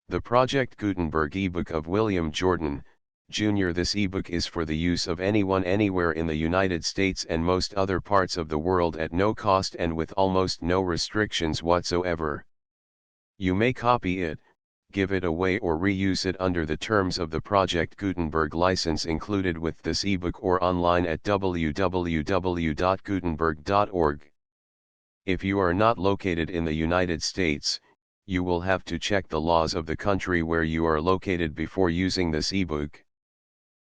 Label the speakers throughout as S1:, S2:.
S1: The Project Gutenberg ebook of William Jordan, Jr. This ebook is for the use of anyone anywhere in the United States and most other parts of the world at no cost and with almost no restrictions whatsoever. You may copy it, give it away or reuse it under the terms of the Project Gutenberg license included with this ebook or online at www.gutenberg.org. If you are not located in the United States, you will have to check the laws of the country where you are located before using this ebook.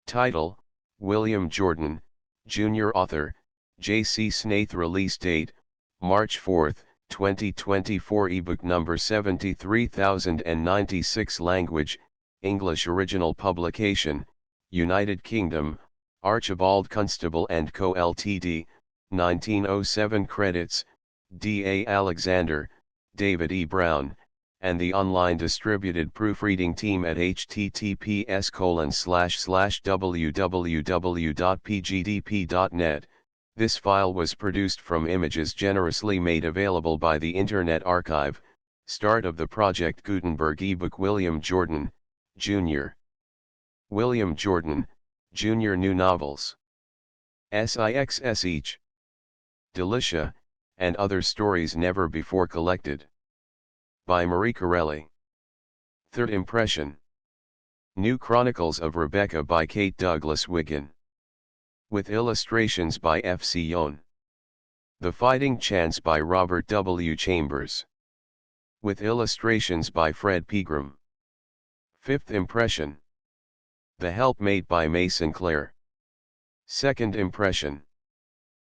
S1: Title: William Jordan, Jr. Author, J.C. Snaith. Release date: March 4, 2024. Ebook number 73096. Language: English. Original publication: United Kingdom, Archibald Constable & Co. Ltd., 1907. Credits: D. A. Alexander, David E. Brown, and the online distributed proofreading team at https://www.pgdp.net. This file was produced from images generously made available by the Internet Archive. Start of the Project Gutenberg ebook. William Jordan, Jr. William Jordan, Jr. New novels. Sixsh. Delicia, and other stories never before collected. By Marie Corelli. Third Impression. New Chronicles of Rebecca by Kate Douglas Wiggin. With illustrations by F. C. Yon. The Fighting Chance by Robert W. Chambers. With illustrations by Fred Pegram. Fifth Impression. The Helpmate by May Sinclair. Second Impression.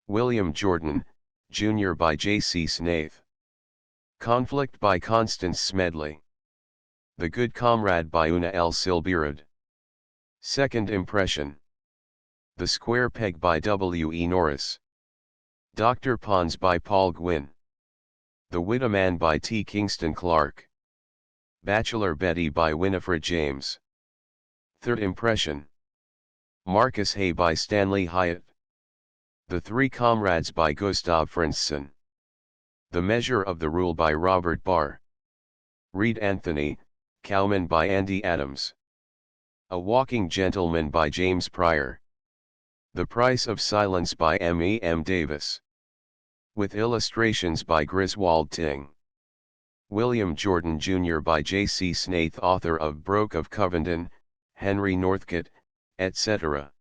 S1: William Jordan, Jr. by J. C. Snaith. Conflict by Constance Smedley. The Good Comrade by Una L. Silberud. Second Impression. The Square Peg by W. E. Norris. Dr. Pons by Paul Gwynn. The Widow by T. Kingston Clark. Bachelor Betty by Winifred James. Third Impression. Marcus Hay by Stanley Hyatt. The Three Comrades by Gustav Franzson. The Measure of the Rule by Robert Barr. Reed Anthony, Cowman by Andy Adams. A Walking Gentleman by James Pryor. The Price of Silence by M. E. M. Davis. With illustrations by Griswold Ting. William Jordan, Jr. by J. C. Snaith, author of Broke of Covenden, Henry Northcote, etc.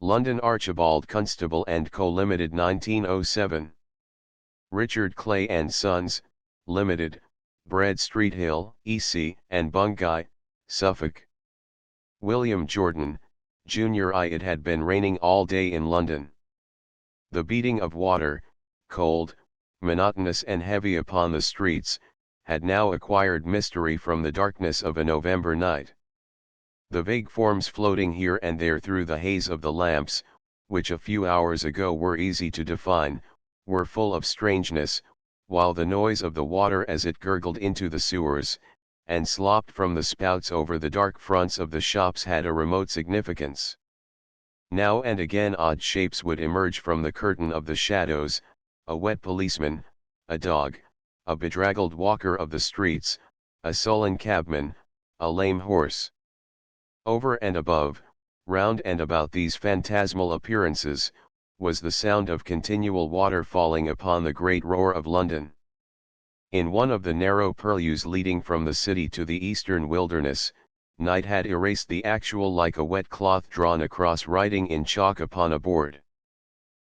S1: London: Archibald Constable & Co. Limited, 1907. Richard Clay & Sons, Limited, Bread Street Hill, E.C., and Bungay, Suffolk. William Jordan, Jr. It had been raining all day in London. The beating of water, cold, monotonous and heavy upon the streets, had now acquired mystery from the darkness of a November night. The vague forms floating here and there through the haze of the lamps, which a few hours ago were easy to define, were full of strangeness, while the noise of the water as it gurgled into the sewers, and slopped from the spouts over the dark fronts of the shops had a remote significance. Now and again odd shapes would emerge from the curtain of the shadows, a wet policeman, a dog, a bedraggled walker of the streets, a sullen cabman, a lame horse. Over and above, round and about these phantasmal appearances, was the sound of continual water falling upon the great roar of London. In one of the narrow purlieus leading from the city to the eastern wilderness, night had erased the actual like a wet cloth drawn across writing in chalk upon a board.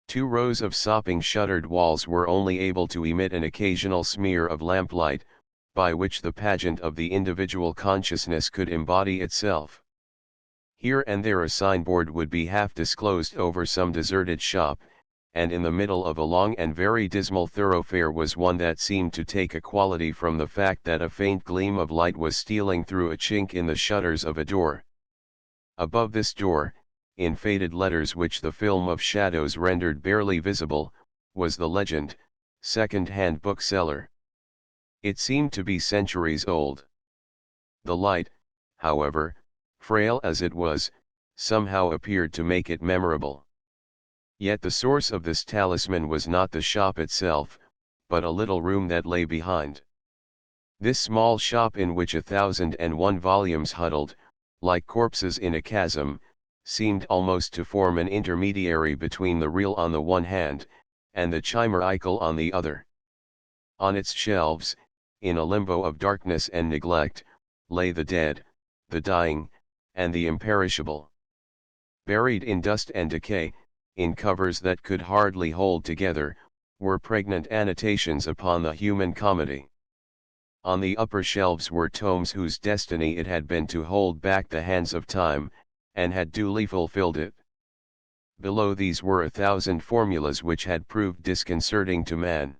S1: 2 rows of sopping shuttered walls were only able to emit an occasional smear of lamplight, by which the pageant of the individual consciousness could embody itself. Here and there a signboard would be half disclosed over some deserted shop, and in the middle of a long and very dismal thoroughfare was one that seemed to take a quality from the fact that a faint gleam of light was stealing through a chink in the shutters of a door. Above this door, in faded letters which the film of shadows rendered barely visible, was the legend, "Second-hand bookseller." It seemed to be centuries old. The light, however, frail as it was, somehow appeared to make it memorable. Yet the source of this talisman was not the shop itself, but a little room that lay behind. This small shop in which 1,001 volumes huddled, like corpses in a chasm, seemed almost to form an intermediary between the real on the one hand, and the chimerical on the other. On its shelves, in a limbo of darkness and neglect, lay the dead, the dying, and the imperishable. Buried in dust and decay, in covers that could hardly hold together, were pregnant annotations upon the human comedy. On the upper shelves were tomes whose destiny it had been to hold back the hands of time, and had duly fulfilled it. Below these were 1,000 formulas which had proved disconcerting to man.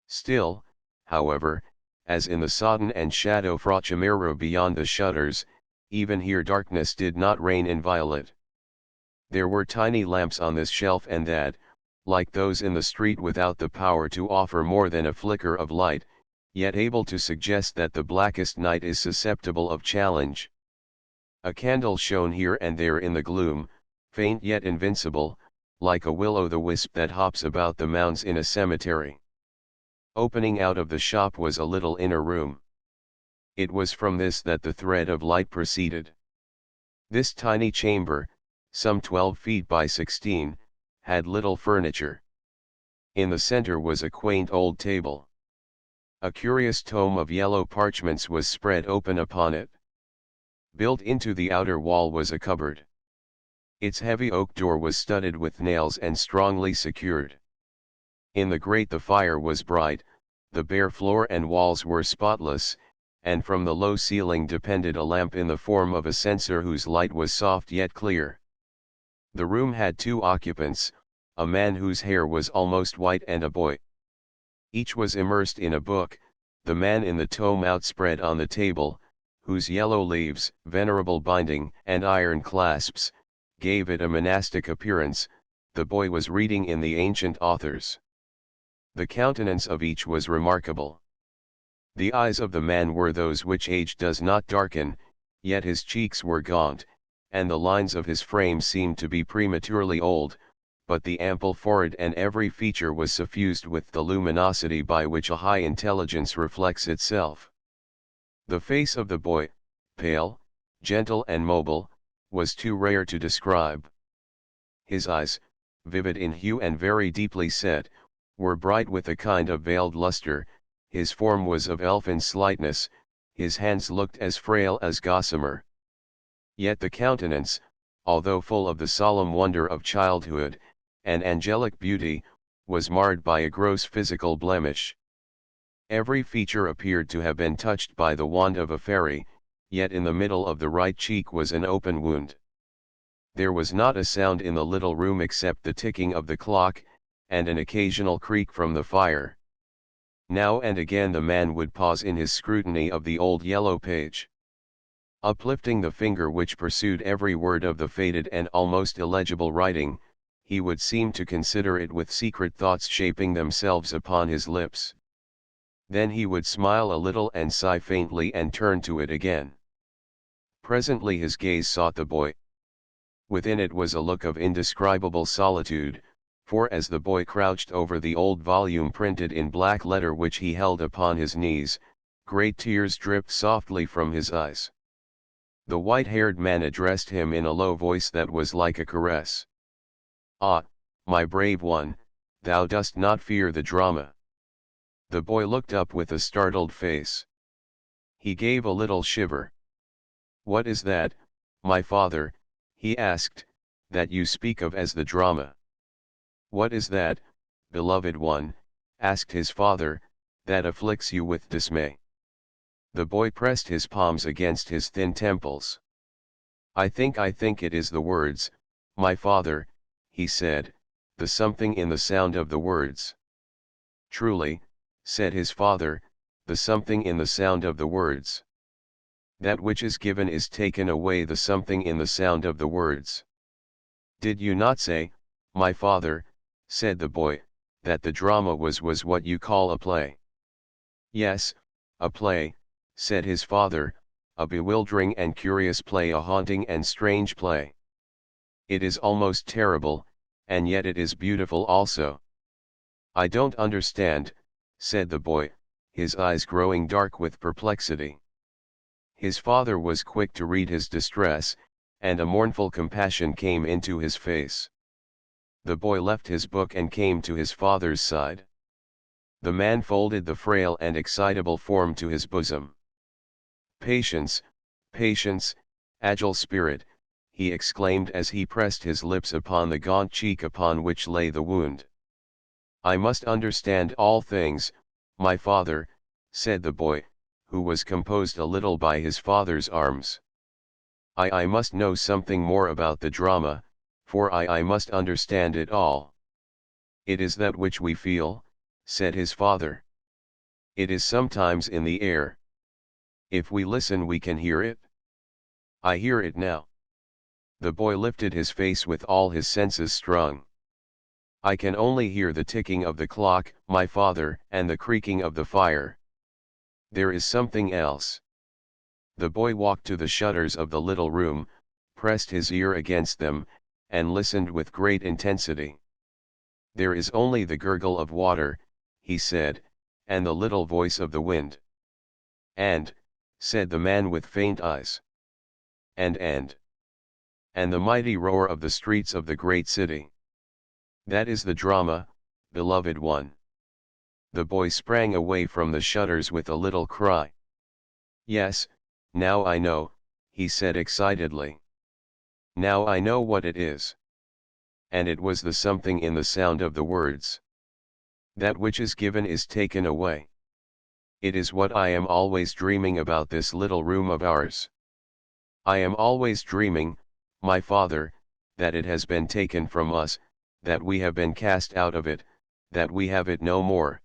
S1: Still, however, as in the sodden and shadow-fraught chimera beyond the shutters, even here darkness did not reign inviolate. There were tiny lamps on this shelf and that, like those in the street without the power to offer more than a flicker of light, yet able to suggest that the blackest night is susceptible of challenge. A candle shone here and there in the gloom, faint yet invincible, like a will-o'-the-wisp that hops about the mounds in a cemetery. Opening out of the shop was a little inner room. It was from this that the thread of light proceeded. This tiny chamber, some 12 feet by 16, had little furniture. In the center was a quaint old table. A curious tome of yellow parchments was spread open upon it. Built into the outer wall was a cupboard. Its heavy oak door was studded with nails and strongly secured. In the grate the fire was bright, the bare floor and walls were spotless, and from the low ceiling depended a lamp in the form of a censer whose light was soft yet clear. The room had 2 occupants, a man whose hair was almost white and a boy. Each was immersed in a book, the man in the tome outspread on the table, whose yellow leaves, venerable binding, and iron clasps, gave it a monastic appearance. The boy was reading in the ancient authors. The countenance of each was remarkable. The eyes of the man were those which age does not darken, yet his cheeks were gaunt, and the lines of his frame seemed to be prematurely old, but the ample forehead and every feature was suffused with the luminosity by which a high intelligence reflects itself. The face of the boy, pale, gentle and mobile, was too rare to describe. His eyes, vivid in hue and very deeply set, were bright with a kind of veiled luster, his form was of elfin slightness, his hands looked as frail as gossamer. Yet the countenance, although full of the solemn wonder of childhood, and angelic beauty, was marred by a gross physical blemish. Every feature appeared to have been touched by the wand of a fairy, yet in the middle of the right cheek was an open wound. There was not a sound in the little room except the ticking of the clock, and an occasional creak from the fire. Now and again the man would pause in his scrutiny of the old yellow page. Uplifting the finger which pursued every word of the faded and almost illegible writing, he would seem to consider it with secret thoughts shaping themselves upon his lips. Then he would smile a little and sigh faintly and turn to it again. Presently his gaze sought the boy. Within it was a look of indescribable solitude, for as the boy crouched over the old volume printed in black letter which he held upon his knees, great tears dripped softly from his eyes. The white-haired man addressed him in a low voice that was like a caress. "Ah, my brave one, thou dost not fear the drama." The boy looked up with a startled face. He gave a little shiver. "What is that, my father," he asked, "that you speak of as the drama?" "What is that, beloved one," asked his father, "that afflicts you with dismay?" The boy pressed his palms against his thin temples. I think it is the words, my father," he said, "the something in the sound of the words." "Truly," said his father, "the something in the sound of the words. That which is given is taken away, the something in the sound of the words." "Did you not say, my father," said the boy, "that the drama was what you call a play?" "Yes, a play," said his father, "a bewildering and curious play, a haunting and strange play. It is almost terrible, and yet it is beautiful also." "I don't understand," said the boy, his eyes growing dark with perplexity. His father was quick to read his distress, and a mournful compassion came into his face. The boy left his book and came to his father's side. The man folded the frail and excitable form to his bosom. "Patience, patience, agile spirit," he exclaimed as he pressed his lips upon the gaunt cheek upon which lay the wound. "I must understand all things, my father," said the boy, who was composed a little by his father's arms. I must know something more about the drama, for I must understand it all." "It is that which we feel," said his father. "It is sometimes in the air. If we listen we can hear it. I hear it now." The boy lifted his face with all his senses strung. "I can only hear the ticking of the clock, my father, and the creaking of the fire. There is something else." The boy walked to the shutters of the little room, pressed his ear against them, and listened with great intensity. "There is only the gurgle of water," he said, "and the little voice of the wind." "And," said the man with faint eyes. And the mighty roar of the streets of the great city. That is the drama, beloved one." The boy sprang away from the shutters with a little cry. "Yes, now I know," he said excitedly. "Now I know what it is." And it was the something in the sound of the words. "That which is given is taken away." It is what I am always dreaming about this little room of ours. I am always dreaming, my father, that it has been taken from us, that we have been cast out of it, that we have it no more.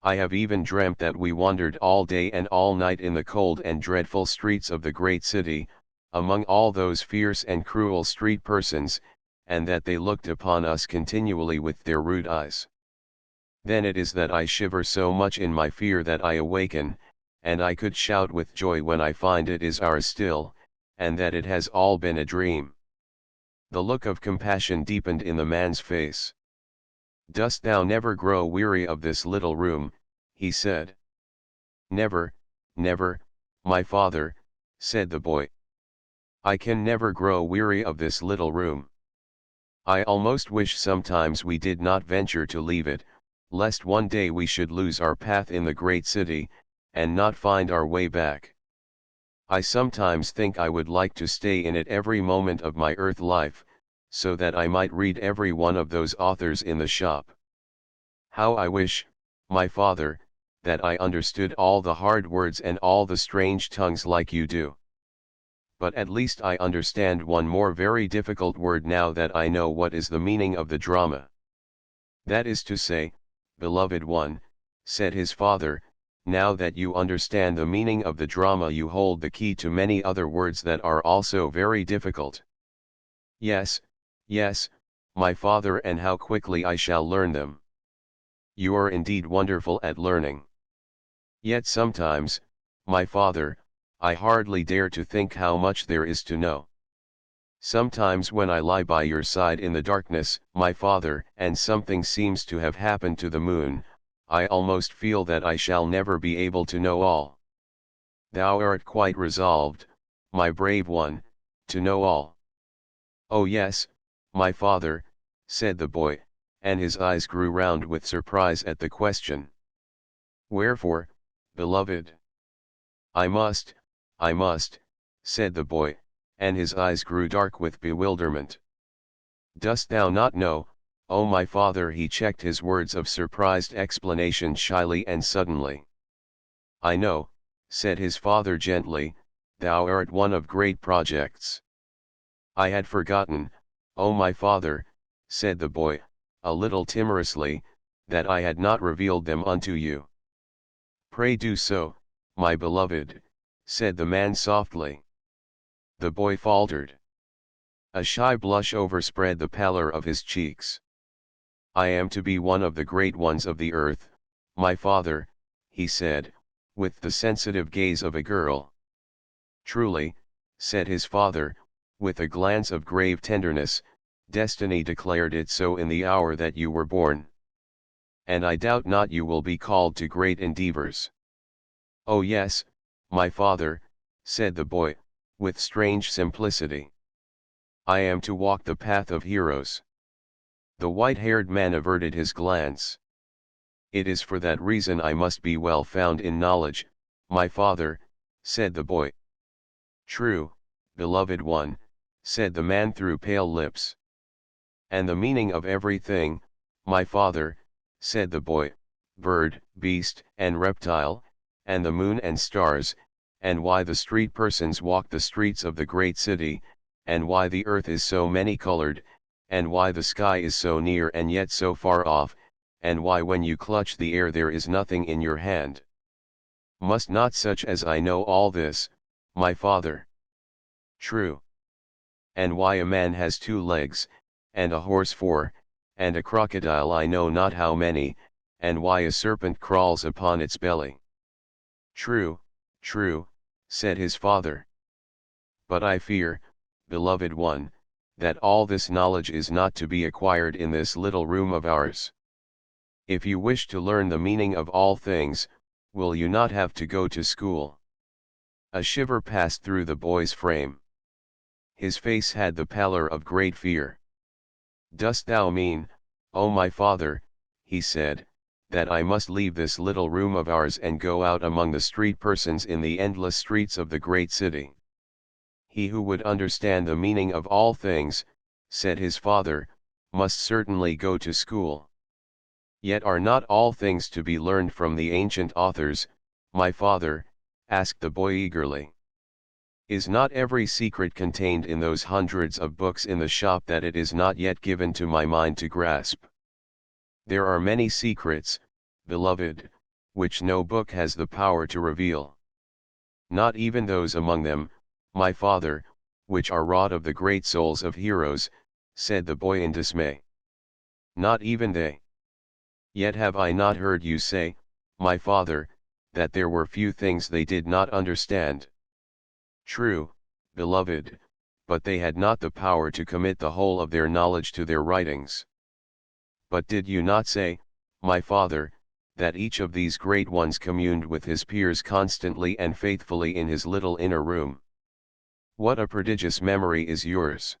S1: I have even dreamt that we wandered all day and all night in the cold and dreadful streets of the great city, among all those fierce and cruel street persons, and that they looked upon us continually with their rude eyes. Then it is that I shiver so much in my fear that I awaken, and I could shout with joy when I find it is ours still, and that it has all been a dream." The look of compassion deepened in the man's face. "Dost thou never grow weary of this little room?" he said. "Never, never, my father," said the boy. "I can never grow weary of this little room. I almost wish sometimes we did not venture to leave it, lest one day we should lose our path in the great city, and not find our way back. I sometimes think I would like to stay in it every moment of my earth life, so that I might read every one of those authors in the shop. How I wish, my father, that I understood all the hard words and all the strange tongues like you do. But at least I understand one more very difficult word now that I know what is the meaning of the drama." "That is to say, beloved one," said his father, "now that you understand the meaning of the drama you hold the key to many other words that are also very difficult." "Yes, yes, my father, and how quickly I shall learn them." "You are indeed wonderful at learning." "Yet sometimes, my father, I hardly dare to think how much there is to know. Sometimes when I lie by your side in the darkness, my father, and something seems to have happened to the moon, I almost feel that I shall never be able to know all." "Thou art quite resolved, my brave one, to know all." "Oh yes, my father," said the boy, and his eyes grew round with surprise at the question. "Wherefore, beloved?" I must," said the boy, and his eyes grew dark with bewilderment. "Dost thou not know, oh my father?" He checked his words of surprised explanation shyly and suddenly. "I know," said his father gently, "thou art one of great projects." "I had forgotten, oh my father," said the boy, a little timorously, "that I had not revealed them unto you." "Pray do so, my beloved," said the man softly. The boy faltered. A shy blush overspread the pallor of his cheeks. "I am to be one of the great ones of the earth, my father," he said, with the sensitive gaze of a girl. "Truly," said his father, with a glance of grave tenderness, "destiny declared it so in the hour that you were born." and I doubt not you will be called to great endeavors. Oh yes, my father, said the boy, with strange simplicity. I am to walk the path of heroes. The white-haired man averted his glance. It is for that reason I must be well found in knowledge, my father, said the boy. True, beloved one, said the man through pale lips. And the meaning of everything, my father, said the boy, bird, beast, and reptile, and the moon and stars, and why the street persons walk the streets of the great city, and why the earth is so many-colored, and why the sky is so near and yet so far off, and why when you clutch the air there is nothing in your hand. Must not such as I know all this, my father? True. And why a man has 2 legs, and a horse 4, and a crocodile I know not how many, and why a serpent crawls upon its belly. True, true, said his father. But I fear, beloved one, that all this knowledge is not to be acquired in this little room of ours. If you wish to learn the meaning of all things, will you not have to go to school? A shiver passed through the boy's frame. His face had the pallor of great fear. Dost thou mean, O my father, he said, that I must leave this little room of ours and go out among the street persons in the endless streets of the great city? He who would understand the meaning of all things, said his father, must certainly go to school. Yet are not all things to be learned from the ancient authors, my father? Asked the boy eagerly. Is not every secret contained in those hundreds of books in the shop that it is not yet given to my mind to grasp? There are many secrets, beloved, which no book has the power to reveal. Not even those among them, my father, which are wrought of the great souls of heroes, said the boy in dismay. Not even they. Yet have I not heard you say, my father, that there were few things they did not understand? True, beloved, but they had not the power to commit the whole of their knowledge to their writings. But did you not say, my father, that each of these great ones communed with his peers constantly and faithfully in his little inner room? What a prodigious memory is yours!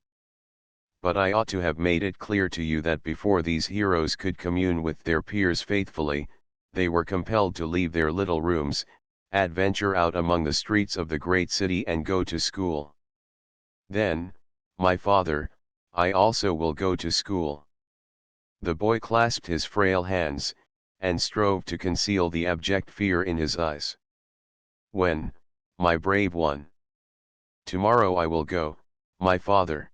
S1: But I ought to have made it clear to you that before these heroes could commune with their peers faithfully, they were compelled to leave their little rooms, adventure out among the streets of the great city and go to school. Then, my father, I also will go to school. The boy clasped his frail hands, and strove to conceal the abject fear in his eyes. When, my brave one? Tomorrow I will go, my father.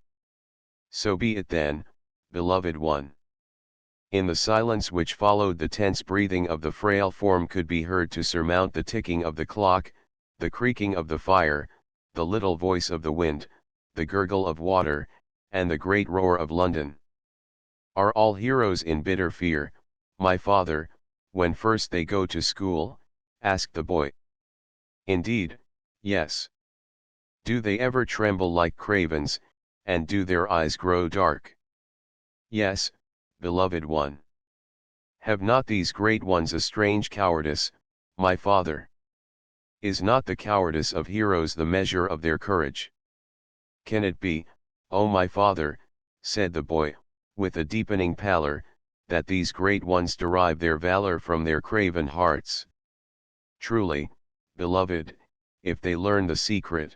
S1: So be it then, beloved one. In the silence which followed, the tense breathing of the frail form could be heard to surmount the ticking of the clock, the creaking of the fire, the little voice of the wind, the gurgle of water, and the great roar of London. Are all heroes in bitter fear, my father, when first they go to school? Asked the boy. Indeed, yes. Do they ever tremble like cravens, and do their eyes grow dark? Yes, beloved one. Have not these great ones a strange cowardice, my father? Is not the cowardice of heroes the measure of their courage? Can it be, O my father, said the boy, with a deepening pallor, that these great ones derive their valor from their craven hearts? Truly, beloved, if they learn the secret.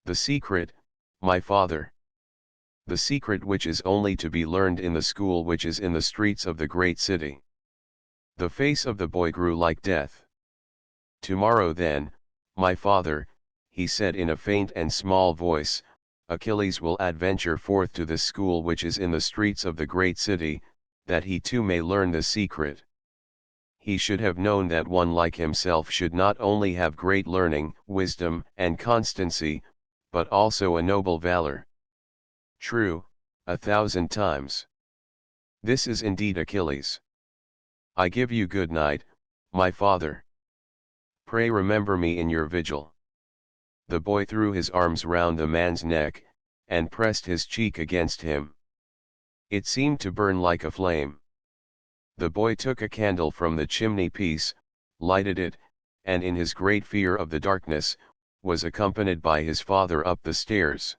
S1: The secret, my father. The secret which is only to be learned in the school which is in the streets of the great city. The face of the boy grew like death. Tomorrow then, my father, he said in a faint and small voice, Achilles will adventure forth to the school which is in the streets of the great city, that he too may learn the secret. He should have known that one like himself should not only have great learning, wisdom, and constancy, but also a noble valor. True, 1,000 times. This is indeed Achilles. I give you good night, my father. Pray remember me in your vigil. The boy threw his arms round the man's neck, and pressed his cheek against him. It seemed to burn like a flame. The boy took a candle from the chimney piece, lighted it, and in his great fear of the darkness, was accompanied by his father up the stairs.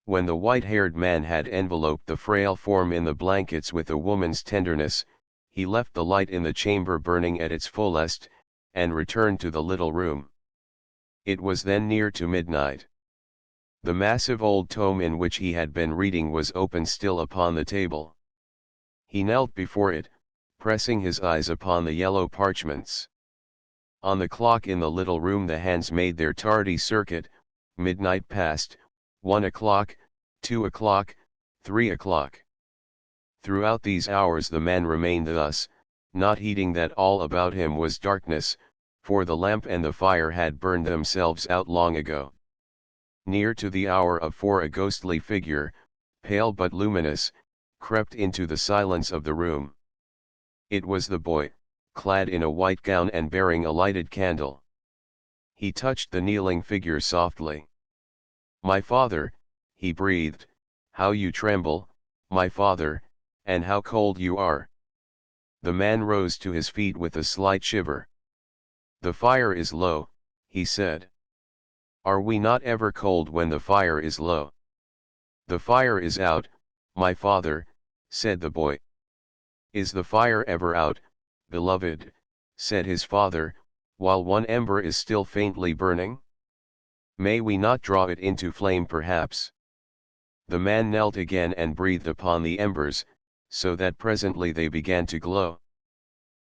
S1: When the white-haired man had enveloped the frail form in the blankets with a woman's tenderness, he left the light in the chamber burning at its fullest, and returned to the little room. It was then near to midnight. The massive old tome in which he had been reading was open still upon the table. He knelt before it, pressing his eyes upon the yellow parchments. On the clock in the little room the hands made their tardy circuit. Midnight passed, 1 o'clock, 2 o'clock, 3 o'clock. Throughout these hours the man remained thus, not heeding that all about him was darkness, for the lamp and the fire had burned themselves out long ago. Near to the hour of 4 a ghostly figure, pale but luminous, crept into the silence of the room. It was the boy, clad in a white gown and bearing a lighted candle. He touched the kneeling figure softly. "My father," he breathed, "how you tremble, my father, and how cold you are." The man rose to his feet with a slight shiver. "The fire is low," he said. "Are we not ever cold when the fire is low?" "The fire is out, my father," said the boy. "Is the fire ever out, beloved?" said his father, "while one ember is still faintly burning? May we not draw it into flame perhaps?" The man knelt again and breathed upon the embers, so that presently they began to glow.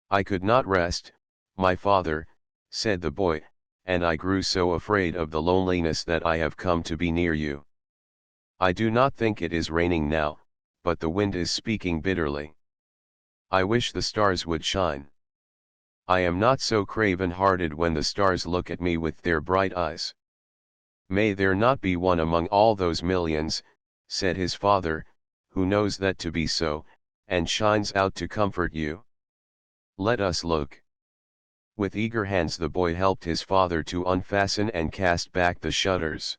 S1: "I could not rest, my father," said the boy, "and I grew so afraid of the loneliness that I have come to be near you. I do not think it is raining now, but the wind is speaking bitterly. I wish the stars would shine. I am not so craven-hearted when the stars look at me with their bright eyes." "May there not be one among all those millions," said his father, "who knows that to be so, and shines out to comfort you? Let us look." With eager hands the boy helped his father to unfasten and cast back the shutters.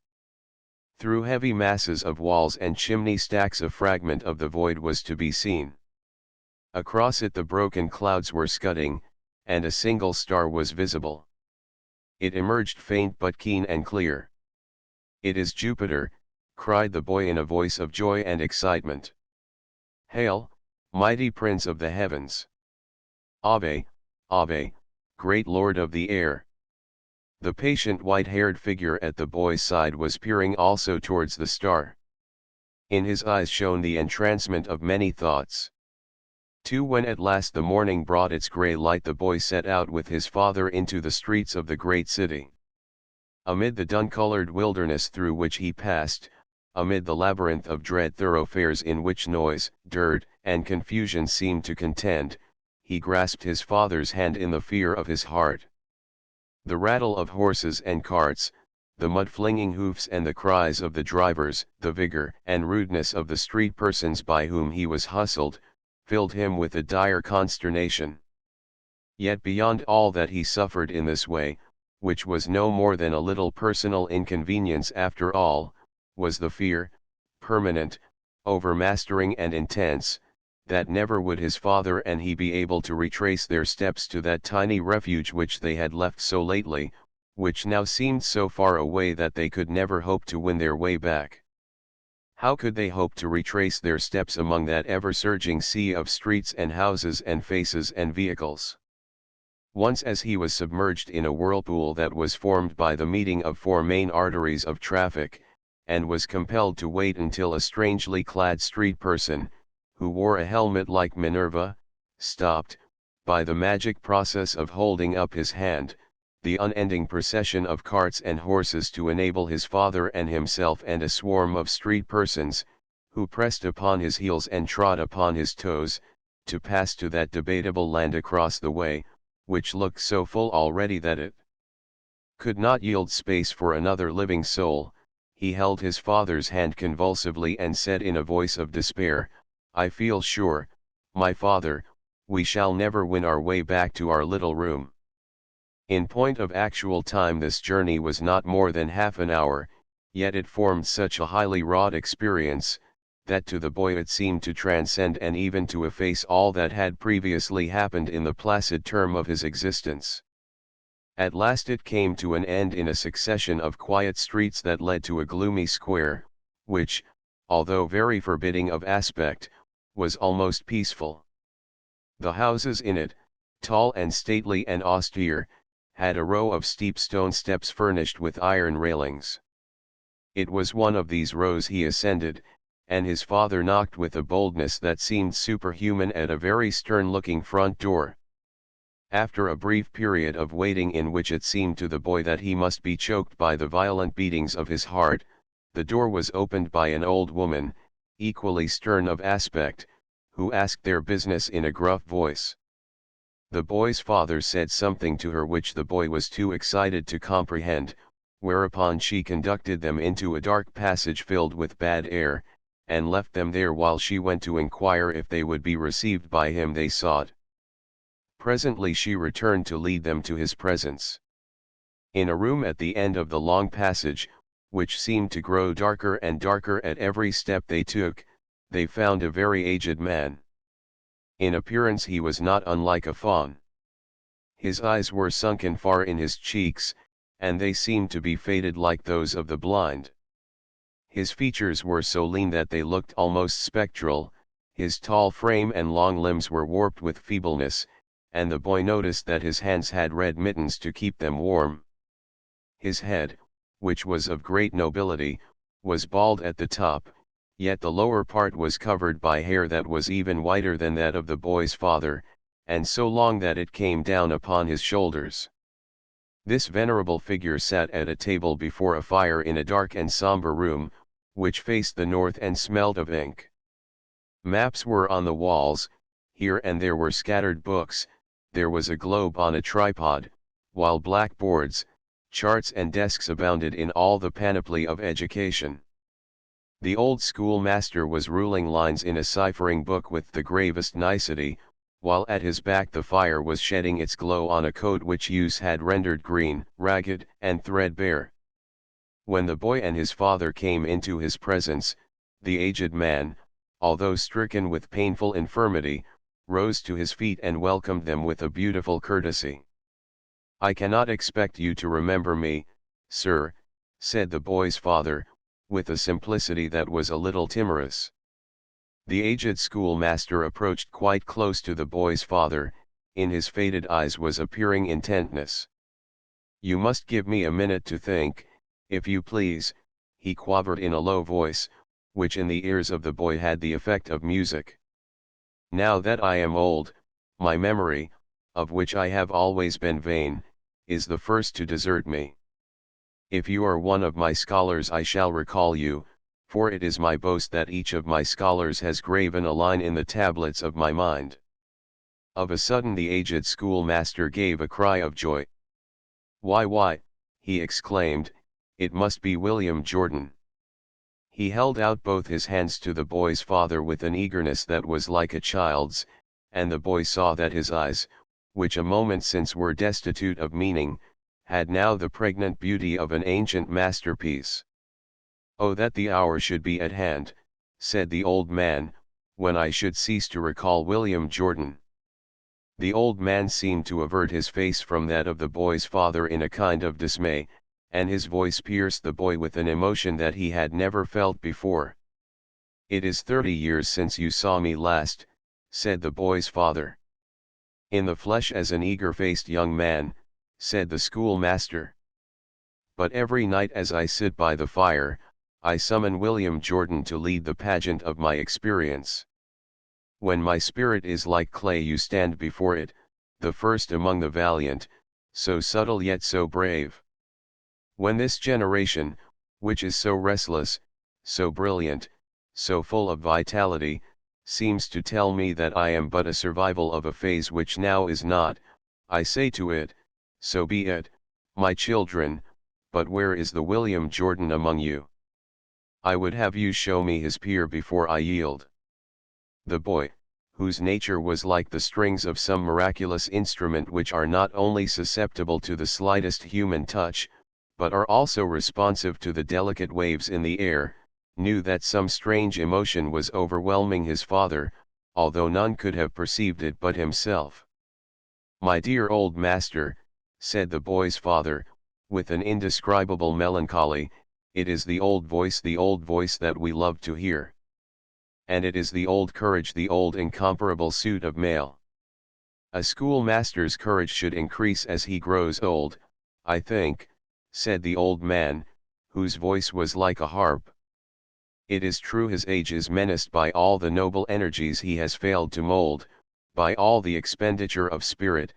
S1: Through heavy masses of walls and chimney stacks a fragment of the void was to be seen. Across it the broken clouds were scudding, and a single star was visible. It emerged faint but keen and clear. "It is Jupiter," cried the boy in a voice of joy and excitement. "Hail, mighty Prince of the heavens! Ave, Ave, great Lord of the air!" The patient white-haired figure at the boy's side was peering also towards the star. In his eyes shone the entrancement of many thoughts. When at last the morning brought its grey light the boy set out with his father into the streets of the great city. Amid the dun-colored wilderness through which he passed, amid the labyrinth of dread thoroughfares in which noise, dirt, and confusion seemed to contend, he grasped his father's hand in the fear of his heart. The rattle of horses and carts, the mud-flinging hoofs and the cries of the drivers, the vigor and rudeness of the street persons by whom he was hustled, filled him with a dire consternation. Yet beyond all that he suffered in this way, which was no more than a little personal inconvenience after all, was the fear, permanent, overmastering and intense, that never would his father and he be able to retrace their steps to that tiny refuge which they had left so lately, which now seemed so far away that they could never hope to win their way back. How could they hope to retrace their steps among that ever-surging sea of streets and houses and faces and vehicles? Once as he was submerged in a whirlpool that was formed by the meeting of four main arteries of traffic, and was compelled to wait until a strangely clad street person, who wore a helmet like Minerva, stopped, by the magic process of holding up his hand, the unending procession of carts and horses to enable his father and himself and a swarm of street persons, who pressed upon his heels and trod upon his toes, to pass to that debatable land across the way, which looked so full already that it could not yield space for another living soul. He held his father's hand convulsively and said in a voice of despair, "I feel sure, my father, we shall never win our way back to our little room." In point of actual time this journey was not more than half an hour, yet it formed such a highly wrought experience, that to the boy it seemed to transcend and even to efface all that had previously happened in the placid term of his existence. At last it came to an end in a succession of quiet streets that led to a gloomy square, which, although very forbidding of aspect, was almost peaceful. The houses in it, tall and stately and austere, had a row of steep stone steps furnished with iron railings. It was one of these rows he ascended, and his father knocked with a boldness that seemed superhuman at a very stern-looking front door. After a brief period of waiting in which it seemed to the boy that he must be choked by the violent beatings of his heart, the door was opened by an old woman, equally stern of aspect, who asked their business in a gruff voice. The boy's father said something to her which the boy was too excited to comprehend, whereupon she conducted them into a dark passage filled with bad air, and left them there while she went to inquire if they would be received by him they sought. Presently she returned to lead them to his presence. In a room at the end of the long passage, which seemed to grow darker and darker at every step they took, they found a very aged man. In appearance he was not unlike a faun. His eyes were sunken far in his cheeks, and they seemed to be faded like those of the blind. His features were so lean that they looked almost spectral, his tall frame and long limbs were warped with feebleness, and the boy noticed that his hands had red mittens to keep them warm. His head, which was of great nobility, was bald at the top, yet the lower part was covered by hair that was even whiter than that of the boy's father, and so long that it came down upon his shoulders. This venerable figure sat at a table before a fire in a dark and somber room, which faced the north and smelled of ink. Maps were on the walls, here and there were scattered books, there was a globe on a tripod, while blackboards, charts and desks abounded in all the panoply of education. The old schoolmaster was ruling lines in a ciphering book with the gravest nicety, while at his back the fire was shedding its glow on a coat which use had rendered green, ragged, and threadbare. When the boy and his father came into his presence, the aged man, although stricken with painful infirmity, rose to his feet and welcomed them with a beautiful courtesy. "I cannot expect you to remember me, sir," said the boy's father, with a simplicity that was a little timorous. The aged schoolmaster approached quite close to the boy's father, in his faded eyes was appearing intentness. "You must give me a minute to think, if you please," he quavered in a low voice, which in the ears of the boy had the effect of music. "Now that I am old, my memory, of which I have always been vain, is the first to desert me. If you are one of my scholars I shall recall you, for it is my boast that each of my scholars has graven a line in the tablets of my mind." Of a sudden the aged schoolmaster gave a cry of joy. Why, he exclaimed, "it must be William Jordan." He held out both his hands to the boy's father with an eagerness that was like a child's, and the boy saw that his eyes, which a moment since were destitute of meaning, had now the pregnant beauty of an ancient masterpiece. "Oh, that the hour should be at hand," said the old man, "when I should cease to recall William Jordan." The old man seemed to avert his face from that of the boy's father in a kind of dismay, and his voice pierced the boy with an emotion that he had never felt before. "It is 30 years since you saw me last," said the boy's father. "In the flesh as an eager-faced young man," said the schoolmaster. "But every night as I sit by the fire, I summon William Jordan to lead the pageant of my experience. When my spirit is like clay you stand before it, the first among the valiant, so subtle yet so brave. When this generation, which is so restless, so brilliant, so full of vitality, seems to tell me that I am but a survival of a phase which now is not, I say to it, so be it, my children, but where is the William Jordan among you? I would have you show me his peer before I yield." The boy, whose nature was like the strings of some miraculous instrument which are not only susceptible to the slightest human touch, but are also responsive to the delicate waves in the air, knew that some strange emotion was overwhelming his father, although none could have perceived it but himself. "My dear old master," said the boy's father, with an indescribable melancholy, "it is the old voice that we love to hear. And it is the old courage, the old incomparable suit of mail. A schoolmaster's courage should increase as he grows old, I think," said the old man, whose voice was like a harp. "It is true his age is menaced by all the noble energies he has failed to mold, by all the expenditure of spirit,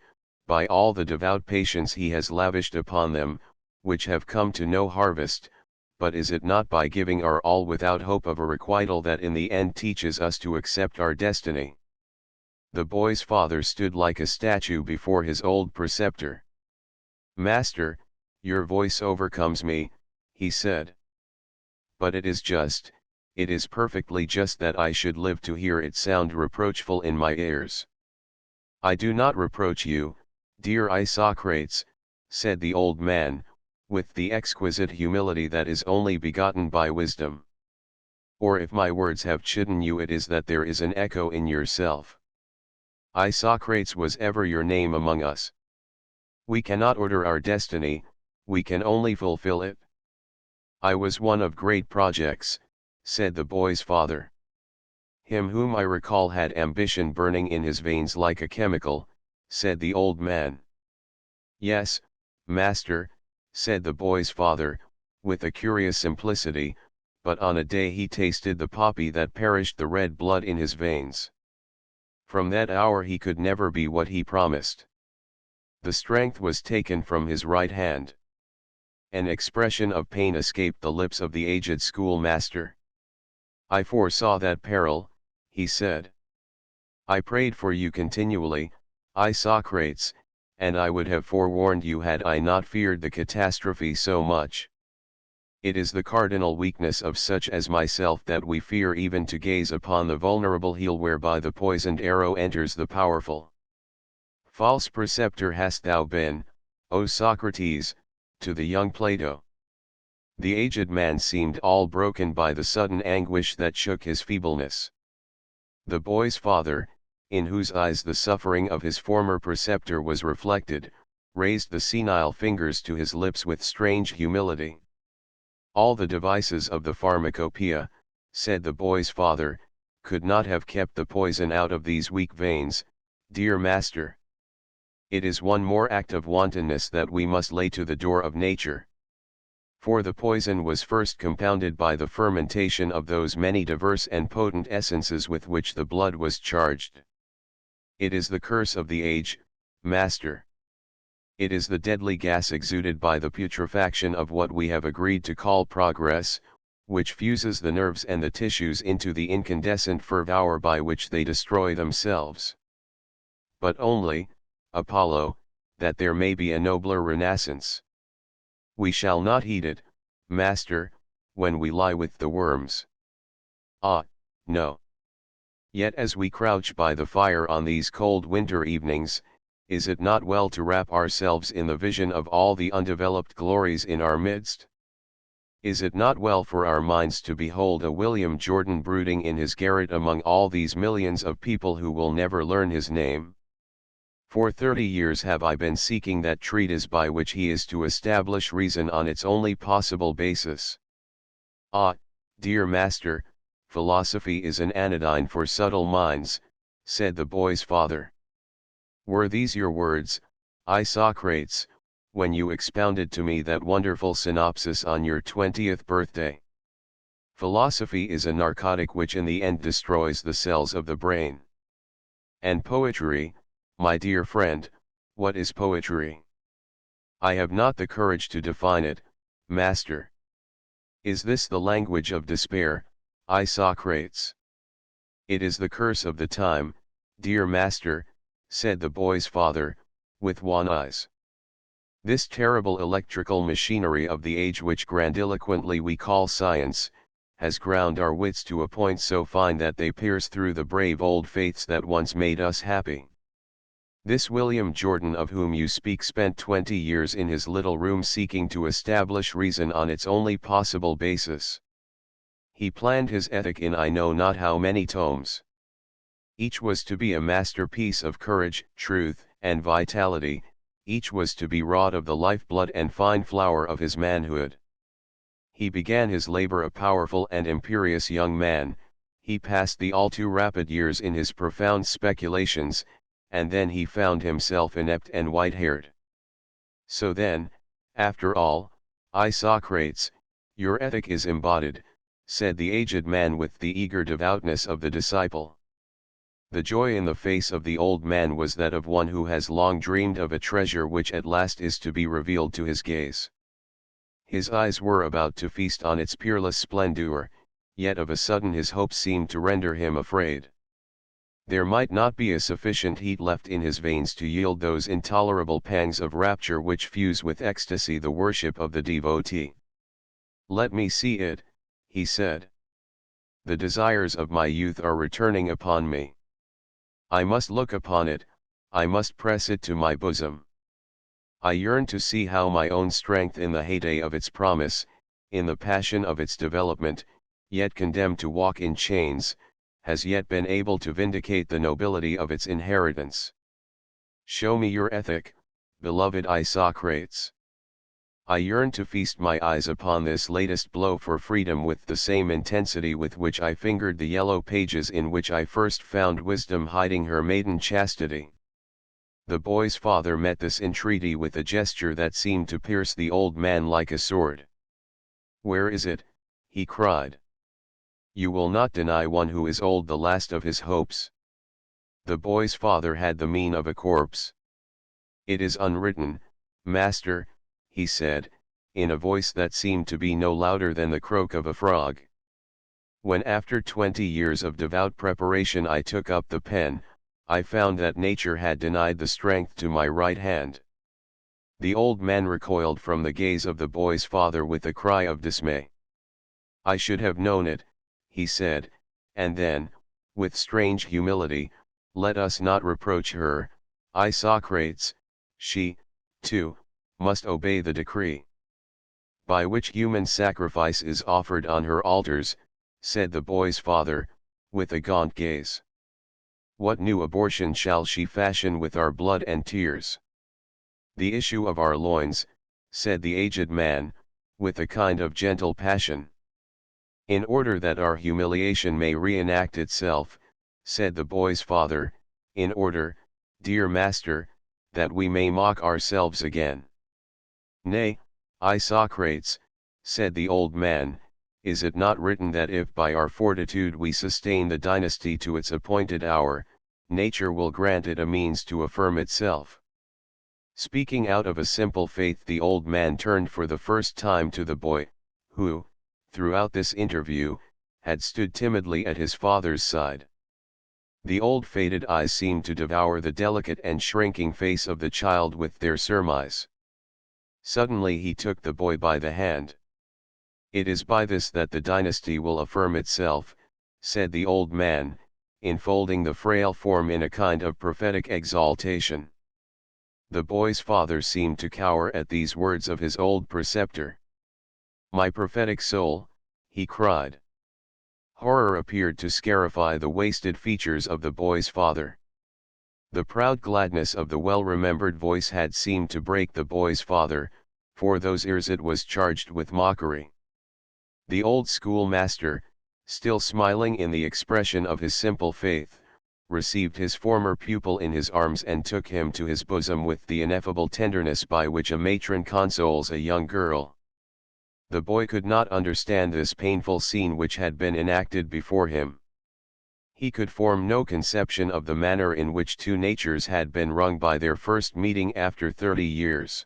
S1: by all the devout patience he has lavished upon them, which have come to no harvest, but is it not by giving our all without hope of a requital that in the end teaches us to accept our destiny?" The boy's father stood like a statue before his old preceptor. "Master, your voice overcomes me," he said. "But it is perfectly just that I should live to hear it sound reproachful in my ears." "I do not reproach you, dear Isocrates," said the old man, with the exquisite humility that is only begotten by wisdom. "Or if my words have chidden you, it is that there is an echo in yourself. Isocrates was ever your name among us. We cannot order our destiny, we can only fulfill it." "I was one of great projects," said the boy's father. "Him whom I recall had ambition burning in his veins like a chemical," said the old man. "Yes, master," said the boy's father, with a curious simplicity, "but on a day he tasted the poppy that perished the red blood in his veins. From that hour he could never be what he promised. The strength was taken from his right hand." An expression of pain escaped the lips of the aged schoolmaster. "I foresaw that peril," he said. "I prayed for you continually, Isocrates, and I would have forewarned you had I not feared the catastrophe so much. It is the cardinal weakness of such as myself that we fear even to gaze upon the vulnerable heel whereby the poisoned arrow enters the powerful. False preceptor hast thou been, O Socrates, to the young Plato." The aged man seemed all broken by the sudden anguish that shook his feebleness. The boy's father, in whose eyes the suffering of his former preceptor was reflected, raised the senile fingers to his lips with strange humility. "All the devices of the pharmacopoeia," said the boy's father, "could not have kept the poison out of these weak veins, dear master. It is one more act of wantonness that we must lay to the door of nature. For the poison was first compounded by the fermentation of those many diverse and potent essences with which the blood was charged. It is the curse of the age, master. It is the deadly gas exuded by the putrefaction of what we have agreed to call progress, which fuses the nerves and the tissues into the incandescent fervor by which they destroy themselves. But only, Apollo, that there may be a nobler renascence. We shall not heed it, master, when we lie with the worms. Ah, no. Yet as we crouch by the fire on these cold winter evenings, is it not well to wrap ourselves in the vision of all the undeveloped glories in our midst? Is it not well for our minds to behold a William Jordan brooding in his garret among all these millions of people who will never learn his name? For 30 years have I been seeking that treatise by which he is to establish reason on its only possible basis. Ah, dear master, philosophy is an anodyne for subtle minds," said the boy's father. "Were these your words, Isocrates, when you expounded to me that wonderful synopsis on your 20th birthday? Philosophy is a narcotic which in the end destroys the cells of the brain. And poetry, my dear friend, what is poetry? I have not the courage to define it, master. Is this the language of despair, Isocrates? It is the curse of the time, dear master," said the boy's father, with wan eyes. "This terrible electrical machinery of the age which grandiloquently we call science, has ground our wits to a point so fine that they pierce through the brave old faiths that once made us happy. This William Jordan of whom you speak spent 20 years in his little room seeking to establish reason on its only possible basis. He planned his ethic in I know not how many tomes. Each was to be a masterpiece of courage, truth, and vitality, each was to be wrought of the lifeblood and fine flower of his manhood. He began his labor a powerful and imperious young man, he passed the all too rapid years in his profound speculations, and then he found himself inept and white-haired. So then, after all, I Socrates, your ethic is embodied, said the aged man with the eager devoutness of the disciple. The joy in the face of the old man was that of one who has long dreamed of a treasure which at last is to be revealed to his gaze. His eyes were about to feast on its peerless splendor, yet of a sudden his hopes seemed to render him afraid. There might not be a sufficient heat left in his veins to yield those intolerable pangs of rapture which fuse with ecstasy the worship of the devotee. Let me see it, he said. The desires of my youth are returning upon me. I must look upon it, I must press it to my bosom. I yearn to see how my own strength in the heyday of its promise, in the passion of its development, yet condemned to walk in chains, has yet been able to vindicate the nobility of its inheritance. Show me your ethic, beloved Isocrates. I yearn to feast my eyes upon this latest blow for freedom with the same intensity with which I fingered the yellow pages in which I first found wisdom hiding her maiden chastity. The boy's father met this entreaty with a gesture that seemed to pierce the old man like a sword. Where is it? He cried. You will not deny one who is old the last of his hopes. The boy's father had the mien of a corpse. It is unwritten, master, he said, in a voice that seemed to be no louder than the croak of a frog. When after 20 years of devout preparation I took up the pen, I found that nature had denied the strength to my right hand. The old man recoiled from the gaze of the boy's father with a cry of dismay. I should have known it, he said, and then, with strange humility, let us not reproach her, Isocrates, she, too, must obey the decree by which human sacrifice is offered on her altars, said the boy's father, with a gaunt gaze. What new abortion shall she fashion with our blood and tears? The issue of our loins, said the aged man, with a kind of gentle passion. In order that our humiliation may reenact itself, said the boy's father, in order, dear master, that we may mock ourselves again. Nay, Isocrates, said the old man, is it not written that if by our fortitude we sustain the dynasty to its appointed hour, nature will grant it a means to affirm itself? Speaking out of a simple faith, the old man turned for the first time to the boy, who, throughout this interview, had stood timidly at his father's side. The old faded eyes seemed to devour the delicate and shrinking face of the child with their surmise. Suddenly he took the boy by the hand. It is by this that the dynasty will affirm itself, said the old man, enfolding the frail form in a kind of prophetic exaltation. The boy's father seemed to cower at these words of his old preceptor. My prophetic soul, he cried. Horror appeared to scarify the wasted features of the boy's father. The proud gladness of the well-remembered voice had seemed to break the boy's father, for those ears it was charged with mockery. The old schoolmaster, still smiling in the expression of his simple faith, received his former pupil in his arms and took him to his bosom with the ineffable tenderness by which a matron consoles a young girl. The boy could not understand this painful scene which had been enacted before him. He could form no conception of the manner in which two natures had been wrung by their first meeting after 30 years.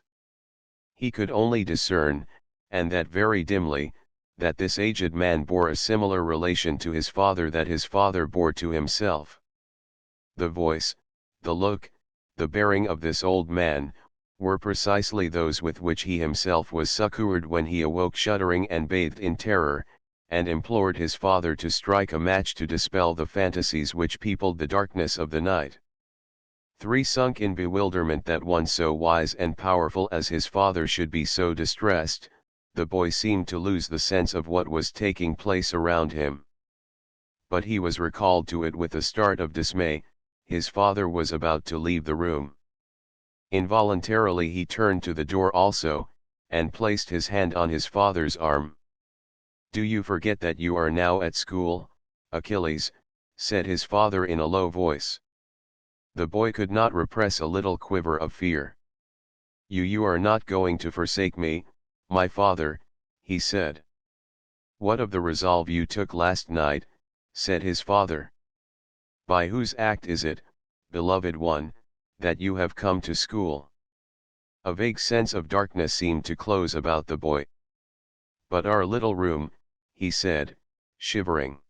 S1: He could only discern, and that very dimly, that this aged man bore a similar relation to his father that his father bore to himself. The voice, the look, the bearing of this old man, were precisely those with which he himself was succored when he awoke shuddering and bathed in terror, and implored his father to strike a match to dispel the fantasies which peopled the darkness of the night. 3 Sunk in bewilderment that one so wise and powerful as his father should be so distressed, the boy seemed to lose the sense of what was taking place around him. But he was recalled to it with a start of dismay. His father was about to leave the room. Involuntarily he turned to the door also, and placed his hand on his father's arm. "Do you forget that you are now at school, Achilles?" said his father in a low voice. The boy could not repress a little quiver of fear. You are not going to forsake me, my father," he said. "What of the resolve you took last night?" said his father. "By whose act is it, beloved one, that you have come to school?" A vague sense of darkness seemed to close about the boy. "But our little room," he said, shivering.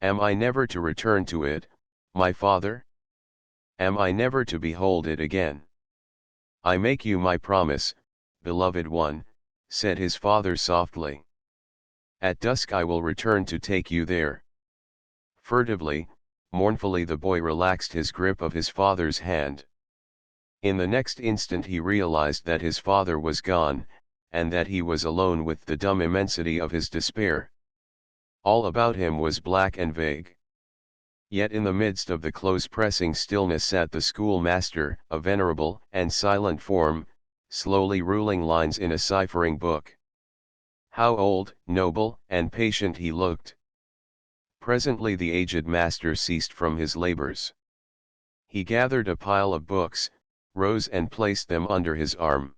S1: "Am I never to return to it, my father? Am I never to behold it again?" "I make you my promise, beloved one," said his father softly. "At dusk I will return to take you there." Furtively, mournfully the boy relaxed his grip of his father's hand. In the next instant he realized that his father was gone, and that he was alone with the dumb immensity of his despair. All about him was black and vague. Yet in the midst of the close-pressing stillness sat the schoolmaster, a venerable and silent form, slowly ruling lines in a ciphering book. How old, noble, and patient he looked! Presently the aged master ceased from his labors. He gathered a pile of books, rose and placed them under his arm.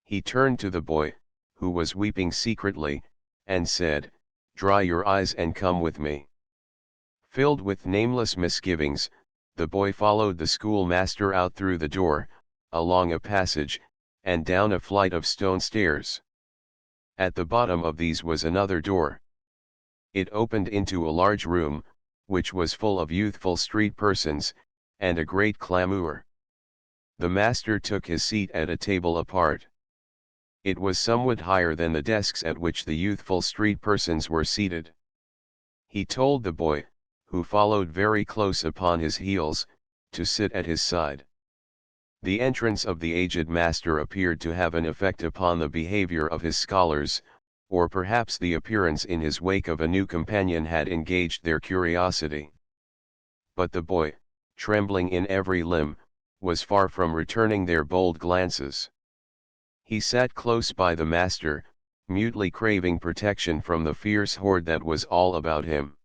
S1: He turned to the boy, who was weeping secretly, and said, "Dry your eyes and come with me." Filled with nameless misgivings, the boy followed the schoolmaster out through the door, along a passage, and down a flight of stone stairs. At the bottom of these was another door. It opened into a large room, which was full of youthful street persons, and a great clamour. The master took his seat at a table apart. It was somewhat higher than the desks at which the youthful street persons were seated. He told the boy, who followed very close upon his heels, to sit at his side. The entrance of the aged master appeared to have an effect upon the behavior of his scholars, or perhaps the appearance in his wake of a new companion had engaged their curiosity. But the boy, trembling in every limb, was far from returning their bold glances. He sat close by the master, mutely craving protection from the fierce horde that was all about him.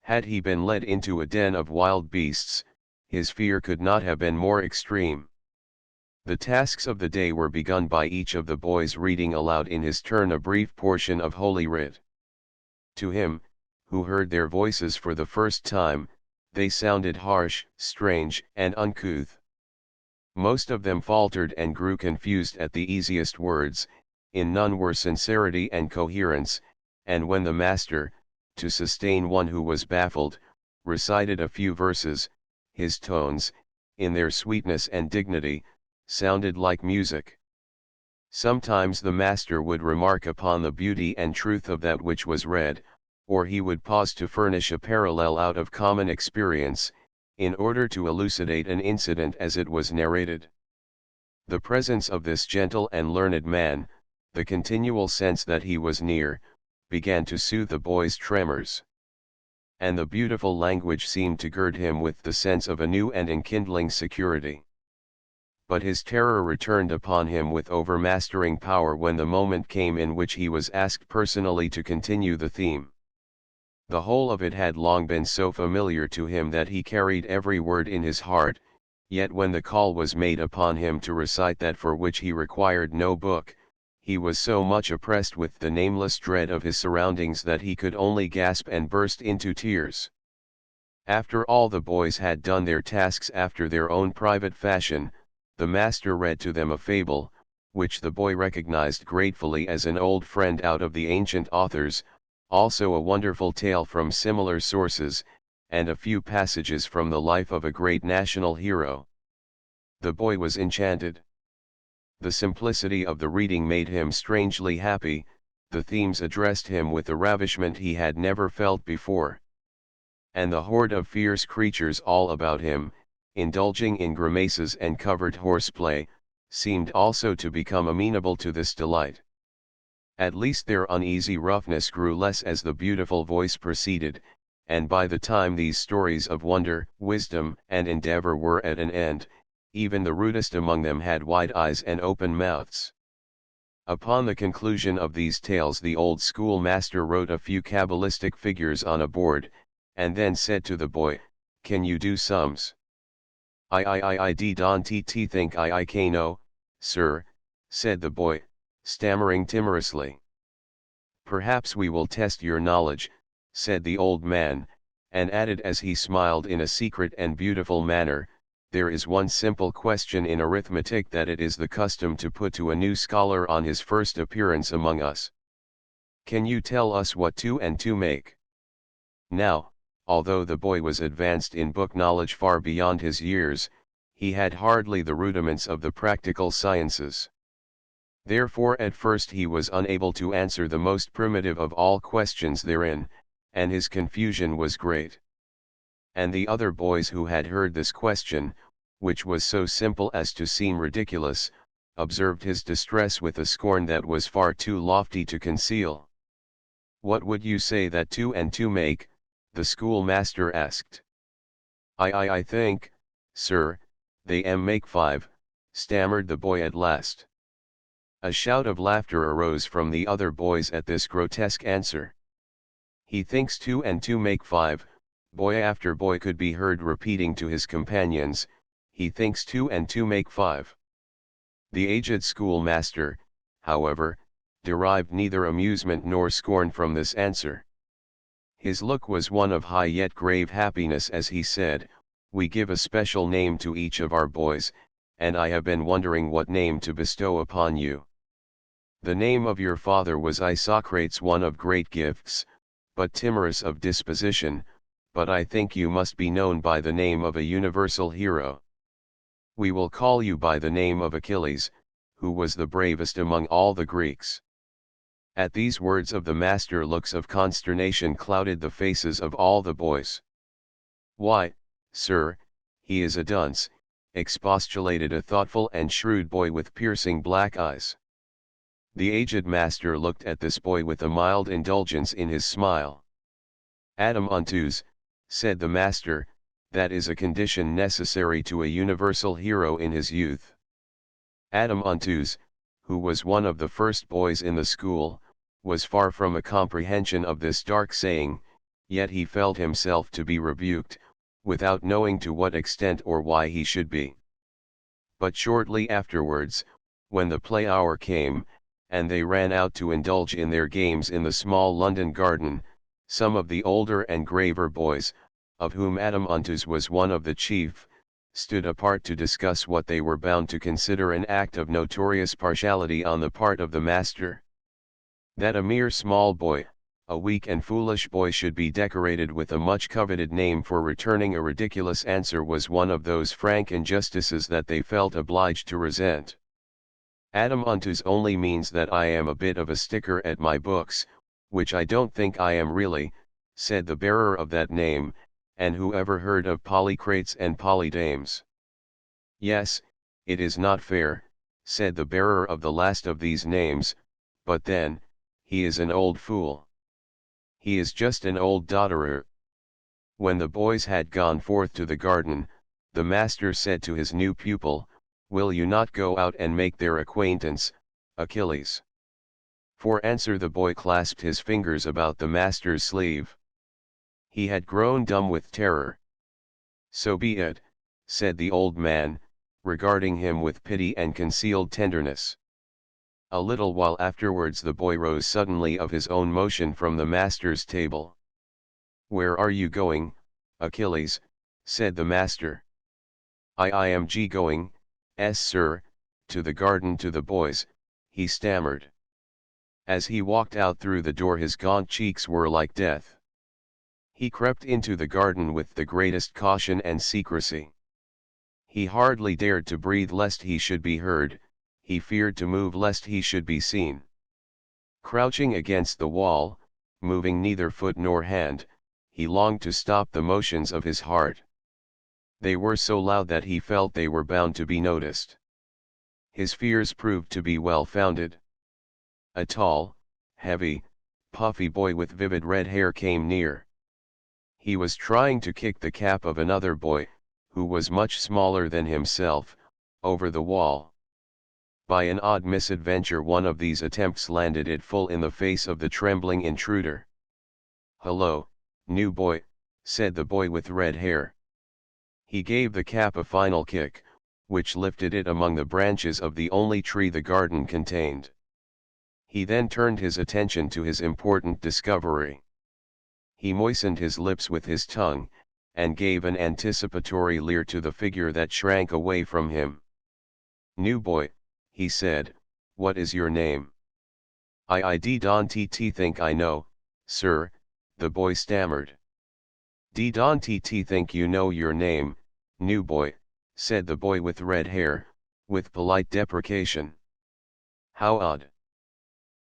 S1: Had he been led into a den of wild beasts, his fear could not have been more extreme. The tasks of the day were begun by each of the boys reading aloud in his turn a brief portion of Holy Writ. To him, who heard their voices for the first time, they sounded harsh, strange, and uncouth. Most of them faltered and grew confused at the easiest words, in none were sincerity and coherence, and when the master, to sustain one who was baffled, recited a few verses, his tones, in their sweetness and dignity, sounded like music. Sometimes the master would remark upon the beauty and truth of that which was read, or he would pause to furnish a parallel out of common experience, in order to elucidate an incident as it was narrated. The presence of this gentle and learned man, the continual sense that he was near, began to soothe the boy's tremors. And the beautiful language seemed to gird him with the sense of a new and enkindling security. But his terror returned upon him with overmastering power when the moment came in which he was asked personally to continue the theme. The whole of it had long been so familiar to him that he carried every word in his heart, yet when the call was made upon him to recite that for which he required no book, he was so much oppressed with the nameless dread of his surroundings that he could only gasp and burst into tears. After all the boys had done their tasks after their own private fashion, the master read to them a fable, which the boy recognized gratefully as an old friend out of the ancient authors, also a wonderful tale from similar sources, and a few passages from the life of a great national hero. The boy was enchanted. The simplicity of the reading made him strangely happy, the themes addressed him with a ravishment he had never felt before. And the horde of fierce creatures all about him, indulging in grimaces and covered horseplay, seemed also to become amenable to this delight. At least their uneasy roughness grew less as the beautiful voice proceeded, and by the time these stories of wonder, wisdom, and endeavor were at an end, even the rudest among them had wide eyes and open mouths. Upon the conclusion of these tales the old schoolmaster wrote a few cabalistic figures on a board, and then said to the boy, "Can you do sums?" I don't think I can no, sir," said the boy, stammering timorously. "Perhaps we will test your knowledge," said the old man, and added as he smiled in a secret and beautiful manner, "There is one simple question in arithmetic that it is the custom to put to a new scholar on his first appearance among us. Can you tell us what 2 and 2 make?" Now, although the boy was advanced in book knowledge far beyond his years, he had hardly the rudiments of the practical sciences. Therefore at first he was unable to answer the most primitive of all questions therein, and his confusion was great. And the other boys who had heard this question, which was so simple as to seem ridiculous, observed his distress with a scorn that was far too lofty to conceal. "What would you say that 2 and 2 make?" the schoolmaster asked. I think, sir, they make 5, stammered the boy at last. A shout of laughter arose from the other boys at this grotesque answer. "He thinks 2 and 2 make 5, boy after boy could be heard repeating to his companions, "He thinks 2 and 2 make 5. The aged schoolmaster, however, derived neither amusement nor scorn from this answer. His look was one of high yet grave happiness as he said, "We give a special name to each of our boys, and I have been wondering what name to bestow upon you. The name of your father was Isocrates, one of great gifts, but timorous of disposition, but I think you must be known by the name of a universal hero. We will call you by the name of Achilles, who was the bravest among all the Greeks." At these words of the master looks of consternation clouded the faces of all the boys. "Why, sir, he is a dunce," expostulated a thoughtful and shrewd boy with piercing black eyes. The aged master looked at this boy with a mild indulgence in his smile. "Adamantus," said the master, "that is a condition necessary to a universal hero in his youth." Adamantus, who was one of the first boys in the school, was far from a comprehension of this dark saying, yet he felt himself to be rebuked, without knowing to what extent or why he should be. But shortly afterwards, when the play hour came, and they ran out to indulge in their games in the small London garden, some of the older and graver boys, of whom Adamantus was one of the chief, stood apart to discuss what they were bound to consider an act of notorious partiality on the part of the master. That a mere small boy, a weak and foolish boy, should be decorated with a much coveted name for returning a ridiculous answer was one of those frank injustices that they felt obliged to resent. "Adamantus only means that I am a bit of a sticker at my books, which I don't think I am really," said the bearer of that name, "and who ever heard of Polycrates and Polydames?" "Yes, it is not fair," said the bearer of the last of these names, "but then, he is an old fool. He is just an old dodderer." When the boys had gone forth to the garden, the master said to his new pupil, "Will you not go out and make their acquaintance, Achilles?" For answer the boy clasped his fingers about the master's sleeve. He had grown dumb with terror. "So be it," said the old man, regarding him with pity and concealed tenderness. A little while afterwards the boy rose suddenly of his own motion from the master's table. "Where are you going, Achilles?" said the master. I am going, sir, to the garden to the boys," he stammered. As he walked out through the door his gaunt cheeks were like death. He crept into the garden with the greatest caution and secrecy. He hardly dared to breathe lest he should be heard, he feared to move lest he should be seen. Crouching against the wall, moving neither foot nor hand, he longed to stop the motions of his heart. They were so loud that he felt they were bound to be noticed. His fears proved to be well founded. A tall, heavy, puffy boy with vivid red hair came near. He was trying to kick the cap of another boy, who was much smaller than himself, over the wall. By an odd misadventure one of these attempts landed it full in the face of the trembling intruder. "Hello, new boy," said the boy with red hair. He gave the cap a final kick, which lifted it among the branches of the only tree the garden contained. He then turned his attention to his important discovery. He moistened his lips with his tongue, and gave an anticipatory leer to the figure that shrank away from him. "New boy," he said, "what is your name?" "I don't think I know, sir," the boy stammered. "Don't think you know your name, new boy," said the boy with red hair, with polite deprecation. "How odd."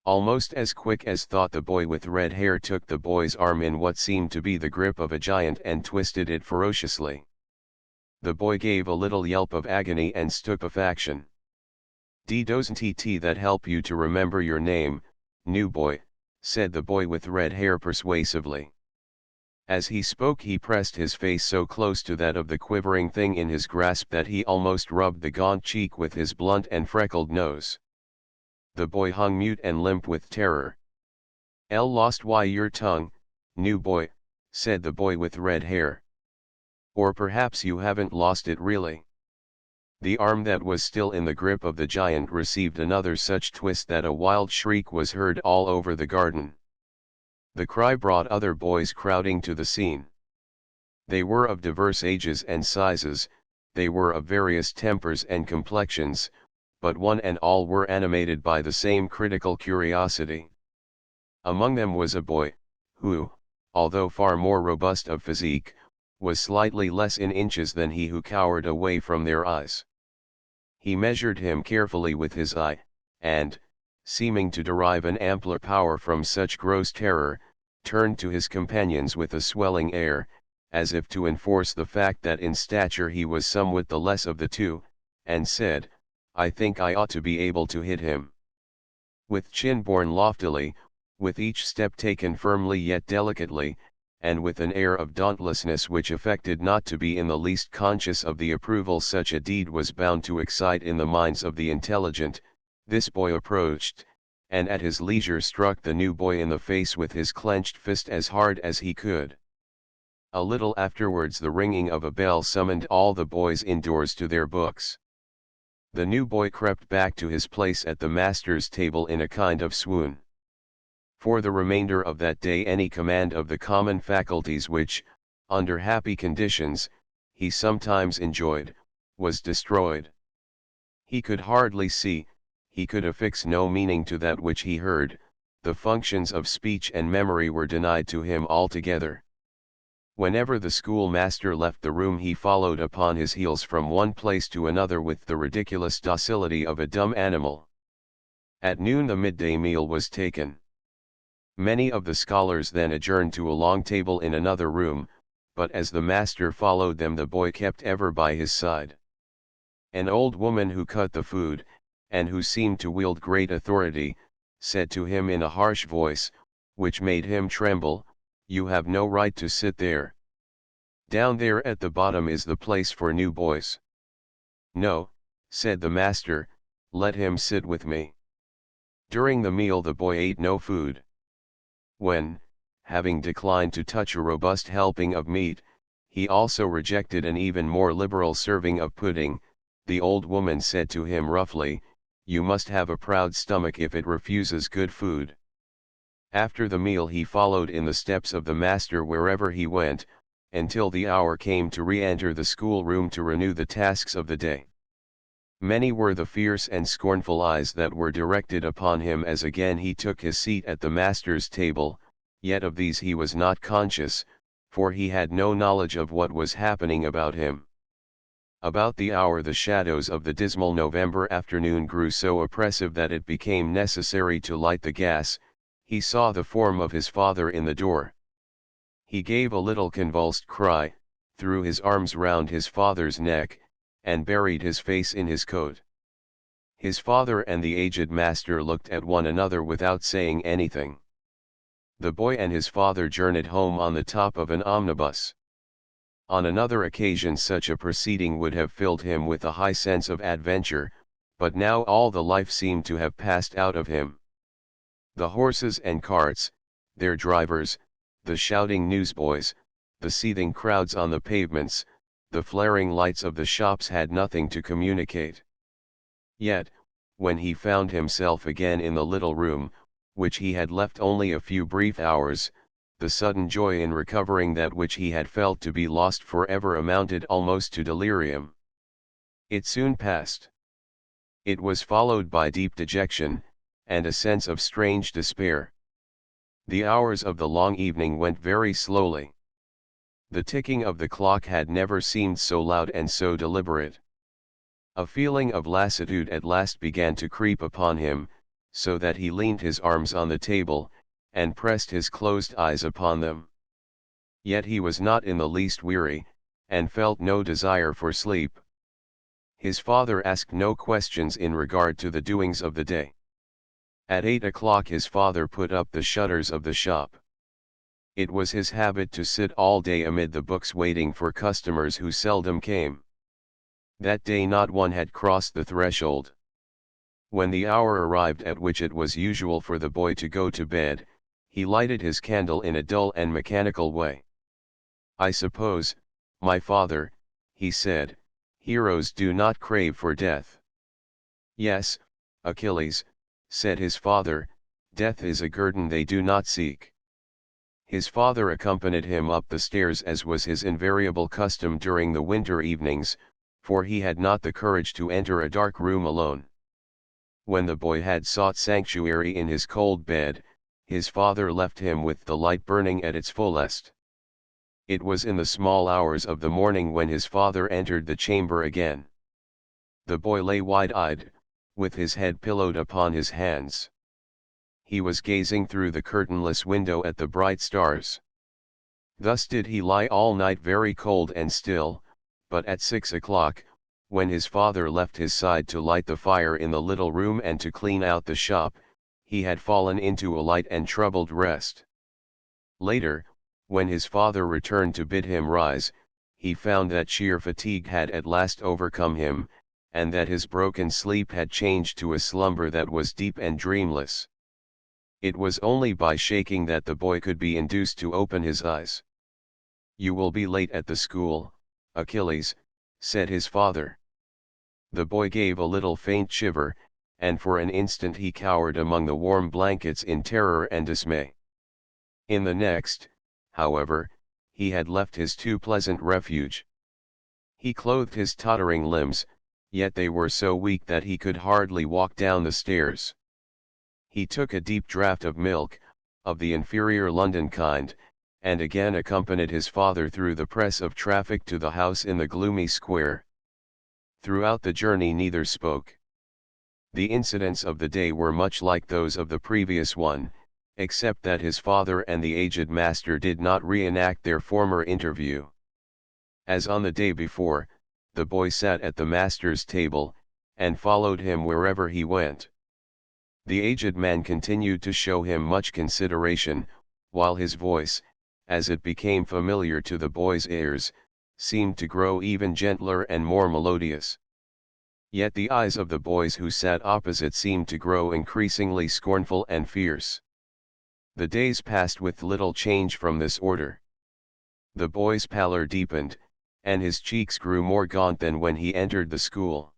S1: Almost as quick as thought the boy with red hair took the boy's arm in what seemed to be the grip of a giant and twisted it ferociously. The boy gave a little yelp of agony and stupefaction. "Doesn't that help you to remember your name, new boy?" said the boy with red hair persuasively. As he spoke he pressed his face so close to that of the quivering thing in his grasp that he almost rubbed the gaunt cheek with his blunt and freckled nose. The boy hung mute and limp with terror. "Lost your tongue, new boy," said the boy with red hair. "Or perhaps you haven't lost it really." The arm that was still in the grip of the giant received another such twist that a wild shriek was heard all over the garden. The cry brought other boys crowding to the scene. They were of diverse ages and sizes, they were of various tempers and complexions, but one and all were animated by the same critical curiosity. Among them was a boy, who, although far more robust of physique, was slightly less in inches than he who cowered away from their eyes. He measured him carefully with his eye, and, seeming to derive an ampler power from such gross terror, turned to his companions with a swelling air, as if to enforce the fact that in stature he was somewhat the less of the two, and said, "I think I ought to be able to hit him." With chin borne loftily, with each step taken firmly yet delicately, and with an air of dauntlessness which affected not to be in the least conscious of the approval such a deed was bound to excite in the minds of the intelligent, this boy approached, and at his leisure struck the new boy in the face with his clenched fist as hard as he could. A little afterwards the ringing of a bell summoned all the boys indoors to their books. The new boy crept back to his place at the master's table in a kind of swoon. For the remainder of that day any command of the common faculties which, under happy conditions, he sometimes enjoyed, was destroyed. He could hardly see, he could affix no meaning to that which he heard, the functions of speech and memory were denied to him altogether. Whenever the schoolmaster left the room he followed upon his heels from one place to another with the ridiculous docility of a dumb animal. At noon the midday meal was taken. Many of the scholars then adjourned to a long table in another room, but as the master followed them the boy kept ever by his side. An old woman who cut the food, and who seemed to wield great authority, said to him in a harsh voice, which made him tremble, "You have no right to sit there. Down there at the bottom is the place for new boys." "No," said the master, "let him sit with me." During the meal the boy ate no food. When, having declined to touch a robust helping of meat, he also rejected an even more liberal serving of pudding, the old woman said to him roughly, "You must have a proud stomach if it refuses good food." After the meal he followed in the steps of the master wherever he went, until the hour came to re-enter the schoolroom to renew the tasks of the day. Many were the fierce and scornful eyes that were directed upon him as again he took his seat at the master's table, yet of these he was not conscious, for he had no knowledge of what was happening about him. About the hour the shadows of the dismal November afternoon grew so oppressive that it became necessary to light the gas. He saw the form of his father in the door. He gave a little convulsed cry, threw his arms round his father's neck, and buried his face in his coat. His father and the aged master looked at one another without saying anything. The boy and his father journeyed home on the top of an omnibus. On another occasion such a proceeding would have filled him with a high sense of adventure, but now all the life seemed to have passed out of him. The horses and carts, their drivers, the shouting newsboys, the seething crowds on the pavements, the flaring lights of the shops had nothing to communicate. Yet, when he found himself again in the little room, which he had left only a few brief hours, the sudden joy in recovering that which he had felt to be lost forever amounted almost to delirium. It soon passed. It was followed by deep dejection, and a sense of strange despair. The hours of the long evening went very slowly. The ticking of the clock had never seemed so loud and so deliberate. A feeling of lassitude at last began to creep upon him, so that he leaned his arms on the table, and pressed his closed eyes upon them. Yet he was not in the least weary, and felt no desire for sleep. His father asked no questions in regard to the doings of the day. At 8 o'clock his father put up the shutters of the shop. It was his habit to sit all day amid the books waiting for customers who seldom came. That day not one had crossed the threshold. When the hour arrived at which it was usual for the boy to go to bed, he lighted his candle in a dull and mechanical way. "I suppose, my father," he said, "heroes do not crave for death." "Yes, Achilles," said his father, "death is a guerdon they do not seek." His father accompanied him up the stairs as was his invariable custom during the winter evenings, for he had not the courage to enter a dark room alone. When the boy had sought sanctuary in his cold bed, his father left him with the light burning at its fullest. It was in the small hours of the morning when his father entered the chamber again. The boy lay wide-eyed, with his head pillowed upon his hands. He was gazing through the curtainless window at the bright stars. Thus did he lie all night very cold and still, but at 6 o'clock, when his father left his side to light the fire in the little room and to clean out the shop, he had fallen into a light and troubled rest. Later, when his father returned to bid him rise, he found that sheer fatigue had at last overcome him, and that his broken sleep had changed to a slumber that was deep and dreamless. It was only by shaking that the boy could be induced to open his eyes. "You will be late at the school, Achilles," said his father. The boy gave a little faint shiver, and for an instant he cowered among the warm blankets in terror and dismay. In the next, however, he had left his too pleasant refuge. He clothed his tottering limbs, yet they were so weak that he could hardly walk down the stairs. He took a deep draught of milk, of the inferior London kind, and again accompanied his father through the press of traffic to the house in the gloomy square. Throughout the journey neither spoke. The incidents of the day were much like those of the previous one, except that his father and the aged master did not reenact their former interview. As on the day before, the boy sat at the master's table, and followed him wherever he went. The aged man continued to show him much consideration, while his voice, as it became familiar to the boy's ears, seemed to grow even gentler and more melodious. Yet the eyes of the boys who sat opposite seemed to grow increasingly scornful and fierce. The days passed with little change from this order. The boy's pallor deepened, and his cheeks grew more gaunt than when he entered the school.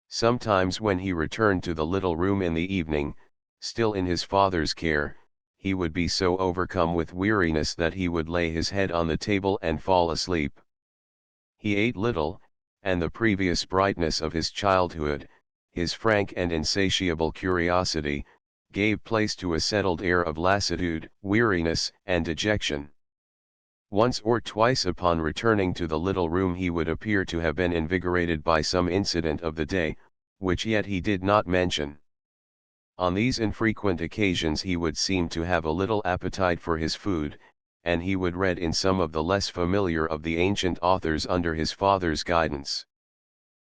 S1: Sometimes when he returned to the little room in the evening, still in his father's care, he would be so overcome with weariness that he would lay his head on the table and fall asleep. He ate little, and the previous brightness of his childhood, his frank and insatiable curiosity, gave place to a settled air of lassitude, weariness, and dejection. Once or twice upon returning to the little room he would appear to have been invigorated by some incident of the day, which yet he did not mention. On these infrequent occasions he would seem to have a little appetite for his food, and he would read in some of the less familiar of the ancient authors under his father's guidance.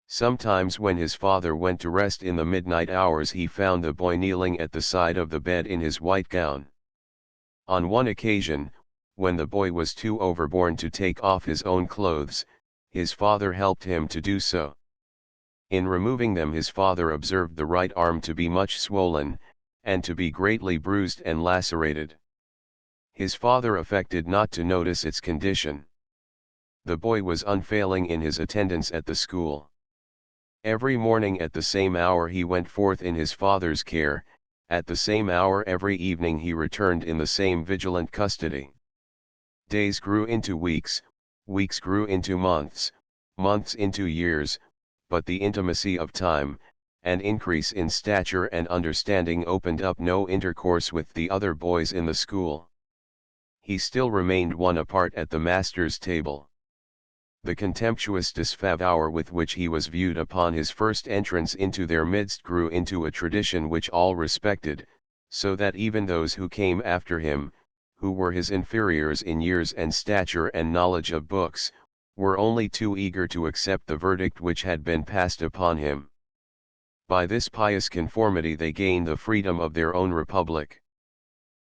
S1: Sometimes when his father went to rest in the midnight hours he found the boy kneeling at the side of the bed in his white gown. On one occasion, when the boy was too overborne to take off his own clothes, his father helped him to do so. In removing them his father observed the right arm to be much swollen, and to be greatly bruised and lacerated. His father affected not to notice its condition. The boy was unfailing in his attendance at the school. Every morning at the same hour he went forth in his father's care, at the same hour every evening he returned in the same vigilant custody. Days grew into weeks, weeks grew into months, months into years, but the intimacy of time, and increase in stature and understanding opened up no intercourse with the other boys in the school. He still remained one apart at the master's table. The contemptuous disfavor with which he was viewed upon his first entrance into their midst grew into a tradition which all respected, so that even those who came after him, who were his inferiors in years and stature and knowledge of books, were only too eager to accept the verdict which had been passed upon him. By this pious conformity they gained the freedom of their own republic.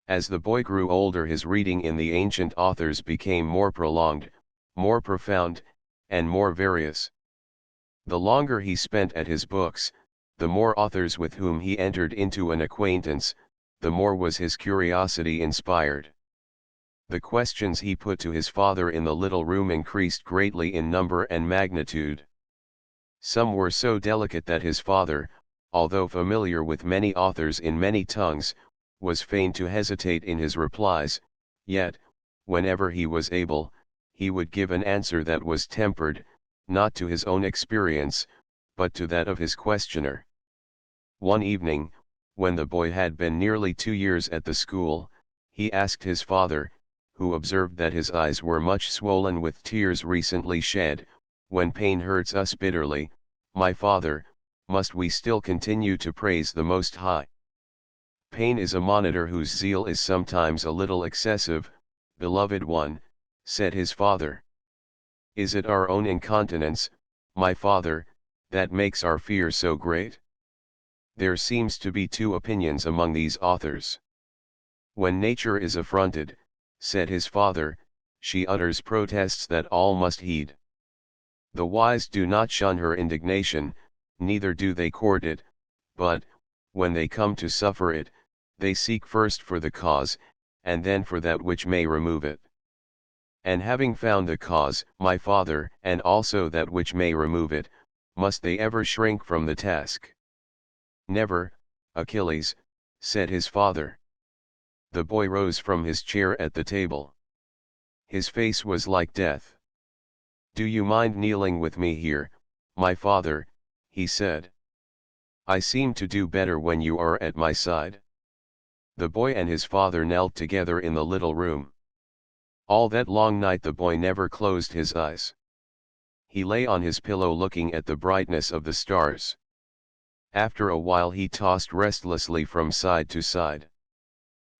S1: As the boy grew older his reading in the ancient authors became more prolonged, more profound, and more various. The longer he spent at his books, the more authors with whom he entered into an acquaintance, the more was his curiosity inspired. The questions he put to his father in the little room increased greatly in number and magnitude. Some were so delicate that his father, although familiar with many authors in many tongues, was fain to hesitate in his replies, yet, whenever he was able, he would give an answer that was tempered, not to his own experience, but to that of his questioner. One evening, when the boy had been nearly 2 years at the school, he asked his father, who observed that his eyes were much swollen with tears recently shed, "When pain hurts us bitterly, my father, must we still continue to praise the Most High?" "Pain is a monitor whose zeal is sometimes a little excessive, beloved one," said his father. "Is it our own incontinence, my father, that makes our fear so great?" There seems to be two opinions among these authors. "When nature is affronted," said his father, "she utters protests that all must heed. The wise do not shun her indignation, neither do they court it, but, when they come to suffer it, they seek first for the cause, and then for that which may remove it. And having found the cause, my father, and also that which may remove it, must they ever shrink from the task?" "Never, Achilles," said his father. The boy rose from his chair at the table. His face was like death. "Do you mind kneeling with me here, my father?" he said. "I seem to do better when you are at my side." The boy and his father knelt together in the little room. All that long night the boy never closed his eyes. He lay on his pillow looking at the brightness of the stars. After a while he tossed restlessly from side to side.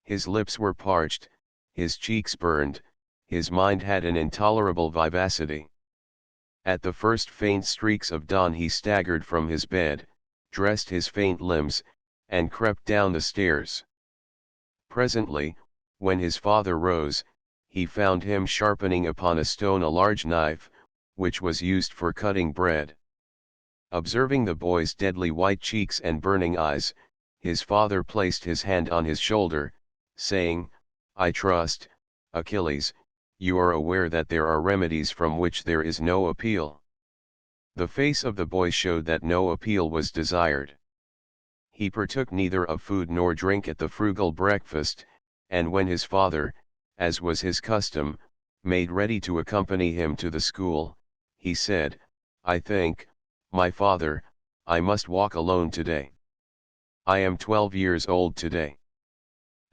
S1: His lips were parched, his cheeks burned, his mind had an intolerable vivacity. At the first faint streaks of dawn he staggered from his bed, dressed his faint limbs, and crept down the stairs. Presently, when his father rose, he found him sharpening upon a stone a large knife, which was used for cutting bread. Observing the boy's deadly white cheeks and burning eyes, his father placed his hand on his shoulder, saying, "I trust, Achilles, you are aware that there are remedies from which there is no appeal." The face of the boy showed that no appeal was desired. He partook neither of food nor drink at the frugal breakfast, and when his father, as was his custom, made ready to accompany him to the school, he said, "I think, my father, I must walk alone today. I am 12 years old today."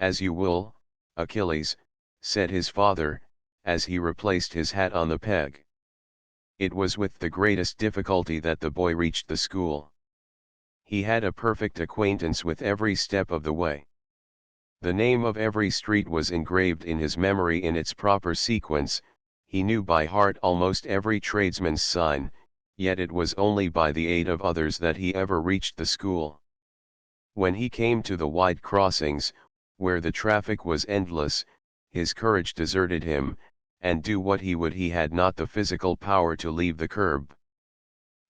S1: "As you will, Achilles," said his father, as he replaced his hat on the peg. It was with the greatest difficulty that the boy reached the school. He had a perfect acquaintance with every step of the way. The name of every street was engraved in his memory in its proper sequence, he knew by heart almost every tradesman's sign, yet it was only by the aid of others that he ever reached the school. When he came to the wide crossings, where the traffic was endless, his courage deserted him, and do what he would he had not the physical power to leave the curb.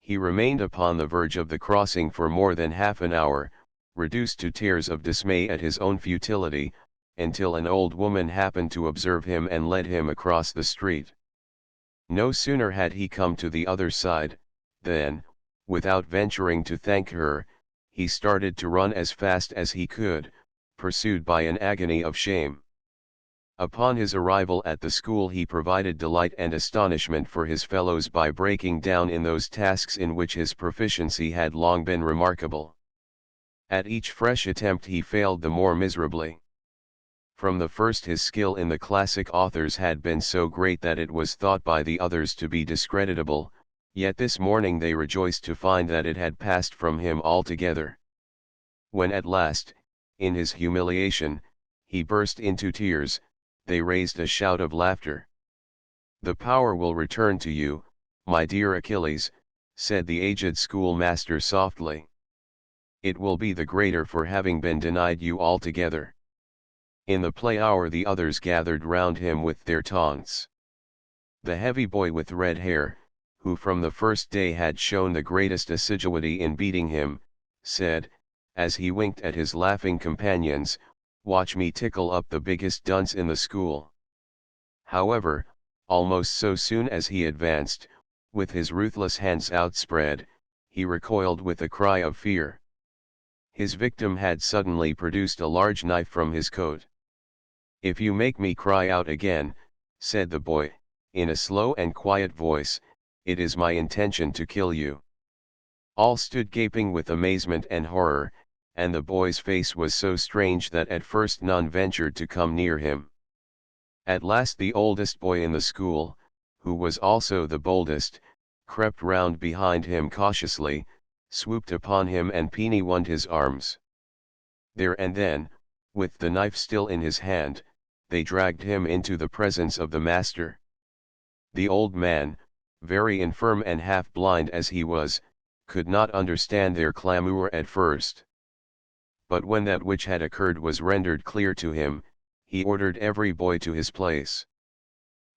S1: He remained upon the verge of the crossing for more than half an hour, reduced to tears of dismay at his own futility, until an old woman happened to observe him and led him across the street. No sooner had he come to the other side, than, without venturing to thank her, he started to run as fast as he could, pursued by an agony of shame. Upon his arrival at the school he provided delight and astonishment for his fellows by breaking down in those tasks in which his proficiency had long been remarkable. At each fresh attempt he failed the more miserably. From the first his skill in the classic authors had been so great that it was thought by the others to be discreditable, yet this morning they rejoiced to find that it had passed from him altogether. When at last, in his humiliation, he burst into tears, they raised a shout of laughter. "The power will return to you, my dear Achilles," said the aged schoolmaster softly. "It will be the greater for having been denied you altogether." In the play hour the others gathered round him with their taunts. The heavy boy with red hair, who from the first day had shown the greatest assiduity in beating him, said, as he winked at his laughing companions, "Watch me tickle up the biggest dunce in the school." However, almost so soon as he advanced, with his ruthless hands outspread, he recoiled with a cry of fear. His victim had suddenly produced a large knife from his coat. "If you make me cry out again," said the boy, in a slow and quiet voice, "it is my intention to kill you." All stood gaping with amazement and horror, and the boy's face was so strange that at first none ventured to come near him. At last the oldest boy in the school, who was also the boldest, crept round behind him cautiously, swooped upon him and pinioned his arms. There and then, with the knife still in his hand, they dragged him into the presence of the master. The old man, very infirm and half blind as he was, could not understand their clamour at first. But when that which had occurred was rendered clear to him, he ordered every boy to his place.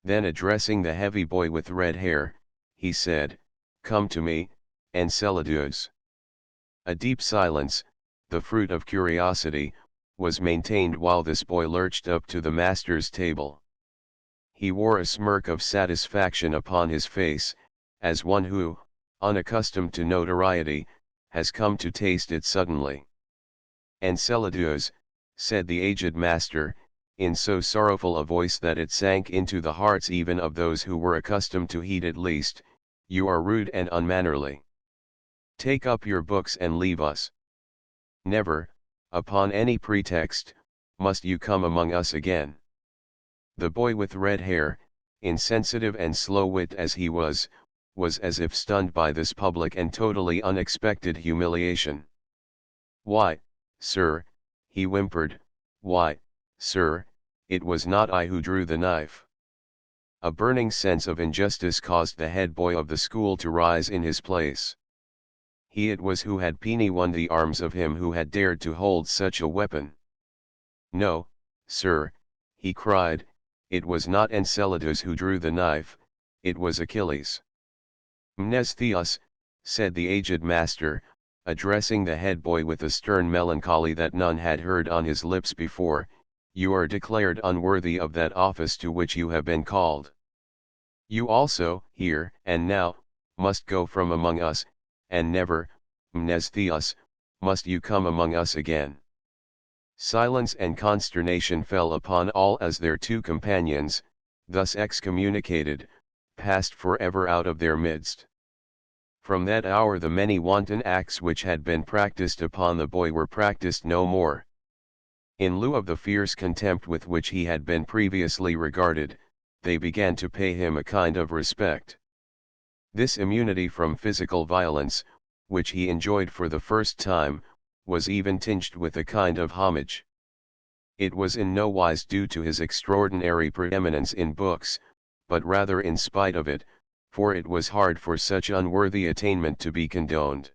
S1: Then addressing the heavy boy with red hair, he said, "Come to me, Enceladus." A deep silence, the fruit of curiosity, was maintained while this boy lurched up to the master's table. He wore a smirk of satisfaction upon his face, as one who, unaccustomed to notoriety, has come to taste it suddenly. "Enceladus," said the aged master, in so sorrowful a voice that it sank into the hearts even of those who were accustomed to heed it least, "you are rude and unmannerly. Take up your books and leave us. Never, upon any pretext, must you come among us again." The boy with red hair, insensitive and slow-witted as he was as if stunned by this public and totally unexpected humiliation. "Why, sir," he whimpered, "why, sir, it was not I who drew the knife." A burning sense of injustice caused the head boy of the school to rise in his place. He it was who had pinioned the arms of him who had dared to hold such a weapon. "No, sir," he cried, "it was not Enceladus who drew the knife, it was Achilles." "Mnestheus," said the aged master, addressing the head boy with a stern melancholy that none had heard on his lips before, "you are declared unworthy of that office to which you have been called. You also, here and now, must go from among us, and never, Mnestheus, must you come among us again." Silence and consternation fell upon all as their two companions, thus excommunicated, passed forever out of their midst. From that hour the many wanton acts which had been practiced upon the boy were practiced no more. In lieu of the fierce contempt with which he had been previously regarded, they began to pay him a kind of respect. This immunity from physical violence, which he enjoyed for the first time, was even tinged with a kind of homage. It was in no wise due to his extraordinary preeminence in books, but rather in spite of it, for it was hard for such unworthy attainment to be condoned.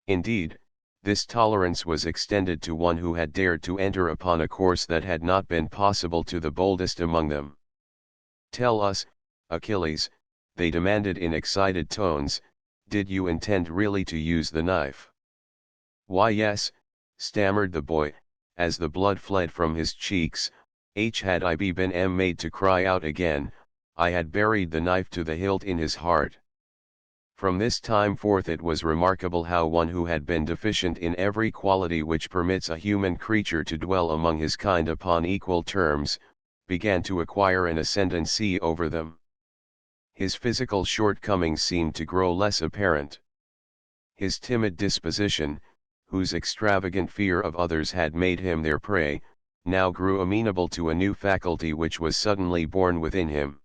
S1: Indeed, this tolerance was extended to one who had dared to enter upon a course that had not been possible to the boldest among them. "Tell us, Achilles," they demanded in excited tones, "did you intend really to use the knife?" "Why yes," stammered the boy, as the blood fled from his cheeks, had I been made to cry out again, I had buried the knife to the hilt in his heart." From this time forth it was remarkable how one who had been deficient in every quality which permits a human creature to dwell among his kind upon equal terms, began to acquire an ascendancy over them. His physical shortcomings seemed to grow less apparent. His timid disposition, whose extravagant fear of others had made him their prey, now grew amenable to a new faculty which was suddenly born within him.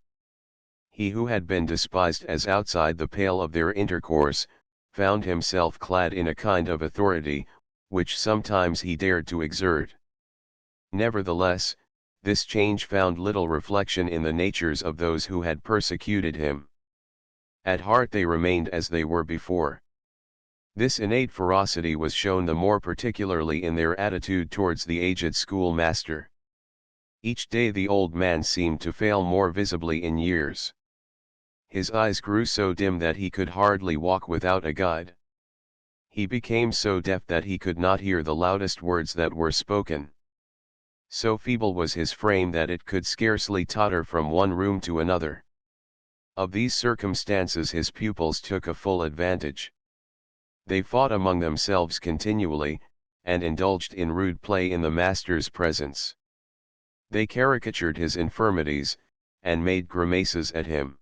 S1: He who had been despised as outside the pale of their intercourse, found himself clad in a kind of authority, which sometimes he dared to exert. Nevertheless, this change found little reflection in the natures of those who had persecuted him. At heart they remained as they were before. This innate ferocity was shown the more particularly in their attitude towards the aged schoolmaster. Each day the old man seemed to fail more visibly in years. His eyes grew so dim that he could hardly walk without a guide. He became so deaf that he could not hear the loudest words that were spoken. So feeble was his frame that it could scarcely totter from one room to another. Of these circumstances his pupils took a full advantage. They fought among themselves continually, and indulged in rude play in the master's presence. They caricatured his infirmities, and made grimaces at him.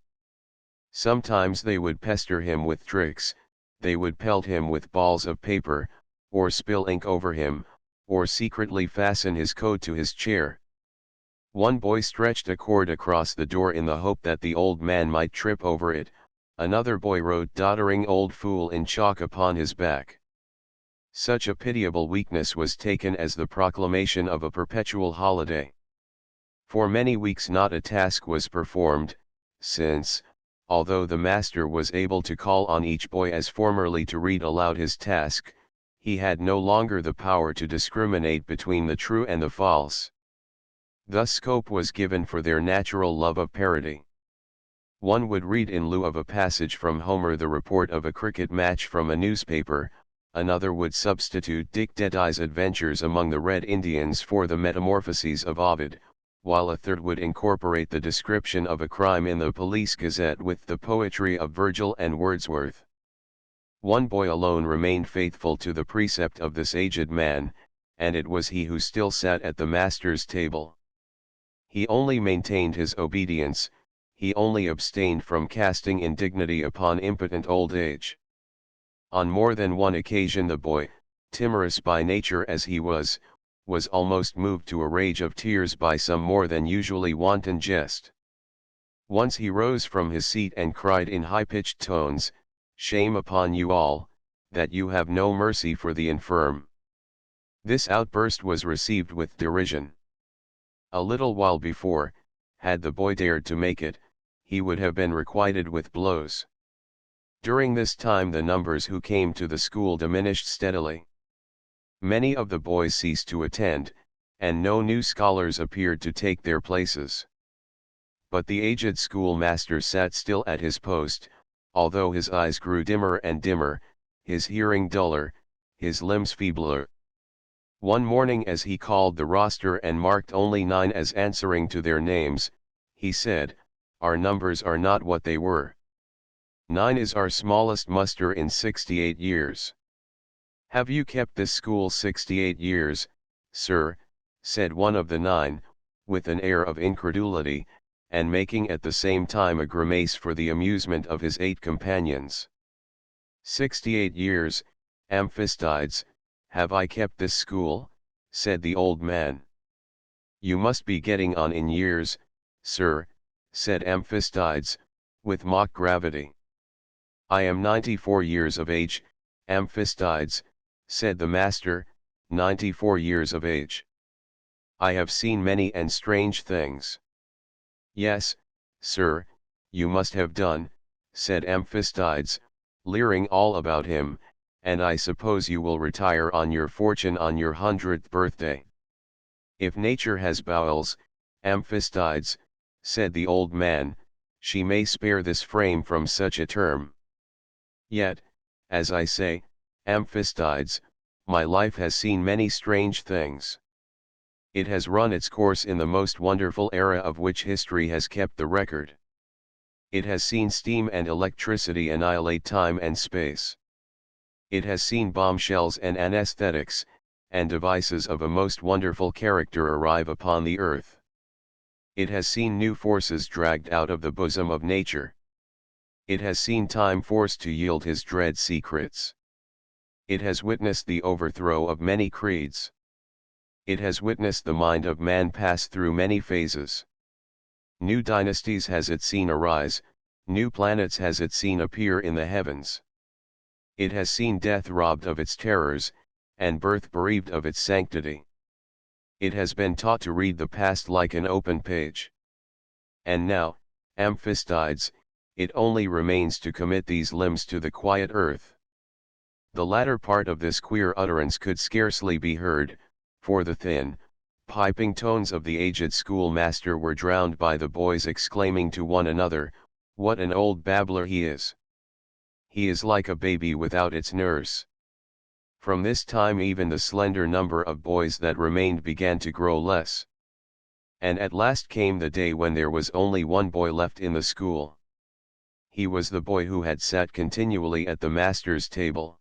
S1: Sometimes they would pester him with tricks, they would pelt him with balls of paper, or spill ink over him, or secretly fasten his coat to his chair. One boy stretched a cord across the door in the hope that the old man might trip over it, another boy wrote "doddering old fool" in chalk upon his back. Such a pitiable weakness was taken as the proclamation of a perpetual holiday. For many weeks not a task was performed, since, although the master was able to call on each boy as formerly to read aloud his task, he had no longer the power to discriminate between the true and the false. Thus scope was given for their natural love of parody. One would read in lieu of a passage from Homer the report of a cricket match from a newspaper, another would substitute Dick Deadeye's adventures among the Red Indians for the metamorphoses of Ovid, while a third would incorporate the description of a crime in the Police Gazette with the poetry of Virgil and Wordsworth. One boy alone remained faithful to the precept of this aged man, and it was he who still sat at the master's table. He only maintained his obedience, he only abstained from casting indignity upon impotent old age. On more than one occasion the boy, timorous by nature as he was almost moved to a rage of tears by some more than usually wanton jest. Once he rose from his seat and cried in high-pitched tones, "Shame upon you all, that you have no mercy for the infirm." This outburst was received with derision. A little while before, had the boy dared to make it, he would have been requited with blows. During this time the numbers who came to the school diminished steadily. Many of the boys ceased to attend, and no new scholars appeared to take their places. But the aged schoolmaster sat still at his post, although his eyes grew dimmer and dimmer, his hearing duller, his limbs feebler. One morning as he called the roster and marked only 9 as answering to their names, he said, "Our numbers are not what they were. 9 is our smallest muster in 68 years. "Have you kept this school 68 years, sir?" said one of the 9, with an air of incredulity, and making at the same time a grimace for the amusement of his 8 companions. 68 years, Amphistides, have I kept this school?" said the old man. "You must be getting on in years, sir," said Amphistides, with mock gravity. "I am 94 years of age, Amphistides," said the master, 94 years of age. "I have seen many and strange things." "Yes, sir, you must have done," said Amphistides, leering all about him, and I suppose you will retire on your fortune on your 100th birthday. If nature has bowels, Amphistides, said the old man, she may spare this frame from such a term. Yet, as I say, Amphistides, my life has seen many strange things. It has run its course in the most wonderful era of which history has kept the record. It has seen steam and electricity annihilate time and space. It has seen bombshells and anesthetics, and devices of a most wonderful character arrive upon the earth. It has seen new forces dragged out of the bosom of nature. It has seen time forced to yield his dread secrets. It has witnessed the overthrow of many creeds. It has witnessed the mind of man pass through many phases. New dynasties has it seen arise, new planets has it seen appear in the heavens. It has seen death robbed of its terrors, and birth bereaved of its sanctity. It has been taught to read the past like an open page. And now, Amphistides, it only remains to commit these limbs to the quiet earth. The latter part of this queer utterance could scarcely be heard, for the thin, piping tones of the aged schoolmaster were drowned by the boys exclaiming to one another, "What an old babbler he is! He is like a baby without its nurse." From this time even the slender number of boys that remained began to grow less. And at last came the day when there was only one boy left in the school. He was the boy who had sat continually at the master's table.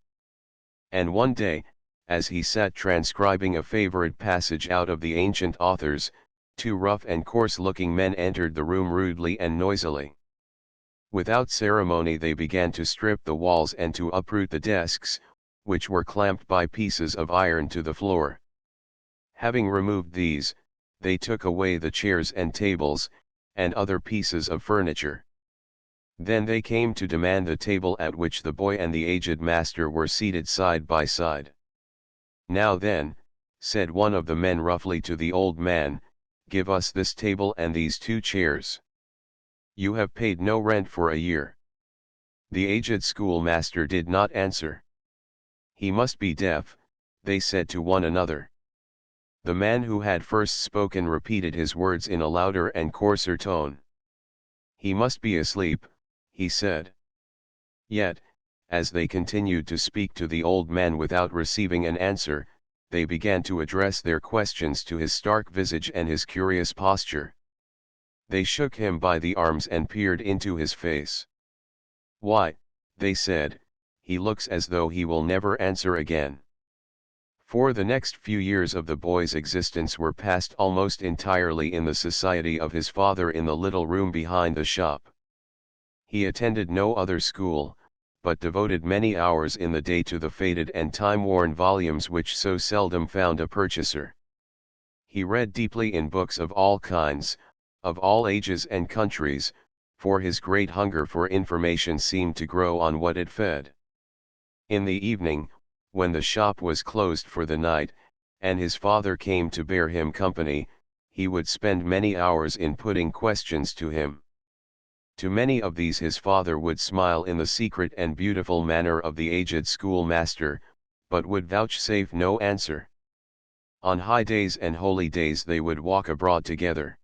S1: And one day, as he sat transcribing a favorite passage out of the ancient authors, two rough and coarse-looking men entered the room rudely and noisily. Without ceremony they began to strip the walls and to uproot the desks, which were clamped by pieces of iron to the floor. Having removed these, they took away the chairs and tables, and other pieces of furniture. Then they came to demand the table at which the boy and the aged master were seated side by side. "Now then," said one of the men roughly to the old man, "give us this table and these two chairs. You have paid no rent for a year." The aged schoolmaster did not answer. "He must be deaf," they said to one another. The man who had first spoken repeated his words in a louder and coarser tone. "He must be asleep," he said. Yet, as they continued to speak to the old man without receiving an answer, they began to address their questions to his stark visage and his curious posture. They shook him by the arms and peered into his face. "Why," they said, "he looks as though he will never answer again." For the next few years of the boy's existence were passed almost entirely in the society of his father in the little room behind the shop. He attended no other school, but devoted many hours in the day to the faded and time-worn volumes which so seldom found a purchaser. He read deeply in books of all kinds, of all ages and countries, for his great hunger for information seemed to grow on what it fed. In the evening, when the shop was closed for the night, and his father came to bear him company, he would spend many hours in putting questions to him. To many of these his father would smile in the secret and beautiful manner of the aged schoolmaster, but would vouchsafe no answer. On high days and holy days they would walk abroad together.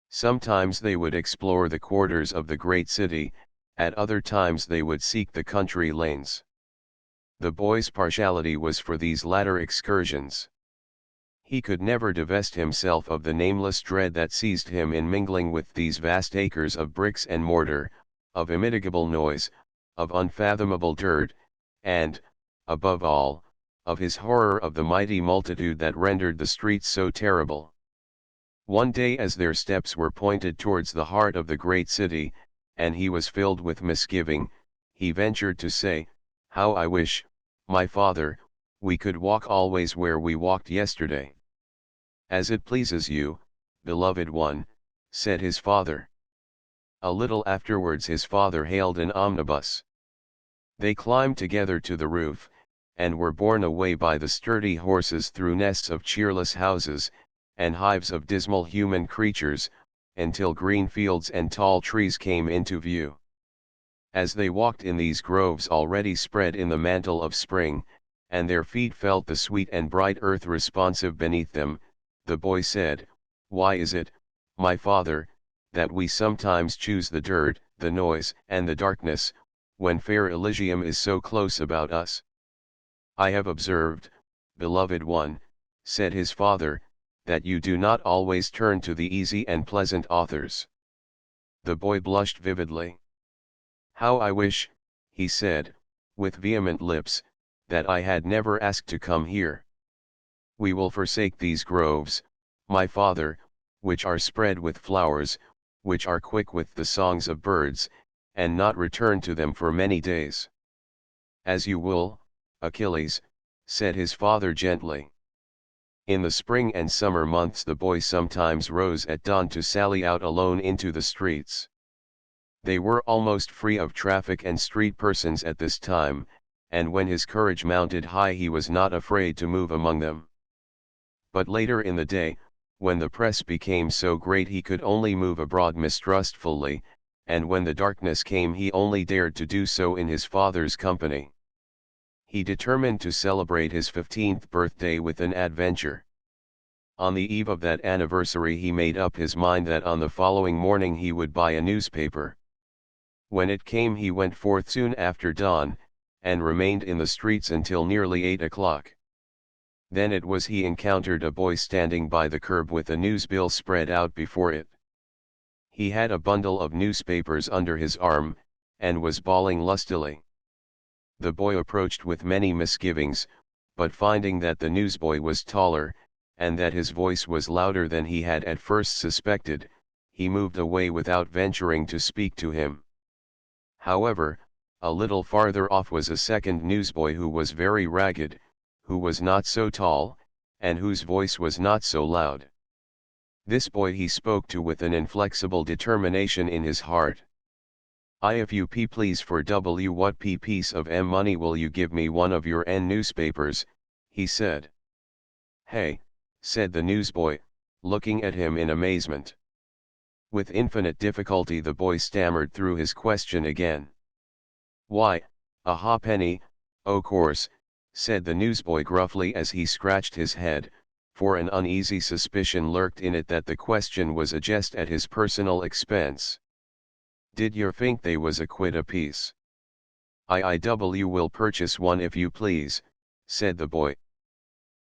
S1: Sometimes they would explore the quarters of the great city, at other times they would seek the country lanes. The boy's partiality was for these latter excursions. He could never divest himself of the nameless dread that seized him in mingling with these vast acres of bricks and mortar, of immitigable noise, of unfathomable dirt, and, above all, of his horror of the mighty multitude that rendered the streets so terrible. One day as their steps were pointed towards the heart of the great city, and he was filled with misgiving, he ventured to say, "How I wish, my father, we could walk always where we walked yesterday." "As it pleases you, beloved one," said his father. A little afterwards his father hailed an omnibus. They climbed together to the roof, and were borne away by the sturdy horses through nests of cheerless houses, and hives of dismal human creatures, until green fields and tall trees came into view. As they walked in these groves already spread in the mantle of spring, and their feet felt the sweet and bright earth responsive beneath them, the boy said, "Why is it, my father, that we sometimes choose the dirt, the noise, and the darkness, when fair Elysium is so close about us?" "I have observed, beloved one," said his father, "that you do not always turn to the easy and pleasant authors." The boy blushed vividly. "How I wish," he said, with vehement lips, "that I had never asked to come here. We will forsake these groves, my father, which are spread with flowers, which are quick with the songs of birds, and not return to them for many days." "As you will, Achilles," said his father gently. In the spring and summer months the boy sometimes rose at dawn to sally out alone into the streets. They were almost free of traffic and street persons at this time, and when his courage mounted high he was not afraid to move among them. But later in the day, when the press became so great he could only move abroad mistrustfully, and when the darkness came he only dared to do so in his father's company. He determined to celebrate his 15th birthday with an adventure. On the eve of that anniversary he made up his mind that on the following morning he would buy a newspaper. When it came he went forth soon after dawn, and remained in the streets until nearly 8 o'clock. Then it was he encountered a boy standing by the curb with a newsbill spread out before it. He had a bundle of newspapers under his arm, and was bawling lustily. The boy approached with many misgivings, but finding that the newsboy was taller, and that his voice was louder than he had at first suspected, he moved away without venturing to speak to him. However, a little farther off was a second newsboy who was very ragged, who was not so tall, and whose voice was not so loud. This boy he spoke to with an inflexible determination in his heart. "If you please for what piece of money will you give me one of your newspapers," he said. "Hey," said the newsboy, looking at him in amazement. With infinite difficulty the boy stammered through his question again. "Why, a halfpenny, o' course," said the newsboy gruffly as he scratched his head, for an uneasy suspicion lurked in it that the question was a jest at his personal expense. "Did yer think they was a quid apiece?" "I will purchase one if you please," said the boy.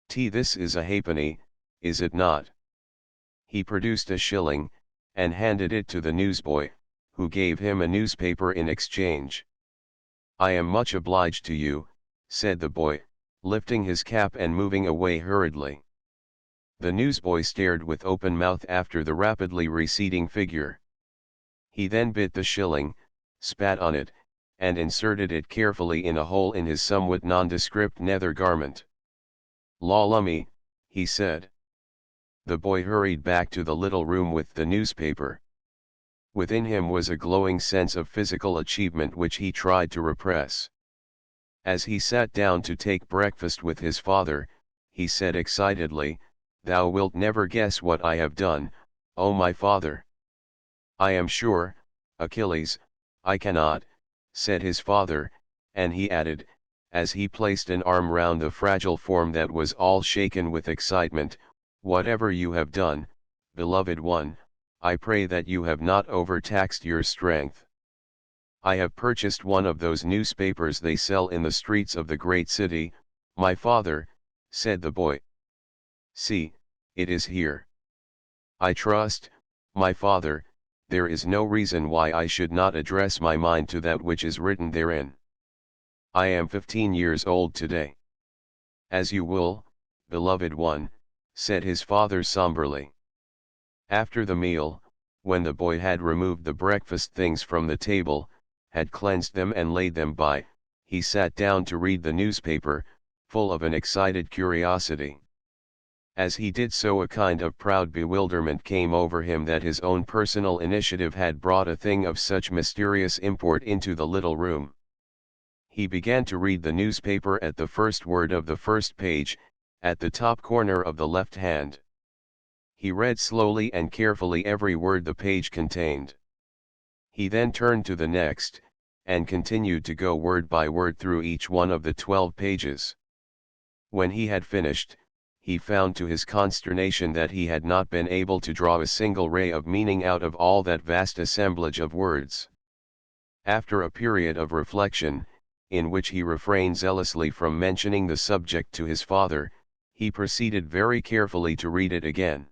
S1: "This is a halfpenny, is it not?" He produced a shilling, and handed it to the newsboy, who gave him a newspaper in exchange. "I am much obliged to you," said the boy, lifting his cap and moving away hurriedly. The newsboy stared with open mouth after the rapidly receding figure. He then bit the shilling, spat on it, and inserted it carefully in a hole in his somewhat nondescript nether garment. "Law lummy," he said. The boy hurried back to the little room with the newspaper. Within him was a glowing sense of physical achievement which he tried to repress. As he sat down to take breakfast with his father, he said excitedly, "Thou wilt never guess what I have done, O my father." "I am sure, Achilles, I cannot," said his father, and he added, as he placed an arm round the fragile form that was all shaken with excitement, "Whatever you have done, beloved one, I pray that you have not overtaxed your strength. I have purchased one of those newspapers they sell in the streets of the great city, my father," said the boy. "See, it is here. I trust, my father, there is no reason why I should not address my mind to that which is written therein. I am 15 years old today." "As you will, beloved one," said his father somberly. After the meal, when the boy had removed the breakfast things from the table, had cleansed them and laid them by, he sat down to read the newspaper, full of an excited curiosity. As he did so a kind of proud bewilderment came over him that his own personal initiative had brought a thing of such mysterious import into the little room. He began to read the newspaper at the first word of the first page, at the top corner of the left hand. He read slowly and carefully every word the page contained. He then turned to the next, and continued to go word by word through each one of the 12 pages. When he had finished, he found to his consternation that he had not been able to draw a single ray of meaning out of all that vast assemblage of words. After a period of reflection, in which he refrained zealously from mentioning the subject to his father, he proceeded very carefully to read it again.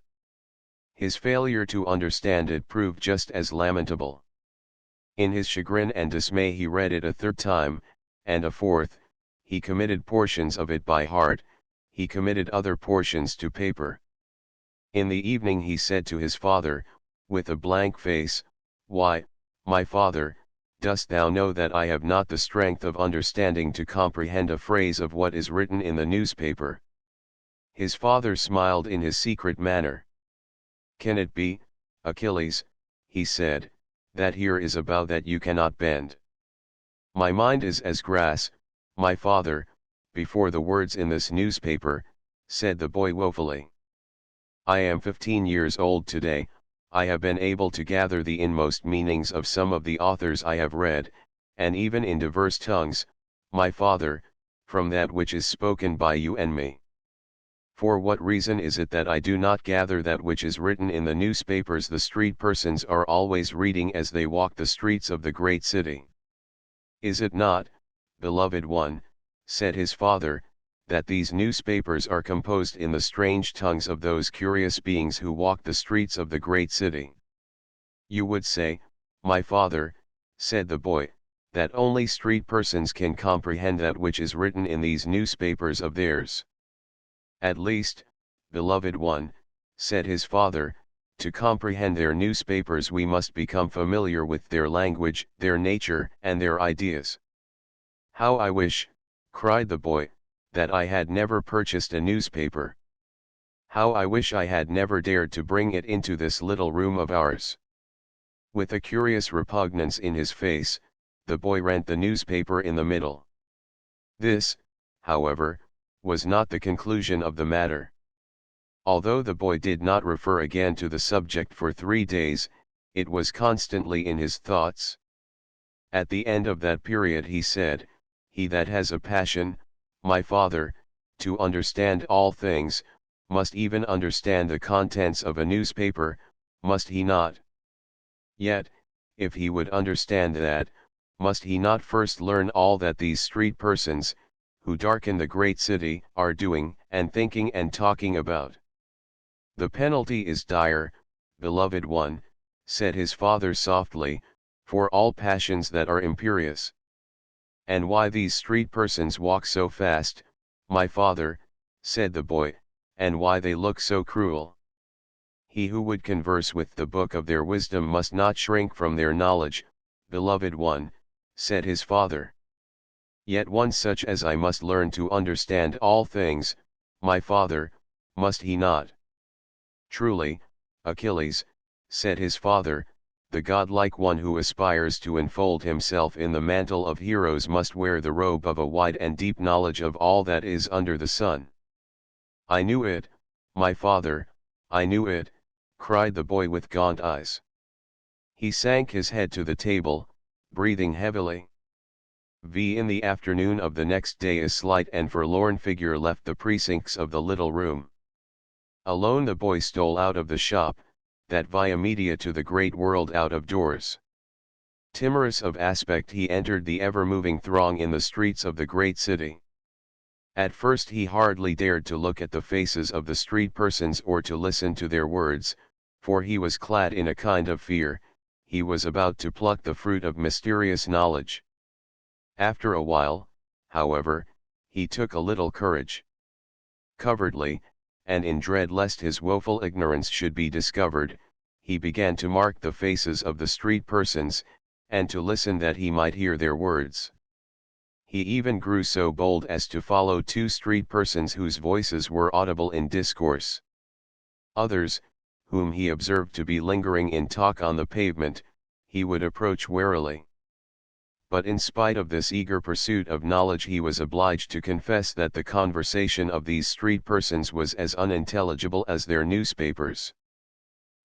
S1: His failure to understand it proved just as lamentable. In his chagrin and dismay he read it a third time, and a fourth. He committed portions of it by heart, he committed other portions to paper. In the evening he said to his father, with a blank face, "Why, my father, dost thou know that I have not the strength of understanding to comprehend a phrase of what is written in the newspaper?" His father smiled in his secret manner. "Can it be, Achilles," he said, "that here is a bough that you cannot bend?" "My mind is as grass, my father, before the words in this newspaper," said the boy woefully. "I am 15 years old today, I have been able to gather the inmost meanings of some of the authors I have read, and even in diverse tongues, my father, from that which is spoken by you and me. For what reason is it that I do not gather that which is written in the newspapers the street persons are always reading as they walk the streets of the great city? Is it not, beloved one," said his father, "that these newspapers are composed in the strange tongues of those curious beings who walk the streets of the great city?" "You would say, my father," said the boy, "that only street persons can comprehend that which is written in these newspapers of theirs." "At least, beloved one," said his father, "to comprehend their newspapers we must become familiar with their language, their nature, and their ideas." "How I wish," cried the boy, "that I had never purchased a newspaper. How I wish I had never dared to bring it into this little room of ours." With a curious repugnance in his face, the boy rent the newspaper in the middle. This, however, was not the conclusion of the matter. Although the boy did not refer again to the subject for 3 days, it was constantly in his thoughts. At the end of that period he said, "He that has a passion, my father, to understand all things, must even understand the contents of a newspaper, must he not? Yet, if he would understand that, must he not first learn all that these street persons, who darken the great city, are doing, and thinking and talking about?" "The penalty is dire, beloved one," said his father softly, "for all passions that are imperious." "And why these street persons walk so fast, my father," said the boy, "and why they look so cruel?" "He who would converse with the book of their wisdom must not shrink from their knowledge, beloved one," said his father. "Yet one such as I must learn to understand all things, my father, must he not?" "Truly, Achilles," said his father, "the godlike one who aspires to enfold himself in the mantle of heroes must wear the robe of a wide and deep knowledge of all that is under the sun." "I knew it, my father, I knew it," cried the boy with gaunt eyes. He sank his head to the table, breathing heavily. In the afternoon of the next day a slight and forlorn figure left the precincts of the little room. Alone the boy stole out of the shop, that via media to the great world out of doors. Timorous of aspect he entered the ever-moving throng in the streets of the great city. At first he hardly dared to look at the faces of the street persons or to listen to their words, for he was clad in a kind of fear, he was about to pluck the fruit of mysterious knowledge. After a while, however, he took a little courage. Covertly, and in dread lest his woeful ignorance should be discovered, he began to mark the faces of the street persons, and to listen that he might hear their words. He even grew so bold as to follow 2 street persons whose voices were audible in discourse. Others, whom he observed to be lingering in talk on the pavement, he would approach warily. But in spite of this eager pursuit of knowledge he was obliged to confess that the conversation of these street persons was as unintelligible as their newspapers.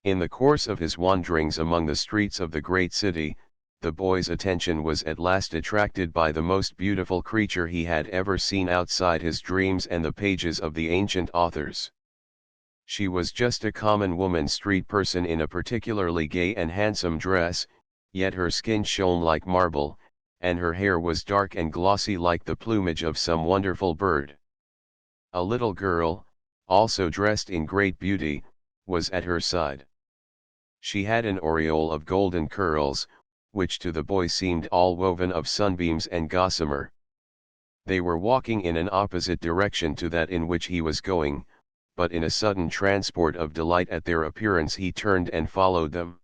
S1: In the course of his wanderings among the streets of the great city, the boy's attention was at last attracted by the most beautiful creature he had ever seen outside his dreams and the pages of the ancient authors. She was just a common woman street person in a particularly gay and handsome dress, yet her skin shone like marble, and her hair was dark and glossy like the plumage of some wonderful bird. A little girl, also dressed in great beauty, was at her side. She had an aureole of golden curls, which to the boy seemed all woven of sunbeams and gossamer. They were walking in an opposite direction to that in which he was going, but in a sudden transport of delight at their appearance he turned and followed them.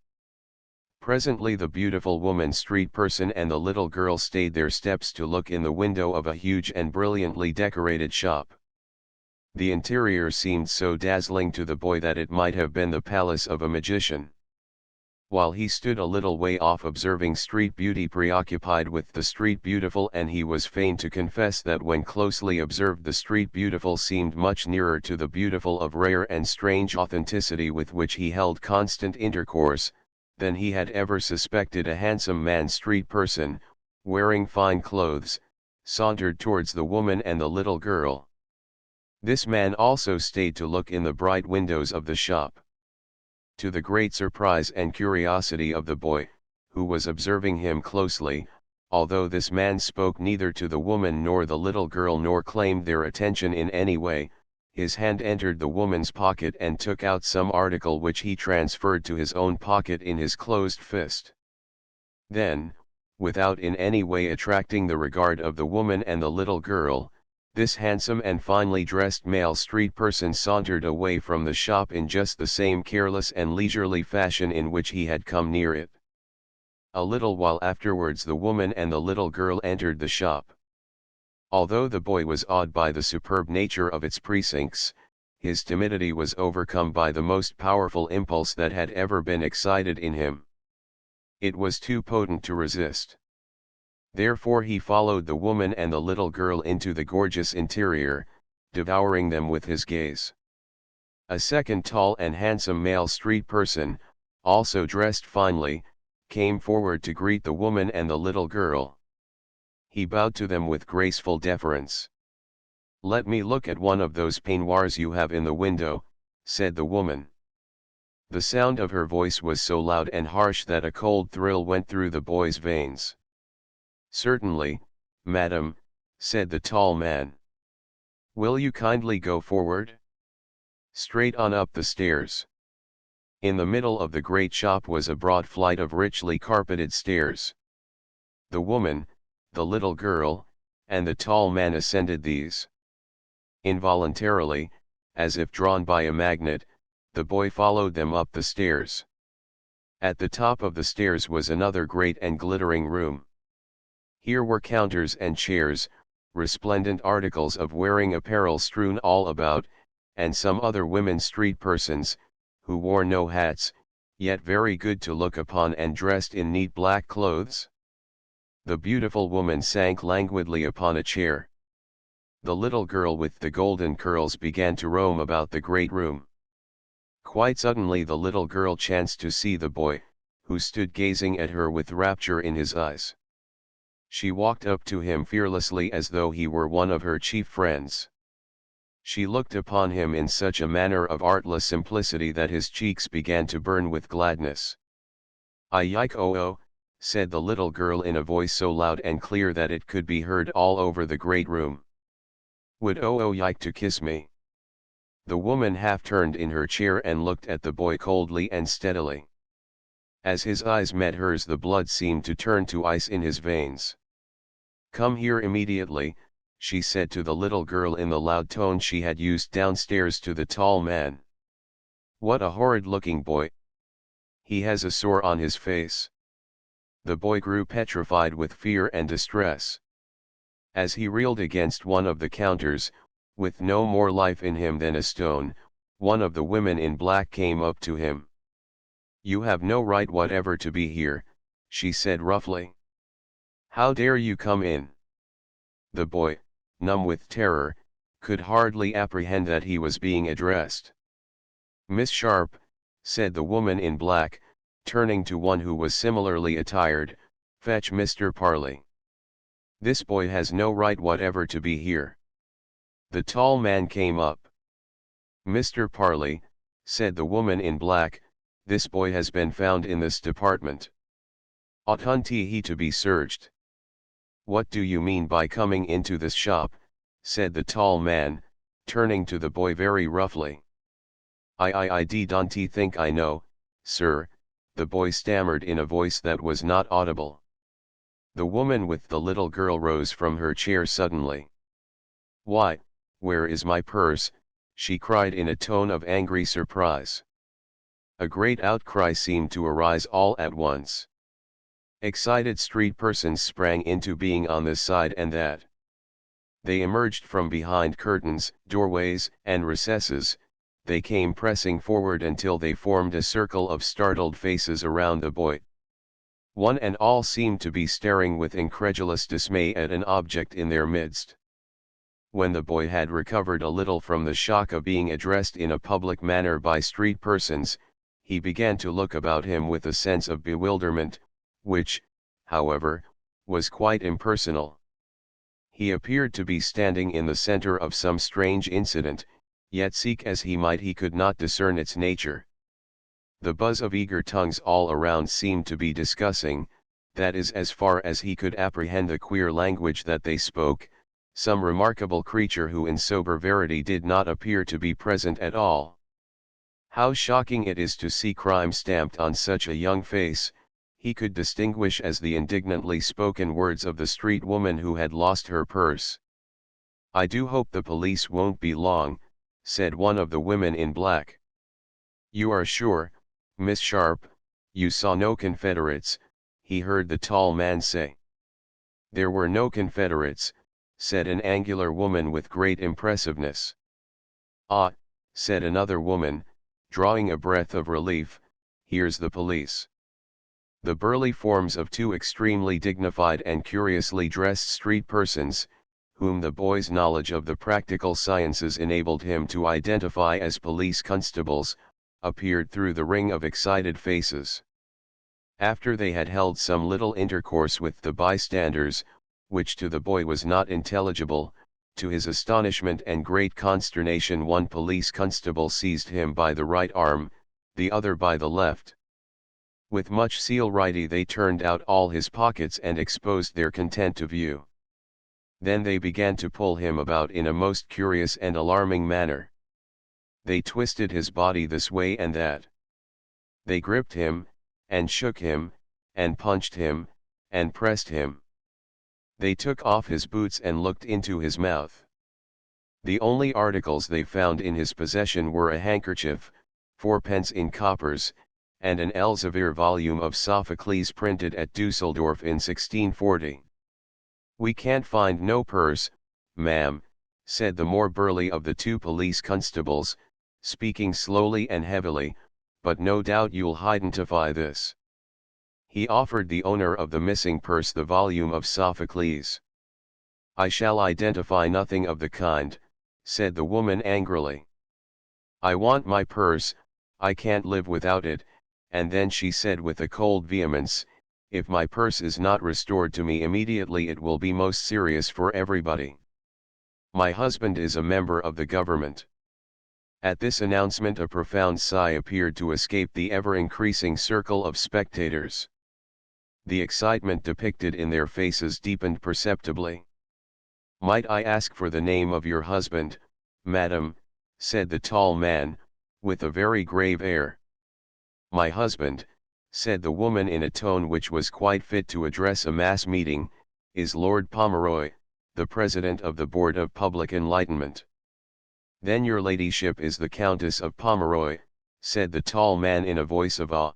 S1: Presently the beautiful woman street person and the little girl stayed their steps to look in the window of a huge and brilliantly decorated shop. The interior seemed so dazzling to the boy that it might have been the palace of a magician. While he stood a little way off observing street beauty preoccupied with the street beautiful, and he was fain to confess that when closely observed the street beautiful seemed much nearer to the beautiful of rare and strange authenticity with which he held constant intercourse, than he had ever suspected. A handsome man street person, wearing fine clothes, sauntered towards the woman and the little girl. This man also stayed to look in the bright windows of the shop. To the great surprise and curiosity of the boy, who was observing him closely, although this man spoke neither to the woman nor the little girl nor claimed their attention in any way, his hand entered the woman's pocket and took out some article which he transferred to his own pocket in his closed fist. Then, without in any way attracting the regard of the woman and the little girl, this handsome and finely dressed male street person sauntered away from the shop in just the same careless and leisurely fashion in which he had come near it. A little while afterwards the woman and the little girl entered the shop. Although the boy was awed by the superb nature of its precincts, his timidity was overcome by the most powerful impulse that had ever been excited in him. It was too potent to resist. Therefore he followed the woman and the little girl into the gorgeous interior, devouring them with his gaze. A second tall and handsome male street person, also dressed finely, came forward to greet the woman and the little girl. He bowed to them with graceful deference. "Let me look at one of those peignoirs you have in the window," said the woman. The sound of her voice was so loud and harsh that a cold thrill went through the boy's veins. "Certainly, madam," said the tall man. "Will you kindly go forward?" Straight on up the stairs. In the middle of the great shop was a broad flight of richly carpeted stairs. The woman, the little girl, and the tall man ascended these. Involuntarily, as if drawn by a magnet, the boy followed them up the stairs. At the top of the stairs was another great and glittering room. Here were counters and chairs, resplendent articles of wearing apparel strewn all about, and some other women street persons, who wore no hats, yet very good to look upon and dressed in neat black clothes. The beautiful woman sank languidly upon a chair. The little girl with the golden curls began to roam about the great room. Quite suddenly the little girl chanced to see the boy, who stood gazing at her with rapture in his eyes. She walked up to him fearlessly as though he were one of her chief friends. She looked upon him in such a manner of artless simplicity that his cheeks began to burn with gladness. "I yike oh," said the little girl in a voice so loud and clear that it could be heard all over the great room. "Would oh yike to kiss me?" The woman half turned in her chair and looked at the boy coldly and steadily. As his eyes met hers the blood seemed to turn to ice in his veins. "Come here immediately," she said to the little girl in the loud tone she had used downstairs to the tall man. "What a horrid-looking boy! He has a sore on his face." The boy grew petrified with fear and distress. As he reeled against one of the counters, with no more life in him than a stone, one of the women in black came up to him. "You have no right whatever to be here," she said roughly. "How dare you come in?" The boy, numb with terror, could hardly apprehend that he was being addressed. "Miss Sharp," said the woman in black, turning to one who was similarly attired, Fetch Mr. Parley. This boy has no right whatever to be here. The tall man came up. Mr. Parley, said the woman in black, this boy has been found in this department. Oughtn't he to be searched? What do you mean by coming into this shop, said the tall man, turning to the boy very roughly. I don't think I know, sir, the boy stammered in a voice that was not audible. The woman with the little girl rose from her chair suddenly. Why, where is my purse? She cried in a tone of angry surprise. A great outcry seemed to arise all at once. Excited street persons sprang into being on this side and that. They emerged from behind curtains, doorways, and recesses. They came pressing forward until they formed a circle of startled faces around the boy. One and all seemed to be staring with incredulous dismay at an object in their midst. When the boy had recovered a little from the shock of being addressed in a public manner by street persons, he began to look about him with a sense of bewilderment, which, however, was quite impersonal. He appeared to be standing in the center of some strange incident, yet seek as he might he could not discern its nature. The buzz of eager tongues all around seemed to be discussing, that is as far as he could apprehend the queer language that they spoke, some remarkable creature who in sober verity did not appear to be present at all. How shocking it is to see crime stamped on such a young face, he could distinguish as the indignantly spoken words of the street woman who had lost her purse. I do hope the police won't be long, said one of the women in black. You are sure, Miss Sharp, you saw no Confederates, he heard the tall man say. There were no Confederates, said an angular woman with great impressiveness. Ah, said another woman, drawing a breath of relief, here's the police. The burly forms of two extremely dignified and curiously dressed street persons, whom the boy's knowledge of the practical sciences enabled him to identify as police constables, appeared through the ring of excited faces. After they had held some little intercourse with the bystanders, which to the boy was not intelligible, to his astonishment and great consternation one police constable seized him by the right arm, the other by the left. With much celerity they turned out all his pockets and exposed their content to view. Then they began to pull him about in a most curious and alarming manner. They twisted his body this way and that. They gripped him, and shook him, and punched him, and pressed him. They took off his boots and looked into his mouth. The only articles they found in his possession were a handkerchief, 4 pence in coppers, and an Elsevier volume of Sophocles printed at Dusseldorf in 1640. We can't find no purse, ma'am, said the more burly of the two police constables, speaking slowly and heavily, but no doubt you'll identify this. He offered the owner of the missing purse the volume of Sophocles. I shall identify nothing of the kind, said the woman angrily. I want my purse, I can't live without it, and then she said with a cold vehemence, if my purse is not restored to me immediately it will be most serious for everybody. My husband is a member of the government. At this announcement a profound sigh appeared to escape the ever-increasing circle of spectators. The excitement depicted in their faces deepened perceptibly. Might I ask for the name of your husband, madam, said the tall man, with a very grave air. My husband, said the woman in a tone which was quite fit to address a mass meeting, is Lord Pomeroy, the President of the Board of Public Enlightenment. Then your ladyship is the Countess of Pomeroy, said the tall man in a voice of awe.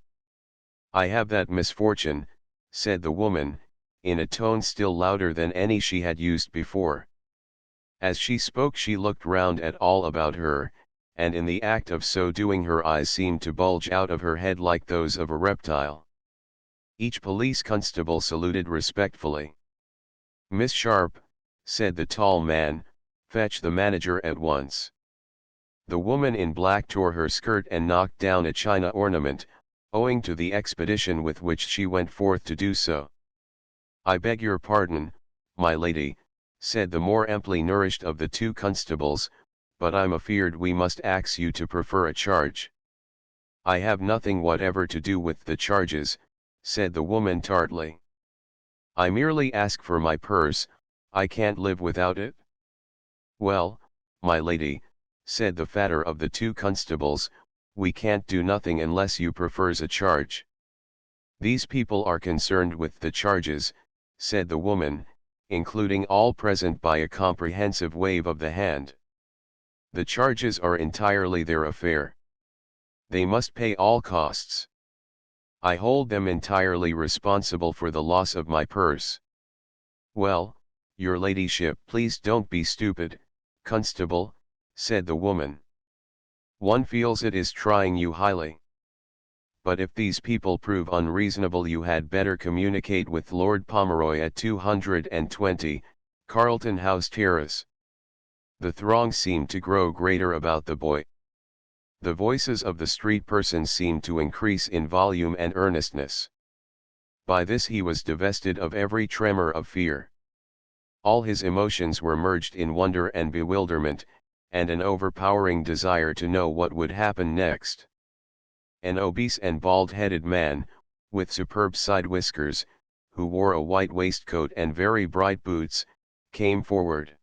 S1: I have that misfortune, said the woman, in a tone still louder than any she had used before. As she spoke she looked round at all about her, and in the act of so doing her eyes seemed to bulge out of her head like those of a reptile. Each police constable saluted respectfully. Miss Sharp, said the tall man, fetch the manager at once. The woman in black tore her skirt and knocked down a china ornament, owing to the expedition with which she went forth to do so. "I beg your pardon, my lady," said the more amply nourished of the two constables, "but I'm afeard we must ax you to prefer a charge." "I have nothing whatever to do with the charges," said the woman tartly. "I merely ask for my purse, I can't live without it." "Well, my lady," said the fatter of the two constables, "we can't do nothing unless you prefers a charge." "These people are concerned with the charges," said the woman, including all present by a comprehensive wave of the hand. "The charges are entirely their affair. They must pay all costs. I hold them entirely responsible for the loss of my purse." "Well, your ladyship, please don't be stupid, constable," said the woman. "One feels it is trying you highly. But if these people prove unreasonable, you had better communicate with Lord Pomeroy at 220, Carlton House Terrace." The throng seemed to grow greater about the boy. The voices of the street persons seemed to increase in volume and earnestness. By this he was divested of every tremor of fear. All his emotions were merged in wonder and bewilderment, and an overpowering desire to know what would happen next. An obese and bald-headed man, with superb side whiskers, who wore a white waistcoat and very bright boots, came forward.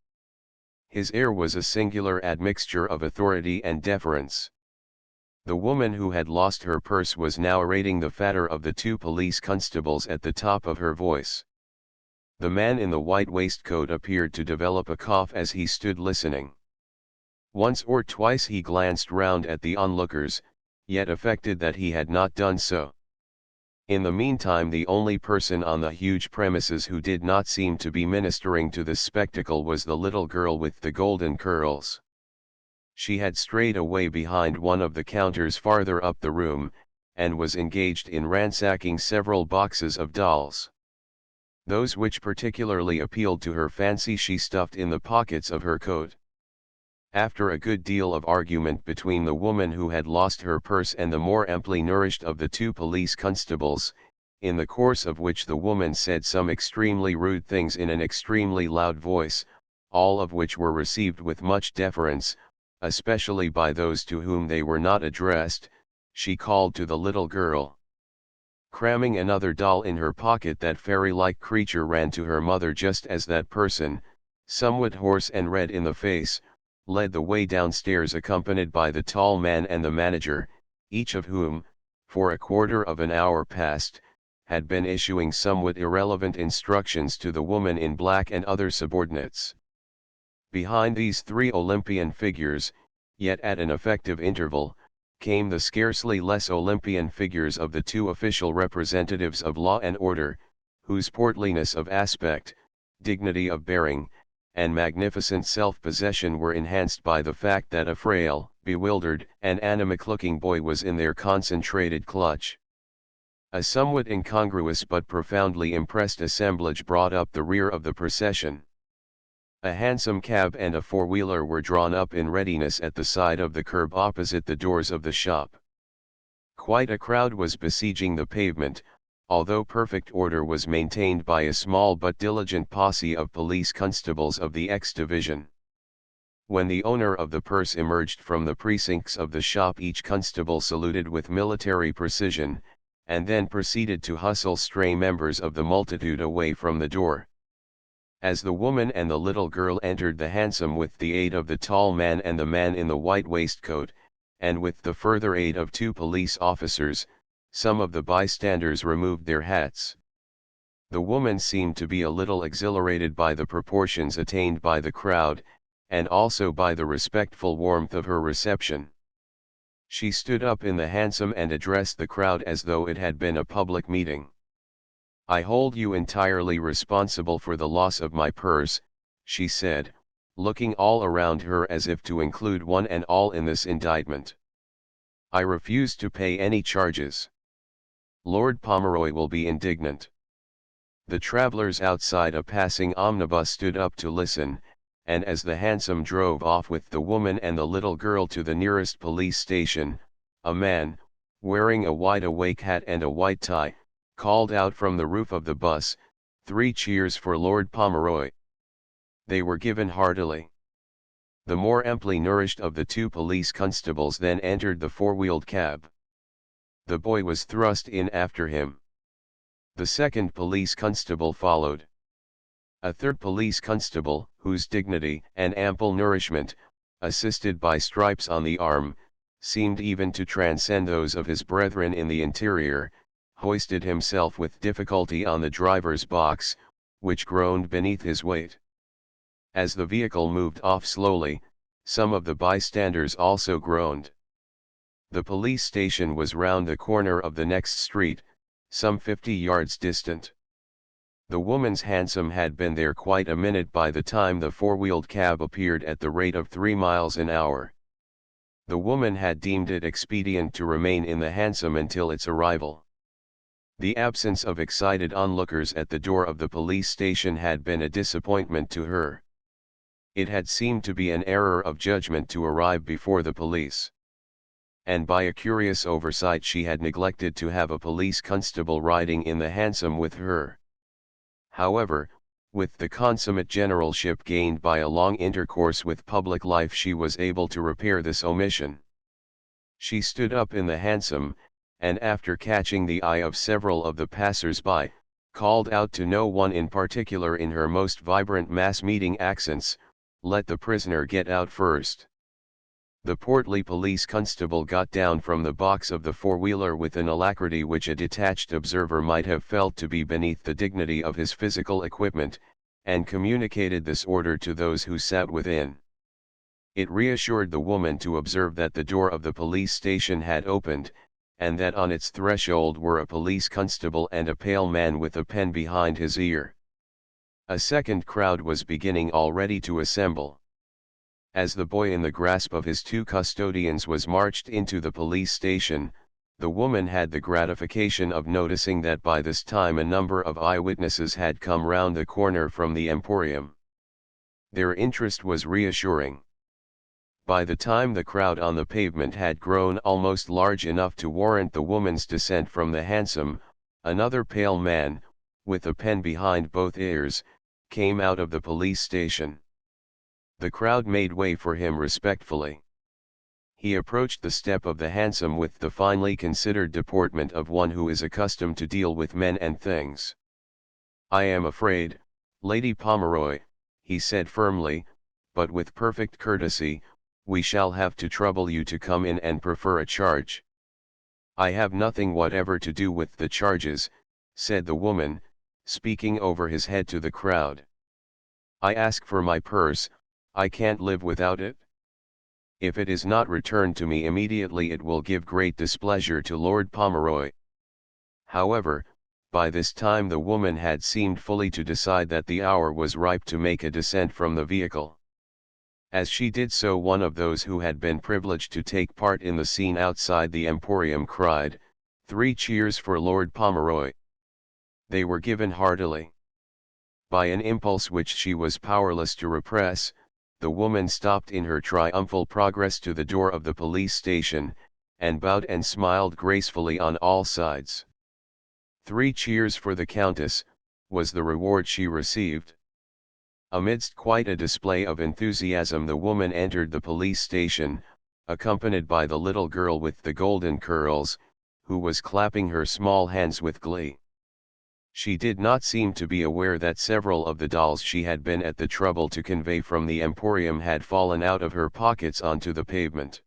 S1: His air was a singular admixture of authority and deference. The woman who had lost her purse was now rating the fatter of the two police constables at the top of her voice. The man in the white waistcoat appeared to develop a cough as he stood listening. Once or twice he glanced round at the onlookers, yet affected that he had not done so. In the meantime, the only person on the huge premises who did not seem to be ministering to the spectacle was the little girl with the golden curls. She had strayed away behind one of the counters farther up the room, and was engaged in ransacking several boxes of dolls. Those which particularly appealed to her fancy she stuffed in the pockets of her coat. After a good deal of argument between the woman who had lost her purse and the more amply nourished of the two police constables, in the course of which the woman said some extremely rude things in an extremely loud voice, all of which were received with much deference, especially by those to whom they were not addressed, she called to the little girl. Cramming another doll in her pocket, that fairy-like creature ran to her mother just as that person, somewhat hoarse and red in the face, led the way downstairs accompanied by the tall man and the manager, each of whom, for a quarter of an hour past, had been issuing somewhat irrelevant instructions to the woman in black and other subordinates. Behind these three Olympian figures, yet at an effective interval, came the scarcely less Olympian figures of the two official representatives of law and order, whose portliness of aspect, dignity of bearing, and magnificent self-possession were enhanced by the fact that a frail, bewildered, and anemic-looking boy was in their concentrated clutch. A somewhat incongruous but profoundly impressed assemblage brought up the rear of the procession. A hansom cab and a four-wheeler were drawn up in readiness at the side of the curb opposite the doors of the shop. Quite a crowd was besieging the pavement, although perfect order was maintained by a small but diligent posse of police constables of the X Division. When the owner of the purse emerged from the precincts of the shop, each constable saluted with military precision, and then proceeded to hustle stray members of the multitude away from the door. As the woman and the little girl entered the hansom with the aid of the tall man and the man in the white waistcoat, and with the further aid of two police officers, some of the bystanders removed their hats. The woman seemed to be a little exhilarated by the proportions attained by the crowd, and also by the respectful warmth of her reception. She stood up in the hansom and addressed the crowd as though it had been a public meeting. "I hold you entirely responsible for the loss of my purse," she said, looking all around her as if to include one and all in this indictment. "I refuse to pay any charges. Lord Pomeroy will be indignant." The travellers outside a passing omnibus stood up to listen, and as the hansom drove off with the woman and the little girl to the nearest police station, a man, wearing a wide-awake hat and a white tie, called out from the roof of the bus, 3 cheers for Lord Pomeroy. They were given heartily. The more amply nourished of the two police constables then entered the four-wheeled cab. The boy was thrust in after him. The second police constable followed. A third police constable, whose dignity and ample nourishment, assisted by stripes on the arm, seemed even to transcend those of his brethren in the interior, hoisted himself with difficulty on the driver's box, which groaned beneath his weight. As the vehicle moved off slowly, some of the bystanders also groaned. The police station was round the corner of the next street, some 50 yards distant. The woman's hansom had been there quite a minute by the time the four-wheeled cab appeared at the rate of 3 miles an hour. The woman had deemed it expedient to remain in the hansom until its arrival. The absence of excited onlookers at the door of the police station had been a disappointment to her. It had seemed to be an error of judgment to arrive before the police. And by a curious oversight she had neglected to have a police constable riding in the hansom with her. However, with the consummate generalship gained by a long intercourse with public life, she was able to repair this omission. She stood up in the hansom, and after catching the eye of several of the passers-by, called out to no one in particular in her most vibrant mass-meeting accents, "Let the prisoner get out first." The portly police constable got down from the box of the four-wheeler with an alacrity which a detached observer might have felt to be beneath the dignity of his physical equipment, and communicated this order to those who sat within. It reassured the woman to observe that the door of the police station had opened, and that on its threshold were a police constable and a pale man with a pen behind his ear. A second crowd was beginning already to assemble. As the boy in the grasp of his two custodians was marched into the police station, the woman had the gratification of noticing that by this time a number of eyewitnesses had come round the corner from the Emporium. Their interest was reassuring. By the time the crowd on the pavement had grown almost large enough to warrant the woman's descent from the hansom, another pale man, with a pen behind both ears, came out of the police station. The crowd made way for him respectfully. He approached the step of the hansom with the finely considered deportment of one who is accustomed to deal with men and things. "I am afraid, Lady Pomeroy," he said firmly, but with perfect courtesy, "we shall have to trouble you to come in and prefer a charge." "I have nothing whatever to do with the charges," said the woman, speaking over his head to the crowd. "I ask for my purse. I can't live without it. If it is not returned to me immediately it will give great displeasure to Lord Pomeroy." However, by this time the woman had seemed fully to decide that the hour was ripe to make a descent from the vehicle. As she did so, one of those who had been privileged to take part in the scene outside the Emporium cried, "3 cheers for Lord Pomeroy." They were given heartily. By an impulse which she was powerless to repress, the woman stopped in her triumphal progress to the door of the police station, and bowed and smiled gracefully on all sides. 3 cheers for the Countess, was the reward she received. Amidst quite a display of enthusiasm the woman entered the police station, accompanied by the little girl with the golden curls, who was clapping her small hands with glee. She did not seem to be aware that several of the dolls she had been at the trouble to convey from the Emporium had fallen out of her pockets onto the pavement.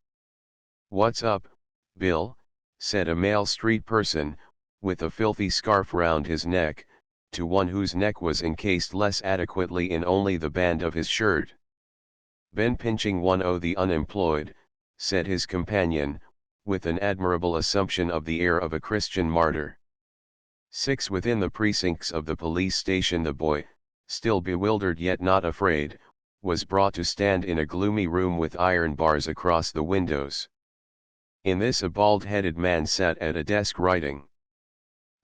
S1: "What's up, Bill?" said a male street person, with a filthy scarf round his neck, to one whose neck was encased less adequately in only the band of his shirt. "Been pinching one o' the unemployed," said his companion, with an admirable assumption of the air of a Christian martyr. 6 Within the precincts of the police station the boy, still bewildered yet not afraid, was brought to stand in a gloomy room with iron bars across the windows. In this a bald-headed man sat at a desk writing.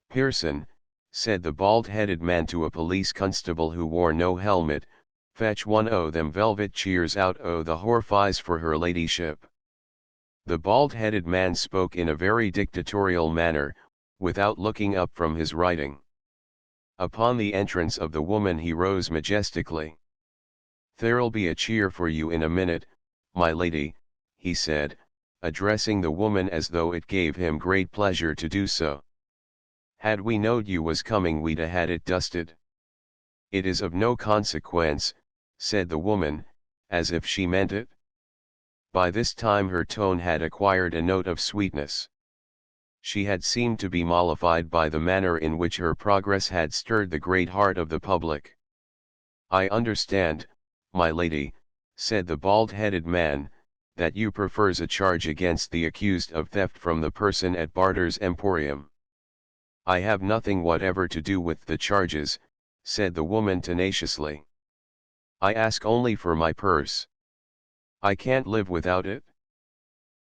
S1: "Pearson," said the bald-headed man to a police constable who wore no helmet, "fetch one o' them velvet cheers out o' the horfies for her ladyship." The bald-headed man spoke in a very dictatorial manner, without looking up from his writing. Upon the entrance of the woman he rose majestically. "There'll be a cheer for you in a minute, my lady," he said, addressing the woman as though it gave him great pleasure to do so. "Had we knowed you was coming we'd a had it dusted." "It is of no consequence," said the woman, as if she meant it. By this time her tone had acquired a note of sweetness. She had seemed to be mollified by the manner in which her progress had stirred the great heart of the public. "I understand, my lady," said the bald-headed man, "that you prefers a charge against the accused of theft from the person at Barter's Emporium." "I have nothing whatever to do with the charges," said the woman tenaciously. "I ask only for my purse. I can't live without it.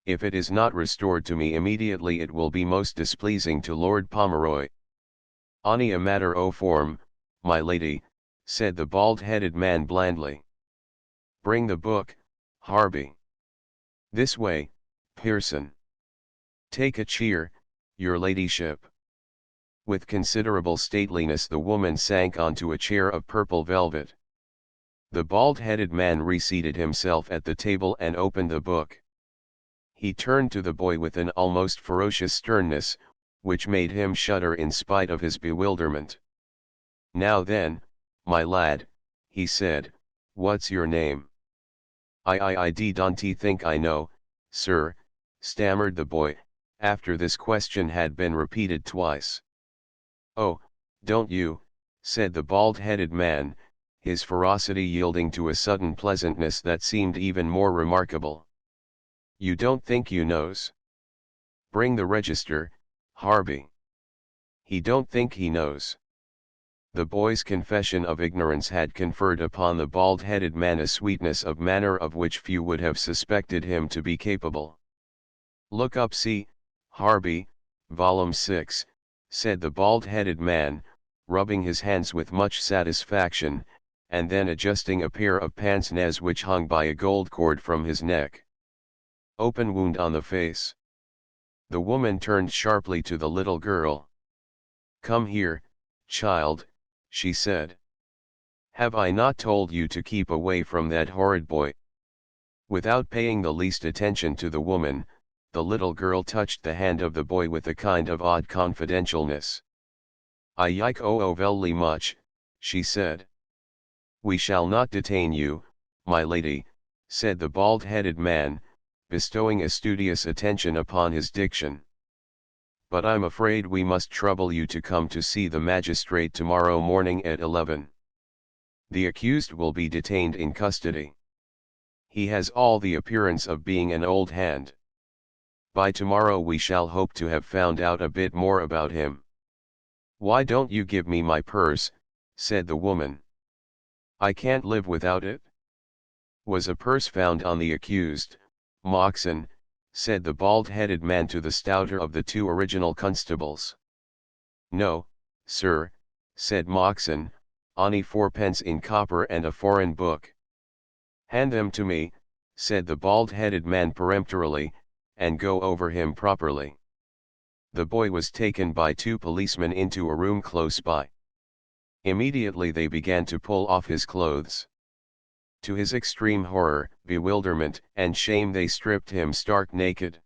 S1: If it is not restored to me immediately it will be most displeasing to Lord Pomeroy." "Only a matter o' form, my lady," said the bald-headed man blandly. "Bring the book, Harby. This way, Pearson. Take a cheer, your ladyship." With considerable stateliness the woman sank onto a chair of purple velvet. The bald-headed man reseated himself at the table and opened the book. He turned to the boy with an almost ferocious sternness, which made him shudder in spite of his bewilderment. "Now then, my lad," he said, "what's your name?" I don't think I know, sir," stammered the boy, after this question had been repeated twice. "Oh, don't you?" said the bald-headed man, his ferocity yielding to a sudden pleasantness that seemed even more remarkable. "You don't think you knows? Bring the register, Harby." "He don't think he knows." The boy's confession of ignorance had conferred upon the bald-headed man a sweetness of manner of which few would have suspected him to be capable. "Look up, see, Harby, Volume 6, said the bald-headed man, rubbing his hands with much satisfaction, and then adjusting a pair of pince-nez which hung by a gold cord from his neck. "Open wound on the face." The woman turned sharply to the little girl. "Come here, child," she said. "Have I not told you to keep away from that horrid boy?" Without paying the least attention to the woman, the little girl touched the hand of the boy with a kind of odd confidentialness. "I like very much," she said. "We shall not detain you, my lady," said the bald-headed man, bestowing a studious attention upon his diction. "But I'm afraid we must trouble you to come to see the magistrate tomorrow morning at 11. The accused will be detained in custody. He has all the appearance of being an old hand. By tomorrow we shall hope to have found out a bit more about him." "Why don't you give me my purse?" said the woman. "I can't live without it." "Was a purse found on the accused, Moxon?" said the bald-headed man to the stouter of the two original constables. "No, sir," said Moxon, "only 4 pence in copper and a foreign book." "Hand them to me," said the bald-headed man peremptorily, "and go over him properly." The boy was taken by 2 policemen into a room close by. Immediately they began to pull off his clothes. To his extreme horror, bewilderment, and shame they stripped him stark naked.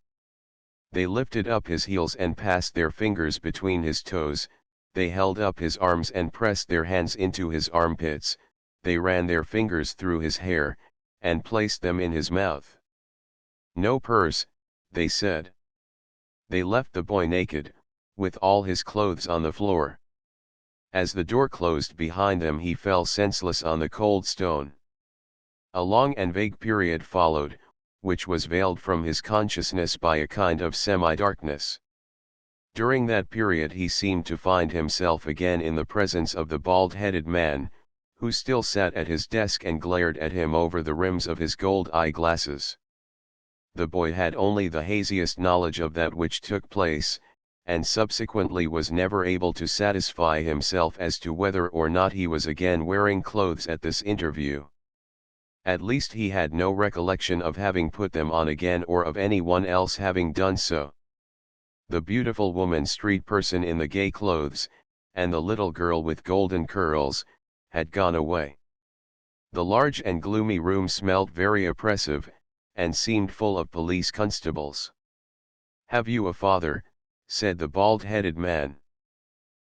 S1: They lifted up his heels and passed their fingers between his toes, they held up his arms and pressed their hands into his armpits, they ran their fingers through his hair, and placed them in his mouth. "No purse," they said. They left the boy naked, with all his clothes on the floor. As the door closed behind them he fell senseless on the cold stone. A long and vague period followed, which was veiled from his consciousness by a kind of semi-darkness. During that period he seemed to find himself again in the presence of the bald-headed man, who still sat at his desk and glared at him over the rims of his gold eye-glasses. The boy had only the haziest knowledge of that which took place, and subsequently was never able to satisfy himself as to whether or not he was again wearing clothes at this interview. At least he had no recollection of having put them on again or of anyone else having done so. The beautiful woman street person in the gay clothes, and the little girl with golden curls, had gone away. The large and gloomy room smelt very oppressive, and seemed full of police constables. "Have you a father?" said the bald-headed man.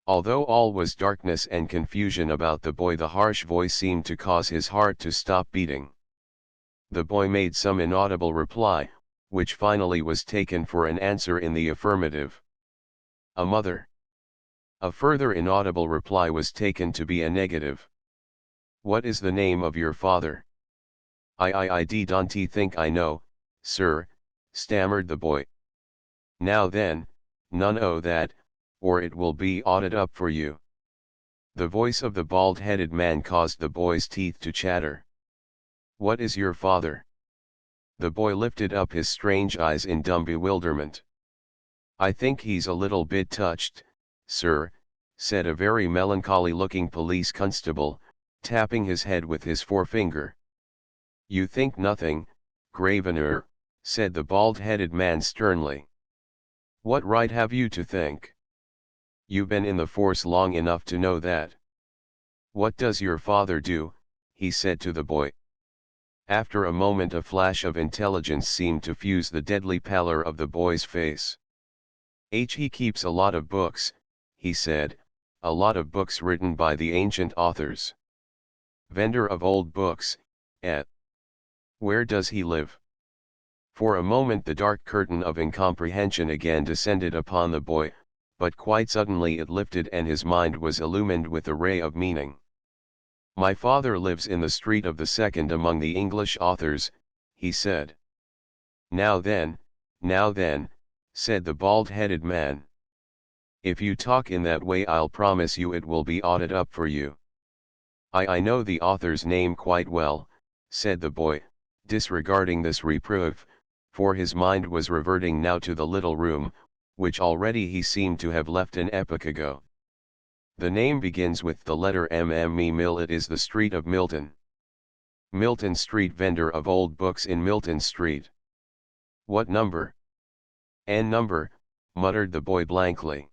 S1: Although all was darkness and confusion about the boy, the harsh voice seemed to cause his heart to stop beating. The boy made some inaudible reply, which finally was taken for an answer in the affirmative. "A mother." A further inaudible reply was taken to be a negative. "What is the name of your father?" I don't think I know, sir," stammered the boy. "Now then, none o' that, or it will be audit up for you." The voice of the bald-headed man caused the boy's teeth to chatter. "What is your father?" The boy lifted up his strange eyes in dumb bewilderment. "I think he's a little bit touched, sir," said a very melancholy-looking police constable, tapping his head with his forefinger. "You think nothing, Gravener," said the bald-headed man sternly. "What right have you to think? You've been in the force long enough to know that." "What does your father do?" he said to the boy. After a moment a flash of intelligence seemed to fuse the deadly pallor of the boy's face. "He keeps a lot of books," he said, "a lot of books written by the ancient authors. Vendor of old books, eh? Where does he live?" For a moment the dark curtain of incomprehension again descended upon the boy, but quite suddenly it lifted and his mind was illumined with a ray of meaning. "My father lives in the street of the second among the English authors," he said. Now then," said the bald-headed man. "If you talk in that way I'll promise you it will be audit up for you." I know the author's name quite well," said the boy, disregarding this reproof, for his mind was reverting now to the little room, which already he seemed to have left an epoch ago. "The name begins with the letter M. Mill. It is the street of Milton. Milton Street, vendor of old books in Milton Street." "What number?" "N number," muttered the boy blankly.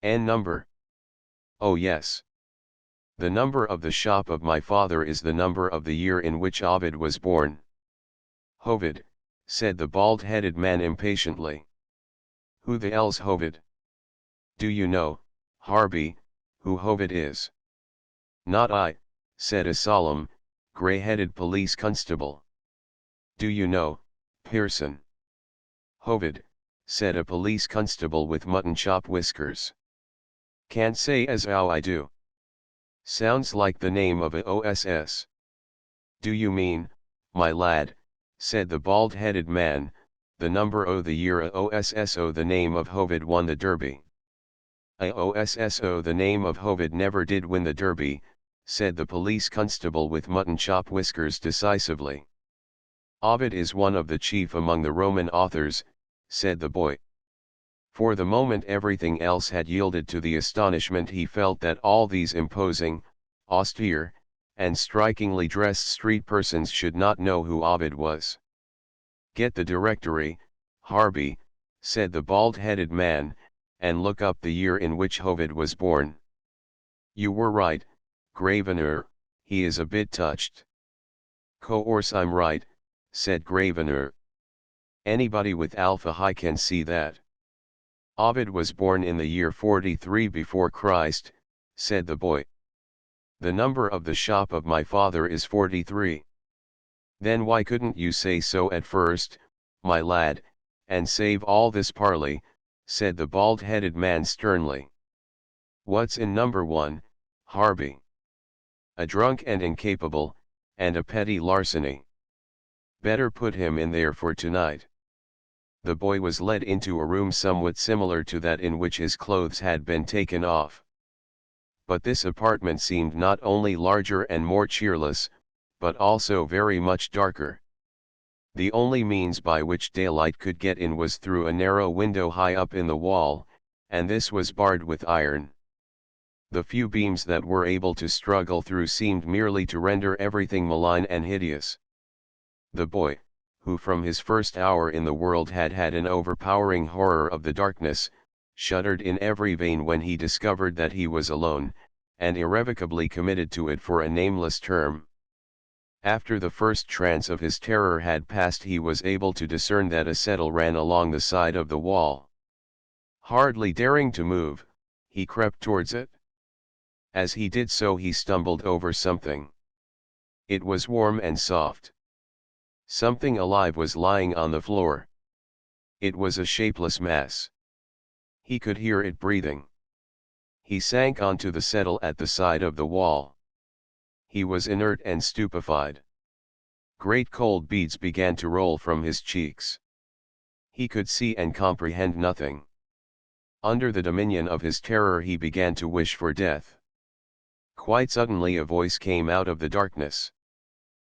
S1: "N number? Oh yes. The number of the shop of my father is the number of the year in which Ovid was born." "Hovid," said the bald-headed man impatiently. "Who the 'ell's Hovid? Do you know, Harby, who Hovid is?" "Not I," said a solemn, grey-headed police constable. "Do you know, Pearson?" "Hovid," said a police constable with mutton-chop whiskers. "Can't say as 'ow I do. Sounds like the name of a OSS. "Do you mean, my lad," said the bald-headed man, "the number o' the year a OSS o' the name of Hovid won the Derby?" "A OSS o' the name of Hovid never did win the Derby," said the police constable with mutton-chop whiskers decisively. "Ovid is one of the chief among the Roman authors," said the boy. For the moment everything else had yielded to the astonishment he felt that all these imposing, austere, and strikingly dressed street persons should not know who Ovid was. "Get the directory, Harby," said the bald-headed man, "and look up the year in which Ovid was born." "You were right, Gravener, he is a bit touched." "Course I'm right," said Gravener. "Anybody with alpha high can see that." "Ovid was born in the year 43 before Christ, said the boy. "The number of the shop of my father is 43. "Then why couldn't you say so at first, my lad, and save all this parley," said the bald-headed man sternly. "What's in number 1, Harby?" "A drunk and incapable, and a petty larceny." "Better put him in there for tonight." The boy was led into a room somewhat similar to that in which his clothes had been taken off. But this apartment seemed not only larger and more cheerless, but also very much darker. The only means by which daylight could get in was through a narrow window high up in the wall, and this was barred with iron. The few beams that were able to struggle through seemed merely to render everything malign and hideous. The boy, who from his first hour in the world had had an overpowering horror of the darkness, shuddered in every vein when he discovered that he was alone, and irrevocably committed to it for a nameless term. After the first trance of his terror had passed, he was able to discern that a settle ran along the side of the wall. Hardly daring to move, he crept towards it. As he did so, he stumbled over something. It was warm and soft. Something alive was lying on the floor. It was a shapeless mass. He could hear it breathing. He sank onto the settle at the side of the wall. He was inert and stupefied. Great cold beads began to roll from his cheeks. He could see and comprehend nothing. Under the dominion of his terror, he began to wish for death. Quite suddenly a voice came out of the darkness.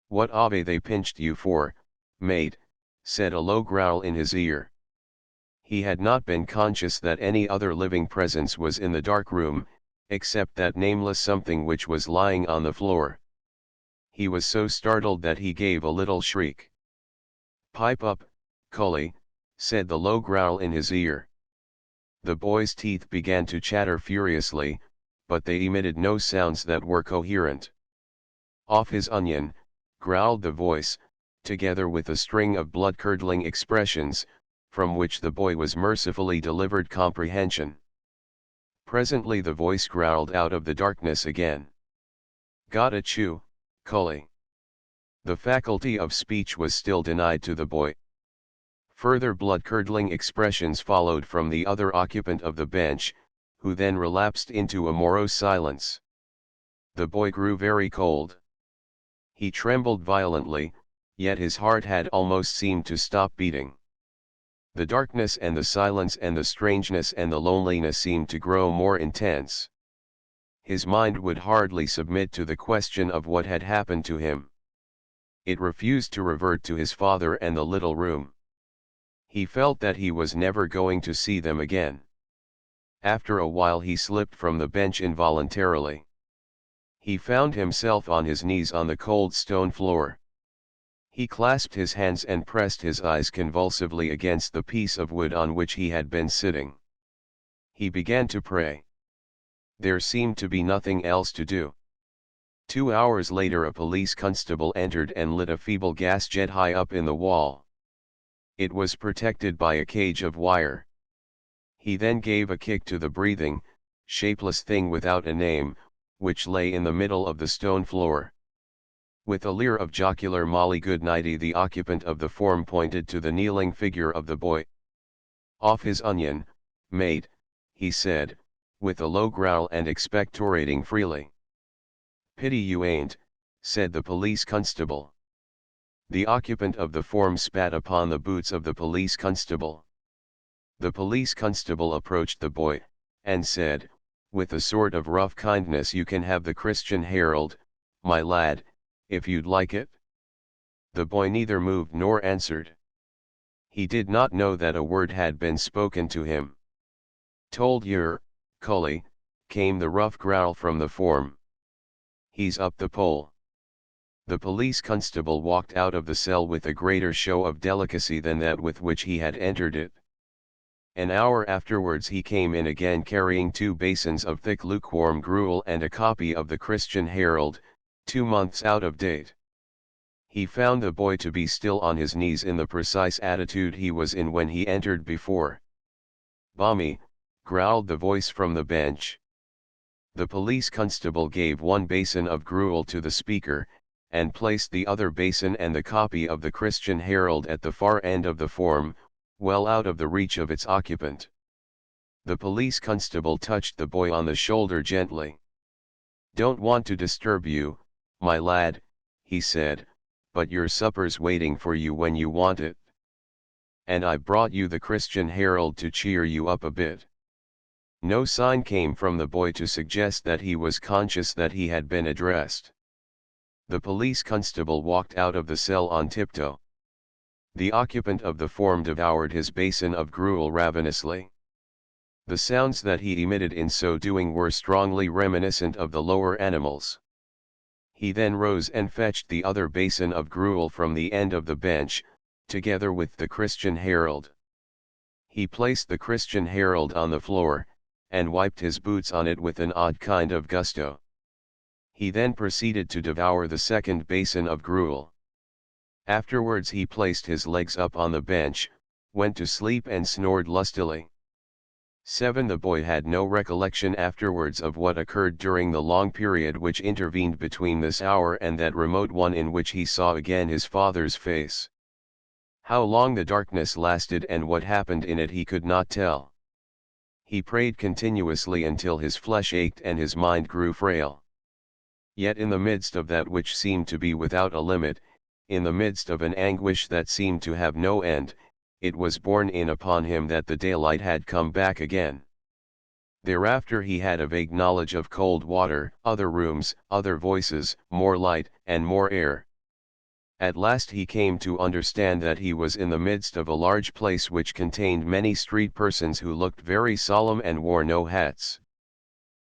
S1: "What have they pinched you for, mate?" said a low growl in his ear. He had not been conscious that any other living presence was in the dark room, except that nameless something which was lying on the floor. He was so startled that he gave a little shriek. "Pipe up, cully," said the low growl in his ear. The boy's teeth began to chatter furiously, but they emitted no sounds that were coherent. "Off his onion," growled the voice, together with a string of blood-curdling expressions, from which the boy was mercifully delivered comprehension. Presently the voice growled out of the darkness again. "Gotta chew, cully." The faculty of speech was still denied to the boy. Further blood-curdling expressions followed from the other occupant of the bench, who then relapsed into a morose silence. The boy grew very cold. He trembled violently, yet his heart had almost seemed to stop beating. The darkness and the silence and the strangeness and the loneliness seemed to grow more intense. His mind would hardly submit to the question of what had happened to him. It refused to revert to his father and the little room. He felt that he was never going to see them again. After a while he slipped from the bench involuntarily. He found himself on his knees on the cold stone floor. He clasped his hands and pressed his eyes convulsively against the piece of wood on which he had been sitting. He began to pray. There seemed to be nothing else to do. 2 hours later a police constable entered and lit a feeble gas jet high up in the wall. It was protected by a cage of wire. He then gave a kick to the breathing, shapeless thing without a name, which lay in the middle of the stone floor. With a leer of jocular molly goodnighty, the occupant of the form pointed to the kneeling figure of the boy. "Off his onion, mate," he said, with a low growl and expectorating freely. "Pity you ain't," said the police constable. The occupant of the form spat upon the boots of the police constable. The police constable approached the boy, and said, with a sort of rough kindness, "You can have the Christian Herald, my lad, if you'd like it." The boy neither moved nor answered. He did not know that a word had been spoken to him. "Told yer, cully," came the rough growl from the form. "He's up the pole." The police constable walked out of the cell with a greater show of delicacy than that with which he had entered it. An hour afterwards he came in again carrying 2 basins of thick lukewarm gruel and a copy of the Christian Herald, 2 months out of date. He found the boy to be still on his knees in the precise attitude he was in when he entered before. "Bommy," growled the voice from the bench. The police constable gave 1 basin of gruel to the speaker, and placed the other basin and the copy of the Christian Herald at the far end of the form, well out of the reach of its occupant. The police constable touched the boy on the shoulder gently. "Don't want to disturb you, my lad," he said, "but your supper's waiting for you when you want it. And I brought you the Christian Herald to cheer you up a bit." No sign came from the boy to suggest that he was conscious that he had been addressed. The police constable walked out of the cell on tiptoe. The occupant of the form devoured his basin of gruel ravenously. The sounds that he emitted in so doing were strongly reminiscent of the lower animals. He then rose and fetched the other basin of gruel from the end of the bench, together with the Christian Herald. He placed the Christian Herald on the floor, and wiped his boots on it with an odd kind of gusto. He then proceeded to devour the second basin of gruel. Afterwards he placed his legs up on the bench, went to sleep and snored lustily. 7. The boy had no recollection afterwards of what occurred during the long period which intervened between this hour and that remote one in which he saw again his father's face. How long the darkness lasted and what happened in it he could not tell. He prayed continuously until his flesh ached and his mind grew frail. Yet in the midst of that which seemed to be without a limit, in the midst of an anguish that seemed to have no end, it was borne in upon him that the daylight had come back again. Thereafter he had a vague knowledge of cold water, other rooms, other voices, more light, and more air. At last he came to understand that he was in the midst of a large place which contained many street persons who looked very solemn and wore no hats.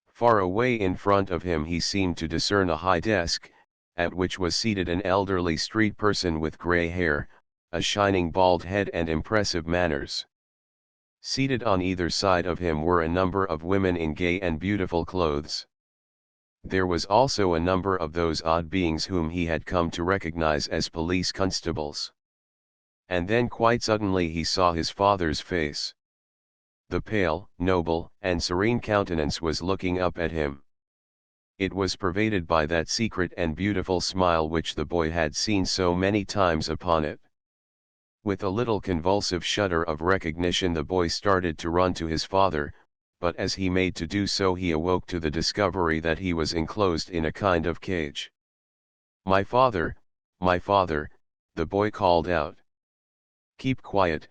S1: Far away in front of him he seemed to discern a high desk, at which was seated an elderly street person with grey hair, a shining bald head and impressive manners. Seated on either side of him were a number of women in gay and beautiful clothes. There was also a number of those odd beings whom he had come to recognize as police constables. And then quite suddenly he saw his father's face. The pale, noble, and serene countenance was looking up at him. It was pervaded by that secret and beautiful smile which the boy had seen so many times upon it. With a little convulsive shudder of recognition the boy started to run to his father, but as he made to do so he awoke to the discovery that he was enclosed in a kind of cage. My father," the boy called out. "Keep quiet,"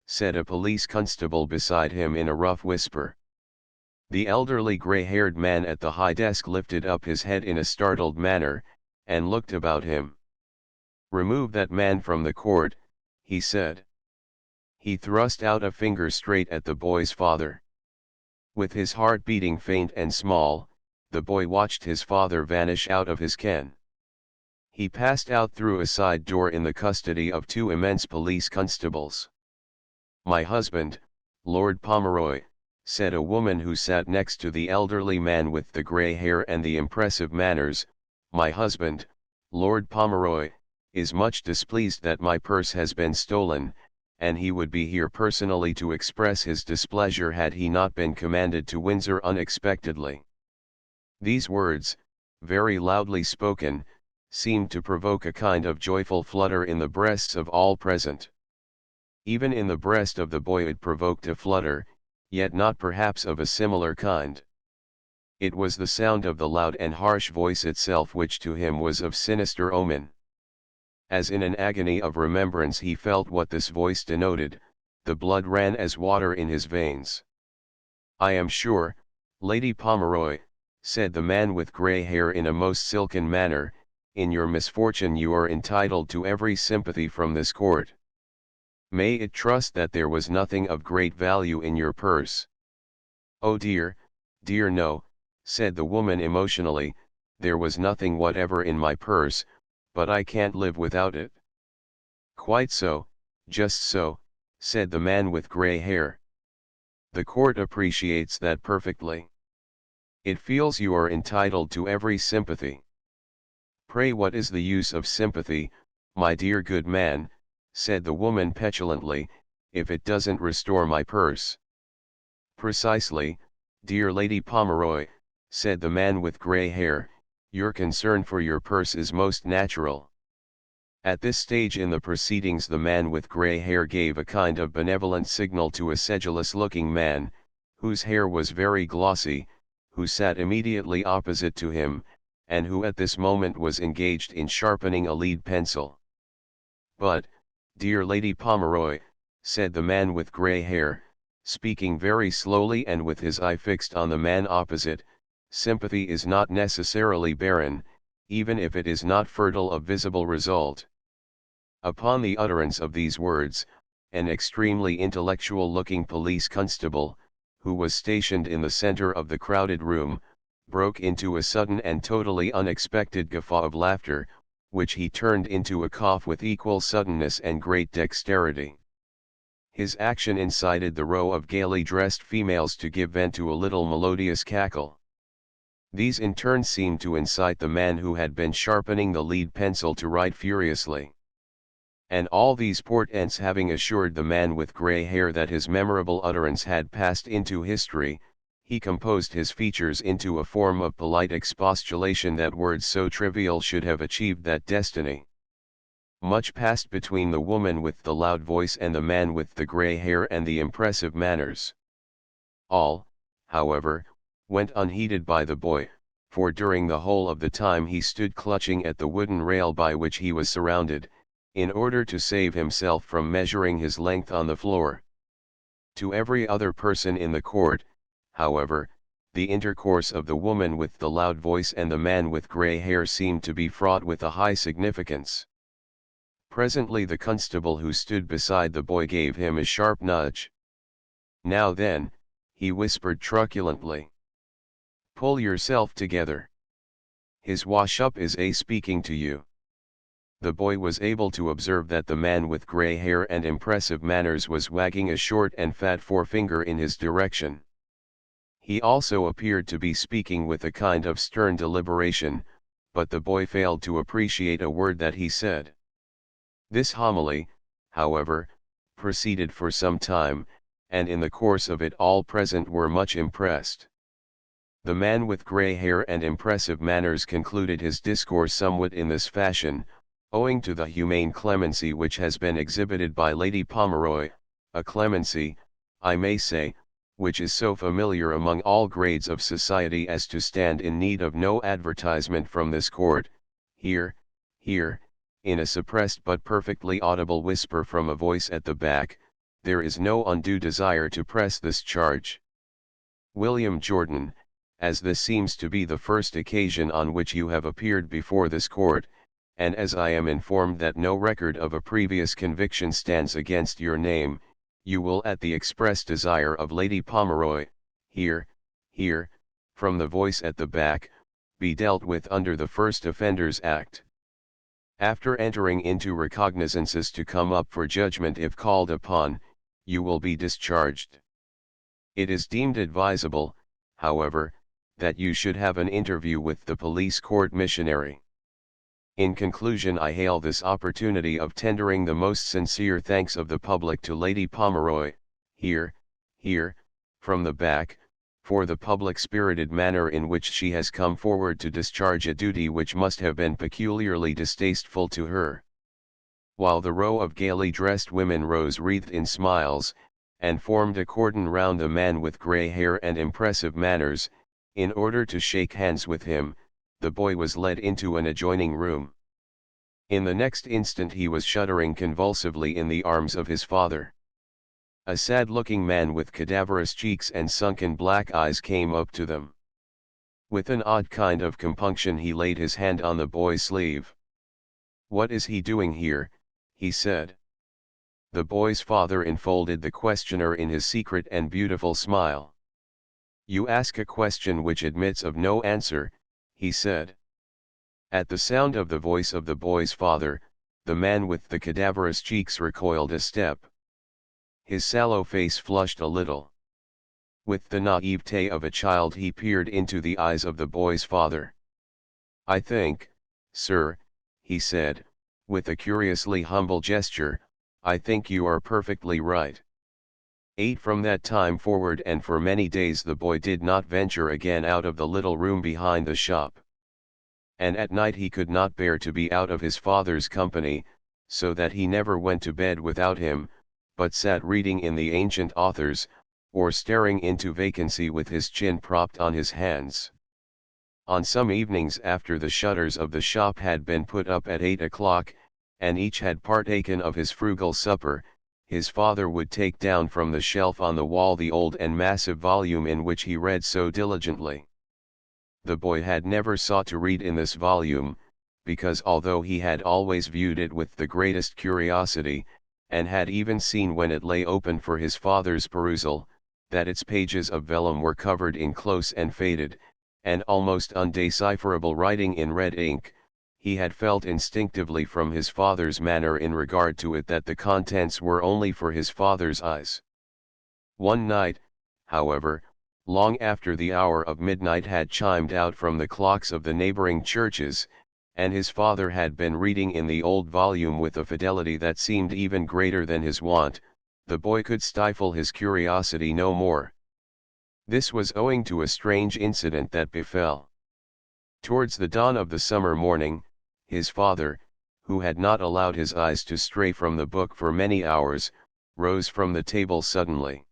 S1: said a police constable beside him in a rough whisper. The elderly grey-haired man at the high desk lifted up his head in a startled manner, and looked about him. "Remove that man from the court," he said. He thrust out a finger straight at the boy's father. With his heart beating faint and small, the boy watched his father vanish out of his ken. He passed out through a side door in the custody of two immense police constables. "My husband, Lord Pomeroy," said a woman who sat next to the elderly man with the grey hair and the impressive manners, "my husband, Lord Pomeroy, is much displeased that my purse has been stolen, and he would be here personally to express his displeasure had he not been commanded to Windsor unexpectedly." These words, very loudly spoken, seemed to provoke a kind of joyful flutter in the breasts of all present. Even in the breast of the boy it provoked a flutter, yet not perhaps of a similar kind. It was the sound of the loud and harsh voice itself which to him was of sinister omen. As in an agony of remembrance he felt what this voice denoted, the blood ran as water in his veins. "I am sure, Lady Pomeroy," said the man with grey hair in a most silken manner, "in your misfortune you are entitled to every sympathy from this court. May it trust that there was nothing of great value in your purse." "Oh dear, dear no," said the woman emotionally, "there was nothing whatever in my purse, but I can't live without it." "Quite so, just so," said the man with grey hair. "The court appreciates that perfectly. It feels you are entitled to every sympathy." "Pray what is the use of sympathy, my dear good man," said the woman petulantly, "if it doesn't restore my purse?" "Precisely, dear Lady Pomeroy," said the man with grey hair, "your concern for your purse is most natural." At this stage in the proceedings the man with grey hair gave a kind of benevolent signal to a sedulous-looking man, whose hair was very glossy, who sat immediately opposite to him, and who at this moment was engaged in sharpening a lead pencil. "But, dear Lady Pomeroy," said the man with grey hair, speaking very slowly and with his eye fixed on the man opposite, "sympathy is not necessarily barren, even if it is not fertile of visible result." Upon the utterance of these words, an extremely intellectual-looking police constable, who was stationed in the center of the crowded room, broke into a sudden and totally unexpected guffaw of laughter, which he turned into a cough with equal suddenness and great dexterity. His action incited the row of gaily dressed females to give vent to a little melodious cackle. These in turn seemed to incite the man who had been sharpening the lead pencil to write furiously. And all these portents having assured the man with grey hair that his memorable utterance had passed into history, he composed his features into a form of polite expostulation that words so trivial should have achieved that destiny. Much passed between the woman with the loud voice and the man with the grey hair and the impressive manners. All, however, went unheeded by the boy, for during the whole of the time he stood clutching at the wooden rail by which he was surrounded, in order to save himself from measuring his length on the floor. To every other person in the court, however, the intercourse of the woman with the loud voice and the man with grey hair seemed to be fraught with a high significance. Presently the constable who stood beside the boy gave him a sharp nudge. "Now then," he whispered truculently. "Pull yourself together. His wash-up is speaking to you." The boy was able to observe that the man with grey hair and impressive manners was wagging a short and fat forefinger in his direction. He also appeared to be speaking with a kind of stern deliberation, but the boy failed to appreciate a word that he said. This homily, however, proceeded for some time, and in the course of it all present were much impressed. The man with grey hair and impressive manners concluded his discourse somewhat in this fashion: "Owing to the humane clemency which has been exhibited by Lady Pomeroy, a clemency, I may say, which is so familiar among all grades of society as to stand in need of no advertisement from this court, here, in a suppressed but perfectly audible whisper from a voice at the back, there is no undue desire to press this charge. William Jordan, as this seems to be the first occasion on which you have appeared before this court, and as I am informed that no record of a previous conviction stands against your name, you will at the express desire of Lady Pomeroy, here, from the voice at the back, be dealt with under the First Offenders Act. After entering into recognizances to come up for judgment if called upon, you will be discharged. It is deemed advisable, however, that you should have an interview with the police court missionary. In conclusion, I hail this opportunity of tendering the most sincere thanks of the public to Lady Pomeroy, here, from the back, for the public-spirited manner in which she has come forward to discharge a duty which must have been peculiarly distasteful to her." While the row of gaily dressed women rose wreathed in smiles, and formed a cordon round the man with grey hair and impressive manners, in order to shake hands with him, the boy was led into an adjoining room. In the next instant he was shuddering convulsively in the arms of his father. A sad-looking man with cadaverous cheeks and sunken black eyes came up to them. With an odd kind of compunction he laid his hand on the boy's sleeve. "What is he doing here?" he said. The boy's father enfolded the questioner in his secret and beautiful smile. "You ask a question which admits of no answer," he said. At the sound of the voice of the boy's father, the man with the cadaverous cheeks recoiled a step. His sallow face flushed a little. With the naivete of a child he peered into the eyes of the boy's father. "I think, sir," he said, with a curiously humble gesture, "I think you are perfectly right." From that time forward and for many days the boy did not venture again out of the little room behind the shop. And at night he could not bear to be out of his father's company, so that he never went to bed without him, but sat reading in the ancient authors, or staring into vacancy with his chin propped on his hands. On some evenings after the shutters of the shop had been put up at 8 o'clock, and each had partaken of his frugal supper, his father would take down from the shelf on the wall the old and massive volume in which he read so diligently. The boy had never sought to read in this volume, because although he had always viewed it with the greatest curiosity, and had even seen when it lay open for his father's perusal, that its pages of vellum were covered in close and faded, and almost undecipherable writing in red ink, he had felt instinctively from his father's manner in regard to it that the contents were only for his father's eyes. One night, however, long after the hour of midnight had chimed out from the clocks of the neighboring churches, and his father had been reading in the old volume with a fidelity that seemed even greater than his wont, the boy could stifle his curiosity no more. This was owing to a strange incident that befell. Towards the dawn of the summer morning, his father, who had not allowed his eyes to stray from the book for many hours, rose from the table suddenly.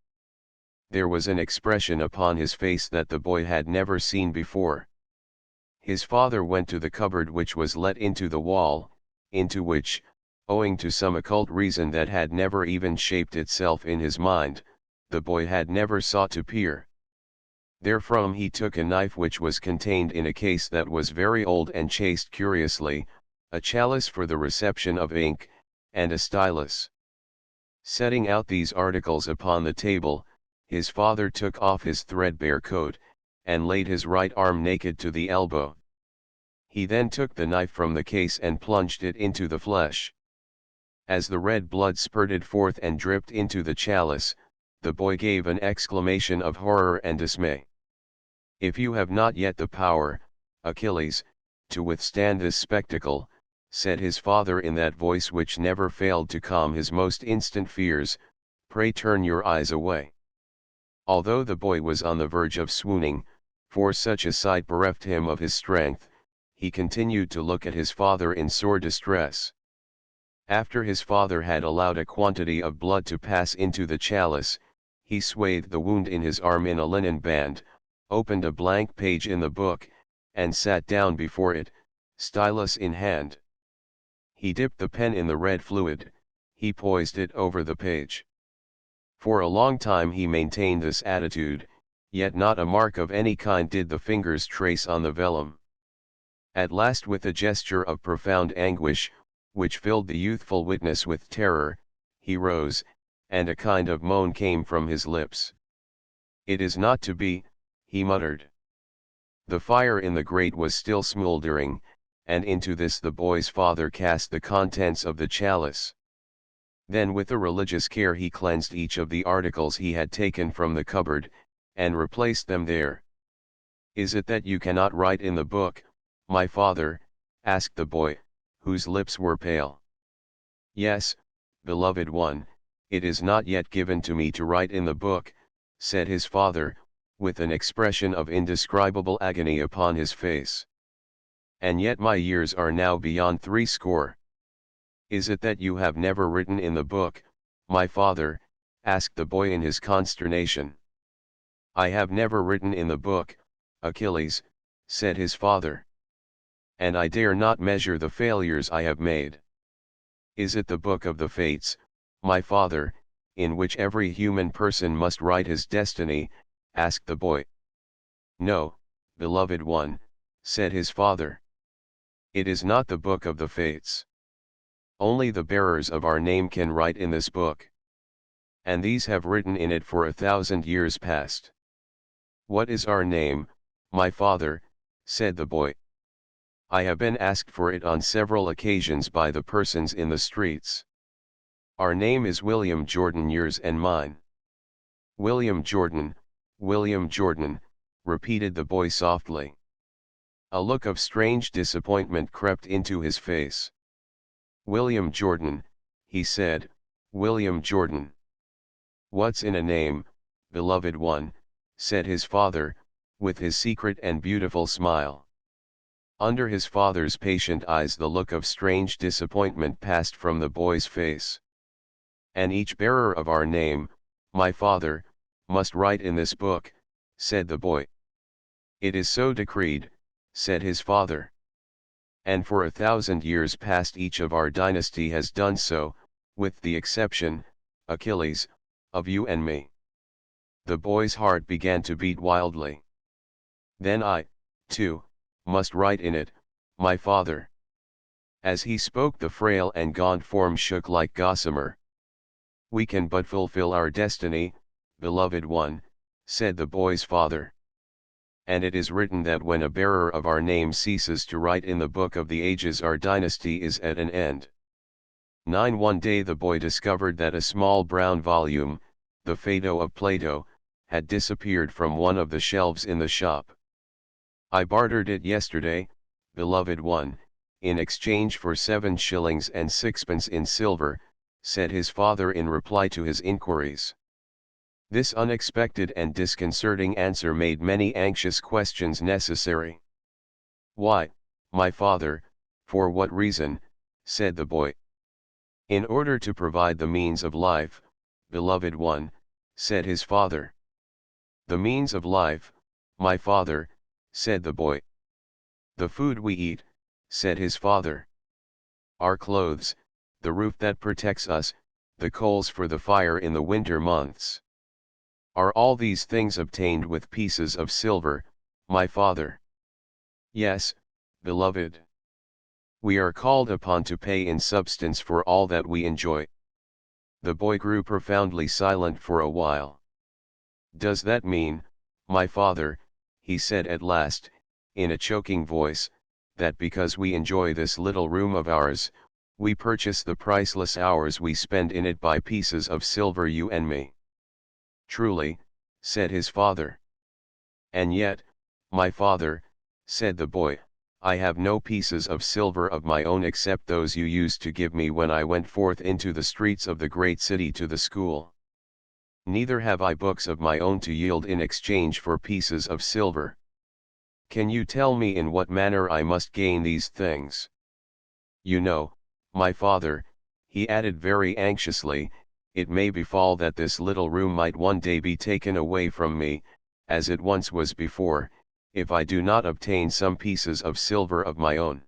S1: There was an expression upon his face that the boy had never seen before. His father went to the cupboard which was let into the wall, into which, owing to some occult reason that had never even shaped itself in his mind, the boy had never sought to peer. Therefrom he took a knife which was contained in a case that was very old and chased curiously, a chalice for the reception of ink, and a stylus. Setting out these articles upon the table, his father took off his threadbare coat, and laid his right arm naked to the elbow. He then took the knife from the case and plunged it into the flesh. As the red blood spurted forth and dripped into the chalice, the boy gave an exclamation of horror and dismay. "If you have not yet the power, Achilles, to withstand this spectacle," said his father in that voice which never failed to calm his most instant fears, "pray turn your eyes away." Although the boy was on the verge of swooning, for such a sight bereft him of his strength, he continued to look at his father in sore distress. After his father had allowed a quantity of blood to pass into the chalice, he swathed the wound in his arm in a linen band, opened a blank page in the book, and sat down before it, stylus in hand. He dipped the pen in the red fluid, he poised it over the page. For a long time he maintained this attitude, yet not a mark of any kind did the fingers trace on the vellum. At last, with a gesture of profound anguish, which filled the youthful witness with terror, he rose, and a kind of moan came from his lips. "It is not to be," he muttered. The fire in the grate was still smouldering, and into this the boy's father cast the contents of the chalice. Then with a religious care he cleansed each of the articles he had taken from the cupboard, and replaced them there. "Is it that you cannot write in the book, my father?" asked the boy, whose lips were pale. "Yes, beloved one, it is not yet given to me to write in the book," said his father, with an expression of indescribable agony upon his face. "And yet my years are now beyond 60. "Is it that you have never written in the book, my father?" asked the boy in his consternation. "I have never written in the book, Achilles," said his father. "And I dare not measure the failures I have made." "Is it the book of the fates, my father, in which every human person must write his destiny?" asked the boy. "No, beloved one," said his father. "It is not the book of the fates. Only the bearers of our name can write in this book. And these have written in it for 1,000 years past." "What is our name, my father?" said the boy. "I have been asked for it on several occasions by the persons in the streets." "Our name is William Jordan, yours and mine." "William Jordan, William Jordan," repeated the boy softly. A look of strange disappointment crept into his face. "William Jordan," he said, "William Jordan." "What's in a name, beloved one?" said his father, with his secret and beautiful smile. Under his father's patient eyes the look of strange disappointment passed from the boy's face. "And each bearer of our name, my father, must write in this book," said the boy. "It is so decreed," said his father. "And for 1,000 years past each of our dynasty has done so, with the exception, Achilles, of you and me." The boy's heart began to beat wildly. "Then I, too, must write in it, my father." As he spoke the frail and gaunt form shook like gossamer. "We can but fulfill our destiny, beloved one," said the boy's father. and it is written that when a bearer of our name ceases to write in the book of the ages, our dynasty is at an end. 9. One day the boy discovered that a small brown volume, the Phaedo of Plato, had disappeared from one of the shelves in the shop. I bartered it yesterday, beloved one, in exchange for 7 shillings and 6pence in silver, said his father in reply to his inquiries. This unexpected and disconcerting answer made many anxious questions necessary. Why, my father, for what reason, said the boy. In order to provide the means of life, beloved one, said his father. The means of life, my father, said the boy. The food we eat, said his father. Our clothes, the roof that protects us, the coals for the fire in the winter months. Are all these things obtained with pieces of silver, my father? Yes, beloved. We are called upon to pay in substance for all that we enjoy. The boy grew profoundly silent for a while. Does that mean, my father, he said at last, in a choking voice, that because we enjoy this little room of ours, we purchase the priceless hours we spend in it by pieces of silver, you and me? Truly, said his father. And yet, my father, said the boy, I have no pieces of silver of my own except those you used to give me when I went forth into the streets of the great city to the school. Neither have I books of my own to yield in exchange for pieces of silver. Can you tell me in what manner I must gain these things? You know, my father, he added very anxiously, it may befall that this little room might one day be taken away from me, as it once was before, if I do not obtain some pieces of silver of my own.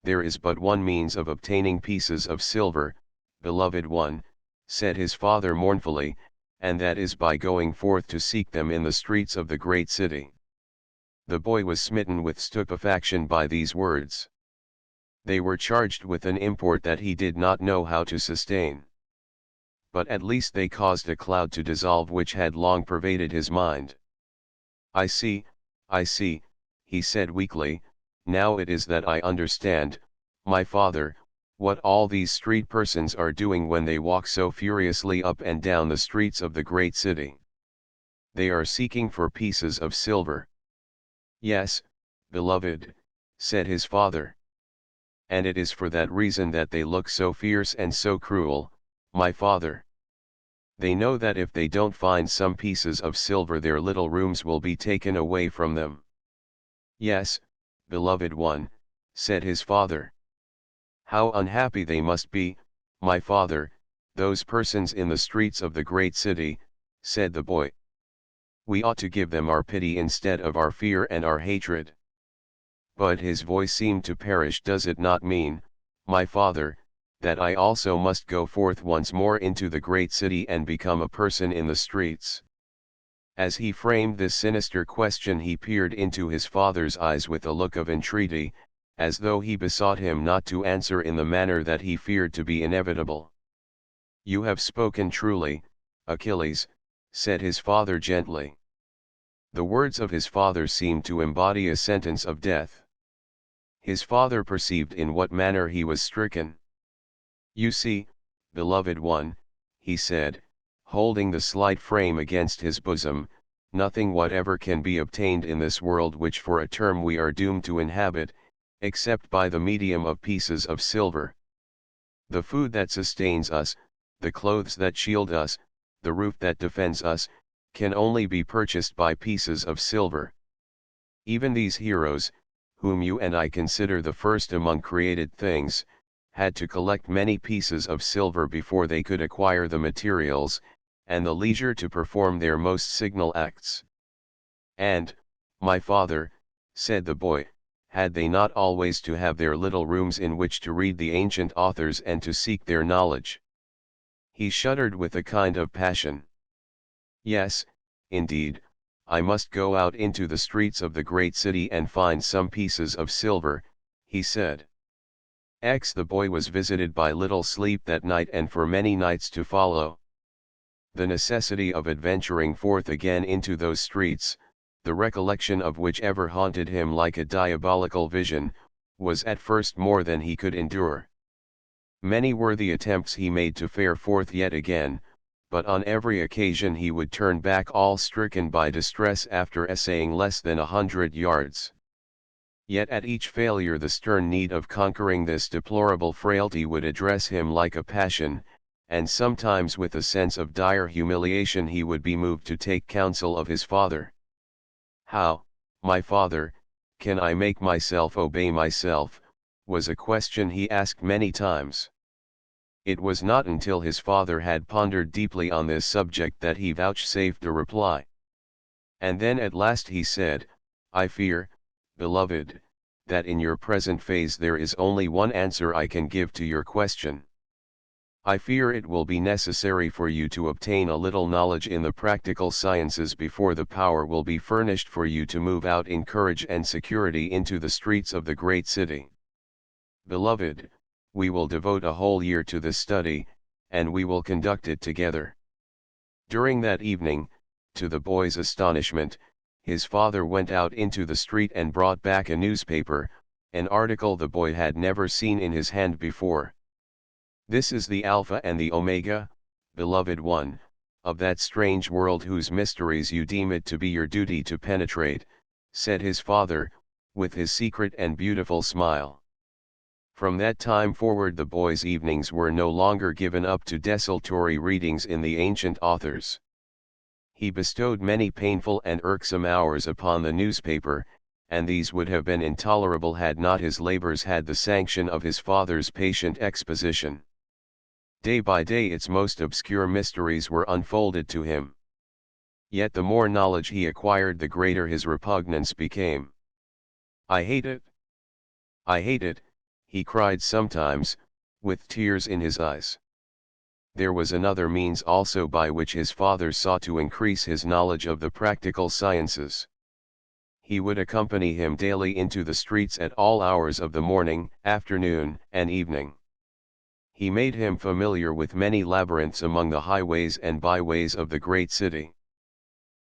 S1: There is but one means of obtaining pieces of silver, beloved one, said his father mournfully, and that is by going forth to seek them in the streets of the great city. The boy was smitten with stupefaction by these words. They were charged with an import that he did not know how to sustain. But at least they caused a cloud to dissolve which had long pervaded his mind. I see, he said weakly, now it is that I understand, my father, what all these street persons are doing when they walk so furiously up and down the streets of the great city. They are seeking for pieces of silver. Yes, beloved, said his father. And it is for that reason that they look so fierce and so cruel, my father. They know that if they don't find some pieces of silver, their little rooms will be taken away from them. Yes, beloved one, said his father. How unhappy they must be, my father, those persons in the streets of the great city, said the boy. We ought to give them our pity instead of our fear and our hatred. But his voice seemed to perish. Does it not mean, my father, that I also must go forth once more into the great city and become a person in the streets? As he framed this sinister question, he peered into his father's eyes with a look of entreaty, as though he besought him not to answer in the manner that he feared to be inevitable. You have spoken truly, Achilles, said his father gently. The words of his father seemed to embody a sentence of death. His father perceived in what manner he was stricken. You see, beloved one, he said, holding the slight frame against his bosom, nothing whatever can be obtained in this world which for a term we are doomed to inhabit, except by the medium of pieces of silver. The food that sustains us, the clothes that shield us, the roof that defends us, can only be purchased by pieces of silver. Even these heroes, whom you and I consider the first among created things, had to collect many pieces of silver before they could acquire the materials, and the leisure to perform their most signal acts. And, my father, said the boy, had they not always to have their little rooms in which to read the ancient authors and to seek their knowledge? He shuddered with a kind of passion. Yes, indeed, I must go out into the streets of the great city and find some pieces of silver, he said. The boy was visited by little sleep that night and for many nights to follow. The necessity of adventuring forth again into those streets, the recollection of which ever haunted him like a diabolical vision, was at first more than he could endure. Many were the attempts he made to fare forth yet again, but on every occasion he would turn back all stricken by distress after essaying less than 100 yards. Yet at each failure the stern need of conquering this deplorable frailty would address him like a passion, and sometimes with a sense of dire humiliation he would be moved to take counsel of his father. "How, my father, can I make myself obey myself?" was a question he asked many times. It was not until his father had pondered deeply on this subject that he vouchsafed a reply. And then at last he said, "I fear, beloved, that in your present phase there is only one answer I can give to your question. I fear it will be necessary for you to obtain a little knowledge in the practical sciences before the power will be furnished for you to move out in courage and security into the streets of the great city. Beloved, we will devote a whole year to this study, and we will conduct it together." During that evening, to the boy's astonishment, his father went out into the street and brought back a newspaper, an article the boy had never seen in his hand before. "This is the Alpha and the Omega, beloved one, of that strange world whose mysteries you deem it to be your duty to penetrate," said his father, with his secret and beautiful smile. From that time forward the boy's evenings were no longer given up to desultory readings in the ancient authors. He bestowed many painful and irksome hours upon the newspaper, and these would have been intolerable had not his labors had the sanction of his father's patient exposition. Day by day its most obscure mysteries were unfolded to him. Yet the more knowledge he acquired the greater his repugnance became. "I hate it! I hate it!" he cried sometimes, with tears in his eyes. There was another means also by which his father sought to increase his knowledge of the practical sciences. He would accompany him daily into the streets at all hours of the morning, afternoon, and evening. He made him familiar with many labyrinths among the highways and byways of the great city.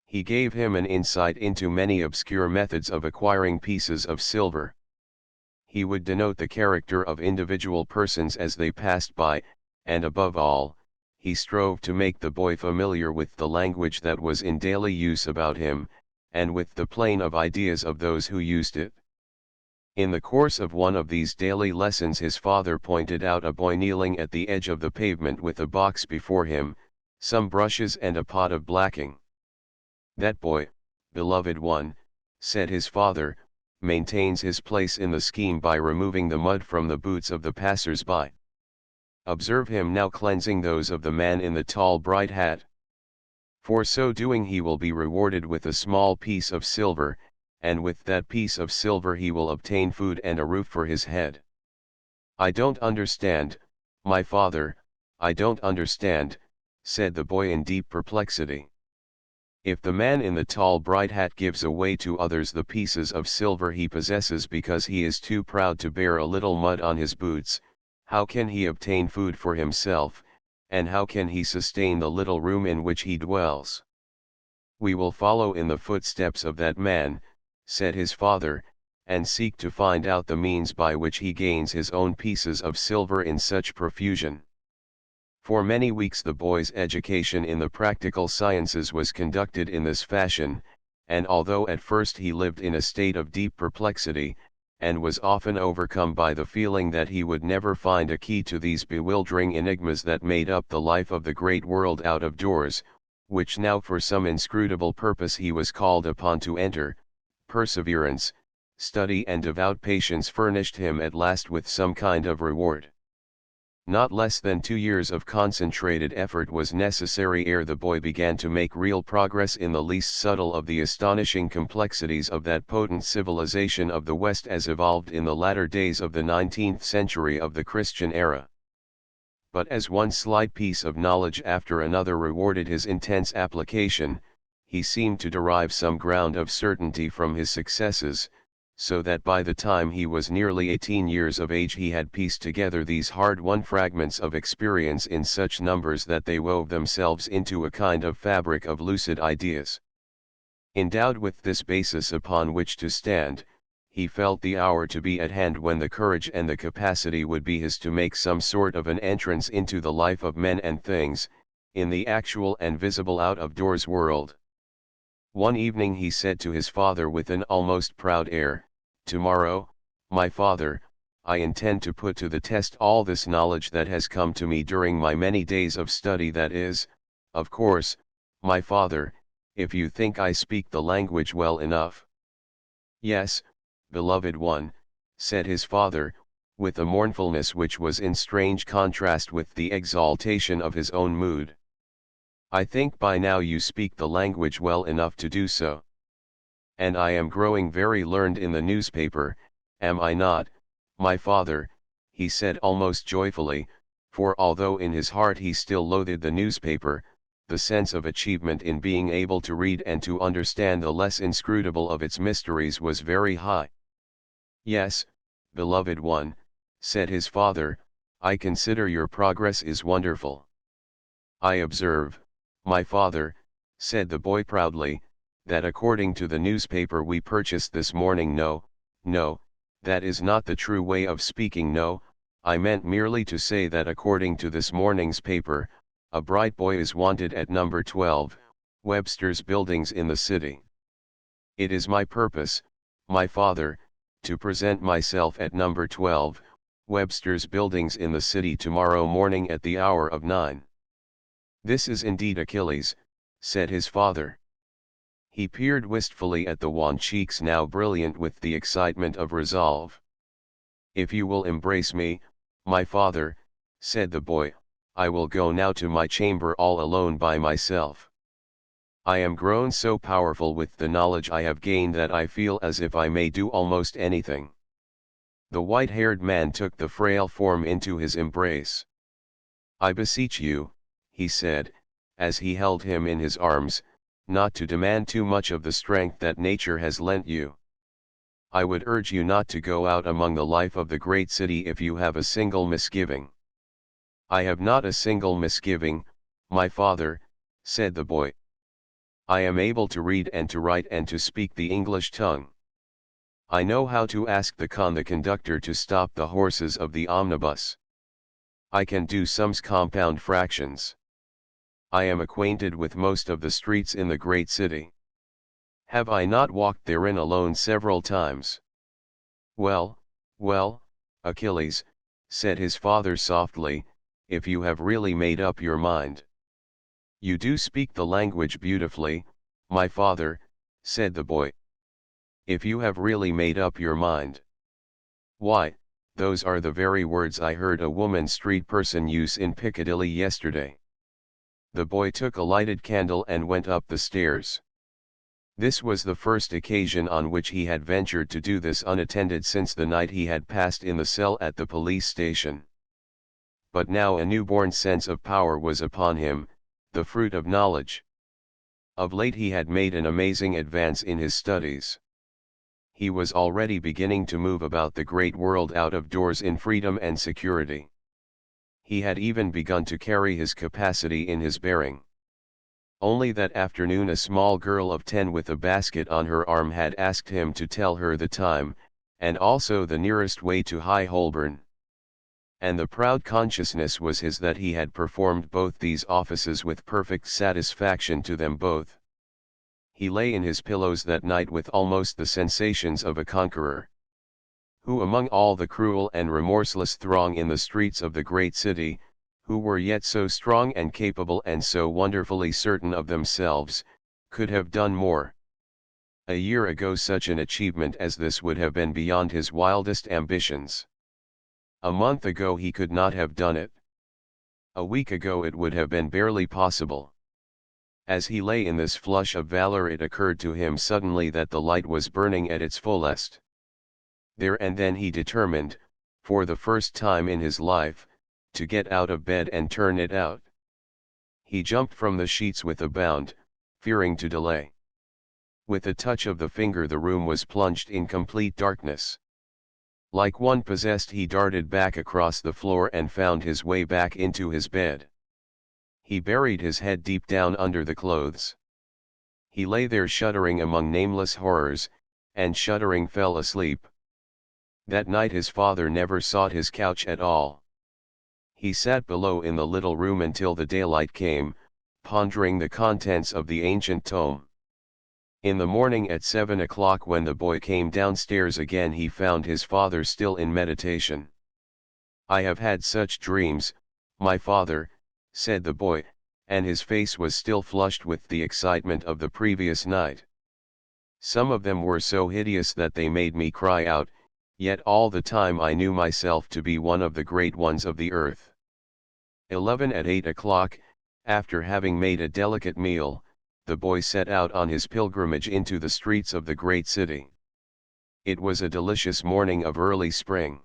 S1: He gave him an insight into many obscure methods of acquiring pieces of silver. He would denote the character of individual persons as they passed by, and above all, he strove to make the boy familiar with the language that was in daily use about him, and with the plane of ideas of those who used it. In the course of one of these daily lessons his father pointed out a boy kneeling at the edge of the pavement with a box before him, some brushes and a pot of blacking. "That boy, beloved one," said his father, "maintains his place in the scheme by removing the mud from the boots of the passers-by. Observe him now cleansing those of the man in the tall bright hat. For so doing he will be rewarded with a small piece of silver, and with that piece of silver he will obtain food and a roof for his head." "I don't understand, my father, I don't understand," said the boy in deep perplexity. "If the man in the tall bright hat gives away to others the pieces of silver he possesses because he is too proud to bear a little mud on his boots, how can he obtain food for himself, and how can he sustain the little room in which he dwells?" "We will follow in the footsteps of that man," said his father, "and seek to find out the means by which he gains his own pieces of silver in such profusion." For many weeks the boy's education in the practical sciences was conducted in this fashion, and although at first he lived in a state of deep perplexity, and was often overcome by the feeling that he would never find a key to these bewildering enigmas that made up the life of the great world out of doors, which now for some inscrutable purpose he was called upon to enter, perseverance, study and devout patience furnished him at last with some kind of reward. Not less than 2 years of concentrated effort was necessary ere the boy began to make real progress in the least subtle of the astonishing complexities of that potent civilization of the West as evolved in the latter days of the 19th century of the Christian era. But as one slight piece of knowledge after another rewarded his intense application, he seemed to derive some ground of certainty from his successes, so that by the time he was nearly 18 years of age he had pieced together these hard-won fragments of experience in such numbers that they wove themselves into a kind of fabric of lucid ideas. Endowed with this basis upon which to stand, he felt the hour to be at hand when the courage and the capacity would be his to make some sort of an entrance into the life of men and things, in the actual and visible out-of-doors world. One evening he said to his father with an almost proud air, "Tomorrow, my father, I intend to put to the test all this knowledge that has come to me during my many days of study, that is, of course, my father, if you think I speak the language well enough." "Yes, beloved one," said his father, with a mournfulness which was in strange contrast with the exaltation of his own mood. "I think by now you speak the language well enough to do so. And I am growing very learned in the newspaper, am I not, my father?" he said almost joyfully, for although in his heart he still loathed the newspaper, the sense of achievement in being able to read and to understand the less inscrutable of its mysteries was very high. "Yes, beloved one," said his father, "I consider your progress is wonderful." "I observe, my father," said the boy proudly, "that according to the newspaper we purchased this morning, no, that is not the true way of speaking, no, I meant merely to say that according to this morning's paper, a bright boy is wanted at number 12, Webster's Buildings in the city. It is my purpose, my father, to present myself at number 12, Webster's Buildings in the city tomorrow morning at the hour of 9. "This is indeed Achilles," said his father. He peered wistfully at the wan cheeks now brilliant with the excitement of resolve. "If you will embrace me, my father," said the boy, "I will go now to my chamber all alone by myself. I am grown so powerful with the knowledge I have gained that I feel as if I may do almost anything." The white-haired man took the frail form into his embrace. "I beseech you," he said, as he held him in his arms, "not to demand too much of the strength that nature has lent you. I would urge you not to go out among the life of the great city if you have a single misgiving." "I have not a single misgiving, my father," said the boy. "I am able to read and to write and to speak the English tongue. I know how to ask the conductor to stop the horses of the omnibus. I can do sums, compound fractions. I am acquainted with most of the streets in the great city. Have I not walked therein alone several times?" "Well, Achilles," said his father softly, "if you have really made up your mind." "You do speak the language beautifully, my father," said the boy. "If you have really made up your mind. Why, those are the very words I heard a woman street person use in Piccadilly yesterday." The boy took a lighted candle and went up the stairs. This was the first occasion on which he had ventured to do this unattended since the night he had passed in the cell at the police station. But now a newborn sense of power was upon him, the fruit of knowledge. Of late he had made an amazing advance in his studies. He was already beginning to move about the great world out of doors in freedom and security. He had even begun to carry his capacity in his bearing. Only that afternoon a small girl of 10 with a basket on her arm had asked him to tell her the time, and also the nearest way to High Holborn. And the proud consciousness was his that he had performed both these offices with perfect satisfaction to them both. He lay in his pillows that night with almost the sensations of a conqueror. Who among all the cruel and remorseless throng in the streets of the great city, who were yet so strong and capable and so wonderfully certain of themselves, could have done more? A year ago such an achievement as this would have been beyond his wildest ambitions. A month ago he could not have done it. A week ago it would have been barely possible. As he lay in this flush of valor it occurred to him suddenly that the light was burning at its fullest. There and then he determined, for the first time in his life, to get out of bed and turn it out. He jumped from the sheets with a bound, fearing to delay. With a touch of the finger the room was plunged in complete darkness. Like one possessed he darted back across the floor and found his way back into his bed. He buried his head deep down under the clothes. He lay there shuddering among nameless horrors, and shuddering fell asleep. That night his father never sought his couch at all. He sat below in the little room until the daylight came, pondering the contents of the ancient tome. In the morning at 7 o'clock, when the boy came downstairs again, he found his father still in meditation. "I have had such dreams, my father," said the boy, and his face was still flushed with the excitement of the previous night. "Some of them were so hideous that they made me cry out, yet all the time I knew myself to be one of the great ones of the earth." 11 At 8 o'clock, after having made a delicate meal, the boy set out on his pilgrimage into the streets of the great city. It was a delicious morning of early spring.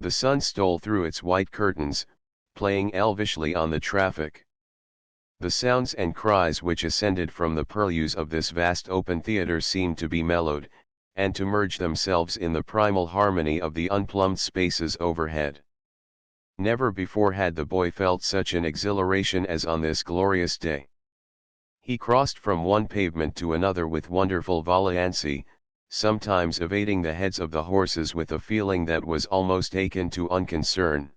S1: The sun stole through its white curtains, playing elvishly on the traffic. The sounds and cries which ascended from the purlieus of this vast open theatre seemed to be mellowed, and to merge themselves in the primal harmony of the unplumbed spaces overhead. Never before had the boy felt such an exhilaration as on this glorious day. He crossed from one pavement to another with wonderful valiancy, sometimes evading the heads of the horses with a feeling that was almost akin to unconcern.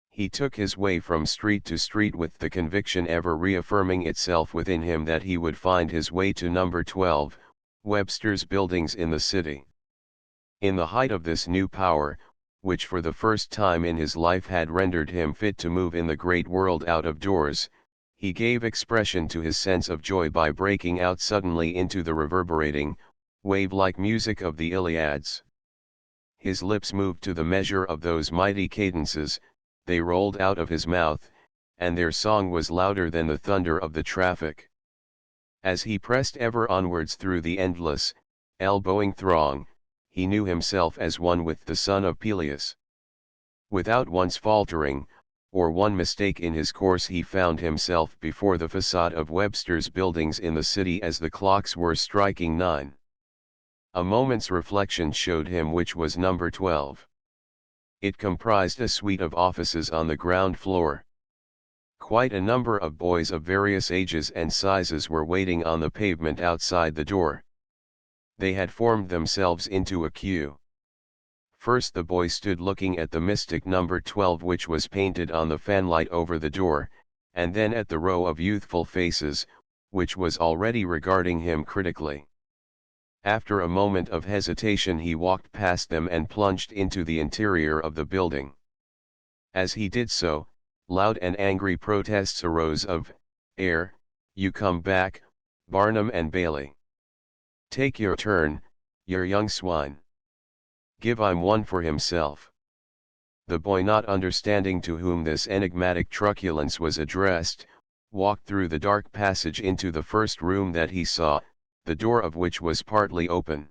S1: He took his way from street to street with the conviction ever reaffirming itself within him that he would find his way to number 12, Webster's Buildings in the city. In the height of this new power, which for the first time in his life had rendered him fit to move in the great world out of doors, he gave expression to his sense of joy by breaking out suddenly into the reverberating, wave-like music of the Iliads. His lips moved to the measure of those mighty cadences, they rolled out of his mouth, and their song was louder than the thunder of the traffic. As he pressed ever onwards through the endless, elbowing throng, he knew himself as one with the son of Peleus. Without once faltering, or one mistake in his course, he found himself before the facade of Webster's Buildings in the city as the clocks were striking 9. A moment's reflection showed him which was number 12. It comprised a suite of offices on the ground floor. Quite a number of boys of various ages and sizes were waiting on the pavement outside the door. They had formed themselves into a queue. First the boy stood looking at the mystic number 12 which was painted on the fanlight over the door, and then at the row of youthful faces, which was already regarding him critically. After a moment of hesitation he walked past them and plunged into the interior of the building. As he did so, loud and angry protests arose of, "Ere you come back, Barnum and Bailey. Take your turn, you young swine. Give him one for himself." The boy, not understanding to whom this enigmatic truculence was addressed, walked through the dark passage into the first room that he saw, the door of which was partly open.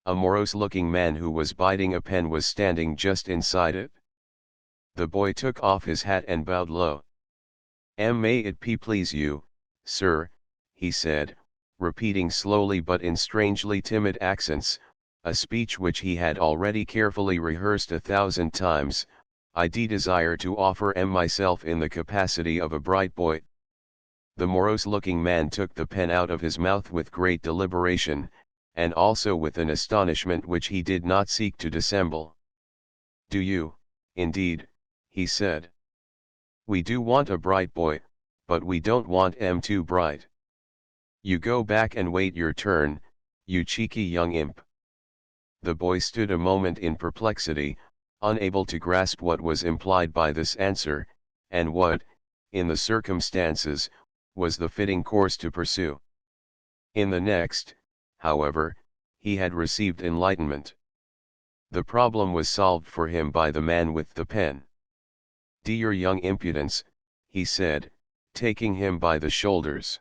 S1: A morose-looking man who was biting a pen was standing just inside it. The boy took off his hat and bowed low. "May it please you, sir," he said, repeating slowly but in strangely timid accents, a speech which he had already carefully rehearsed 1,000 times, "I desire to offer myself in the capacity of a bright boy." The morose-looking man took the pen out of his mouth with great deliberation, and also with an astonishment which he did not seek to dissemble. "Do you, indeed?" he said. "We do want a bright boy, but we don't want too bright. You go back and wait your turn, you cheeky young imp." The boy stood a moment in perplexity, unable to grasp what was implied by this answer, and what, in the circumstances, was the fitting course to pursue. In the next, however, he had received enlightenment. The problem was solved for him by the man with the pen. "Dear young impudence," he said, taking him by the shoulders.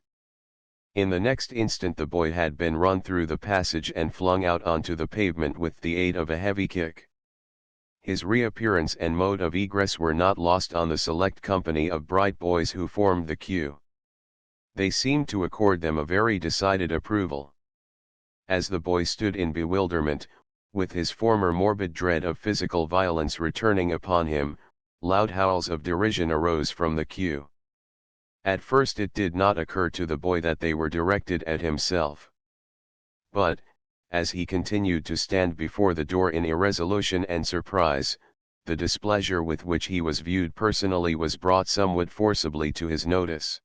S1: In the next instant the boy had been run through the passage and flung out onto the pavement with the aid of a heavy kick. His reappearance and mode of egress were not lost on the select company of bright boys who formed the queue. They seemed to accord them a very decided approval. As the boy stood in bewilderment, with his former morbid dread of physical violence returning upon him, loud howls of derision arose from the queue. At first it did not occur to the boy that they were directed at himself. But, as he continued to stand before the door in irresolution and surprise, the displeasure with which he was viewed personally was brought somewhat forcibly to his notice.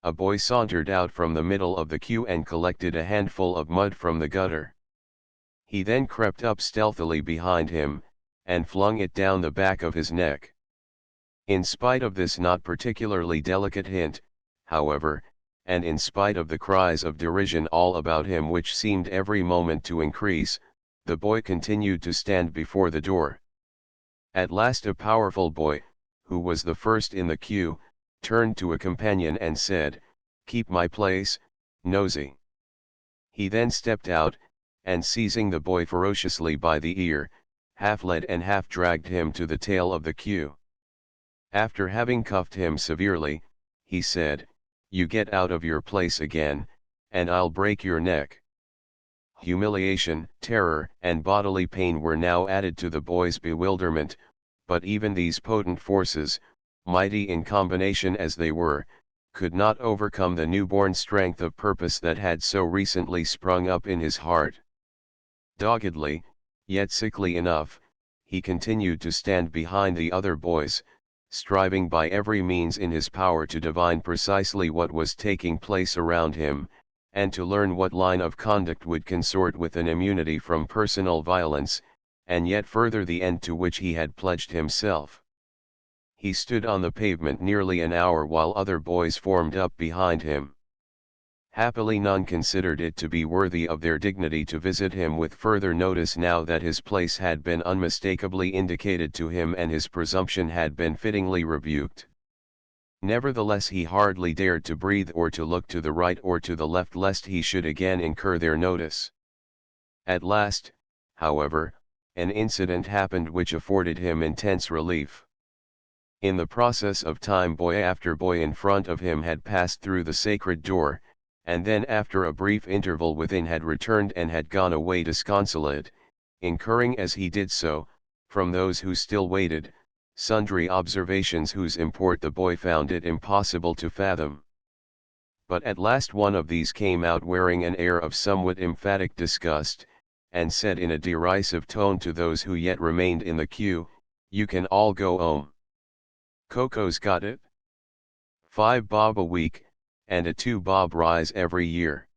S1: A boy sauntered out from the middle of the queue and collected a handful of mud from the gutter. He then crept up stealthily behind him, and flung it down the back of his neck. In spite of this not particularly delicate hint, however, and in spite of the cries of derision all about him which seemed every moment to increase, the boy continued to stand before the door. At last a powerful boy, who was the first in the queue, turned to a companion and said, "Keep my place, nosy." He then stepped out, and seizing the boy ferociously by the ear, half led and half dragged him to the tail of the queue. After having cuffed him severely, he said, "You get out of your place again, and I'll break your neck." Humiliation, terror, and bodily pain were now added to the boy's bewilderment, but even these potent forces, mighty in combination as they were, could not overcome the newborn strength of purpose that had so recently sprung up in his heart. Doggedly, yet sickly enough, he continued to stand behind the other boys, striving by every means in his power to divine precisely what was taking place around him, and to learn what line of conduct would consort with an immunity from personal violence, and yet further the end to which he had pledged himself. He stood on the pavement nearly an hour while other boys formed up behind him. Happily none considered it to be worthy of their dignity to visit him with further notice now that his place had been unmistakably indicated to him and his presumption had been fittingly rebuked. Nevertheless he hardly dared to breathe or to look to the right or to the left lest he should again incur their notice. At last, however, an incident happened which afforded him intense relief. In the process of time boy after boy in front of him had passed through the sacred door, and then after a brief interval within had returned and had gone away disconsolate, incurring as he did so, from those who still waited, sundry observations whose import the boy found it impossible to fathom. But at last one of these came out wearing an air of somewhat emphatic disgust, and said in a derisive tone to those who yet remained in the queue, "You can all go 'ome. Coco's got it. 5 bob a week, and a 2 bob rise every year."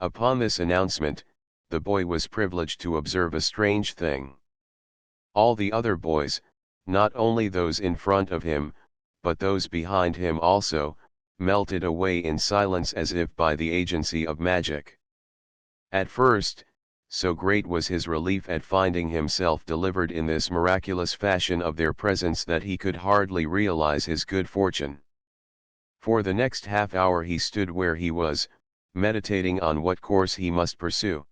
S1: Upon this announcement, the boy was privileged to observe a strange thing. All the other boys, not only those in front of him, but those behind him also, melted away in silence as if by the agency of magic. At first, so great was his relief at finding himself delivered in this miraculous fashion of their presence that he could hardly realize his good fortune. For the next half hour he stood where he was, meditating on what course he must pursue.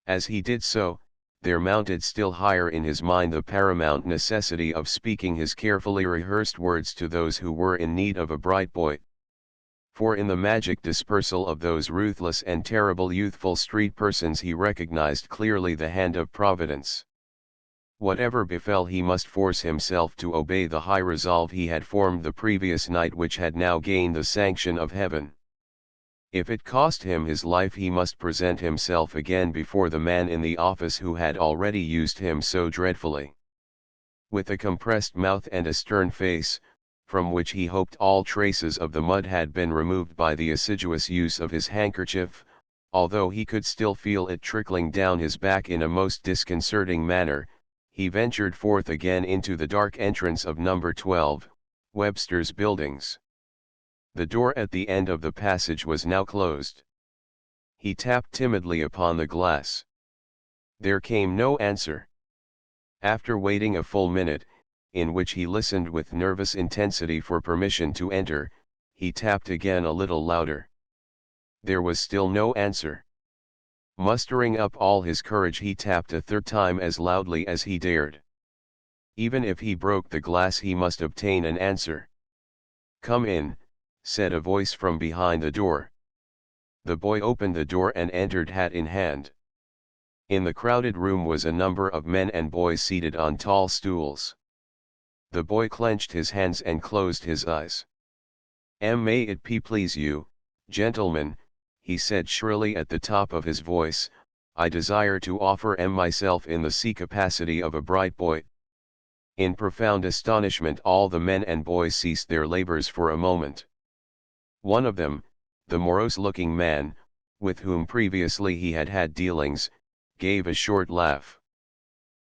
S1: As he did so, there mounted still higher in his mind the paramount necessity of speaking his carefully rehearsed words to those who were in need of a bright boy. For in the magic dispersal of those ruthless and terrible youthful street persons he recognized clearly the hand of Providence. Whatever befell he must force himself to obey the high resolve he had formed the previous night which had now gained the sanction of heaven. If it cost him his life he must present himself again before the man in the office who had already used him so dreadfully. With a compressed mouth and a stern face, from which he hoped all traces of the mud had been removed by the assiduous use of his handkerchief, although he could still feel it trickling down his back in a most disconcerting manner, he ventured forth again into the dark entrance of number 12, Webster's Buildings. The door at the end of the passage was now closed. He tapped timidly upon the glass. There came no answer. After waiting a full minute, in which he listened with nervous intensity for permission to enter, he tapped again a little louder. There was still no answer. Mustering up all his courage he tapped a third time as loudly as he dared. Even if he broke the glass he must obtain an answer. "Come in," said a voice from behind the door. The boy opened the door and entered hat in hand. In the crowded room was a number of men and boys seated on tall stools. The boy clenched his hands and closed his eyes. May it please you, gentlemen, he said shrilly at the top of his voice, I desire to offer myself in the sea capacity of a bright boy. In profound astonishment all the men and boys ceased their labors for a moment. One of them, the morose-looking man, with whom previously he had had dealings, gave a short laugh.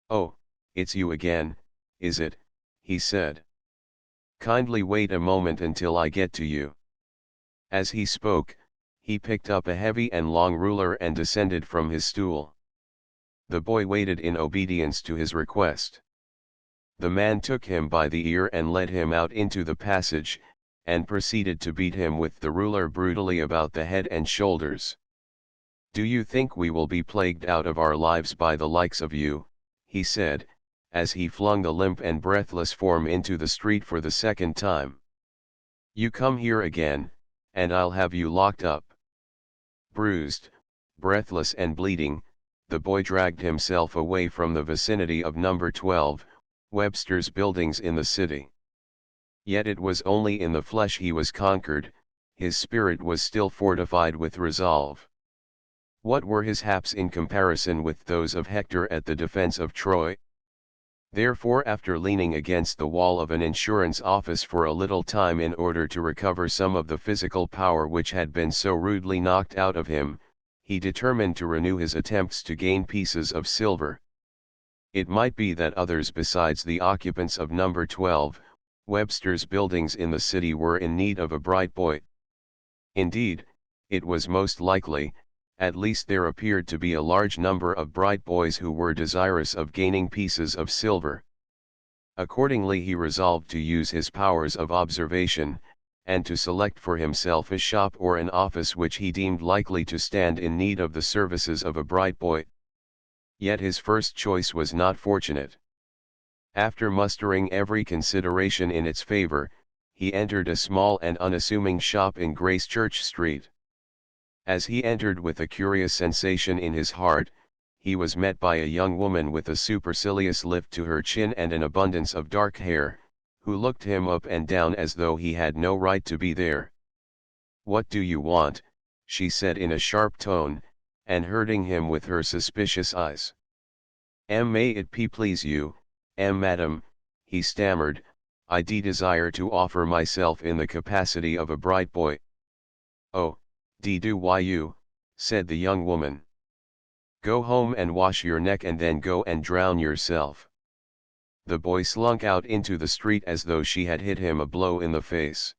S1: Oh, it's you again, is it? He said. Kindly wait a moment until I get to you. As he spoke, he picked up a heavy and long ruler and descended from his stool. The boy waited in obedience to his request. The man took him by the ear and led him out into the passage, and proceeded to beat him with the ruler brutally about the head and shoulders. Do you think we will be plagued out of our lives by the likes of you, he said, as he flung the limp and breathless form into the street for the second time. You come here again, and I'll have you locked up. Bruised, breathless and bleeding, the boy dragged himself away from the vicinity of number 12, Webster's buildings in the city. Yet it was only in the flesh he was conquered, his spirit was still fortified with resolve. What were his haps in comparison with those of Hector at the defense of Troy? Therefore, after leaning against the wall of an insurance office for a little time in order to recover some of the physical power which had been so rudely knocked out of him, he determined to renew his attempts to gain pieces of silver. It might be that others besides the occupants of number 12, Webster's buildings in the city were in need of a bright boy. Indeed, it was most likely, at least there appeared to be a large number of bright boys who were desirous of gaining pieces of silver. Accordingly he resolved to use his powers of observation, and to select for himself a shop or an office which he deemed likely to stand in need of the services of a bright boy. Yet his first choice was not fortunate. After mustering every consideration in its favor, he entered a small and unassuming shop in Gracechurch Street. As he entered with a curious sensation in his heart, he was met by a young woman with a supercilious lift to her chin and an abundance of dark hair, who looked him up and down as though he had no right to be there. What do you want? She said in a sharp tone, and hurting him with her suspicious eyes. May it please you, madam, he stammered, I desire to offer myself in the capacity of a bright boy. Oh, do you, said the young woman. Go home and wash your neck and then go and drown yourself. The boy slunk out into the street as though she had hit him a blow in the face.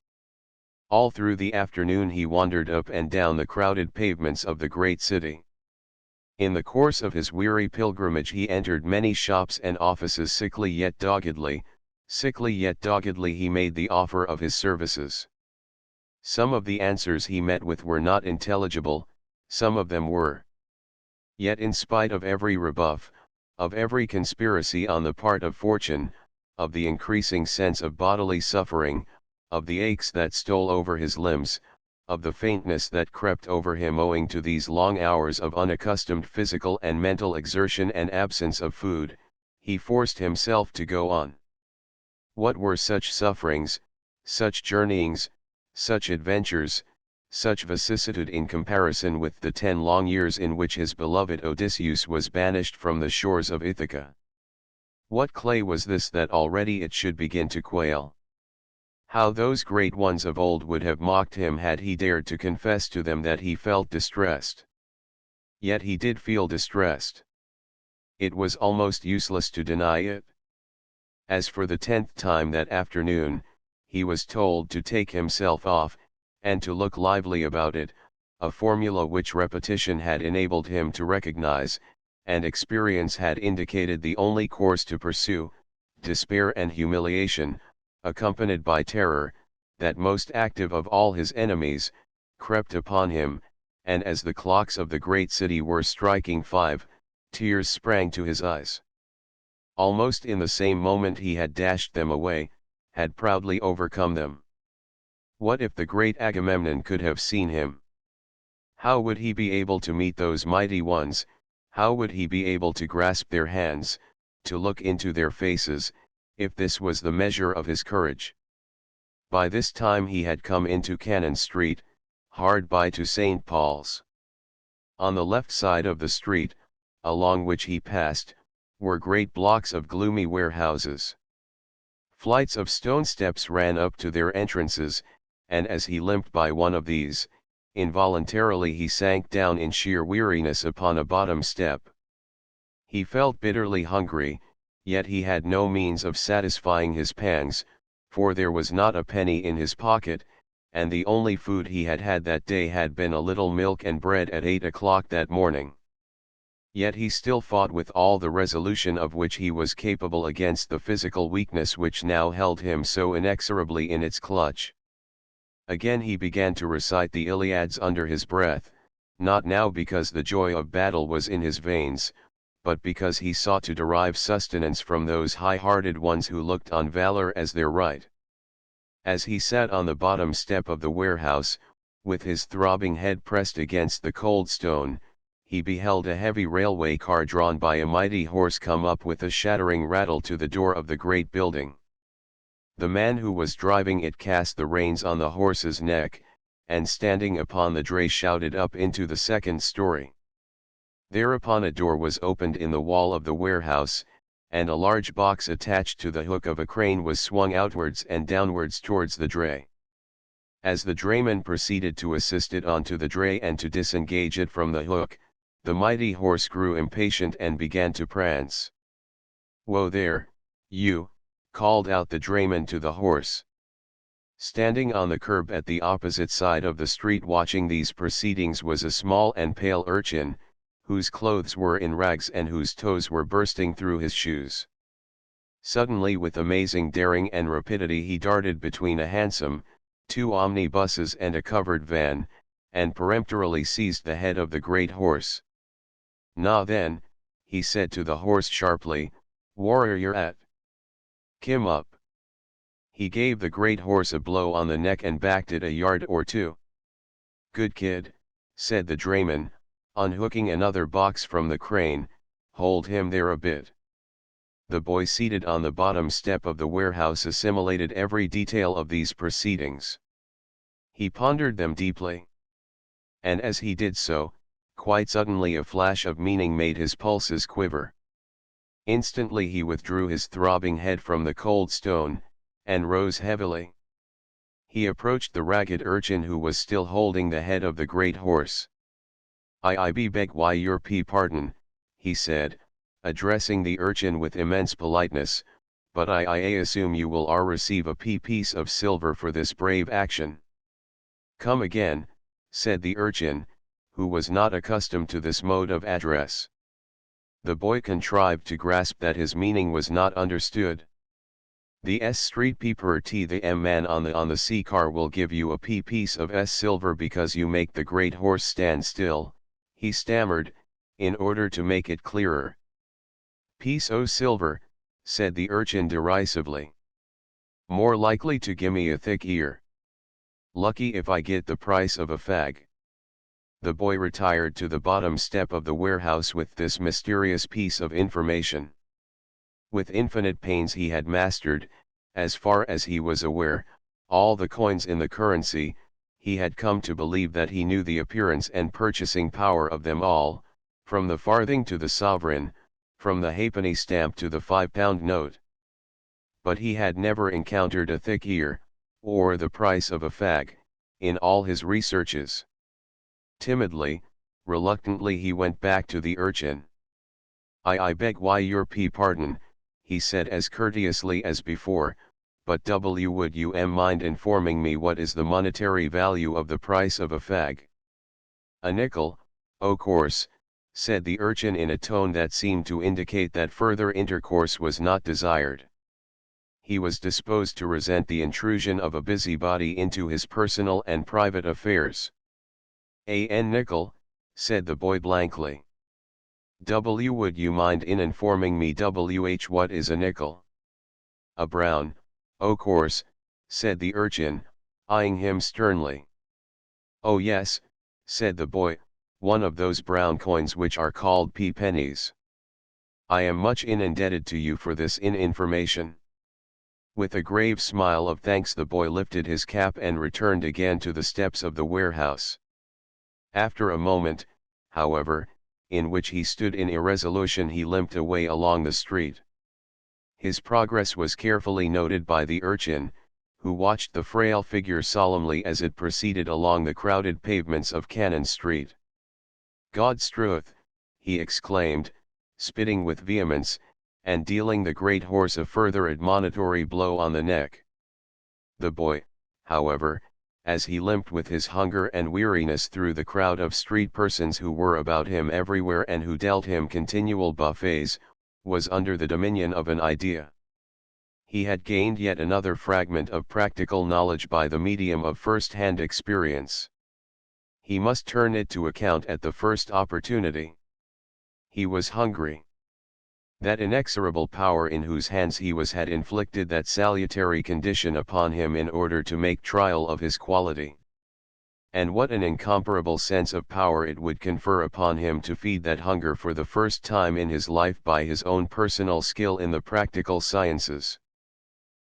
S1: All through the afternoon he wandered up and down the crowded pavements of the great city. In the course of his weary pilgrimage he entered many shops and offices sickly yet doggedly he made the offer of his services. Some of the answers he met with were not intelligible, some of them were. Yet in spite of every rebuff, of every conspiracy on the part of fortune, of the increasing sense of bodily suffering, of the aches that stole over his limbs, of the faintness that crept over him owing to these long hours of unaccustomed physical and mental exertion and absence of food, he forced himself to go on. What were such sufferings, such journeyings, such adventures, such vicissitude in comparison with the 10 long years in which his beloved Odysseus was banished from the shores of Ithaca? What clay was this that already it should begin to quail? How those great ones of old would have mocked him had he dared to confess to them that he felt distressed. Yet he did feel distressed. It was almost useless to deny it. As for the 10th time that afternoon, he was told to take himself off, and to look lively about it, a formula which repetition had enabled him to recognize, and experience had indicated the only course to pursue. Despair and humiliation, accompanied by terror, that most active of all his enemies, crept upon him, and as the clocks of the great city were striking 5, tears sprang to his eyes. Almost in the same moment he had dashed them away, had proudly overcome them. What if the great Agamemnon could have seen him? How would he be able to meet those mighty ones? How would he be able to grasp their hands, to look into their faces, if this was the measure of his courage? By this time he had come into Cannon Street, hard by to St. Paul's. On the left side of the street, along which he passed, were great blocks of gloomy warehouses. Flights of stone steps ran up to their entrances, and as he limped by one of these, involuntarily he sank down in sheer weariness upon a bottom step. He felt bitterly hungry, yet he had no means of satisfying his pangs, for there was not a penny in his pocket, and the only food he had had that day had been a little milk and bread at 8 o'clock that morning. Yet he still fought with all the resolution of which he was capable against the physical weakness which now held him so inexorably in its clutch. Again he began to recite the Iliads under his breath, not now because the joy of battle was in his veins, but because he sought to derive sustenance from those high-hearted ones who looked on valor as their right. As he sat on the bottom step of the warehouse, with his throbbing head pressed against the cold stone, he beheld a heavy railway car drawn by a mighty horse come up with a shattering rattle to the door of the great building. The man who was driving it cast the reins on the horse's neck, and standing upon the dray shouted up into the second story. Thereupon a door was opened in the wall of the warehouse, and a large box attached to the hook of a crane was swung outwards and downwards towards the dray. As the drayman proceeded to assist it onto the dray and to disengage it from the hook, the mighty horse grew impatient and began to prance. "Whoa there, you," called out the drayman to the horse. Standing on the curb at the opposite side of the street watching these proceedings was a small and pale urchin, whose clothes were in rags and whose toes were bursting through his shoes. Suddenly, with amazing daring and rapidity, he darted between a hansom, 2 omnibuses and a covered van, and peremptorily seized the head of the great horse. "Now then," he said to the horse sharply, "whar you're at? Kim up." He gave the great horse a blow on the neck and backed it a yard or two. "Good kid," said the drayman, unhooking another box from the crane, "hold him there a bit." The boy seated on the bottom step of the warehouse assimilated every detail of these proceedings. He pondered them deeply. And as he did so, quite suddenly a flash of meaning made his pulses quiver. Instantly he withdrew his throbbing head from the cold stone, and rose heavily. He approached the ragged urchin who was still holding the head of the great horse. "I beg your pardon," he said, addressing the urchin with immense politeness, "but I assume you will receive a piece of silver for this brave action." "Come again," said the urchin, who was not accustomed to this mode of address. The boy contrived to grasp that his meaning was not understood. "The street peeper the man on the C car will give you a piece of silver because you make the great horse stand still," he stammered, in order to make it clearer. "Piece o' silver," said the urchin derisively. "More likely to gimme a thick ear. Lucky if I get the price of a fag." The boy retired to the bottom step of the warehouse with this mysterious piece of information. With infinite pains he had mastered, as far as he was aware, all the coins in the currency. He had come to believe that he knew the appearance and purchasing power of them all, from the farthing to the sovereign, from the halfpenny stamp to the £5 note. But he had never encountered a thick ear, or the price of a fag, in all his researches. Timidly, reluctantly he went back to the urchin. I beg your pardon," he said as courteously as before, "but would you mind informing me what is the monetary value of the price of a fag?" "A nickel, o' course," said the urchin in a tone that seemed to indicate that further intercourse was not desired. He was disposed to resent the intrusion of a busybody into his personal and private affairs. "A nickel," said the boy blankly. Would you mind informing me what is a nickel?" "A brown, o' course," said the urchin, eyeing him sternly. "Oh yes," said the boy, "one of those brown coins which are called pennies. I am much indebted to you for this information." With a grave smile of thanks the boy lifted his cap and returned again to the steps of the warehouse. After a moment, however, in which he stood in irresolution, he limped away along the street. His progress was carefully noted by the urchin, who watched the frail figure solemnly as it proceeded along the crowded pavements of Cannon Street. "Godstruth!" he exclaimed, spitting with vehemence, and dealing the great horse a further admonitory blow on the neck. The boy, however, as he limped with his hunger and weariness through the crowd of street persons who were about him everywhere and who dealt him continual buffets, was under the dominion of an idea. He had gained yet another fragment of practical knowledge by the medium of first-hand experience. He must turn it to account at the first opportunity. He was hungry. That inexorable power in whose hands he was had inflicted that salutary condition upon him in order to make trial of his quality. And what an incomparable sense of power it would confer upon him to feed that hunger for the first time in his life by his own personal skill in the practical sciences.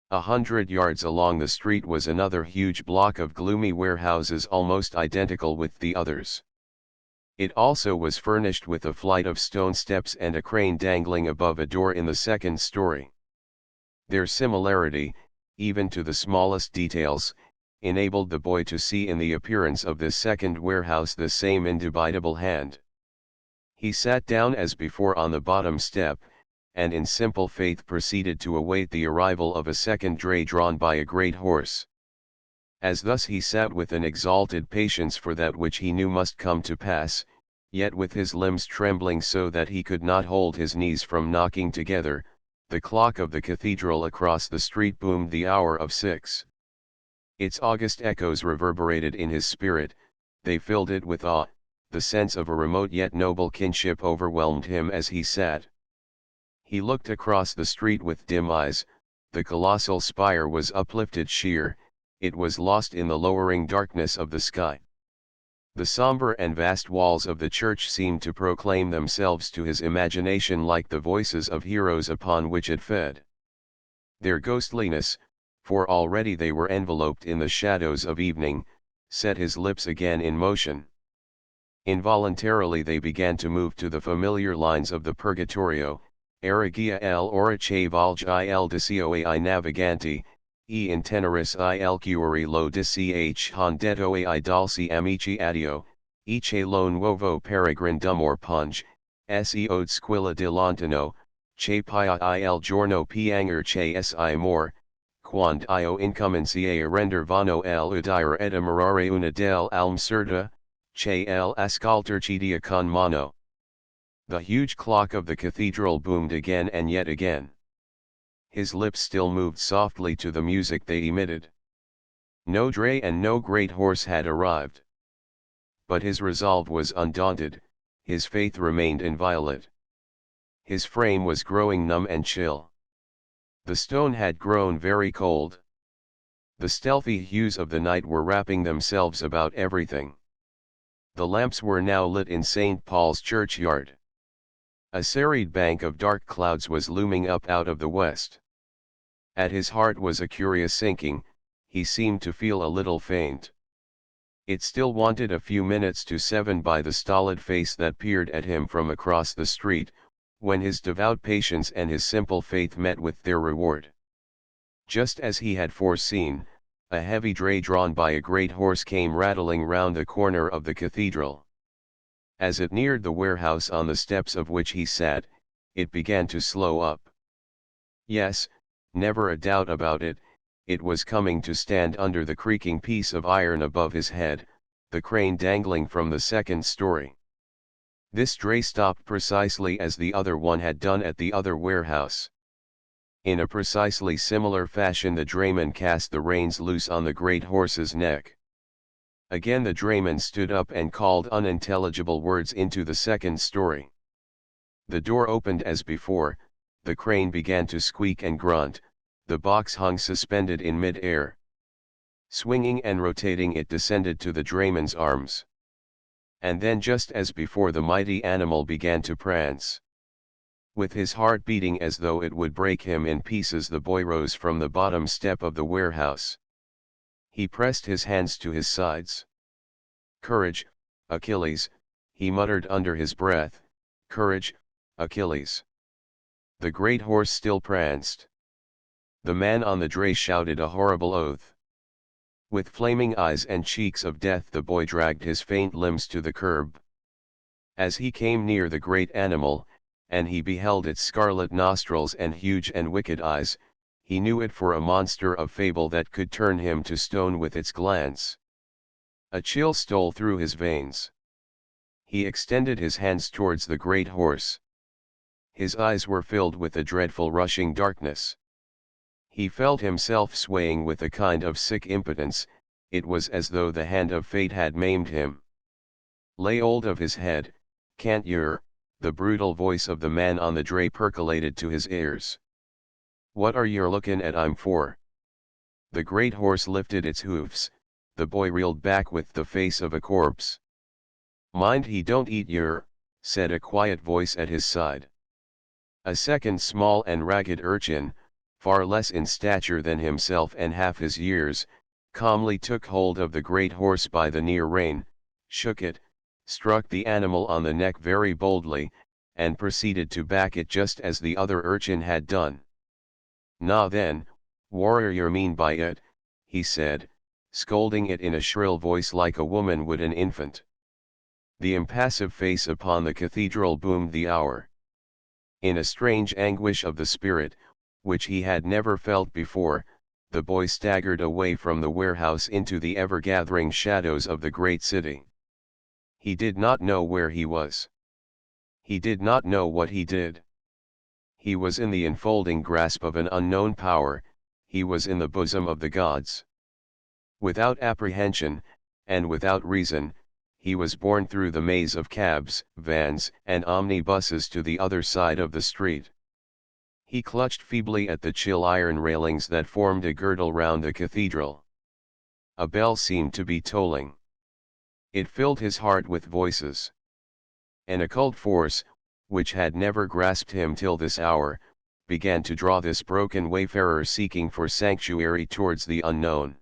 S1: 100 yards along the street was another huge block of gloomy warehouses almost identical with the others. It also was furnished with a flight of stone steps and a crane dangling above a door in the second story. Their similarity, even to the smallest details, enabled the boy to see in the appearance of this second warehouse the same indubitable hand. He sat down as before on the bottom step, and in simple faith proceeded to await the arrival of a second dray drawn by a great horse. As thus he sat with an exalted patience for that which he knew must come to pass, yet with his limbs trembling so that he could not hold his knees from knocking together, the clock of the cathedral across the street boomed the hour of 6. Its august echoes reverberated in his spirit, they filled it with awe, the sense of a remote yet noble kinship overwhelmed him as he sat. He looked across the street with dim eyes, the colossal spire was uplifted sheer, it was lost in the lowering darkness of the sky. The somber and vast walls of the church seemed to proclaim themselves to his imagination like the voices of heroes upon which it fed. Their ghostliness, for already they were enveloped in the shadows of evening, set his lips again in motion. Involuntarily they began to move to the familiar lines of the Purgatorio, Erregia L orace valgi il dicoai naviganti, e in teneris il cuore lo dich hondetto ai dalsi amici addio, ice lo nuovo peregrine or punge, se od squilla di lontano, che pia il giorno pianger che si more, quando io incominciai a render vano l'udire ed amorare una del almserda, che l'ascolterci con mano. The huge clock of the cathedral boomed again and yet again. His lips still moved softly to the music they emitted. No dray and no great horse had arrived. But his resolve was undaunted, his faith remained inviolate. His frame was growing numb and chill. The stone had grown very cold. The stealthy hues of the night were wrapping themselves about everything. The lamps were now lit in St. Paul's churchyard. A serried bank of dark clouds was looming up out of the west. At his heart was a curious sinking, he seemed to feel a little faint. It still wanted a few minutes to 7 by the stolid face that peered at him from across the street, when his devout patience and his simple faith met with their reward. Just as he had foreseen, a heavy dray drawn by a great horse came rattling round the corner of the cathedral. As it neared the warehouse on the steps of which he sat, it began to slow up. Yes, never a doubt about it, it was coming to stand under the creaking piece of iron above his head, the crane dangling from the second story. This dray stopped precisely as the other one had done at the other warehouse. In a precisely similar fashion the drayman cast the reins loose on the great horse's neck. Again the drayman stood up and called unintelligible words into the second story. The door opened as before, the crane began to squeak and grunt, the box hung suspended in mid-air. Swinging and rotating it descended to the drayman's arms. And then just as before the mighty animal began to prance. With his heart beating as though it would break him in pieces, the boy rose from the bottom step of the warehouse. He pressed his hands to his sides. "Courage, Achilles," he muttered under his breath, "courage, Achilles." The great horse still pranced. The man on the dray shouted a horrible oath. With flaming eyes and cheeks of death, the boy dragged his faint limbs to the curb. As he came near the great animal, and he beheld its scarlet nostrils and huge and wicked eyes, he knew it for a monster of fable that could turn him to stone with its glance. A chill stole through his veins. He extended his hands towards the great horse. His eyes were filled with a dreadful rushing darkness. He felt himself swaying with a kind of sick impotence. It was as though the hand of fate had maimed him. "Lay hold of his head, can't yer?" The brutal voice of the man on the dray percolated to his ears. "What are yer lookin' at 'im for?" The great horse lifted its hoofs. The boy reeled back with the face of a corpse. "Mind he don't eat yer," said a quiet voice at his side. A second small and ragged urchin, far less in stature than himself and half his years, calmly took hold of the great horse by the near rein, shook it, struck the animal on the neck very boldly, and proceeded to back it just as the other urchin had done. "Na then, warrior yer mean by it," he said, scolding it in a shrill voice like a woman would an infant. The impassive face upon the cathedral boomed the hour. In a strange anguish of the spirit, which he had never felt before, the boy staggered away from the warehouse into the ever-gathering shadows of the great city. He did not know where he was. He did not know what he did. He was in the enfolding grasp of an unknown power. He was in the bosom of the gods. Without apprehension, and without reason, he was borne through the maze of cabs, vans, and omnibuses to the other side of the street. He clutched feebly at the chill iron railings that formed a girdle round the cathedral. A bell seemed to be tolling. It filled his heart with voices. An occult force, which had never grasped him till this hour, began to draw this broken wayfarer seeking for sanctuary towards the unknown.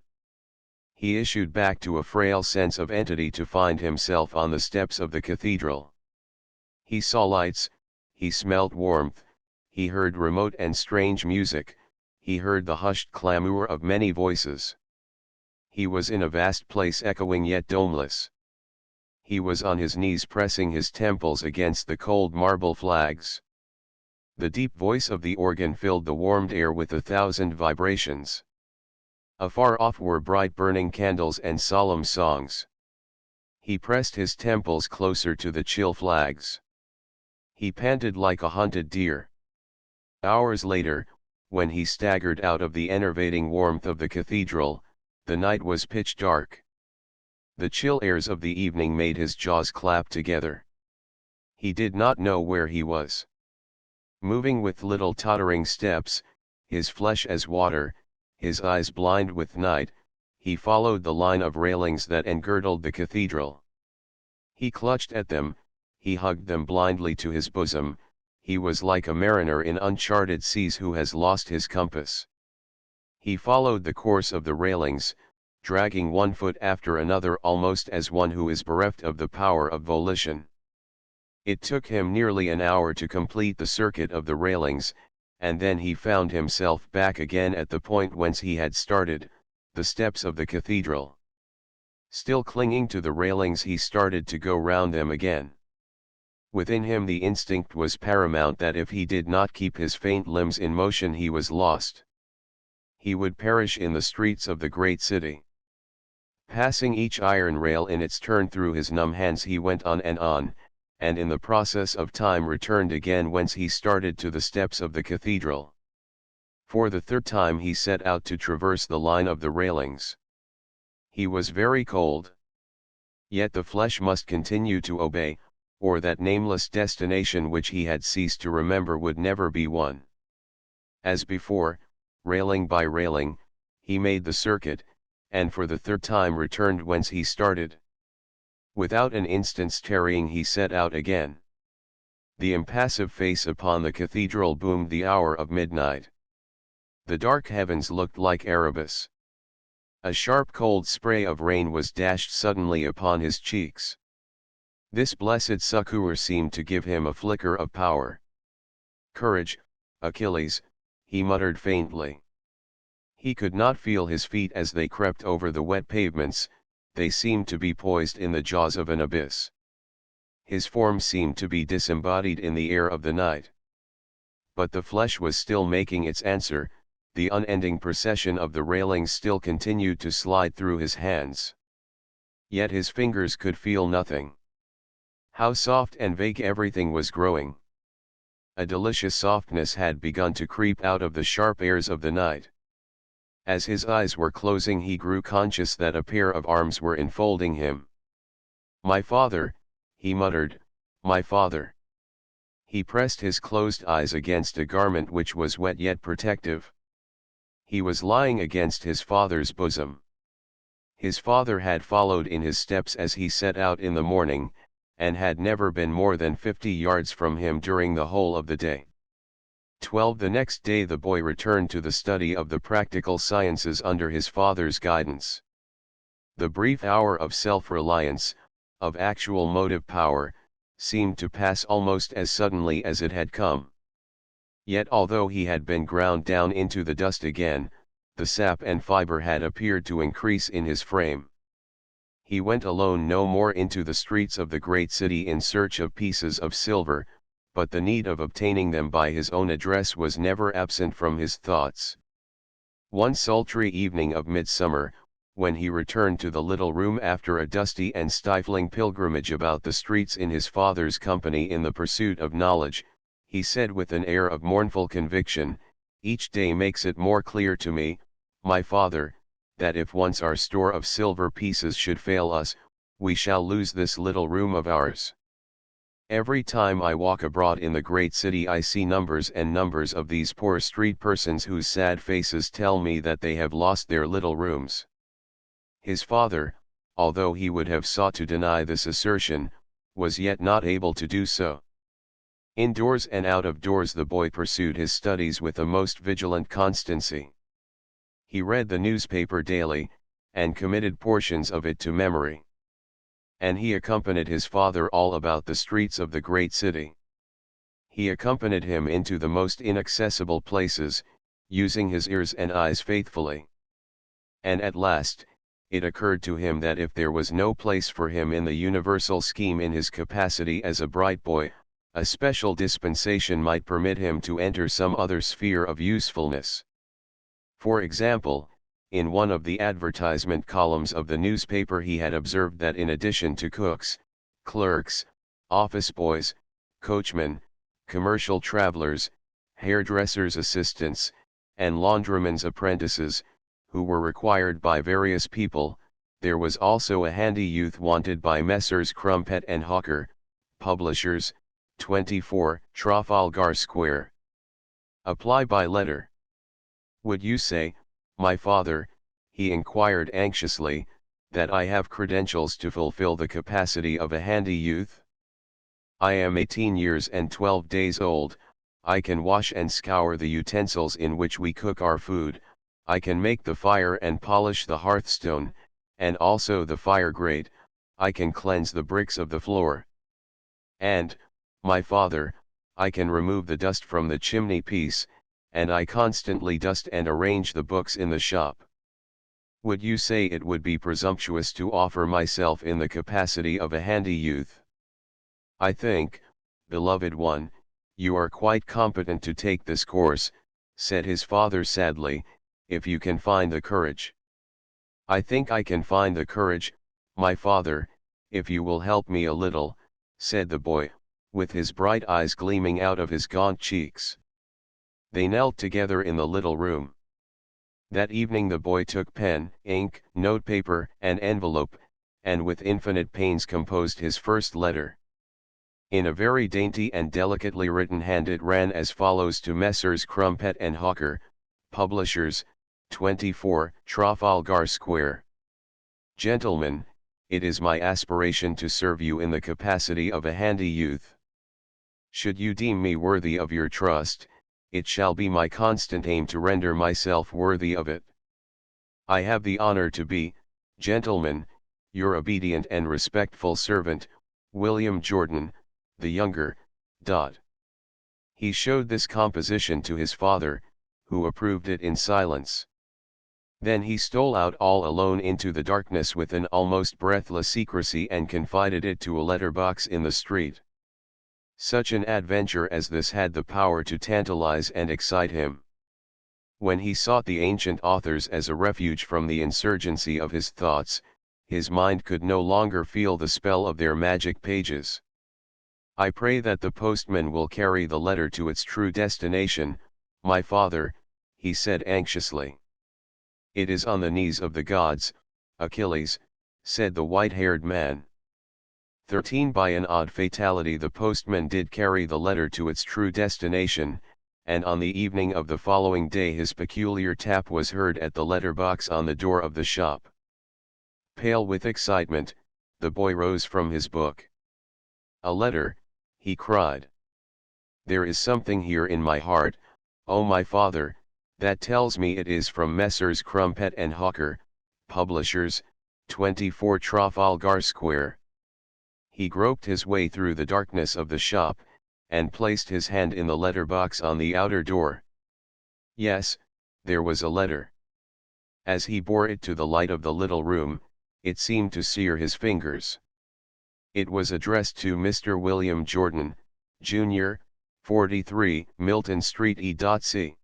S1: He issued back to a frail sense of entity to find himself on the steps of the cathedral. He saw lights, he smelt warmth, he heard remote and strange music, he heard the hushed clamour of many voices. He was in a vast place echoing yet domeless. He was on his knees pressing his temples against the cold marble flags. The deep voice of the organ filled the warmed air with 1,000 vibrations. Afar off were bright burning candles and solemn songs. He pressed his temples closer to the chill flags. He panted like a hunted deer. Hours later, when he staggered out of the enervating warmth of the cathedral, the night was pitch dark. The chill airs of the evening made his jaws clap together. He did not know where he was. Moving with little tottering steps, his flesh as water, his eyes blind with night, he followed the line of railings that engirdled the cathedral. He clutched at them, he hugged them blindly to his bosom. He was like a mariner in uncharted seas who has lost his compass. He followed the course of the railings, dragging one foot after another almost as one who is bereft of the power of volition. It took him nearly an hour to complete the circuit of the railings, and then he found himself back again at the point whence he had started, the steps of the cathedral. Still clinging to the railings, he started to go round them again. Within him the instinct was paramount that if he did not keep his faint limbs in motion he was lost. He would perish in the streets of the great city. Passing each iron rail in its turn through his numb hands, he went on, and in the process of time returned again whence he started to the steps of the cathedral. For the third time he set out to traverse the line of the railings. He was very cold. Yet the flesh must continue to obey, or that nameless destination which he had ceased to remember would never be won. As before, railing by railing, he made the circuit, and for the third time returned whence he started. Without an instant's tarrying he set out again. The impassive face upon the cathedral boomed the hour of midnight. The dark heavens looked like Erebus. A sharp cold spray of rain was dashed suddenly upon his cheeks. This blessed succour seemed to give him a flicker of power. "Courage, Achilles," he muttered faintly. He could not feel his feet as they crept over the wet pavements, they seemed to be poised in the jaws of an abyss. His form seemed to be disembodied in the air of the night. But the flesh was still making its answer, the unending procession of the railings still continued to slide through his hands. Yet his fingers could feel nothing. How soft and vague everything was growing. A delicious softness had begun to creep out of the sharp airs of the night. As his eyes were closing, he grew conscious that a pair of arms were enfolding him. "My father," he muttered, "my father." He pressed his closed eyes against a garment which was wet yet protective. He was lying against his father's bosom. His father had followed in his steps as he set out in the morning, and had never been more than 50 yards from him during the whole of the day. 12. The next day the boy returned to the study of the practical sciences under his father's guidance. The brief hour of self-reliance, of actual motive power, seemed to pass almost as suddenly as it had come. Yet although he had been ground down into the dust again, the sap and fiber had appeared to increase in his frame. He went alone no more into the streets of the great city in search of pieces of silver, but the need of obtaining them by his own address was never absent from his thoughts. One sultry evening of midsummer, when he returned to the little room after a dusty and stifling pilgrimage about the streets in his father's company in the pursuit of knowledge, he said with an air of mournful conviction, "Each day makes it more clear to me, my father, that if once our store of silver pieces should fail us, we shall lose this little room of ours. Every time I walk abroad in the great city I see numbers and numbers of these poor street persons whose sad faces tell me that they have lost their little rooms." His father, although he would have sought to deny this assertion, was yet not able to do so. Indoors and out of doors the boy pursued his studies with a most vigilant constancy. He read the newspaper daily, and committed portions of it to memory. And he accompanied his father all about the streets of the great city. He accompanied him into the most inaccessible places, using his ears and eyes faithfully. And at last, it occurred to him that if there was no place for him in the universal scheme in his capacity as a bright boy, a special dispensation might permit him to enter some other sphere of usefulness. For example, in one of the advertisement columns of the newspaper he had observed that in addition to cooks, clerks, office boys, coachmen, commercial travelers, hairdressers' assistants, and laundrymen's apprentices, who were required by various people, there was also a handy youth wanted by Messrs. Crumpet and Hawker, publishers, 24, Trafalgar Square. Apply by letter. "Would you say, my father," he inquired anxiously, "that I have credentials to fulfill the capacity of a handy youth? I am 18 years and 12 days old, I can wash and scour the utensils in which we cook our food, I can make the fire and polish the hearthstone, and also the fire grate, I can cleanse the bricks of the floor. And, my father, I can remove the dust from the chimney piece, and I constantly dust and arrange the books in the shop. Would you say it would be presumptuous to offer myself in the capacity of a handy youth? I think, beloved one, you are quite competent to take this course," said his father sadly, "if you can find the courage." "I think I can find the courage, my father, if you will help me a little," said the boy, with his bright eyes gleaming out of his gaunt cheeks. They knelt together in the little room. That evening the boy took pen, ink, notepaper, and envelope, and with infinite pains composed his first letter. In a very dainty and delicately written hand it ran as follows to Messrs. Crumpet and Hawker, publishers, 24, Trafalgar Square. Gentlemen, it is my aspiration to serve you in the capacity of a handy youth. Should you deem me worthy of your trust, it shall be my constant aim to render myself worthy of it. I have the honor to be, gentlemen, your obedient and respectful servant, William Jordan, the younger. He showed this composition to his father, who approved it in silence. Then he stole out all alone into the darkness with an almost breathless secrecy and confided it to a letter-box in the street. Such an adventure as this had the power to tantalize and excite him. When he sought the ancient authors as a refuge from the insurgency of his thoughts, his mind could no longer feel the spell of their magic pages. I pray that the postman will carry the letter to its true destination, my father, he said anxiously. It is on the knees of the gods, Achilles, said the white-haired man. 13 By an odd fatality the postman did carry the letter to its true destination, and on the evening of the following day his peculiar tap was heard at the letter-box on the door of the shop. Pale with excitement, the boy rose from his book. A letter, he cried. There is something here in my heart, oh my father, that tells me it is from Messrs. Crumpet and Hawker, publishers, 24 Trafalgar Square. He groped his way through the darkness of the shop, and placed his hand in the letter-box on the outer door. Yes, there was a letter. As he bore it to the light of the little room, it seemed to sear his fingers. It was addressed to Mr. William Jordan, Jr., 43 Milton Street E.C.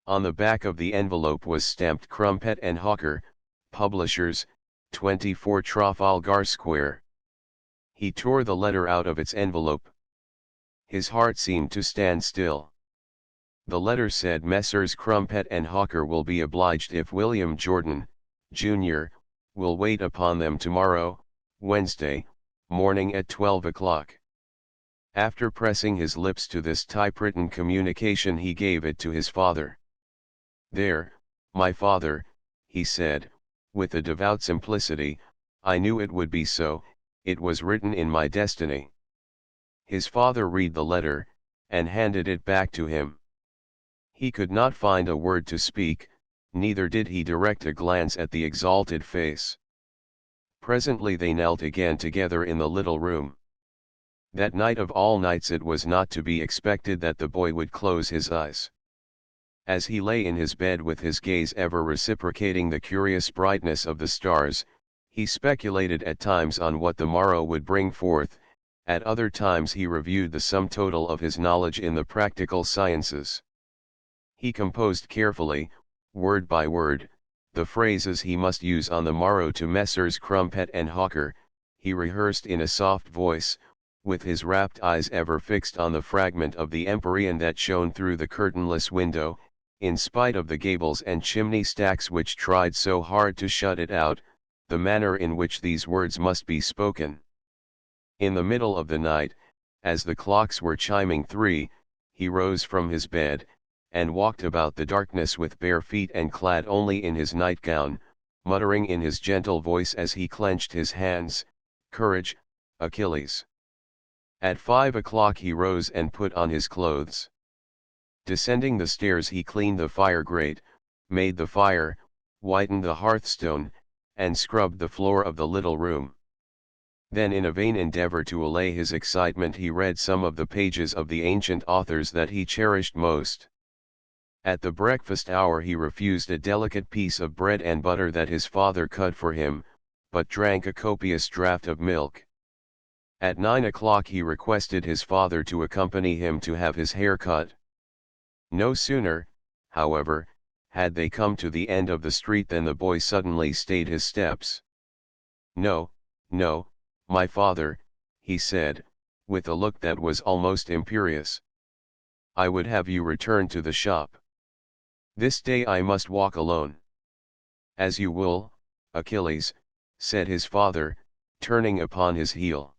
S1: On the back of the envelope was stamped Crumpet and Hawker, publishers, 24 Trafalgar Square. He tore the letter out of its envelope. His heart seemed to stand still. The letter said Messrs. Crumpet and Hawker will be obliged if William Jordan, Jr., will wait upon them tomorrow, Wednesday, morning at 12 o'clock. After pressing his lips to this typewritten communication he gave it to his father. There, my father, he said, with a devout simplicity, I knew it would be so, it was written in my destiny. His father read the letter, and handed it back to him. He could not find a word to speak, neither did he direct a glance at the exalted face. Presently they knelt again together in the little room. That night of all nights it was not to be expected that the boy would close his eyes. As he lay in his bed with his gaze ever reciprocating the curious brightness of the stars, he speculated at times on what the morrow would bring forth, at other times he reviewed the sum total of his knowledge in the practical sciences. He composed carefully, word by word, the phrases he must use on the morrow to Messrs. Crumpet and Hawker. He rehearsed in a soft voice, with his rapt eyes ever fixed on the fragment of the empyrean that shone through the curtainless window, in spite of the gables and chimney stacks which tried so hard to shut it out, the manner in which these words must be spoken. In the middle of the night, as the clocks were chiming 3, he rose from his bed, and walked about the darkness with bare feet and clad only in his nightgown, muttering in his gentle voice as he clenched his hands, Courage, Achilles. At 5 o'clock he rose and put on his clothes. Descending the stairs he cleaned the fire grate, made the fire, whitened the hearthstone, and scrubbed the floor of the little room. Then in a vain endeavor to allay his excitement he read some of the pages of the ancient authors that he cherished most. At the breakfast hour he refused a delicate piece of bread and butter that his father cut for him, but drank a copious draught of milk. At 9 o'clock he requested his father to accompany him to have his hair cut. No sooner, however, had they come to the end of the street than the boy suddenly stayed his steps. No, no, my father, he said, with a look that was almost imperious. I would have you return to the shop. This day I must walk alone. As you will, Achilles, said his father, turning upon his heel.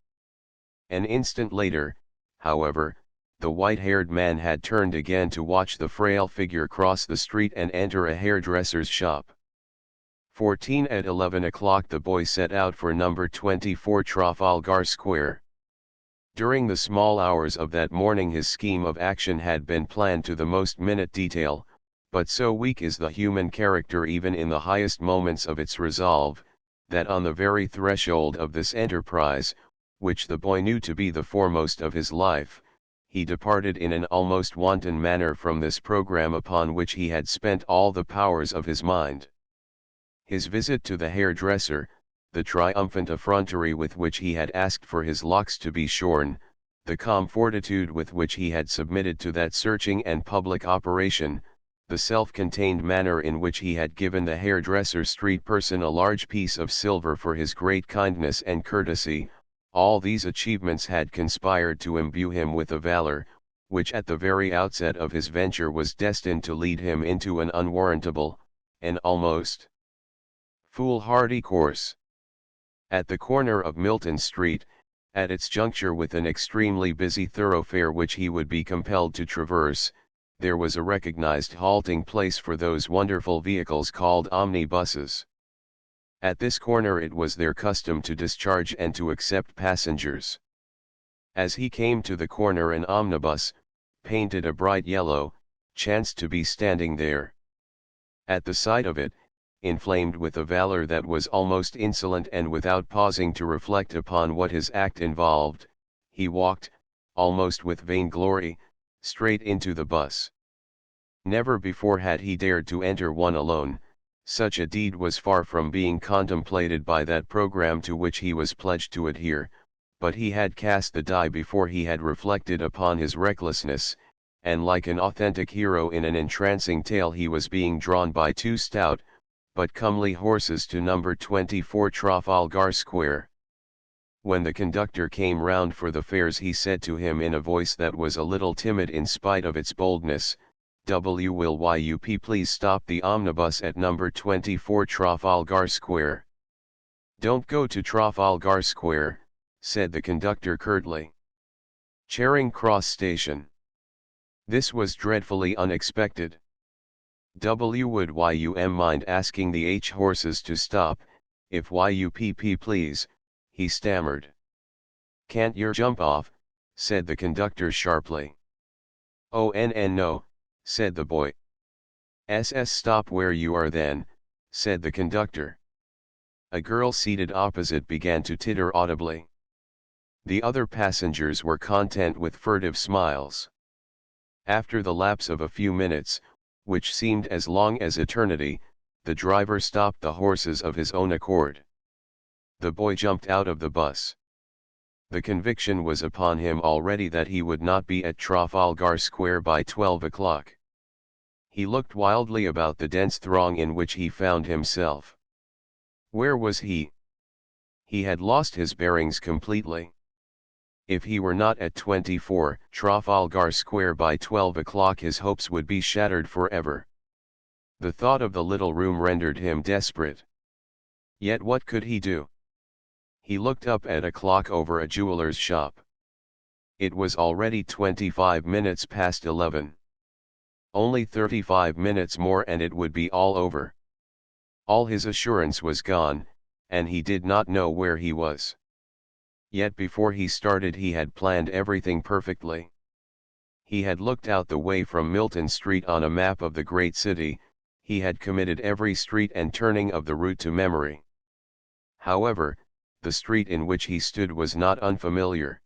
S1: An instant later, however, the white-haired man had turned again to watch the frail figure cross the street and enter a hairdresser's shop. 14 At 11 o'clock the boy set out for number 24 Trafalgar Square. During the small hours of that morning his scheme of action had been planned to the most minute detail, but so weak is the human character even in the highest moments of its resolve, that on the very threshold of this enterprise, which the boy knew to be the foremost of his life, he departed in an almost wanton manner from this program upon which he had spent all the powers of his mind. His visit to the hairdresser, the triumphant effrontery with which he had asked for his locks to be shorn, the calm fortitude with which he had submitted to that searching and public operation, the self-contained manner in which he had given the hairdresser street person a large piece of silver for his great kindness and courtesy, all these achievements had conspired to imbue him with a valor, which at the very outset of his venture was destined to lead him into an unwarrantable, and almost foolhardy course. At the corner of Milton Street, at its juncture with an extremely busy thoroughfare which he would be compelled to traverse, there was a recognized halting place for those wonderful vehicles called omnibuses. At this corner it was their custom to discharge and to accept passengers. As he came to the corner an omnibus, painted a bright yellow, chanced to be standing there. At the sight of it, inflamed with a valor that was almost insolent and without pausing to reflect upon what his act involved, he walked, almost with vainglory, straight into the bus. Never before had he dared to enter one alone. Such a deed was far from being contemplated by that program to which he was pledged to adhere, but he had cast the die before he had reflected upon his recklessness, and like an authentic hero in an entrancing tale he was being drawn by two stout, but comely horses to number 24 Trafalgar Square. When the conductor came round for the fares he said to him in a voice that was a little timid in spite of its boldness, "Will you please stop the omnibus at number 24 Trafalgar Square?" "Don't go to Trafalgar Square," said the conductor curtly. "Charing Cross Station." This was dreadfully unexpected. Would you mind asking the horses to stop, if you please," he stammered. "Can't yer jump off?" said the conductor sharply. "Oh no," said the boy. Stop where you are then," said the conductor. A girl seated opposite began to titter audibly. The other passengers were content with furtive smiles. After the lapse of a few minutes, which seemed as long as eternity, the driver stopped the horses of his own accord. The boy jumped out of the bus. The conviction was upon him already that he would not be at Trafalgar Square by 12 o'clock. He looked wildly about the dense throng in which he found himself. Where was he? He had lost his bearings completely. If he were not at 24 Trafalgar Square by 12 o'clock his hopes would be shattered forever. The thought of the little room rendered him desperate. Yet what could he do? He looked up at a clock over a jeweller's shop. It was already 25 minutes past 11. Only 35 minutes more and it would be all over. All his assurance was gone, and he did not know where he was. Yet before he started he had planned everything perfectly. He had looked out the way from Milton Street on a map of the great city, he had committed every street and turning of the route to memory. However, the street in which he stood was not unfamiliar.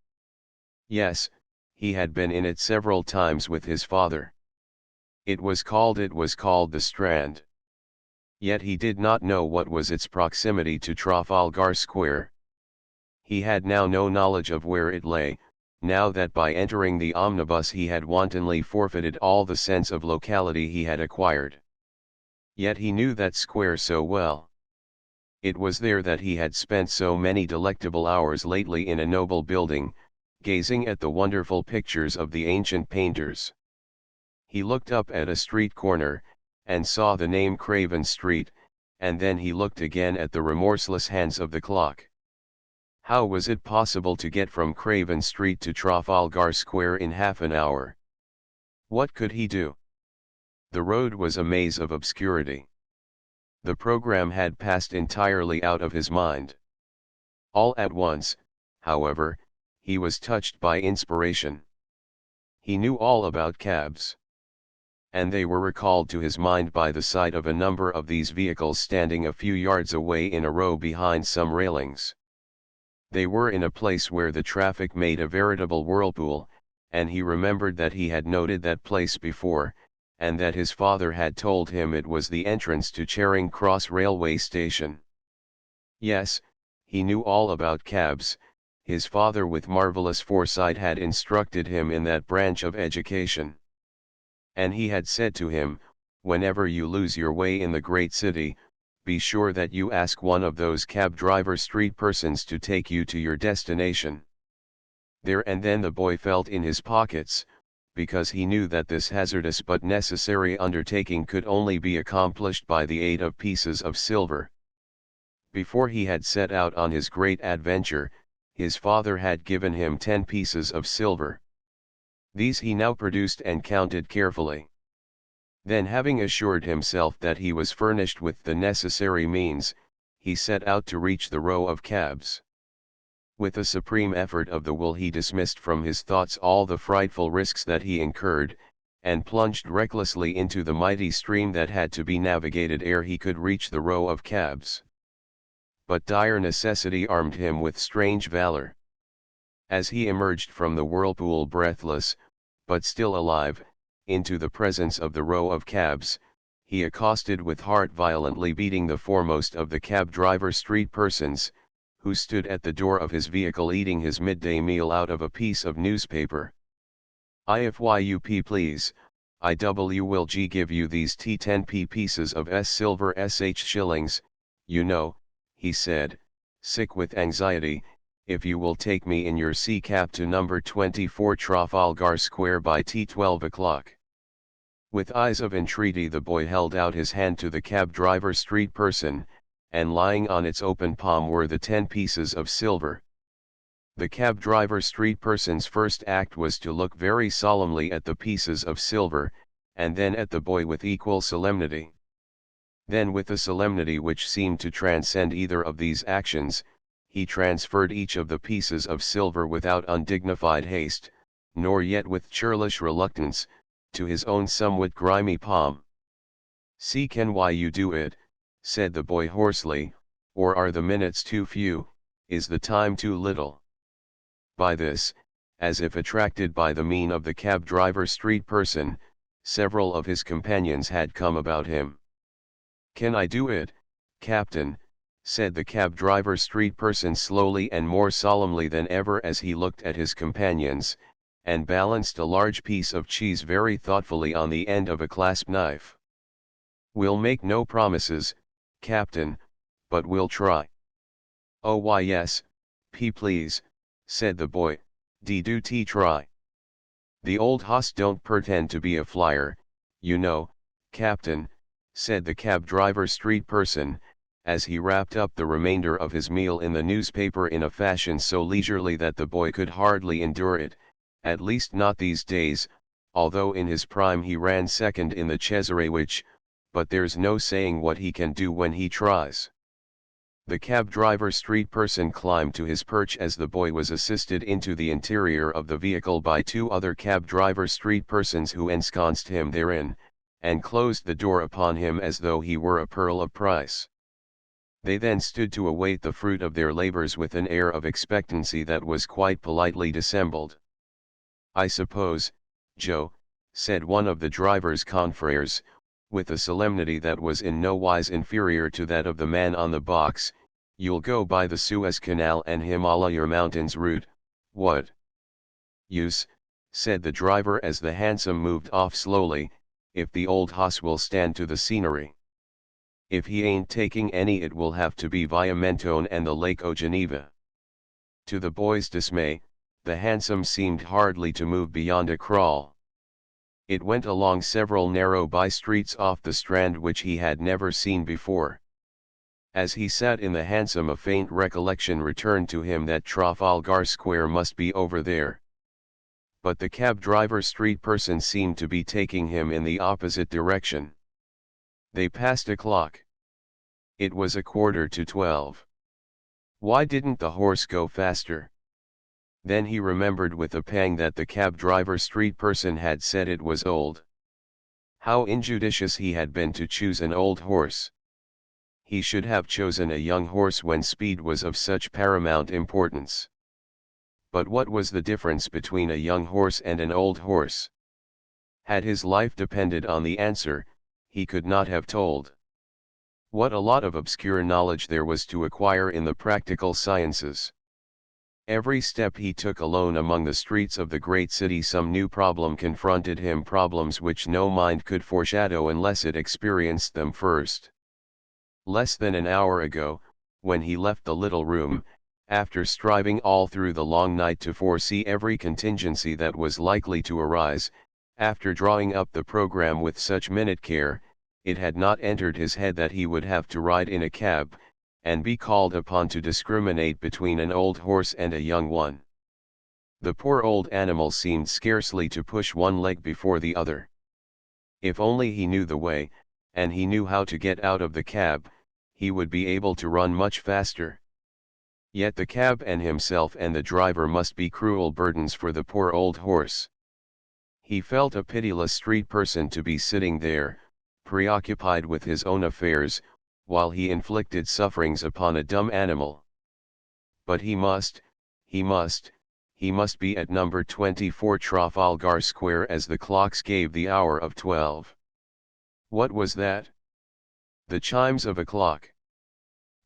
S1: Yes, he had been in it several times with his father. It was called the Strand. Yet he did not know what was its proximity to Trafalgar Square. He had now no knowledge of where it lay, now that by entering the omnibus he had wantonly forfeited all the sense of locality he had acquired. Yet he knew that square so well. It was there that he had spent so many delectable hours lately in a noble building, gazing at the wonderful pictures of the ancient painters. He looked up at a street corner, and saw the name Craven Street, and then he looked again at the remorseless hands of the clock. How was it possible to get from Craven Street to Trafalgar Square in half an hour? What could he do? The road was a maze of obscurity. The program had passed entirely out of his mind. All at once, however, he was touched by inspiration. He knew all about cabs. And they were recalled to his mind by the sight of a number of these vehicles standing a few yards away in a row behind some railings. They were in a place where the traffic made a veritable whirlpool, and he remembered that he had noted that place before, and that his father had told him it was the entrance to Charing Cross railway station. Yes, he knew all about cabs. His father with marvelous foresight had instructed him in that branch of education. And he had said to him, whenever you lose your way in the great city, be sure that you ask one of those cab driver street persons to take you to your destination. There and then the boy felt in his pockets, because he knew that this hazardous but necessary undertaking could only be accomplished by the aid of pieces of silver. Before he had set out on his great adventure, his father had given him 10 pieces of silver. These he now produced and counted carefully. Then, having assured himself that he was furnished with the necessary means, he set out to reach the row of cabs. With a supreme effort of the will he dismissed from his thoughts all the frightful risks that he incurred, and plunged recklessly into the mighty stream that had to be navigated ere he could reach the row of cabs. But dire necessity armed him with strange valor. As he emerged from the whirlpool breathless, but still alive, into the presence of the row of cabs, he accosted with heart violently beating the foremost of the cab driver street persons, who stood at the door of his vehicle eating his midday meal out of a piece of newspaper. "If you please, will give you these 10p pieces of silver shillings, you know," he said, sick with anxiety, "if you will take me in your C-cab to number 24 Trafalgar Square by 12 o'clock. With eyes of entreaty the boy held out his hand to the cab driver street person, and lying on its open palm were the 10 pieces of silver. The cab driver street person's first act was to look very solemnly at the pieces of silver, and then at the boy with equal solemnity. Then, with a solemnity which seemed to transcend either of these actions, he transferred each of the pieces of silver without undignified haste, nor yet with churlish reluctance, to his own somewhat grimy palm. "See, can you do it?" said the boy hoarsely, "or are the minutes too few, is the time too little?" By this, as if attracted by the mien of the cab driver street person, several of his companions had come about him. "Can I do it, Captain?" said the cab driver street person slowly and more solemnly than ever as he looked at his companions, and balanced a large piece of cheese very thoughtfully on the end of a clasp knife. "We'll make no promises, Captain, but we'll try." "Oh why yes, please," said the boy, do try. "The old hoss don't pretend to be a flyer, you know, Captain," said the cab driver street person, as he wrapped up the remainder of his meal in the newspaper in a fashion so leisurely that the boy could hardly endure it, at least not these days, although in his prime he ran second in the Cesarewitch, but there's no saying what he can do when he tries. The cab driver street person climbed to his perch as the boy was assisted into the interior of the vehicle by 2 other cab driver street persons who ensconced him therein, and closed the door upon him as though he were a pearl of price. They then stood to await the fruit of their labors with an air of expectancy that was quite politely dissembled. "I suppose, Joe," said one of the driver's confreres, with a solemnity that was in no wise inferior to that of the man on the box, "you'll go by the Suez Canal and Himalaya Mountains route, what?" "Use," said the driver as the hansom moved off slowly, "if the old hoss will stand to the scenery. If he ain't taking any it will have to be via Mentone and the Lake o' Geneva." To the boy's dismay, the hansom seemed hardly to move beyond a crawl. It went along several narrow by-streets off the Strand which he had never seen before. As he sat in the hansom a faint recollection returned to him that Trafalgar Square must be over there. But the cab driver street person seemed to be taking him in the opposite direction. They passed a clock. It was 11:15. Why didn't the horse go faster? Then he remembered with a pang that the cab driver street person had said it was old. How injudicious he had been to choose an old horse. He should have chosen a young horse when speed was of such paramount importance. But what was the difference between a young horse and an old horse? Had his life depended on the answer, he could not have told. What a lot of obscure knowledge there was to acquire in the practical sciences. Every step he took alone among the streets of the great city some new problem confronted him, problems which no mind could foreshadow unless it experienced them first. Less than an hour ago, when he left the little room, after striving all through the long night to foresee every contingency that was likely to arise, after drawing up the program with such minute care, it had not entered his head that he would have to ride in a cab, and be called upon to discriminate between an old horse and a young one. The poor old animal seemed scarcely to push one leg before the other. If only he knew the way, and he knew how to get out of the cab, he would be able to run much faster. Yet the cab and himself and the driver must be cruel burdens for the poor old horse. He felt a pitiless street person to be sitting there, preoccupied with his own affairs, while he inflicted sufferings upon a dumb animal. But he must be at number 24 Trafalgar Square as the clocks gave the hour of 12. What was that? The chimes of a clock.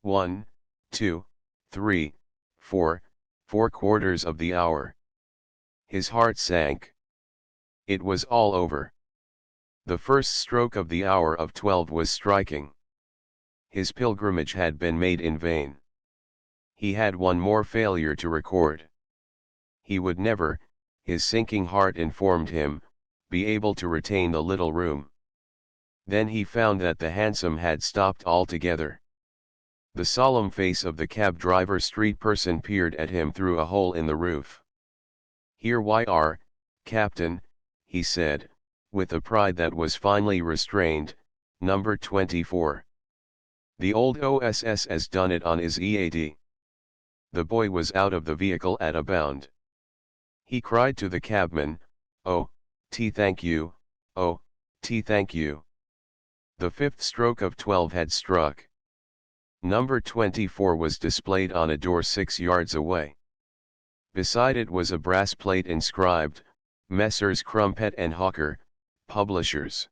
S1: 1, 2, 3, 4, 4/4 of the hour. His heart sank. It was all over. The first stroke of the hour of 12 was striking. His pilgrimage had been made in vain. He had one more failure to record. He would never, his sinking heart informed him, be able to retain the little room. Then he found that the hansom had stopped altogether. The solemn face of the cab driver street person peered at him through a hole in the roof. "Here we are, Captain," he said, with a pride that was finely restrained, "number 24. The old OSS has done it on his EAD." The boy was out of the vehicle at a bound. He cried to the cabman, "Oh, thank you, oh, thank you." The fifth stroke of 12 had struck. Number 24 was displayed on a door 6 yards away. Beside it was a brass plate inscribed, "Messrs. Crumpet and Hawker, Publishers."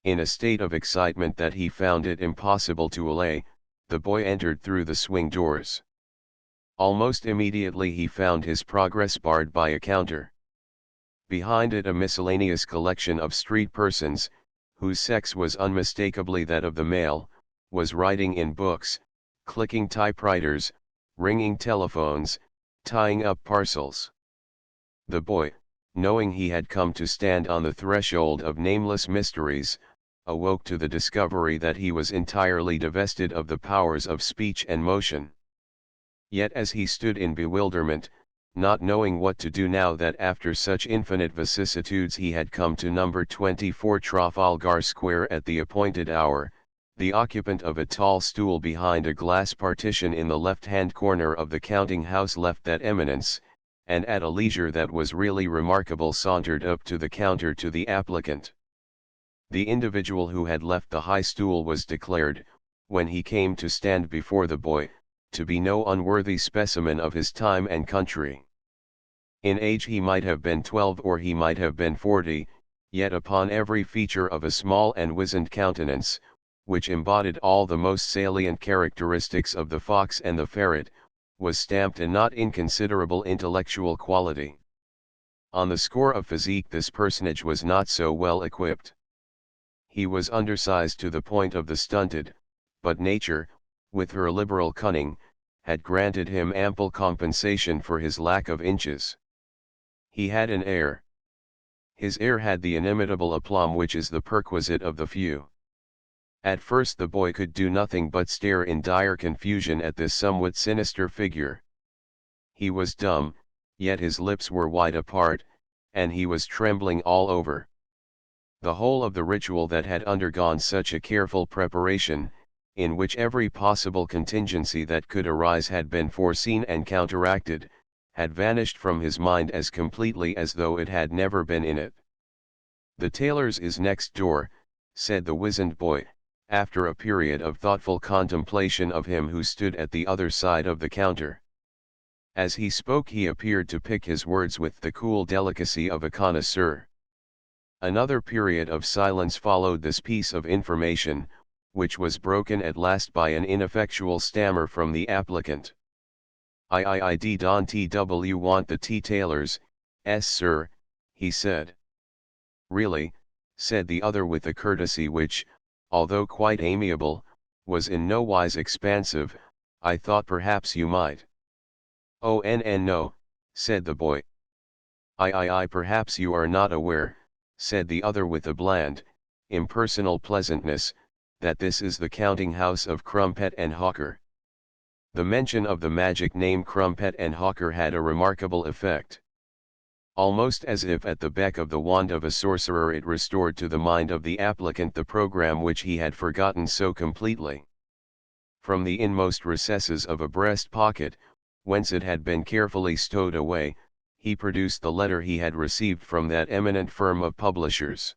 S1: In a state of excitement that he found it impossible to allay, the boy entered through the swing doors. Almost immediately he found his progress barred by a counter. Behind it a miscellaneous collection of street persons, whose sex was unmistakably that of the male, was writing in books, clicking typewriters, ringing telephones, tying up parcels. The boy, knowing he had come to stand on the threshold of nameless mysteries, awoke to the discovery that he was entirely divested of the powers of speech and motion. Yet as he stood in bewilderment, not knowing what to do now that after such infinite vicissitudes he had come to number 24 Trafalgar Square at the appointed hour, the occupant of a tall stool behind a glass partition in the left-hand corner of the counting-house left that eminence, and at a leisure that was really remarkable sauntered up to the counter to the applicant. The individual who had left the high stool was declared, when he came to stand before the boy, to be no unworthy specimen of his time and country. In age he might have been 12 or he might have been 40, yet upon every feature of a small and wizened countenance, which embodied all the most salient characteristics of the fox and the ferret, was stamped a not inconsiderable intellectual quality. On the score of physique this personage was not so well equipped. He was undersized to the point of the stunted, but nature, with her liberal cunning, had granted him ample compensation for his lack of inches. He had an air. His air had the inimitable aplomb which is the perquisite of the few. At first the boy could do nothing but stare in dire confusion at this somewhat sinister figure. He was dumb, yet his lips were wide apart, and he was trembling all over. The whole of the ritual that had undergone such a careful preparation, in which every possible contingency that could arise had been foreseen and counteracted, had vanished from his mind as completely as though it had never been in it. "The tailor's is next door," said the wizened boy, after a period of thoughtful contemplation of him who stood at the other side of the counter. As he spoke he appeared to pick his words with the cool delicacy of a connoisseur. Another period of silence followed this piece of information, which was broken at last by an ineffectual stammer from the applicant. "I don't want the tea tailors, sir," he said. "Really," said the other with a courtesy which, although quite amiable, was in no wise expansive, "I thought perhaps you might." "Oh no," said the boy. I perhaps you are not aware," said the other with a bland, impersonal pleasantness, "that this is the counting house of Crumpet and Hawker." The mention of the magic name Crumpet and Hawker had a remarkable effect. Almost as if at the beck of the wand of a sorcerer, it restored to the mind of the applicant the program which he had forgotten so completely. From the inmost recesses of a breast pocket, whence it had been carefully stowed away, he produced the letter he had received from that eminent firm of publishers.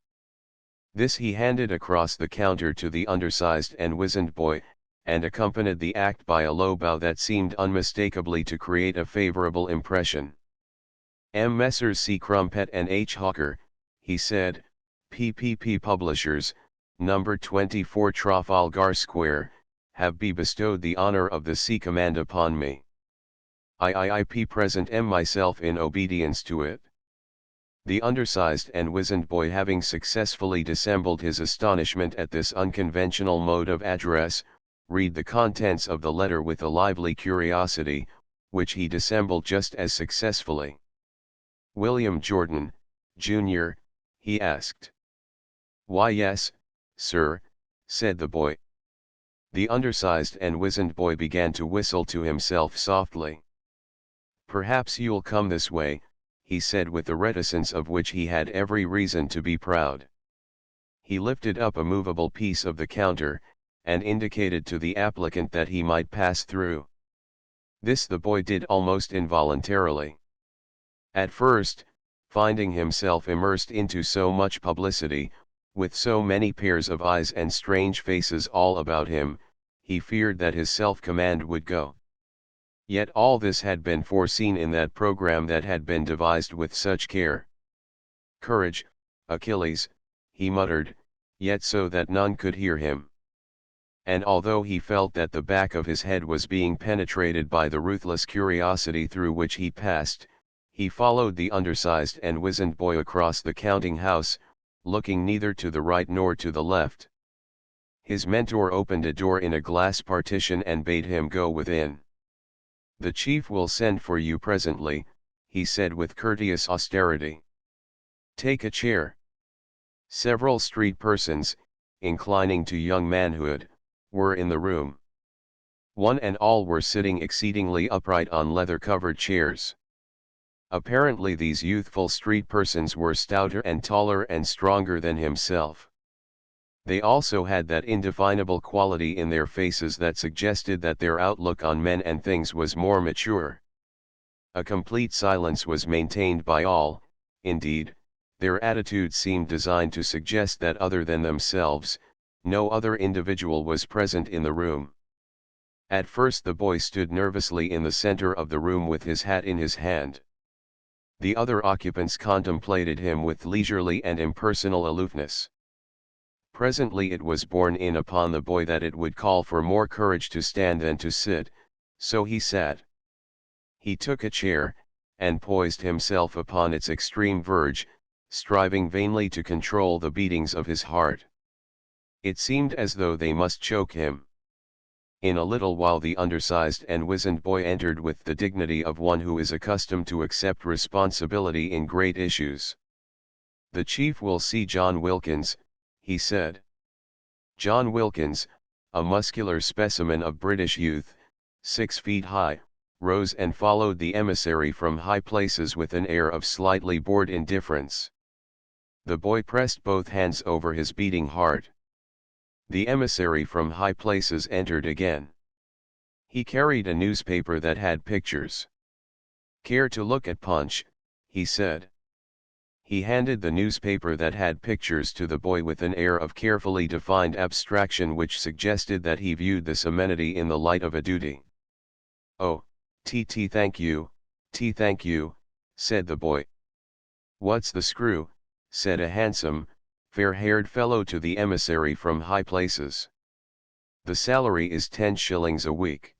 S1: This he handed across the counter to the undersized and wizened boy, and accompanied the act by a low bow that seemed unmistakably to create a favorable impression. "Messrs. C. Crumpet and H. Hawker," he said, "PPP Publishers, number 24 Trafalgar Square, have bestowed the honor of the sea command upon me. I present myself in obedience to it." The undersized and wizened boy, having successfully dissembled his astonishment at this unconventional mode of address, read the contents of the letter with a lively curiosity, which he dissembled just as successfully. "William Jordan, Jr., he asked. "Why yes, sir," said the boy. The undersized and wizened boy began to whistle to himself softly. "Perhaps you'll come this way," he said with a reticence of which he had every reason to be proud. He lifted up a movable piece of the counter, and indicated to the applicant that he might pass through. This the boy did almost involuntarily. At first, finding himself immersed into so much publicity, with so many pairs of eyes and strange faces all about him, he feared that his self-command would go. Yet all this had been foreseen in that program that had been devised with such care. "Courage, Achilles," he muttered, yet so that none could hear him. And although he felt that the back of his head was being penetrated by the ruthless curiosity through which he passed, he followed the undersized and wizened boy across the counting house, looking neither to the right nor to the left. His mentor opened a door in a glass partition and bade him go within. "The chief will send for you presently," he said with courteous austerity. "Take a chair." Several street persons, inclining to young manhood, were in the room. One and all were sitting exceedingly upright on leather-covered chairs. Apparently these youthful street persons were stouter and taller and stronger than himself. They also had that indefinable quality in their faces that suggested that their outlook on men and things was more mature. A complete silence was maintained by all. Indeed, their attitude seemed designed to suggest that other than themselves, no other individual was present in the room. At first the boy stood nervously in the center of the room with his hat in his hand. The other occupants contemplated him with leisurely and impersonal aloofness. Presently it was borne in upon the boy that it would call for more courage to stand than to sit, so he sat. He took a chair, and poised himself upon its extreme verge, striving vainly to control the beatings of his heart. It seemed as though they must choke him. In a little while the undersized and wizened boy entered with the dignity of one who is accustomed to accept responsibility in great issues. "The chief will see John Wilkins," he said. John Wilkins, a muscular specimen of British youth, 6 feet high, rose and followed the emissary from high places with an air of slightly bored indifference. The boy pressed both hands over his beating heart. The emissary from high places entered again. He carried a newspaper that had pictures. Care to look at Punch, he said. He handed the newspaper that had pictures to the boy with an air of carefully defined abstraction which suggested that he viewed this amenity in the light of a duty. "Oh, thank you, thank you," said the boy. "What's the screw?" said a handsome, fair-haired fellow to the emissary from high places. "The salary is 10 shillings a week."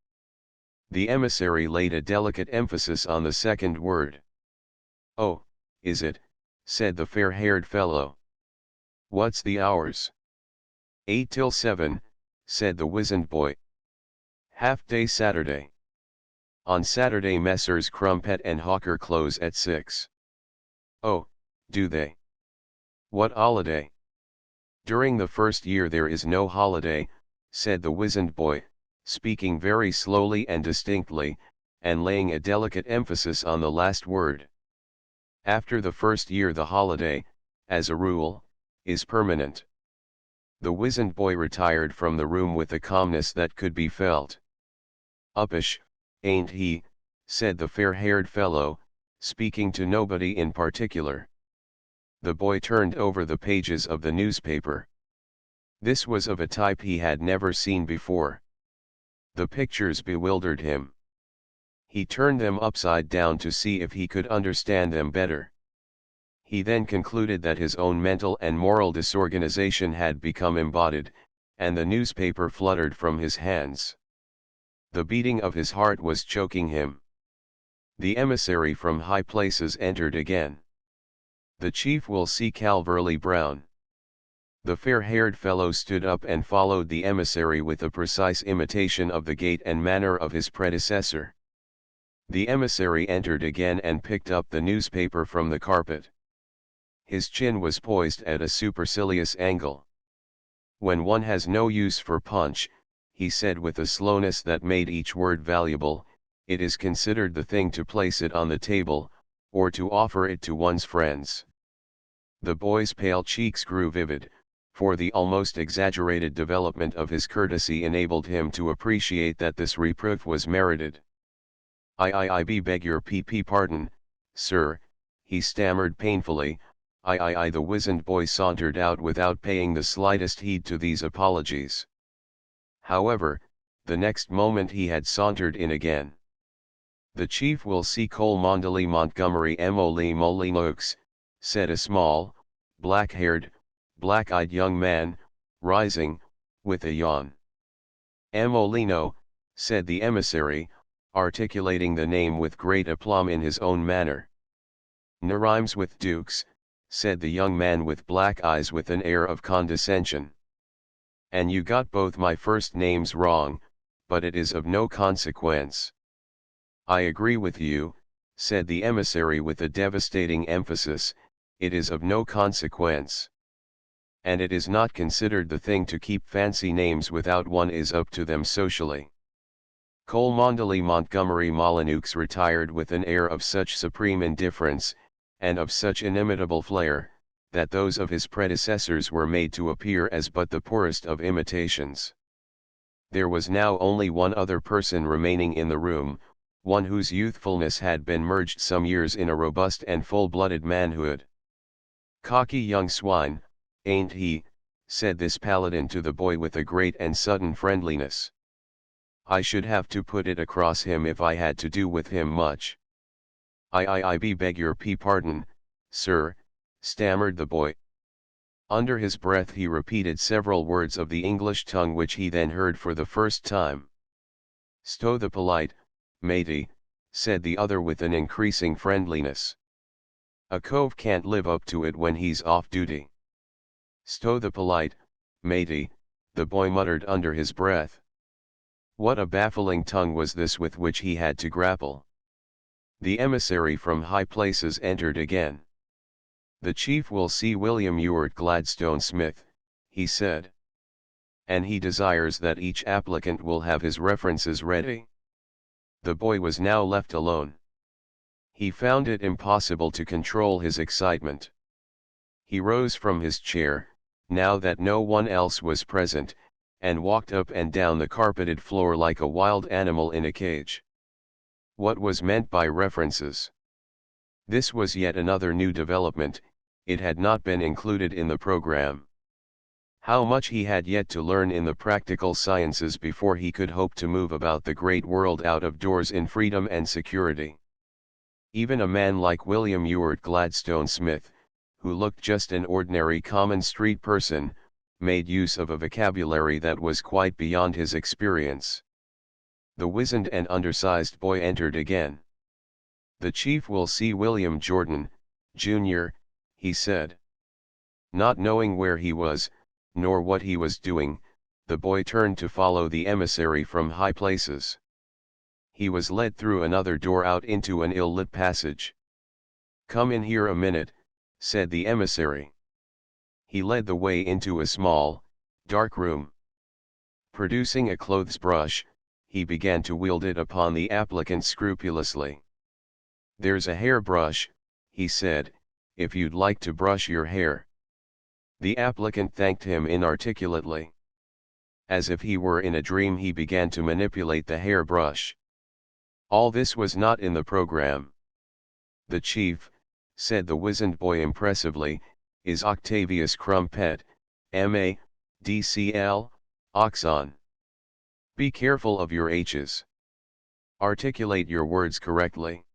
S1: The emissary laid a delicate emphasis on the second word. "Oh, is it?" said the fair-haired fellow. "What's the hours?" 8 till 7, said the wizened boy. "Half-day Saturday. On Saturday Messrs. Crumpet and Hawker close at 6. "Oh, do they? What holiday?" "During the first year there is no holiday," said the wizened boy, speaking very slowly and distinctly, and laying a delicate emphasis on the last word. "After the first year the holiday, as a rule, is permanent." The wizened boy retired from the room with a calmness that could be felt. "Uppish, ain't he?" said the fair-haired fellow, speaking to nobody in particular. The boy turned over the pages of the newspaper. This was of a type he had never seen before. The pictures bewildered him. He turned them upside down to see if he could understand them better. He then concluded that his own mental and moral disorganization had become embodied, and the newspaper fluttered from his hands. The beating of his heart was choking him. The emissary from high places entered again. "The chief will see Calverley Brown." The fair-haired fellow stood up and followed the emissary with a precise imitation of the gait and manner of his predecessor. The emissary entered again and picked up the newspaper from the carpet. His chin was poised at a supercilious angle. "When one has no use for Punch," he said with a slowness that made each word valuable, "it is considered the thing to place it on the table, or to offer it to one's friends." The boy's pale cheeks grew vivid, for the almost exaggerated development of his courtesy enabled him to appreciate that this reproof was merited. I beg your pardon, sir," he stammered painfully. The wizened boy sauntered out without paying the slightest heed to these apologies. However, the next moment he had sauntered in again. "The chief will see Cholmondeley Montgomery Molyneux," said a small, black-haired, black-eyed young man, rising, with a yawn. "Molyneux," said the emissary, articulating the name with great aplomb in his own manner. "N rhymes with Dukes," said the young man with black eyes with an air of condescension. "And you got both my first names wrong, but it is of no consequence." "I agree with you," said the emissary with a devastating emphasis, "it is of no consequence. And it is not considered the thing to keep fancy names without one is up to them socially." Cholmondeley Montgomery Molyneux retired with an air of such supreme indifference, and of such inimitable flair, that those of his predecessors were made to appear as but the poorest of imitations. There was now only one other person remaining in the room, one whose youthfulness had been merged some years in a robust and full-blooded manhood. "Cocky young swine, ain't he?" said this paladin to the boy with a great and sudden friendliness. "I should have to put it across him if I had to do with him much." I beg your pardon, sir," stammered the boy. Under his breath he repeated several words of the English tongue which he then heard for the first time. "Stow the polite, matey," said the other with an increasing friendliness. "A cove can't live up to it when he's off duty." "Stow the polite, matey," the boy muttered under his breath. What a baffling tongue was this with which he had to grapple. The emissary from high places entered again. "The chief will see William Ewart Gladstone Smith," he said. "And he desires that each applicant will have his references ready." The boy was now left alone. He found it impossible to control his excitement. He rose from his chair, now that no one else was present, and walked up and down the carpeted floor like a wild animal in a cage. What was meant by references? This was yet another new development, it had not been included in the program. How much he had yet to learn in the practical sciences before he could hope to move about the great world out of doors in freedom and security. Even a man like William Ewart Gladstone Smith, who looked just an ordinary common street person, made use of a vocabulary that was quite beyond his experience. The wizened and undersized boy entered again. "The chief will see William Jordan, Jr.," he said. Not knowing where he was, nor what he was doing, the boy turned to follow the emissary from high places. He was led through another door out into an ill-lit passage. "Come in here a minute," said the emissary. He led the way into a small, dark room. Producing a clothes brush, he began to wield it upon the applicant scrupulously. "There's a hairbrush," he said, "if you'd like to brush your hair." The applicant thanked him inarticulately. As if he were in a dream, he began to manipulate the hairbrush. All this was not in the program. "The chief," said the wizened boy impressively, "is Octavius Crumpet, M.A., D.C.L., Oxon. Be careful of your H's. Articulate your words correctly.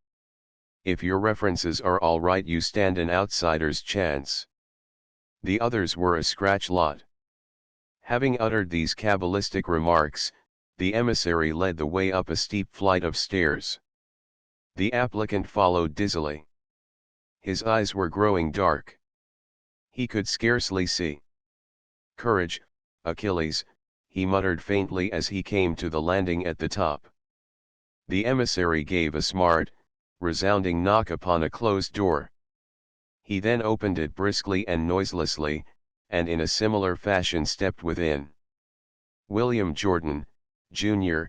S1: If your references are all right, you stand an outsider's chance." The others were a scratch lot. Having uttered these cabalistic remarks, the emissary led the way up a steep flight of stairs. The applicant followed dizzily. His eyes were growing dark. He could scarcely see. "Courage, Achilles," he muttered faintly as he came to the landing at the top. The emissary gave a smart, resounding knock upon a closed door. He then opened it briskly and noiselessly, and in a similar fashion stepped within. "William Jordan, Jr.,"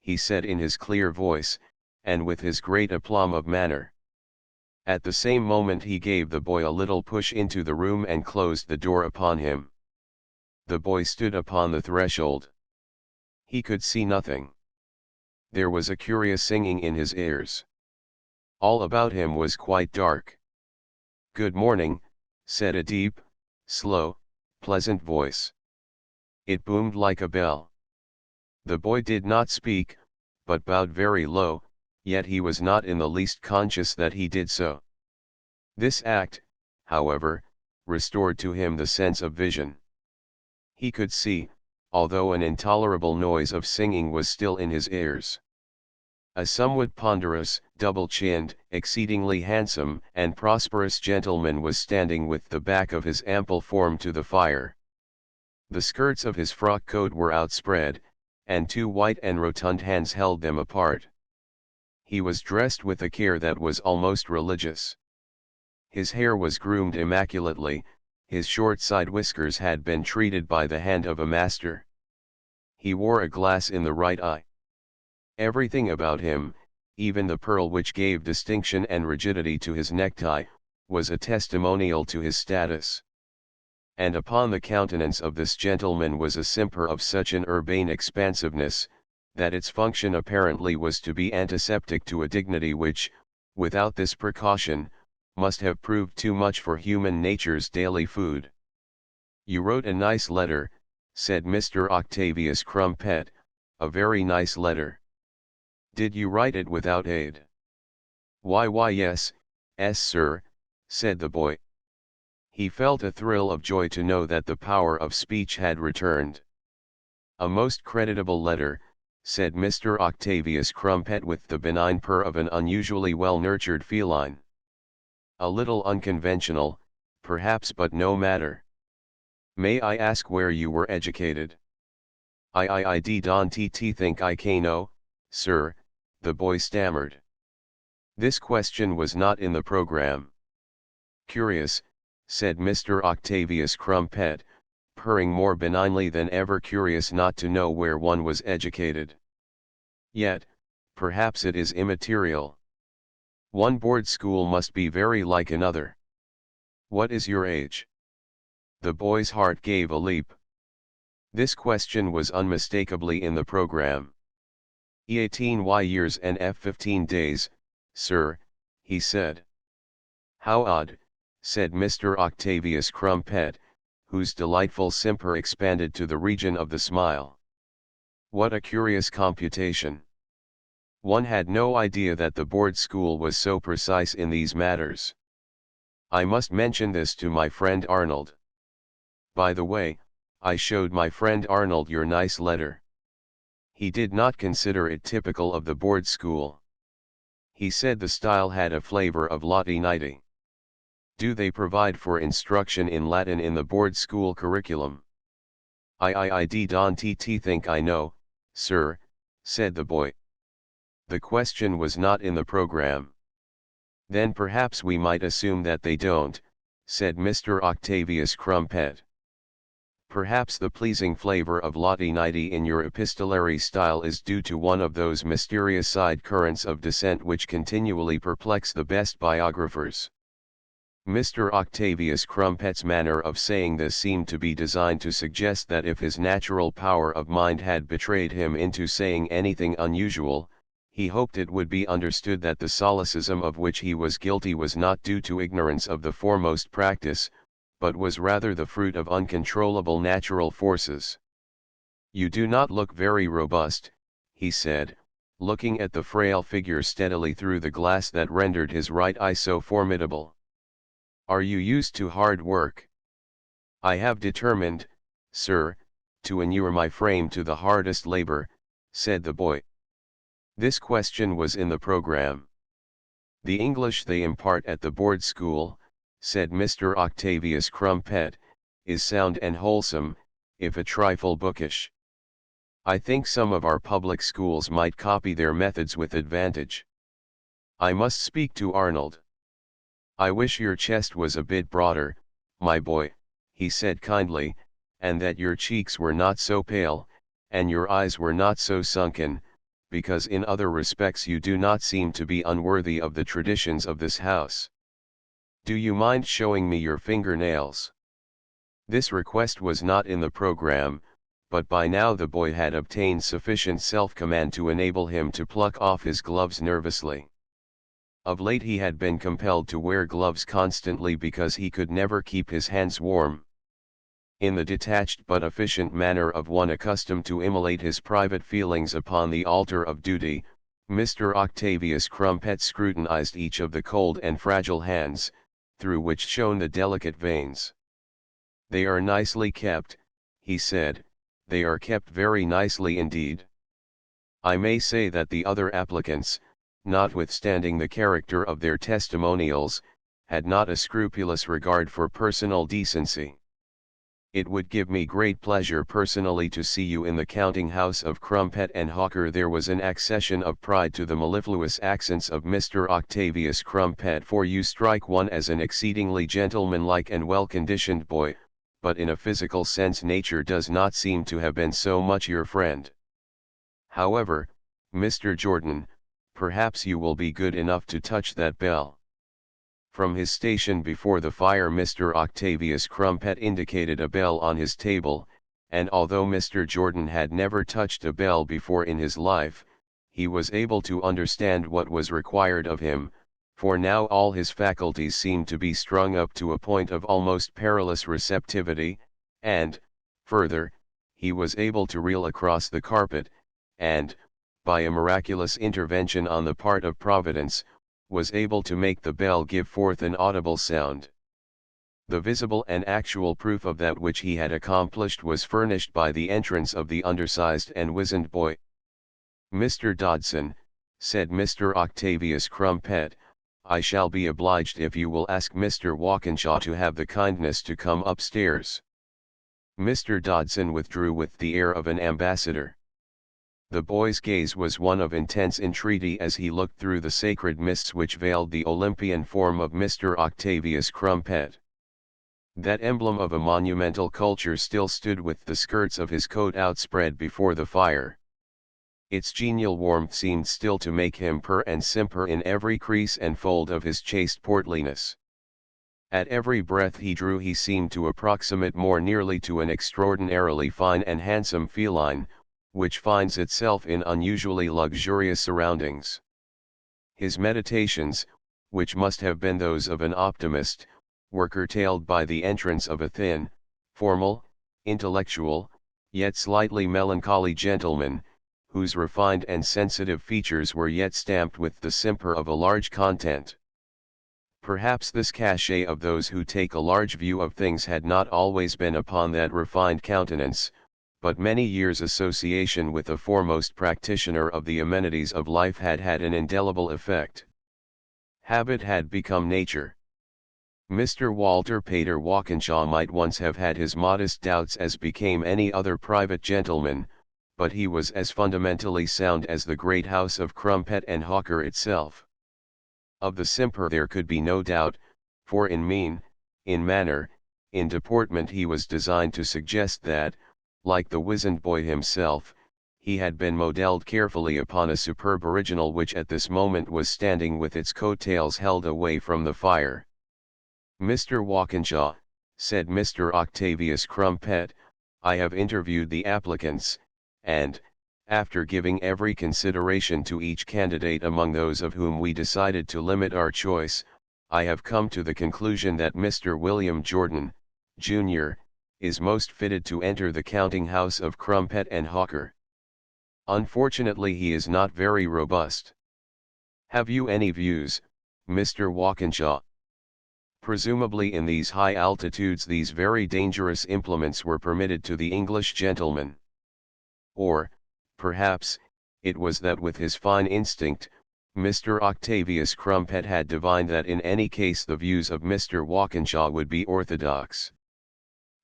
S1: he said in his clear voice, and with his great aplomb of manner. At the same moment he gave the boy a little push into the room and closed the door upon him. The boy stood upon the threshold. He could see nothing. There was a curious singing in his ears. All about him was quite dark. "Good morning," said a deep, slow, pleasant voice. It boomed like a bell. The boy did not speak, but bowed very low, yet he was not in the least conscious that he did so. This act, however, restored to him the sense of vision. He could see, although an intolerable noise of singing was still in his ears. A somewhat ponderous, double-chinned, exceedingly handsome and prosperous gentleman was standing with the back of his ample form to the fire. The skirts of his frock coat were outspread, and two white and rotund hands held them apart. He was dressed with a care that was almost religious. His hair was groomed immaculately, his short side whiskers had been treated by the hand of a master. He wore a glass in the right eye. Everything about him, even the pearl which gave distinction and rigidity to his necktie, was a testimonial to his status. And upon the countenance of this gentleman was a simper of such an urbane expansiveness, that its function apparently was to be antiseptic to a dignity which, without this precaution, must have proved too much for human nature's daily food. "You wrote a nice letter," said Mr. Octavius Crumpet, "a very nice letter. Did you write it without aid?" Why yes, sir," said the boy. He felt a thrill of joy to know that the power of speech had returned. "A most creditable letter," said Mr. Octavius Crumpet with the benign purr of an unusually well-nurtured feline. "A little unconventional, perhaps, but no matter. May I ask where you were educated?" "I don't think I can know, sir," the boy stammered. This question was not in the program. "Curious," said Mr. Octavius Crumpet, purring more benignly than ever, "curious not to know where one was educated. Yet, perhaps it is immaterial. One board school must be very like another. What is your age?" The boy's heart gave a leap. This question was unmistakably in the program. E18 years and F15 days, sir, he said. How odd, said Mr. Octavius Crumpet, whose delightful simper expanded to the region of the smile. What a curious computation. One had no idea that the board school was so precise in these matters. I must mention this to my friend Arnold. By the way, I showed my friend Arnold your nice letter. He did not consider it typical of the board school. He said the style had a flavor of Latinity. Do they provide for instruction in Latin in the board school curriculum? I don't think I know, sir, said the boy. The question was not in the program. Then perhaps we might assume that they don't, said Mr. Octavius Crumpet. Perhaps the pleasing flavor of Latinity in your epistolary style is due to one of those mysterious side currents of dissent which continually perplex the best biographers. Mr. Octavius Crumpet's manner of saying this seemed to be designed to suggest that if his natural power of mind had betrayed him into saying anything unusual, he hoped it would be understood that the solecism of which he was guilty was not due to ignorance of the foremost practice, but was rather the fruit of uncontrollable natural forces. You do not look very robust, he said, looking at the frail figure steadily through the glass that rendered his right eye so formidable. Are you used to hard work? I have determined, sir, to inure my frame to the hardest labor, said the boy. This question was in the program. The English they impart at the board school, said Mr. Octavius Crumpet, is sound and wholesome, if a trifle bookish. I think some of our public schools might copy their methods with advantage. I must speak to Arnold. I wish your chest was a bit broader, my boy, he said kindly, and that your cheeks were not so pale, and your eyes were not so sunken, because in other respects you do not seem to be unworthy of the traditions of this house. Do you mind showing me your fingernails? This request was not in the program, but by now the boy had obtained sufficient self-command to enable him to pluck off his gloves nervously. Of late he had been compelled to wear gloves constantly because he could never keep his hands warm. In the detached but efficient manner of one accustomed to immolate his private feelings upon the altar of duty, Mr. Octavius Crumpet scrutinized each of the cold and fragile hands, through which shone the delicate veins. They are nicely kept, he said, they are kept very nicely indeed. I may say that the other applicants, notwithstanding the character of their testimonials, had not a scrupulous regard for personal decency. It would give me great pleasure personally to see you in the counting house of Crumpet and Hawker. There was an accession of pride to the mellifluous accents of Mr. Octavius Crumpet, for you strike one as an exceedingly gentlemanlike and well-conditioned boy, but in a physical sense nature does not seem to have been so much your friend. However, Mr. Jordan, perhaps you will be good enough to touch that bell. From his station before the fire Mr. Octavius Crumpet indicated a bell on his table, and although Mr. Jordan had never touched a bell before in his life, he was able to understand what was required of him, for now all his faculties seemed to be strung up to a point of almost perilous receptivity, and, further, he was able to reel across the carpet, and, by a miraculous intervention on the part of Providence, was able to make the bell give forth an audible sound. The visible and actual proof of that which he had accomplished was furnished by the entrance of the undersized and wizened boy. Mr. Dodson, said Mr. Octavius Crumpet, I shall be obliged if you will ask Mr. Walkinshaw to have the kindness to come upstairs. Mr. Dodson withdrew with the air of an ambassador. The boy's gaze was one of intense entreaty as he looked through the sacred mists which veiled the Olympian form of Mr. Octavius Crumpet. That emblem of a monumental culture still stood with the skirts of his coat outspread before the fire. Its genial warmth seemed still to make him purr and simper in every crease and fold of his chaste portliness. At every breath he drew he seemed to approximate more nearly to an extraordinarily fine and handsome feline, which finds itself in unusually luxurious surroundings. His meditations, which must have been those of an optimist, were curtailed by the entrance of a thin, formal, intellectual, yet slightly melancholy gentleman, whose refined and sensitive features were yet stamped with the simper of a large content. Perhaps this cachet of those who take a large view of things had not always been upon that refined countenance, but many years' association with a foremost practitioner of the amenities of life had had an indelible effect. Habit had become nature. Mr. Walter Pater Walkinshaw might once have had his modest doubts as became any other private gentleman, but he was as fundamentally sound as the great house of Crumpet and Hawker itself. Of the simper there could be no doubt, for in mien, in manner, in deportment he was designed to suggest that, like the wizened boy himself, he had been modelled carefully upon a superb original which at this moment was standing with its coat-tails held away from the fire. "Mr. Walkinshaw," said Mr. Octavius Crumpet, "I have interviewed the applicants, and, after giving every consideration to each candidate among those of whom we decided to limit our choice, I have come to the conclusion that Mr. William Jordan, Jr., is most fitted to enter the counting house of Crumpet and Hawker. Unfortunately he is not very robust. Have you any views, Mr. Walkinshaw?" Presumably in these high altitudes these very dangerous implements were permitted to the English gentleman. Or, perhaps, it was that with his fine instinct, Mr. Octavius Crumpet had divined that in any case the views of Mr. Walkinshaw would be orthodox.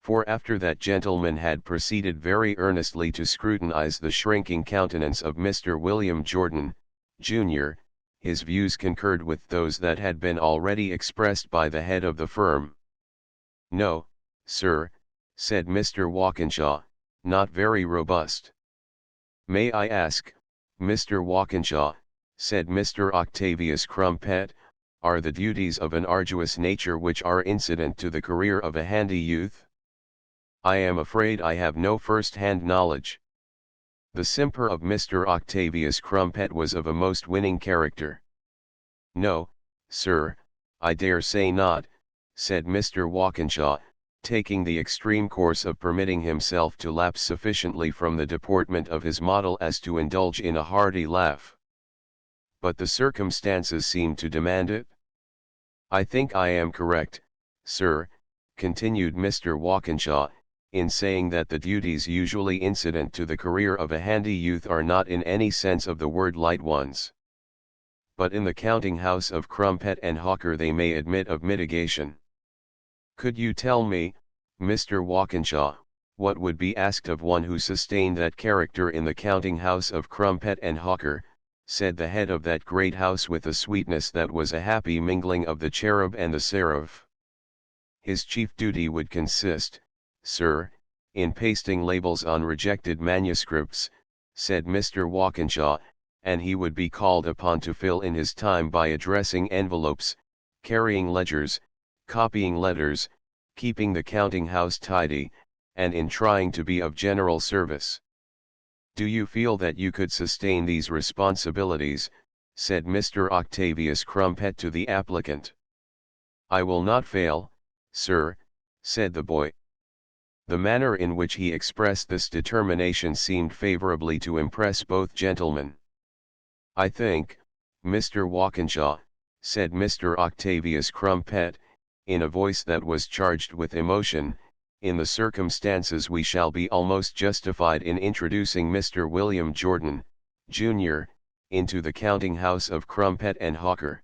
S1: For after that gentleman had proceeded very earnestly to scrutinize the shrinking countenance of Mr. William Jordan, Jr., his views concurred with those that had been already expressed by the head of the firm. "No, sir," said Mr. Walkinshaw, "not very robust." "May I ask, Mr. Walkinshaw," said Mr. Octavius Crumpet, "are the duties of an arduous nature which are incident to the career of a handy youth?" "I am afraid I have no first-hand knowledge." The simper of Mr. Octavius Crumpet was of a most winning character. "No, sir, I dare say not," said Mr. Walkinshaw, taking the extreme course of permitting himself to lapse sufficiently from the deportment of his model as to indulge in a hearty laugh. "But the circumstances seem to demand it." "I think I am correct, sir," continued Mr. Walkinshaw, "in saying that the duties usually incident to the career of a handy youth are not in any sense of the word light ones. But in the counting house of Crumpet and Hawker they may admit of mitigation. Could you tell me, Mr. Walkinshaw, what would be asked of one who sustained that character in the counting house of Crumpet and Hawker?" said the head of that great house with a sweetness that was a happy mingling of the cherub and the seraph. "His chief duty would consist, sir, in pasting labels on rejected manuscripts," said Mr. Walkinshaw, "and he would be called upon to fill in his time by addressing envelopes, carrying ledgers, copying letters, keeping the counting house tidy, and in trying to be of general service." "Do you feel that you could sustain these responsibilities?" said Mr. Octavius Crumpet to the applicant. "I will not fail, sir," said the boy. The manner in which he expressed this determination seemed favorably to impress both gentlemen. "I think, Mr. Walkinshaw," said Mr. Octavius Crumpet, in a voice that was charged with emotion, "in the circumstances we shall be almost justified in introducing Mr. William Jordan, Jr., into the counting house of Crumpet and Hawker."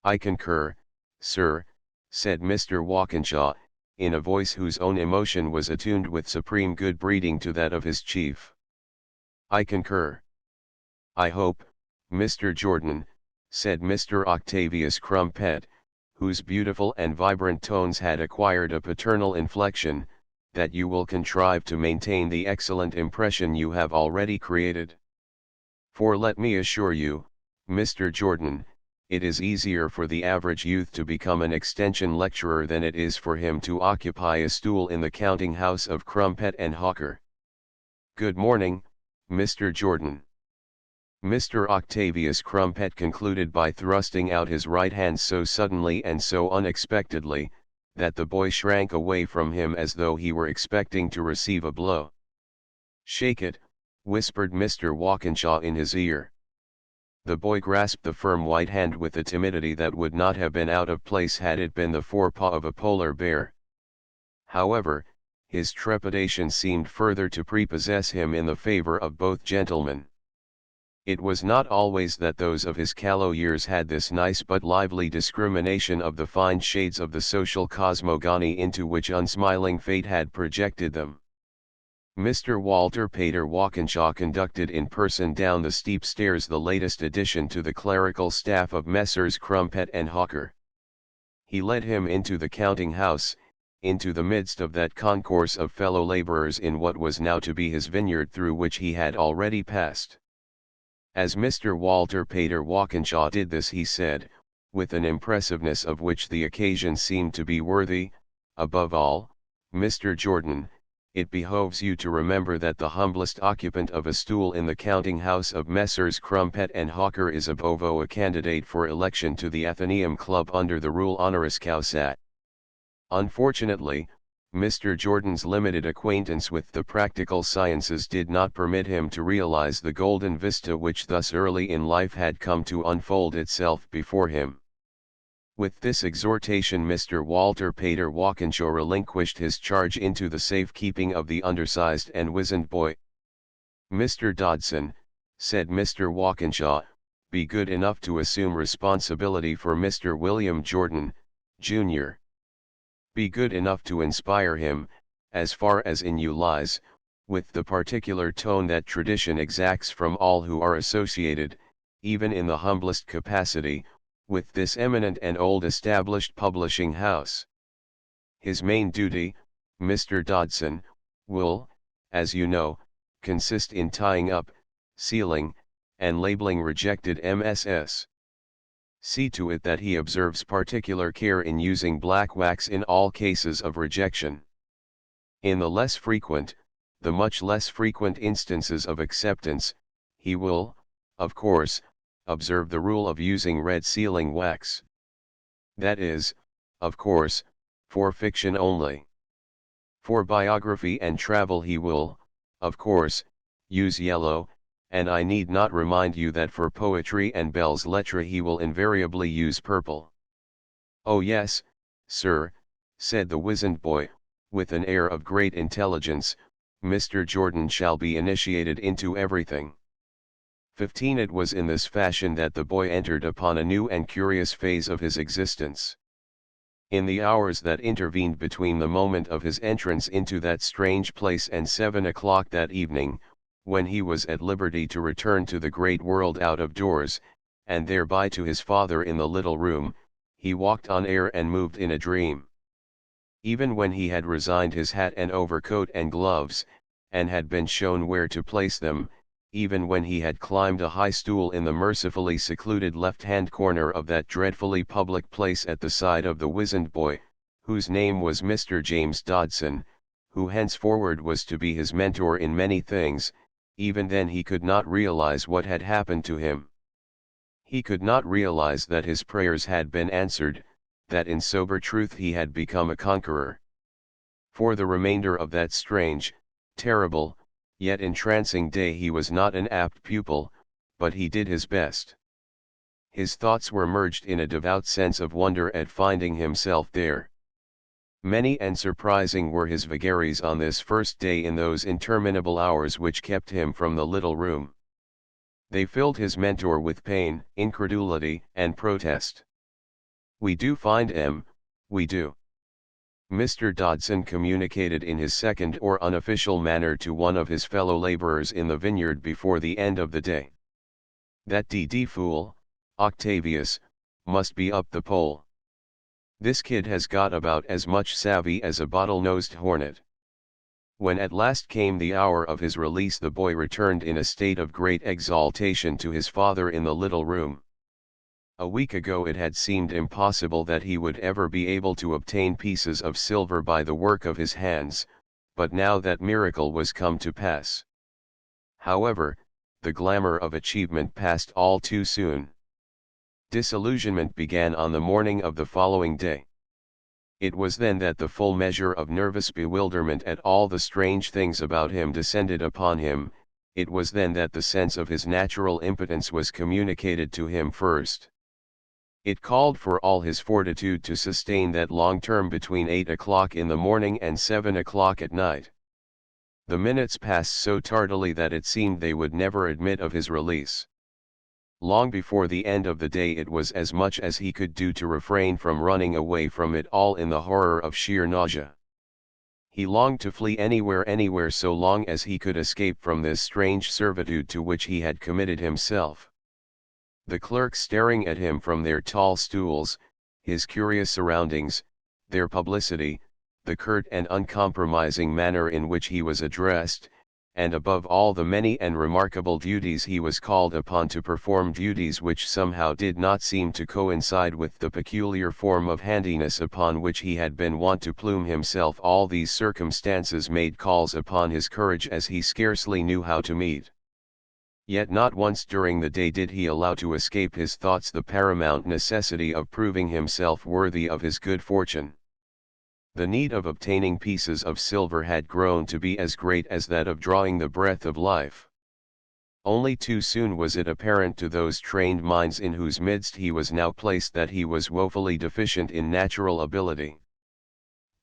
S1: "I concur, sir," said Mr. Walkinshaw, in a voice whose own emotion was attuned with supreme good breeding to that of his chief. "I concur." "I hope, Mr. Jordan," said Mr. Octavius Crumpet, whose beautiful and vibrant tones had acquired a paternal inflection, "that you will contrive to maintain the excellent impression you have already created. For let me assure you, Mr. Jordan, it is easier for the average youth to become an extension lecturer than it is for him to occupy a stool in the counting house of Crumpet and Hawker. Good morning, Mr. Jordan. Mr. Octavius Crumpet concluded by thrusting out his right hand so suddenly and so unexpectedly, that the boy shrank away from him as though he were expecting to receive a blow. "Shake it," whispered Mr. Walkinshaw in his ear. The boy grasped the firm white hand with a timidity that would not have been out of place had it been the forepaw of a polar bear. However, his trepidation seemed further to prepossess him in the favor of both gentlemen. It was not always that those of his callow years had this nice but lively discrimination of the fine shades of the social cosmogony into which unsmiling fate had projected them. Mr. Walter Pater Walkinshaw conducted in person down the steep stairs the latest addition to the clerical staff of Messrs. Crumpet and Hawker. He led him into the counting-house, into the midst of that concourse of fellow labourers in what was now to be his vineyard through which he had already passed. As Mr. Walter Pater Walkinshaw did this he said, with an impressiveness of which the occasion seemed to be worthy, "Above all, Mr. Jordan, it behoves you to remember that the humblest occupant of a stool in the counting-house of Messrs. Crumpet and Hawker is above all a candidate for election to the Athenaeum Club under the rule honoris causa." Unfortunately, Mr. Jordan's limited acquaintance with the practical sciences did not permit him to realize the golden vista which thus early in life had come to unfold itself before him. With this exhortation Mr. Walter Pater Walkinshaw relinquished his charge into the safe keeping of the undersized and wizened boy. "Mr. Dodson," said Mr. Walkinshaw, "be good enough to assume responsibility for Mr. William Jordan, Jr. Be good enough to inspire him, as far as in you lies, with the particular tone that tradition exacts from all who are associated, even in the humblest capacity, with this eminent and old established publishing house. His main duty, Mr. Dodson, will, as you know, consist in tying up, sealing, and labeling rejected MSS. See to it that he observes particular care in using black wax in all cases of rejection. In the less frequent, the much less frequent instances of acceptance, he will, of course, observe the rule of using red sealing wax. That is, of course, for fiction only. For biography and travel he will, of course, use yellow, and I need not remind you that for poetry and belles lettres he will invariably use purple." "Oh yes, sir," said the wizened boy, with an air of great intelligence, "Mr. Jordan shall be initiated into everything." 15 It was in this fashion that the boy entered upon a new and curious phase of his existence. In the hours that intervened between the moment of his entrance into that strange place and 7 o'clock that evening, when he was at liberty to return to the great world out of doors, and thereby to his father in the little room, he walked on air and moved in a dream. Even when he had resigned his hat and overcoat and gloves, and had been shown where to place them, even when he had climbed a high stool in the mercifully secluded left-hand corner of that dreadfully public place at the side of the wizened boy, whose name was Mr. James Dodson, who henceforward was to be his mentor in many things, even then he could not realize what had happened to him. He could not realize that his prayers had been answered, that in sober truth he had become a conqueror. For the remainder of that strange, terrible, yet entrancing day he was not an apt pupil, but he did his best. His thoughts were merged in a devout sense of wonder at finding himself there. Many and surprising were his vagaries on this first day in those interminable hours which kept him from the little room. They filled his mentor with pain, incredulity, and protest. "We do find we do," Mr. Dodson communicated in his second or unofficial manner to one of his fellow laborers in the vineyard before the end of the day. "That d fool, Octavius, must be up the pole. This kid has got about as much savvy as a bottle-nosed hornet." When at last came the hour of his release the boy returned in a state of great exaltation to his father in the little room. A week ago it had seemed impossible that he would ever be able to obtain pieces of silver by the work of his hands, but now that miracle was come to pass. However, the glamour of achievement passed all too soon. Disillusionment began on the morning of the following day. It was then that the full measure of nervous bewilderment at all the strange things about him descended upon him. It was then that the sense of his natural impotence was communicated to him first. It called for all his fortitude to sustain that long term between 8 o'clock in the morning and 7 o'clock at night. The minutes passed so tardily that it seemed they would never admit of his release. Long before the end of the day it was as much as he could do to refrain from running away from it all in the horror of sheer nausea. He longed to flee anywhere so long as he could escape from this strange servitude to which he had committed himself. The clerks staring at him from their tall stools, his curious surroundings, their publicity, the curt and uncompromising manner in which he was addressed, and above all the many and remarkable duties he was called upon to perform, duties which somehow did not seem to coincide with the peculiar form of handiness upon which he had been wont to plume himself. All these circumstances made calls upon his courage as he scarcely knew how to meet. Yet not once during the day did he allow to escape his thoughts the paramount necessity of proving himself worthy of his good fortune. The need of obtaining pieces of silver had grown to be as great as that of drawing the breath of life. Only too soon was it apparent to those trained minds in whose midst he was now placed that he was woefully deficient in natural ability.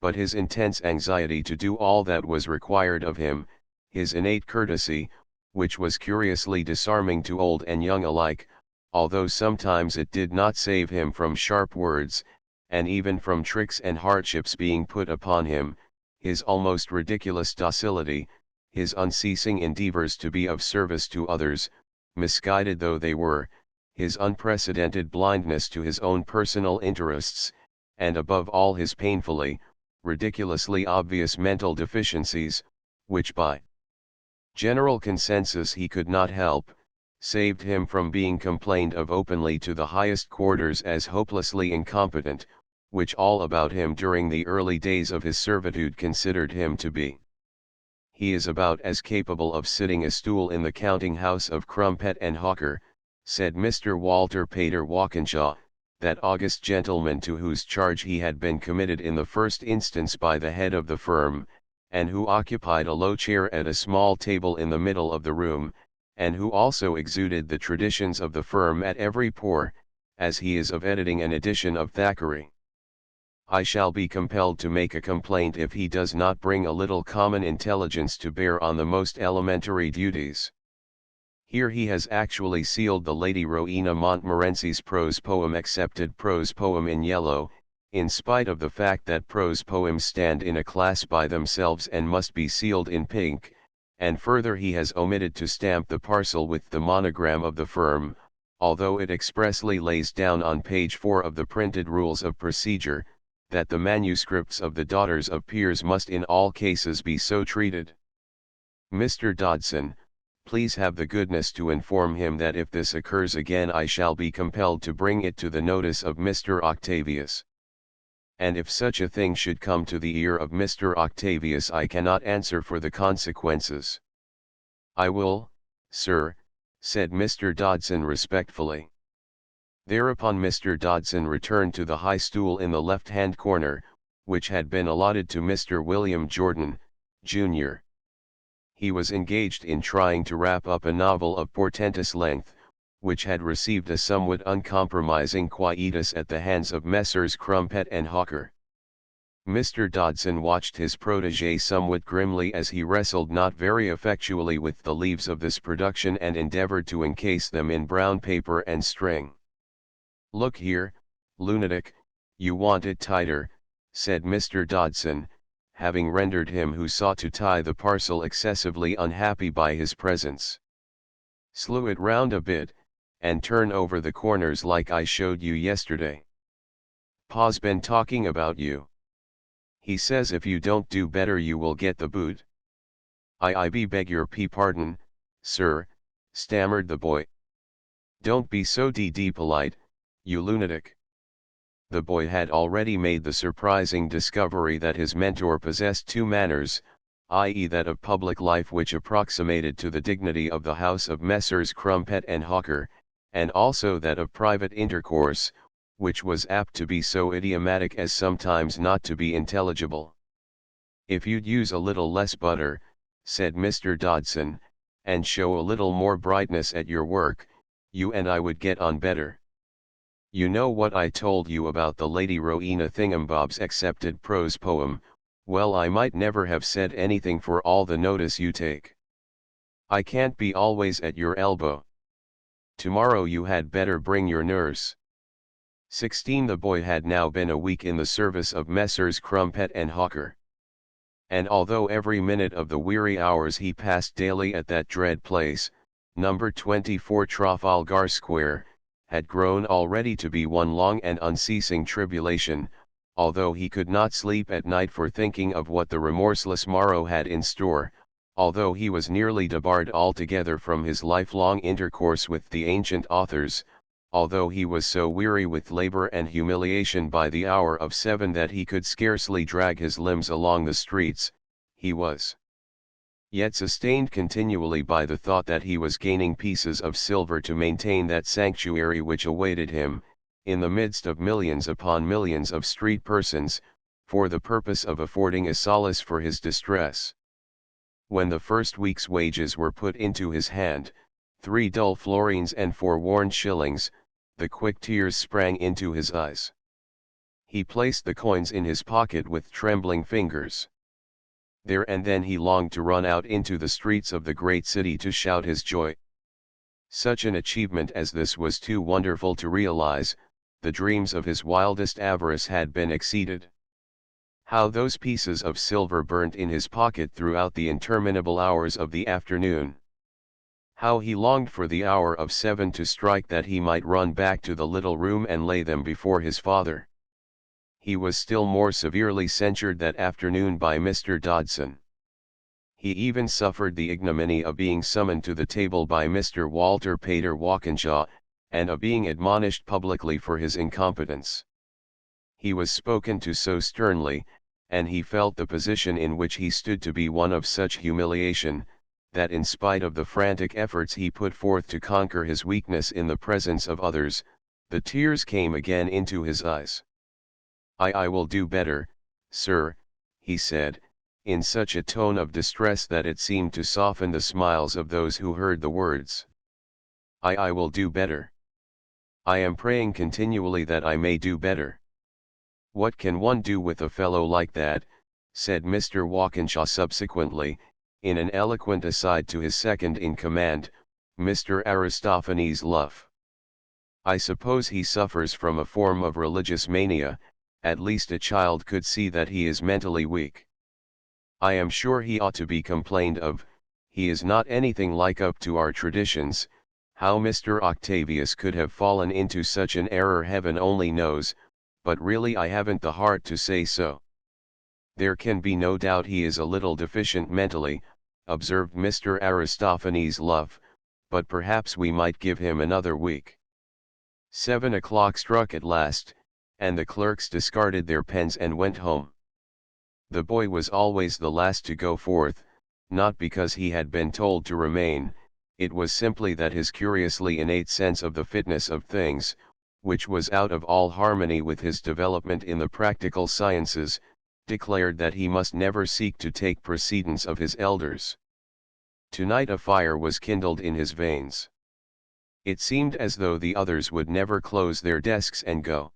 S1: But his intense anxiety to do all that was required of him, his innate courtesy, which was curiously disarming to old and young alike, although sometimes it did not save him from sharp words, and even from tricks and hardships being put upon him, his almost ridiculous docility, his unceasing endeavors to be of service to others, misguided though they were, his unprecedented blindness to his own personal interests, and above all his painfully, ridiculously obvious mental deficiencies, which by general consensus he could not help, saved him from being complained of openly to the highest quarters as hopelessly incompetent, which all about him during the early days of his servitude considered him to be. He is about as capable of sitting a stool in the counting house of Crumpet and Hawker, said Mr. Walter Pater Walkinshaw, that august gentleman to whose charge he had been committed in the first instance by the head of the firm, and who occupied a low chair at a small table in the middle of the room, and who also exuded the traditions of the firm at every pore, as he is of editing an edition of Thackeray. I shall be compelled to make a complaint if he does not bring a little common intelligence to bear on the most elementary duties. Here he has actually sealed the Lady Rowena Montmorency's prose poem, accepted prose poem in yellow, in spite of the fact that prose poems stand in a class by themselves and must be sealed in pink, and further he has omitted to stamp the parcel with the monogram of the firm, although it expressly lays down on page 4 of the printed rules of procedure, that the manuscripts of the daughters of peers must in all cases be so treated. Mr. Dodson, please have the goodness to inform him that if this occurs again I shall be compelled to bring it to the notice of Mr. Octavius. And if such a thing should come to the ear of Mr. Octavius I cannot answer for the consequences. I will, sir, said Mr. Dodson respectfully. Thereupon Mr. Dodson returned to the high stool in the left-hand corner, which had been allotted to Mr. William Jordan, Jr. He was engaged in trying to wrap up a novel of portentous length, which had received a somewhat uncompromising quietus at the hands of Messrs. Crumpet and Hawker. Mr. Dodson watched his protégé somewhat grimly as he wrestled not very effectually with the leaves of this production and endeavored to encase them in brown paper and string. "Look here, lunatic, you want it tighter," said Mr. Dodson, having rendered him who sought to tie the parcel excessively unhappy by his presence. "Slew it round a bit, and turn over the corners like I showed you yesterday. Pa's been talking about you. He says if you don't do better you will get the boot." I beg your pardon, sir," stammered the boy. "Don't be so polite, you lunatic." The boy had already made the surprising discovery that his mentor possessed two manners, i.e. that of public life which approximated to the dignity of the house of Messrs. Crumpet and Hawker, and also that of private intercourse, which was apt to be so idiomatic as sometimes not to be intelligible. "If you'd use a little less butter," said Mr. Dodson, "and show a little more brightness at your work, you and I would get on better. You know what I told you about the Lady Rowena Thingumbob's accepted prose poem. Well, I might never have said anything for all the notice you take. I can't be always at your elbow. Tomorrow you had better bring your nurse." 16. The boy had now been a week in the service of Messrs. Crumpet and Hawker. And although every minute of the weary hours he passed daily at that dread place, number 24 Trafalgar Square, had grown already to be one long and unceasing tribulation, although he could not sleep at night for thinking of what the remorseless morrow had in store, although he was nearly debarred altogether from his lifelong intercourse with the ancient authors, although he was so weary with labor and humiliation by the hour of 7 that he could scarcely drag his limbs along the streets, he was yet sustained continually by the thought that he was gaining pieces of silver to maintain that sanctuary which awaited him, in the midst of millions upon millions of street persons, for the purpose of affording a solace for his distress. When the first week's wages were put into his hand, 3 dull florins and 4 worn shillings, the quick tears sprang into his eyes. He placed the coins in his pocket with trembling fingers. There and then he longed to run out into the streets of the great city to shout his joy. Such an achievement as this was too wonderful to realize. The dreams of his wildest avarice had been exceeded. How those pieces of silver burnt in his pocket throughout the interminable hours of the afternoon! How he longed for the hour of 7 to strike that he might run back to the little room and lay them before his father. He was still more severely censured that afternoon by Mr. Dodson. He even suffered the ignominy of being summoned to the table by Mr. Walter Pater Walkinshaw, and of being admonished publicly for his incompetence. He was spoken to so sternly, and he felt the position in which he stood to be one of such humiliation, that in spite of the frantic efforts he put forth to conquer his weakness in the presence of others, the tears came again into his eyes. I will do better, sir," he said, in such a tone of distress that it seemed to soften the smiles of those who heard the words. I will do better. I am praying continually that I may do better." "What can one do with a fellow like that?" said Mr. Walkinshaw subsequently, in an eloquent aside to his second in command, Mr. Aristophanes Luff. "I suppose he suffers from a form of religious mania. At least a child could see that he is mentally weak. I am sure he ought to be complained of. He is not anything like up to our traditions. How Mr. Octavius could have fallen into such an error heaven only knows, but really I haven't the heart to say so." "There can be no doubt he is a little deficient mentally," observed Mr. Aristophanes Luff, "but perhaps we might give him another week." 7 o'clock struck at last, and the clerks discarded their pens and went home. The boy was always the last to go forth, not because he had been told to remain, it was simply that his curiously innate sense of the fitness of things, which was out of all harmony with his development in the practical sciences, declared that he must never seek to take precedence of his elders. Tonight a fire was kindled in his veins. It seemed as though the others would never close their desks and go.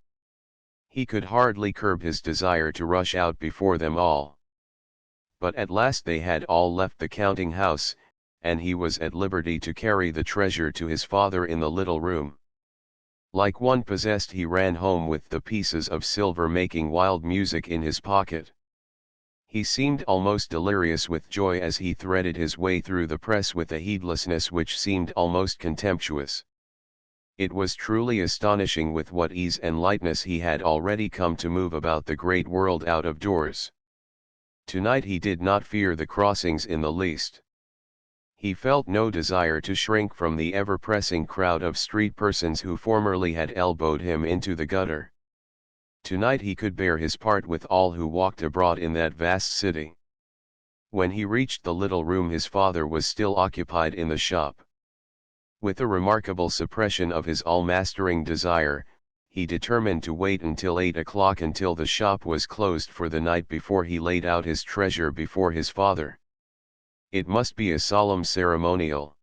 S1: He could hardly curb his desire to rush out before them all. But at last they had all left the counting house, and he was at liberty to carry the treasure to his father in the little room. Like one possessed he ran home with the pieces of silver making wild music in his pocket. He seemed almost delirious with joy as he threaded his way through the press with a heedlessness which seemed almost contemptuous. It was truly astonishing with what ease and lightness he had already come to move about the great world out of doors. Tonight he did not fear the crossings in the least. He felt no desire to shrink from the ever-pressing crowd of street persons who formerly had elbowed him into the gutter. Tonight he could bear his part with all who walked abroad in that vast city. When he reached the little room, his father was still occupied in the shop. With a remarkable suppression of his all-mastering desire, he determined to wait until 8 o'clock, until the shop was closed for the night, before he laid out his treasure before his father. It must be a solemn ceremonial.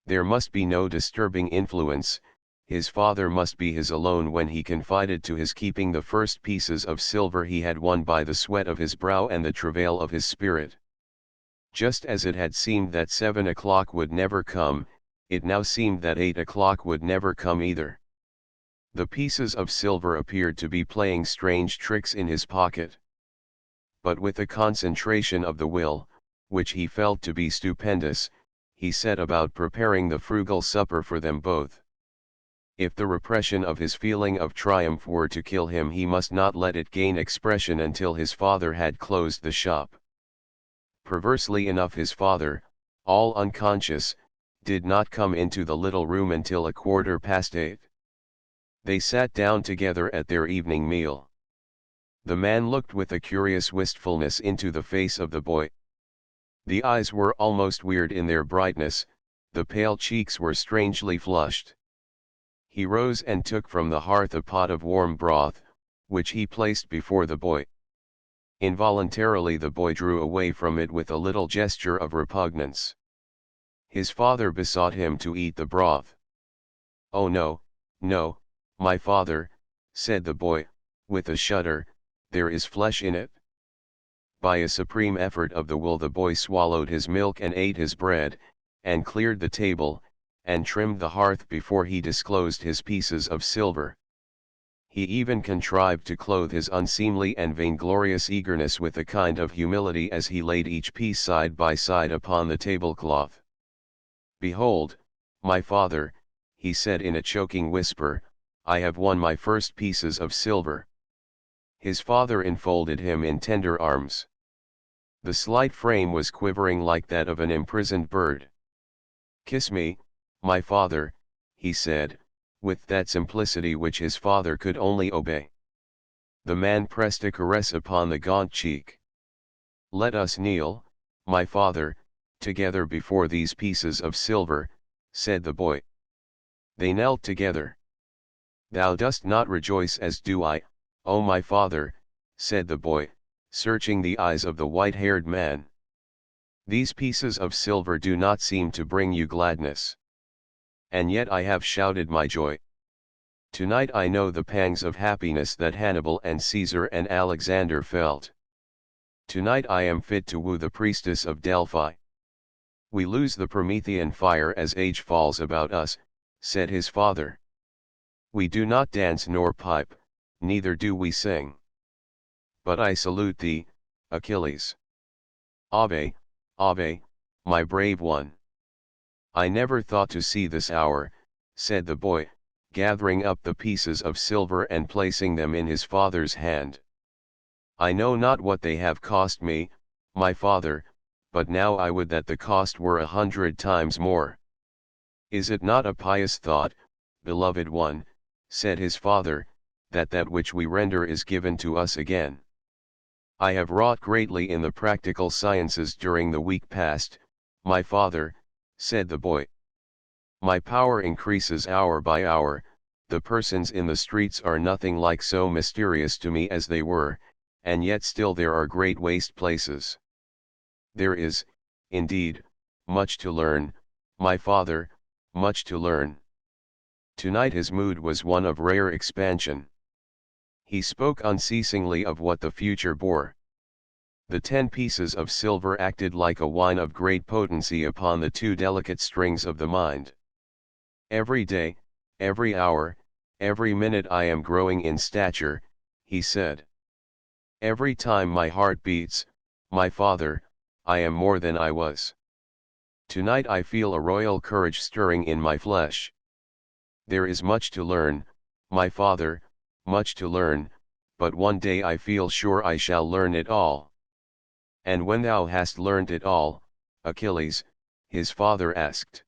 S1: There must be no disturbing influence. His father must be his alone when he confided to his keeping the first pieces of silver he had won by the sweat of his brow and the travail of his spirit. Just as it had seemed that 7 o'clock would never come, it now seemed that 8 o'clock would never come either. The pieces of silver appeared to be playing strange tricks in his pocket. But with a concentration of the will, which he felt to be stupendous, he set about preparing the frugal supper for them both. If the repression of his feeling of triumph were to kill him, he must not let it gain expression until his father had closed the shop. Perversely enough, his father, all unconscious, did not come into the little room until 8:15. They sat down together at their evening meal. The man looked with a curious wistfulness into the face of the boy. The eyes were almost weird in their brightness, the pale cheeks were strangely flushed. He rose and took from the hearth a pot of warm broth, which he placed before the boy. Involuntarily the boy drew away from it with a little gesture of repugnance. His father besought him to eat the broth. "Oh no, no, my father," said the boy, with a shudder, "there is flesh in it." By a supreme effort of the will the boy swallowed his milk and ate his bread, and cleared the table, and trimmed the hearth before he disclosed his pieces of silver. He even contrived to clothe his unseemly and vainglorious eagerness with a kind of humility as he laid each piece side by side upon the tablecloth. "Behold, my father," he said in a choking whisper, "I have won my first pieces of silver." His father enfolded him in tender arms. The slight frame was quivering like that of an imprisoned bird. "Kiss me, my father," he said, with that simplicity which his father could only obey. The man pressed a caress upon the gaunt cheek. "Let us kneel, my father, together before these pieces of silver," said the boy. They knelt together. "Thou dost not rejoice as do I, O my father," said the boy, searching the eyes of the white-haired man. "These pieces of silver do not seem to bring you gladness. And yet I have shouted my joy. Tonight I know the pangs of happiness that Hannibal and Caesar and Alexander felt. Tonight I am fit to woo the priestess of Delphi." "We lose the Promethean fire as age falls about us," said his father. "We do not dance nor pipe, neither do we sing. But I salute thee, Achilles. Ave, Ave, my brave one." "I never thought to see this hour," said the boy, gathering up the pieces of silver and placing them in his father's hand. "I know not what they have cost me, my father, but now I would that the cost were 100 times more." "Is it not a pious thought, beloved one," said his father, "that that which we render is given to us again?" "I have wrought greatly in the practical sciences during the week past, my father," said the boy. "My power increases hour by hour, the persons in the streets are nothing like so mysterious to me as they were, and yet still there are great waste places. There is, indeed, much to learn, my father, much to learn." Tonight his mood was one of rare expansion. He spoke unceasingly of what the future bore. The 10 pieces of silver acted like a wine of great potency upon the 2 delicate strings of the mind. "Every day, every hour, every minute I am growing in stature," he said. "Every time my heart beats, my father, I am more than I was. Tonight I feel a royal courage stirring in my flesh. There is much to learn, my father, much to learn, but one day I feel sure I shall learn it all." "And when thou hast learned it all, Achilles?" his father asked.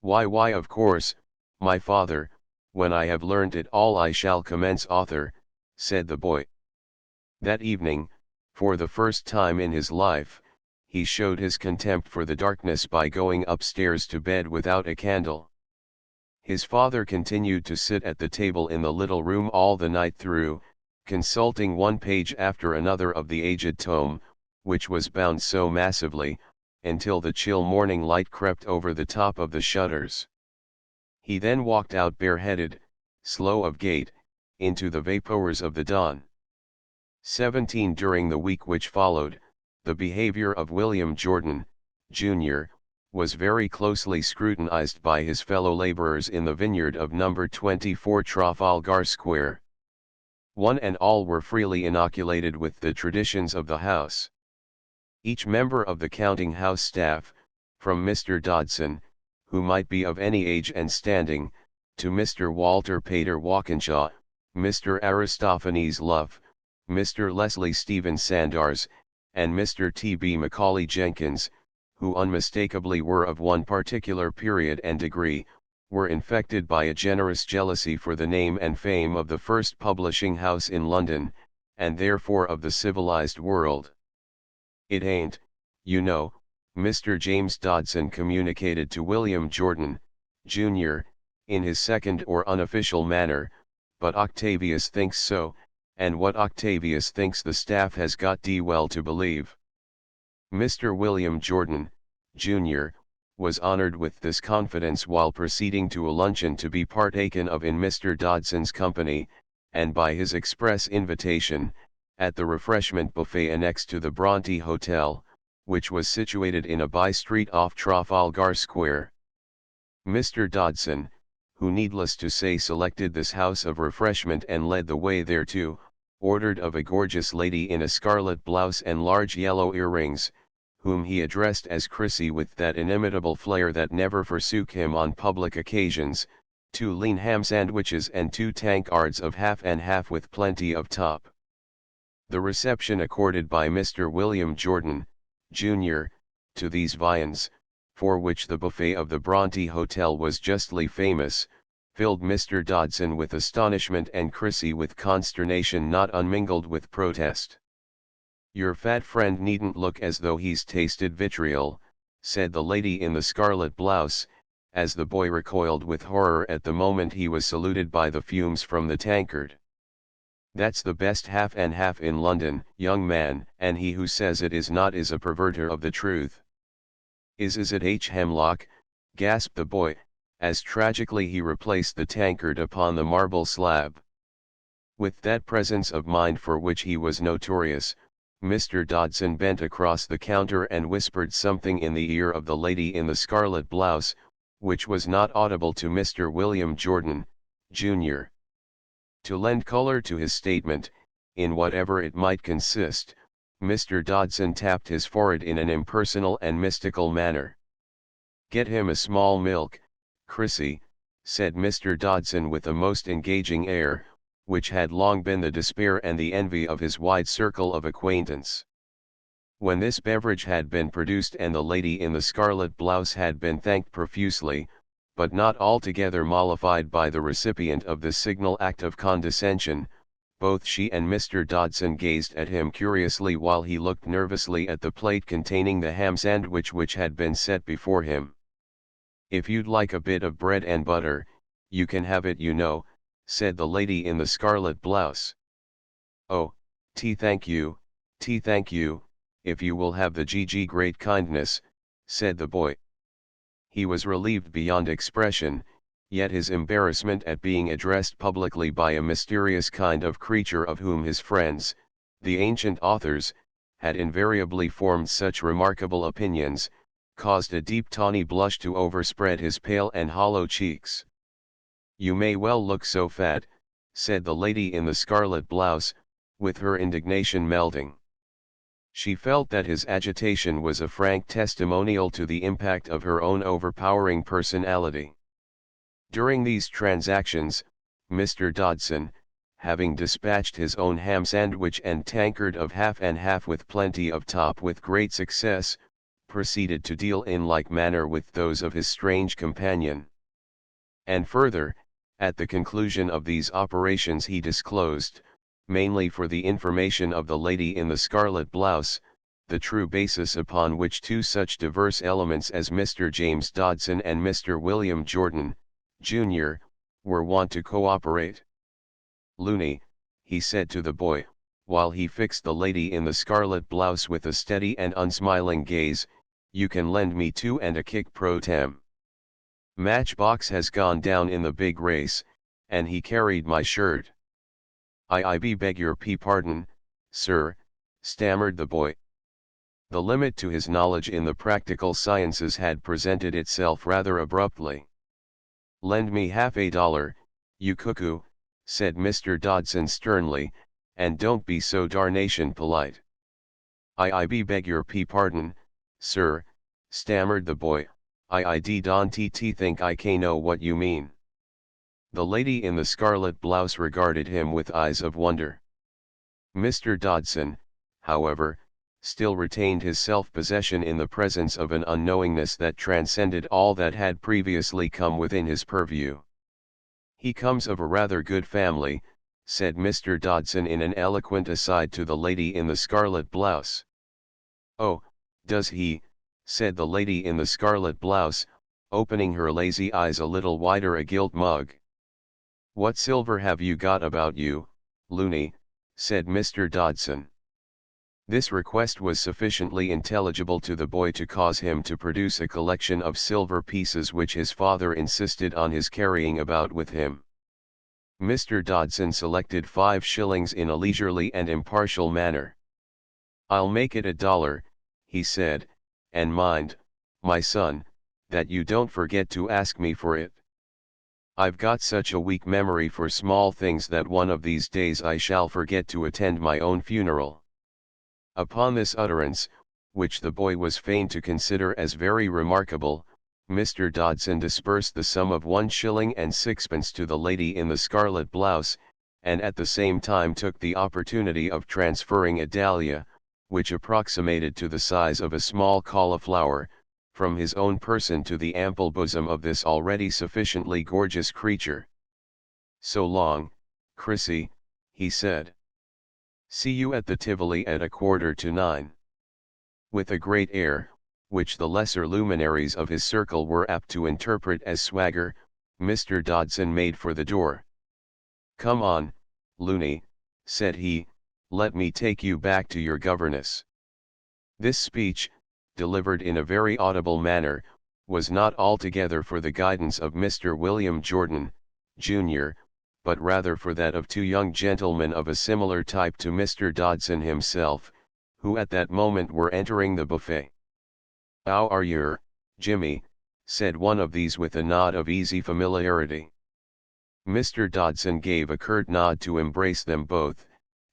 S1: Why of course, my father, when I have learned it all I shall commence author," said the boy. That evening, for the first time in his life, he showed his contempt for the darkness by going upstairs to bed without a candle. His father continued to sit at the table in the little room all the night through, consulting one page after another of the aged tome, which was bound so massively, until the chill morning light crept over the top of the shutters. He then walked out bareheaded, slow of gait, into the vapours of the dawn. 17. During the week which followed, the behaviour of William Jordan, Jr., was very closely scrutinized by his fellow labourers in the vineyard of number 24 Trafalgar Square. One and all were freely inoculated with the traditions of the house. Each member of the counting-house staff, from Mr. Dodson, who might be of any age and standing, to Mr. Walter Pater Walkinshaw, Mr. Aristophanes Luff, Mr. Leslie Stephen Sandars, and Mr. T.B. Macaulay Jenkins, who unmistakably were of one particular period and degree, were infected by a generous jealousy for the name and fame of the first publishing house in London, and therefore of the civilized world. "It ain't, you know," Mr. James Dodson communicated to William Jordan, Jr., in his second or unofficial manner, "but Octavius thinks so, and what Octavius thinks the staff has got d well to believe." Mr. William Jordan, Jr., was honoured with this confidence while proceeding to a luncheon to be partaken of in Mr. Dodson's company, and by his express invitation, at the refreshment buffet annexed to the Bronte Hotel, which was situated in a by-street off Trafalgar Square. Mr. Dodson, who needless to say selected this house of refreshment and led the way thereto, ordered of a gorgeous lady in a scarlet blouse and large yellow earrings, whom he addressed as Chrissy with that inimitable flair that never forsook him on public occasions, 2 lean ham sandwiches and 2 tankards of half and half with plenty of top. The reception accorded by Mr. William Jordan, Jr., to these viands, for which the buffet of the Bronte Hotel was justly famous, filled Mr. Dodson with astonishment and Chrissy with consternation not unmingled with protest. "Your fat friend needn't look as though he's tasted vitriol," said the lady in the scarlet blouse, as the boy recoiled with horror at the moment he was saluted by the fumes from the tankard. "That's the best half and half in London, young man, and he who says it is not is a perverter of the truth." Is it H. Hemlock?" gasped the boy, as tragically he replaced the tankard upon the marble slab. With that presence of mind for which he was notorious, Mr. Dodson bent across the counter and whispered something in the ear of the lady in the scarlet blouse, which was not audible to Mr. William Jordan, Jr. To lend color to his statement, in whatever it might consist, Mr. Dodson tapped his forehead in an impersonal and mystical manner. "Get him a small milk, Chrissy," said Mr. Dodson with a most engaging air, which had long been the despair and the envy of his wide circle of acquaintance. When this beverage had been produced and the lady in the scarlet blouse had been thanked profusely, but not altogether mollified by the recipient of this signal act of condescension, both she and Mr. Dodson gazed at him curiously while he looked nervously at the plate containing the ham sandwich which had been set before him. "If you'd like a bit of bread and butter, you can have it, you know," said the lady in the scarlet blouse. "Oh, thank you, if you will have the GG great kindness," said the boy. He was relieved beyond expression, yet his embarrassment at being addressed publicly by a mysterious kind of creature of whom his friends, the ancient authors, had invariably formed such remarkable opinions, caused a deep tawny blush to overspread his pale and hollow cheeks. "You may well look so fat," said the lady in the scarlet blouse, with her indignation melting. She felt that his agitation was a frank testimonial to the impact of her own overpowering personality. During these transactions, Mr. Dodson, having dispatched his own ham sandwich and tankard of half and half with plenty of top with great success, proceeded to deal in like manner with those of his strange companion. And further, at the conclusion of these operations he disclosed, mainly for the information of the lady in the scarlet blouse, the true basis upon which two such diverse elements as Mr. James Dodson and Mr. William Jordan, Jr., were wont to cooperate. "Looney," he said to the boy, while he fixed the lady in the scarlet blouse with a steady and unsmiling gaze, "you can lend me two and a kick pro tem. Matchbox has gone down in the big race, and he carried my shirt." "I beg your pardon, sir," stammered the boy. The limit to his knowledge in the practical sciences had presented itself rather abruptly. "Lend me $50, you cuckoo," said Mr. Dodson sternly, "and don't be so darnation polite." I beg your pardon, sir," stammered the boy, "I don't think I can know what you mean." The lady in the scarlet blouse regarded him with eyes of wonder. Mr. Dodson, however, still retained his self-possession in the presence of an unknowingness that transcended all that had previously come within his purview. "He comes of a rather good family," said Mr. Dodson in an eloquent aside to the lady in the scarlet blouse. "Oh, does he?" said the lady in the scarlet blouse, opening her lazy eyes a little wider. "A gilt mug." "What silver have you got about you, Looney?" said Mr. Dodson. This request was sufficiently intelligible to the boy to cause him to produce a collection of silver pieces which his father insisted on his carrying about with him. Mr. Dodson selected 5 shillings in a leisurely and impartial manner. "I'll make it $1, he said, "and mind, my son, that you don't forget to ask me for it. I've got such a weak memory for small things that one of these days I shall forget to attend my own funeral." Upon this utterance, which the boy was fain to consider as very remarkable, Mr. Dodson disbursed the sum of 1 shilling and 6pence to the lady in the scarlet blouse, and at the same time took the opportunity of transferring a dahlia, which approximated to the size of a small cauliflower, from his own person to the ample bosom of this already sufficiently gorgeous creature. "So long, Chrissy," he said. "See you at the Tivoli at 8:45. With a great air, which the lesser luminaries of his circle were apt to interpret as swagger, Mr. Dodson made for the door. "Come on, Looney," said he, "let me take you back to your governess." This speech, delivered in a very audible manner, was not altogether for the guidance of Mr. William Jordan, Jr., but rather for that of 2 young gentlemen of a similar type to Mr. Dodson himself, who at that moment were entering the buffet. "How are yer, Jimmy?" said one of these with a nod of easy familiarity. Mr. Dodson gave a curt nod to embrace them both,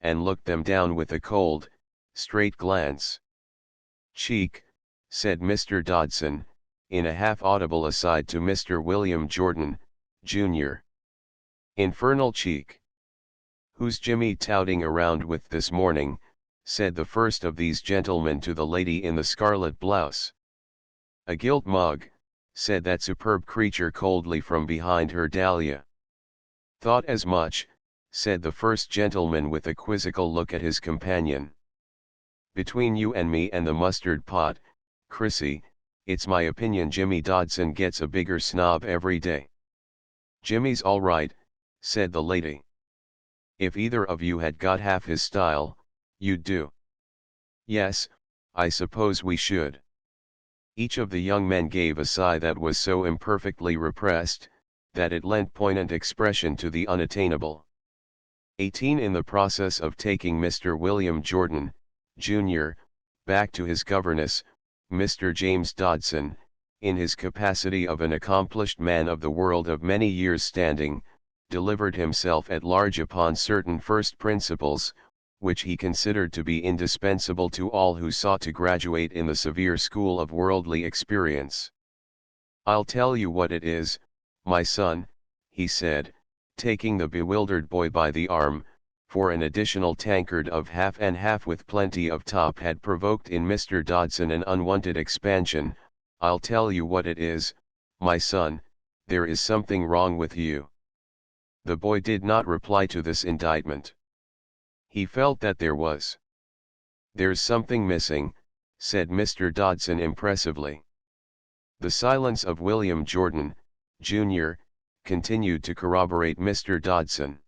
S1: and looked them down with a cold, straight glance. "Cheek," said Mr. Dodson, in a half-audible aside to Mr. William Jordan, Jr. "Infernal cheek. Who's Jimmy touting around with this morning?" said the first of these gentlemen to the lady in the scarlet blouse. "A gilt mug," said that superb creature coldly from behind her dahlia. "Thought as much," said the first gentleman with a quizzical look at his companion. "Between you and me and the mustard pot, Chrissy, it's my opinion Jimmy Dodson gets a bigger snob every day." "Jimmy's all right," said the lady. "If either of you had got half his style, you'd do." "Yes, I suppose we should." Each of the young men gave a sigh that was so imperfectly repressed, that it lent poignant expression to the unattainable. 18 In the process of taking Mr. William Jordan, Jr., back to his governess, Mr. James Dodson, in his capacity of an accomplished man of the world of many years' standing, delivered himself at large upon certain first principles, which he considered to be indispensable to all who sought to graduate in the severe school of worldly experience. "I'll tell you what it is, my son," he said, taking the bewildered boy by the arm, for an additional tankard of half and half with plenty of top had provoked in Mr. Dodson an unwonted expansion. "I'll tell you what it is, my son, there is something wrong with you." The boy did not reply to this indictment. He felt that there was. "There's something missing," said Mr. Dodson impressively. The silence of William Jordan, Jr., continued to corroborate Mr. Dodson.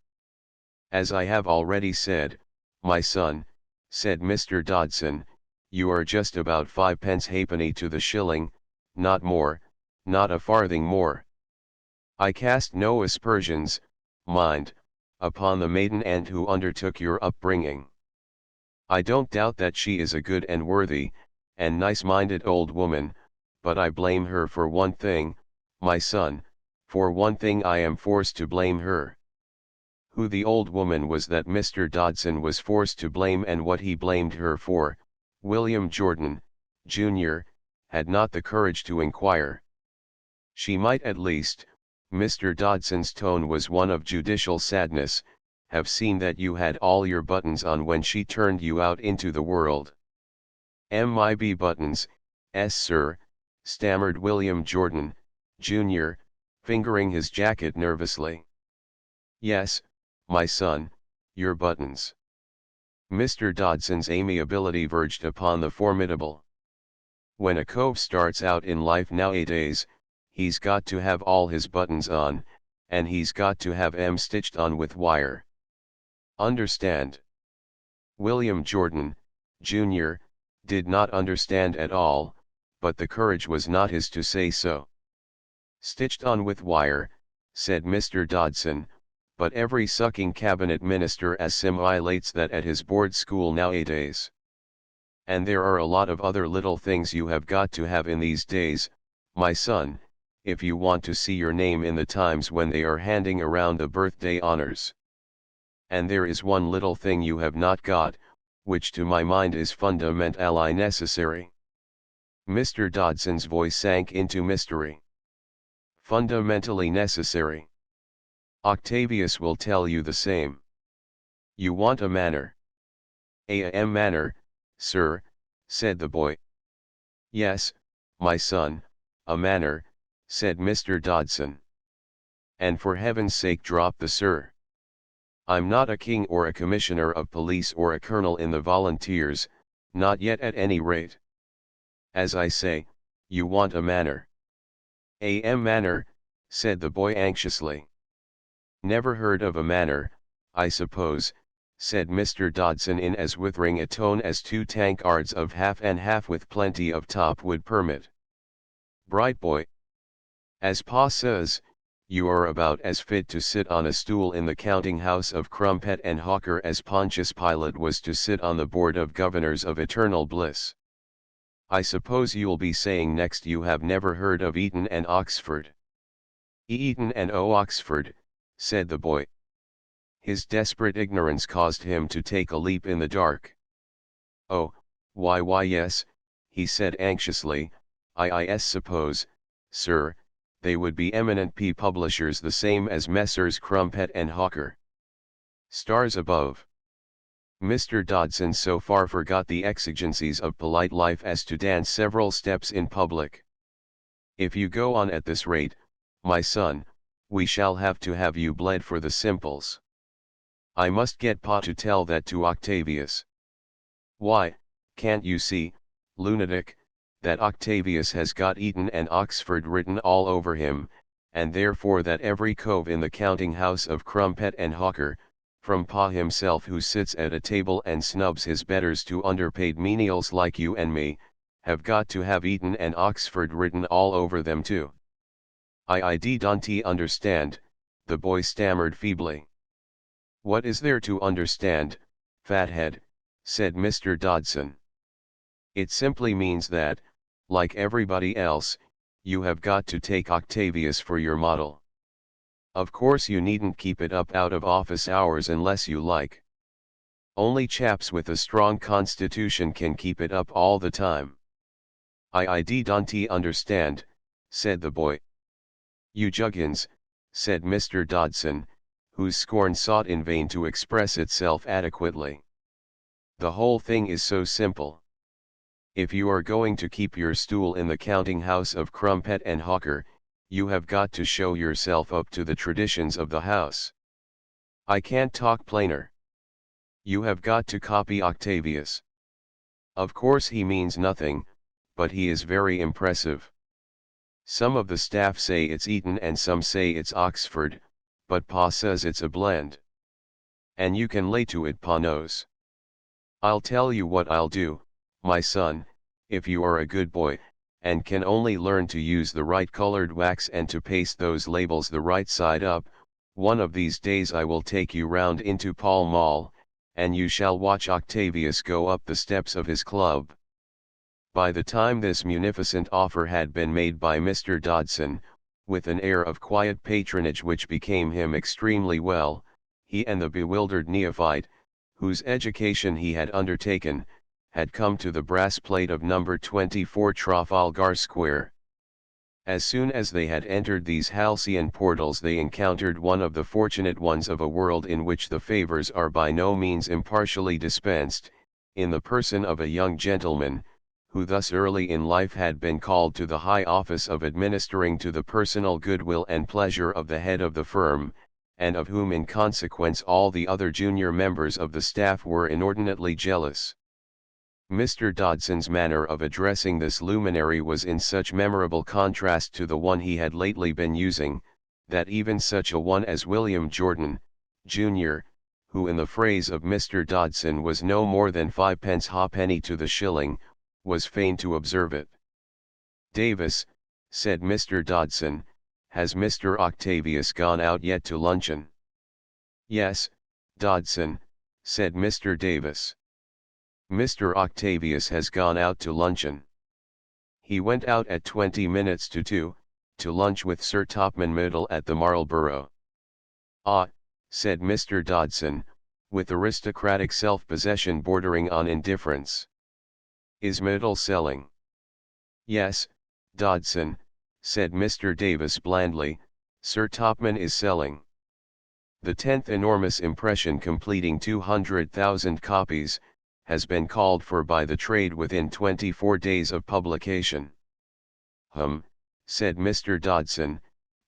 S1: As I have already said, my son, said Mr. Dodson, you are just about 5 pence halfpenny to the shilling, not more, not a farthing more. I cast no aspersions, mind, upon the maiden aunt who undertook your upbringing. I don't doubt that she is a good and worthy, and nice-minded old woman, but I blame her for one thing, my son, for one thing I am forced to blame her. Who the old woman was that Mr. Dodson was forced to blame and what he blamed her for, William Jordan, Jr., had not the courage to inquire. She might at least, Mr. Dodson's tone was one of judicial sadness, have seen that you had all your buttons on when she turned you out into the world. "M.I.B. buttons, sir," stammered William Jordan, Jr., fingering his jacket nervously. "Yes, my son, your buttons." Mr. Dodson's amiability verged upon the formidable. When a cove starts out in life nowadays, he's got to have all his buttons on, and he's got to have 'em stitched on with wire. Understand? William Jordan, Jr., did not understand at all, but the courage was not his to say so. "Stitched on with wire," said Mr. Dodson, "but every sucking cabinet minister assimilates that at his board school nowadays. And there are a lot of other little things you have got to have in these days, my son, if you want to see your name in the Times when they are handing around the birthday honors. And there is one little thing you have not got, which to my mind is fundamentally necessary." Mr. Dodson's voice sank into mystery. "Fundamentally necessary. Octavius will tell you the same. You want a manor." "A manor, sir," said the boy. "Yes, my son, a manor," said Mr. Dodson. "And for heaven's sake drop the sir. I'm not a king or a commissioner of police or a colonel in the volunteers, not yet at any rate. As I say, you want a manor." "A manor," said the boy anxiously. "Never heard of a manor, I suppose," said Mr. Dodson in as withering a tone as 2 tankards of half and half with plenty of top would permit. "Bright boy. As Pa says, you are about as fit to sit on a stool in the counting house of Crumpet and Hawker as Pontius Pilate was to sit on the board of governors of eternal bliss. I suppose you'll be saying next you have never heard of Eton and Oxford." "Eton and Oxford," said the boy. His desperate ignorance caused him to take a leap in the dark. "Oh, why yes," he said anxiously, "I suppose, sir, they would be eminent publishers the same as Messrs. Crumpet and Hawker." Stars above! Mr. Dodson so far forgot the exigencies of polite life as to dance several steps in public. "If you go on at this rate, my son, we shall have to have you bled for the simples. I must get Pa to tell that to Octavius." "Why, can't you see, lunatic, that Octavius has got Eton and Oxford written all over him, and therefore that every cove in the counting house of Crumpet and Hawker, from Pa himself who sits at a table and snubs his betters to underpaid menials like you and me, have got to have Eton and Oxford written all over them too?" "I don't understand," the boy stammered feebly. "What is there to understand, fathead?" said Mr. Dodson. "It simply means that, like everybody else, you have got to take Octavius for your model. Of course you needn't keep it up out of office hours unless you like. Only chaps with a strong constitution can keep it up all the time." "I don't understand," said the boy. "You juggins," said Mr. Dodson, whose scorn sought in vain to express itself adequately. "The whole thing is so simple. If you are going to keep your stool in the counting house of Crumpet and Hawker, you have got to show yourself up to the traditions of the house. I can't talk plainer. You have got to copy Octavius. Of course he means nothing, but he is very impressive. Some of the staff say it's Eton and some say it's Oxford, but Pa says it's a blend. And you can lay to it, Pa knows. I'll tell you what I'll do, my son, if you are a good boy, and can only learn to use the right colored wax and to paste those labels the right side up, one of these days I will take you round into Pall Mall, and you shall watch Octavius go up the steps of his club. By the time this munificent offer had been made by Mr. Dodson, with an air of quiet patronage which became him extremely well, he and the bewildered neophyte, whose education he had undertaken, had come to the brass plate of number 24 Trafalgar Square. As soon as they had entered these halcyon portals they encountered one of the fortunate ones of a world in which the favors are by no means impartially dispensed, in the person of a young gentleman, who thus early in life had been called to the high office of administering to the personal goodwill and pleasure of the head of the firm, and of whom in consequence all the other junior members of the staff were inordinately jealous. Mr. Dodson's manner of addressing this luminary was in such memorable contrast to the one he had lately been using, that even such a one as William Jordan, Jr., who in the phrase of Mr. Dodson was no more than 5 pence halfpenny to the shilling, was fain to observe it. "Davis," said Mr. Dodson, "has Mr. Octavius gone out yet to luncheon?" "Yes, Dodson," said Mr. Davis. "Mr. Octavius has gone out to luncheon. He went out at 20 minutes to 2, to lunch with Sir Topman Middle at the Marlborough." "Ah," said Mr. Dodson, with aristocratic self-possession bordering on indifference. "Is Middle selling?" "Yes, Dodson," said Mr. Davis blandly, "Sir Topman is selling." The 10th enormous impression, completing 200,000 copies, has been called for by the trade within 24 days of publication. Said Mr. Dodson,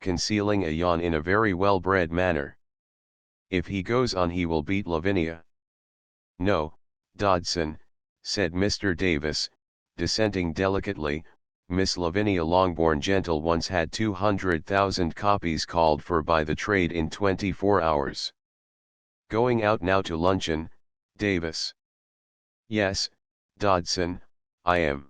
S1: concealing a yawn in a very well-bred manner. "If he goes on he will beat Lavinia." "No, Dodson," said Mr. Davis, dissenting delicately, "Miss Lavinia Longbourn Gentle once had 200,000 copies called for by the trade in 24 hours. Going out now to luncheon, Davis?" "Yes, Dodson, I am."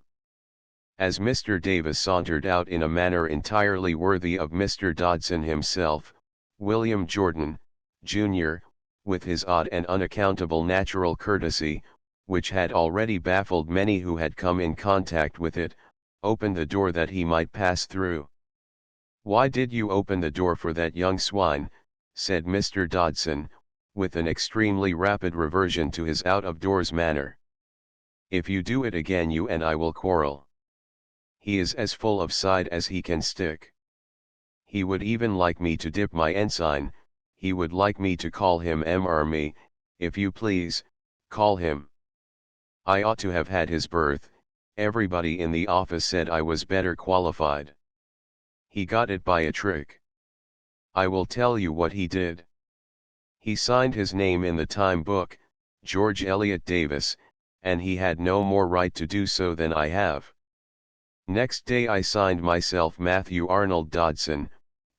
S1: As Mr. Davis sauntered out in a manner entirely worthy of Mr. Dodson himself, William Jordan, Jr., with his odd and unaccountable natural courtesy, which had already baffled many who had come in contact with it, opened the door that he might pass through. "Why did you open the door for that young swine?" said Mr. Dodson, with an extremely rapid reversion to his out-of-doors manner. "If you do it again you and I will quarrel. He is as full of side as he can stick. He would even like me to dip my ensign, he would like me to call him M'Army, if you please, call him. I ought to have had his berth, everybody in the office said I was better qualified. He got it by a trick. I will tell you what he did. He signed his name in the time book, George Eliot Davis, and he had no more right to do so than I have. Next day I signed myself Matthew Arnold Dodson,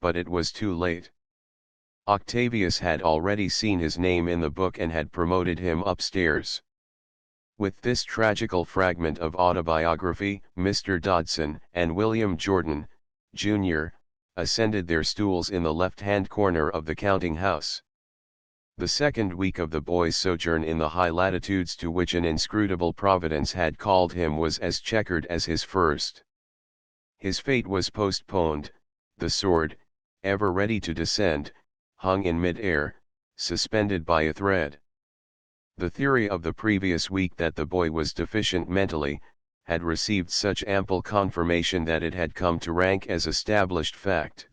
S1: but it was too late. Octavius had already seen his name in the book and had promoted him upstairs." With this tragical fragment of autobiography, Mr. Dodson and William Jordan, Jr., ascended their stools in the left-hand corner of the counting-house. The second week of the boy's sojourn in the high latitudes to which an inscrutable providence had called him was as checkered as his first. His fate was postponed, the sword, ever ready to descend, hung in mid-air, suspended by a thread. The theory of the previous week that the boy was deficient mentally, had received such ample confirmation that it had come to rank as established fact.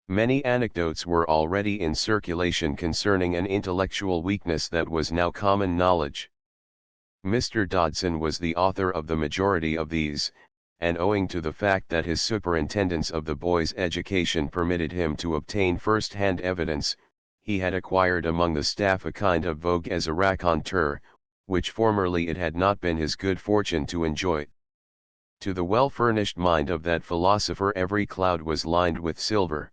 S1: Many anecdotes were already in circulation concerning an intellectual weakness that was now common knowledge. Mr. Dodson was the author of the majority of these, and owing to the fact that his superintendence of the boy's education permitted him to obtain first-hand evidence, he had acquired among the staff a kind of vogue as a raconteur, which formerly it had not been his good fortune to enjoy. To the well-furnished mind of that philosopher every cloud was lined with silver.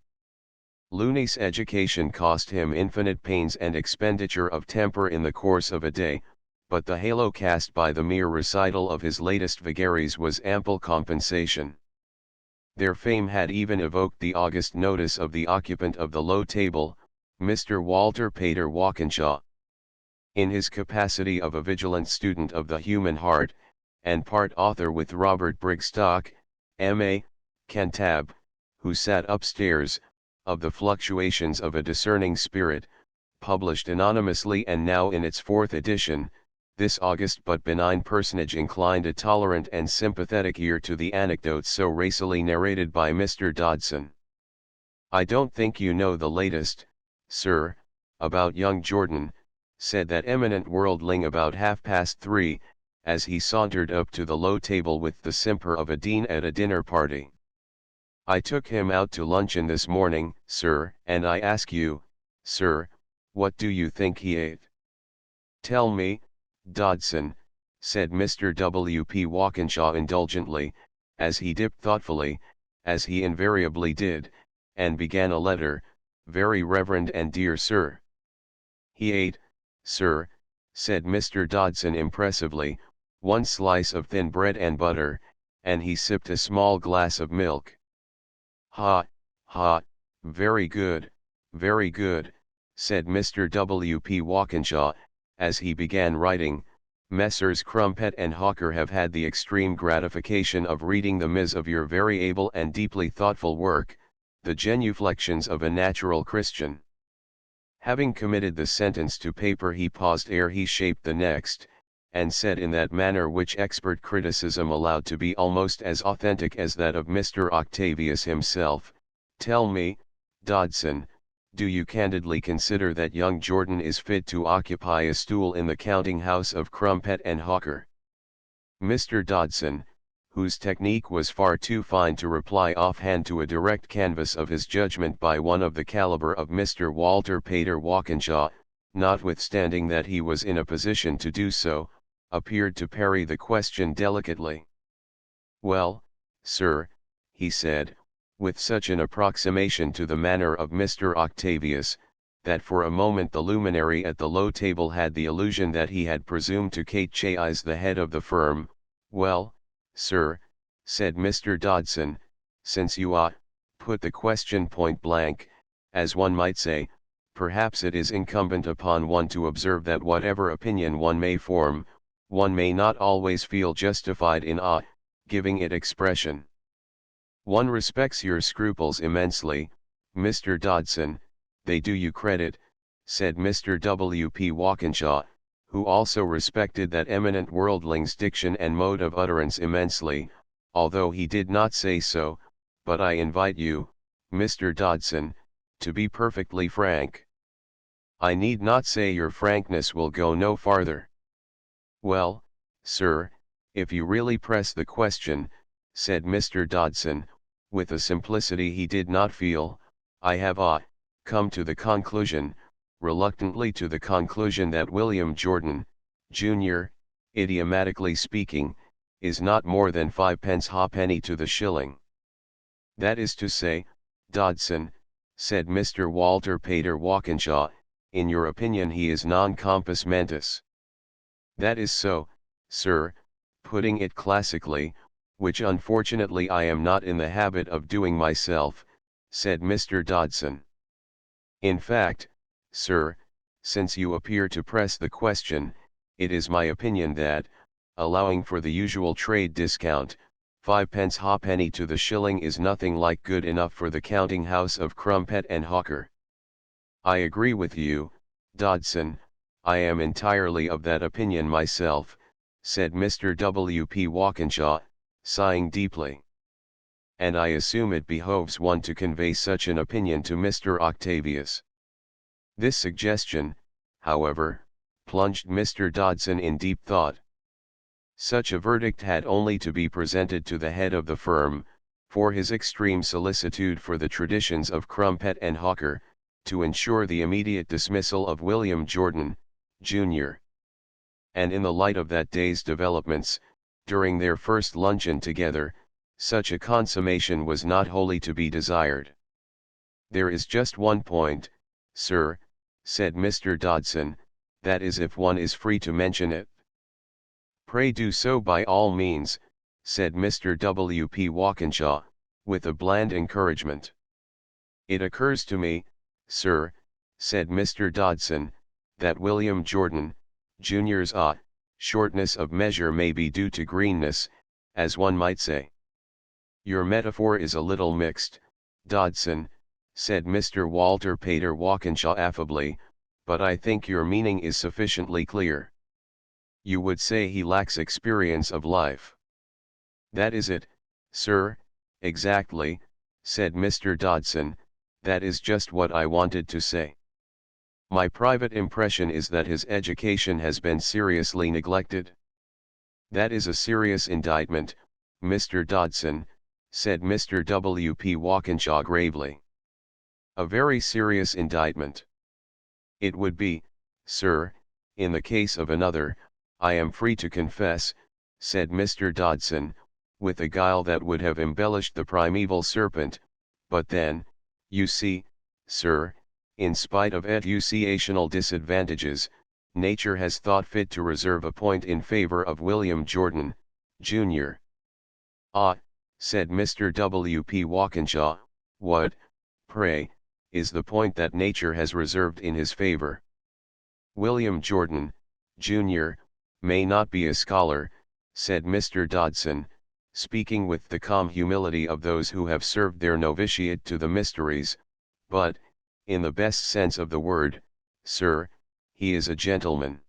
S1: Looney's education cost him infinite pains and expenditure of temper in the course of a day, but the halo cast by the mere recital of his latest vagaries was ample compensation. Their fame had even evoked the august notice of the occupant of the low table, Mr. Walter Pater Walkinshaw. In his capacity of a vigilant student of the human heart, and part author with Robert Brigstock, M.A., Cantab, who sat upstairs, of the Fluctuations of a Discerning Spirit, published anonymously and now in its fourth edition, this august but benign personage inclined a tolerant and sympathetic ear to the anecdotes so racily narrated by Mr. Dodson. "I don't think you know the latest, sir, about young Jordan," said that eminent worldling about 3:30, as he sauntered up to the low table with the simper of a dean at a dinner party. "I took him out to luncheon this morning, sir, and I ask you, sir, what do you think he ate?" "Tell me, Dodson," said Mr. W. P. Walkinshaw indulgently, as he dipped thoughtfully, as he invariably did, and began a letter, "Very reverend and dear sir." "He ate, sir," said Mr. Dodson impressively, "one slice of thin bread and butter, and he sipped a small glass of milk." "Ha, ha, very good, said Mr. W. P. Walkinshaw, as he began writing, "Messrs. Crumpet and Hawker have had the extreme gratification of reading the Ms. of your very able and deeply thoughtful work, The Genuflections of a Natural Christian." Having committed the sentence to paper he paused ere he shaped the next, and said in that manner which expert criticism allowed to be almost as authentic as that of Mr. Octavius himself, "Tell me, Dodson, do you candidly consider that young Jordan is fit to occupy a stool in the counting house of Crumpet and Hawker?" Mr. Dodson, whose technique was far too fine to reply offhand to a direct canvass of his judgment by one of the caliber of Mr. Walter Pater Walkinshaw, notwithstanding that he was in a position to do so, appeared to parry the question delicately. "Well, sir," he said, with such an approximation to the manner of Mr. Octavius, that for a moment the luminary at the low table had the illusion that he had presumed to catechise the head of the firm. "Well, sir," said Mr. Dodson, "since you put the question point blank, as one might say, perhaps it is incumbent upon one to observe that whatever opinion one may form, one may not always feel justified in giving it expression." "One respects your scruples immensely, Mr. Dodson, they do you credit," said Mr. W. P. Walkinshaw, who also respected that eminent worldling's diction and mode of utterance immensely, although he did not say so, "but I invite you, Mr. Dodson, to be perfectly frank." "I need not say your frankness will go no farther." "Well, sir, if you really press the question," said Mr. Dodson, with a simplicity he did not feel, "I have come to the conclusion, reluctantly to the conclusion that William Jordan, Jr., idiomatically speaking, is not more than 5 halfpenny to the shilling." "That is to say, Dodson," said Mr. Walter Pater Walkinshaw, "in your opinion he is non compos mentis." "That is so, sir, putting it classically, which unfortunately I am not in the habit of doing myself," said Mr. Dodson. "In fact, sir, since you appear to press the question, it is my opinion that, allowing for the usual trade discount, 5 halfpenny to the shilling is nothing like good enough for the counting house of Crumpet and Hawker." "I agree with you, Dodson, I am entirely of that opinion myself," said Mr. W. P. Walkinshaw, sighing deeply. "And I assume it behoves one to convey such an opinion to Mr. Octavius." This suggestion, however, plunged Mr. Dodson in deep thought. Such a verdict had only to be presented to the head of the firm, for his extreme solicitude for the traditions of Crumpet and Hawker, to ensure the immediate dismissal of William Jordan, Jr. and in the light of that day's developments, during their first luncheon together, such a consummation was not wholly to be desired. "There is just one point, sir," said Mr. Dodson, "that is, if one is free to mention it." "Pray do so by all means," said Mr. W. P. Walkinshaw, with a bland encouragement. "It occurs to me, sir," said Mr. Dodson, "that William Jordan, Jr.'s shortness of measure may be due to greenness, as one might say." "Your metaphor is a little mixed, Dodson," said Mr. Walter Pater Walkinshaw affably, "but I think your meaning is sufficiently clear. You would say he lacks experience of life." "That is it, sir, exactly," said Mr. Dodson, "that is just what I wanted to say. My private impression is that his education has been seriously neglected." "That is a serious indictment, Mr. Dodson," said Mr. W. P. Walkinshaw gravely. "A very serious indictment. It would be, sir, in the case of another, I am free to confess," said Mr. Dodson, with a guile that would have embellished the primeval serpent, "but then, you see, sir, in spite of educational disadvantages, nature has thought fit to reserve a point in favor of William Jordan, Jr." "Ah," said Mr. W. P. Walkinshaw, "what, pray, is the point that nature has reserved in his favor?" "William Jordan, Jr., may not be a scholar," said Mr. Dodson, speaking with the calm humility of those who have served their novitiate to the mysteries, "but, in the best sense of the word, sir, he is a gentleman."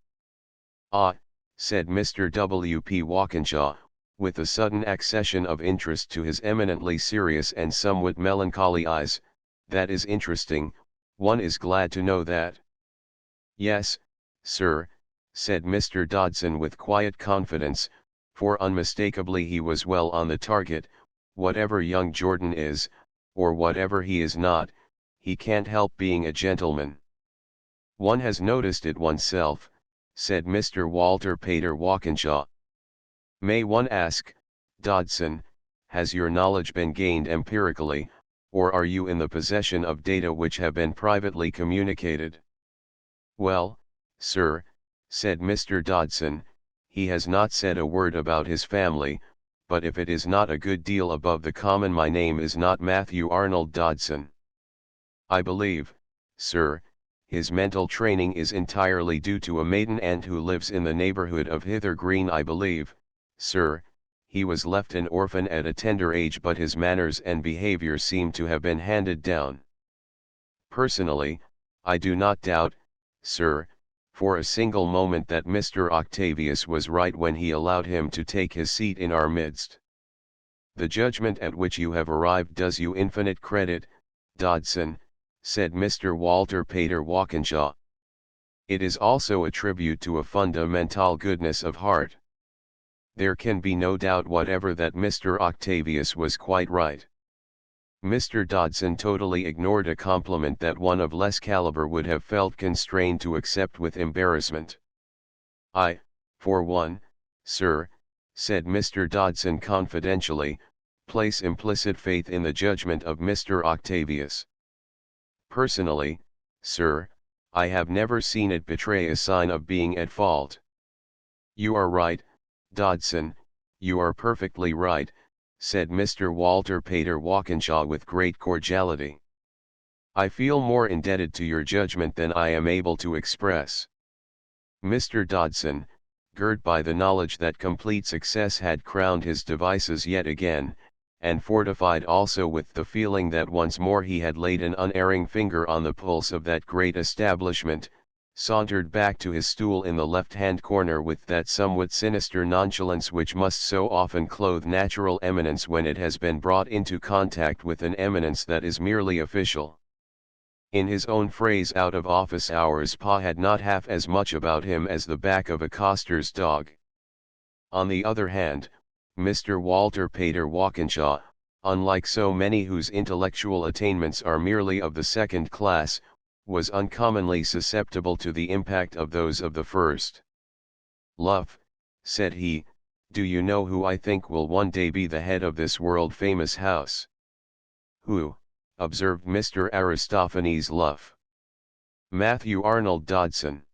S1: "Ah," said Mr. W. P. Walkinshaw, with a sudden accession of interest to his eminently serious and somewhat melancholy eyes, "that is interesting, one is glad to know that." "Yes, sir," said Mr. Dodson with quiet confidence, for unmistakably he was well on the target. "Whatever young Jordan is, or whatever he is not, he can't help being a gentleman." "One has noticed it oneself," said Mr. Walter Pater Walkinshaw. "May one ask, Dodson, has your knowledge been gained empirically, or are you in the possession of data which have been privately communicated?" "Well, sir," said Mr. Dodson, "he has not said a word about his family, but if it is not a good deal above the common, my name is not Matthew Arnold Dodson. I believe, sir, his mental training is entirely due to a maiden aunt who lives in the neighborhood of Hither Green. I believe, sir, he was left an orphan at a tender age, but his manners and behavior seem to have been handed down. Personally, I do not doubt, sir, for a single moment that Mr. Octavius was right when he allowed him to take his seat in our midst." "The judgment at which you have arrived does you infinite credit, Dodson," said Mr. Walter Pater Walkinshaw. "It is also a tribute to a fundamental goodness of heart. There can be no doubt whatever that Mr. Octavius was quite right." Mr. Dodson totally ignored a compliment that one of less caliber would have felt constrained to accept with embarrassment. "I, for one, sir," said Mr. Dodson confidentially, "place implicit faith in the judgment of Mr. Octavius. Personally, sir, I have never seen it betray a sign of being at fault." "You are right, Dodson, you are perfectly right," said Mr. Walter Pater Walkinshaw with great cordiality. "I feel more indebted to your judgment than I am able to express." Mr. Dodson, girt by the knowledge that complete success had crowned his devices yet again, and fortified also with the feeling that once more he had laid an unerring finger on the pulse of that great establishment, sauntered back to his stool in the left-hand corner with that somewhat sinister nonchalance which must so often clothe natural eminence when it has been brought into contact with an eminence that is merely official. In his own phrase, out of office hours, Pa had not half as much about him as the back of a coster's dog. On the other hand, Mr. Walter Pater Walkinshaw, unlike so many whose intellectual attainments are merely of the second class, was uncommonly susceptible to the impact of those of the first. "Love," said he, "do you know who I think will one day be the head of this world-famous house?" "Who?" observed Mr. Aristophanes Luff. "Matthew Arnold Dodson."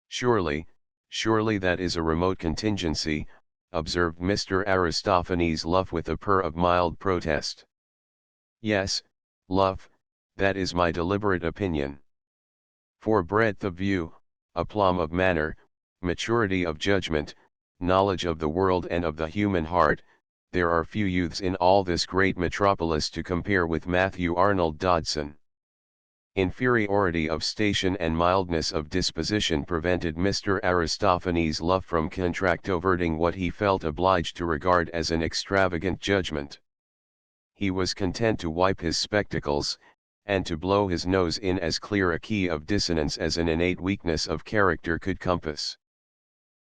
S1: "Surely, surely that is a remote contingency," observed Mr. Aristophanes Luff with a purr of mild protest. "Yes, Luff, that is my deliberate opinion. For breadth of view, aplomb of manner, maturity of judgment, knowledge of the world and of the human heart, there are few youths in all this great metropolis to compare with Matthew Arnold Dodson." Inferiority of station and mildness of disposition prevented Mr. Aristophanes Luff from controverting what he felt obliged to regard as an extravagant judgment. He was content to wipe his spectacles, and to blow his nose in as clear a key of dissonance as an innate weakness of character could compass.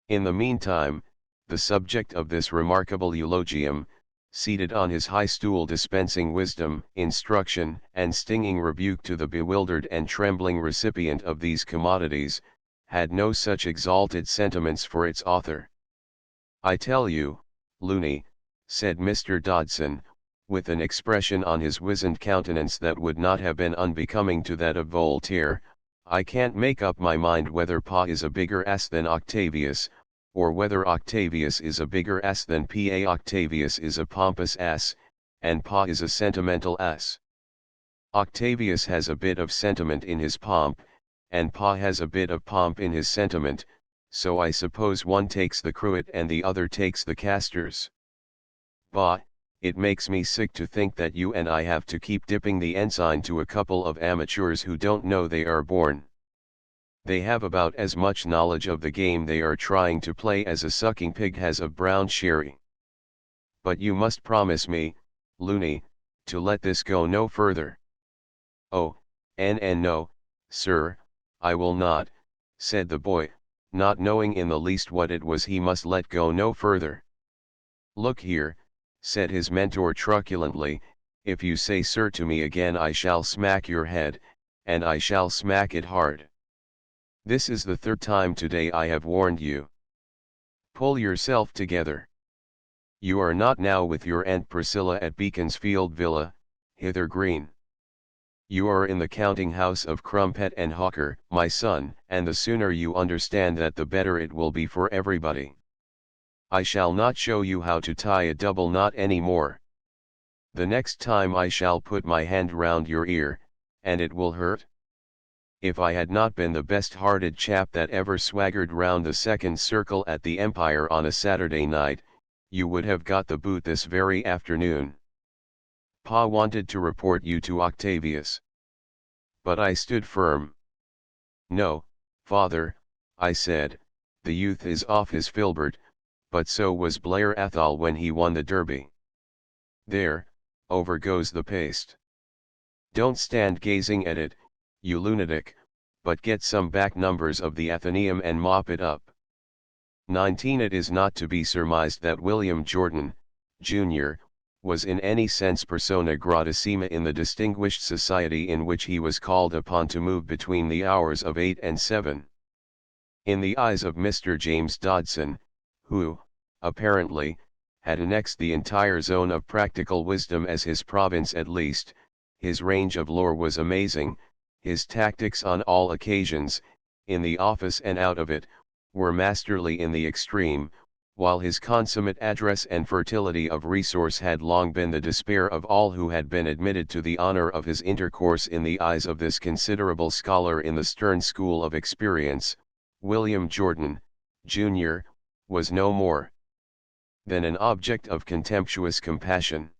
S1: In the meantime, the subject of this remarkable eulogium, seated on his high stool dispensing wisdom, instruction, and stinging rebuke to the bewildered and trembling recipient of these commodities, had no such exalted sentiments for its author. "I tell you, Looney," said Mr. Dodson, with an expression on his wizened countenance that would not have been unbecoming to that of Voltaire, "I can't make up my mind whether Pa is a bigger ass than Octavius, or whether Octavius is a bigger ass than Pa. Octavius is a pompous ass, and Pa is a sentimental ass. Octavius has a bit of sentiment in his pomp, and Pa has a bit of pomp in his sentiment, so I suppose one takes the cruet and the other takes the castors. Bah, it makes me sick to think that you and I have to keep dipping the ensign to a couple of amateurs who don't know they are born. They have about as much knowledge of the game they are trying to play as a sucking pig has of brown sherry. But you must promise me, Looney, to let this go no further." "Oh, no, sir, I will not," said the boy, not knowing in the least what it was he must let go no further. "Look here," said his mentor truculently, "if you say sir to me again I shall smack your head, and I shall smack it hard. This is the third time today I have warned you. Pull yourself together. You are not now with your Aunt Priscilla at Beaconsfield Villa, Hither Green. You are in the counting house of Crumpet and Hawker, my son, and the sooner you understand that the better it will be for everybody. I shall not show you how to tie a double knot any more. The next time I shall put my hand round your ear, and it will hurt. If I had not been the best-hearted chap that ever swaggered round the second circle at the Empire on a Saturday night, you would have got the boot this very afternoon. Pa wanted to report you to Octavius. But I stood firm. No, father, I said, the youth is off his filbert, but so was Blair Athol when he won the Derby. There, over goes the paste. Don't stand gazing at it, you lunatic, but get some back numbers of the Athenaeum and mop it up. 19. It is not to be surmised that William Jordan, Jr., was in any sense persona gratissima in the distinguished society in which he was called upon to move between the hours of 8 and 7. In the eyes of Mr. James Dodson, who, apparently, had annexed the entire zone of practical wisdom as his province at least, his range of lore was amazing, his tactics on all occasions, in the office and out of it, were masterly in the extreme, while his consummate address and fertility of resource had long been the despair of all who had been admitted to the honor of his intercourse. In the eyes of this considerable scholar in the stern school of experience, William Jordan, Jr., was no more than an object of contemptuous compassion.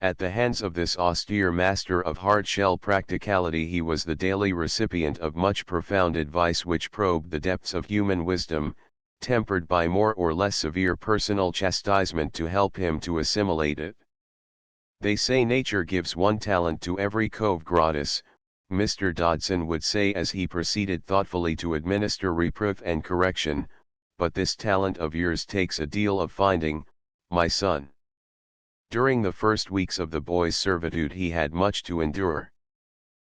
S1: At the hands of this austere master of hard-shell practicality he was the daily recipient of much profound advice which probed the depths of human wisdom, tempered by more or less severe personal chastisement to help him to assimilate it. They say nature gives one talent to every cove gratis, Mr. Dodson would say as he proceeded thoughtfully to administer reproof and correction, but this talent of yours takes a deal of finding, my son. During the first weeks of the boy's servitude he had much to endure.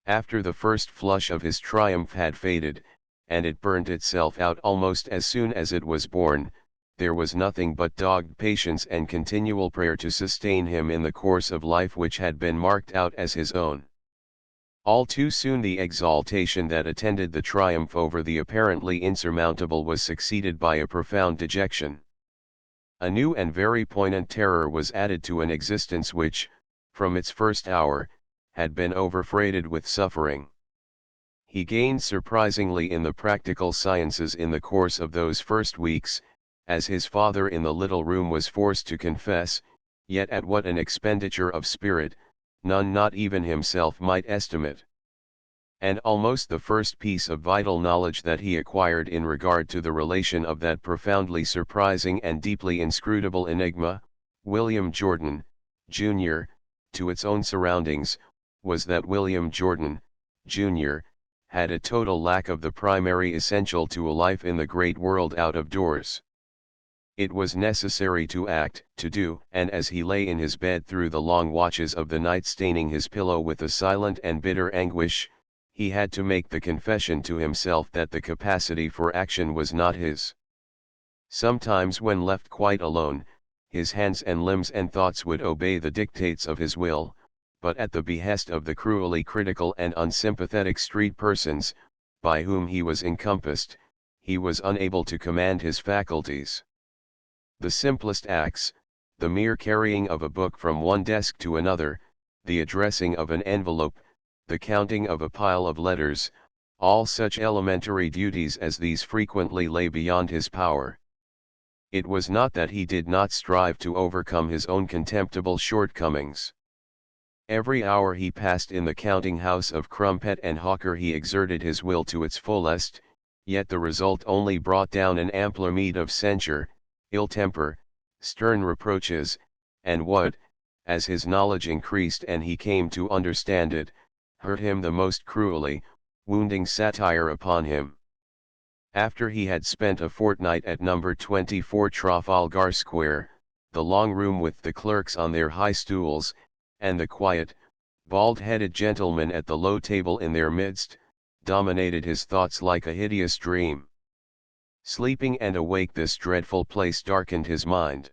S1: After the first flush of his triumph had faded, and it burnt itself out almost as soon as it was born. There was nothing but dogged patience and continual prayer to sustain him in the course of life which had been marked out as his own. All too soon the exaltation that attended the triumph over the apparently insurmountable was succeeded by a profound dejection. A new and very poignant terror was added to an existence which, from its first hour, had been overfreighted with suffering. He gained surprisingly in the practical sciences in the course of those first weeks, as his father in the little room was forced to confess, yet at what an expenditure of spirit, none not even himself might estimate. And almost the first piece of vital knowledge that he acquired in regard to the relation of that profoundly surprising and deeply inscrutable enigma, William Jordan, Jr., to its own surroundings, was that William Jordan, Jr., had a total lack of the primary essential to a life in the great world out of doors. It was necessary to act, to do, and as he lay in his bed through the long watches of the night staining his pillow with a silent and bitter anguish, he had to make the confession to himself that the capacity for action was not his. Sometimes when left quite alone, his hands and limbs and thoughts would obey the dictates of his will, but at the behest of the cruelly critical and unsympathetic street persons, by whom he was encompassed, he was unable to command his faculties. The simplest acts, the mere carrying of a book from one desk to another, the addressing of an envelope, the counting of a pile of letters, all such elementary duties as these frequently lay beyond his power. It was not that he did not strive to overcome his own contemptible shortcomings. Every hour he passed in the counting house of Crumpet and Hawker he exerted his will to its fullest, yet the result only brought down an ampler meed of censure, ill temper, stern reproaches, and what, as his knowledge increased and he came to understand it, hurt him the most cruelly, wounding satire upon him. After he had spent a fortnight at number 24 Trafalgar Square, the long room with the clerks on their high stools, and the quiet, bald-headed gentleman at the low table in their midst, dominated his thoughts like a hideous dream. Sleeping and awake, this dreadful place darkened his mind.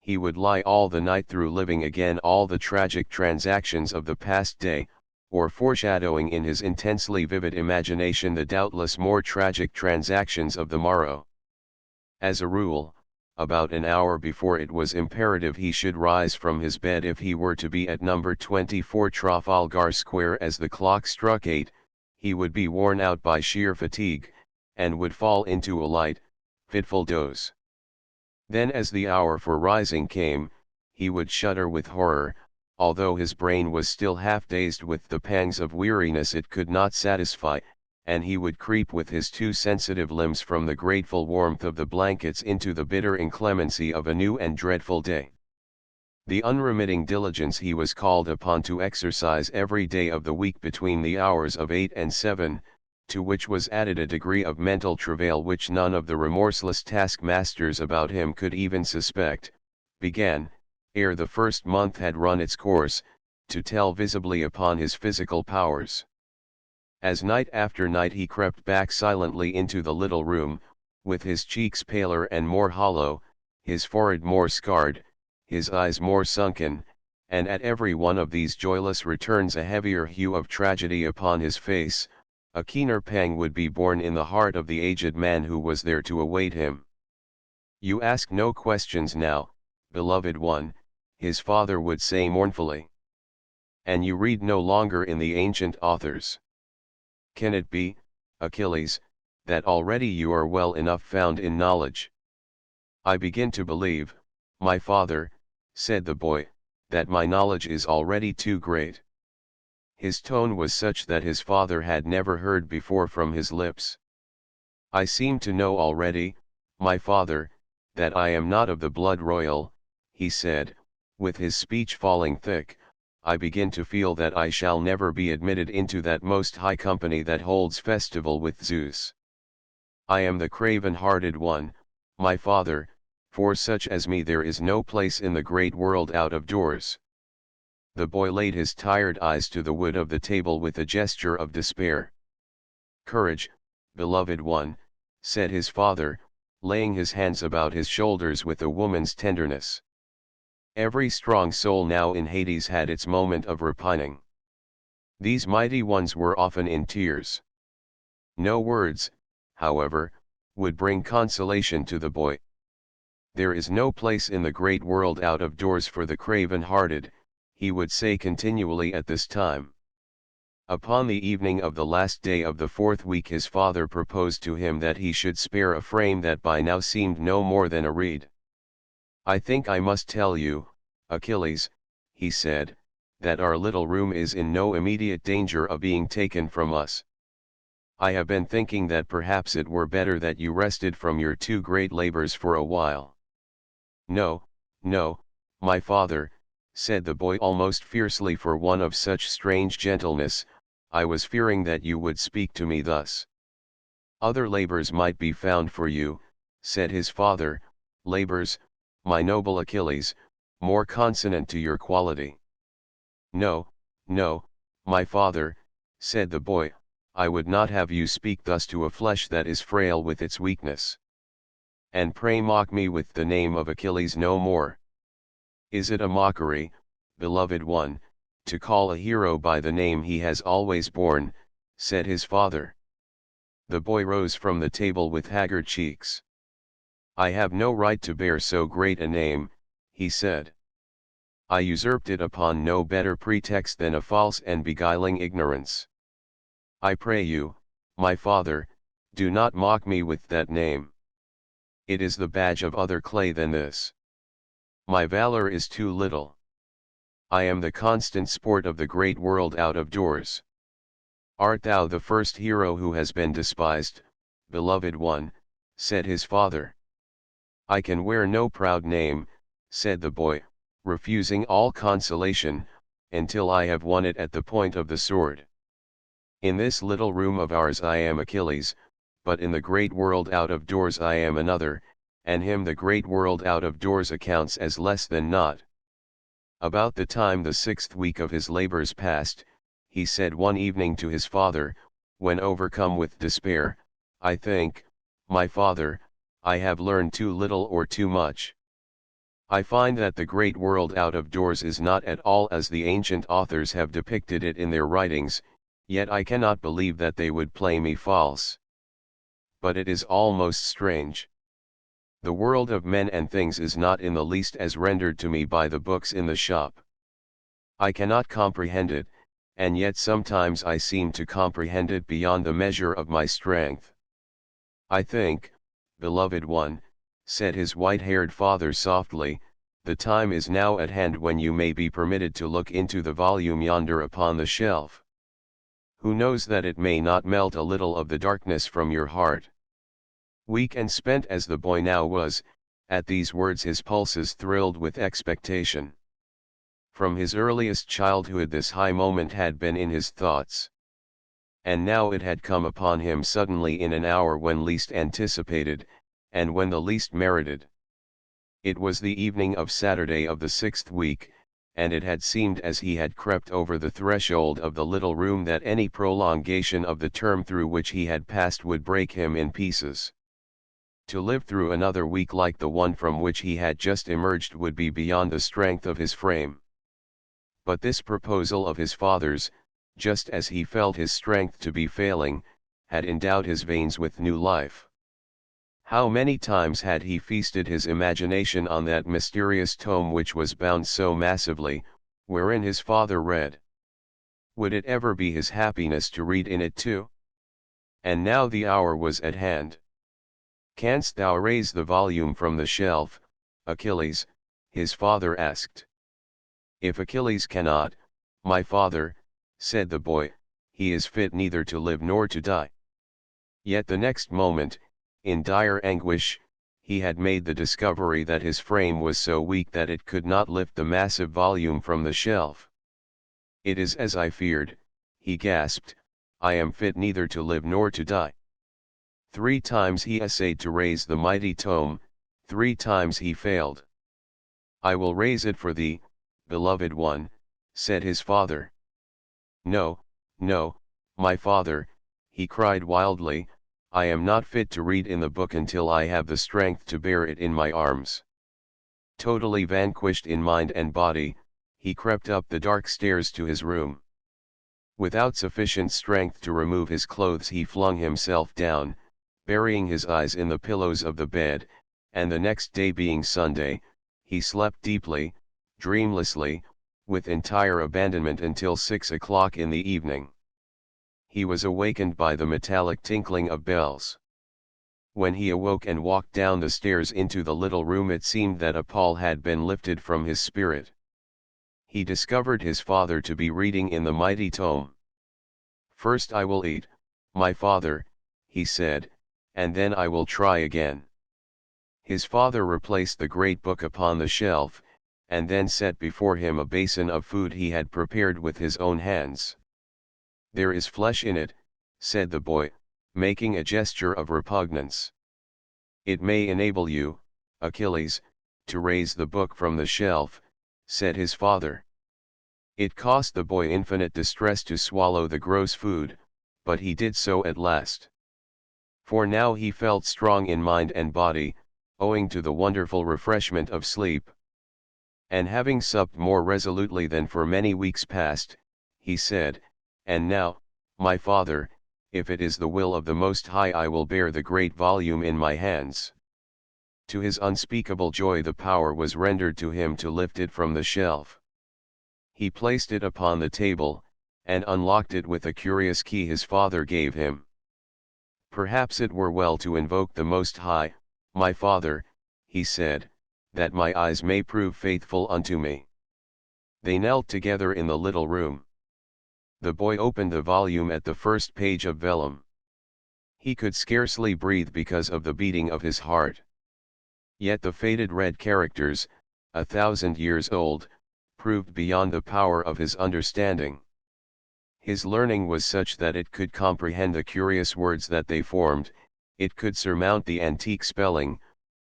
S1: He would lie all the night through living again all the tragic transactions of the past day, or foreshadowing in his intensely vivid imagination the doubtless more tragic transactions of the morrow. As a rule, about an hour before it was imperative he should rise from his bed if he were to be at number 24 Trafalgar Square as the clock struck 8, he would be worn out by sheer fatigue, and would fall into a light, fitful doze. Then as the hour for rising came, he would shudder with horror, although his brain was still half dazed with the pangs of weariness it could not satisfy, and he would creep with his too sensitive limbs from the grateful warmth of the blankets into the bitter inclemency of a new and dreadful day. The unremitting diligence he was called upon to exercise every day of the week between the hours of 8 and 7, to which was added a degree of mental travail which none of the remorseless taskmasters about him could even suspect, began, ere the first month had run its course, to tell visibly upon his physical powers. As night after night he crept back silently into the little room, with his cheeks paler and more hollow, his forehead more scarred, his eyes more sunken, and at every one of these joyless returns a heavier hue of tragedy upon his face, a keener pang would be borne in the heart of the aged man who was there to await him. "You ask no questions now, beloved one," his father would say mournfully. "And you read no longer in the ancient authors. Can it be, Achilles, that already you are well enough found in knowledge?" "I begin to believe, my father," said the boy, "that my knowledge is already too great." His tone was such that his father had never heard before from his lips. "I seem to know already, my father, that I am not of the blood royal," he said, with his speech falling thick. "I begin to feel that I shall never be admitted into that most high company that holds festival with Zeus. I am the craven-hearted one, my father, for such as me there is no place in the great world out of doors." The boy laid his tired eyes to the wood of the table with a gesture of despair. "Courage, beloved one, said his father, laying his hands about his shoulders with a woman's tenderness. Every strong soul now in Hades had its moment of repining. These mighty ones were often in tears. No words, however, would bring consolation to the boy. There is no place in the great world out of doors for the craven-hearted, he would say continually at this time. Upon the evening of the last day of the 4th week his father proposed to him that he should spare a frame that by now seemed no more than a reed. I think I must tell you, Achilles, he said, that our little room is in no immediate danger of being taken from us. I have been thinking that perhaps it were better that you rested from your 2 great labors for a while. No, no, my father, said the boy almost fiercely for one of such strange gentleness, I was fearing that you would speak to me thus. Other labors might be found for you, said his father, labors, my noble Achilles, more consonant to your quality. No, no, my father, said the boy, I would not have you speak thus to a flesh that is frail with its weakness. And pray mock me with the name of Achilles no more. Is it a mockery, beloved one, to call a hero by the name he has always borne, said his father. The boy rose from the table with haggard cheeks. I have no right to bear so great a name, he said. I usurped it upon no better pretext than a false and beguiling ignorance. I pray you, my father, do not mock me with that name. It is the badge of other clay than this. My valor is too little. I am the constant sport of the great world out of doors. Art thou the first hero who has been despised, beloved one, said his father. I can wear no proud name, said the boy, refusing all consolation, until I have won it at the point of the sword. In this little room of ours I am Achilles, but in the great world out of doors I am another, and him the great world out of doors accounts as less than naught. About the time the 6th week of his labors passed, he said one evening to his father, when overcome with despair, I think, my father, I have learned too little or too much. I find that the great world out of doors is not at all as the ancient authors have depicted it in their writings, yet I cannot believe that they would play me false. But it is almost strange. The world of men and things is not in the least as rendered to me by the books in the shop. I cannot comprehend it, and yet sometimes I seem to comprehend it beyond the measure of my strength. I think, beloved one, said his white-haired father softly, the time is now at hand when you may be permitted to look into the volume yonder upon the shelf. Who knows that it may not melt a little of the darkness from your heart? Weak and spent as the boy now was, at these words his pulses thrilled with expectation. From his earliest childhood this high moment had been in his thoughts. And now it had come upon him suddenly in an hour when least anticipated, and when the least merited. It was the evening of Saturday of the 6th week, and it had seemed as he had crept over the threshold of the little room that any prolongation of the term through which he had passed would break him in pieces. To live through another week like the one from which he had just emerged would be beyond the strength of his frame. But this proposal of his father's, just as he felt his strength to be failing, had endowed his veins with new life. How many times had he feasted his imagination on that mysterious tome which was bound so massively, wherein his father read. Would it ever be his happiness to read in it too? And now the hour was at hand. Canst thou raise the volume from the shelf, Achilles? His father asked. If Achilles cannot, my father, said the boy, he is fit neither to live nor to die. Yet the next moment, in dire anguish, he had made the discovery that his frame was so weak that it could not lift the massive volume from the shelf. It is as I feared, he gasped, I am fit neither to live nor to die. 3 times he essayed to raise the mighty tome, 3 times he failed. I will raise it for thee, beloved one, said his father. No, no, my father, he cried wildly, I am not fit to read in the book until I have the strength to bear it in my arms. Totally vanquished in mind and body, he crept up the dark stairs to his room. Without sufficient strength to remove his clothes, he flung himself down, burying his eyes in the pillows of the bed, and the next day being Sunday, he slept deeply, dreamlessly, with entire abandonment until 6 o'clock in the evening. He was awakened by the metallic tinkling of bells. When he awoke and walked down the stairs into the little room, it seemed that a pall had been lifted from his spirit. He discovered his father to be reading in the mighty tome. "First I will eat, my father," he said, "and then I will try again." His father replaced the great book upon the shelf, and then set before him a basin of food he had prepared with his own hands. "There is flesh in it," said the boy, making a gesture of repugnance. "It may enable you, Achilles, to raise the book from the shelf," said his father. It cost the boy infinite distress to swallow the gross food, but he did so at last. For now he felt strong in mind and body, owing to the wonderful refreshment of sleep. And having supped more resolutely than for many weeks past, he said, "And now, my father, if it is the will of the Most High, I will bear the great volume in my hands." To his unspeakable joy the power was rendered to him to lift it from the shelf. He placed it upon the table, and unlocked it with a curious key his father gave him. "Perhaps it were well to invoke the Most High, my father," he said, "that my eyes may prove faithful unto me." They knelt together in the little room. The boy opened the volume at the first page of vellum. He could scarcely breathe because of the beating of his heart. Yet the faded red characters, 1,000 years old, proved beyond the power of his understanding. His learning was such that it could comprehend the curious words that they formed, it could surmount the antique spelling,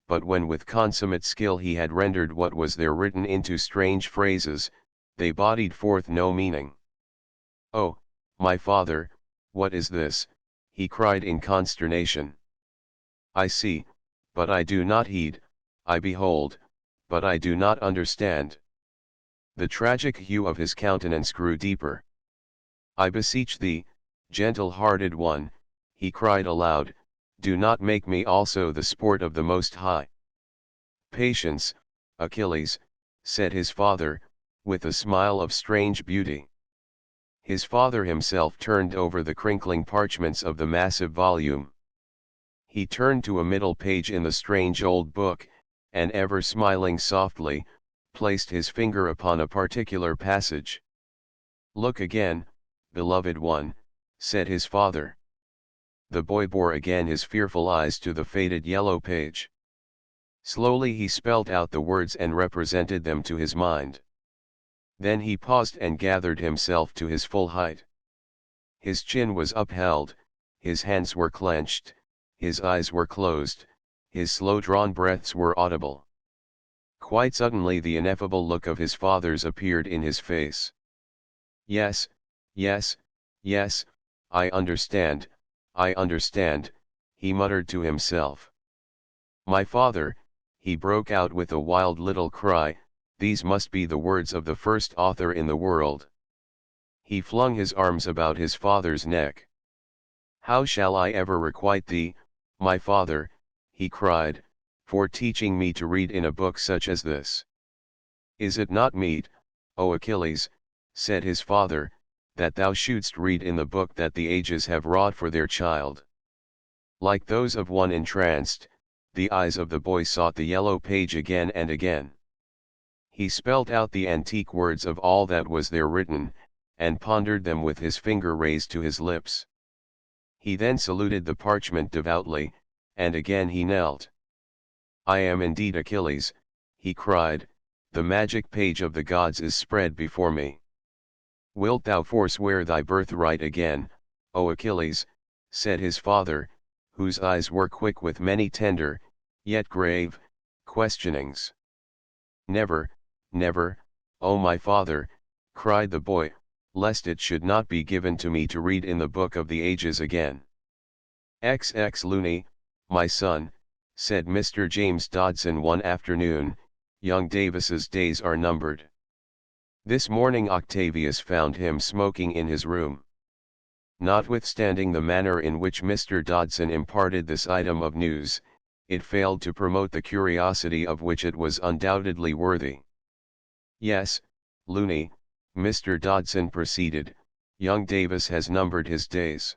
S1: but when with consummate skill he had rendered what was there written into strange phrases, they bodied forth no meaning. "Oh, my father, what is this?" he cried in consternation. "I see, but I do not heed, I behold, but I do not understand." The tragic hue of his countenance grew deeper. "I beseech thee, gentle-hearted one," he cried aloud, "do not make me also the sport of the Most High." "Patience, Achilles," said his father, with a smile of strange beauty. His father himself turned over the crinkling parchments of the massive volume. He turned to a middle page in the strange old book, and ever smiling softly, placed his finger upon a particular passage. "Look again, beloved one," said his father. The boy bore again his fearful eyes to the faded yellow page. Slowly he spelt out the words and represented them to his mind. Then he paused and gathered himself to his full height. His chin was upheld, his hands were clenched, his eyes were closed, his slow-drawn breaths were audible. Quite suddenly the ineffable look of his father's appeared in his face. "Yes, yes, yes, I understand, he muttered to himself. "My father," he broke out with a wild little cry, "these must be the words of the first author in the world." He flung his arms about his father's neck. "How shall I ever requite thee, my father," he cried, "for teaching me to read in a book such as this? Is it not meet, O Achilles," said his father, "that thou shouldst read in the book that the ages have wrought for their child?" Like those of one entranced, the eyes of the boy sought the yellow page again and again. He spelt out the antique words of all that was there written, and pondered them with his finger raised to his lips. He then saluted the parchment devoutly, and again he knelt. "I am indeed Achilles," he cried, "the magic page of the gods is spread before me. Wilt thou forswear thy birthright again, O Achilles?" said his father, whose eyes were quick with many tender, yet grave, questionings. "Never, never, O my father," cried the boy, "lest it should not be given to me to read in the book of the ages again." XX Looney, my son, said Mr. James Dodson one afternoon, young Davis's days are numbered. This morning Octavius found him smoking in his room. Notwithstanding the manner in which Mr. Dodson imparted this item of news, it failed to promote the curiosity of which it was undoubtedly worthy. Yes, Looney, Mr. Dodson proceeded, young Davis has numbered his days.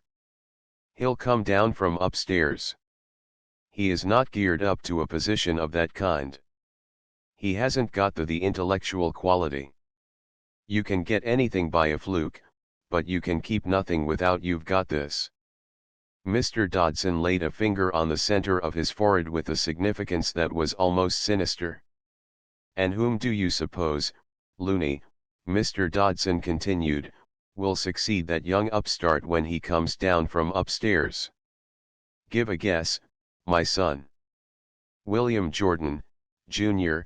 S1: He'll come down from upstairs. He is not geared up to a position of that kind. He hasn't got the intellectual quality. You can get anything by a fluke, but you can keep nothing without you've got this. Mr. Dodson laid a finger on the center of his forehead with a significance that was almost sinister. And whom do you suppose, Looney, Mr. Dodson continued, will succeed that young upstart when he comes down from upstairs? Give a guess, my son. William Jordan, Jr.,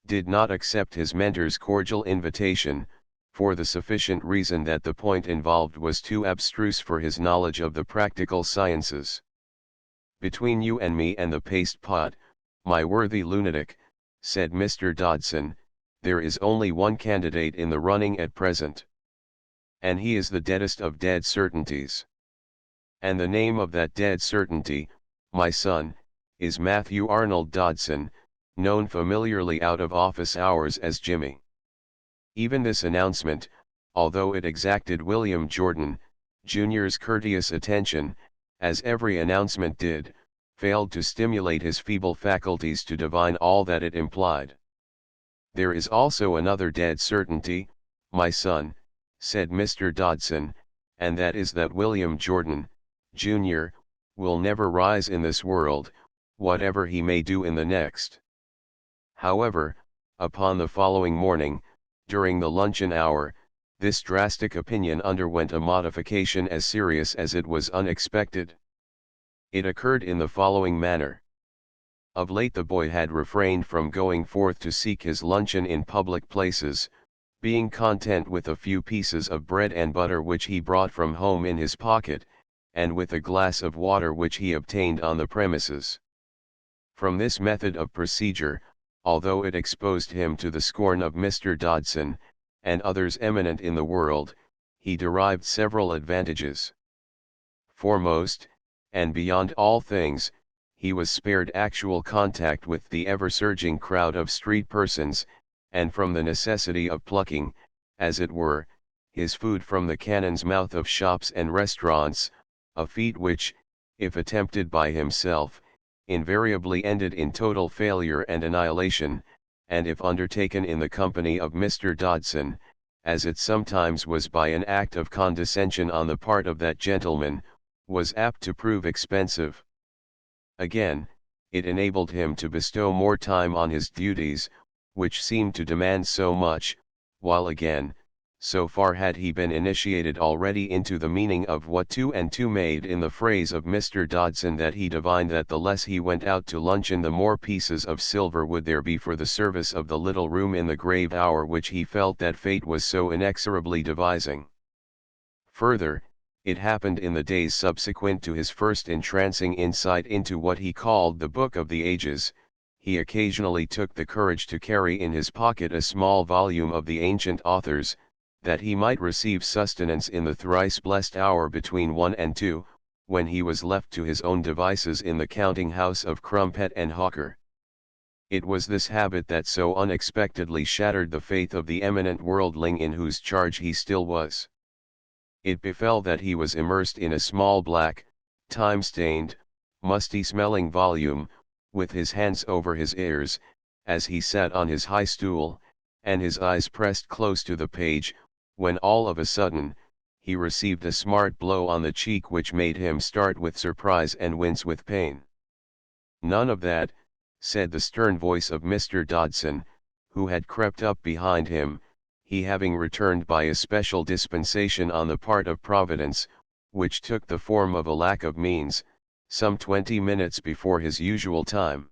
S1: did not accept his mentor's cordial invitation, for the sufficient reason that the point involved was too abstruse for his knowledge of the practical sciences. Between you and me and the paste pot, my worthy lunatic, said Mr. Dodson, there is only one candidate in the running at present. And he is the deadest of dead certainties. And the name of that dead certainty, my son, is Matthew Arnold Dodson, known familiarly out of office hours as Jimmy. Even this announcement, although it exacted William Jordan, Jr.'s courteous attention, as every announcement did, failed to stimulate his feeble faculties to divine all that it implied. There is also another dead certainty, my son, said Mr. Dodson, and that is that William Jordan, Jr., will never rise in this world, whatever he may do in the next. However, upon the following morning, during the luncheon hour, this drastic opinion underwent a modification as serious as it was unexpected. It occurred in the following manner. Of late the boy had refrained from going forth to seek his luncheon in public places, being content with a few pieces of bread and butter which he brought from home in his pocket, and with a glass of water which he obtained on the premises. From this method of procedure, although it exposed him to the scorn of Mr. Dodson, and others eminent in the world, he derived several advantages. Foremost, and beyond all things, he was spared actual contact with the ever-surging crowd of street persons, and from the necessity of plucking, as it were, his food from the cannon's mouth of shops and restaurants, a feat which, if attempted by himself, invariably ended in total failure and annihilation, and if undertaken in the company of Mr. Dodson, as it sometimes was by an act of condescension on the part of that gentleman, was apt to prove expensive. Again, it enabled him to bestow more time on his duties, which seemed to demand so much, while again, so far had he been initiated already into the meaning of what 2 and 2 made in the phrase of Mr. Dodson that he divined that the less he went out to luncheon the more pieces of silver would there be for the service of the little room in the grave hour which he felt that fate was so inexorably devising. Further, it happened in the days subsequent to his first entrancing insight into what he called the Book of the Ages, he occasionally took the courage to carry in his pocket a small volume of the ancient authors, that he might receive sustenance in the thrice blessed hour between 1 and 2, when he was left to his own devices in the counting house of Crumpet and Hawker. It was this habit that so unexpectedly shattered the faith of the eminent worldling in whose charge he still was. It befell that he was immersed in a small black, time-stained, musty-smelling volume, with his hands over his ears, as he sat on his high stool, and his eyes pressed close to the page, when all of a sudden, he received a smart blow on the cheek which made him start with surprise and wince with pain. None of that, said the stern voice of Mr. Dodson, who had crept up behind him, he having returned by a special dispensation on the part of Providence, which took the form of a lack of means, some 20 minutes before his usual time.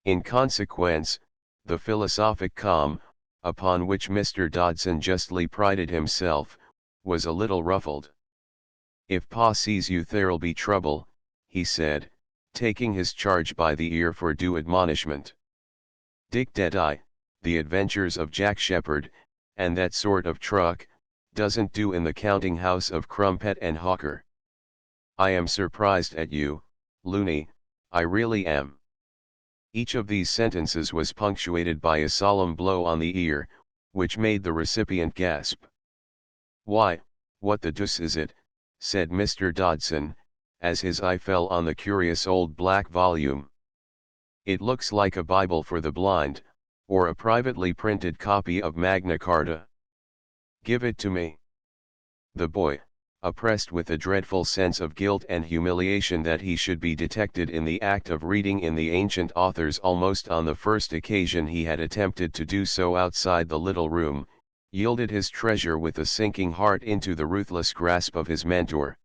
S1: In consequence, the philosophic calm, upon which Mr. Dodson justly prided himself, was a little ruffled. "If Pa sees you there'll be trouble," he said, taking his charge by the ear for due admonishment. Dick Deadeye, The Adventures of Jack Sheppard, and that sort of truck, doesn't do in the counting house of Crumpet and Hawker. I am surprised at you, Looney, I really am. Each of these sentences was punctuated by a solemn blow on the ear, which made the recipient gasp. Why, what the deuce is it, said Mr. Dodson, as his eye fell on the curious old black volume. It looks like a Bible for the blind, or a privately printed copy of Magna Carta. Give it to me. The boy, oppressed with a dreadful sense of guilt and humiliation that he should be detected in the act of reading in the ancient authors almost on the first occasion he had attempted to do so outside the little room, yielded his treasure with a sinking heart into the ruthless grasp of his mentor.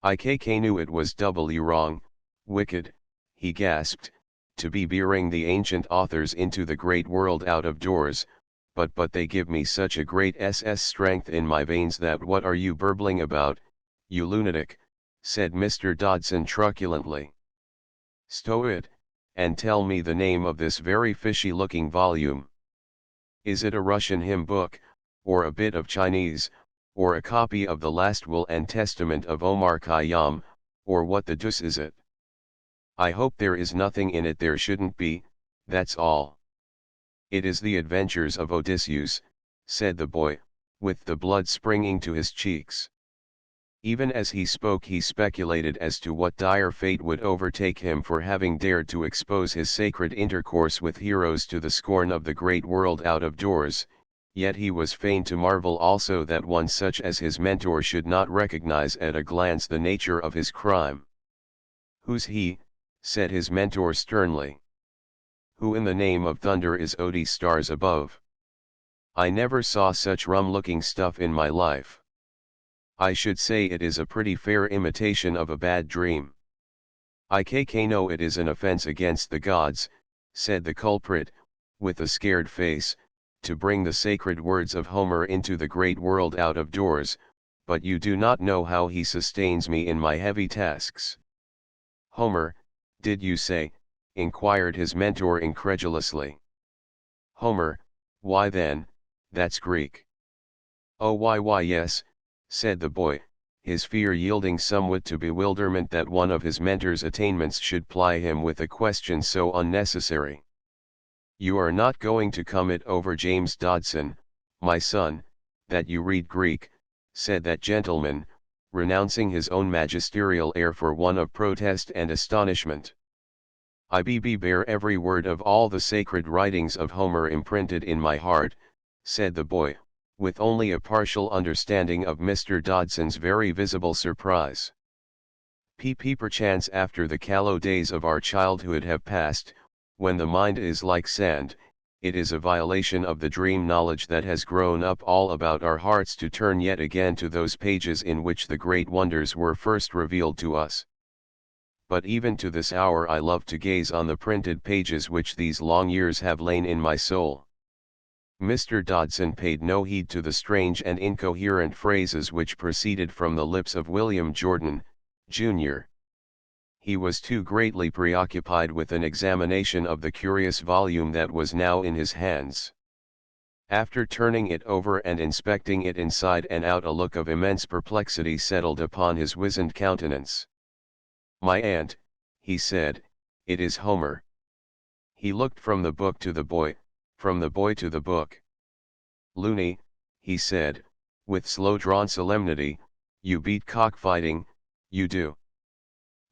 S1: I knew it was doubly wrong, wicked, he gasped, to be bearing the ancient authors into the great world out of doors, but they give me such a great strength in my veins that what are you burbling about, you lunatic, said Mr. Dodson truculently. Stow it, and tell me the name of this very fishy-looking volume. Is it a Russian hymn book, or a bit of Chinese, or a copy of the last will and testament of Omar Khayyam, or what the deuce is it? I hope there is nothing in it there shouldn't be, that's all. It is the adventures of Odysseus, said the boy, with the blood springing to his cheeks. Even as he spoke he speculated as to what dire fate would overtake him for having dared to expose his sacred intercourse with heroes to the scorn of the great world out of doors, yet he was fain to marvel also that one such as his mentor should not recognize at a glance the nature of his crime. Who's he? Said his mentor sternly. Who in the name of thunder is Odie stars above? I never saw such rum-looking stuff in my life. I should say it is a pretty fair imitation of a bad dream. I know it is an offense against the gods, said the culprit, with a scared face, to bring the sacred words of Homer into the great world out of doors, but you do not know how he sustains me in my heavy tasks. Homer, did you say? Inquired his mentor incredulously. Homer, why then, that's Greek. Oh why yes, said the boy, his fear yielding somewhat to bewilderment that one of his mentor's attainments should ply him with a question so unnecessary. You are not going to come it over James Dodson, my son, that you read Greek, said that gentleman, renouncing his own magisterial air for one of protest and astonishment. I bear every word of all the sacred writings of Homer imprinted in my heart, said the boy, with only a partial understanding of Mr. Dodson's very visible surprise. Perchance after the callow days of our childhood have passed, when the mind is like sand, it is a violation of the dream knowledge that has grown up all about our hearts to turn yet again to those pages in which the great wonders were first revealed to us. But even to this hour I love to gaze on the printed pages which these long years have lain in my soul. Mr. Dodson paid no heed to the strange and incoherent phrases which proceeded from the lips of William Jordan, Jr. He was too greatly preoccupied with an examination of the curious volume that was now in his hands. After turning it over and inspecting it inside and out, a look of immense perplexity settled upon his wizened countenance. My aunt, he said, it is Homer. He looked from the book to the boy, from the boy to the book. Looney, he said, with slow-drawn solemnity, you beat cockfighting, you do.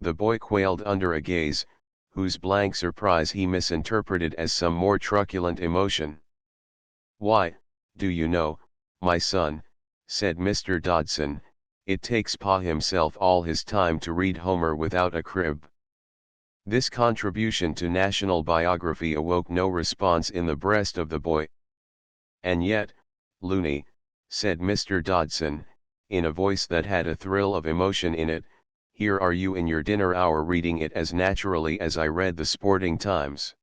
S1: The boy quailed under a gaze, whose blank surprise he misinterpreted as some more truculent emotion. Why, do you know, my son, said Mr. Dodson, it takes Pa himself all his time to read Homer without a crib. This contribution to national biography awoke no response in the breast of the boy. And yet, Looney, said Mr. Dodson, in a voice that had a thrill of emotion in it, here are you in your dinner hour reading it as naturally as I read the Sporting Times.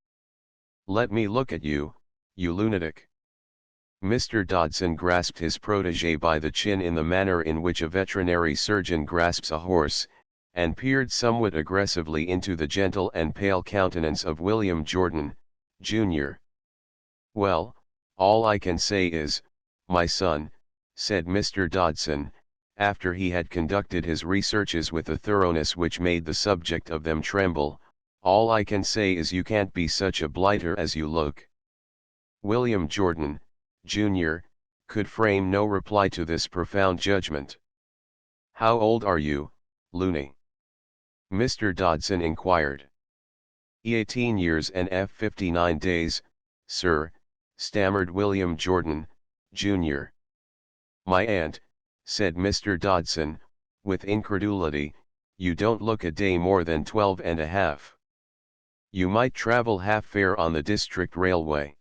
S1: Let me look at you, you lunatic. Mr. Dodson grasped his protégé by the chin in the manner in which a veterinary surgeon grasps a horse, and peered somewhat aggressively into the gentle and pale countenance of William Jordan, Jr. "Well, all I can say is, my son," said Mr. Dodson, after he had conducted his researches with a thoroughness which made the subject of them tremble, "all I can say is you can't be such a blighter as you look." William Jordan, Jr., could frame no reply to this profound judgment. "How old are you, Looney?" Mr. Dodson inquired. 18 years and 59 days, sir," stammered William Jordan, Jr. "My aunt," said Mr. Dodson, with incredulity, "you don't look a day more than 12 and a half. You might travel half fare on the district railway."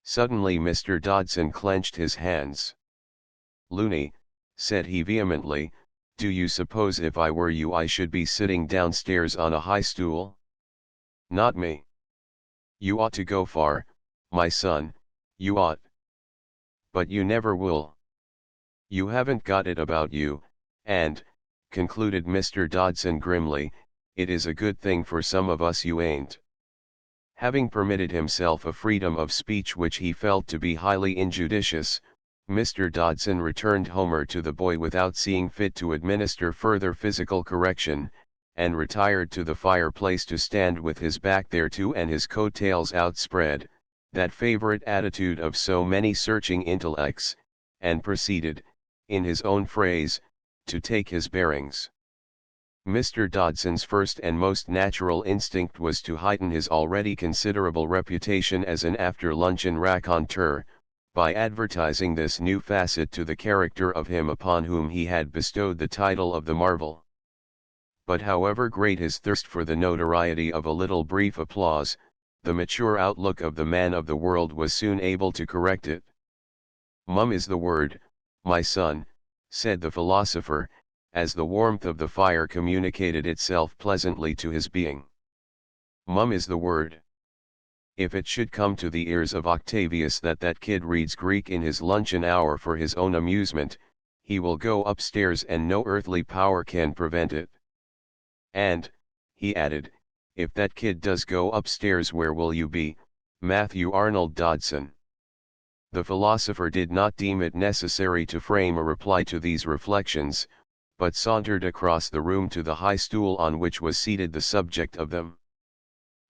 S1: Suddenly Mr. Dodson clenched his hands. "Looney," said he vehemently, "do you suppose if I were you I should be sitting downstairs on a high stool? Not me. You ought to go far, my son, you ought. But you never will. You haven't got it about you, and," concluded Mr. Dodson grimly, "it is a good thing for some of us you ain't." Having permitted himself a freedom of speech which he felt to be highly injudicious, Mr. Dodson returned Homer to the boy without seeing fit to administer further physical correction, and retired to the fireplace to stand with his back thereto and his coat-tails outspread, that favorite attitude of so many searching intellects, and proceeded, in his own phrase, to take his bearings. Mr. Dodson's first and most natural instinct was to heighten his already considerable reputation as an after-luncheon raconteur, by advertising this new facet to the character of him upon whom he had bestowed the title of the Marvel. But however great his thirst for the notoriety of a little brief applause, the mature outlook of the man of the world was soon able to correct it. "Mum is the word, my son," said the philosopher, as the warmth of the fire communicated itself pleasantly to his being. "Mum is the word. If it should come to the ears of Octavius that kid reads Greek in his luncheon hour for his own amusement, he will go upstairs and no earthly power can prevent it. And," he added, "if that kid does go upstairs, where will you be, Matthew Arnold Dodson?" The philosopher did not deem it necessary to frame a reply to these reflections, but sauntered across the room to the high stool on which was seated the subject of them.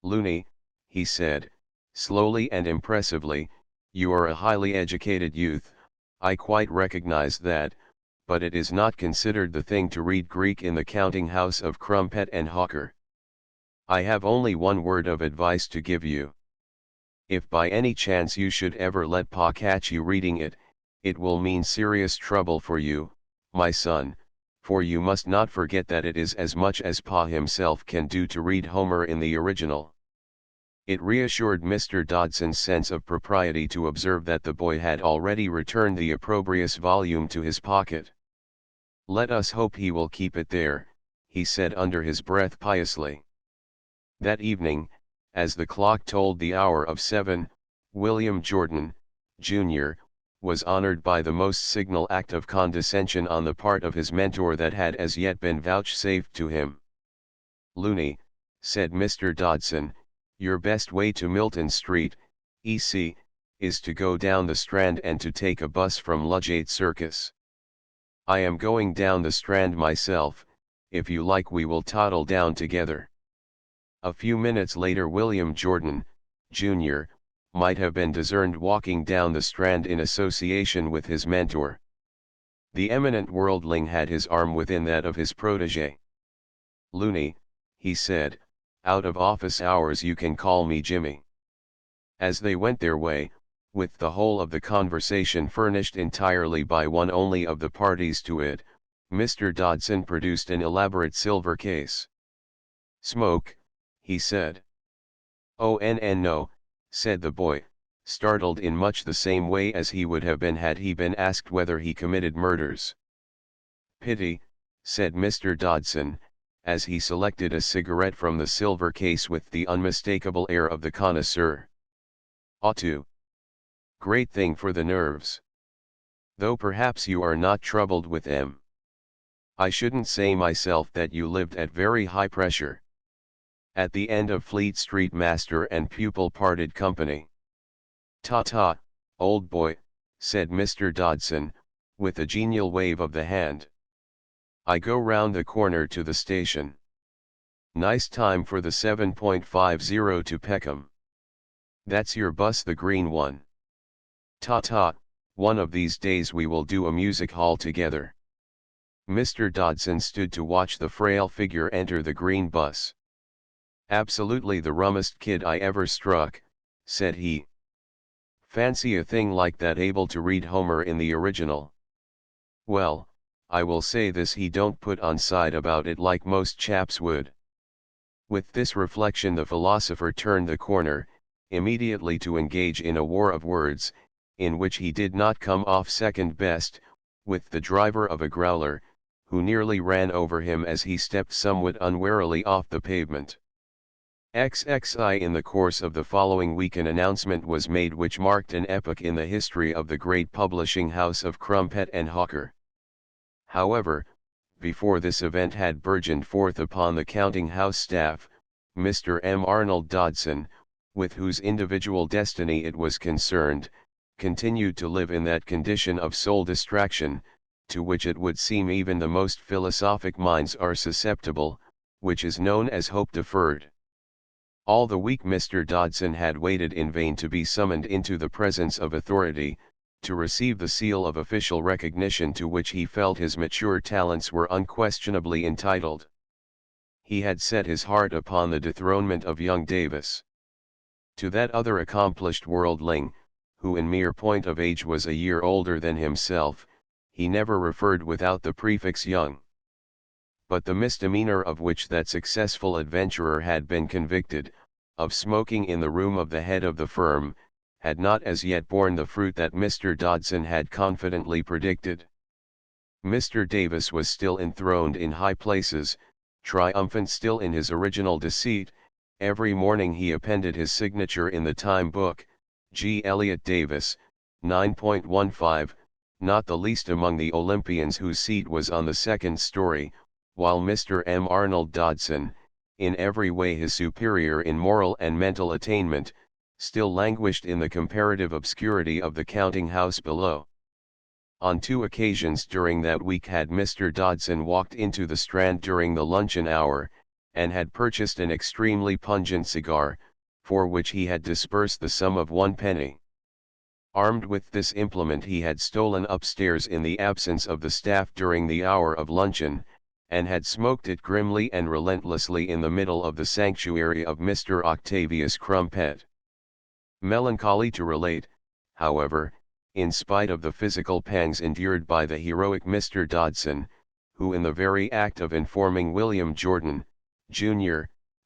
S1: "Looney," he said, slowly and impressively, "you are a highly educated youth, I quite recognize that, but it is not considered the thing to read Greek in the counting house of Crumpet and Hawker. I have only one word of advice to give you. If by any chance you should ever let Pa catch you reading it, it will mean serious trouble for you, my son, for you must not forget that it is as much as Pa himself can do to read Homer in the original." It reassured Mr. Dodson's sense of propriety to observe that the boy had already returned the opprobrious volume to his pocket. "Let us hope he will keep it there," he said under his breath piously. That evening, as the clock told the hour of 7, William Jordan, Jr., was honored by the most signal act of condescension on the part of his mentor that had as yet been vouchsafed to him. "Looney," said Mr. Dodson, "your best way to Milton Street, EC, is to go down the Strand and to take a bus from Ludgate Circus. I am going down the Strand myself, if you like we will toddle down together." A few minutes later William Jordan, Jr., might have been discerned walking down the Strand in association with his mentor. The eminent worldling had his arm within that of his protégé. "Looney," he said, "out of office hours you can call me Jimmy." As they went their way, with the whole of the conversation furnished entirely by one only of the parties to it, Mr. Dodson produced an elaborate silver case. "Smoke?" he said. "Oh no," said the boy, startled in much the same way as he would have been had he been asked whether he committed murders. "Pity," said Mr. Dodson, as he selected a cigarette from the silver case with the unmistakable air of the connoisseur. "Ought to. Great thing for the nerves. Though perhaps you are not troubled with them." I shouldn't say myself that you lived at very high pressure. At the end of Fleet Street master and pupil parted company. Ta-ta, old boy, said Mr. Dodson, with a genial wave of the hand. I go round the corner to the station. Nice time for the 7.50 to Peckham. That's your bus, the green one. Ta-ta, one of these days we will do a music hall together. Mr. Dodson stood to watch the frail figure enter the green bus. Absolutely the rummest kid I ever struck, said he. Fancy a thing like that able to read Homer in the original. Well, I will say this, he don't put on side about it like most chaps would. With this reflection the philosopher turned the corner, immediately to engage in a war of words, in which he did not come off second best, with the driver of a growler, who nearly ran over him as he stepped somewhat unwarily off the pavement. XXI. In the course of the following week an announcement was made which marked an epoch in the history of the great publishing house of Crumpet and Hawker. However, before this event had burgeoned forth upon the counting house staff, Mr. M. Arnold Dodson, with whose individual destiny it was concerned, continued to live in that condition of soul distraction, to which it would seem even the most philosophic minds are susceptible, which is known as hope deferred. All the week Mr. Dodson had waited in vain to be summoned into the presence of authority, to receive the seal of official recognition to which he felt his mature talents were unquestionably entitled. He had set his heart upon the dethronement of young Davis. To that other accomplished worldling, who in mere point of age was a year older than himself, he never referred without the prefix young. But the misdemeanor of which that successful adventurer had been convicted, of smoking in the room of the head of the firm, had not as yet borne the fruit that Mr. Dodson had confidently predicted. Mr. Davis was still enthroned in high places, triumphant still in his original deceit. Every morning he appended his signature in the time book, G. Elliot Davis, 9.15, not the least among the Olympians whose seat was on the second story, while Mr. M. Arnold Dodson, in every way his superior in moral and mental attainment, still languished in the comparative obscurity of the counting house below. On 2 occasions during that week had Mr. Dodson walked into the Strand during the luncheon hour, and had purchased an extremely pungent cigar, for which he had disbursed the sum of 1 penny. Armed with this implement he had stolen upstairs in the absence of the staff during the hour of luncheon, and had smoked it grimly and relentlessly in the middle of the sanctuary of Mr. Octavius Crumpet. Melancholy to relate, however, in spite of the physical pangs endured by the heroic Mr. Dodson, who in the very act of informing William Jordan, Jr.,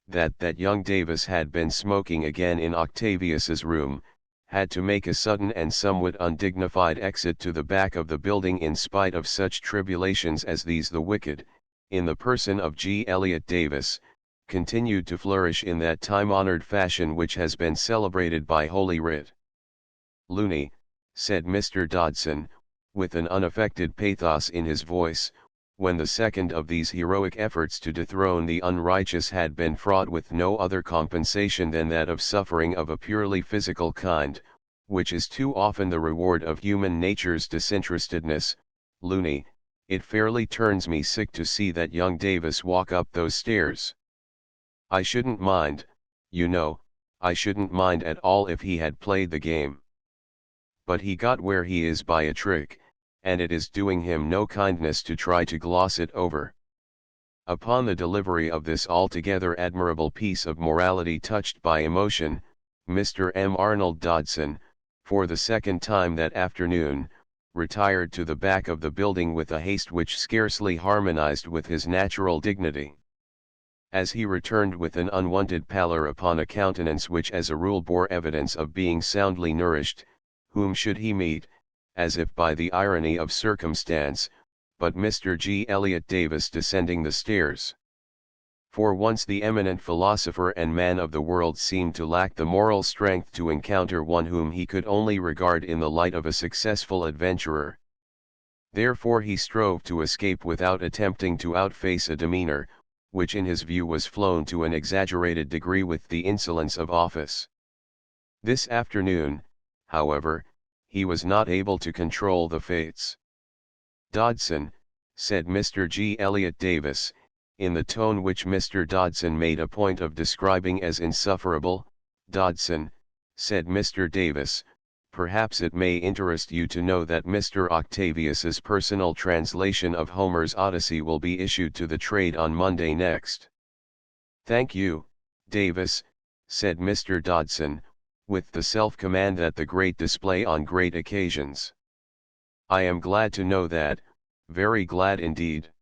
S1: that young Davis had been smoking again in Octavius's room, had to make a sudden and somewhat undignified exit to the back of the building in spite of such tribulations as these, the wicked, in the person of G. Elliot Davis, continued to flourish in that time-honored fashion which has been celebrated by Holy Writ. Loony, said Mr. Dodson, with an unaffected pathos in his voice, when the second of these heroic efforts to dethrone the unrighteous had been fraught with no other compensation than that of suffering of a purely physical kind, which is too often the reward of human nature's disinterestedness. Loony, it fairly turns me sick to see that young Davis walk up those stairs. I shouldn't mind, you know, I shouldn't mind at all if he had played the game. But he got where he is by a trick, and it is doing him no kindness to try to gloss it over. Upon the delivery of this altogether admirable piece of morality touched by emotion, Mr. M. Arnold Dodson, for the second time that afternoon, retired to the back of the building with a haste which scarcely harmonized with his natural dignity. As he returned with an unwonted pallor upon a countenance which as a rule bore evidence of being soundly nourished, whom should he meet, as if by the irony of circumstance, but Mr. G. Elliot Davis descending the stairs. For once the eminent philosopher and man of the world seemed to lack the moral strength to encounter one whom he could only regard in the light of a successful adventurer. Therefore he strove to escape without attempting to outface a demeanor, which in his view was flown to an exaggerated degree with the insolence of office. This afternoon, however, he was not able to control the fates. "Dodson," said Mr. G. Elliot Davis, in the tone which Mr. Dodson made a point of describing as insufferable. "Dodson," said Mr. Davis, "perhaps it may interest you to know that Mr. Octavius's personal translation of Homer's Odyssey will be issued to the trade on Monday next." "Thank you, Davis," said Mr. Dodson, with the self-command that the great display on great occasions. "I am glad to know that, very glad indeed."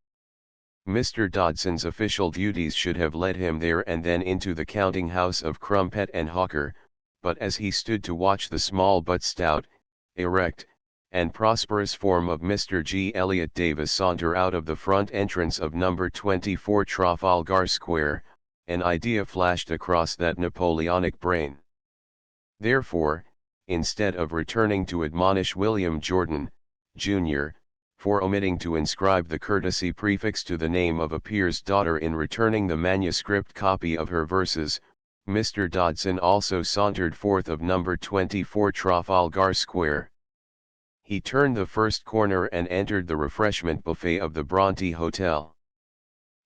S1: Mr. Dodson's official duties should have led him there and then into the counting house of Crumpet and Hawker, but as he stood to watch the small but stout, erect, and prosperous form of Mr. G. Elliot Davis saunter out of the front entrance of number 24 Trafalgar Square, an idea flashed across that Napoleonic brain. Therefore, instead of returning to admonish William Jordan, Jr., for omitting to inscribe the courtesy prefix to the name of a peer's daughter in returning the manuscript copy of her verses, Mr. Dodson also sauntered forth of number 24 Trafalgar Square. He turned the first corner and entered the refreshment buffet of the Bronte Hotel.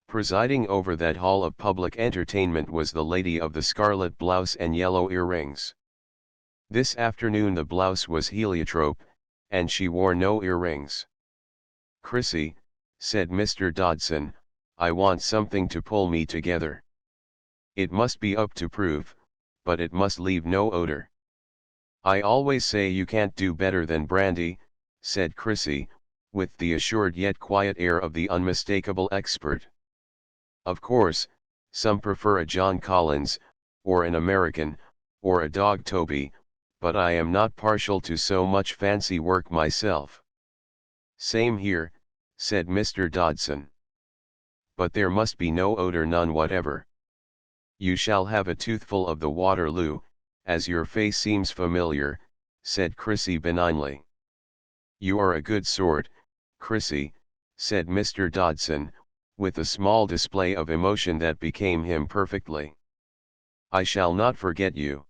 S1: Presiding over that hall of public entertainment was the lady of the scarlet blouse and yellow earrings. This afternoon the blouse was heliotrope, and she wore no earrings. "Chrissy," said Mr. Dodson, "I want something to pull me together. It must be up to proof, but it must leave no odor." "I always say you can't do better than brandy," said Chrissy, with the assured yet quiet air of the unmistakable expert. "Of course, some prefer a John Collins, or an American, or a Dog Toby, but I am not partial to so much fancy work myself." "Same here," said Mr. Dodson. "But there must be no odor, none whatever." "You shall have a toothful of the Waterloo, as your face seems familiar," said Chrissy benignly. "You are a good sort, Chrissy," said Mr. Dodson, with a small display of emotion that became him perfectly. "I shall not forget you."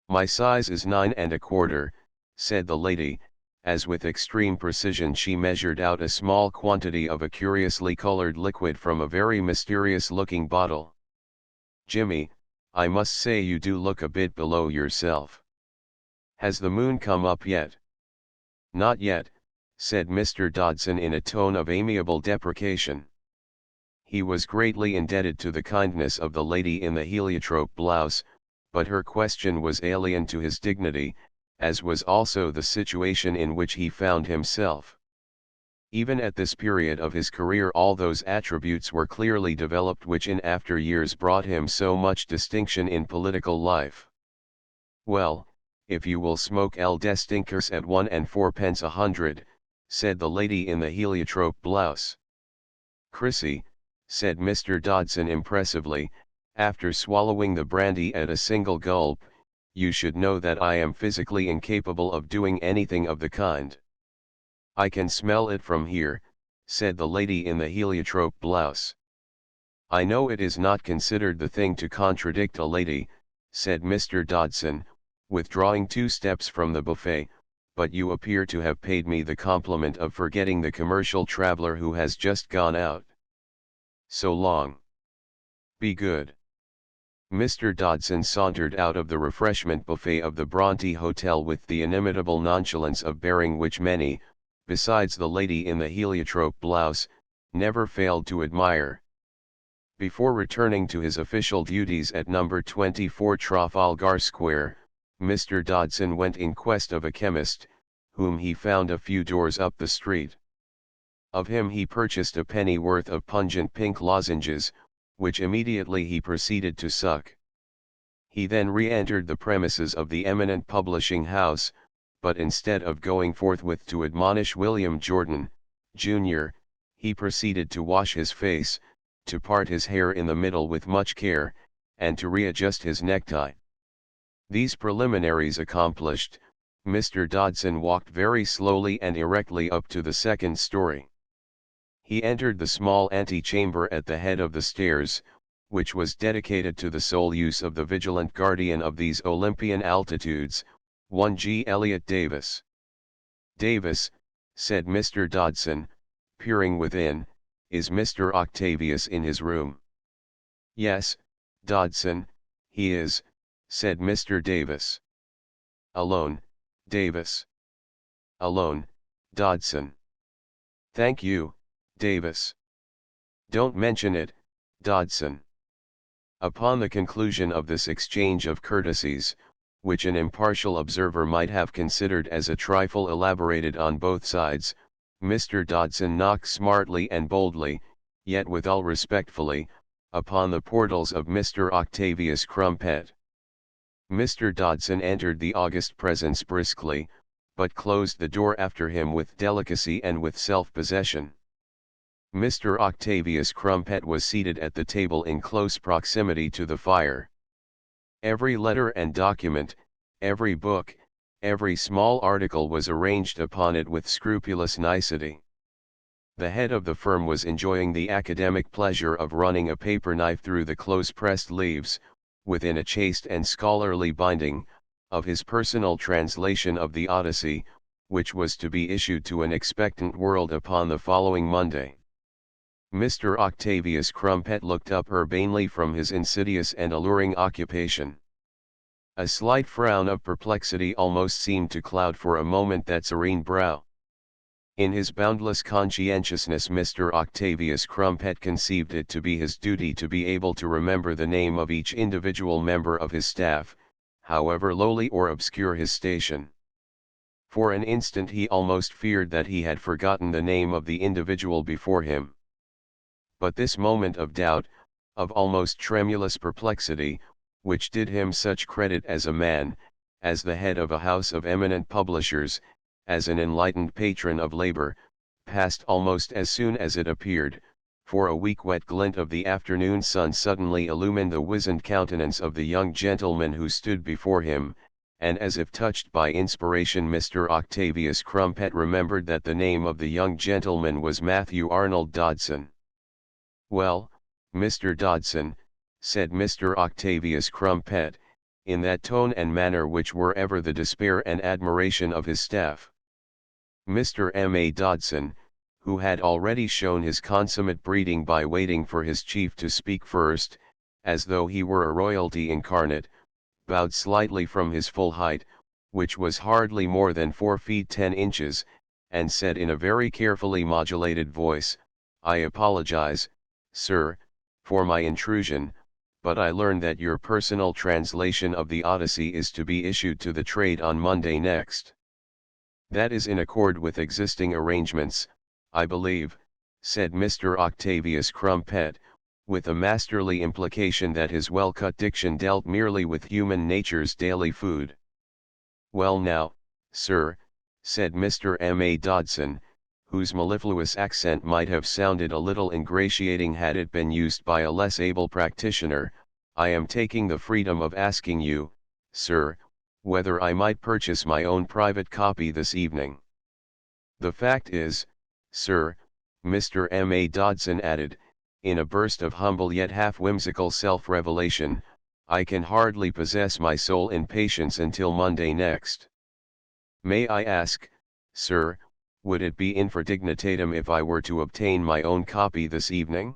S1: "My size is 9 1/4, said the lady, as with extreme precision she measured out a small quantity of a curiously colored liquid from a very mysterious-looking bottle. "Jimmy, I must say you do look a bit below yourself. Has the moon come up yet?" "Not yet," said Mr. Dodson in a tone of amiable deprecation. He was greatly indebted to the kindness of the lady in the heliotrope blouse, but her question was alien to his dignity, as was also the situation in which he found himself. Even at this period of his career all those attributes were clearly developed which in after years brought him so much distinction in political life. "Well, if you will smoke El Destinkers at 1 4 a hundred," said the lady in the heliotrope blouse. "Chrissy," said Mr. Dodson impressively, after swallowing the brandy at a single gulp, "you should know that I am physically incapable of doing anything of the kind." "I can smell it from here," said the lady in the heliotrope blouse. "I know it is not considered the thing to contradict a lady," said Mr. Dodson, withdrawing 2 steps from the buffet, "but you appear to have paid me the compliment of forgetting the commercial traveler who has just gone out. So long. Be good." Mr. Dodson sauntered out of the refreshment buffet of the Bronte Hotel with the inimitable nonchalance of bearing which many, besides the lady in the heliotrope blouse, never failed to admire. Before returning to his official duties at number 24 Trafalgar Square, Mr. Dodson went in quest of a chemist, whom he found a few doors up the street. Of him he purchased a pennyworth of pungent pink lozenges, which immediately he proceeded to suck. He then re-entered the premises of the eminent publishing house, but instead of going forthwith to admonish William Jordan, Jr., he proceeded to wash his face, to part his hair in the middle with much care, and to readjust his necktie. These preliminaries accomplished, Mr. Dodson walked very slowly and erectly up to the second story. He entered the small antechamber at the head of the stairs, which was dedicated to the sole use of the vigilant guardian of these Olympian altitudes, one G. Elliot Davis. "Davis," said Mr. Dodson, peering within, "is Mr. Octavius in his room?" "Yes, Dodson, he is," said Mr. Davis. "Alone, Davis?" "Alone, Dodson." "Thank you, Davis." "Don't mention it, Dodson." Upon the conclusion of this exchange of courtesies, which an impartial observer might have considered as a trifle elaborated on both sides, Mr. Dodson knocked smartly and boldly, yet withal respectfully, upon the portals of Mr. Octavius Crumpet. Mr. Dodson entered the august presence briskly, but closed the door after him with delicacy and with self-possession. Mr. Octavius Crumpet was seated at the table in close proximity to the fire. Every letter and document, every book, every small article was arranged upon it with scrupulous nicety. The head of the firm was enjoying the academic pleasure of running a paper knife through the close-pressed leaves, within a chaste and scholarly binding, of his personal translation of the Odyssey, which was to be issued to an expectant world upon the following Monday. Mr. Octavius Crumpet looked up urbanely from his insidious and alluring occupation. A slight frown of perplexity almost seemed to cloud for a moment that serene brow. In his boundless conscientiousness Mr. Octavius Crumpet conceived it to be his duty to be able to remember the name of each individual member of his staff, however lowly or obscure his station. For an instant he almost feared that he had forgotten the name of the individual before him. But this moment of doubt, of almost tremulous perplexity, which did him such credit as a man, as the head of a house of eminent publishers, as an enlightened patron of labor, passed almost as soon as it appeared, for a weak wet glint of the afternoon sun suddenly illumined the wizened countenance of the young gentleman who stood before him, and as if touched by inspiration Mr. Octavius Crumpet remembered that the name of the young gentleman was Matthew Arnold Dodson. "Well, Mr. Dodson," said Mr. Octavius Crumpet, in that tone and manner which were ever the despair and admiration of his staff. Mr. M.A. Dodson, who had already shown his consummate breeding by waiting for his chief to speak first, as though he were a royalty incarnate, bowed slightly from his full height, which was hardly more than 4 feet 10 inches, and said in a very carefully modulated voice, "I apologize, sir, for my intrusion, but I learn that your personal translation of the Odyssey is to be issued to the trade on Monday next." "That is in accord with existing arrangements, I believe," said Mr. Octavius Crumpet, with a masterly implication that his well-cut diction dealt merely with human nature's daily food. "Well now, sir," said Mr. M.A. Dodson, whose mellifluous accent might have sounded a little ingratiating had it been used by a less able practitioner, "I am taking the freedom of asking you, sir, whether I might purchase my own private copy this evening. The fact is, sir," Mr. M.A. Dodson added, in a burst of humble yet half-whimsical self-revelation, "I can hardly possess my soul in patience until Monday next. May I ask, sir, would it be infra dignitatem if I were to obtain my own copy this evening?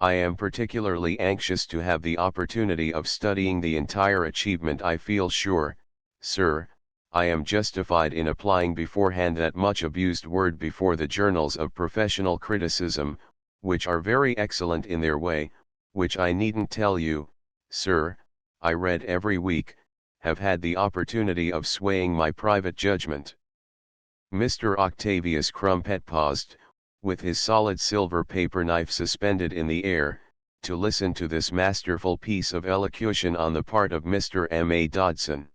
S1: I am particularly anxious to have the opportunity of studying the entire achievement. I feel sure, sir, I am justified in applying beforehand that much abused word before the journals of professional criticism, which are very excellent in their way, which I needn't tell you, sir, I read every week, have had the opportunity of swaying my private judgment." Mr. Octavius Crumpet paused, with his solid silver paper knife suspended in the air, to listen to this masterful piece of elocution on the part of Mr. M.A. Dodson.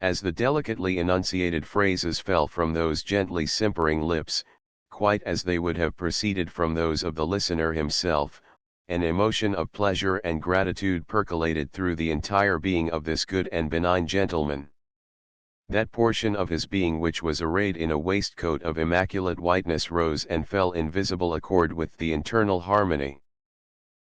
S1: As the delicately enunciated phrases fell from those gently simpering lips, quite as they would have proceeded from those of the listener himself, an emotion of pleasure and gratitude percolated through the entire being of this good and benign gentleman. That portion of his being which was arrayed in a waistcoat of immaculate whiteness rose and fell in visible accord with the internal harmony.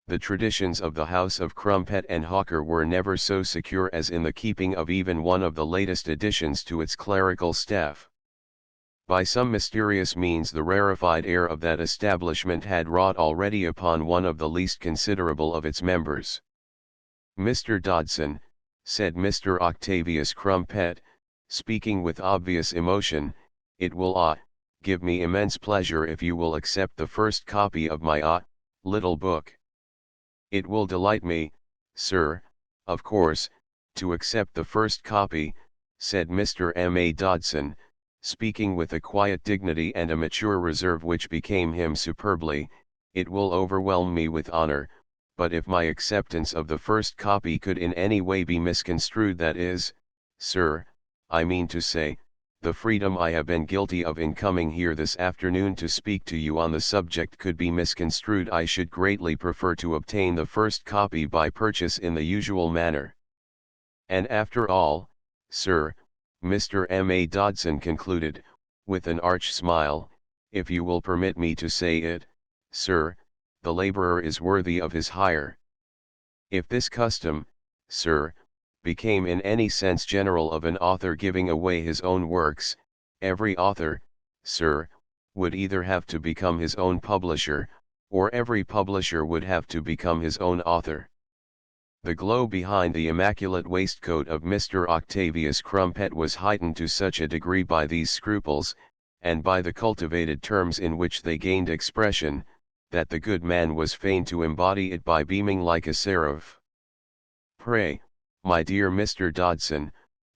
S1: The traditions of the house of Crumpet and Hawker were never so secure as in the keeping of even one of the latest additions to its clerical staff. By some mysterious means the rarefied air of that establishment had wrought already upon one of the least considerable of its members. "Mr. Dodson," said Mr. Octavius Crumpet, speaking with obvious emotion, "it will give me immense pleasure if you will accept the first copy of my little book." "It will delight me, sir, of course, to accept the first copy," said Mr. M.A. Dodson, speaking with a quiet dignity and a mature reserve which became him superbly. "It will overwhelm me with honor, but if my acceptance of the first copy could in any way be misconstrued, that is, sir, I mean to say, the freedom I have been guilty of in coming here this afternoon to speak to you on the subject could be misconstrued, I should greatly prefer to obtain the first copy by purchase in the usual manner. And after all, sir," Mr. M.A. Dodson concluded, with an arch smile, "if you will permit me to say it, sir, the laborer is worthy of his hire. If this custom, sir, became in any sense general of an author giving away his own works, every author, sir, would either have to become his own publisher, or every publisher would have to become his own author." The glow behind the immaculate waistcoat of Mr. Octavius Crumpet was heightened to such a degree by these scruples, and by the cultivated terms in which they gained expression, that the good man was fain to embody it by beaming like a seraph. "Pray, my dear Mr. Dodson,"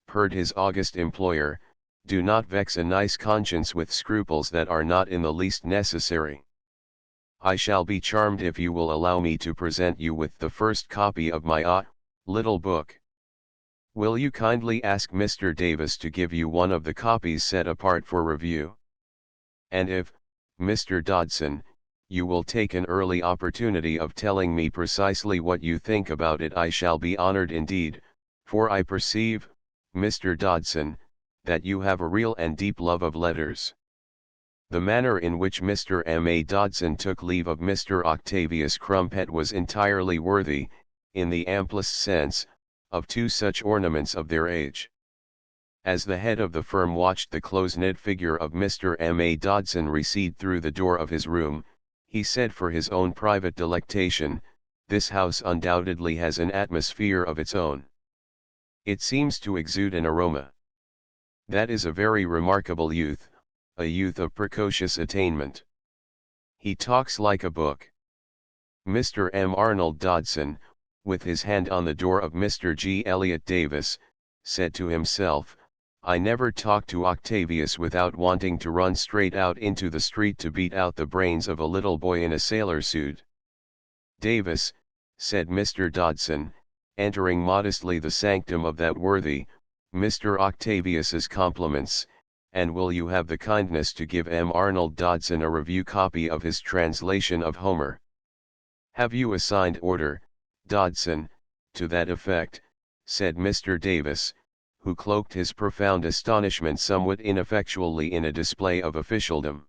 S1: purred his august employer, "do not vex a nice conscience with scruples that are not in the least necessary. I shall be charmed if you will allow me to present you with the first copy of my little book. Will you kindly ask Mr. Davis to give you one of the copies set apart for review? And if, Mr. Dodson, you will take an early opportunity of telling me precisely what you think about it, I shall be honored indeed, for I perceive, Mr. Dodson, that you have a real and deep love of letters." The manner in which Mr. M.A. Dodson took leave of Mr. Octavius Crumpet was entirely worthy, in the amplest sense, of two such ornaments of their age. As the head of the firm watched the close-knit figure of Mr. M.A. Dodson recede through the door of his room, he said for his own private delectation, "This house undoubtedly has an atmosphere of its own. It seems to exude an aroma. That is a very remarkable youth, a youth of precocious attainment. He talks like a book." Mr. M. Arnold Dodson, with his hand on the door of Mr. G. Elliot Davis, said to himself, "I never talk to Octavius without wanting to run straight out into the street to beat out the brains of a little boy in a sailor suit." "Davis," said Mr. Dodson, entering modestly the sanctum of that worthy, "Mr. Octavius's compliments, and will you have the kindness to give M. Arnold Dodson a review copy of his translation of Homer?" "Have you a signed order, Dodson, to that effect?" said Mr. Davis, who cloaked his profound astonishment somewhat ineffectually in a display of officialdom.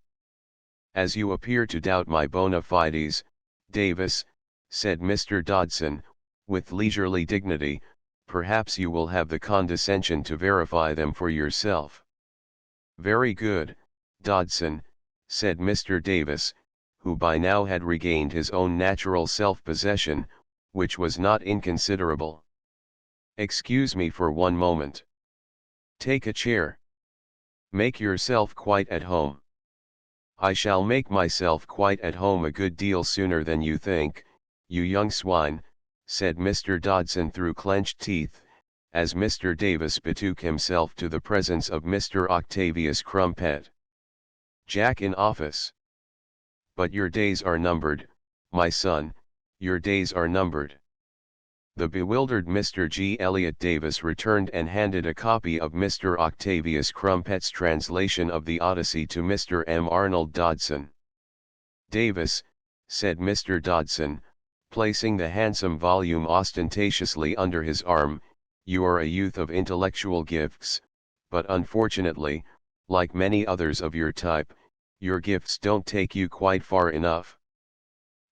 S1: "As you appear to doubt my bona fides, Davis," said Mr. Dodson, with leisurely dignity, "perhaps you will have the condescension to verify them for yourself." "Very good, Dodson," said Mr. Davis, who by now had regained his own natural self-possession, which was not inconsiderable. "Excuse me for one moment. Take a chair. Make yourself quite at home." "I shall make myself quite at home a good deal sooner than you think, you young swine," said Mr. Dodson through clenched teeth, as Mr. Davis betook himself to the presence of Mr. Octavius Crumpet. "Jack in office. But your days are numbered, my son, your days are numbered." The bewildered Mr. G. Elliot Davis returned and handed a copy of Mr. Octavius Crumpet's translation of the Odyssey to Mr. M. Arnold Dodson. "Davis," said Mr. Dodson, placing the handsome volume ostentatiously under his arm, "you are a youth of intellectual gifts, but unfortunately, like many others of your type, your gifts don't take you quite far enough.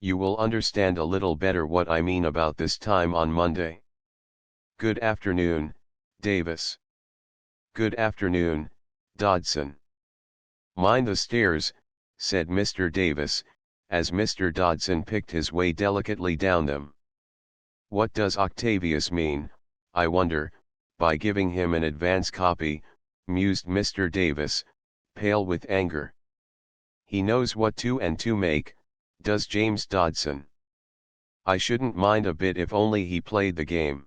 S1: You will understand a little better what I mean about this time on Monday. Good afternoon, Davis. Good afternoon, Dodson. Mind the stairs, said Mr. Davis, as Mr. Dodson picked his way delicately down them. What does Octavius mean, I wonder, by giving him an advance copy, mused Mr. Davis, pale with anger. He knows what 2 and 2 make, does James Dodson. I shouldn't mind a bit if only he played the game.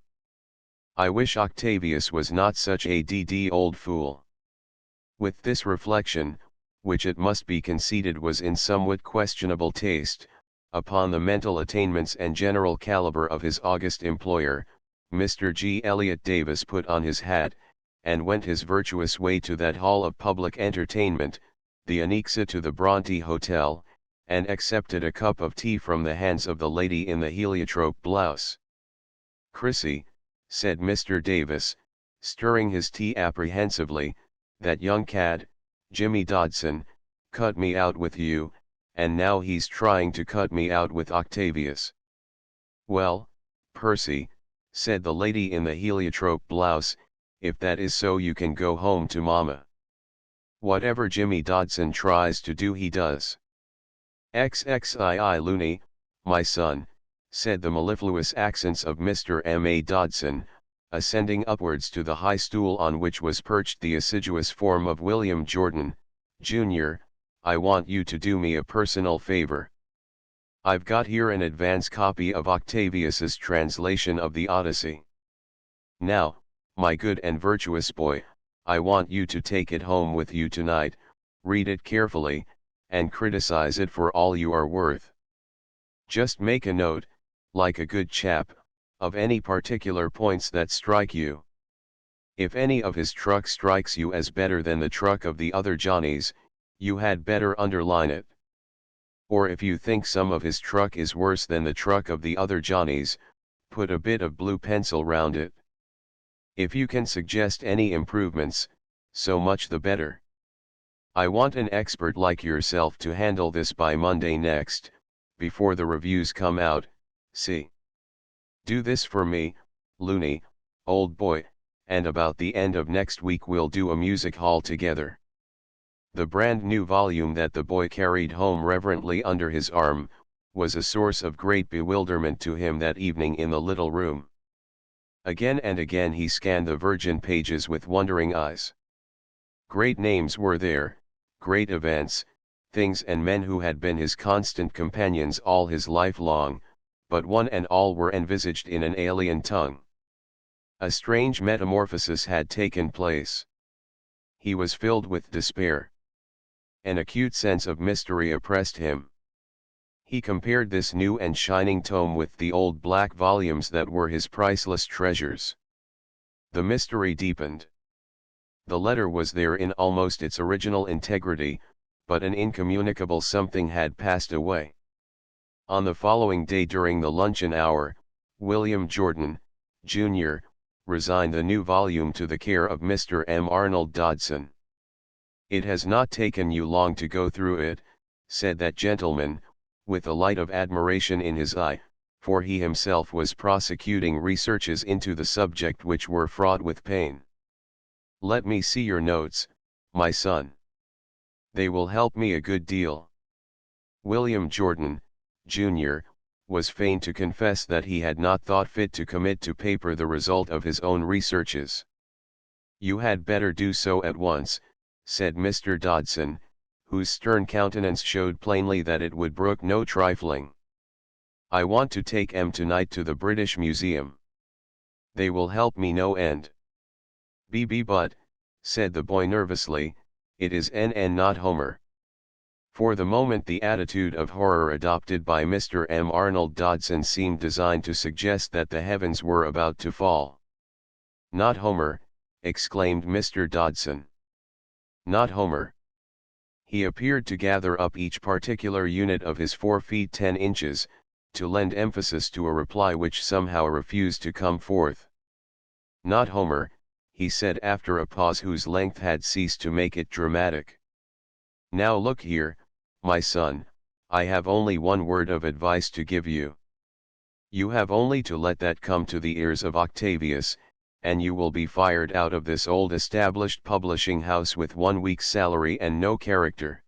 S1: I wish Octavius was not such a old fool. With this reflection, which it must be conceded was in somewhat questionable taste, upon the mental attainments and general caliber of his august employer, Mr. G. Elliot Davis put on his hat, and went his virtuous way to that hall of public entertainment, the Anexa to the Bronte Hotel, and accepted a cup of tea from the hands of the lady in the heliotrope blouse. Chrissy, said Mr. Davis, stirring his tea apprehensively, that young cad, Jimmy Dodson, cut me out with you, and now he's trying to cut me out with Octavius. Well, Percy, said the lady in the heliotrope blouse, if that is so you can go home to Mama. Whatever Jimmy Dodson tries to do he does. XXII loony, my son, said the mellifluous accents of Mr. M.A. Dodson, ascending upwards to the high stool on which was perched the assiduous form of William Jordan, Jr., I want you to do me a personal favor. I've got here an advance copy of Octavius's translation of the Odyssey. Now, my good and virtuous boy, I want you to take it home with you tonight, read it carefully, and criticize it for all you are worth. Just make a note, like a good chap, of any particular points that strike you. If any of his truck strikes you as better than the truck of the other Johnnies, you had better underline it. Or if you think some of his truck is worse than the truck of the other Johnnies, put a bit of blue pencil round it. If you can suggest any improvements, so much the better. I want an expert like yourself to handle this by Monday next, before the reviews come out, see. Do this for me, Looney, old boy, and about the end of next week we'll do a music hall together. The brand new volume that the boy carried home reverently under his arm, was a source of great bewilderment to him that evening in the little room. Again and again he scanned the virgin pages with wondering eyes. Great names were there, great events, things and men who had been his constant companions all his life long, but one and all were envisaged in an alien tongue. A strange metamorphosis had taken place. He was filled with despair. An acute sense of mystery oppressed him. He compared this new and shining tome with the old black volumes that were his priceless treasures. The mystery deepened. The letter was there in almost its original integrity, but an incommunicable something had passed away. On the following day during the luncheon hour, William Jordan, Jr., resigned the new volume to the care of Mr. M. Arnold Dodson. It has not taken you long to go through it, said that gentleman, with a light of admiration in his eye, for he himself was prosecuting researches into the subject which were fraught with pain. Let me see your notes, my son. They will help me a good deal. William Jordan, Jr., was fain to confess that he had not thought fit to commit to paper the result of his own researches. You had better do so at once, said Mr. Dodson, whose stern countenance showed plainly that it would brook no trifling. I want to take M tonight to the British Museum. They will help me no end. But, said the boy nervously, it is N not Homer. For the moment the attitude of horror adopted by Mr. M. Arnold Dodson seemed designed to suggest that the heavens were about to fall. Not Homer, exclaimed Mr. Dodson. Not Homer. He appeared to gather up each particular unit of his 4 feet 10 inches, to lend emphasis to a reply which somehow refused to come forth. Not Homer, he said after a pause whose length had ceased to make it dramatic. Now look here, my son, I have only one word of advice to give you. You have only to let that come to the ears of Octavius, and you will be fired out of this old established publishing house with 1 week's salary and no character.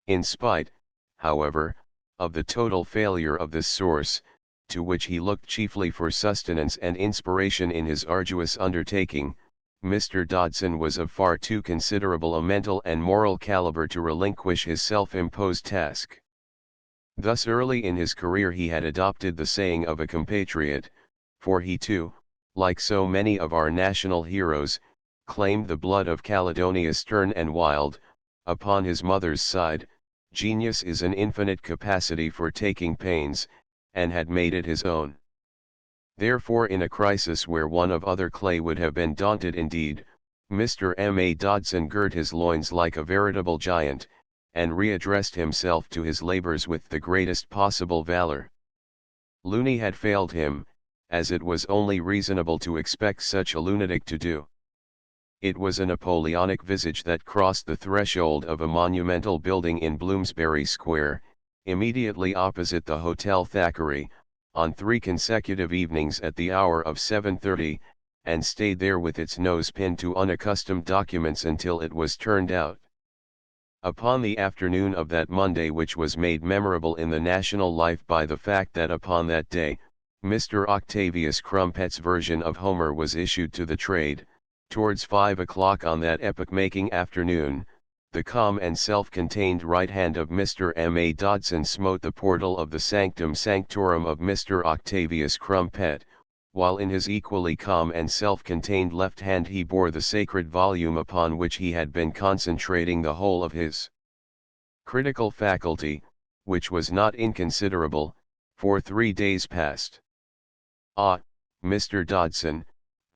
S1: In spite, however, of the total failure of this source, to which he looked chiefly for sustenance and inspiration in his arduous undertaking, Mr. Dodson was of far too considerable a mental and moral caliber to relinquish his self-imposed task. Thus early in his career he had adopted the saying of a compatriot, for he too, like so many of our national heroes, claimed the blood of Caledonia stern and wild. Upon his mother's side, genius is an infinite capacity for taking pains, and had made it his own. Therefore in a crisis where one of other clay would have been daunted indeed, Mr. M.A. Dodson girt his loins like a veritable giant, and readdressed himself to his labors with the greatest possible valor. Looney had failed him, as it was only reasonable to expect such a lunatic to do. It was a Napoleonic visage that crossed the threshold of a monumental building in Bloomsbury Square, immediately opposite the Hotel Thackeray, on 3 consecutive evenings at the hour of 7:30, and stayed there with its nose pinned to unaccustomed documents until it was turned out. Upon the afternoon of that Monday, which was made memorable in the national life by the fact that upon that day, Mr. Octavius Crumpet's version of Homer was issued to the trade, towards 5 o'clock on that epoch-making afternoon, the calm and self-contained right hand of Mr. M.A. Dodson smote the portal of the sanctum sanctorum of Mr. Octavius Crumpet, while in his equally calm and self-contained left hand he bore the sacred volume upon which he had been concentrating the whole of his critical faculty, which was not inconsiderable, for 3 days past. "Ah, Mr. Dodson,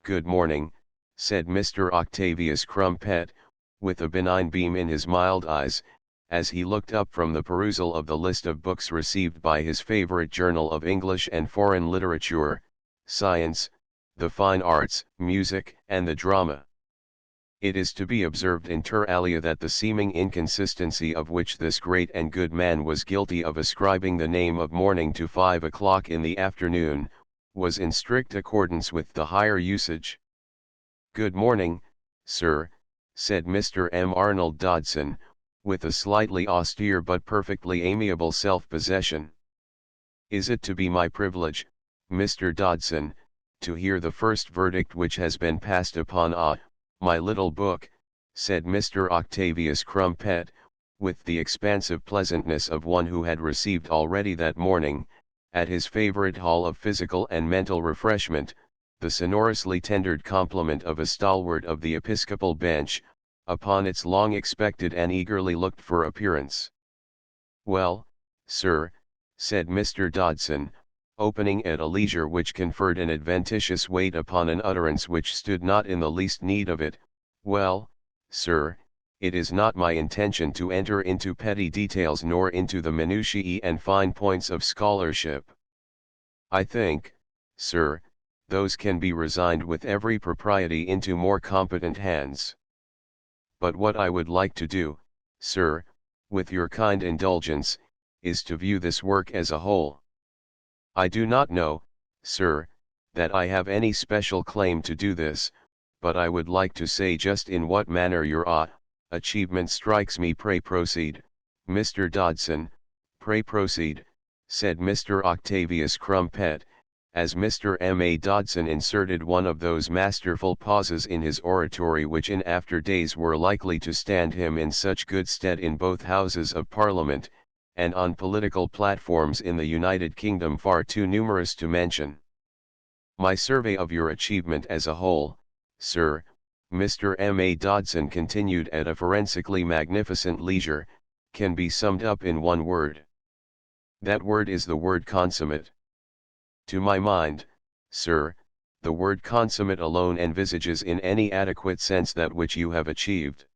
S1: good morning," said Mr. Octavius Crumpet, with a benign beam in his mild eyes, as he looked up from the perusal of the list of books received by his favorite journal of English and foreign literature, science, the fine arts, music, and the drama. It is to be observed inter alia that the seeming inconsistency of which this great and good man was guilty of ascribing the name of morning to 5 o'clock in the afternoon, was in strict accordance with the higher usage. "Good morning, sir," said Mr. M. Arnold Dodson, with a slightly austere but perfectly amiable self-possession. "Is it to be my privilege, Mr. Dodson, to hear the first verdict which has been passed upon my little book," said Mr. Octavius Crumpet, with the expansive pleasantness of one who had received already that morning, at his favorite hall of physical and mental refreshment, the sonorously tendered compliment of a stalwart of the episcopal bench, upon its long expected and eagerly looked for appearance. "Well, sir," said Mr. Dodson, opening at a leisure which conferred an adventitious weight upon an utterance which stood not in the least need of it, "well, sir, it is not my intention to enter into petty details nor into the minutiae and fine points of scholarship. I think, sir, those can be resigned with every propriety into more competent hands. But what I would like to do, sir, with your kind indulgence, is to view this work as a whole. I do not know, sir, that I have any special claim to do this, but I would like to say just in what manner your achievement strikes me. Pray proceed, Mr. Dodson, pray proceed," said Mr. Octavius Crumpet, as Mr. M.A. Dodson inserted one of those masterful pauses in his oratory which in after days were likely to stand him in such good stead in both Houses of Parliament, and on political platforms in the United Kingdom far too numerous to mention. "My survey of your achievement as a whole, sir," Mr. M.A. Dodson continued at a forensically magnificent leisure, "can be summed up in one word. That word is the word consummate. To my mind, sir, the word consummate alone envisages in any adequate sense that which you have achieved.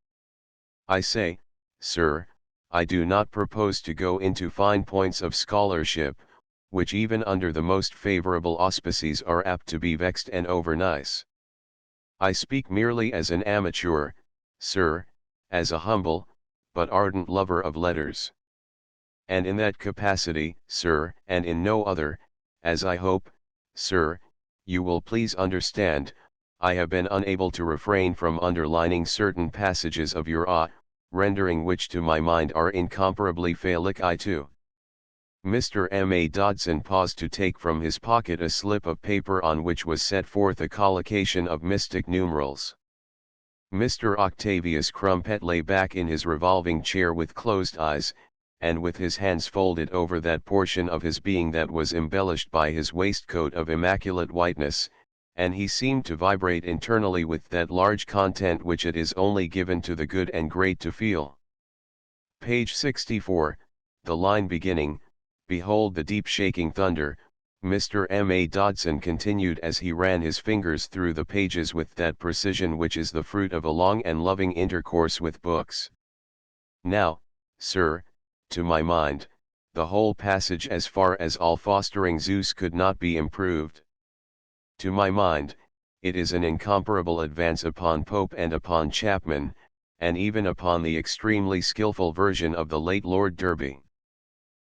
S1: I say, sir, I do not propose to go into fine points of scholarship, which even under the most favorable auspices are apt to be vexed and over-nice. I speak merely as an amateur, sir, as a humble, but ardent lover of letters. And in that capacity, sir, and in no other, as I hope, sir, you will please understand, I have been unable to refrain from underlining certain passages of your rendering which to my mind are incomparably felici too. Mr. M. A. Dodson paused to take from his pocket a slip of paper on which was set forth a collocation of mystic numerals. Mr. Octavius Crumpet lay back in his revolving chair with closed eyes, and with his hands folded over that portion of his being that was embellished by his waistcoat of immaculate whiteness, and he seemed to vibrate internally with that large content which it is only given to the good and great to feel. Page 64, the line beginning, "Behold the deep shaking thunder," Mr. M. A. Dodson continued as he ran his fingers through the pages with that precision which is the fruit of a long and loving intercourse with books. "Now, sir, to my mind, the whole passage as far as all fostering Zeus could not be improved. To my mind, it is an incomparable advance upon Pope and upon Chapman, and even upon the extremely skilful version of the late Lord Derby.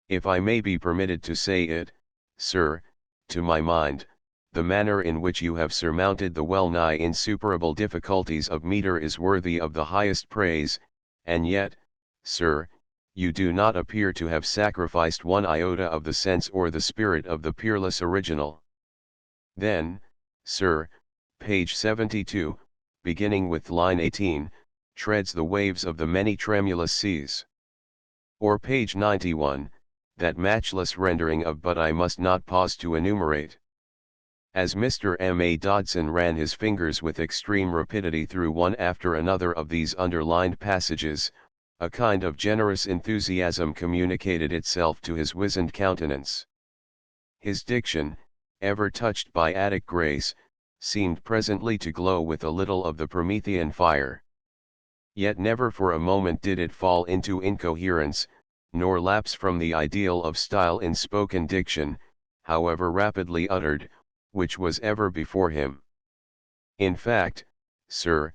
S1: If I may be permitted to say it, sir, to my mind, the manner in which you have surmounted the well-nigh insuperable difficulties of metre is worthy of the highest praise, and yet, sir, you do not appear to have sacrificed one iota of the sense or the spirit of the peerless original. Then, sir, page 72, beginning with line 18, treads the waves of the many tremulous seas. Or page 91, that matchless rendering of "but I must not pause to enumerate." As Mr. M. A. Dodson ran his fingers with extreme rapidity through one after another of these underlined passages, a kind of generous enthusiasm communicated itself to his wizened countenance. His diction, ever touched by Attic grace, seemed presently to glow with a little of the Promethean fire. Yet never for a moment did it fall into incoherence, nor lapse from the ideal of style in spoken diction, however rapidly uttered, which was ever before him. In fact, sir,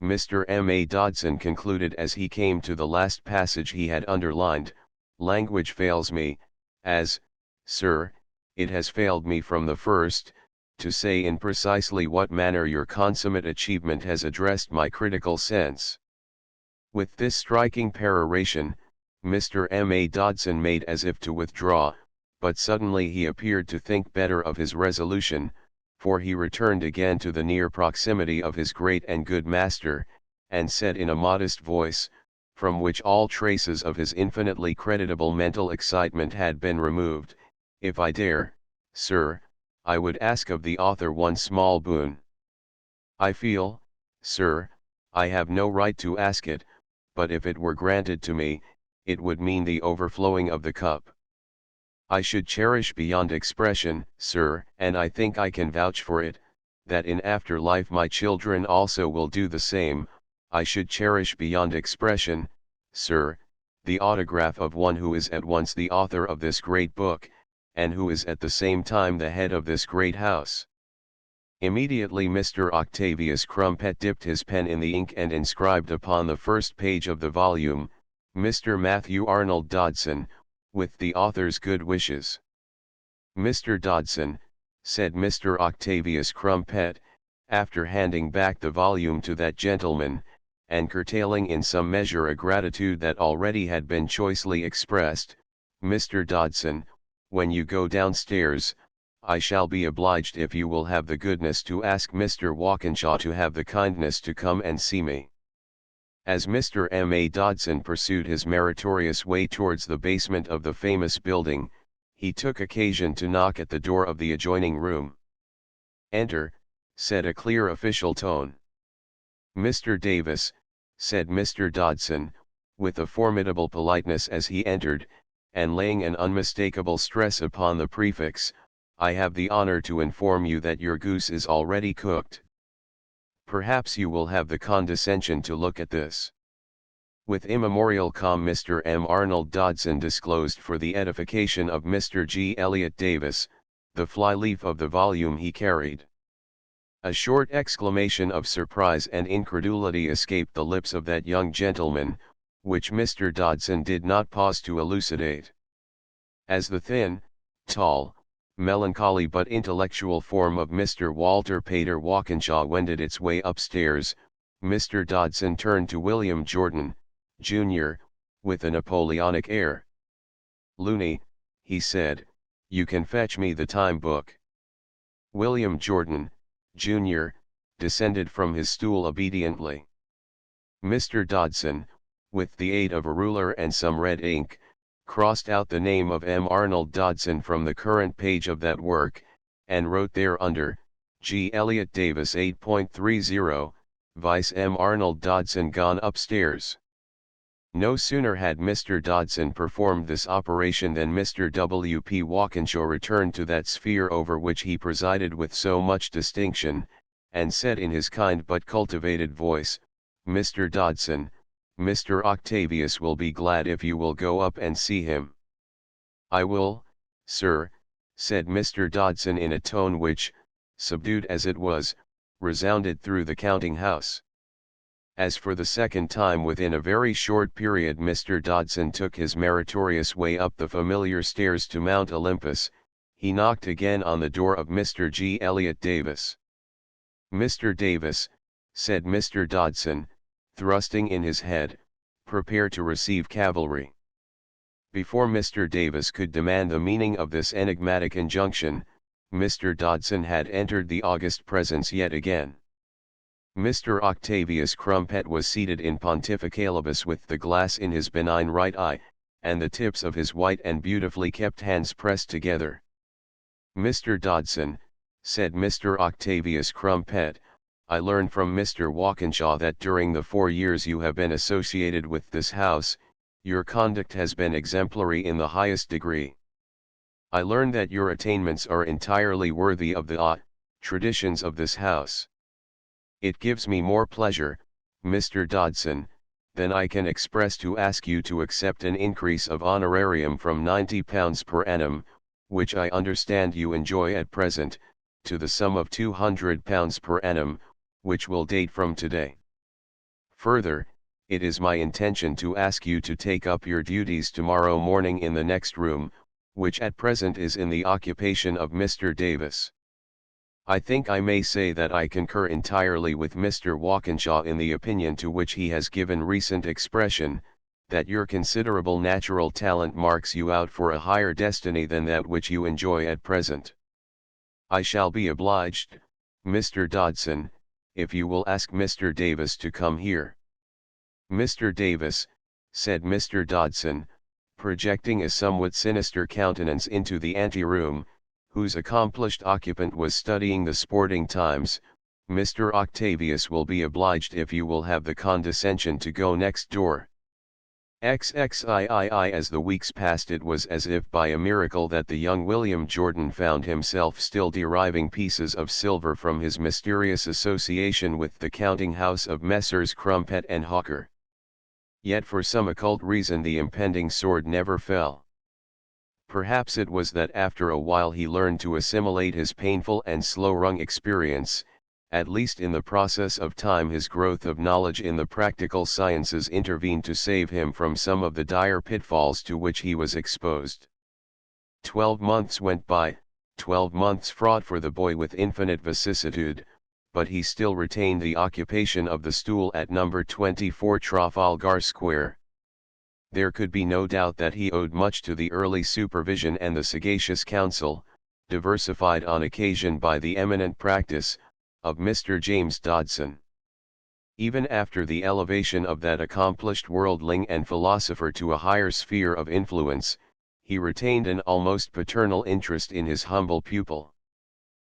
S1: Mr. M. A. Dodson concluded as he came to the last passage he had underlined, language fails me, as, sir, it has failed me from the first, to say in precisely what manner your consummate achievement has addressed my critical sense. With this striking peroration, Mr. M. A. Dodson made as if to withdraw, but suddenly he appeared to think better of his resolution, for he returned again to the near proximity of his great and good master, and said in a modest voice, from which all traces of his infinitely creditable mental excitement had been removed, "If I dare, sir, I would ask of the author one small boon. I feel, sir, I have no right to ask it, but if it were granted to me, it would mean the overflowing of the cup. I should cherish beyond expression, sir, and I think I can vouch for it, that in after life my children also will do the same. I should cherish beyond expression, sir, the autograph of one who is at once the author of this great book, and who is at the same time the head of this great house." Immediately Mr. Octavius Crumpet dipped his pen in the ink and inscribed upon the first page of the volume, "Mr. Matthew Arnold Dodson, with the author's good wishes." "Mr. Dodson," said Mr. Octavius Crumpet, after handing back the volume to that gentleman, and curtailing in some measure a gratitude that already had been choicely expressed, "Mr. Dodson, when you go downstairs, I shall be obliged if you will have the goodness to ask Mr. Walkinshaw to have the kindness to come and see me." As Mr. M. A. Dodson pursued his meritorious way towards the basement of the famous building, he took occasion to knock at the door of the adjoining room. "Enter," said a clear official tone. "Mr. Davis," said Mr. Dodson, with a formidable politeness as he entered, and laying an unmistakable stress upon the prefix, "I have the honor to inform you that your goose is already cooked. Perhaps you will have the condescension to look at this." With immemorial calm Mr. M. Arnold Dodson disclosed for the edification of Mr. G. Elliot Davis, the fly-leaf of the volume he carried. A short exclamation of surprise and incredulity escaped the lips of that young gentleman, which Mr. Dodson did not pause to elucidate. As the thin, tall, melancholy but intellectual form of Mr. Walter Pater Walkinshaw wended its way upstairs, Mr. Dodson turned to William Jordan, Jr., with a Napoleonic air. "Looney," he said, "you can fetch me the time book." William Jordan, Jr., descended from his stool obediently. Mr. Dodson, with the aid of a ruler and some red ink, crossed out the name of M. Arnold Dodson from the current page of that work, and wrote there under, G. Elliott Davis 8.30, Vice M. Arnold Dodson gone upstairs. No sooner had Mr. Dodson performed this operation than Mr. W. P. Walkinshaw returned to that sphere over which he presided with so much distinction, and said in his kind but cultivated voice, "Mr. Dodson, Mr. Octavius will be glad if you will go up and see him." "I will, sir," said Mr. Dodson in a tone which, subdued as it was, resounded through the counting-house. As for the second time within a very short period Mr. Dodson took his meritorious way up the familiar stairs to Mount Olympus, he knocked again on the door of Mr. G. Elliott Davis. "Mr. Davis," said Mr. Dodson, thrusting in his head, "prepare to receive cavalry." Before Mr. Davis could demand the meaning of this enigmatic injunction, Mr. Dodson had entered the august presence yet again. Mr. Octavius Crumpet was seated in pontificalibus with the glass in his benign right eye, and the tips of his white and beautifully kept hands pressed together. "Mr. Dodson," said Mr. Octavius Crumpet, "I learn from Mr. Walkinshaw that during the 4 years you have been associated with this house, your conduct has been exemplary in the highest degree. I learn that your attainments are entirely worthy of the traditions of this house. It gives me more pleasure, Mr. Dodson, than I can express to ask you to accept an increase of honorarium from £90 per annum, which I understand you enjoy at present, to the sum of £200 per annum, which will date from today. Further, it is my intention to ask you to take up your duties tomorrow morning in the next room, which at present is in the occupation of Mr. Davis. I think I may say that I concur entirely with Mr. Walkinshaw in the opinion to which he has given recent expression, that your considerable natural talent marks you out for a higher destiny than that which you enjoy at present. I shall be obliged, Mr. Dodson, if you will ask Mr. Davis to come here." "Mr. Davis," said Mr. Dodson, projecting a somewhat sinister countenance into the ante-room, whose accomplished occupant was studying the Sporting Times, "Mr. Octavius will be obliged if you will have the condescension to go next door." XXIII. As the weeks passed, it was as if by a miracle that the young William Jordan found himself still deriving pieces of silver from his mysterious association with the counting-house of Messrs. Crumpet and Hawker. Yet for some occult reason the impending sword never fell. Perhaps it was that after a while he learned to assimilate his painful and slow-wrung experience, at least in the process of time his growth of knowledge in the practical sciences intervened to save him from some of the dire pitfalls to which he was exposed. 12 months went by, 12 months fraught for the boy with infinite vicissitude, but he still retained the occupation of the stool at number 24 Trafalgar Square. There could be no doubt that he owed much to the early supervision and the sagacious counsel, diversified on occasion by the eminent practice, of Mr. James Dodson. Even after the elevation of that accomplished worldling and philosopher to a higher sphere of influence, he retained an almost paternal interest in his humble pupil.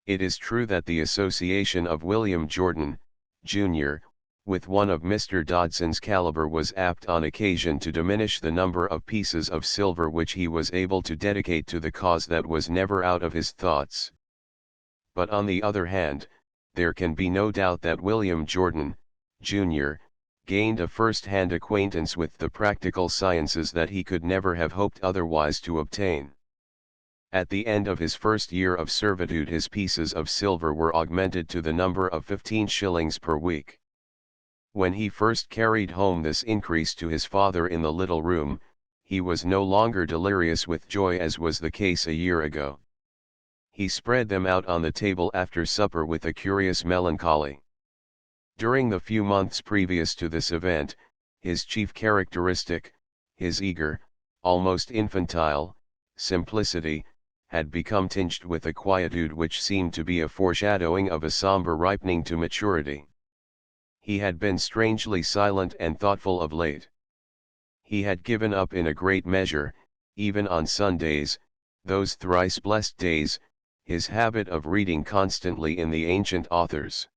S1: It is true that the association of William Jordan, Jr., with one of Mr. Dodson's caliber was apt on occasion to diminish the number of pieces of silver which he was able to dedicate to the cause that was never out of his thoughts. But on the other hand, there can be no doubt that William Jordan, Jr., gained a first-hand acquaintance with the practical sciences that he could never have hoped otherwise to obtain. At the end of his first year of servitude his pieces of silver were augmented to the number of 15 shillings per week. When he first carried home this increase to his father in the little room, he was no longer delirious with joy as was the case a year ago. He spread them out on the table after supper with a curious melancholy. During the few months previous to this event, his chief characteristic, his eager, almost infantile, simplicity, had become tinged with a quietude which seemed to be a foreshadowing of a somber ripening to maturity. He had been strangely silent and thoughtful of late. He had given up in a great measure, even on Sundays, those thrice blessed days, his habit of reading constantly in the ancient authors.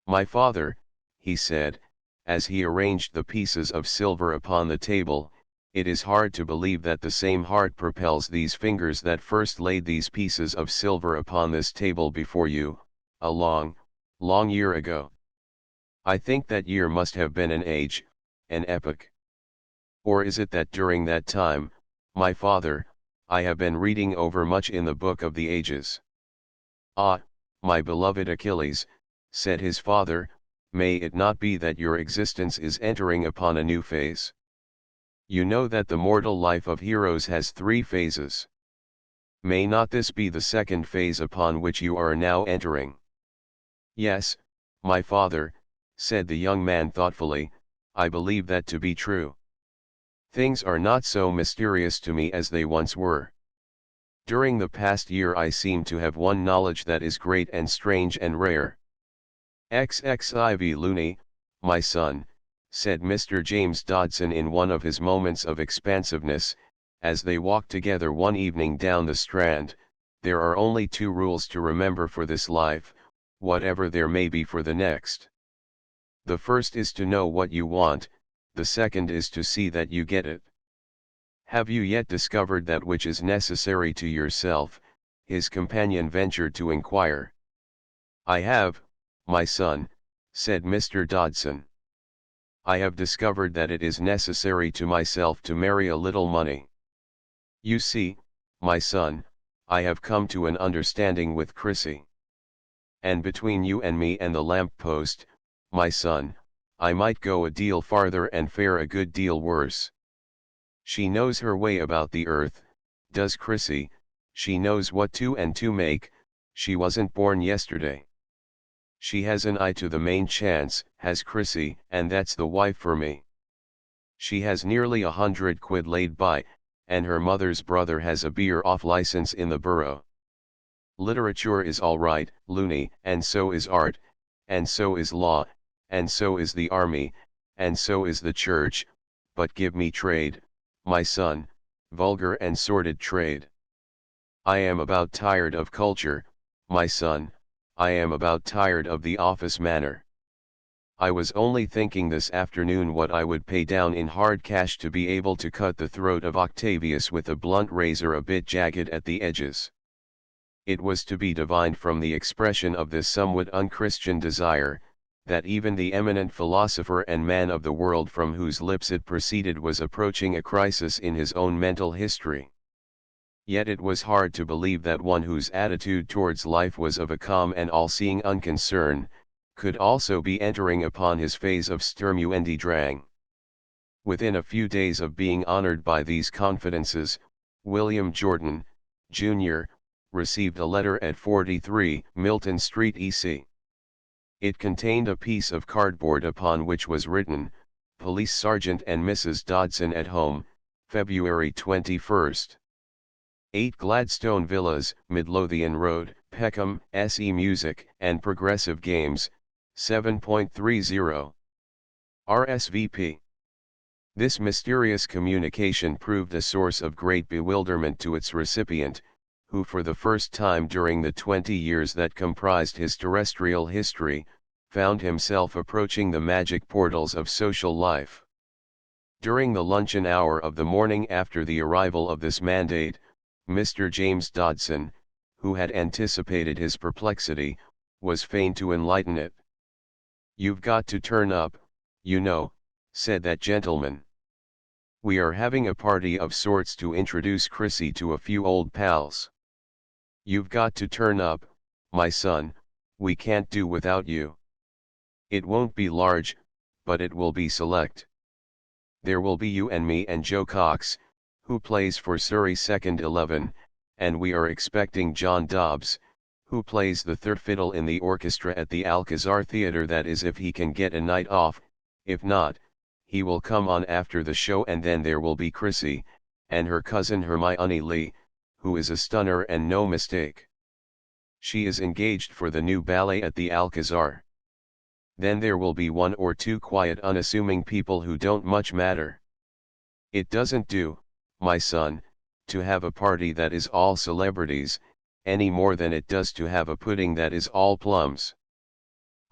S1: "My father," he said, as he arranged the pieces of silver upon the table, "it is hard to believe that the same heart propels these fingers that first laid these pieces of silver upon this table before you, a long, long year ago. I think that year must have been an age, an epoch. Or is it that during that time, my father, I have been reading over much in the book of the ages?" "Ah, my beloved Achilles," said his father, "may it not be that your existence is entering upon a new phase? You know that the mortal life of heroes has 3 phases. May not this be the second phase upon which you are now entering?" "Yes, my father," said the young man thoughtfully, "I believe that to be true. Things are not so mysterious to me as they once were. During the past year I seem to have won knowledge that is great and strange and rare." "XXIV Looney, my son," said Mr. James Dodson in one of his moments of expansiveness, as they walked together one evening down the Strand, "there are only 2 rules to remember for this life, whatever there may be for the next. The first is to know what you want, the second is to see that you get it. Have you yet discovered that which is necessary to yourself?" his companion ventured to inquire. "I have, my son," said Mr. Dodson. "I have discovered that it is necessary to myself to marry a little money. You see, my son, I have come to an understanding with Chrissy. And between you and me and the lamp-post, my son, I might go a deal farther and fare a good deal worse. She knows her way about the earth, does Chrissy, she knows what 2 and 2 make, she wasn't born yesterday. She has an eye to the main chance, has Chrissy, and that's the wife for me. She has nearly 100 quid laid by, and her mother's brother has a beer off license in the borough. Literature is all right, Looney, and so is art, and so is law, and so is the army, and so is the church, but give me trade, my son, vulgar and sordid trade. I am about tired of culture, my son, I am about tired of the office manner. I was only thinking this afternoon what I would pay down in hard cash to be able to cut the throat of Octavius with a blunt razor a bit jagged at the edges." It was to be divined from the expression of this somewhat unchristian desire, that even the eminent philosopher and man of the world from whose lips it proceeded was approaching a crisis in his own mental history. Yet it was hard to believe that one whose attitude towards life was of a calm and all-seeing unconcern, could also be entering upon his phase of sturmuendi drang. Within a few days of being honored by these confidences, William Jordan, Jr., received a letter at 43 Milton Street, EC. It contained a piece of cardboard upon which was written, "Police Sergeant and Mrs. Dodson at home, February 21st. 8 Gladstone Villas, Midlothian Road, Peckham, SE Music and Progressive Games, 7.30. RSVP." This mysterious communication proved a source of great bewilderment to its recipient, who for the first time during the 20 years that comprised his terrestrial history, found himself approaching the magic portals of social life. During the luncheon hour of the morning after the arrival of this mandate, Mr. James Dodson, who had anticipated his perplexity, was fain to enlighten it. "You've got to turn up, you know," said that gentleman. We are having a party of sorts to introduce Chrissy to a few old pals. You've got to turn up, my son, we can't do without you. It won't be large, but it will be select. There will be you and me and Joe Cox, who plays for Surrey second 11, and we are expecting John Dobbs, who plays the third fiddle in the orchestra at the Alcazar Theatre. That is if he can get a night off. If not, he will come on after the show. And then there will be Chrissy, and her cousin Hermione Lee, who is a stunner and no mistake. She is engaged for the new ballet at the Alcazar. Then there will be one or two quiet unassuming people who don't much matter. It doesn't do, my son, to have a party that is all celebrities, any more than it does to have a pudding that is all plums.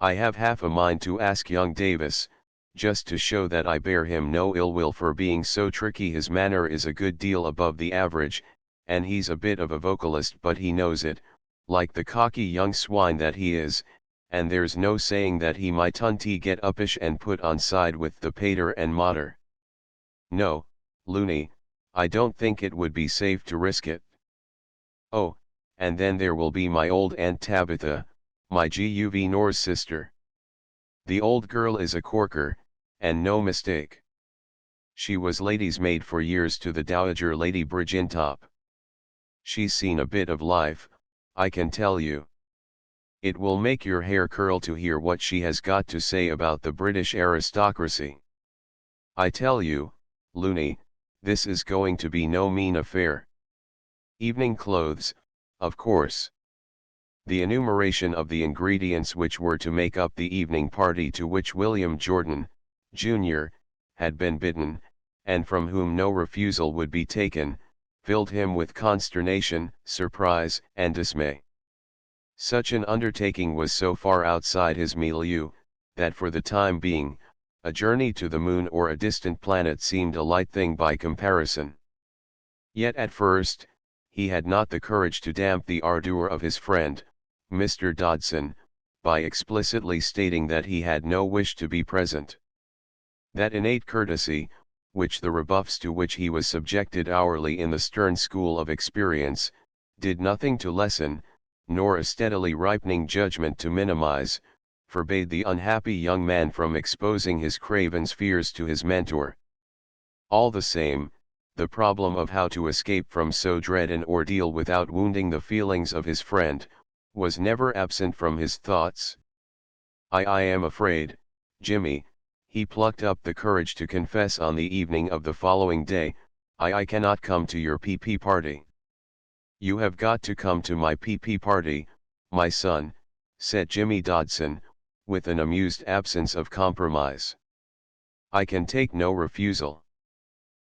S1: I have half a mind to ask young Davis, just to show that I bear him no ill will for being so tricky. His manner is a good deal above the average, and he's a bit of a vocalist, but he knows it, like the cocky young swine that he is, and there's no saying that he mightn't get uppish and put on side with the pater and mater. No, Looney, I don't think it would be safe to risk it. Oh, and then there will be my old Aunt Tabitha, my Guv Nor's sister. The old girl is a corker, and no mistake. She was lady's maid for years to the Dowager Lady Bridgintop. She's seen a bit of life, I can tell you. It will make your hair curl to hear what she has got to say about the British aristocracy. I tell you, Looney, this is going to be no mean affair. Evening clothes, of course. The enumeration of the ingredients which were to make up the evening party, to which William Jordan, Jr., had been bidden, and from whom no refusal would be taken, filled him with consternation, surprise, and dismay. Such an undertaking was so far outside his milieu, that for the time being, a journey to the moon or a distant planet seemed a light thing by comparison. Yet at first, he had not the courage to damp the ardor of his friend, Mr. Dodson, by explicitly stating that he had no wish to be present. That innate courtesy, which the rebuffs to which he was subjected hourly in the stern school of experience, did nothing to lessen, nor a steadily ripening judgment to minimize, forbade the unhappy young man from exposing his craven fears to his mentor. All the same, the problem of how to escape from so dread an ordeal without wounding the feelings of his friend, was never absent from his thoughts. I am afraid, Jimmy, he plucked up the courage to confess on the evening of the following day, I cannot come to your PP party. You have got to come to my PP party, my son, said Jimmy Dodson, with an amused absence of compromise. I can take no refusal.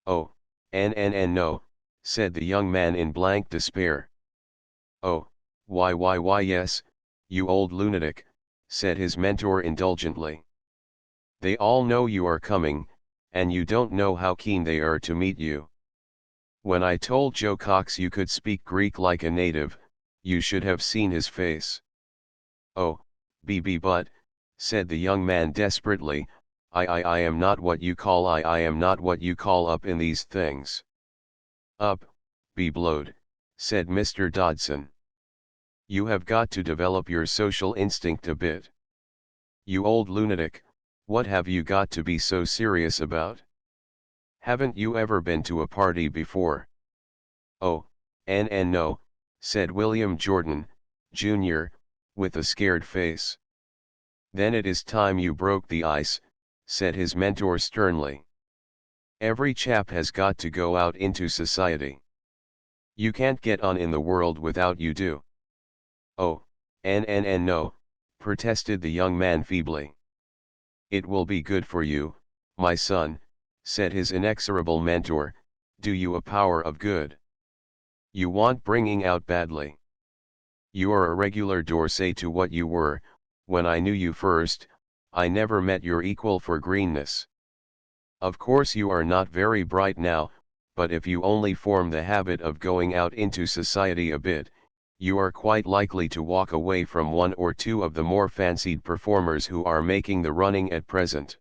S1: Oh, no, said the young man in blank despair. Oh, why yes, you old lunatic, said his mentor indulgently. They all know you are coming, and you don't know how keen they are to meet you. When I told Joe Cox you could speak Greek like a native, you should have seen his face. Oh, but, said the young man desperately, I am not what you call I am not what you call up in these things. Up, be blowed, said Mr. Dodson. You have got to develop your social instinct a bit. You old lunatic, what have you got to be so serious about? Haven't you ever been to a party before? Oh, no, said William Jordan, Jr., with a scared face. Then it is time you broke the ice, said his mentor sternly. Every chap has got to go out into society. You can't get on in the world without you do. Oh, no, protested the young man feebly. It will be good for you, my son, said his inexorable mentor, do you a power of good. You want bringing out badly. You are a regular Dorsey to what you were, when I knew you first, I never met your equal for greenness. Of course you are not very bright now, but if you only form the habit of going out into society a bit, you are quite likely to walk away from one or two of the more fancied performers who are making the running at present.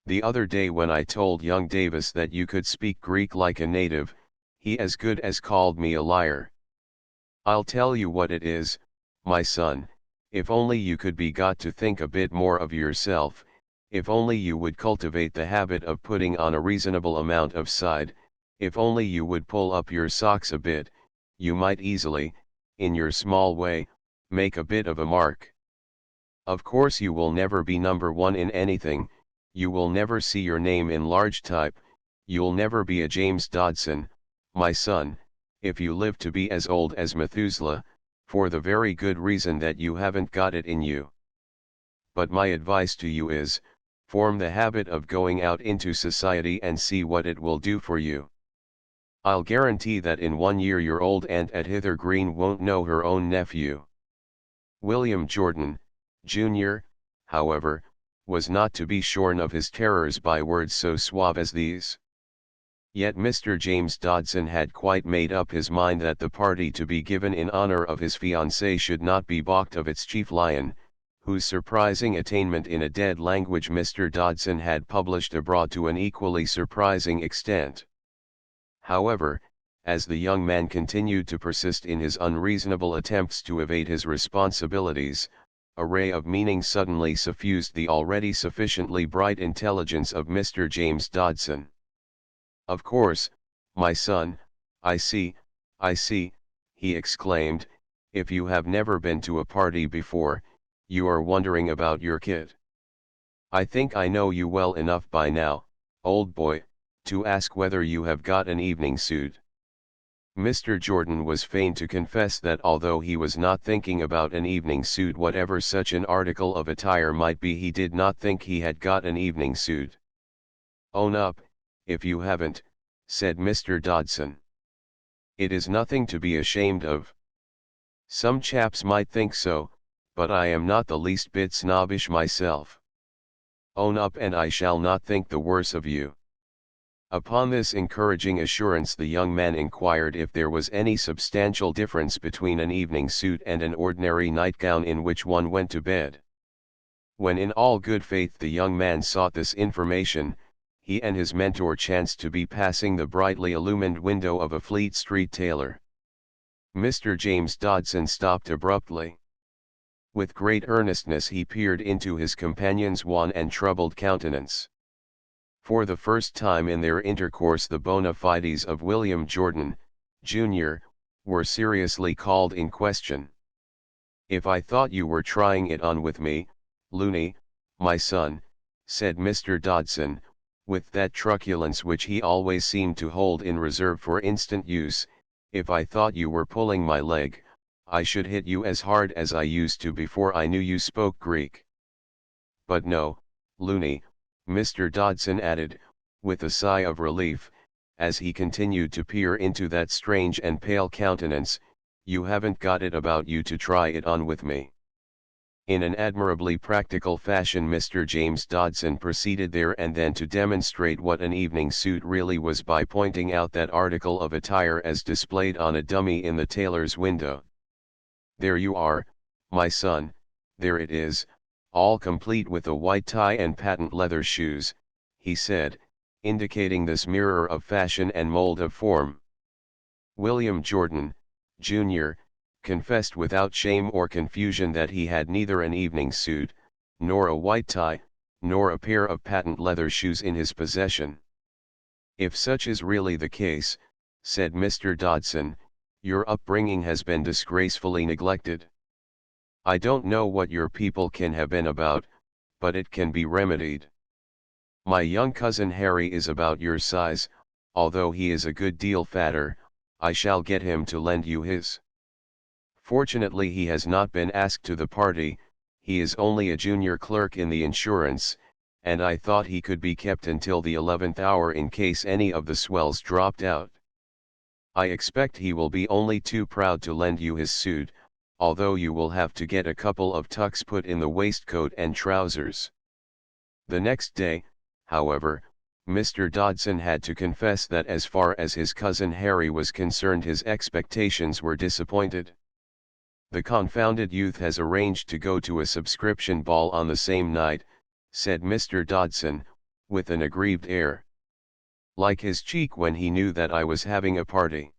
S1: The other day when I told young Davis that you could speak Greek like a native, he as good as called me a liar. I'll tell you what it is, my son, if only you could be got to think a bit more of yourself, if only you would cultivate the habit of putting on a reasonable amount of side, if only you would pull up your socks a bit, you might easily, in your small way, make a bit of a mark. Of course you will never be number one in anything, you will never see your name in large type, you'll never be a James Dodson, my son, if you live to be as old as Methuselah, for the very good reason that you haven't got it in you. But my advice to you is, form the habit of going out into society and see what it will do for you. I'll guarantee that in 1 year your old aunt at Hither Green won't know her own nephew. William Jordan, Jr., however, was not to be shorn of his terrors by words so suave as these. Yet Mr. James Dodson had quite made up his mind that the party to be given in honor of his fiancée should not be balked of its chief lion, whose surprising attainment in a dead language Mr. Dodson had published abroad to an equally surprising extent. However, as the young man continued to persist in his unreasonable attempts to evade his responsibilities, a ray of meaning suddenly suffused the already sufficiently bright intelligence of Mr. James Dodson. "Of course, my son, I see," he exclaimed, "if you have never been to a party before, you are wondering about your kit. I think I know you well enough by now, old boy, to ask whether you have got an evening suit." Mr. Jordan was fain to confess that although he was not thinking about an evening suit, whatever such an article of attire might be, he did not think he had got an evening suit. "Own up, if you haven't," said Mr. Dodson. "It is nothing to be ashamed of. Some chaps might think so, but I am not the least bit snobbish myself. Own up and I shall not think the worse of you." Upon this encouraging assurance the young man inquired if there was any substantial difference between an evening suit and an ordinary nightgown in which one went to bed. When in all good faith the young man sought this information, he and his mentor chanced to be passing the brightly illumined window of a Fleet Street tailor. Mr. James Dodson stopped abruptly. With great earnestness he peered into his companion's wan and troubled countenance. For the first time in their intercourse the bona fides of William Jordan, Jr., were seriously called in question. "If I thought you were trying it on with me, Looney, my son," said Mr. Dodson, with that truculence which he always seemed to hold in reserve for instant use, "if I thought you were pulling my leg, I should hit you as hard as I used to before I knew you spoke Greek. But no, Looney," Mr. Dodson added, with a sigh of relief, as he continued to peer into that strange and pale countenance, "you haven't got it about you to try it on with me." In an admirably practical fashion Mr. James Dodson proceeded there and then to demonstrate what an evening suit really was by pointing out that article of attire as displayed on a dummy in the tailor's window. "There you are, my son, there it is, all complete with a white tie and patent leather shoes," he said, indicating this mirror of fashion and mold of form. William Jordan, Jr., confessed without shame or confusion that he had neither an evening suit, nor a white tie, nor a pair of patent leather shoes in his possession. "If such is really the case," said Mr. Dodson, "your upbringing has been disgracefully neglected. I don't know what your people can have been about, but it can be remedied. My young cousin Harry is about your size, although he is a good deal fatter. I shall get him to lend you his. Fortunately he has not been asked to the party, he is only a junior clerk in the insurance, and I thought he could be kept until the 11th hour in case any of the swells dropped out. I expect he will be only too proud to lend you his suit, although you will have to get a couple of tucks put in the waistcoat and trousers." The next day, however, Mr. Dodson had to confess that as far as his cousin Harry was concerned his expectations were disappointed. "The confounded youth has arranged to go to a subscription ball on the same night," said Mr. Dodson, with an aggrieved air. Like his cheek when he knew that I was having a party.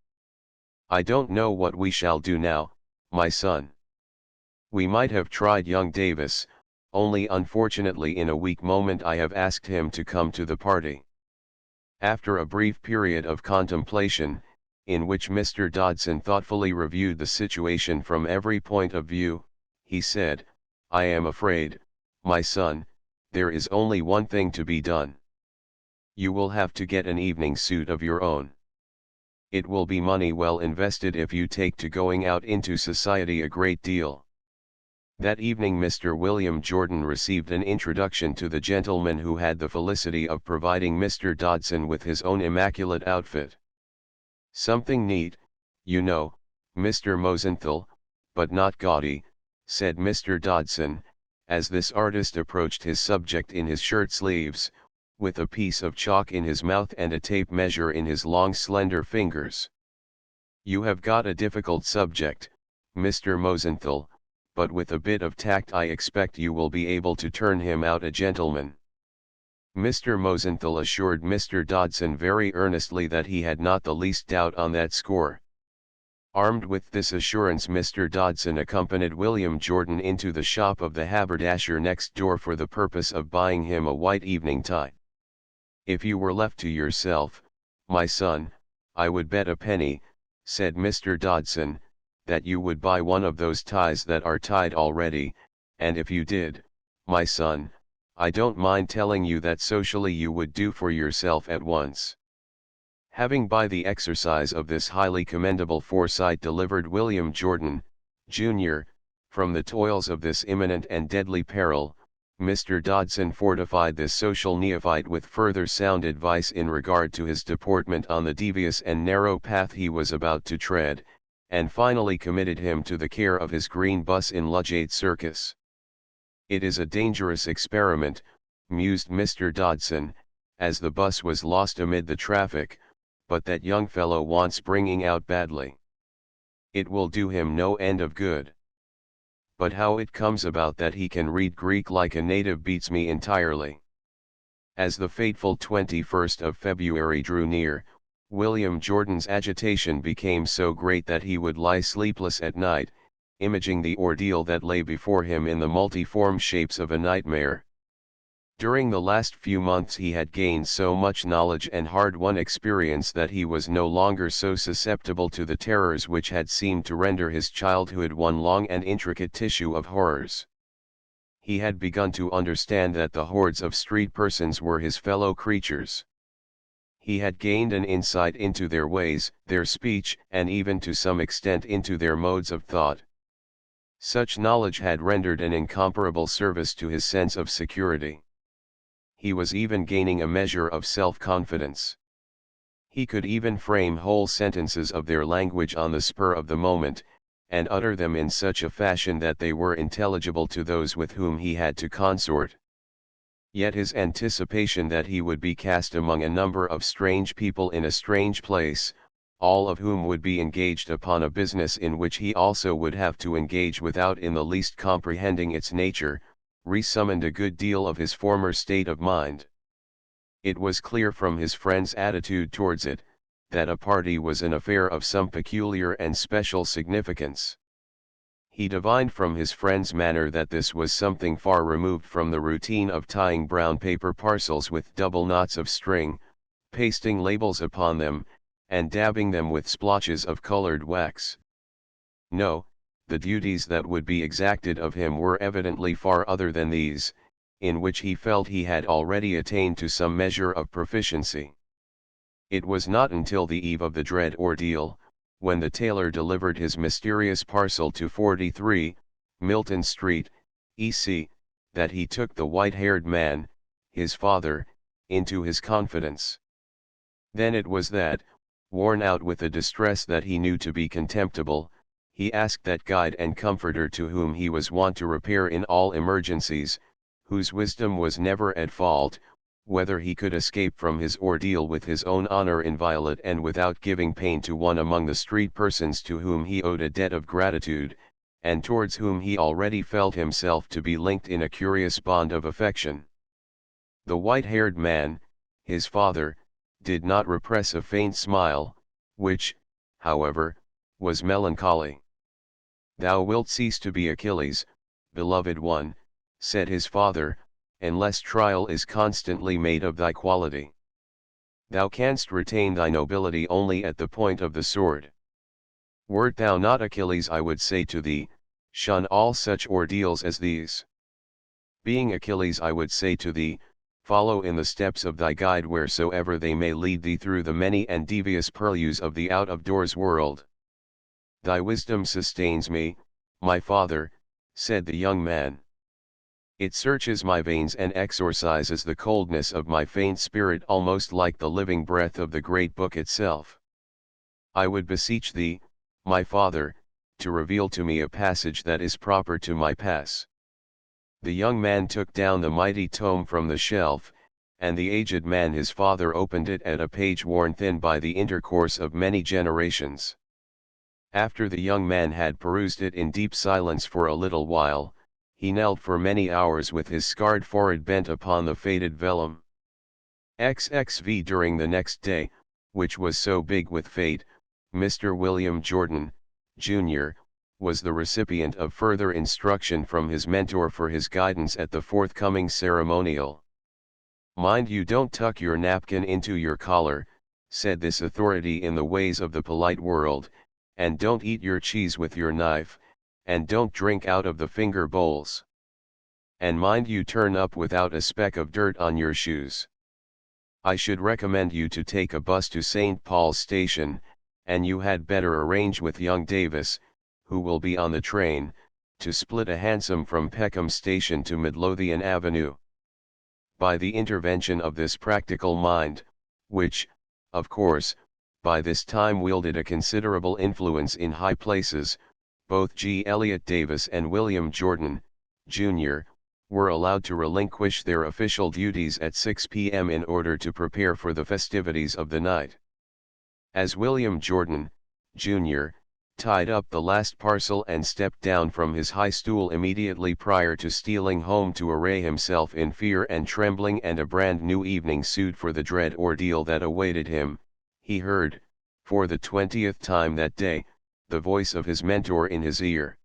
S1: I don't know what we shall do now, my son. We might have tried young Davis, only unfortunately in a weak moment I have asked him to come to the party. After a brief period of contemplation, in which Mr. Dodson thoughtfully reviewed the situation from every point of view, he said, I am afraid, my son, there is only one thing to be done. You will have to get an evening suit of your own. It will be money well invested if you take to going out into society a great deal. That evening Mr. William Jordan received an introduction to the gentleman who had the felicity of providing Mr. Dodson with his own immaculate outfit. Something neat, you know, Mr. Mosenthal, but not gaudy, said Mr. Dodson, as this artist approached his subject in his shirt sleeves, with a piece of chalk in his mouth and a tape measure in his long slender fingers. You have got a difficult subject, Mr. Mosenthal, but with a bit of tact I expect you will be able to turn him out a gentleman. Mr. Mosenthal assured Mr. Dodson very earnestly that he had not the least doubt on that score. Armed with this assurance Mr. Dodson accompanied William Jordan into the shop of the haberdasher next door for the purpose of buying him a white evening tie. If you were left to yourself, my son, I would bet a penny, said Mr. Dodson, that you would buy one of those ties that are tied already, and if you did, my son, I don't mind telling you that socially you would do for yourself at once. Having by the exercise of this highly commendable foresight delivered William Jordan, Jr., from the toils of this imminent and deadly peril, Mr. Dodson fortified this social neophyte with further sound advice in regard to his deportment on the devious and narrow path he was about to tread, and finally committed him to the care of his green bus in Ludgate Circus. It is a dangerous experiment, mused Mr. Dodson, as the bus was lost amid the traffic, but that young fellow wants bringing out badly. It will do him no end of good. But how it comes about that he can read Greek like a native beats me entirely. As the fateful 21st of February drew near, William Jordan's agitation became so great that he would lie sleepless at night, imaging the ordeal that lay before him in the multiform shapes of a nightmare. During the last few months he had gained so much knowledge and hard-won experience that he was no longer so susceptible to the terrors which had seemed to render his childhood one long and intricate tissue of horrors. He had begun to understand that the hordes of street persons were his fellow creatures. He had gained an insight into their ways, their speech, and even to some extent into their modes of thought. Such knowledge had rendered an incomparable service to his sense of security. He was even gaining a measure of self-confidence. He could even frame whole sentences of their language on the spur of the moment, and utter them in such a fashion that they were intelligible to those with whom he had to consort. Yet his anticipation that he would be cast among a number of strange people in a strange place, all of whom would be engaged upon a business in which he also would have to engage without in the least comprehending its nature, resummoned a good deal of his former state of mind. It was clear from his friend's attitude towards it, that a party was an affair of some peculiar and special significance. He divined from his friend's manner that this was something far removed from the routine of tying brown paper parcels with double knots of string, pasting labels upon them, and dabbing them with splotches of colored wax. No, the duties that would be exacted of him were evidently far other than these, in which he felt he had already attained to some measure of proficiency. It was not until the eve of the dread ordeal, when the tailor delivered his mysterious parcel to 43, Milton Street, E.C., that he took the white-haired man, his father, into his confidence. Then it was that, worn out with a distress that he knew to be contemptible, he asked that guide and comforter to whom he was wont to repair in all emergencies, whose wisdom was never at fault, whether he could escape from his ordeal with his own honor inviolate and without giving pain to one among the street persons to whom he owed a debt of gratitude, and towards whom he already felt himself to be linked in a curious bond of affection. The white-haired man, his father, did not repress a faint smile, which, however, was melancholy. "Thou wilt cease to be Achilles, beloved one," said his father, "unless trial is constantly made of thy quality. Thou canst retain thy nobility only at the point of the sword. Wert thou not Achilles, I would say to thee, shun all such ordeals as these. Being Achilles, I would say to thee, follow in the steps of thy guide wheresoever they may lead thee through the many and devious purlieus of the out-of-doors world." "Thy wisdom sustains me, my father," said the young man. "It searches my veins and exorcises the coldness of my faint spirit almost like the living breath of the great book itself. I would beseech thee, my father, to reveal to me a passage that is proper to my pass." The young man took down the mighty tome from the shelf, and the aged man his father opened it at a page worn thin by the intercourse of many generations. After the young man had perused it in deep silence for a little while, he knelt for many hours with his scarred forehead bent upon the faded vellum. XXV During the next day, which was so big with fate, Mr. William Jordan, Jr., was the recipient of further instruction from his mentor for his guidance at the forthcoming ceremonial. "Mind you don't tuck your napkin into your collar," said this authority in the ways of the polite world, "and don't eat your cheese with your knife, and don't drink out of the finger bowls. And mind you turn up without a speck of dirt on your shoes. I should recommend you to take a bus to St. Paul's Station, and you had better arrange with young Davis, who will be on the train, to split a hansom from Peckham Station to Midlothian Avenue." By the intervention of this practical mind, which, of course, by this time wielded a considerable influence in high places, both G. Elliot Davis and William Jordan, Jr., were allowed to relinquish their official duties at 6 p.m. in order to prepare for the festivities of the night. As William Jordan, Jr., tied up the last parcel and stepped down from his high stool immediately prior to stealing home to array himself in fear and trembling and a brand new evening suit for the dread ordeal that awaited him, he heard, for the 20th time that day, the voice of his mentor in his ear.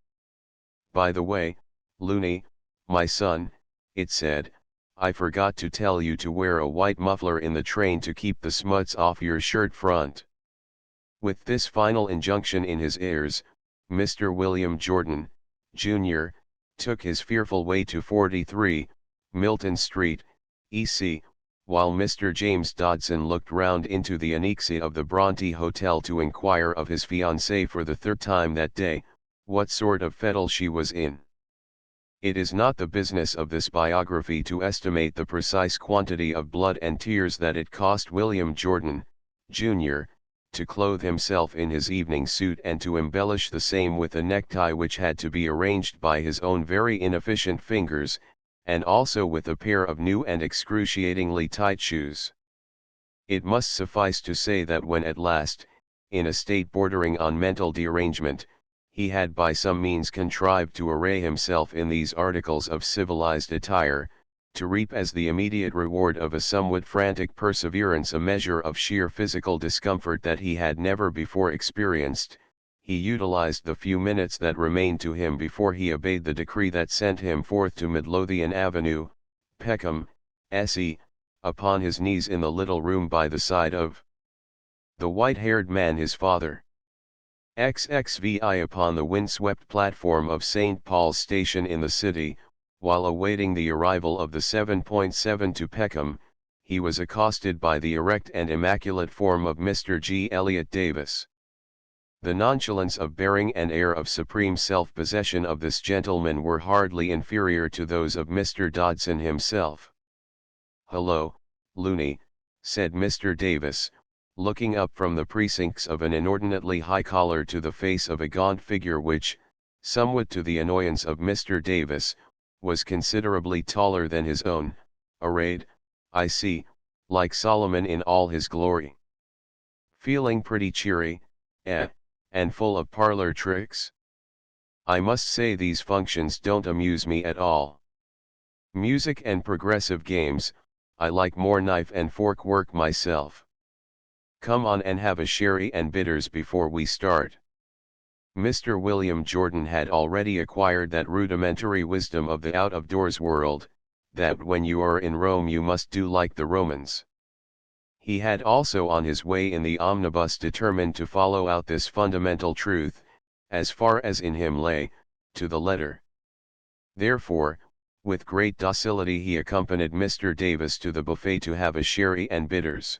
S1: "By the way, Looney, my son," it said, "I forgot to tell you to wear a white muffler in the train to keep the smuts off your shirt front." With this final injunction in his ears, Mr. William Jordan, Jr., took his fearful way to 43, Milton Street, E.C., while Mr. James Dodson looked round into the annexia of the Bronte Hotel to inquire of his fiancée for the third time that day, what sort of fettle she was in. It is not the business of this biography to estimate the precise quantity of blood and tears that it cost William Jordan, Jr., to clothe himself in his evening suit and to embellish the same with a necktie which had to be arranged by his own very inefficient fingers, and also with a pair of new and excruciatingly tight shoes. It must suffice to say that when at last, in a state bordering on mental derangement, he had by some means contrived to array himself in these articles of civilized attire, to reap as the immediate reward of a somewhat frantic perseverance a measure of sheer physical discomfort that he had never before experienced, he utilized the few minutes that remained to him before he obeyed the decree that sent him forth to Midlothian Avenue, Peckham, S.E., upon his knees in the little room by the side of the white-haired man his father. XXVI Upon the windswept platform of St. Paul's Station in the city, while awaiting the arrival of the 7.7 to Peckham, he was accosted by the erect and immaculate form of Mr. G. Elliot Davis. The nonchalance of bearing and air of supreme self-possession of this gentleman were hardly inferior to those of Mr. Dodson himself. "Hello, Looney," said Mr. Davis, looking up from the precincts of an inordinately high collar to the face of a gaunt figure which, somewhat to the annoyance of Mr. Davis, was considerably taller than his own, arrayed, I see, like Solomon in all his glory. "Feeling pretty cheery, eh, and full of parlor tricks? I must say these functions don't amuse me at all. Music and progressive games, I like more knife and fork work myself. Come on and have a sherry and bitters before we start. Mr. William Jordan had already acquired that rudimentary wisdom of the out-of-doors world, that when you are in Rome you must do like the Romans. He had also on his way in the omnibus determined to follow out this fundamental truth, as far as in him lay, to the letter. Therefore, with great docility he accompanied Mr. Davis to the buffet to have a sherry and bitters.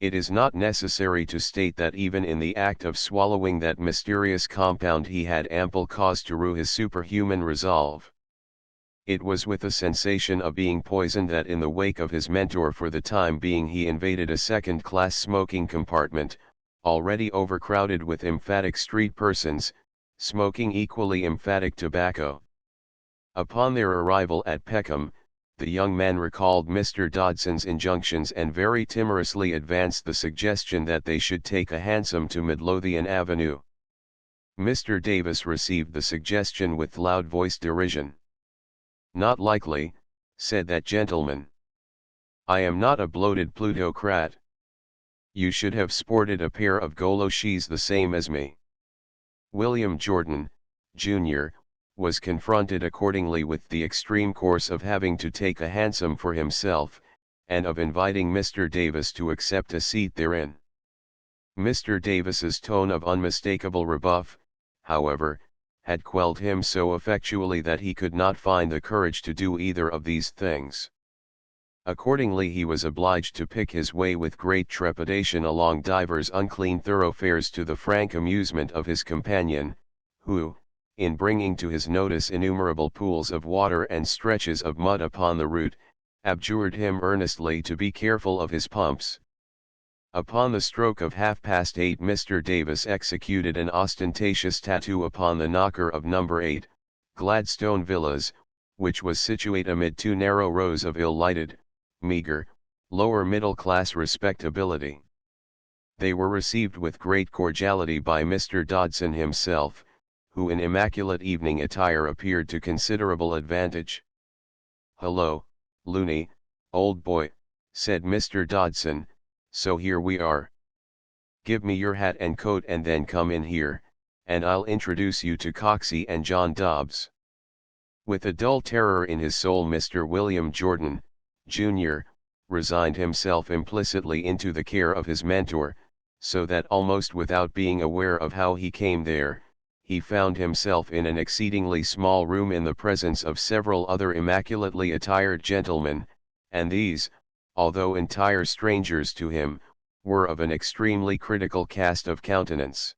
S1: It is not necessary to state that even in the act of swallowing that mysterious compound he had ample cause to rue his superhuman resolve. It was with a sensation of being poisoned that in the wake of his mentor for the time being he invaded a second-class smoking compartment, already overcrowded with emphatic street persons, smoking equally emphatic tobacco. Upon their arrival at Peckham, the young man recalled Mr. Dodson's injunctions and very timorously advanced the suggestion that they should take a hansom to Midlothian Avenue. Mr. Davis received the suggestion with loud-voiced derision. "Not likely," said that gentleman. "I am not a bloated plutocrat. You should have sported a pair of goloshes the same as me." William Jordan, Jr., was confronted accordingly with the extreme course of having to take a hansom for himself, and of inviting Mr. Davis to accept a seat therein. Mr. Davis's tone of unmistakable rebuff, however, had quelled him so effectually that he could not find the courage to do either of these things. Accordingly he was obliged to pick his way with great trepidation along divers unclean thoroughfares to the frank amusement of his companion, who, in bringing to his notice innumerable pools of water and stretches of mud upon the route, abjured him earnestly to be careful of his pumps. Upon the stroke of 8:30 Mr. Davis executed an ostentatious tattoo upon the knocker of No. 8, Gladstone Villas, which was situate amid two narrow rows of ill-lighted, meagre, lower middle-class respectability. They were received with great cordiality by Mr. Dodson himself, who in immaculate evening attire appeared to considerable advantage. "Hello, Looney, old boy," said Mr. Dodson, "so here we are. Give me your hat and coat and then come in here, and I'll introduce you to Coxey and John Dobbs." With a dull terror in his soul Mr. William Jordan, Jr., resigned himself implicitly into the care of his mentor, so that almost without being aware of how he came there, he found himself in an exceedingly small room in the presence of several other immaculately attired gentlemen, and these, although entire strangers to him, were of an extremely critical cast of countenance.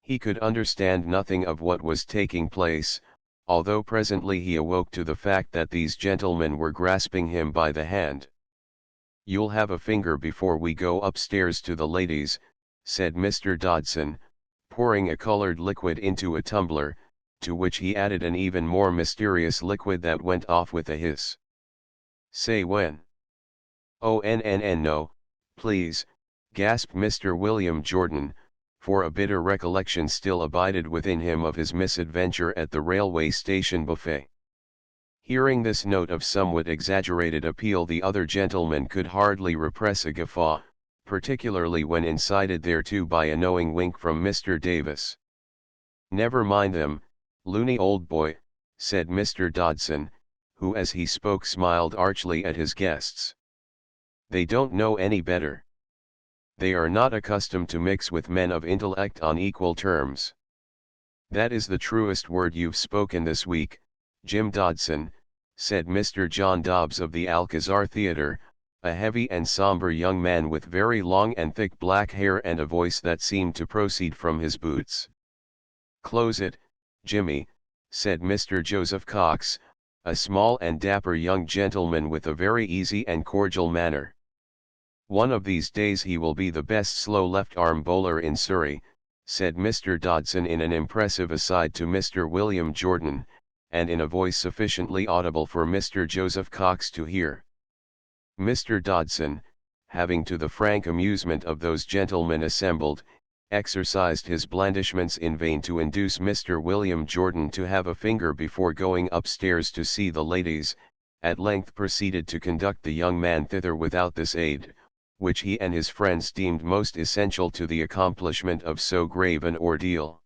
S1: He could understand nothing of what was taking place, although presently he awoke to the fact that these gentlemen were grasping him by the hand. "You'll have a finger before we go upstairs to the ladies," said Mr. Dodson, pouring a colored liquid into a tumbler, to which he added an even more mysterious liquid that went off with a hiss. "Say when." "Oh no, please," gasped Mr. William Jordan, for a bitter recollection still abided within him of his misadventure at the railway station buffet. Hearing this note of somewhat exaggerated appeal the other gentlemen could hardly repress a guffaw, particularly when incited thereto by a knowing wink from Mr. Davis. "Never mind them, Looney old boy," said Mr. Dodson, who as he spoke smiled archly at his guests. "They don't know any better. They are not accustomed to mix with men of intellect on equal terms." "That is the truest word you've spoken this week, Jim Dodson," said Mr. John Dobbs of the Alcazar Theatre, a heavy and somber young man with very long and thick black hair and a voice that seemed to proceed from his boots. "Close it, Jimmy," said Mr. Joseph Cox, a small and dapper young gentleman with a very easy and cordial manner. "One of these days he will be the best slow left-arm bowler in Surrey," said Mr. Dodson in an impressive aside to Mr. William Jordan, and in a voice sufficiently audible for Mr. Joseph Cox to hear. Mr. Dodson, having to the frank amusement of those gentlemen assembled, exercised his blandishments in vain to induce Mr. William Jordan to have a finger before going upstairs to see the ladies, at length proceeded to conduct the young man thither without this aid, which he and his friends deemed most essential to the accomplishment of so grave an ordeal.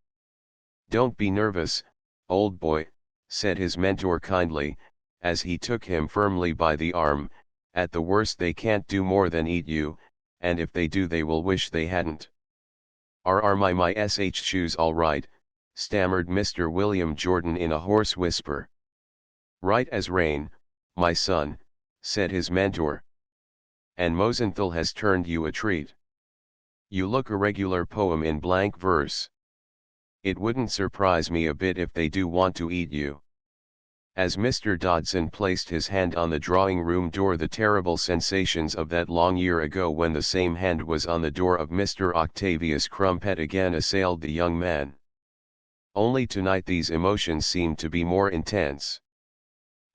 S1: "Don't be nervous, old boy," said his mentor kindly, as he took him firmly by the arm. "At the worst they can't do more than eat you, and if they do they will wish they hadn't." "Are my shoes all right?" stammered Mr. William Jordan in a hoarse whisper. "Right as rain, my son," said his mentor. "And Mosenthal has turned you a treat. You look a regular poem in blank verse. It wouldn't surprise me a bit if they do want to eat you." As Mr. Dodson placed his hand on the drawing-room door, the terrible sensations of that long year ago when the same hand was on the door of Mr. Octavius Crumpet again assailed the young man. Only tonight these emotions seemed to be more intense.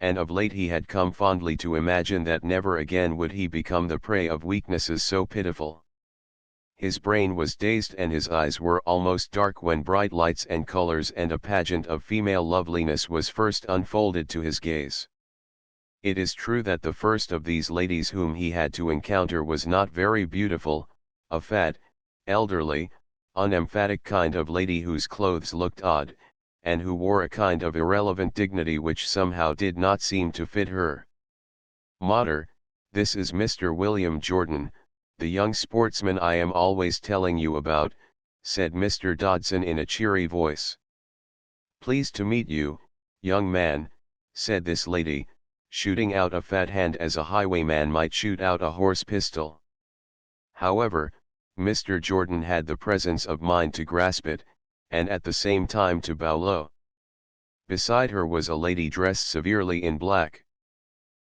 S1: And of late he had come fondly to imagine that never again would he become the prey of weaknesses so pitiful. His brain was dazed and his eyes were almost dark when bright lights and colors and a pageant of female loveliness was first unfolded to his gaze. It is true that the first of these ladies whom he had to encounter was not very beautiful, a fat, elderly, unemphatic kind of lady whose clothes looked odd, and who wore a kind of irrelevant dignity which somehow did not seem to fit her. "Mater, this is Mr. William Jordan, the young sportsman I am always telling you about," said Mr. Dodson in a cheery voice. "Pleased to meet you, young man," said this lady, shooting out a fat hand as a highwayman might shoot out a horse pistol. However, Mr. Jordan had the presence of mind to grasp it, and at the same time to bow low. Beside her was a lady dressed severely in black.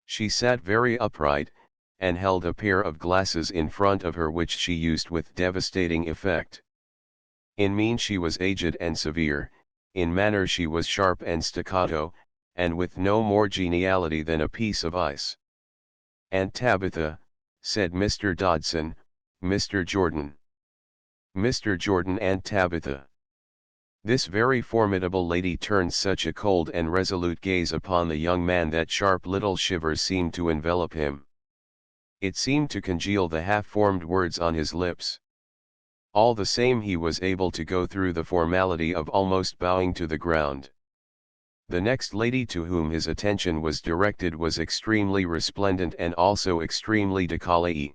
S1: She sat very upright, and held a pair of glasses in front of her which she used with devastating effect. In mien she was aged and severe, in manner she was sharp and staccato, and with no more geniality than a piece of ice. "Aunt Tabitha," said Mr. Dodson, "Mr. Jordan." "Mr. Jordan, Aunt Tabitha." This very formidable lady turned such a cold and resolute gaze upon the young man that sharp little shivers seemed to envelop him. It seemed to congeal the half-formed words on his lips. All the same he was able to go through the formality of almost bowing to the ground. The next lady to whom his attention was directed was extremely resplendent and also extremely décolleté.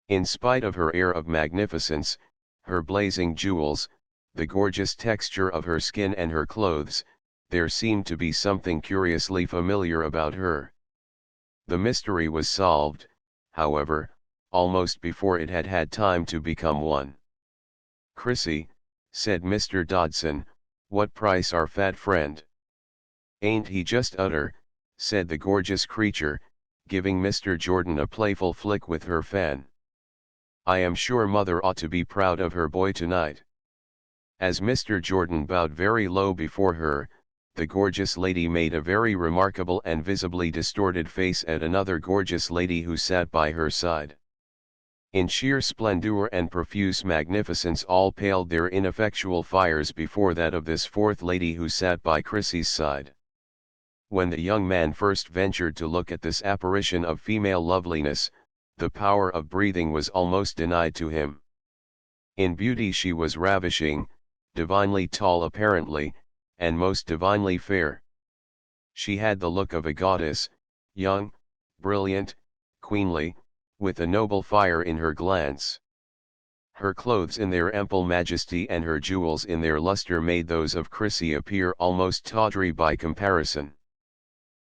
S1: In spite of her air of magnificence, her blazing jewels, the gorgeous texture of her skin and her clothes, there seemed to be something curiously familiar about her. The mystery was solved, however, almost before it had had time to become one. "Chrissy," said Mr. Dodson, "what price our fat friend?" "Ain't he just utter," said the gorgeous creature, giving Mr. Jordan a playful flick with her fan. "I am sure mother ought to be proud of her boy tonight." As Mr. Jordan bowed very low before her, the gorgeous lady made a very remarkable and visibly distorted face at another gorgeous lady who sat by her side. In sheer splendor and profuse magnificence all paled their ineffectual fires before that of this fourth lady who sat by Chrissy's side. When the young man first ventured to look at this apparition of female loveliness, the power of breathing was almost denied to him. In beauty she was ravishing, divinely tall apparently, and most divinely fair. She had the look of a goddess, young, brilliant, queenly, with a noble fire in her glance. Her clothes in their ample majesty and her jewels in their luster made those of Chrissy appear almost tawdry by comparison.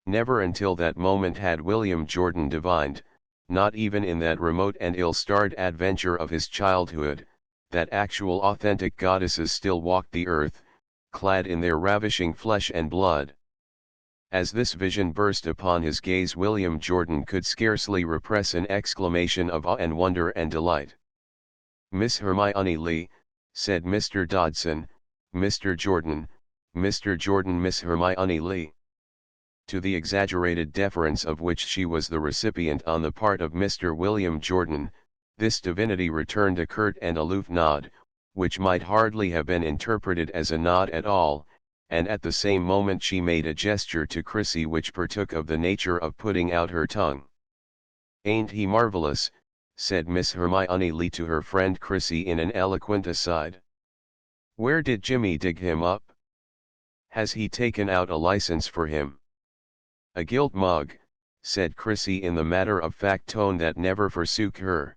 S1: Never until that moment had William Jordan divined, not even in that remote and ill-starred adventure of his childhood, that actual authentic goddesses still walked the earth, clad in their ravishing flesh and blood. As this vision burst upon his gaze, William Jordan could scarcely repress an exclamation of awe and wonder and delight. "Miss Hermione Lee," said Mr. Dodson, "Mr. Jordan, Mr. Jordan, Miss Hermione Lee." To the exaggerated deference of which she was the recipient on the part of Mr. William Jordan, this divinity returned a curt and aloof nod, which might hardly have been interpreted as a nod at all, and at the same moment she made a gesture to Chrissy which partook of the nature of putting out her tongue. "Ain't he marvelous?" said Miss Hermione Lee to her friend Chrissy in an eloquent aside. "Where did Jimmy dig him up? Has he taken out a license for him?" "A gilt mug," said Chrissy in the matter-of-fact tone that never forsook her.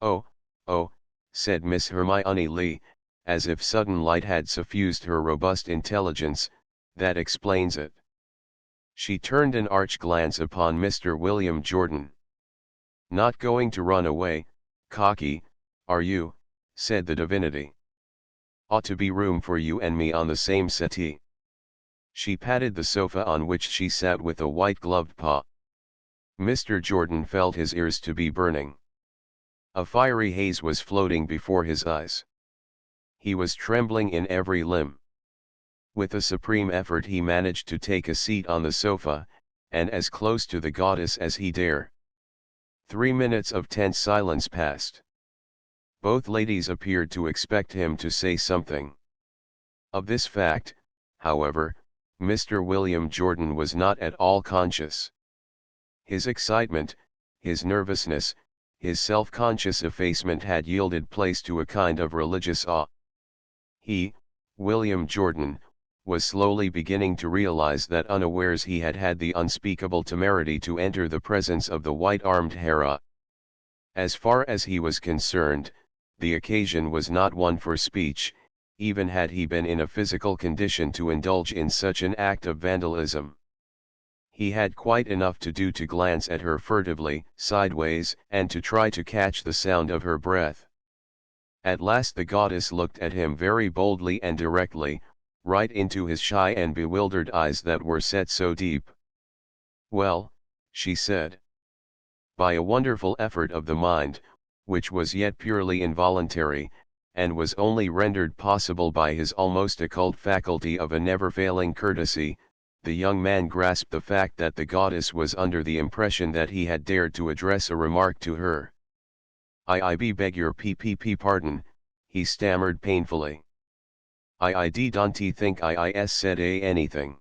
S1: "Oh, oh," said Miss Hermione Lee, as if sudden light had suffused her robust intelligence, "that explains it." She turned an arch glance upon Mr. William Jordan. "Not going to run away, cocky, are you?" said the divinity. "Ought to be room for you and me on the same settee." She patted the sofa on which she sat with a white-gloved paw. Mr. Jordan felt his ears to be burning. A fiery haze was floating before his eyes. He was trembling in every limb. With a supreme effort he managed to take a seat on the sofa, and as close to the goddess as he dare. 3 minutes of tense silence passed. Both ladies appeared to expect him to say something. Of this fact, however, Mr. William Jordan was not at all conscious. His excitement, his nervousness, his self-conscious effacement had yielded place to a kind of religious awe. He, William Jordan, was slowly beginning to realize that unawares he had had the unspeakable temerity to enter the presence of the white-armed Hera. As far as he was concerned, the occasion was not one for speech, even had he been in a physical condition to indulge in such an act of vandalism. He had quite enough to do to glance at her furtively, sideways, and to try to catch the sound of her breath. At last the goddess looked at him very boldly and directly, right into his shy and bewildered eyes that were set so deep. "Well," she said. By a wonderful effort of the mind, which was yet purely involuntary, and was only rendered possible by his almost occult faculty of a never-failing courtesy, the young man grasped the fact that the goddess was under the impression that he had dared to address a remark to her. I beg your pardon," he stammered painfully. I don't think I said anything."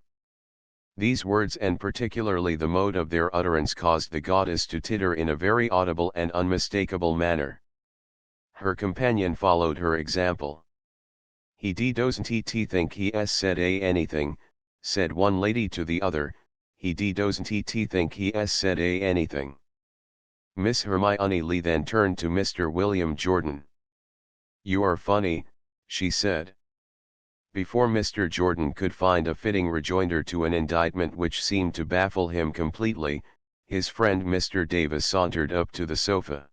S1: These words and particularly the mode of their utterance caused the goddess to titter in a very audible and unmistakable manner. Her companion followed her example. "He doesn't think he said anything," said one lady to the other, "he doesn't think he said anything." Miss Hermione Lee then turned to Mr. William Jordan. "You are funny," she said. Before Mr. Jordan could find a fitting rejoinder to an indictment which seemed to baffle him completely, his friend Mr. Davis sauntered up to the sofa.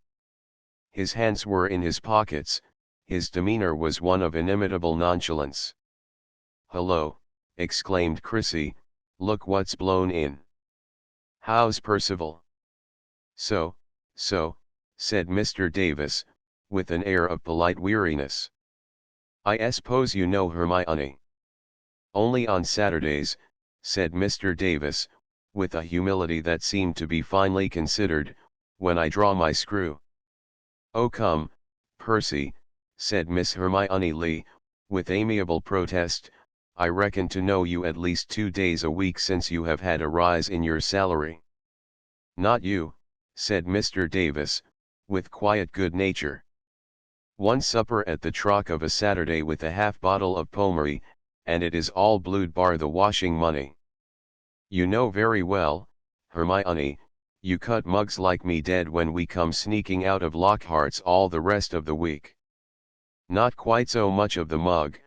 S1: His hands were in his pockets, his demeanor was one of inimitable nonchalance. "Hello," exclaimed Chrissy, "look what's blown in. How's Percival?" So, said Mr. Davis, with an air of polite weariness. "I suppose you know Hermione." "Only on Saturdays," said Mr. Davis, with a humility that seemed to be finely considered, "when I draw my screw." "Oh come, Percy," said Miss Hermione Lee, with amiable protest, "I reckon to know you at least 2 days a week since you have had a rise in your salary." "Not you," said Mr. Davis, with quiet good nature. "One supper at the Troc of a Saturday with a half bottle of Pommery, and it is all blued bar the washing money. You know very well, Hermione, you cut mugs like me dead when we come sneaking out of Lockhart's all the rest of the week." "Not quite so much of the mug,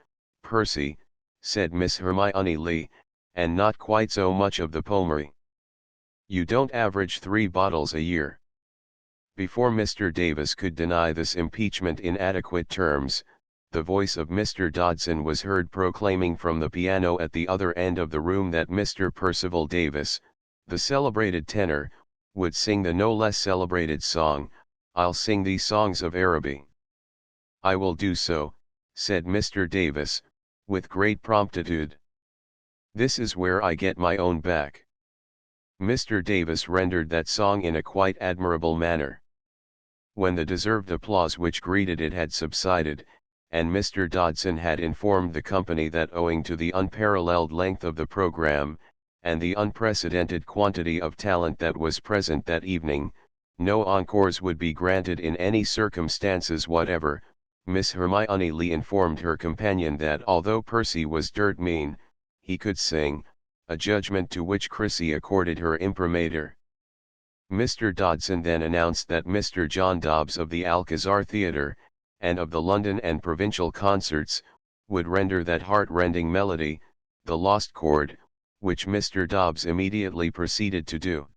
S1: Percy," said Miss Hermione Lee, "and not quite so much of the Pommery. You don't average 3 bottles a year." Before Mr. Davis could deny this impeachment in adequate terms, the voice of Mr. Dodson was heard proclaiming from the piano at the other end of the room that Mr. Percival Davis, the celebrated tenor, would sing the no less celebrated song, "I'll Sing Thee Songs of Araby." "I will do so," said Mr. Davis, with great promptitude. "This is where I get my own back." Mr. Davis rendered that song in a quite admirable manner. When the deserved applause which greeted it had subsided, and Mr. Dodson had informed the company that owing to the unparalleled length of the program, and the unprecedented quantity of talent that was present that evening, no encores would be granted in any circumstances whatever. Miss Hermione Lee informed her companion that although Percy was dirt mean, he could sing, a judgment to which Chrissy accorded her imprimatur. Mr. Dodson then announced that Mr. John Dobbs of the Alcazar Theatre, and of the London and Provincial Concerts, would render that heart-rending melody, The Lost Chord, which Mr. Dobbs immediately proceeded to do.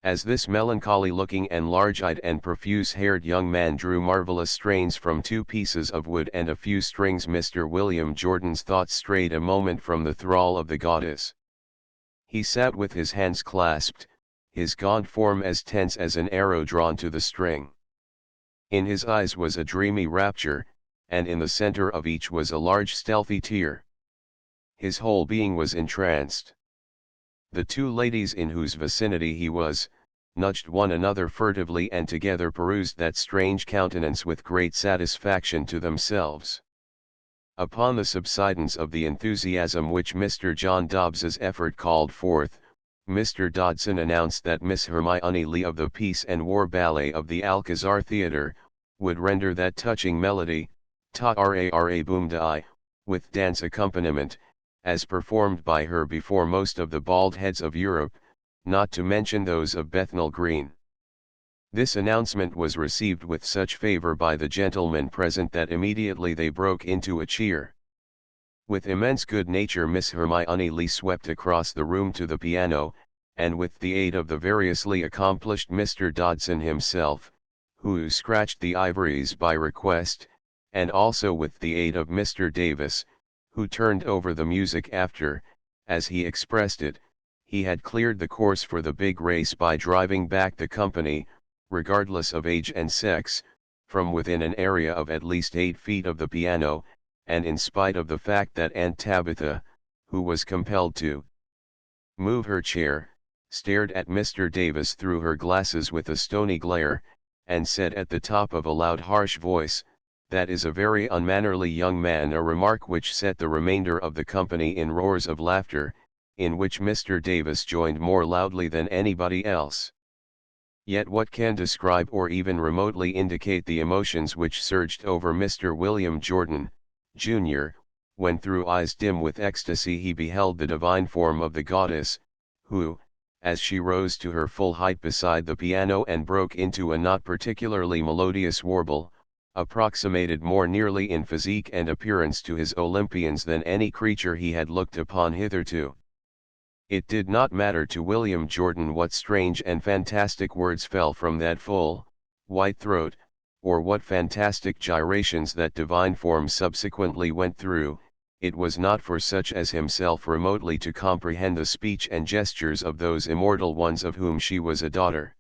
S1: As this melancholy-looking and large-eyed and profuse-haired young man drew marvelous strains from 2 pieces of wood and a few strings, Mr. William Jordan's thoughts strayed a moment from the thrall of the goddess. He sat with his hands clasped, his gaunt form as tense as an arrow drawn to the string. In his eyes was a dreamy rapture, and in the center of each was a large stealthy tear. His whole being was entranced. The 2 ladies in whose vicinity he was, nudged one another furtively and together perused that strange countenance with great satisfaction to themselves. Upon the subsidence of the enthusiasm which Mr. John Dobbs's effort called forth, Mr. Dodson announced that Miss Hermione Lee of the Peace and War Ballet of the Alcazar Theatre, would render that touching melody, Ta Ra Ra Boom Die, with dance accompaniment, as performed by her before most of the bald heads of Europe, not to mention those of Bethnal Green. This announcement was received with such favor by the gentlemen present that immediately they broke into a cheer. With immense good nature Miss Hermione Lee swept across the room to the piano, and with the aid of the variously accomplished Mr. Dodson himself, who scratched the ivories by request, and also with the aid of Mr. Davis, who turned over the music after, as he expressed it, he had cleared the course for the big race by driving back the company, regardless of age and sex, from within an area of at least 8 feet of the piano, and in spite of the fact that Aunt Tabitha, who was compelled to move her chair, stared at Mr. Davis through her glasses with a stony glare, and said at the top of a loud harsh voice, "That is a very unmannerly young man," a remark which set the remainder of the company in roars of laughter, in which Mr. Davis joined more loudly than anybody else. Yet what can describe or even remotely indicate the emotions which surged over Mr. William Jordan, Jr., when through eyes dim with ecstasy he beheld the divine form of the goddess, who, as she rose to her full height beside the piano and broke into a not particularly melodious warble, approximated more nearly in physique and appearance to his Olympians than any creature he had looked upon hitherto. It did not matter to William Jordan what strange and fantastic words fell from that full, white throat, or what fantastic gyrations that divine form subsequently went through. It was not for such as himself remotely to comprehend the speech and gestures of those immortal ones of whom she was a daughter.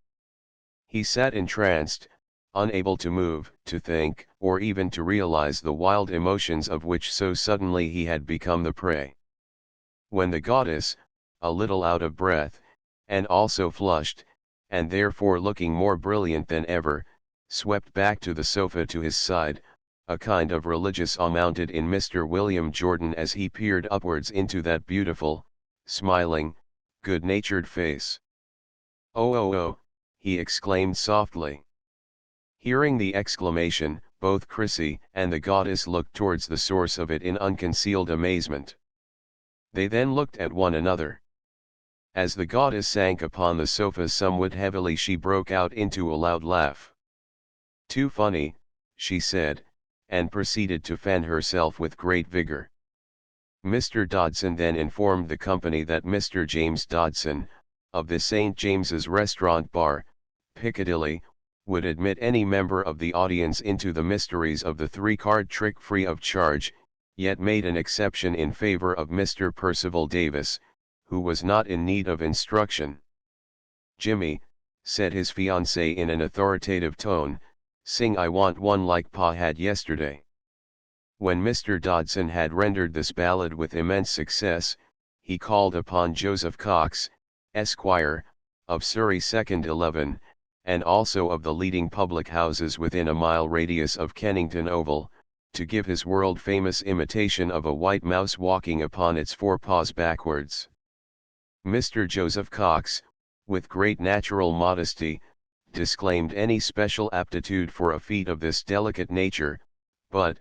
S1: He sat entranced, unable to move, to think, or even to realize the wild emotions of which so suddenly he had become the prey. When the goddess, a little out of breath, and also flushed, and therefore looking more brilliant than ever, swept back to the sofa to his side, a kind of religious awe mounted in Mr. William Jordan as he peered upwards into that beautiful, smiling, good-natured face. "Oh oh oh," he exclaimed softly. Hearing the exclamation, both Chrissy and the goddess looked towards the source of it in unconcealed amazement. They then looked at one another. As the goddess sank upon the sofa somewhat heavily, she broke out into a loud laugh. "Too funny," she said, and proceeded to fan herself with great vigor. Mr. Dodson then informed the company that Mr. James Dodson, of the St. James's Restaurant Bar, Piccadilly, would admit any member of the audience into the mysteries of the 3-card trick free of charge, yet made an exception in favor of Mr. Percival Davis, who was not in need of instruction. "Jimmy," said his fiancée in an authoritative tone, "sing I Want One Like Pa Had Yesterday." When Mr. Dodson had rendered this ballad with immense success, he called upon Joseph Cox, Esquire, of Surrey 2nd 11, and also of the leading public houses within a mile radius of Kennington Oval, to give his world-famous imitation of a white mouse walking upon its forepaws backwards. Mr. Joseph Cox, with great natural modesty, disclaimed any special aptitude for a feat of this delicate nature, but,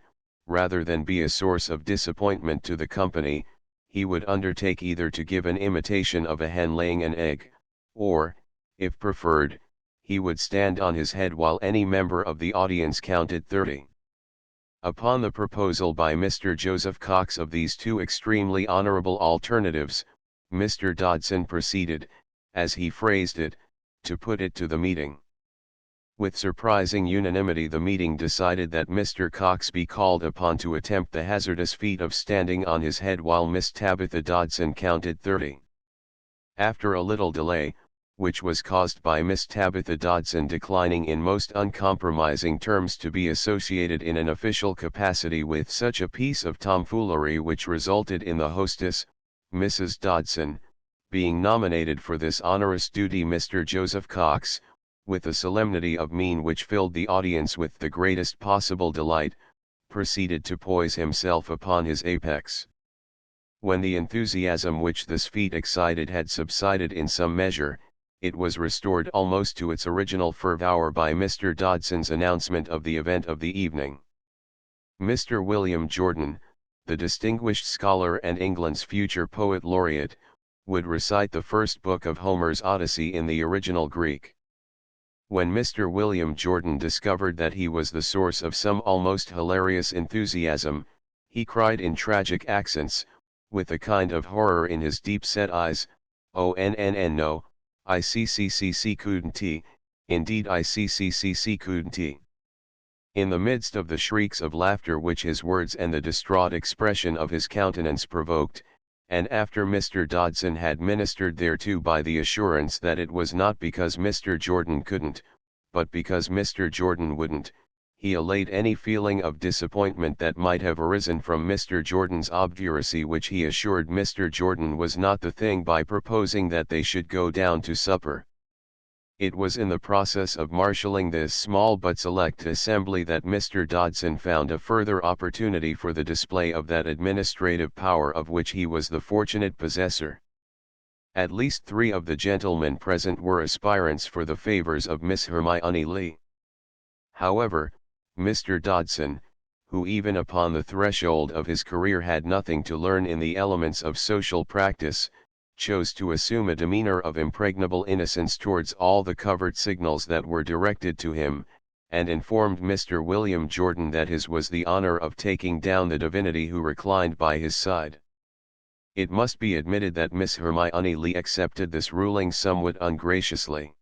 S1: rather than be a source of disappointment to the company, he would undertake either to give an imitation of a hen laying an egg, or, if preferred, he would stand on his head while any member of the audience counted 30. Upon the proposal by Mr. Joseph Cox of these two extremely honorable alternatives, Mr. Dodson proceeded, as he phrased it, to put it to the meeting. With surprising unanimity the meeting decided that Mr. Cox be called upon to attempt the hazardous feat of standing on his head while Miss Tabitha Dodson counted 30. After a little delay, which was caused by Miss Tabitha Dodson declining in most uncompromising terms to be associated in an official capacity with such a piece of tomfoolery, which resulted in the hostess, Mrs. Dodson, being nominated for this onerous duty, Mr. Joseph Cox, with a solemnity of mien which filled the audience with the greatest possible delight, proceeded to poise himself upon his apex. When the enthusiasm which this feat excited had subsided in some measure, it was restored almost to its original fervour by Mr. Dodson's announcement of the event of the evening. Mr. William Jordan, the distinguished scholar and England's future poet laureate, would recite the first book of Homer's Odyssey in the original Greek. When Mr. William Jordan discovered that he was the source of some almost hilarious enthusiasm, he cried in tragic accents, with a kind of horror in his deep-set eyes, "Oh no, I couldn't, indeed I couldn't." In the midst of the shrieks of laughter which his words and the distraught expression of his countenance provoked, and after Mr. Dodson had ministered thereto by the assurance that it was not because Mr. Jordan couldn't, but because Mr. Jordan wouldn't, he allayed any feeling of disappointment that might have arisen from Mr. Jordan's obduracy, which he assured Mr. Jordan was not the thing, by proposing that they should go down to supper. It was in the process of marshalling this small but select assembly that Mr. Dodson found a further opportunity for the display of that administrative power of which he was the fortunate possessor. At least 3 of the gentlemen present were aspirants for the favors of Miss Hermione Lee. However, Mr. Dodson, who even upon the threshold of his career had nothing to learn in the elements of social practice, chose to assume a demeanor of impregnable innocence towards all the covert signals that were directed to him, and informed Mr. William Jordan that his was the honor of taking down the divinity who reclined by his side. It must be admitted that Miss Hermione Lee accepted this ruling somewhat ungraciously.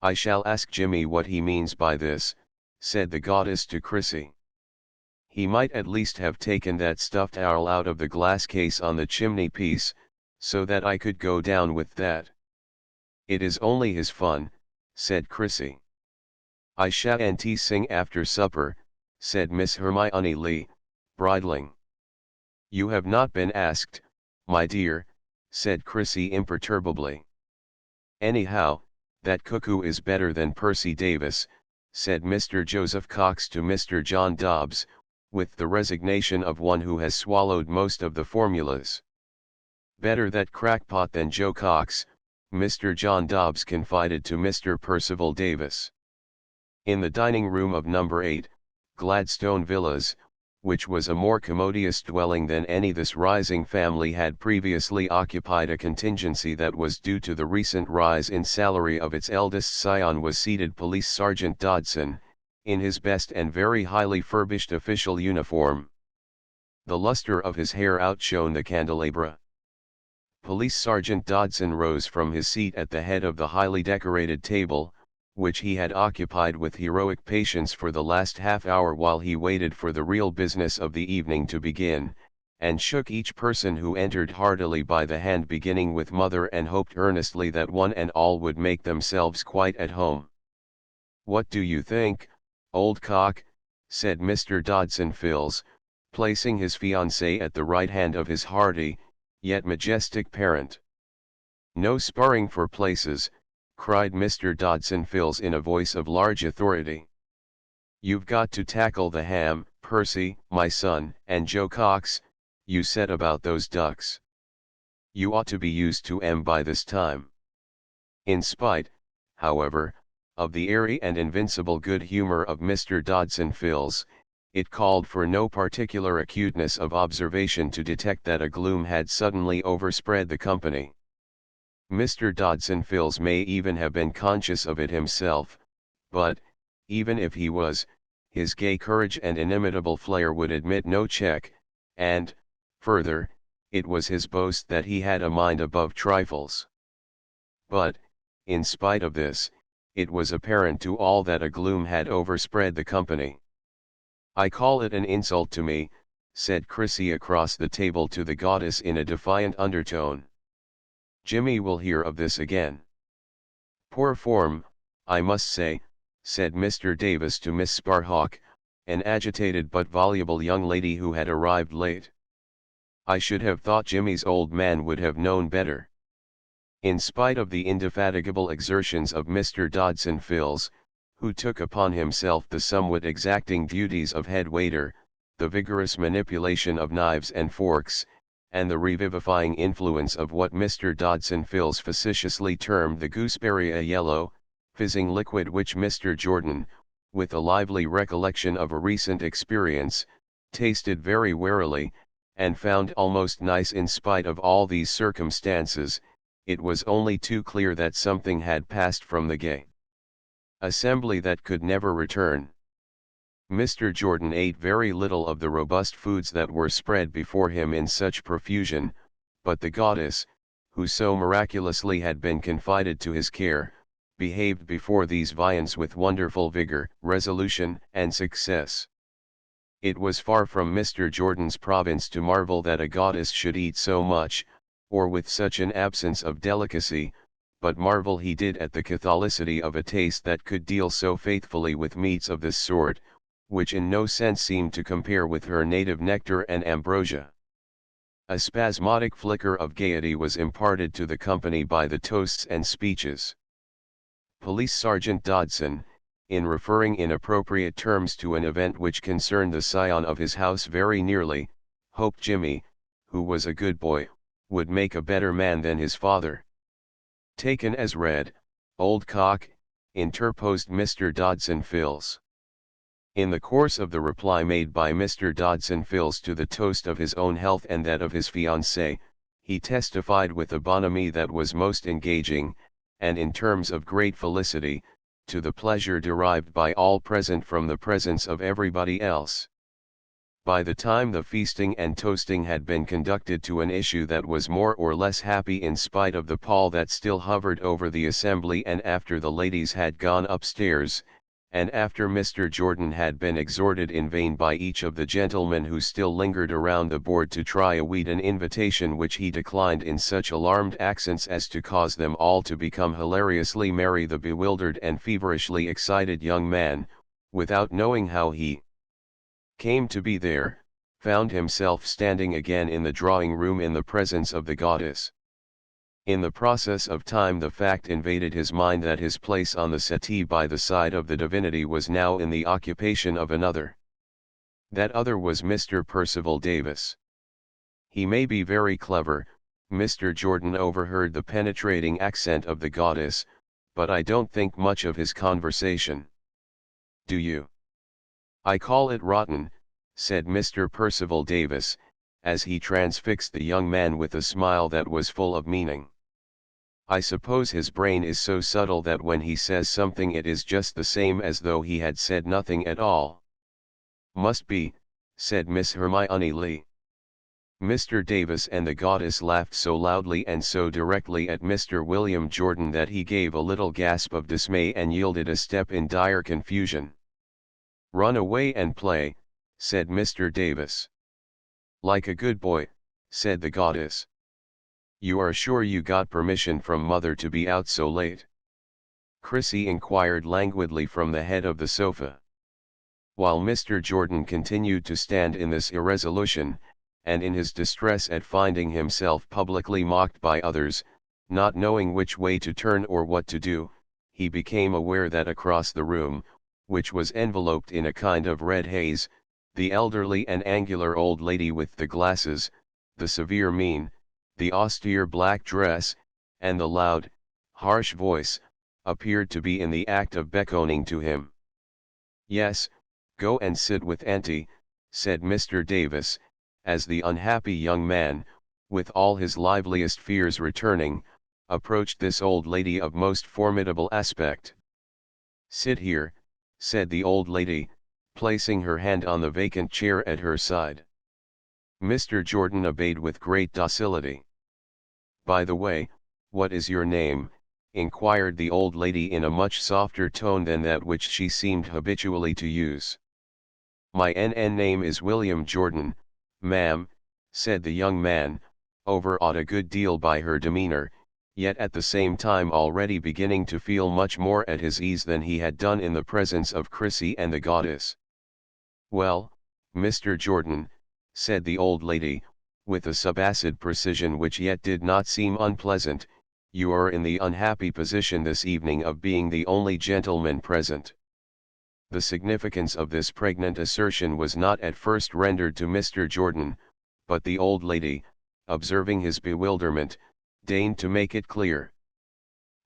S1: "I shall ask Jimmy what he means by this," said the goddess to Chrissy. "He might at least have taken that stuffed owl out of the glass case on the chimney piece, so that I could go down with that." "It is only his fun," said Chrissy. "I shan't sing after supper," said Miss Hermione Lee, bridling. "You have not been asked, my dear," said Chrissy imperturbably. "Anyhow, that cuckoo is better than Percy Davis," said Mr. Joseph Cox to Mr. John Dobbs, with the resignation of one who has swallowed most of the formulas. "Better that crackpot than Joe Cox," Mr. John Dobbs confided to Mr. Percival Davis. In the dining room of No. 8, Gladstone Villas, which was a more commodious dwelling than any this rising family had previously occupied, a contingency that was due to the recent rise in salary of its eldest scion, was seated Police Sergeant Dodson, in his best and very highly furbished official uniform. The luster of his hair outshone the candelabra. Police Sergeant Dodson rose from his seat at the head of the highly decorated table, which he had occupied with heroic patience for the last half-hour while he waited for the real business of the evening to begin, and shook each person who entered heartily by the hand, beginning with Mother, and hoped earnestly that one and all would make themselves quite at home. "What do you think, old cock?" said Mr. Dodson Phils, placing his fiancée at the right hand of his hearty, yet majestic parent. "No sparring for places," cried Mr. Dodson Phils in a voice of large authority. "You've got to tackle the ham, Percy, my son, and Joe Cox, you said about those ducks. You ought to be used to 'em by this time. In spite, however, of the airy and invincible good humor of Mr. Dodson Phils, it called for no particular acuteness of observation to detect that a gloom had suddenly overspread the company. Mr. Dodson Phils may even have been conscious of it himself, but, even if he was, his gay courage and inimitable flair would admit no check, and, further, it was his boast that he had a mind above trifles. But, in spite of this, it was apparent to all that a gloom had overspread the company. "I call it an insult to me," said Chrissy across the table to the goddess in a defiant undertone. "Jimmy will hear of this again." "Poor form, I must say," said Mr. Davis to Miss Sparhawk, an agitated but voluble young lady who had arrived late. "I should have thought Jimmy's old man would have known better." In spite of the indefatigable exertions of Mr. Dodson Phils, who took upon himself the somewhat exacting duties of head waiter, the vigorous manipulation of knives and forks, and the revivifying influence of what Mr. Dodson Phils facetiously termed the gooseberry yellow, fizzing liquid which Mr. Jordan, with a lively recollection of a recent experience, tasted very warily, and found almost nice in spite of all these circumstances, it was only too clear that something had passed from the gay assembly that could never return. Mr. Jordan ate very little of the robust foods that were spread before him in such profusion, but the goddess, who so miraculously had been confided to his care, behaved before these viands with wonderful vigor, resolution, and success. It was far from Mr. Jordan's province to marvel that a goddess should eat so much, or with such an absence of delicacy, but marvel he did at the catholicity of a taste that could deal so faithfully with meats of this sort, which in no sense seemed to compare with her native nectar and ambrosia. A spasmodic flicker of gaiety was imparted to the company by the toasts and speeches. Police Sergeant Dodson, in referring in appropriate terms to an event which concerned the scion of his house very nearly, hoped Jimmy, who was a good boy, would make a better man than his father. "Taken as read, old cock," interposed Mr. Dodson Phils. In the course of the reply made by Mr. Dodson Phils to the toast of his own health and that of his fiancée, he testified with a bonhomie that was most engaging, and in terms of great felicity, to the pleasure derived by all present from the presence of everybody else. By the time the feasting and toasting had been conducted to an issue that was more or less happy in spite of the pall that still hovered over the assembly, and after the ladies had gone upstairs, and after Mr. Jordan had been exhorted in vain by each of the gentlemen who still lingered around the board to try a weed, an invitation which he declined in such alarmed accents as to cause them all to become hilariously merry, the bewildered and feverishly excited young man, without knowing how he came to be there, found himself standing again in the drawing room in the presence of the goddess. In the process of time the fact invaded his mind that his place on the settee by the side of the divinity was now in the occupation of another. That other was Mr. Percival Davis. "He may be very clever," Mr. Jordan overheard the penetrating accent of the goddess, "but I don't think much of his conversation." "Do you?" "I call it rotten," said Mr. Percival Davis, as he transfixed the young man with a smile that was full of meaning. "I suppose his brain is so subtle that when he says something it is just the same as though he had said nothing at all." "Must be," said Miss Hermione Lee. Mr. Davis and the goddess laughed so loudly and so directly at Mr. William Jordan that he gave a little gasp of dismay and yielded a step in dire confusion. "Run away and play," said Mr. Davis. "Like a good boy," said the goddess. "You are sure you got permission from mother to be out so late?" Chrissy inquired languidly from the head of the sofa. While Mr. Jordan continued to stand in this irresolution, and in his distress at finding himself publicly mocked by others, not knowing which way to turn or what to do, he became aware that across the room, which was enveloped in a kind of red haze, the elderly and angular old lady with the glasses, the severe mien, the austere black dress, and the loud, harsh voice, appeared to be in the act of beckoning to him. "Yes, go and sit with Auntie," said Mr. Davis, as the unhappy young man, with all his liveliest fears returning, approached this old lady of most formidable aspect. "Sit here," said the old lady, placing her hand on the vacant chair at her side. Mr. Jordan obeyed with great docility. "By the way, what is your name?" inquired the old lady in a much softer tone than that which she seemed habitually to use. "My name is William Jordan, ma'am," said the young man, overawed a good deal by her demeanor, yet at the same time already beginning to feel much more at his ease than he had done in the presence of Chrissy and the goddess. "Well, Mr. Jordan," said the old lady, with a subacid precision which yet did not seem unpleasant, "you are in the unhappy position this evening of being the only gentleman present." The significance of this pregnant assertion was not at first rendered to Mr. Jordan, but the old lady, observing his bewilderment, deigned to make it clear.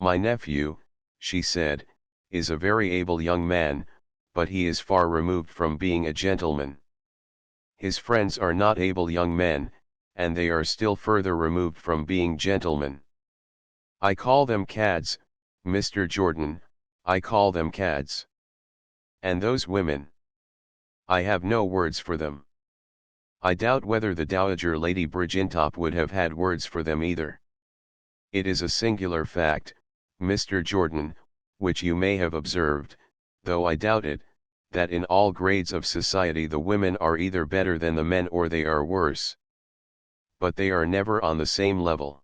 S1: "My nephew," she said, "is a very able young man, but he is far removed from being a gentleman. His friends are not able young men, and they are still further removed from being gentlemen. I call them cads, Mr. Jordan, I call them cads. And those women, I have no words for them. I doubt whether the Dowager Lady Bridgintop would have had words for them either. It is a singular fact, Mr. Jordan, which you may have observed, though I doubt it, that in all grades of society the women are either better than the men or they are worse. But they are never on the same level.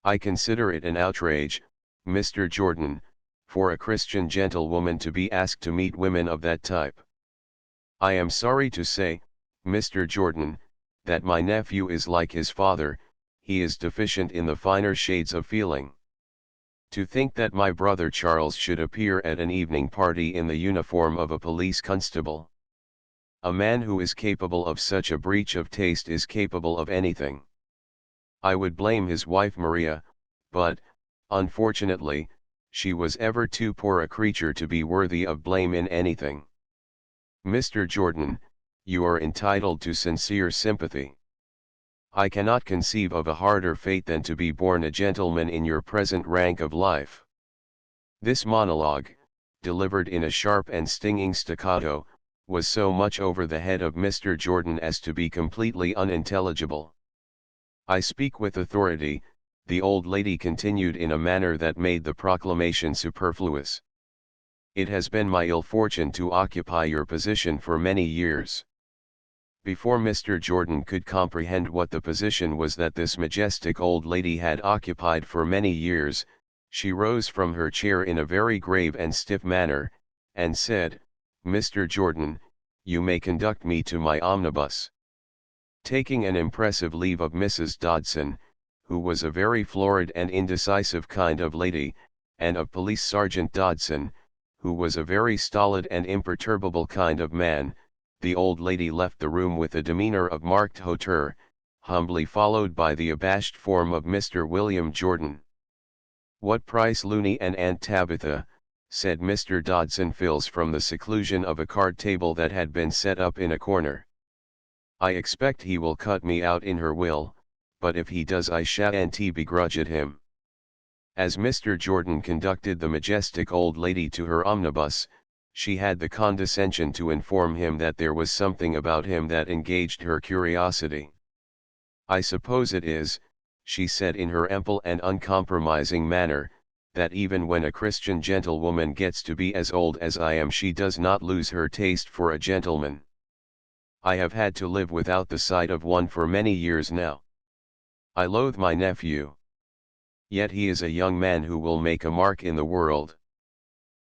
S1: I consider it an outrage, Mr. Jordan, for a Christian gentlewoman to be asked to meet women of that type. I am sorry to say, Mr. Jordan, that my nephew is like his father, he is deficient in the finer shades of feeling. To think that my brother Charles should appear at an evening party in the uniform of a police constable. A man who is capable of such a breach of taste is capable of anything. I would blame his wife Maria, but, unfortunately, she was ever too poor a creature to be worthy of blame in anything. Mr. Jordan, you are entitled to sincere sympathy. I cannot conceive of a harder fate than to be born a gentleman in your present rank of life." This monologue, delivered in a sharp and stinging staccato, was so much over the head of Mr. Jordan as to be completely unintelligible. "I speak with authority," the old lady continued in a manner that made the proclamation superfluous. "It has been my ill fortune to occupy your position for many years." Before Mr. Jordan could comprehend what the position was that this majestic old lady had occupied for many years, she rose from her chair in a very grave and stiff manner, and said, "Mr. Jordan, you may conduct me to my omnibus." Taking an impressive leave of Mrs. Dodson, who was a very florid and indecisive kind of lady, and of Police Sergeant Dodson, who was a very stolid and imperturbable kind of man, the old lady left the room with a demeanor of marked hauteur, humbly followed by the abashed form of Mr. William Jordan. "What price Looney and Aunt Tabitha?" said Mr. Dodson Phils from the seclusion of a card table that had been set up in a corner. "I expect he will cut me out in her will, but if he does I shan't begrudge it him." As Mr. Jordan conducted the majestic old lady to her omnibus, she had the condescension to inform him that there was something about him that engaged her curiosity. "I suppose it is," she said in her ample and uncompromising manner, "that even when a Christian gentlewoman gets to be as old as I am she does not lose her taste for a gentleman. I have had to live without the sight of one for many years now. I loathe my nephew. Yet he is a young man who will make a mark in the world.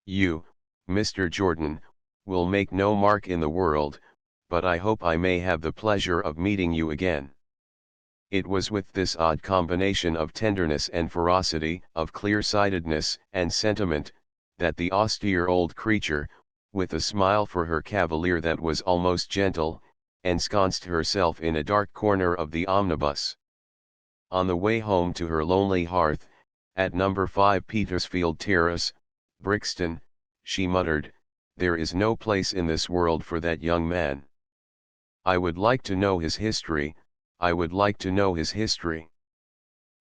S1: You, Mr. Jordan, will make no mark in the world, but I hope I may have the pleasure of meeting you again." It was with this odd combination of tenderness and ferocity, of clear-sightedness and sentiment, that the austere old creature, with a smile for her cavalier that was almost gentle, ensconced herself in a dark corner of the omnibus. On the way home to her lonely hearth, at number 5 Petersfield Terrace, Brixton, she muttered, "There is no place in this world for that young man. I would like to know his history, I would like to know his history."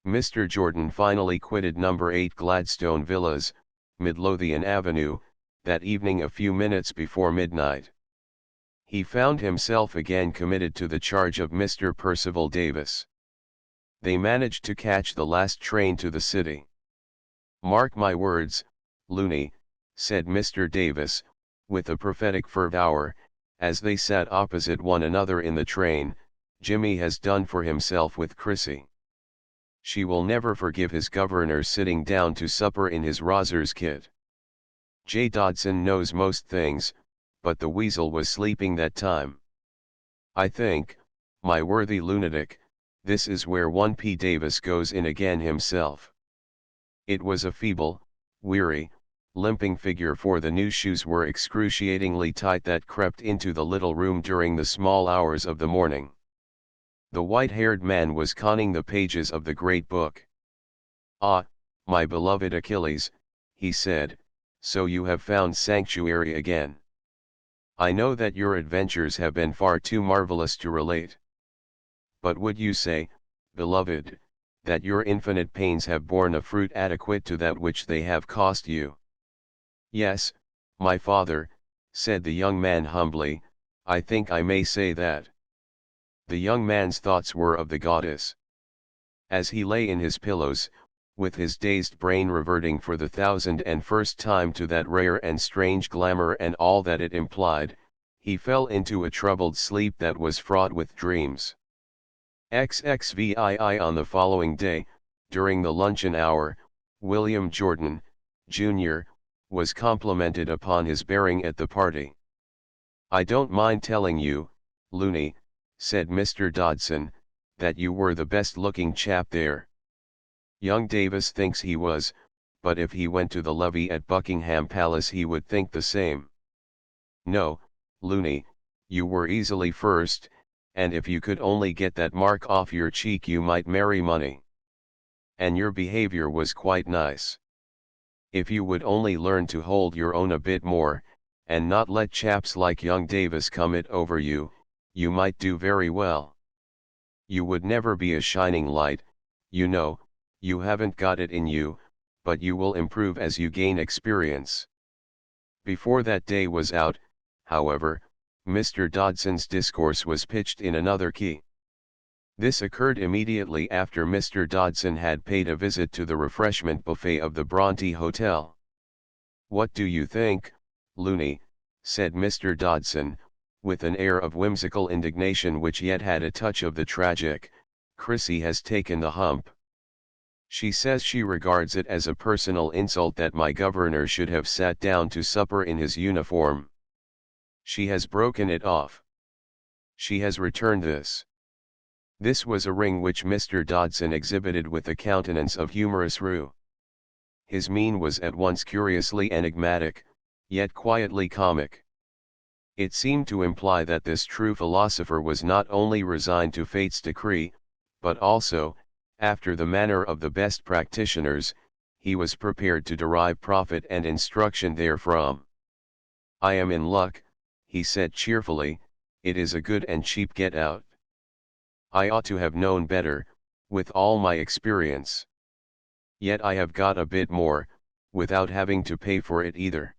S1: Mr. Jordan finally quitted number 8 Gladstone Villas, Midlothian Avenue, that evening a few minutes before midnight. He found himself again committed to the charge of Mr. Percival Davis. They managed to catch the last train to the city. "Mark my words, Looney," said Mr. Davis, with a prophetic fervour, as they sat opposite one another in the train, "Jimmy has done for himself with Chrissy. She will never forgive his governor sitting down to supper in his Rozzers kit. J. Dodson knows most things, but the weasel was sleeping that time. I think, my worthy lunatic, this is where one P. Davis goes in again himself." It was a feeble, weary, limping figure, for the new shoes were excruciatingly tight, that crept into the little room during the small hours of the morning. The white-haired man was conning the pages of the great book. "Ah, my beloved Achilles," he said, "so you have found sanctuary again. I know that your adventures have been far too marvelous to relate. But would you say, beloved, that your infinite pains have borne a fruit adequate to that which they have cost you?" "Yes, my father," said the young man humbly, "I think I may say that." The young man's thoughts were of the goddess. As he lay in his pillows, with his dazed brain reverting for the 1001st time to that rare and strange glamour and all that it implied, he fell into a troubled sleep that was fraught with dreams. XXVII. On the following day, during the luncheon hour, William Jordan, Jr., was complimented upon his bearing at the party. "I don't mind telling you, Looney," said Mr. Dodson, "that you were the best-looking chap there. Young Davis thinks he was, but if he went to the levee at Buckingham Palace he would think the same. No, Looney, you were easily first, and if you could only get that mark off your cheek you might marry money. And your behavior was quite nice. If you would only learn to hold your own a bit more, and not let chaps like young Davis come it over you, you might do very well. You would never be a shining light, you know, you haven't got it in you, but you will improve as you gain experience." Before that day was out, however, Mr. Dodson's discourse was pitched in another key. This occurred immediately after Mr. Dodson had paid a visit to the refreshment buffet of the Bronte Hotel. "What do you think, Looney?" said Mr. Dodson, with an air of whimsical indignation which yet had a touch of the tragic. "Chrissy has taken the hump. She says she regards it as a personal insult that my governor should have sat down to supper in his uniform. She has broken it off. She has returned this." This was a ring which Mr. Dodson exhibited with a countenance of humorous rue. His mien was at once curiously enigmatic, yet quietly comic. It seemed to imply that this true philosopher was not only resigned to fate's decree, but also, after the manner of the best practitioners, he was prepared to derive profit and instruction therefrom. "I am in luck," he said cheerfully, "it is a good and cheap get-out. I ought to have known better, with all my experience. Yet I have got a bit more, without having to pay for it either.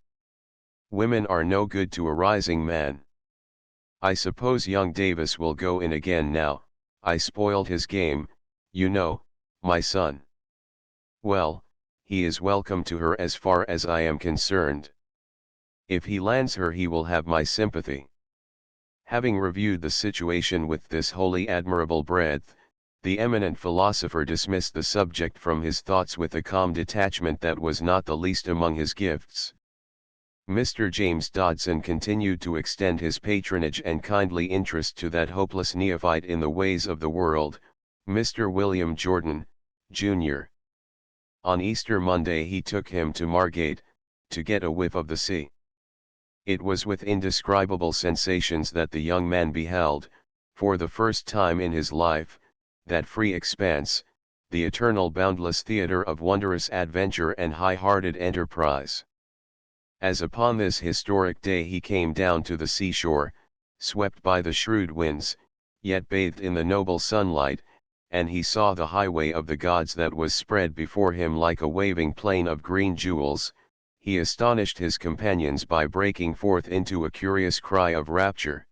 S1: Women are no good to a rising man. I suppose young Davis will go in again now. I spoiled his game, you know, my son. Well, he is welcome to her as far as I am concerned. If he lands her he will have my sympathy." Having reviewed the situation with this wholly admirable breadth, the eminent philosopher dismissed the subject from his thoughts with a calm detachment that was not the least among his gifts. Mr. James Dodson continued to extend his patronage and kindly interest to that hopeless neophyte in the ways of the world, Mr. William Jordan, Jr. On Easter Monday he took him to Margate, to get a whiff of the sea. It was with indescribable sensations that the young man beheld, for the first time in his life, that free expanse, the eternal boundless theatre of wondrous adventure and high-hearted enterprise. As upon this historic day he came down to the seashore, swept by the shrewd winds, yet bathed in the noble sunlight, and he saw the highway of the gods that was spread before him like a waving plain of green jewels, he astonished his companions by breaking forth into a curious cry of rapture.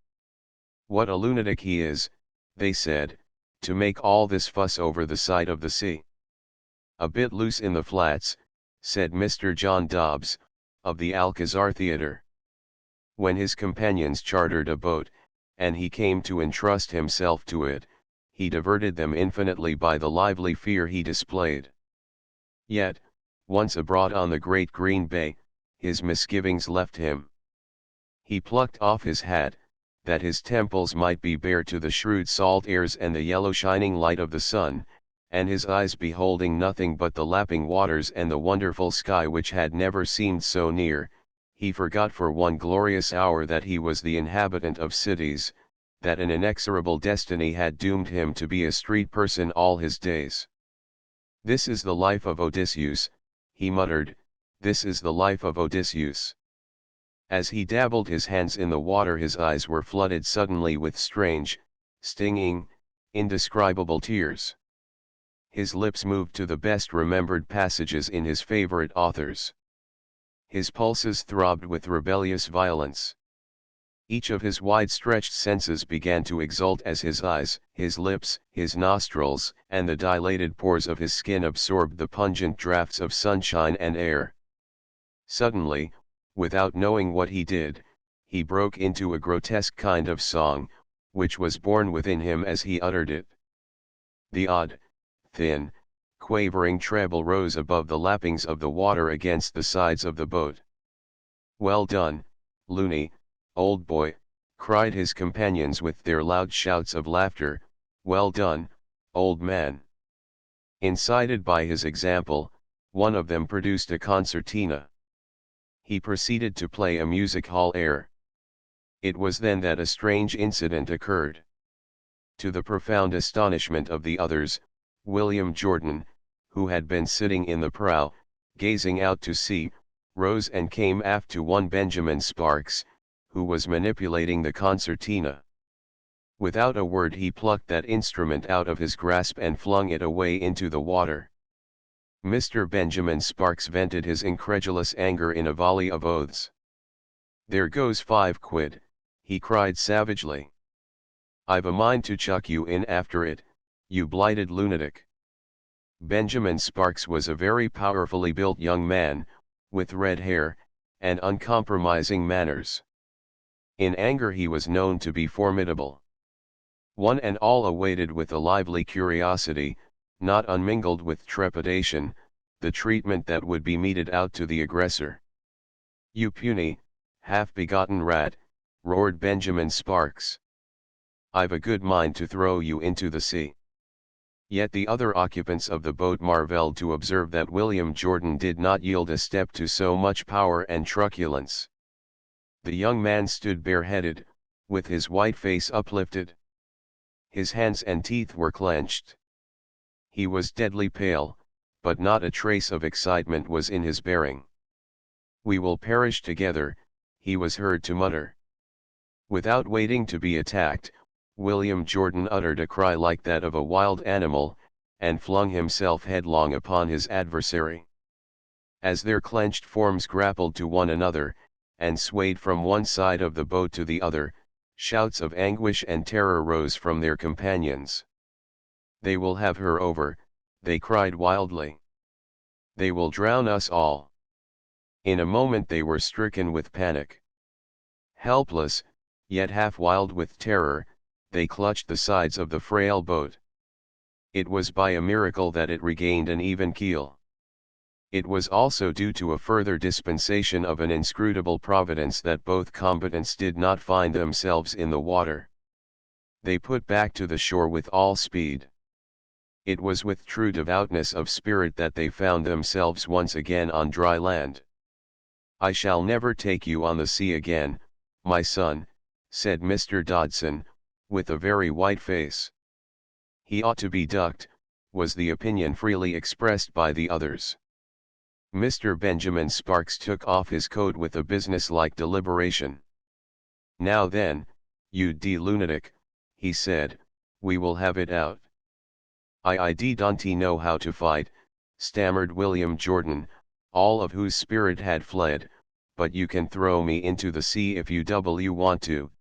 S1: "What a lunatic he is," they said, "to make all this fuss over the sight of the sea." "A bit loose in the flats," said Mr. John Dobbs, of the Alcazar Theatre. When his companions chartered a boat, and he came to entrust himself to it, he diverted them infinitely by the lively fear he displayed. Yet, once abroad on the great green bay, his misgivings left him. He plucked off his hat, that his temples might be bare to the shrewd salt airs and the yellow shining light of the sun, and his eyes beholding nothing but the lapping waters and the wonderful sky which had never seemed so near, he forgot for one glorious hour that he was the inhabitant of cities, that an inexorable destiny had doomed him to be a street person all his days. "This is the life of Odysseus," he muttered, "this is the life of Odysseus." As he dabbled his hands in the water his eyes were flooded suddenly with strange, stinging, indescribable tears. His lips moved to the best remembered passages in his favorite authors. His pulses throbbed with rebellious violence. Each of his wide-stretched senses began to exult as his eyes, his lips, his nostrils, and the dilated pores of his skin absorbed the pungent draughts of sunshine and air. Suddenly, without knowing what he did, he broke into a grotesque kind of song, which was born within him as he uttered it. The odd, thin, quavering treble rose above the lappings of the water against the sides of the boat. "Well done, Looney, old boy," cried his companions with their loud shouts of laughter, "well done, old man." Incited by his example, one of them produced a concertina. He proceeded to play a music hall air. It was then that a strange incident occurred. To the profound astonishment of the others, William Jordan, who had been sitting in the prow, gazing out to sea, rose and came aft to one Benjamin Sparks, who was manipulating the concertina. Without a word he plucked that instrument out of his grasp and flung it away into the water. Mr. Benjamin Sparks vented his incredulous anger in a volley of oaths. "There goes 5 quid, he cried savagely. "I've a mind to chuck you in after it, you blighted lunatic." Benjamin Sparks was a very powerfully built young man, with red hair, and uncompromising manners. In anger he was known to be formidable. One and all awaited with a lively curiosity, not unmingled with trepidation, the treatment that would be meted out to the aggressor. "You puny, half-begotten rat," roared Benjamin Sparks. "I've a good mind to throw you into the sea." Yet the other occupants of the boat marveled to observe that William Jordan did not yield a step to so much power and truculence. The young man stood bareheaded, with his white face uplifted. His hands and teeth were clenched. He was deadly pale, but not a trace of excitement was in his bearing. "We will perish together," he was heard to mutter. Without waiting to be attacked, William Jordan uttered a cry like that of a wild animal, and flung himself headlong upon his adversary. As their clenched forms grappled to one another, and swayed from one side of the boat to the other, shouts of anguish and terror rose from their companions. "They will have her over," they cried wildly. "They will drown us all." In a moment they were stricken with panic. Helpless, yet half wild with terror, they clutched the sides of the frail boat. It was by a miracle that it regained an even keel. It was also due to a further dispensation of an inscrutable providence that both combatants did not find themselves in the water. They put back to the shore with all speed. It was with true devoutness of spirit that they found themselves once again on dry land. "I shall never take you on the sea again, my son," said Mr. Dodson, with a very white face. He ought to be ducked, was the opinion freely expressed by the others. Mr. Benjamin Sparks took off his coat with a business-like deliberation. "Now then, you lunatic," he said, "we will have it out." "I don't know how to fight," stammered William Jordan, all of whose spirit had fled, "but you can throw me into the sea if you want to."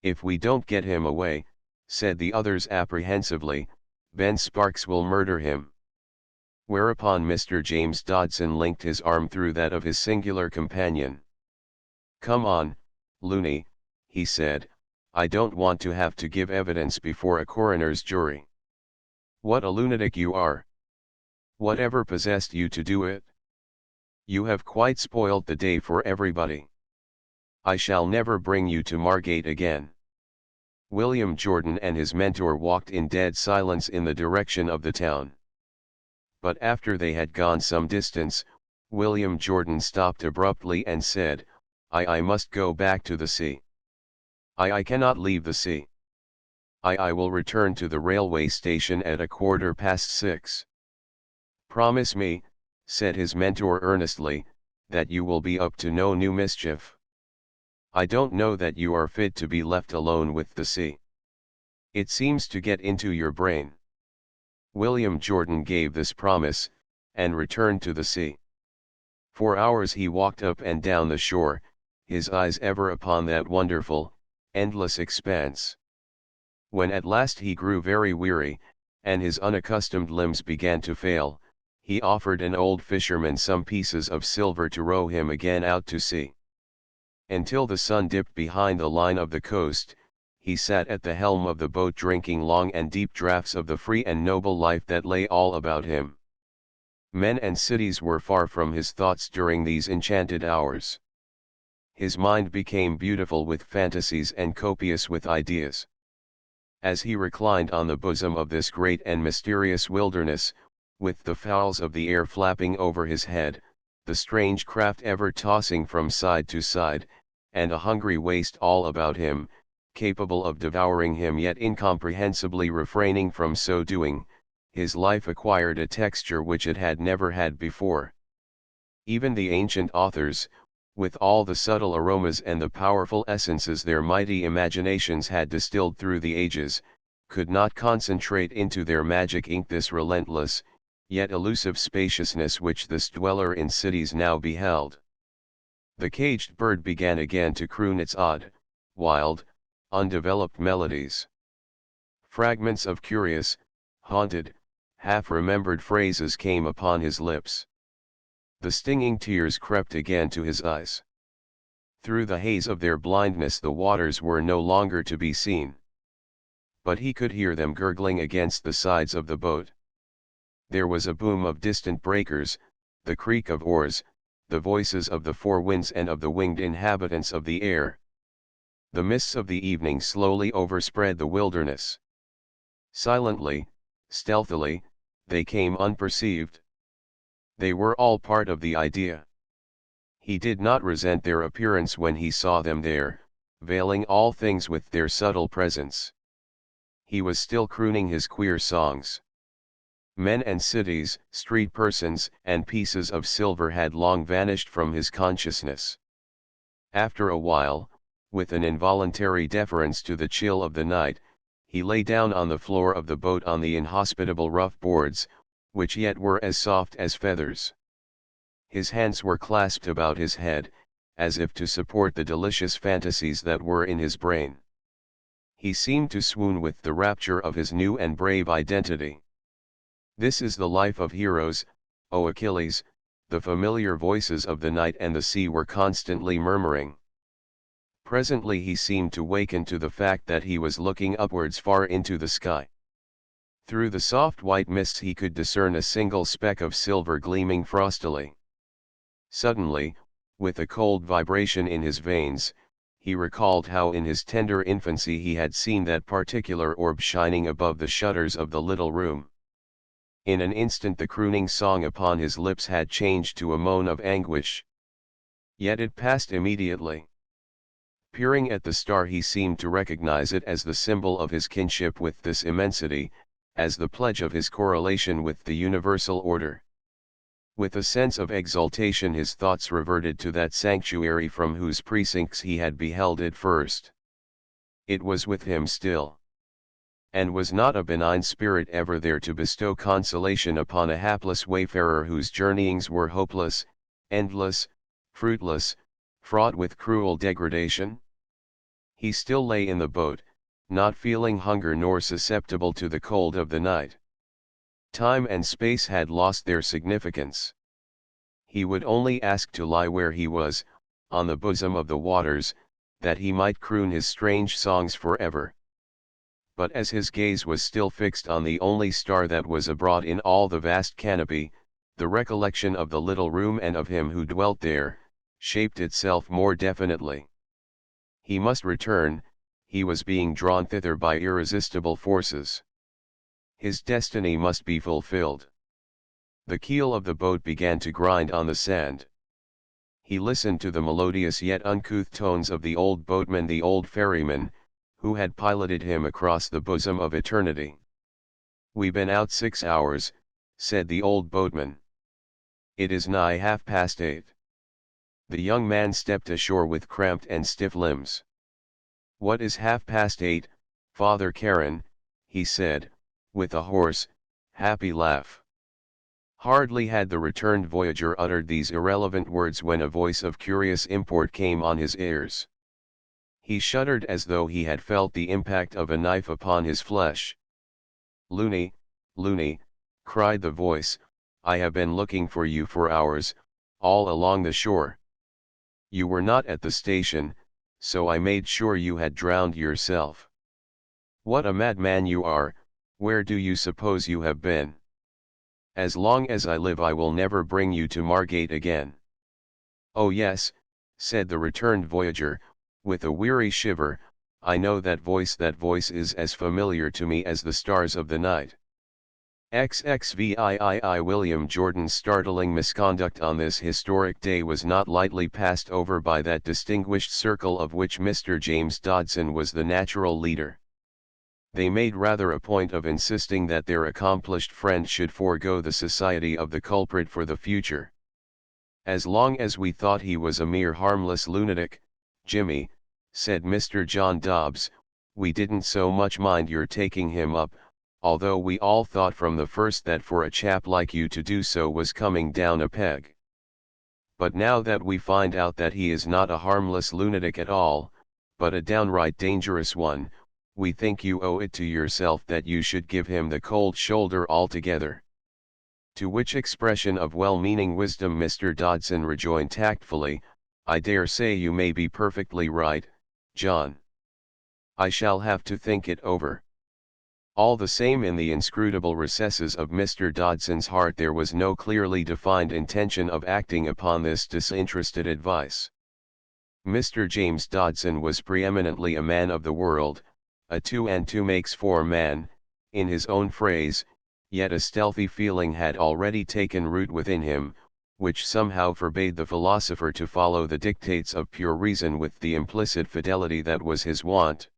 S1: "If we don't get him away," said the others apprehensively, "Ben Sparks will murder him." Whereupon Mr. James Dodson linked his arm through that of his singular companion. "Come on, loony," he said, "I don't want to have to give evidence before a coroner's jury." "What a lunatic you are! Whatever possessed you to do it? You have quite spoilt the day for everybody. I shall never bring you to Margate again." William Jordan and his mentor walked in dead silence in the direction of the town. But after they had gone some distance, William Jordan stopped abruptly and said, I must go back to the sea. I cannot leave the sea. I will return to the railway station at 6:15. "Promise me," said his mentor earnestly, "that you will be up to no new mischief. I don't know that you are fit to be left alone with the sea. It seems to get into your brain." William Jordan gave this promise, and returned to the sea. For hours he walked up and down the shore, his eyes ever upon that wonderful, endless expanse. When at last he grew very weary, and his unaccustomed limbs began to fail, he offered an old fisherman some pieces of silver to row him again out to sea. Until the sun dipped behind the line of the coast, he sat at the helm of the boat drinking long and deep draughts of the free and noble life that lay all about him. Men and cities were far from his thoughts during these enchanted hours. His mind became beautiful with fantasies and copious with ideas. As he reclined on the bosom of this great and mysterious wilderness, with the fowls of the air flapping over his head, the strange craft ever tossing from side to side, and a hungry waste all about him, capable of devouring him yet incomprehensibly refraining from so doing, his life acquired a texture which it had never had before. Even the ancient authors, with all the subtle aromas and the powerful essences their mighty imaginations had distilled through the ages, could not concentrate into their magic ink this relentless, yet elusive spaciousness which this dweller in cities now beheld. The caged bird began again to croon its odd, wild, undeveloped melodies. Fragments of curious, haunted, half-remembered phrases came upon his lips. The stinging tears crept again to his eyes. Through the haze of their blindness the waters were no longer to be seen. But he could hear them gurgling against the sides of the boat. There was a boom of distant breakers, the creak of oars, the voices of the four winds and of the winged inhabitants of the air. The mists of the evening slowly overspread the wilderness. Silently, stealthily, they came unperceived. They were all part of the idea. He did not resent their appearance when he saw them there, veiling all things with their subtle presence. He was still crooning his queer songs. Men and cities, street persons and pieces of silver had long vanished from his consciousness. After a while, with an involuntary deference to the chill of the night, he lay down on the floor of the boat on the inhospitable rough boards, which yet were as soft as feathers. His hands were clasped about his head, as if to support the delicious fantasies that were in his brain. He seemed to swoon with the rapture of his new and brave identity. "This is the life of heroes, O Achilles," the familiar voices of the night and the sea were constantly murmuring. Presently he seemed to waken to the fact that he was looking upwards far into the sky. Through the soft white mists he could discern a single speck of silver gleaming frostily. Suddenly, with a cold vibration in his veins, he recalled how in his tender infancy he had seen that particular orb shining above the shutters of the little room. In an instant the crooning song upon his lips had changed to a moan of anguish. Yet it passed immediately. Peering at the star, he seemed to recognize it as the symbol of his kinship with this immensity, as the pledge of his correlation with the universal order. With a sense of exultation his thoughts reverted to that sanctuary from whose precincts he had beheld it first. It was with him still. And was not a benign spirit ever there to bestow consolation upon a hapless wayfarer whose journeyings were hopeless, endless, fruitless, fraught with cruel degradation? He still lay in the boat, not feeling hunger nor susceptible to the cold of the night. Time and space had lost their significance. He would only ask to lie where he was, on the bosom of the waters, that he might croon his strange songs forever. But as his gaze was still fixed on the only star that was abroad in all the vast canopy, the recollection of the little room and of him who dwelt there, shaped itself more definitely. He must return, he was being drawn thither by irresistible forces. His destiny must be fulfilled. The keel of the boat began to grind on the sand. He listened to the melodious yet uncouth tones of the old boatman, the old ferryman, who had piloted him across the bosom of eternity. "We been out 6 hours," said the old boatman. "It is nigh 8:30. The young man stepped ashore with cramped and stiff limbs. "What is 8:30, Father Karen?" he said, with a hoarse, happy laugh. Hardly had the returned voyager uttered these irrelevant words when a voice of curious import came on his ears. He shuddered as though he had felt the impact of a knife upon his flesh. "Looney, Looney," cried the voice, "I have been looking for you for hours, all along the shore. You were not at the station, so I made sure you had drowned yourself. What a madman you are, where do you suppose you have been? As long as I live I will never bring you to Margate again." "Oh yes," said the returned voyager, with a weary shiver, "I know that voice is as familiar to me as the stars of the night." XXVIII William Jordan's startling misconduct on this historic day was not lightly passed over by that distinguished circle of which Mr. James Dodson was the natural leader. They made rather a point of insisting that their accomplished friend should forego the society of the culprit for the future. "As long as we thought he was a mere harmless lunatic, Jimmy," said Mr. John Dobbs, "we didn't so much mind your taking him up, although we all thought from the first that for a chap like you to do so was coming down a peg. But now that we find out that he is not a harmless lunatic at all, but a downright dangerous one, we think you owe it to yourself that you should give him the cold shoulder altogether." To which expression of well-meaning wisdom Mr. Dodson rejoined tactfully, "I dare say you may be perfectly right, John. I shall have to think it over." All the same, in the inscrutable recesses of Mr. Dodson's heart there was no clearly defined intention of acting upon this disinterested advice. Mr. James Dodson was preeminently a man of the world, a 2 and 2 makes 4 man, in his own phrase, yet a stealthy feeling had already taken root within him, which somehow forbade the philosopher to follow the dictates of pure reason with the implicit fidelity that was his wont.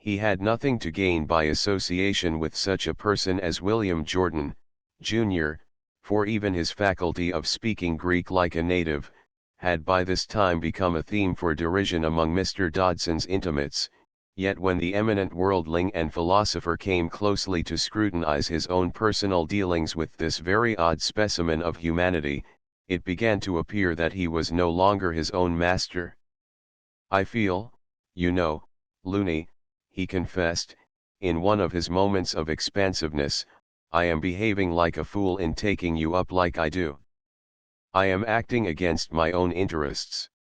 S1: He had nothing to gain by association with such a person as William Jordan, Jr., for even his faculty of speaking Greek like a native, had by this time become a theme for derision among Mr. Dodson's intimates, yet when the eminent worldling and philosopher came closely to scrutinize his own personal dealings with this very odd specimen of humanity, it began to appear that he was no longer his own master. "I feel, you know, Looney," he confessed, in one of his moments of expansiveness, "I am behaving like a fool in taking you up like I do. I am acting against my own interests.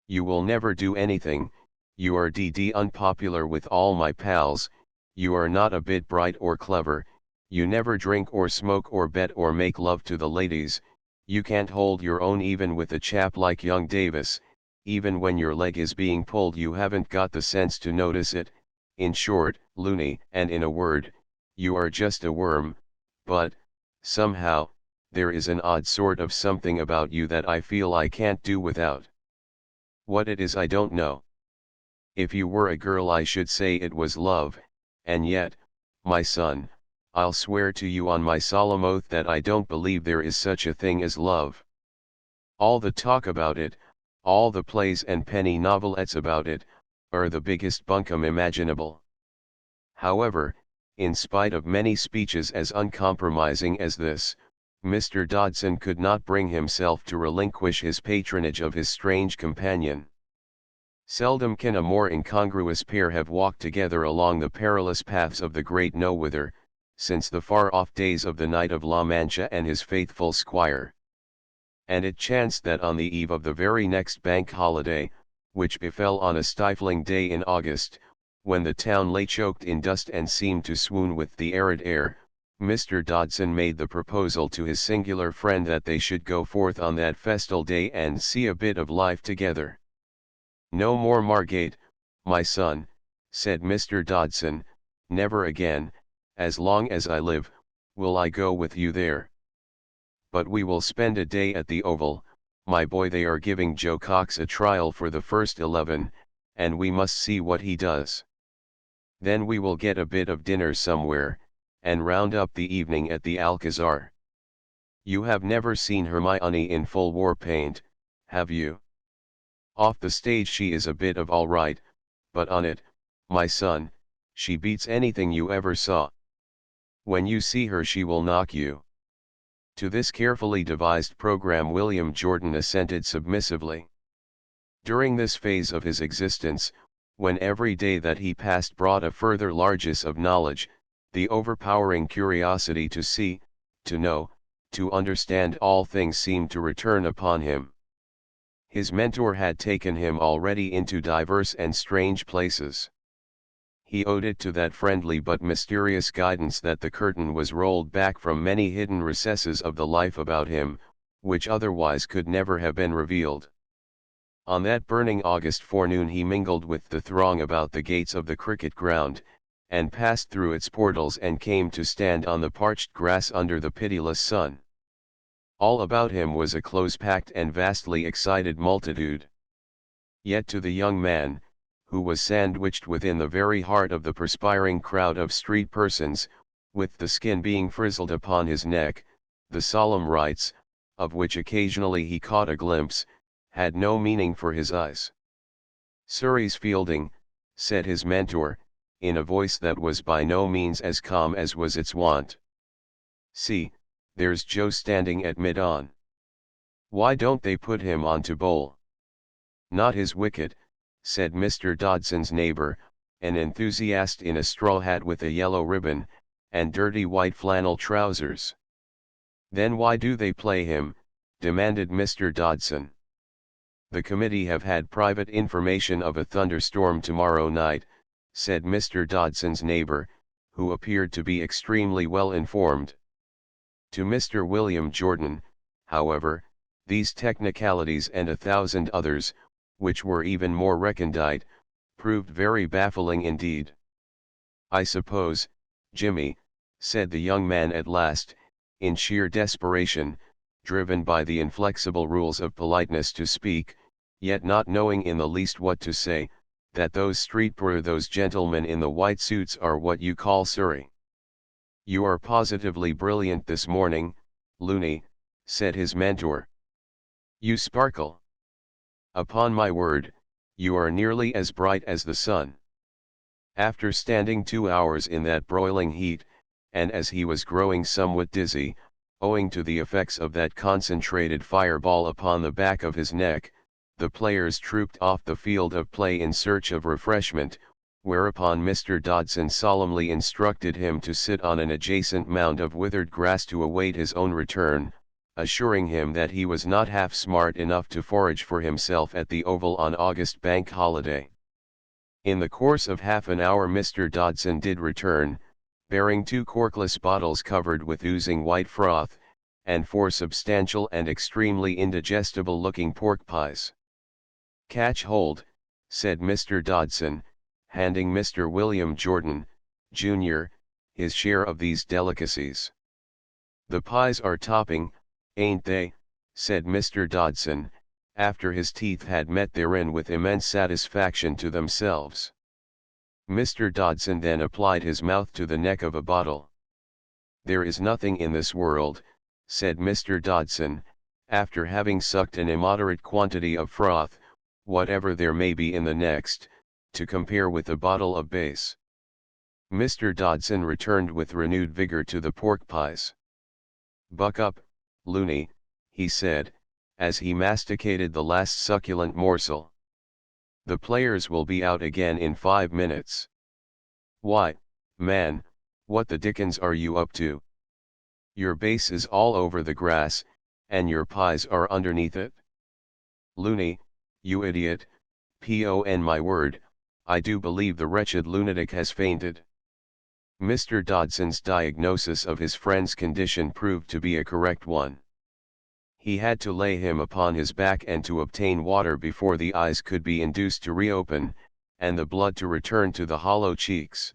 S1: You will never do anything, you are unpopular with all my pals, you are not a bit bright or clever, you never drink or smoke or bet or make love to the ladies, you can't hold your own even with a chap like young Davis, even when your leg is being pulled you haven't got the sense to notice it. In short, Looney, and in a word, you are just a worm, but, somehow, there is an odd sort of something about you that I feel I can't do without. What it is I don't know. If you were a girl I should say it was love, and yet, my son, I'll swear to you on my solemn oath that I don't believe there is such a thing as love. All the talk about it, all the plays and penny novelettes about it, are the biggest bunkum imaginable. However, in spite of many speeches as uncompromising as this, Mr. Dodson could not bring himself to relinquish his patronage of his strange companion. Seldom can a more incongruous pair have walked together along the perilous paths of the great Nowhither, since the far-off days of the Knight of La Mancha and his faithful squire. And it chanced that on the eve of the very next bank holiday, which befell on a stifling day in August, when the town lay choked in dust and seemed to swoon with the arid air, Mr. Dodson made the proposal to his singular friend that they should go forth on that festal day and see a bit of life together. "No more Margate, my son," said Mr. Dodson, "never again, as long as I live, will I go with you there. But we will spend a day at the Oval, my boy. They are giving Joe Cox a trial for the first 11, and we must see what he does. Then we will get a bit of dinner somewhere, and round up the evening at the Alcazar. You have never seen Hermione in full war paint, have you? Off the stage she is a bit of all right, but on it, my son, she beats anything you ever saw. When you see her she will knock you." To this carefully devised program William Jordan assented submissively. During this phase of his existence, when every day that he passed brought a further largesse of knowledge, the overpowering curiosity to see, to know, to understand all things seemed to return upon him. His mentor had taken him already into diverse and strange places. He owed it to that friendly but mysterious guidance that the curtain was rolled back from many hidden recesses of the life about him, which otherwise could never have been revealed. On that burning August forenoon he mingled with the throng about the gates of the cricket ground, and passed through its portals and came to stand on the parched grass under the pitiless sun. All about him was a close-packed and vastly excited multitude. Yet to the young man, who was sandwiched within the very heart of the perspiring crowd of street persons, with the skin being frizzled upon his neck, the solemn rites, of which occasionally he caught a glimpse, had no meaning for his eyes. "Surrey's fielding," said his mentor, in a voice that was by no means as calm as was its wont. "See, there's Joe standing at mid-on. Why don't they put him on to bowl?" "Not his wicket," said Mr. Dodson's neighbor, an enthusiast in a straw hat with a yellow ribbon, and dirty white flannel trousers. "Then why do they play him?" demanded Mr. Dodson. "The committee have had private information of a thunderstorm tomorrow night," said Mr. Dodson's neighbor, who appeared to be extremely well informed. To Mr. William Jordan, however, these technicalities and 1,000 others, which were even more recondite, proved very baffling indeed. "I suppose, Jimmy," said the young man at last, in sheer desperation, driven by the inflexible rules of politeness to speak, yet not knowing in the least what to say, "that those those gentlemen in the white suits are what you call Surrey." "You are positively brilliant this morning, Looney," said his mentor. "You sparkle. Upon my word, you are nearly as bright as the sun." After standing 2 hours in that broiling heat, and as he was growing somewhat dizzy, owing to the effects of that concentrated fireball upon the back of his neck, the players trooped off the field of play in search of refreshment, whereupon Mr. Dodson solemnly instructed him to sit on an adjacent mound of withered grass to await his own return, assuring him that he was not half smart enough to forage for himself at the Oval on August bank holiday. In the course of half an hour Mr. Dodson did return, bearing 2 corkless bottles covered with oozing white froth, and 4 substantial and extremely indigestible-looking pork pies. "Catch hold," said Mr. Dodson, handing Mr. William Jordan, Jr., his share of these delicacies. "The pies are topping, Ain't they, said Mr. Dodson, after his teeth had met therein with immense satisfaction to themselves. Mr. Dodson then applied his mouth to the neck of a bottle. There is nothing in this world, said Mr. Dodson, after having sucked an immoderate quantity of froth, whatever there may be in the next, to compare with a bottle of base. Mr. Dodson returned with renewed vigor to the pork pies. Buck up, loony, he said, as he masticated the last succulent morsel. The players will be out again in 5 minutes. Why, man, what the dickens are you up to? Your base is all over the grass, and your pies are underneath it. Loony, you idiot, pon my word, I do believe the wretched lunatic has fainted. Mr. Dodson's diagnosis of his friend's condition proved to be a correct one. He had to lay him upon his back and to obtain water before the eyes could be induced to reopen, and the blood to return to the hollow cheeks.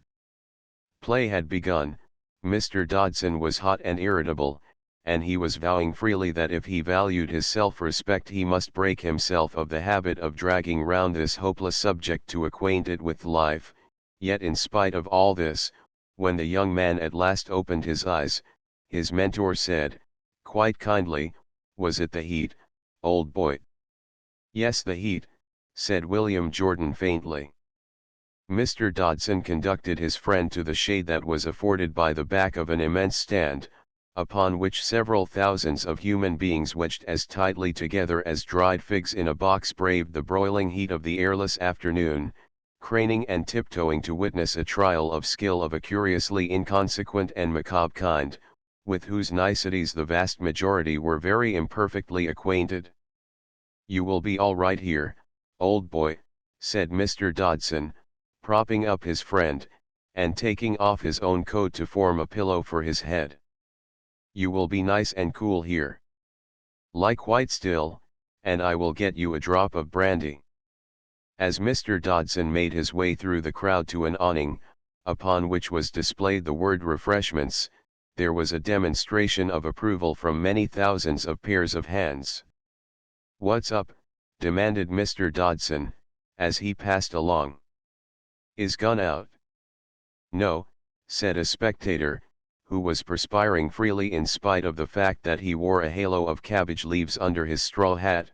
S1: Play had begun. Mr. Dodson was hot and irritable, and he was vowing freely that if he valued his self-respect he must break himself of the habit of dragging round this hopeless subject to acquaint it with life. Yet in spite of all this, when the young man at last opened his eyes, his mentor said, quite kindly, "Was it the heat, old boy?" "Yes, the heat," said William Jordan faintly. Mr. Dodson conducted his friend to the shade that was afforded by the back of an immense stand, upon which several thousands of human beings wedged as tightly together as dried figs in a box braved the broiling heat of the airless afternoon, craning and tiptoeing to witness a trial of skill of a curiously inconsequent and macabre kind, with whose niceties the vast majority were very imperfectly acquainted. "You will be all right here, old boy," said Mr. Dodson, propping up his friend, and taking off his own coat to form a pillow for his head. "You will be nice and cool here. Lie quite still, and I will get you a drop of brandy." As Mr. Dodson made his way through the crowd to an awning, upon which was displayed the word refreshments, there was a demonstration of approval from many thousands of pairs of hands. "What's up?" demanded Mr. Dodson, as he passed along. "Is gun out?" "No," said a spectator, who was perspiring freely in spite of the fact that he wore a halo of cabbage leaves under his straw hat.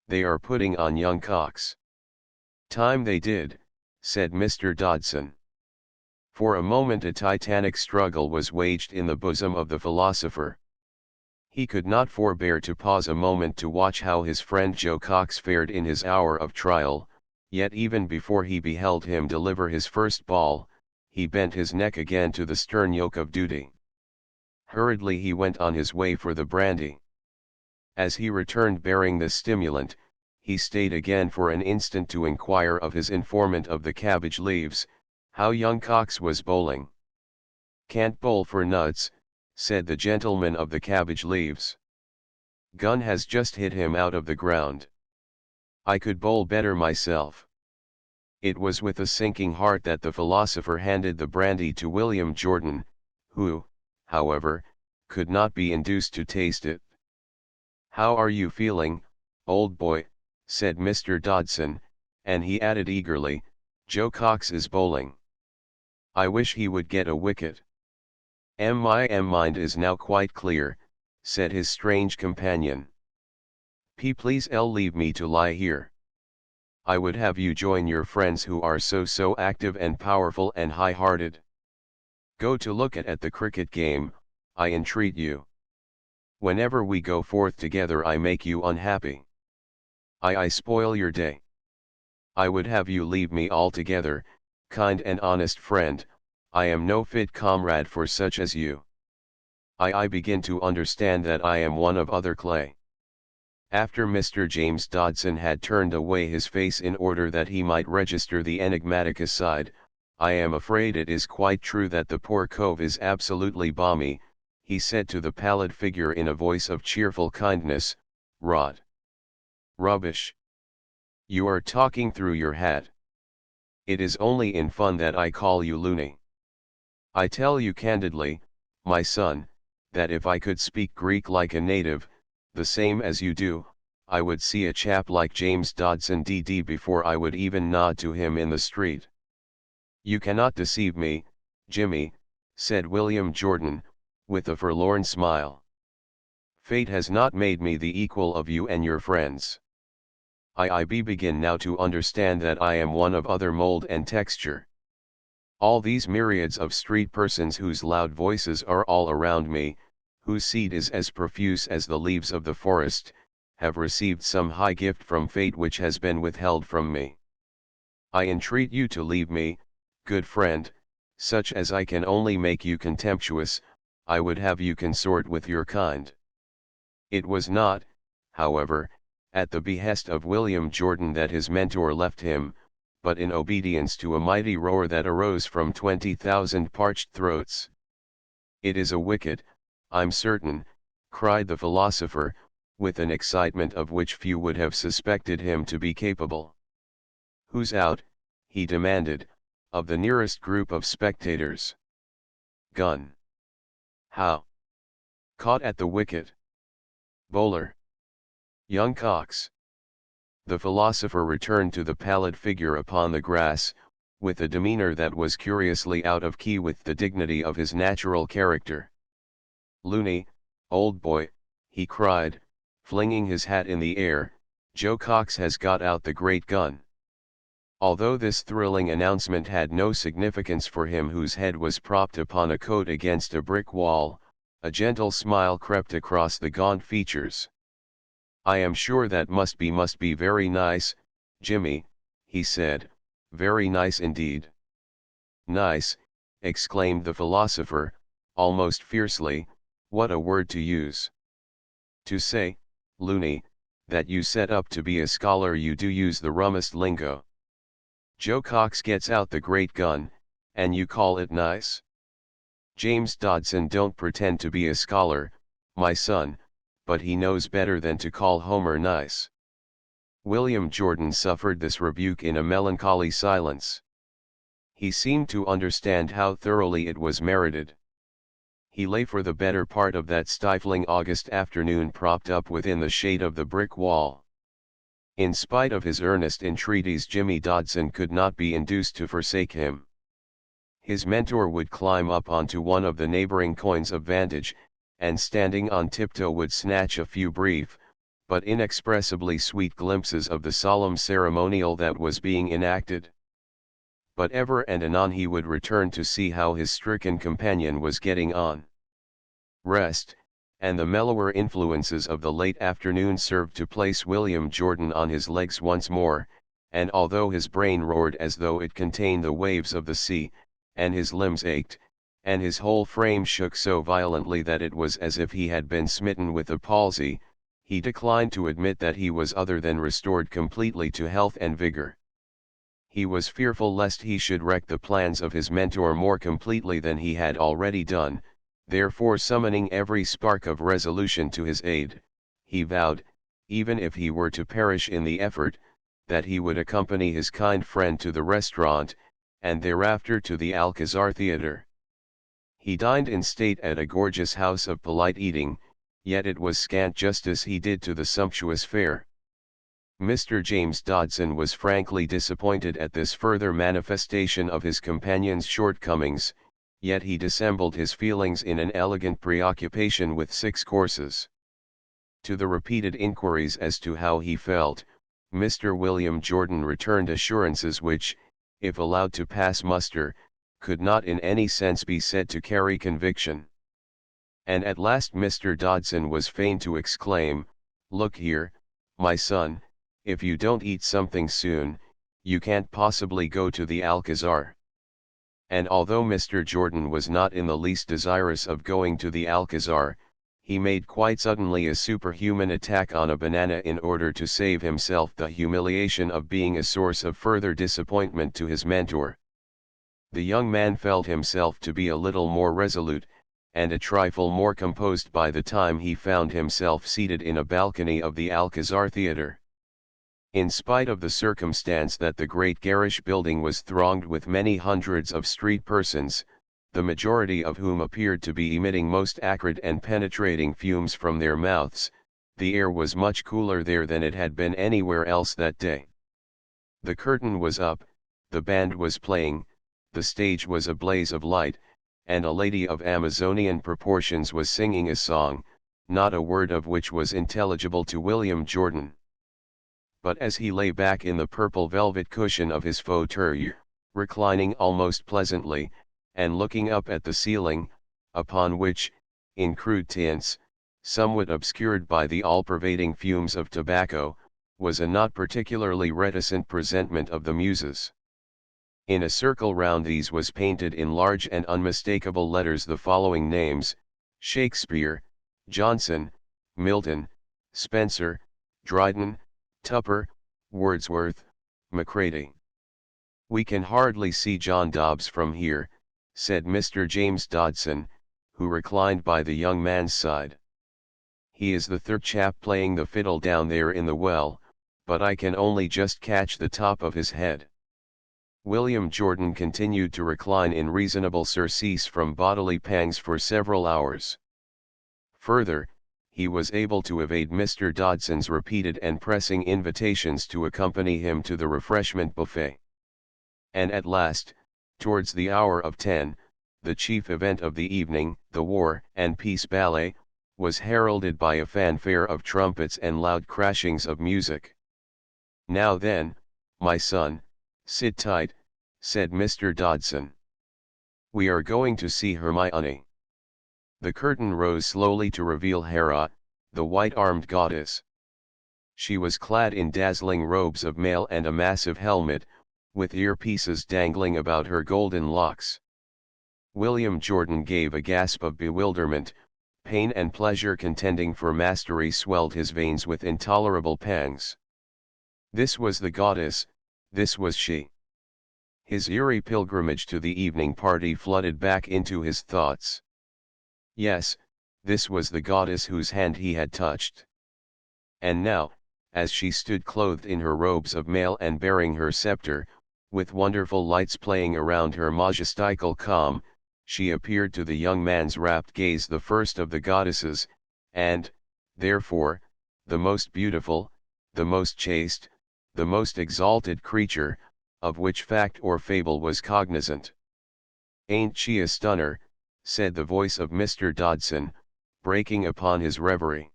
S1: "They are putting on young cocks." "Time they did," said Mr. Dodson. For a moment a titanic struggle was waged in the bosom of the philosopher. He could not forbear to pause a moment to watch how his friend Joe Cox fared in his hour of trial, yet even before he beheld him deliver his first ball, he bent his neck again to the stern yoke of duty. Hurriedly he went on his way for the brandy. As he returned bearing the stimulant, he stayed again for an instant to inquire of his informant of the cabbage leaves, how young Cox was bowling. "Can't bowl for nuts," said the gentleman of the cabbage leaves. "Gun has just hit him out of the ground. I could bowl better myself." It was with a sinking heart that the philosopher handed the brandy to William Jordan, who, however, could not be induced to taste it. "How are you feeling, old boy?" said Mr. Dodson, and he added eagerly, "Joe Cox is bowling. I wish he would get a wicket." My mind is now quite clear," said his strange companion. Please leave me to lie here. I would have you join your friends who are so active and powerful and high-hearted. Go to look at the cricket game, I entreat you. Whenever we go forth together I make you unhappy. I spoil your day. I would have you leave me altogether, kind and honest friend, I am no fit comrade for such as you. I begin to understand that I am one of other clay." After Mr. James Dodson had turned away his face in order that he might register the enigmatic aside, "I am afraid it is quite true that the poor cove is absolutely balmy," he said to the pallid figure in a voice of cheerful kindness. "Rot. Rubbish. You are talking through your hat. It is only in fun that I call you loony. I tell you candidly, my son, that if I could speak Greek like a native, the same as you do, I would see a chap like James Dodson DD before I would even nod to him in the street. You cannot deceive me, Jimmy, said William Jordan, with a forlorn smile. Fate has not made me the equal of you and your friends. I begin now to understand that I am one of other mold and texture. All these myriads of street persons whose loud voices are all around me, whose seed is as profuse as the leaves of the forest, have received some high gift from fate which has been withheld from me. I entreat you to leave me, good friend, such as I can only make you contemptuous. I would have you consort with your kind. It was not, however, at the behest of William Jordan that his mentor left him, but in obedience to a mighty roar that arose from 20,000 parched throats. It is a wicked, I'm certain, cried the philosopher, with an excitement of which few would have suspected him to be capable. Who's out? He demanded, of the nearest group of spectators. Gun. How? Caught at the wicket. Bowler. Young Cox. The philosopher returned to the pallid figure upon the grass, with a demeanor that was curiously out of key with the dignity of his natural character. Looney, old boy, he cried, flinging his hat in the air, Joe Cox has got out the great gun. Although this thrilling announcement had no significance for him whose head was propped upon a coat against a brick wall, a gentle smile crept across the gaunt features. I am sure that must be very nice, Jimmy, he said, very nice indeed. Nice, exclaimed the philosopher, almost fiercely, what a word to use. To say, Looney, that you set up to be a scholar, you do use the rummest lingo. Joe Cox gets out the great gun, and you call it nice? James Dodson don't pretend to be a scholar, my son, but he knows better than to call Homer nice. William Jordan suffered this rebuke in a melancholy silence. He seemed to understand how thoroughly it was merited. He lay for the better part of that stifling August afternoon propped up within the shade of the brick wall. In spite of his earnest entreaties, Jimmy Dodson could not be induced to forsake him. His mentor would climb up onto one of the neighboring coigns of vantage, and standing on tiptoe would snatch a few brief, but inexpressibly sweet glimpses of the solemn ceremonial that was being enacted. But ever and anon he would return to see how his stricken companion was getting on. Rest, and the mellower influences of the late afternoon served to place William Jordan on his legs once more, and although his brain roared as though it contained the waves of the sea, and his limbs ached, and his whole frame shook so violently that it was as if he had been smitten with a palsy, he declined to admit that he was other than restored completely to health and vigor. He was fearful lest he should wreck the plans of his mentor more completely than he had already done. Therefore, summoning every spark of resolution to his aid, he vowed, even if he were to perish in the effort, that he would accompany his kind friend to the restaurant, and thereafter to the Alcazar Theatre. He dined in state at a gorgeous house of polite eating, yet it was scant justice he did to the sumptuous fare. Mr. James Dodson was frankly disappointed at this further manifestation of his companion's shortcomings, yet he dissembled his feelings in an elegant preoccupation with 6 courses. To the repeated inquiries as to how he felt, Mr. William Jordan returned assurances which, if allowed to pass muster, could not in any sense be said to carry conviction. And at last Mr. Dodson was fain to exclaim, "Look here, my son, if you don't eat something soon, you can't possibly go to the Alcazar." And although Mr. Jordan was not in the least desirous of going to the Alcazar, he made quite suddenly a superhuman attack on a banana in order to save himself the humiliation of being a source of further disappointment to his mentor. The young man felt himself to be a little more resolute, and a trifle more composed by the time he found himself seated in a balcony of the Alcazar Theatre. In spite of the circumstance that the great garish building was thronged with many hundreds of street persons, the majority of whom appeared to be emitting most acrid and penetrating fumes from their mouths. The air was much cooler there than it had been anywhere else that day. The curtain was up, the band was playing, the stage was a blaze of light, and a lady of Amazonian proportions was singing a song, not a word of which was intelligible to William Jordan. But as he lay back in the purple velvet cushion of his fauteuil, reclining almost pleasantly, and looking up at the ceiling, upon which, in crude tints, somewhat obscured by the all-pervading fumes of tobacco, was a not particularly reticent presentment of the Muses. In a circle round these was painted in large and unmistakable letters the following names: Shakespeare, Johnson, Milton, Spenser, Dryden, Tupper, Wordsworth, Macready. "We can hardly see John Dobbs from here," said Mr. James Dodson, who reclined by the young man's side. "He is the third chap playing the fiddle down there in the well, but I can only just catch the top of his head." William Jordan continued to recline in reasonable surcease from bodily pangs for several hours. Further, he was able to evade Mr. Dodson's repeated and pressing invitations to accompany him to the refreshment buffet. And at last, towards the hour of 10, the chief event of the evening, the War and Peace Ballet, was heralded by a fanfare of trumpets and loud crashings of music. "Now then, my son, sit tight," said Mr. Dodson. "We are going to see Hermione." The curtain rose slowly to reveal Hera, the white-armed goddess. She was clad in dazzling robes of mail and a massive helmet, with earpieces dangling about her golden locks. William Jordan gave a gasp of bewilderment. Pain and pleasure contending for mastery swelled his veins with intolerable pangs. This was the goddess, this was she. His eerie pilgrimage to the evening party flooded back into his thoughts. Yes, this was the goddess whose hand he had touched. And now, as she stood clothed in her robes of mail and bearing her scepter, with wonderful lights playing around her majestical calm, she appeared to the young man's rapt gaze the first of the goddesses, and, therefore, the most beautiful, the most chaste, the most exalted creature, of which fact or fable was cognizant. "Ain't she a stunner?" said the voice of Mr. Dodson, breaking upon his reverie.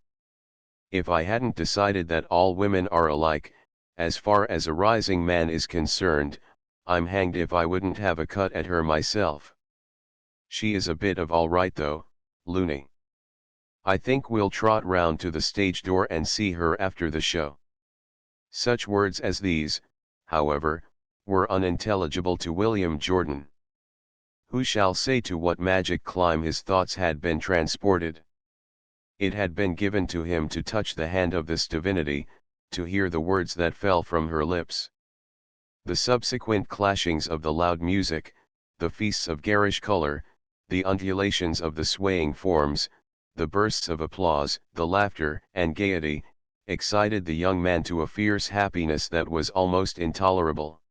S1: "If I hadn't decided that all women are alike, as far as a rising man is concerned, I'm hanged if I wouldn't have a cut at her myself. She is a bit of all right though, loony. I think we'll trot round to the stage door and see her after the show." Such words as these, however, were unintelligible to William Jordan. Who shall say to what magic clime his thoughts had been transported? It had been given to him to touch the hand of this divinity, to hear the words that fell from her lips. The subsequent clashings of the loud music, the feasts of garish color, the undulations of the swaying forms, the bursts of applause, the laughter and gaiety, excited the young man to a fierce happiness that was almost intolerable.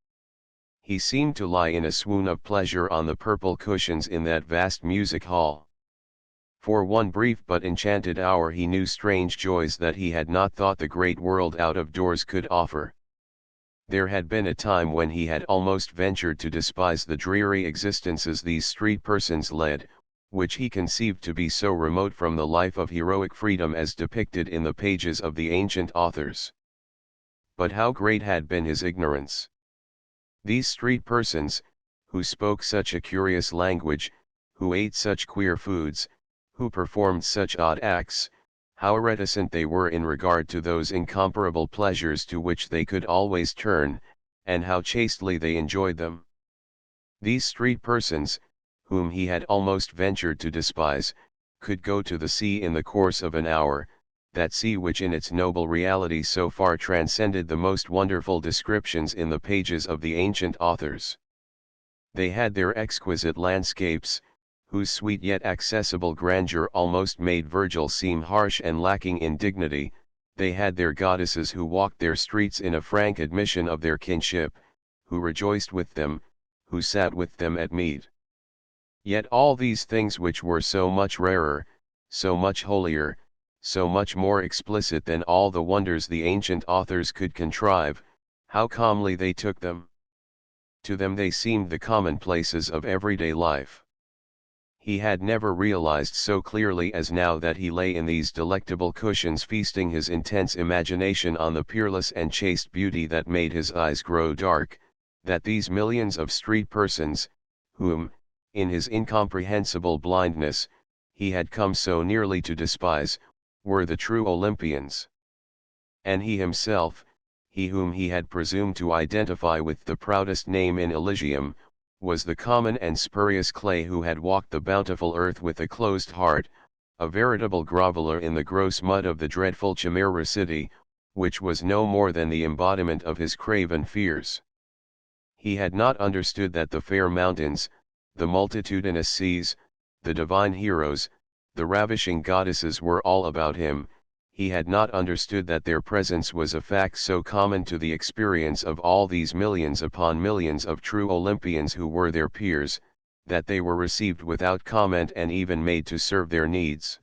S1: He seemed to lie in a swoon of pleasure on the purple cushions in that vast music hall. For one brief but enchanted hour he knew strange joys that he had not thought the great world out of doors could offer. There had been a time when he had almost ventured to despise the dreary existences these street persons led, which he conceived to be so remote from the life of heroic freedom as depicted in the pages of the ancient authors. But how great had been his ignorance! These street persons, who spoke such a curious language, who ate such queer foods, who performed such odd acts, how reticent they were in regard to those incomparable pleasures to which they could always turn, and how chastely they enjoyed them. These street persons, whom he had almost ventured to despise, could go to the sea in the course of an hour, that sea which in its noble reality so far transcended the most wonderful descriptions in the pages of the ancient authors. They had their exquisite landscapes, whose sweet yet accessible grandeur almost made Virgil seem harsh and lacking in dignity. They had their goddesses who walked their streets in a frank admission of their kinship, who rejoiced with them, who sat with them at meat. Yet all these things which were so much rarer, so much holier, so much more explicit than all the wonders the ancient authors could contrive, how calmly they took them. To them they seemed the commonplaces of everyday life. He had never realized so clearly as now that he lay in these delectable cushions feasting his intense imagination on the peerless and chaste beauty that made his eyes grow dark, that these millions of street persons, whom, in his incomprehensible blindness, he had come so nearly to despise, were the true Olympians. And he himself, he whom he had presumed to identify with the proudest name in Elysium, was the common and spurious clay who had walked the bountiful earth with a closed heart, a veritable groveler in the gross mud of the dreadful Chimera city, which was no more than the embodiment of his craven fears. He had not understood that the fair mountains, the multitudinous seas, the divine heroes, the ravishing goddesses were all about him. He had not understood that their presence was a fact so common to the experience of all these millions upon millions of true Olympians who were their peers, that they were received without comment and even made to serve their needs.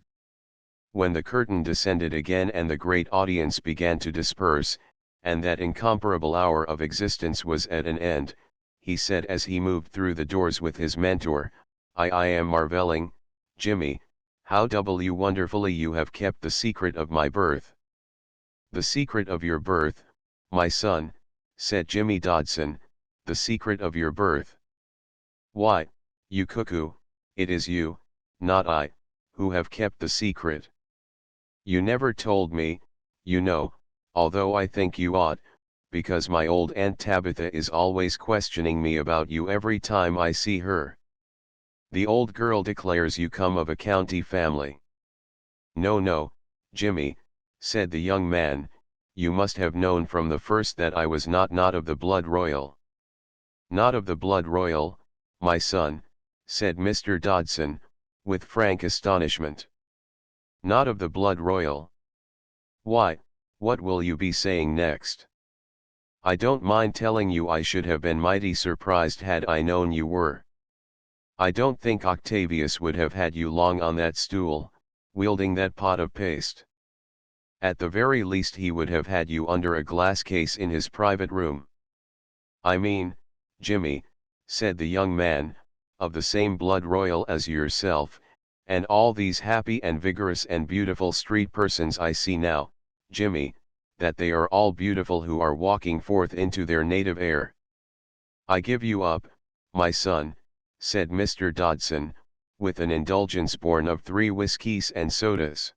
S1: When the curtain descended again and the great audience began to disperse, and that incomparable hour of existence was at an end, he said as he moved through the doors with his mentor, I am marveling, Jimmy, how wonderfully you have kept the secret of my birth." "The secret of your birth, my son," said Jimmy Dodson, "the secret of your birth. Why, you cuckoo, it is you, not I, who have kept the secret. You never told me, you know, although I think you ought, because my old Aunt Tabitha is always questioning me about you every time I see her. The old girl declares you come of a county family." No, Jimmy," said the young man, "you must have known from the first that I was not of the blood royal." "Not of the blood royal, my son," said Mr. Dodson, with frank astonishment. "Not of the blood royal? Why, what will you be saying next? I don't mind telling you I should have been mighty surprised had I known you were. I don't think Octavius would have had you long on that stool, wielding that pot of paste. At the very least he would have had you under a glass case in his private room." "I mean, Jimmy," said the young man, "of the same blood royal as yourself, and all these happy and vigorous and beautiful street persons I see now, Jimmy, that they are all beautiful who are walking forth into their native air." "I give you up, my son," said Mr. Dodson, with an indulgence born of 3 whiskies and sodas.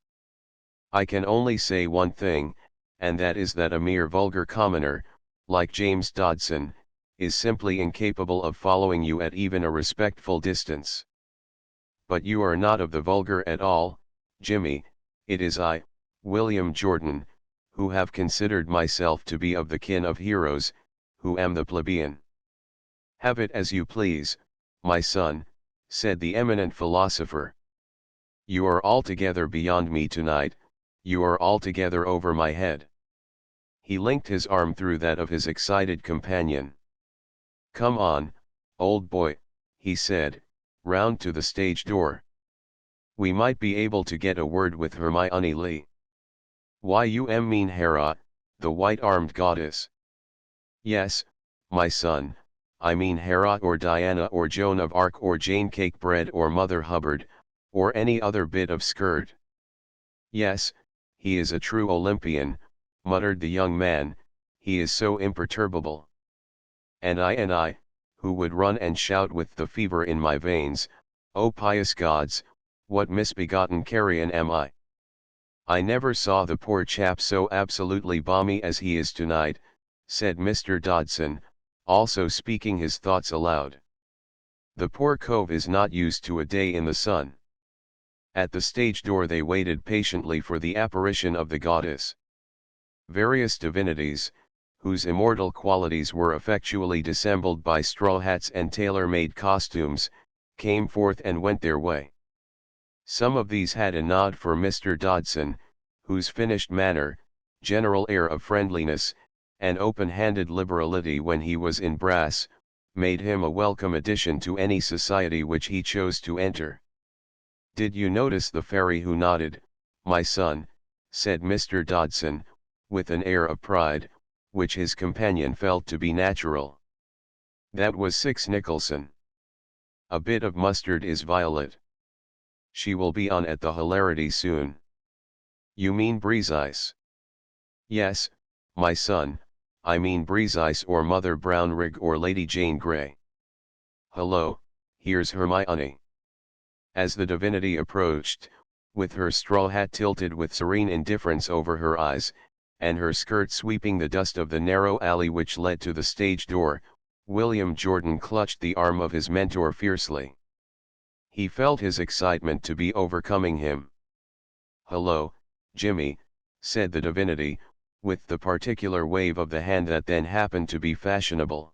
S1: "I can only say one thing, and that is that a mere vulgar commoner, like James Dodson, is simply incapable of following you at even a respectful distance. But you are not of the vulgar at all, Jimmy. It is I, William Jordan, who have considered myself to be of the kin of heroes, who am the plebeian." "Have it as you please, my son," said the eminent philosopher. "You are altogether beyond me tonight, you are altogether over my head." He linked his arm through that of his excited companion. "Come on, old boy," he said, round to the stage door. "We might be able to get a word with Hermione Lee." "Why, you mean Hera, the white-armed goddess?" "Yes, my son, I mean Hera or Diana or Joan of Arc or Jane Cakebread or Mother Hubbard, or any other bit of skirt." "Yes, he is a true Olympian," muttered the young man, "he is so imperturbable. And I, who would run and shout with the fever in my veins, O pious gods, what misbegotten carrion am I? I never saw the poor chap so absolutely balmy as he is tonight," said Mr. Dodson, also speaking his thoughts aloud. "The poor cove is not used to a day in the sun." At the stage door they waited patiently for the apparition of the goddess. Various divinities, whose immortal qualities were effectually dissembled by straw hats and tailor-made costumes, came forth and went their way. Some of these had a nod for Mr. Dodson, whose finished manner, general air of friendliness, and open-handed liberality when he was in brass, made him a welcome addition to any society which he chose to enter. "Did you notice the fairy who nodded, my son?" said Mr. Dodson, with an air of pride, which his companion felt to be natural. "That was Six Nicholson. A bit of mustard is Violet. She will be on at the hilarity soon." "You mean Breezeice?" "Yes, my son, I mean Breezeice or Mother Brownrigg or Lady Jane Grey. Hullo, here's Hermione." As the divinity approached, with her straw hat tilted with serene indifference over her eyes, and her skirt sweeping the dust of the narrow alley which led to the stage door, William Jordan clutched the arm of his mentor fiercely. He felt his excitement to be overcoming him. "Hello, Jimmy," said the divinity, with the particular wave of the hand that then happened to be fashionable.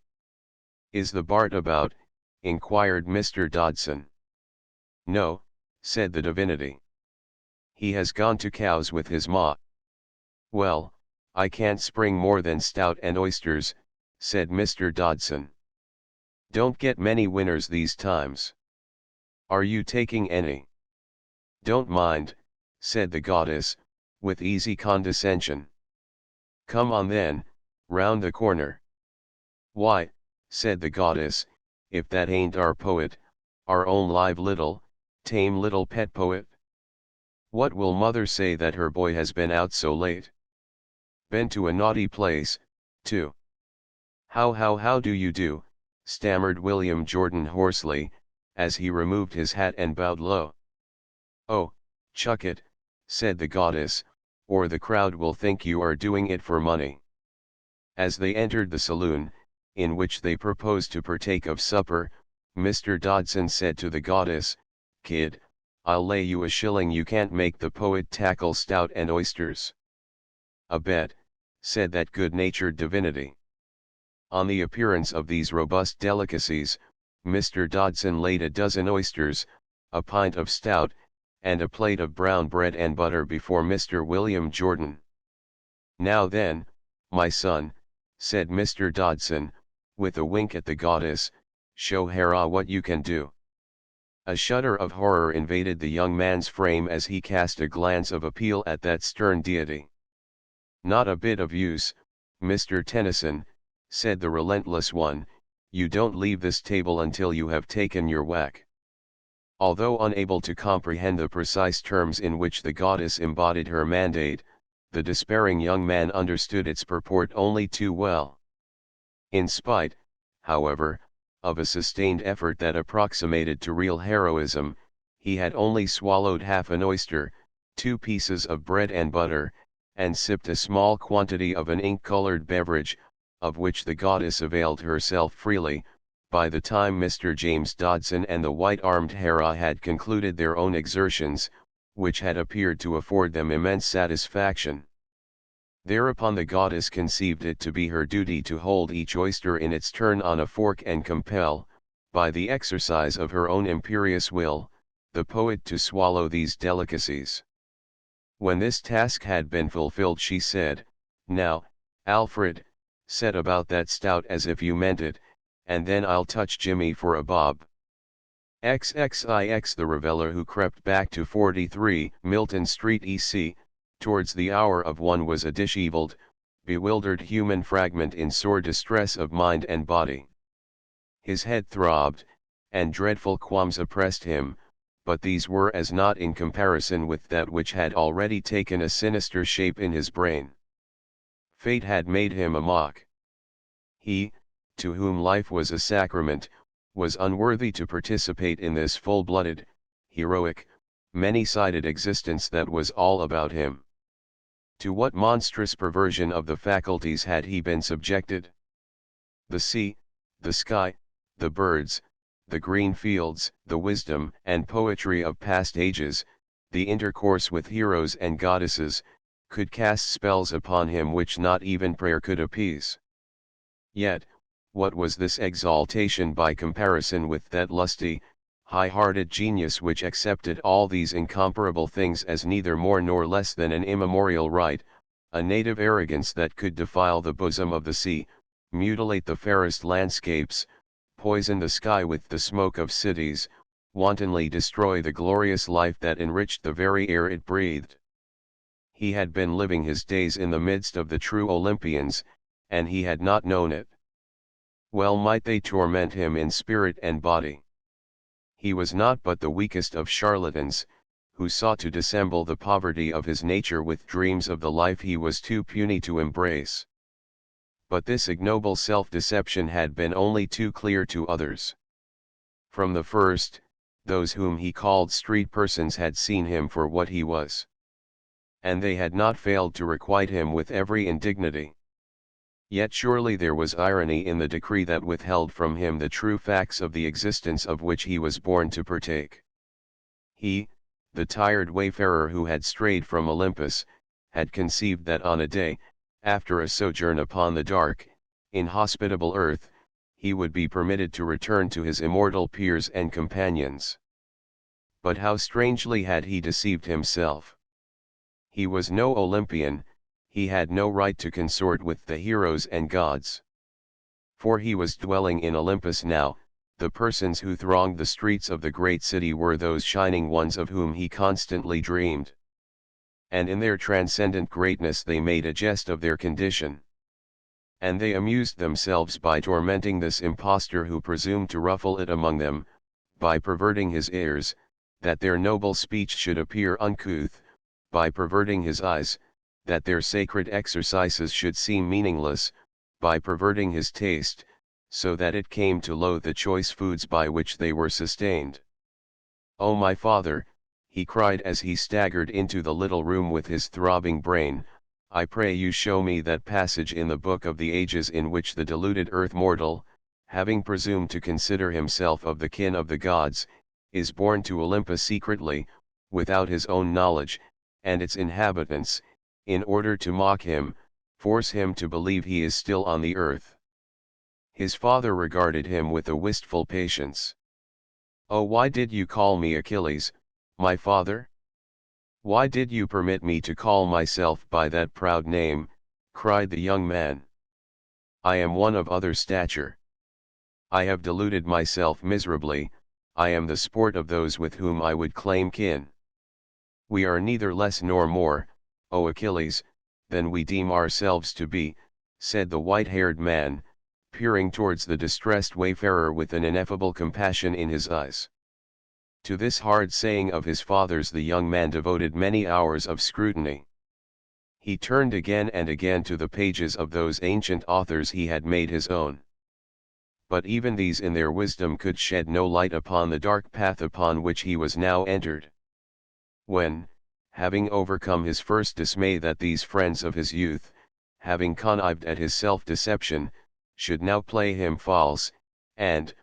S1: "Is the Bart about?" inquired Mr. Dodson. "No," said the divinity. "He has gone to cows with his ma." "Well, I can't spring more than stout and oysters," said Mr. Dodson. "Don't get many winners these times." "Are you taking any?" "Don't mind," said the goddess, with easy condescension. "Come on then, round the corner." "Why," said the goddess, "if that ain't our poet, our own live little, tame little pet poet. What will mother say that her boy has been out so late? Been to a naughty place, too." How do you do," stammered William Jordan hoarsely, as he removed his hat and bowed low. "Oh, chuck it," said the goddess, "or the crowd will think you are doing it for money." As they entered the saloon, in which they proposed to partake of supper, Mr. Dodson said to the goddess, "Kid, I'll lay you a shilling you can't make the poet tackle stout and oysters." "A bet," said that good-natured divinity. On the appearance of these robust delicacies, Mr. Dodson laid a dozen oysters, a pint of stout, and a plate of brown bread and butter before Mr. William Jordan. "Now then, my son," said Mr. Dodson, with a wink at the goddess, "show Hera what you can do." A shudder of horror invaded the young man's frame as he cast a glance of appeal at that stern deity. "Not a bit of use, Mr. Tennyson," said the relentless one, "you don't leave this table until you have taken your whack." Although unable to comprehend the precise terms in which the goddess embodied her mandate, the despairing young man understood its purport only too well. In spite, however, of a sustained effort that approximated to real heroism, he had only swallowed half an oyster, 2 pieces of bread and butter, and sipped a small quantity of an ink-colored beverage, of which the goddess availed herself freely, by the time Mr. James Dodson and the white-armed Hera had concluded their own exertions, which had appeared to afford them immense satisfaction. Thereupon the goddess conceived it to be her duty to hold each oyster in its turn on a fork and compel, by the exercise of her own imperious will, the poet to swallow these delicacies. When this task had been fulfilled, she said, "Now, Alfred, set about that stout as if you meant it, and then I'll touch Jimmy for a bob." XXIX. The reveller who crept back to 43 Milton Street EC, towards the hour of 1 was a disheveled, bewildered human fragment in sore distress of mind and body. His head throbbed, and dreadful qualms oppressed him, but these were as naught in comparison with that which had already taken a sinister shape in his brain. Fate had made him a mock. He, to whom life was a sacrament, was unworthy to participate in this full-blooded, heroic, many-sided existence that was all about him. To what monstrous perversion of the faculties had he been subjected? The sea, the sky, the birds, the green fields, the wisdom and poetry of past ages, the intercourse with heroes and goddesses, could cast spells upon him which not even prayer could appease. Yet, what was this exaltation by comparison with that lusty, high-hearted genius which accepted all these incomparable things as neither more nor less than an immemorial right, a native arrogance that could defile the bosom of the sea, mutilate the fairest landscapes, poison the sky with the smoke of cities, wantonly destroy the glorious life that enriched the very air it breathed. He had been living his days in the midst of the true Olympians, and he had not known it. Well might they torment him in spirit and body. He was not but the weakest of charlatans, who sought to dissemble the poverty of his nature with dreams of the life he was too puny to embrace. But this ignoble self-deception had been only too clear to others. From the first, those whom he called street persons had seen him for what he was. And they had not failed to requite him with every indignity. Yet surely there was irony in the decree that withheld from him the true facts of the existence of which he was born to partake. He, the tired wayfarer who had strayed from Olympus, had conceived that on a day, after a sojourn upon the dark, inhospitable earth, he would be permitted to return to his immortal peers and companions. But how strangely had he deceived himself! He was no Olympian, he had no right to consort with the heroes and gods. For he was dwelling in Olympus now, the persons who thronged the streets of the great city were those shining ones of whom he constantly dreamed. And in their transcendent greatness they made a jest of their condition. And they amused themselves by tormenting this impostor who presumed to ruffle it among them, by perverting his ears, that their noble speech should appear uncouth, by perverting his eyes, that their sacred exercises should seem meaningless, by perverting his taste, so that it came to loathe the choice foods by which they were sustained. "Oh my father," he cried as he staggered into the little room with his throbbing brain, "I pray you show me that passage in the book of the ages in which the deluded earth mortal, having presumed to consider himself of the kin of the gods, is borne to Olympus secretly, without his own knowledge, and its inhabitants, in order to mock him, force him to believe he is still on the earth." His father regarded him with a wistful patience. "Oh, why did you call me Achilles, my father? Why did you permit me to call myself by that proud name?" cried the young man. "I am one of other stature. I have deluded myself miserably, I am the sport of those with whom I would claim kin. We are neither less nor more, O Achilles, than we deem ourselves to be," said the white-haired man, peering towards the distressed wayfarer with an ineffable compassion in his eyes. To this hard saying of his father's the young man devoted many hours of scrutiny. He turned again and again to the pages of those ancient authors he had made his own. But even these in their wisdom could shed no light upon the dark path upon which he was now entered. When, having overcome his first dismay that these friends of his youth, having connived at his self-deception, should now play him false, and,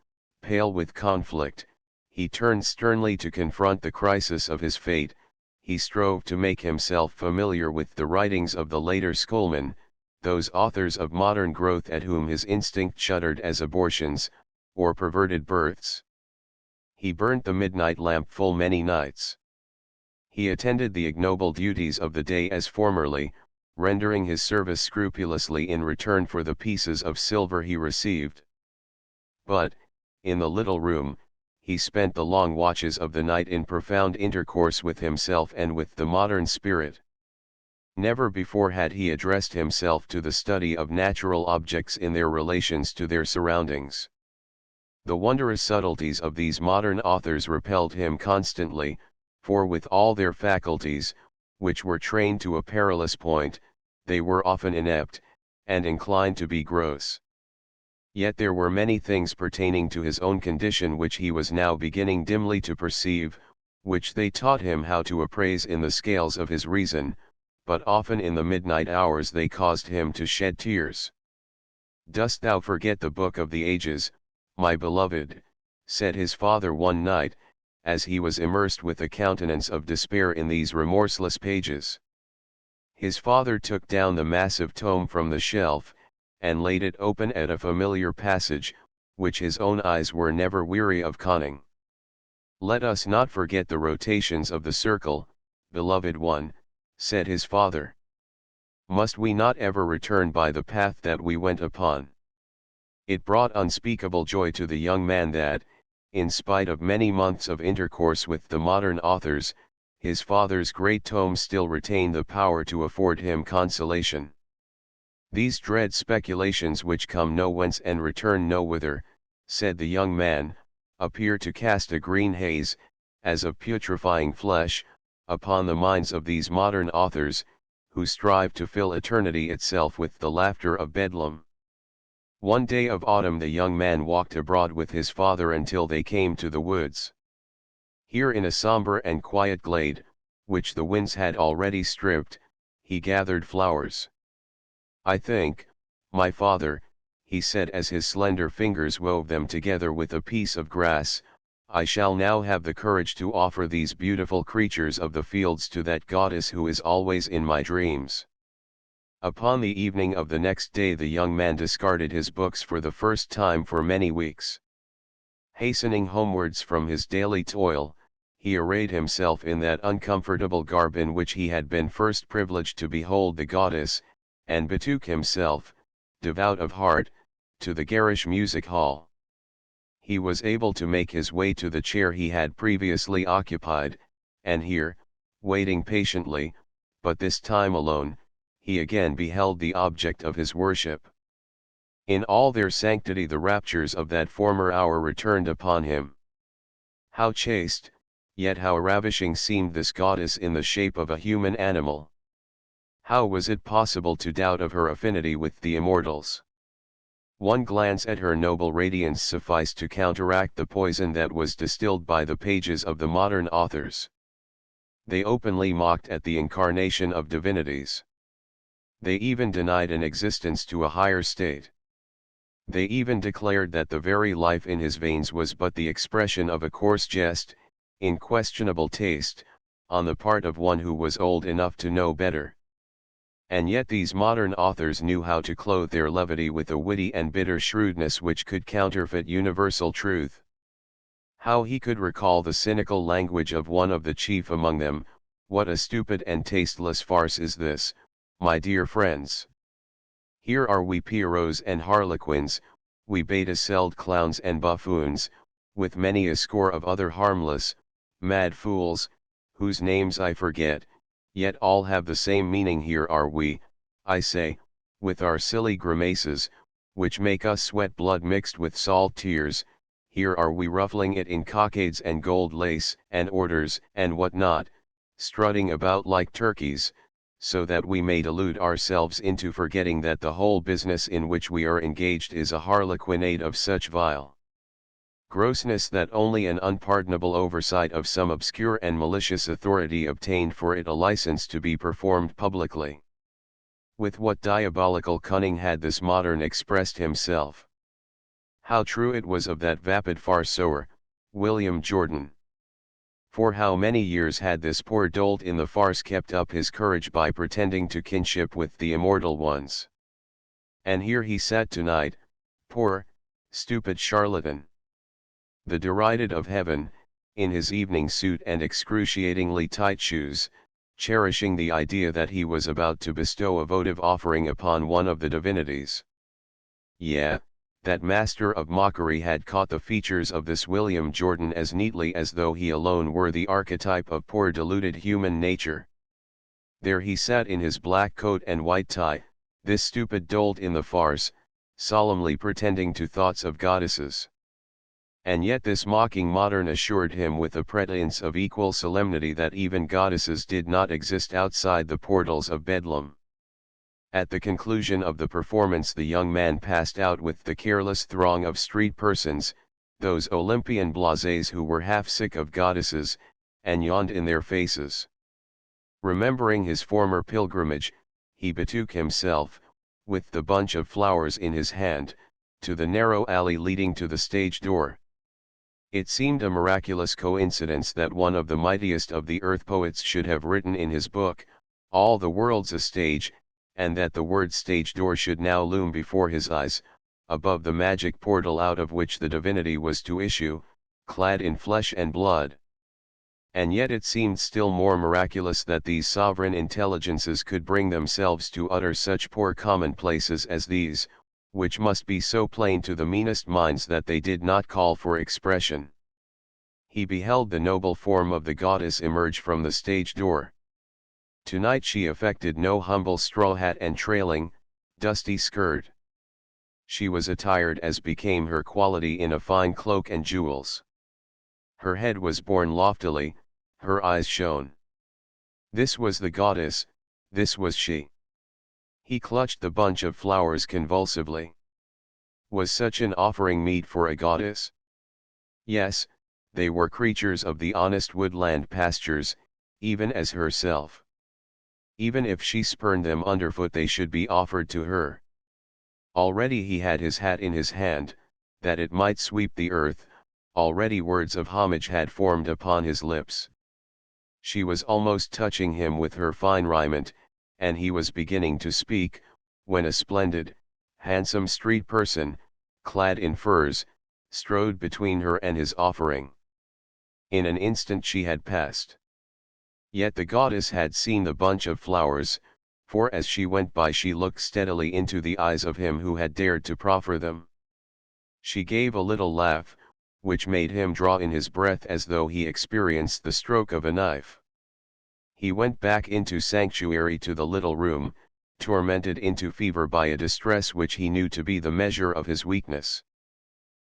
S1: pale with conflict, he turned sternly to confront the crisis of his fate, he strove to make himself familiar with the writings of the later schoolmen, those authors of modern growth at whom his instinct shuddered as abortions, or perverted births. He burnt the midnight lamp full many nights. He attended the ignoble duties of the day as formerly, rendering his service scrupulously in return for the pieces of silver he received. But, in the little room, he spent the long watches of the night in profound intercourse with himself and with the modern spirit. Never before had he addressed himself to the study of natural objects in their relations to their surroundings. The wondrous subtleties of these modern authors repelled him constantly, for with all their faculties, which were trained to a perilous point, they were often inept, and inclined to be gross. Yet there were many things pertaining to his own condition which he was now beginning dimly to perceive, which they taught him how to appraise in the scales of his reason, but often in the midnight hours they caused him to shed tears. "Dost thou forget the book of the ages, my beloved?" said his father one night, as he was immersed with a countenance of despair in these remorseless pages. His father took down the massive tome from the shelf, and laid it open at a familiar passage, which his own eyes were never weary of conning. "Let us not forget the rotations of the circle, beloved one," said his father. "Must we not ever return by the path that we went upon? It brought unspeakable joy to the young man that, in spite of many months of intercourse with the modern authors, his father's great tomes still retain the power to afford him consolation. These dread speculations which come no whence and return no whither, said the young man, appear to cast a green haze, as of putrefying flesh, upon the minds of these modern authors, who strive to fill eternity itself with the laughter of Bedlam. One day of autumn the young man walked abroad with his father until they came to the woods. Here in a sombre and quiet glade, which the winds had already stripped, he gathered flowers. "I think, my father," he said as his slender fingers wove them together with a piece of grass, "I shall now have the courage to offer these beautiful creatures of the fields to that goddess who is always in my dreams." Upon the evening of the next day the young man discarded his books for the first time for many weeks. Hastening homewards from his daily toil, he arrayed himself in that uncomfortable garb in which he had been first privileged to behold the goddess, and betook himself, devout of heart, to the garish music hall. He was able to make his way to the chair he had previously occupied, and here, waiting patiently, but this time alone, he again beheld the object of his worship. In all their sanctity the raptures of that former hour returned upon him. How chaste, yet how ravishing seemed this goddess in the shape of a human animal. How was it possible to doubt of her affinity with the immortals? One glance at her noble radiance sufficed to counteract the poison that was distilled by the pages of the modern authors. They openly mocked at the incarnation of divinities. They even denied an existence to a higher state. They even declared that the very life in his veins was but the expression of a coarse jest, in questionable taste, on the part of one who was old enough to know better. And yet these modern authors knew how to clothe their levity with a witty and bitter shrewdness which could counterfeit universal truth. How he could recall the cynical language of one of the chief among them: "What a stupid and tasteless farce is this, my dear friends! Here are we Pierrots and Harlequins, we beta-celled clowns and buffoons, with many a score of other harmless, mad fools, whose names I forget, yet all have the same meaning. Here are we, I say, with our silly grimaces, which make us sweat blood mixed with salt tears, here are we ruffling it in cockades and gold lace and orders and what not, strutting about like turkeys, so that we may delude ourselves into forgetting that the whole business in which we are engaged is a harlequinade of such vile grossness that only an unpardonable oversight of some obscure and malicious authority obtained for it a license to be performed publicly." With what diabolical cunning had this modern expressed himself! How true it was of that vapid farceour, William Jordan! For how many years had this poor dolt in the farce kept up his courage by pretending to kinship with the immortal ones? And here he sat tonight, poor, stupid charlatan, the derided of heaven, in his evening suit and excruciatingly tight shoes, cherishing the idea that he was about to bestow a votive offering upon one of the divinities. Yeah, that master of mockery had caught the features of this William Jordan as neatly as though he alone were the archetype of poor deluded human nature. There he sat in his black coat and white tie, this stupid dolt in the farce, solemnly pretending to thoughts of goddesses. And yet this mocking modern assured him with a pretense of equal solemnity that even goddesses did not exist outside the portals of Bedlam. At the conclusion of the performance the young man passed out with the careless throng of street persons, those Olympian blasés who were half sick of goddesses, and yawned in their faces. Remembering his former pilgrimage, he betook himself, with the bunch of flowers in his hand, to the narrow alley leading to the stage door. It seemed a miraculous coincidence that one of the mightiest of the earth poets should have written in his book, "All the world's a stage," and that the word stage door should now loom before his eyes, above the magic portal out of which the divinity was to issue, clad in flesh and blood. And yet it seemed still more miraculous that these sovereign intelligences could bring themselves to utter such poor commonplaces as these, which must be so plain to the meanest minds that they did not call for expression. He beheld the noble form of the goddess emerge from the stage door. Tonight she affected no humble straw hat and trailing, dusty skirt. She was attired as became her quality in a fine cloak and jewels. Her head was borne loftily, her eyes shone. This was the goddess, this was she. He clutched the bunch of flowers convulsively. Was such an offering meet for a goddess? Yes, they were creatures of the honest woodland pastures, even as herself. Even if she spurned them underfoot they should be offered to her. Already he had his hat in his hand, that it might sweep the earth, already words of homage had formed upon his lips. She was almost touching him with her fine raiment, and he was beginning to speak, when a splendid, handsome street person, clad in furs, strode between her and his offering. In an instant she had passed. Yet the goddess had seen the bunch of flowers, for as she went by she looked steadily into the eyes of him who had dared to proffer them. She gave a little laugh, which made him draw in his breath as though he experienced the stroke of a knife. He went back into sanctuary to the little room, tormented into fever by a distress which he knew to be the measure of his weakness.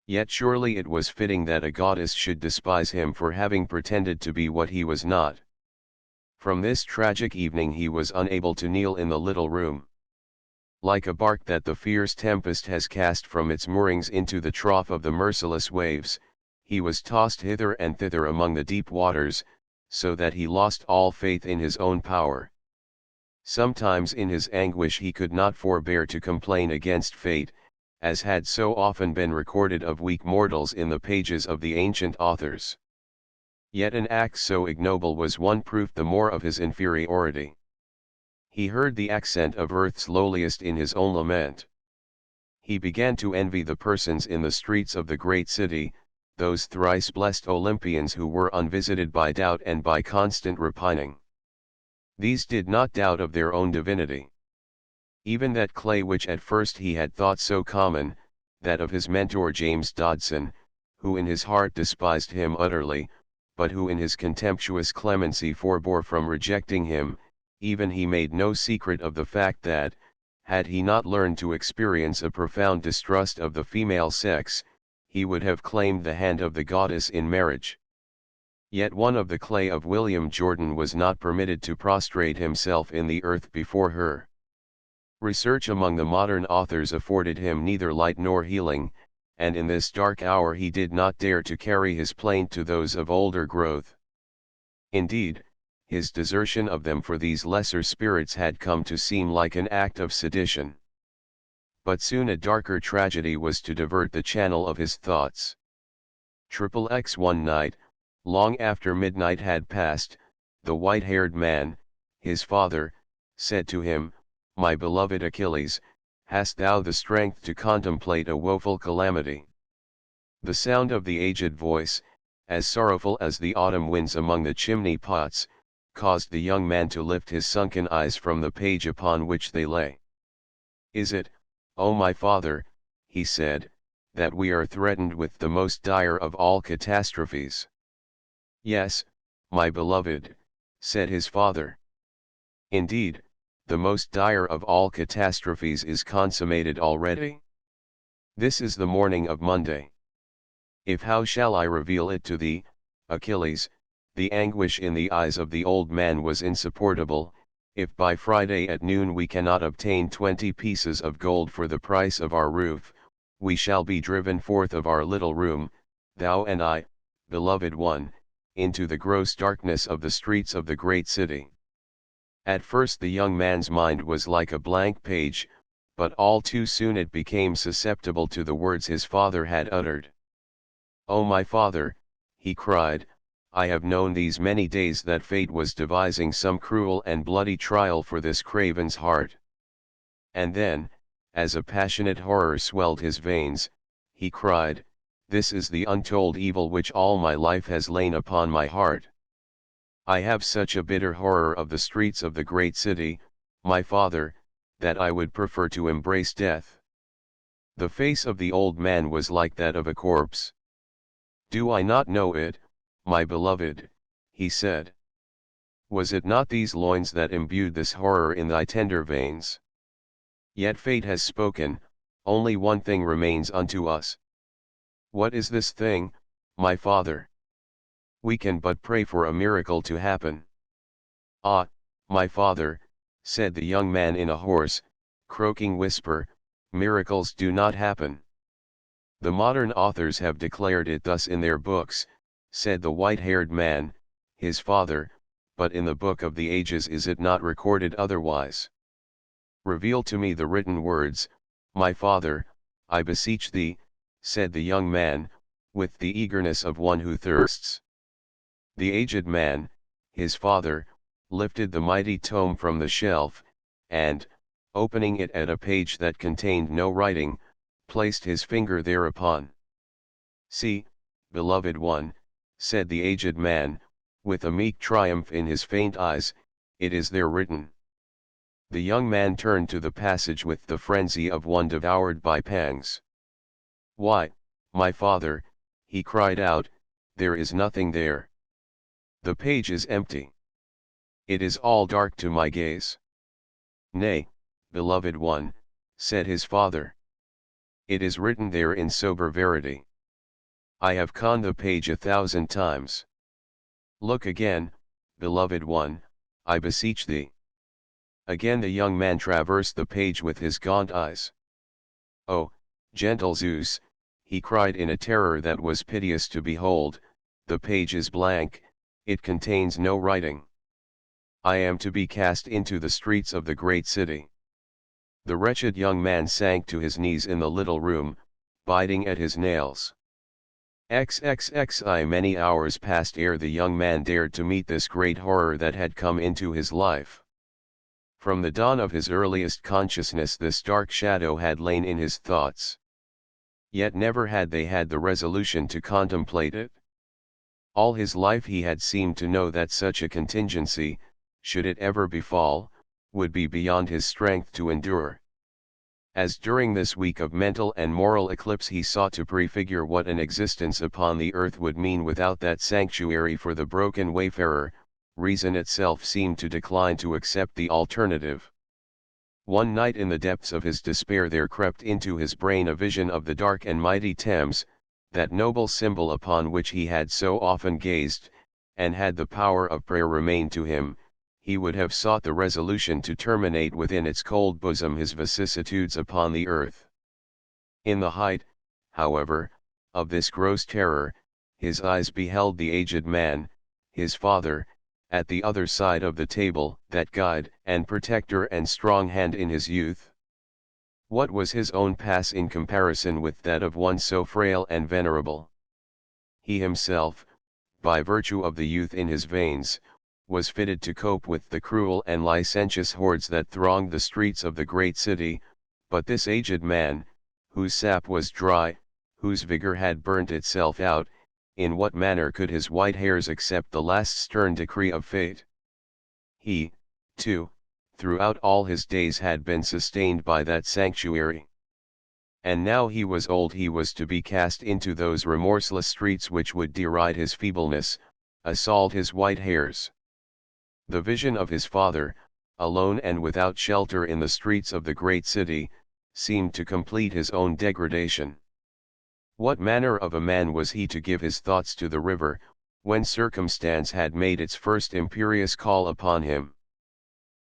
S1: Yet surely it was fitting that a goddess should despise him for having pretended to be what he was not. From this tragic evening he was unable to kneel in the little room. Like a bark that the fierce tempest has cast from its moorings into the trough of the merciless waves, he was tossed hither and thither among the deep waters, so that he lost all faith in his own power. Sometimes in his anguish he could not forbear to complain against fate, as had so often been recorded of weak mortals in the pages of the ancient authors. Yet an act so ignoble was one proof the more of his inferiority. He heard the accent of earth's lowliest in his own lament. He began to envy the persons in the streets of the great city, those thrice blessed Olympians who were unvisited by doubt and by constant repining. These did not doubt of their own divinity. Even that clay which at first he had thought so common, that of his mentor James Dodson, who in his heart despised him utterly, but who in his contemptuous clemency forbore from rejecting him, even he made no secret of the fact that, had he not learned to experience a profound distrust of the female sex, he would have claimed the hand of the goddess in marriage. Yet one of the clay of William Jordan was not permitted to prostrate himself in the earth before her. Research among the modern authors afforded him neither light nor healing, and in this dark hour he did not dare to carry his plaint to those of older growth. Indeed, his desertion of them for these lesser spirits had come to seem like an act of sedition. But soon a darker tragedy was to divert the channel of his thoughts. XXX one night, long after midnight had passed, the white-haired man, his father, said to him, "My beloved Achilles, hast thou the strength to contemplate a woeful calamity?" The sound of the aged voice, as sorrowful as the autumn winds among the chimney pots, caused the young man to lift his sunken eyes from the page upon which they lay. "Is it, O my father," he said, "that we are threatened with the most dire of all catastrophes?" "Yes, my beloved," said his father. "Indeed, the most dire of all catastrophes is consummated already. This is the morning of Monday. If how shall I reveal it to thee, Achilles?" The anguish in the eyes of the old man was insupportable. "If by Friday at noon we cannot obtain 20 pieces of gold for the price of our roof, we shall be driven forth of our little room, thou and I, beloved one, into the gross darkness of the streets of the great city." At first the young man's mind was like a blank page, but all too soon it became susceptible to the words his father had uttered. "O my father," he cried, "I have known these many days that fate was devising some cruel and bloody trial for this craven's heart." And then, as a passionate horror swelled his veins, he cried, "This is the untold evil which all my life has lain upon my heart. I have such a bitter horror of the streets of the great city, my father, that I would prefer to embrace death." The face of the old man was like that of a corpse. "Do I not know it, my beloved?" he said. "Was it not these loins that imbued this horror in thy tender veins? Yet fate has spoken, only one thing remains unto us. What is this thing, my father? We can but pray for a miracle to happen." "Ah, my father," said the young man in a hoarse, croaking whisper, "miracles do not happen." "The modern authors have declared it thus in their books," said the white-haired man, his father, "but in the book of the ages is it not recorded otherwise? Reveal to me the written words, my father, I beseech thee," said the young man, with the eagerness of one who thirsts. The aged man, his father, lifted the mighty tome from the shelf, and, opening it at a page that contained no writing, placed his finger thereupon. "See, beloved one," said the aged man, with a meek triumph in his faint eyes, "it is there written." The young man turned to the passage with the frenzy of one devoured by pangs. "Why, my father," he cried out, "there is nothing there. The page is empty. It is all dark to my gaze." "Nay, beloved one," said his father. "It is written there in sober verity. I have conned the page 1,000 times. Look again, beloved one, I beseech thee." Again the young man traversed the page with his gaunt eyes. "Oh, gentle Zeus," he cried in a terror that was piteous to behold, "the page is blank, it contains no writing. I am to be cast into the streets of the great city." The wretched young man sank to his knees in the little room, biting at his nails. Many hours passed ere the young man dared to meet this great horror that had come into his life. From the dawn of his earliest consciousness this dark shadow had lain in his thoughts. Yet never had they had the resolution to contemplate it. All his life he had seemed to know that such a contingency, should it ever befall, would be beyond his strength to endure. As during this week of mental and moral eclipse he sought to prefigure what an existence upon the earth would mean without that sanctuary for the broken wayfarer, reason itself seemed to decline to accept the alternative. One night in the depths of his despair there crept into his brain a vision of the dark and mighty Thames, that noble symbol upon which he had so often gazed, and had the power of prayer remained to him, he would have sought the resolution to terminate within its cold bosom his vicissitudes upon the earth. In the height, however, of this gross terror, his eyes beheld the aged man, his father, at the other side of the table, that guide and protector and strong hand in his youth. What was his own pass in comparison with that of one so frail and venerable? He himself, by virtue of the youth in his veins, was fitted to cope with the cruel and licentious hordes that thronged the streets of the great city, but this aged man, whose sap was dry, whose vigor had burnt itself out, in what manner could his white hairs accept the last stern decree of fate? He, too, throughout all his days had been sustained by that sanctuary. And now he was old, he was to be cast into those remorseless streets which would deride his feebleness, assault his white hairs. The vision of his father, alone and without shelter in the streets of the great city, seemed to complete his own degradation. What manner of a man was he to give his thoughts to the river, when circumstance had made its first imperious call upon him?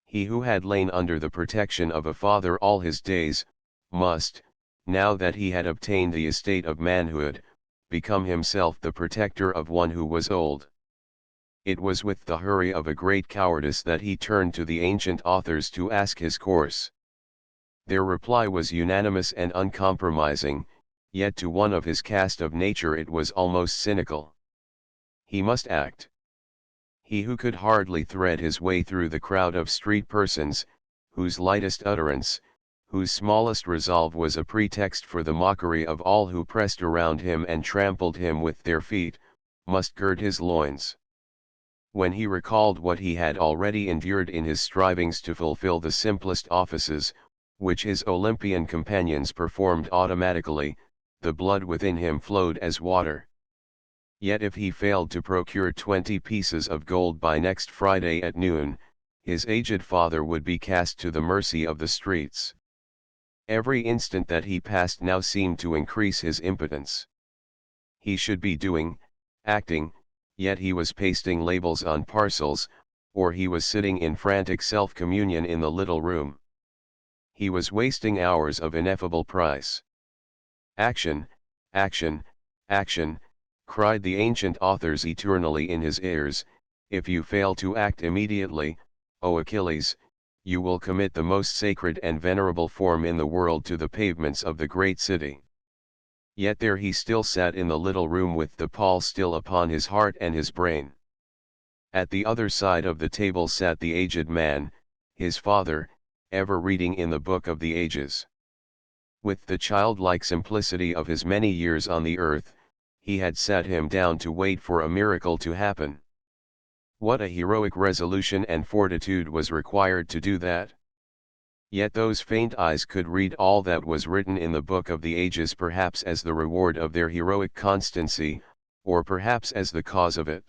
S1: He who had lain under the protection of a father all his days, must, now that he had obtained the estate of manhood, become himself the protector of one who was old. It was with the hurry of a great cowardice that he turned to the ancient authors to ask his course. Their reply was unanimous and uncompromising, yet to one of his cast of nature it was almost cynical. He must act. He who could hardly thread his way through the crowd of street persons, whose lightest utterance, whose smallest resolve was a pretext for the mockery of all who pressed around him and trampled him with their feet, must gird his loins. When he recalled what he had already endured in his strivings to fulfill the simplest offices, which his Olympian companions performed automatically, the blood within him flowed as water. Yet if he failed to procure 20 pieces of gold by next Friday at noon, his aged father would be cast to the mercy of the streets. Every instant that he passed now seemed to increase his impotence. He should be doing, acting, yet he was pasting labels on parcels, or he was sitting in frantic self-communion in the little room. He was wasting hours of ineffable price. Action, action, action, cried the ancient authors eternally in his ears. If you fail to act immediately, O Achilles, you will commit the most sacred and venerable form in the world to the pavements of the great city. Yet there he still sat in the little room with the pall still upon his heart and his brain. At the other side of the table sat the aged man, his father, ever reading in the book of the ages. With the childlike simplicity of his many years on the earth, he had sat him down to wait for a miracle to happen. What a heroic resolution and fortitude was required to do that! Yet those faint eyes could read all that was written in the book of the ages, perhaps as the reward of their heroic constancy, or perhaps as the cause of it.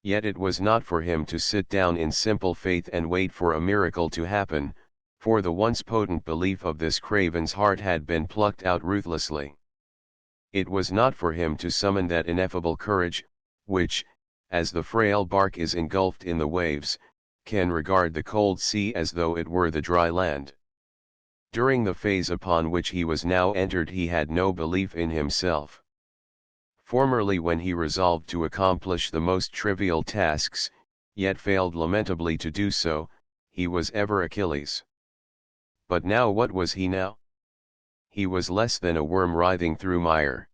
S1: Yet it was not for him to sit down in simple faith and wait for a miracle to happen, for the once potent belief of this craven's heart had been plucked out ruthlessly. It was not for him to summon that ineffable courage, which, as the frail bark is engulfed in the waves, can regard the cold sea as though it were the dry land. During the phase upon which he was now entered he had no belief in himself. Formerly, when he resolved to accomplish the most trivial tasks, yet failed lamentably to do so, he was ever Achilles. But now what was he now? He was less than a worm writhing through mire.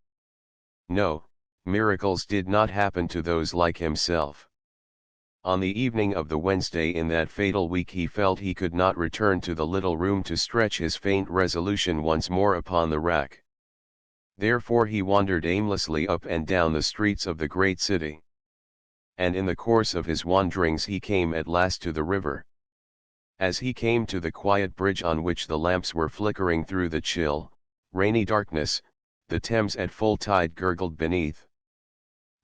S1: No, miracles did not happen to those like himself. On the evening of the Wednesday in that fatal week he felt he could not return to the little room to stretch his faint resolution once more upon the rack. Therefore he wandered aimlessly up and down the streets of the great city. And in the course of his wanderings he came at last to the river. As he came to the quiet bridge on which the lamps were flickering through the chill, rainy darkness, the Thames at full tide gurgled beneath.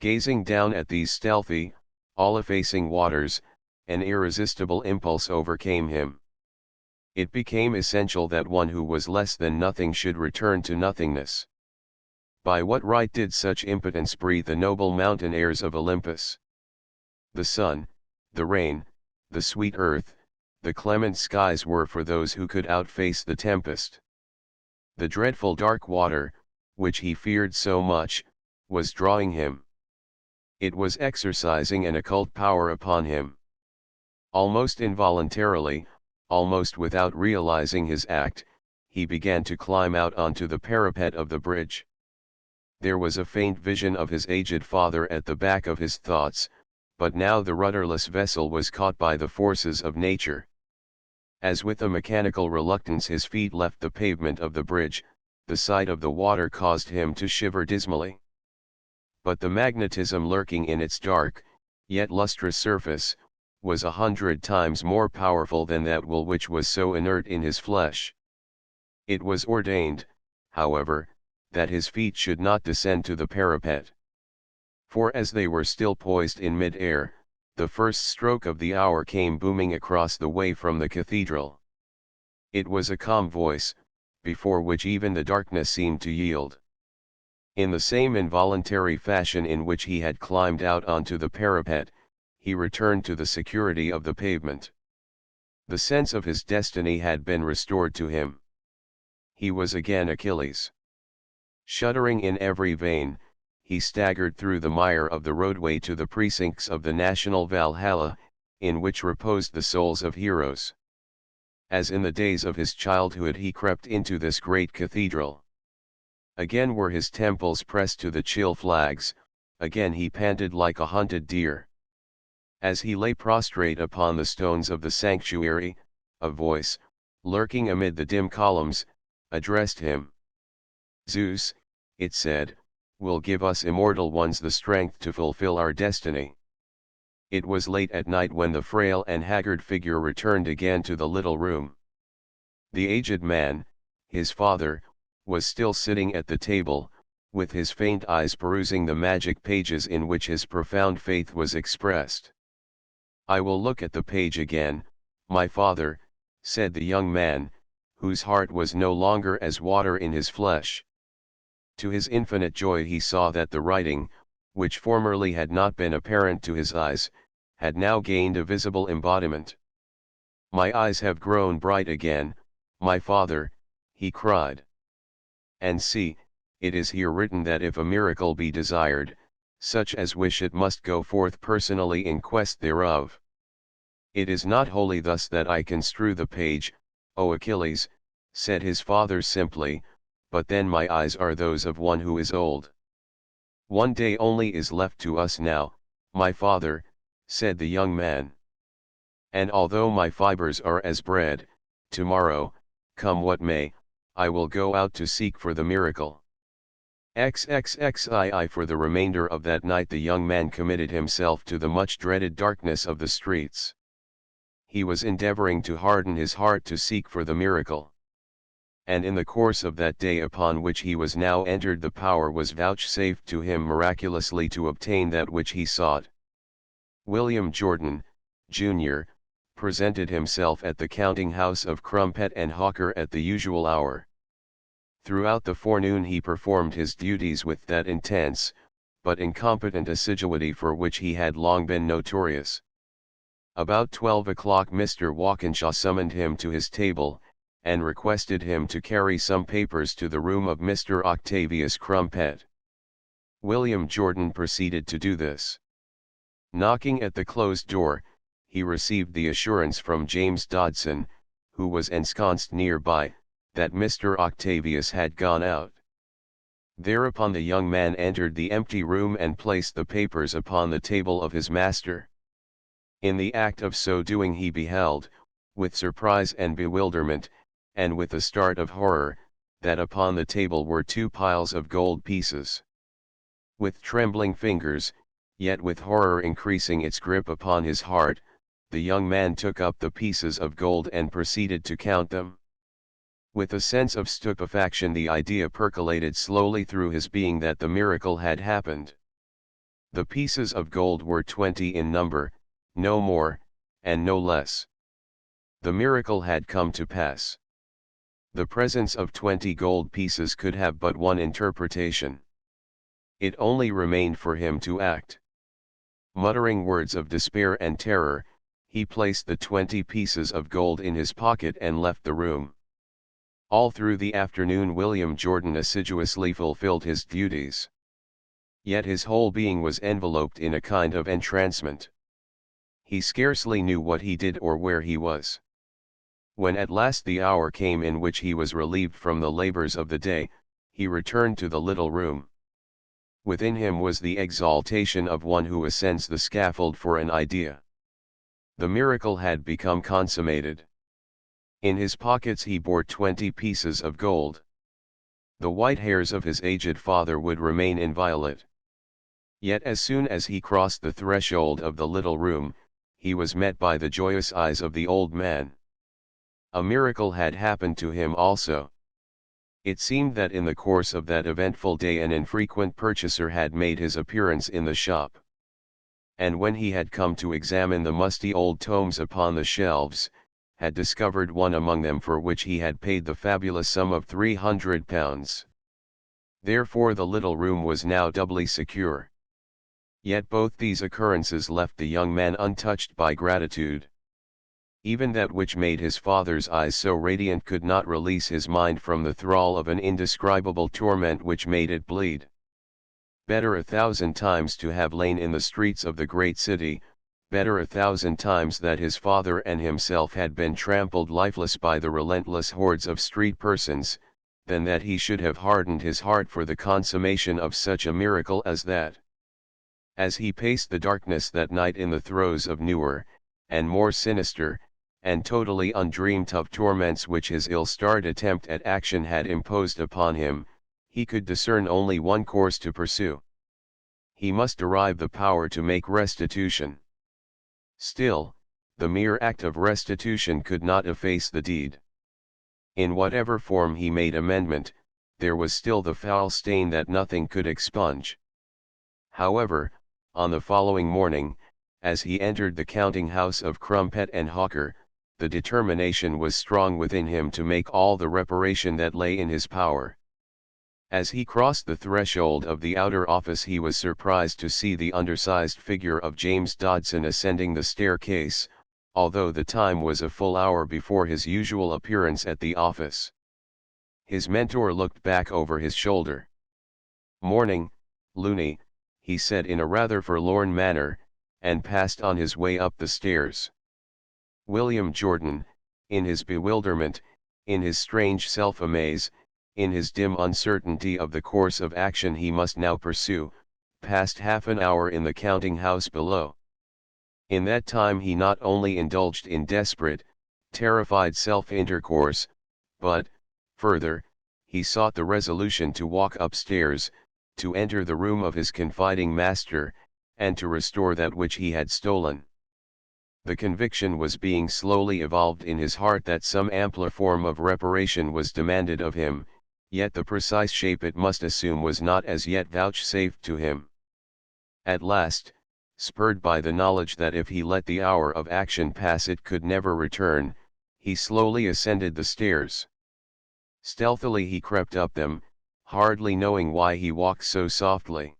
S1: Gazing down at these stealthy, all-effacing waters, an irresistible impulse overcame him. It became essential that one who was less than nothing should return to nothingness. By what right did such impotence breathe the noble mountain airs of Olympus? The sun, the rain, the sweet earth, the clement skies were for those who could outface the tempest. The dreadful dark water, which he feared so much, was drawing him. It was exercising an occult power upon him. Almost involuntarily, almost without realizing his act, he began to climb out onto the parapet of the bridge. There was a faint vision of his aged father at the back of his thoughts, but now the rudderless vessel was caught by the forces of nature. As with a mechanical reluctance his feet left the pavement of the bridge, the sight of the water caused him to shiver dismally. But the magnetism lurking in its dark, yet lustrous surface, was 100 times more powerful than that will which was so inert in his flesh. It was ordained, however, that his feet should not descend to the parapet. For as they were still poised in mid-air, the first stroke of the hour came booming across the way from the cathedral. It was a calm voice, before which even the darkness seemed to yield. In the same involuntary fashion in which he had climbed out onto the parapet, he returned to the security of the pavement. The sense of his destiny had been restored to him. He was again Achilles. Shuddering in every vein, he staggered through the mire of the roadway to the precincts of the national Valhalla, in which reposed the souls of heroes. As in the days of his childhood he crept into this great cathedral. Again were his temples pressed to the chill flags, again he panted like a hunted deer. As he lay prostrate upon the stones of the sanctuary, a voice, lurking amid the dim columns, addressed him. Zeus, it said, will give us immortal ones the strength to fulfill our destiny. It was late at night when the frail and haggard figure returned again to the little room. The aged man, his father, was still sitting at the table, with his faint eyes perusing the magic pages in which his profound faith was expressed. "I will look at the page again, my father," said the young man, whose heart was no longer as water in his flesh. To his infinite joy he saw that the writing, which formerly had not been apparent to his eyes, had now gained a visible embodiment. "My eyes have grown bright again, my father," he cried. "And see, it is here written that if a miracle be desired, such as wish it must go forth personally in quest thereof. It is not wholly thus that I construe the page, O Achilles," said his father simply, "but then my eyes are those of one who is old." "One day only is left to us now, my father," said the young man. "And although my fibers are as bread, tomorrow, come what may, I will go out to seek for the miracle." XXXII. For the remainder of that night the young man committed himself to the much dreaded darkness of the streets. He was endeavoring to harden his heart to seek for the miracle. And in the course of that day upon which he was now entered, the power was vouchsafed to him miraculously to obtain that which he sought. William Jordan, Jr., presented himself at the counting house of Crumpet and Hawker at the usual hour. Throughout the forenoon he performed his duties with that intense, but incompetent assiduity for which he had long been notorious. About 12 o'clock Mr. Walkinshaw summoned him to his table, and requested him to carry some papers to the room of Mr. Octavius Crumpet. William Jordan proceeded to do this. Knocking at the closed door, he received the assurance from James Dodson, who was ensconced nearby, that Mr. Octavius had gone out. Thereupon the young man entered the empty room and placed the papers upon the table of his master. In the act of so doing he beheld, with surprise and bewilderment, and with a start of horror, that upon the table were 2 piles of gold pieces. With trembling fingers, yet with horror increasing its grip upon his heart, the young man took up the pieces of gold and proceeded to count them. With a sense of stupefaction the idea percolated slowly through his being that the miracle had happened. The pieces of gold were 20 in number, no more, and no less. The miracle had come to pass. The presence of 20 gold pieces could have but one interpretation. It only remained for him to act. Muttering words of despair and terror, he placed the 20 pieces of gold in his pocket and left the room. All through the afternoon William Jordan assiduously fulfilled his duties. Yet his whole being was enveloped in a kind of entrancement. He scarcely knew what he did or where he was. When at last the hour came in which he was relieved from the labors of the day, he returned to the little room. Within him was the exaltation of one who ascends the scaffold for an idea. The miracle had become consummated. In his pockets he bore 20 pieces of gold. The white hairs of his aged father would remain inviolate. Yet as soon as he crossed the threshold of the little room, he was met by the joyous eyes of the old man. A miracle had happened to him also. It seemed that in the course of that eventful day an infrequent purchaser had made his appearance in the shop. And when he had come to examine the musty old tomes upon the shelves, had discovered one among them for which he had paid the fabulous sum of £300. Therefore the little room was now doubly secure. Yet both these occurrences left the young man untouched by gratitude. Even that which made his father's eyes so radiant could not release his mind from the thrall of an indescribable torment which made it bleed. Better 1,000 times to have lain in the streets of the great city, better 1,000 times that his father and himself had been trampled lifeless by the relentless hordes of street persons, than that he should have hardened his heart for the consummation of such a miracle as that. As he paced the darkness that night in the throes of newer, and more sinister, and totally undreamed of torments which his ill-starred attempt at action had imposed upon him, he could discern only one course to pursue. He must derive the power to make restitution. Still, the mere act of restitution could not efface the deed. In whatever form he made amendment, there was still the foul stain that nothing could expunge. However, on the following morning, as he entered the counting-house of Crumpet and Hawker, the determination was strong within him to make all the reparation that lay in his power. As he crossed the threshold of the outer office, he was surprised to see the undersized figure of James Dodson ascending the staircase, although the time was a full hour before his usual appearance at the office. His mentor looked back over his shoulder. "Morning, Looney," he said in a rather forlorn manner, and passed on his way up the stairs. William Jordan, in his bewilderment, in his strange self-amaze, in his dim uncertainty of the course of action he must now pursue, passed half an hour in the counting-house below. In that time he not only indulged in desperate, terrified self-intercourse, but, further, he sought the resolution to walk upstairs, to enter the room of his confiding master, and to restore that which he had stolen. The conviction was being slowly evolved in his heart that some ampler form of reparation was demanded of him, yet the precise shape it must assume was not as yet vouchsafed to him. At last, spurred by the knowledge that if he let the hour of action pass it could never return, he slowly ascended the stairs. Stealthily he crept up them, hardly knowing why he walked so softly.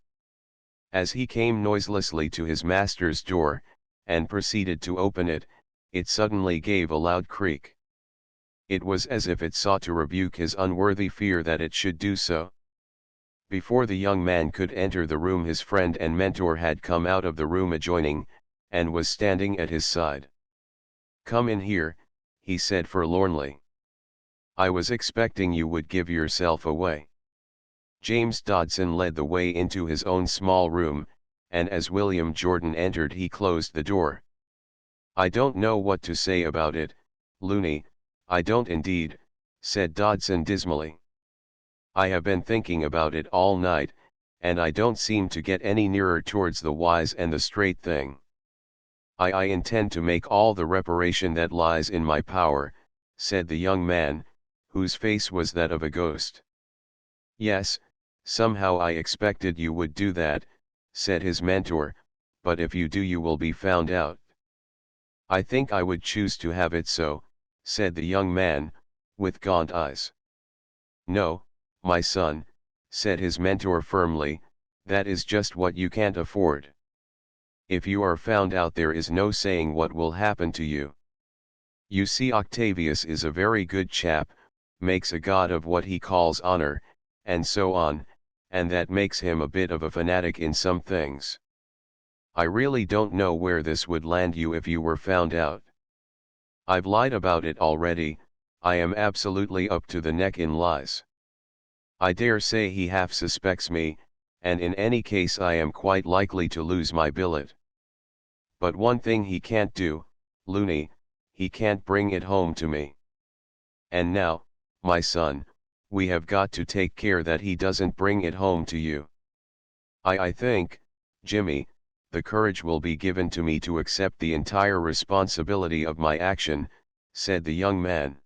S1: As he came noiselessly to his master's door, and proceeded to open it, it suddenly gave a loud creak. It was as if it sought to rebuke his unworthy fear that it should do so. Before the young man could enter the room, his friend and mentor had come out of the room adjoining, and was standing at his side. "Come in here," he said forlornly. "I was expecting you would give yourself away." James Dodson led the way into his own small room, and as William Jordan entered he closed the door. "I don't know what to say about it, Looney, I don't indeed," said Dodson dismally. "I have been thinking about it all night, and I don't seem to get any nearer towards the wise and the straight thing. I intend to make all the reparation that lies in my power," said the young man, whose face was that of a ghost. "Yes, somehow I expected you would do that," said his mentor, "but if you do you will be found out." "I think I would choose to have it so," said the young man, with gaunt eyes. "No, my son," said his mentor firmly, "that is just what you can't afford. If you are found out there is no saying what will happen to you. You see, Octavius is a very good chap, makes a god of what he calls honor, and so on, and that makes him a bit of a fanatic in some things. I really don't know where this would land you if you were found out. I've lied about it already, I am absolutely up to the neck in lies. I dare say he half suspects me, and in any case I am quite likely to lose my billet. But one thing he can't do, Looney, he can't bring it home to me. And now, my son, we have got to take care that he doesn't bring it home to you. I think, Jimmy, the courage will be given to me to accept the entire responsibility of my action," said the young man.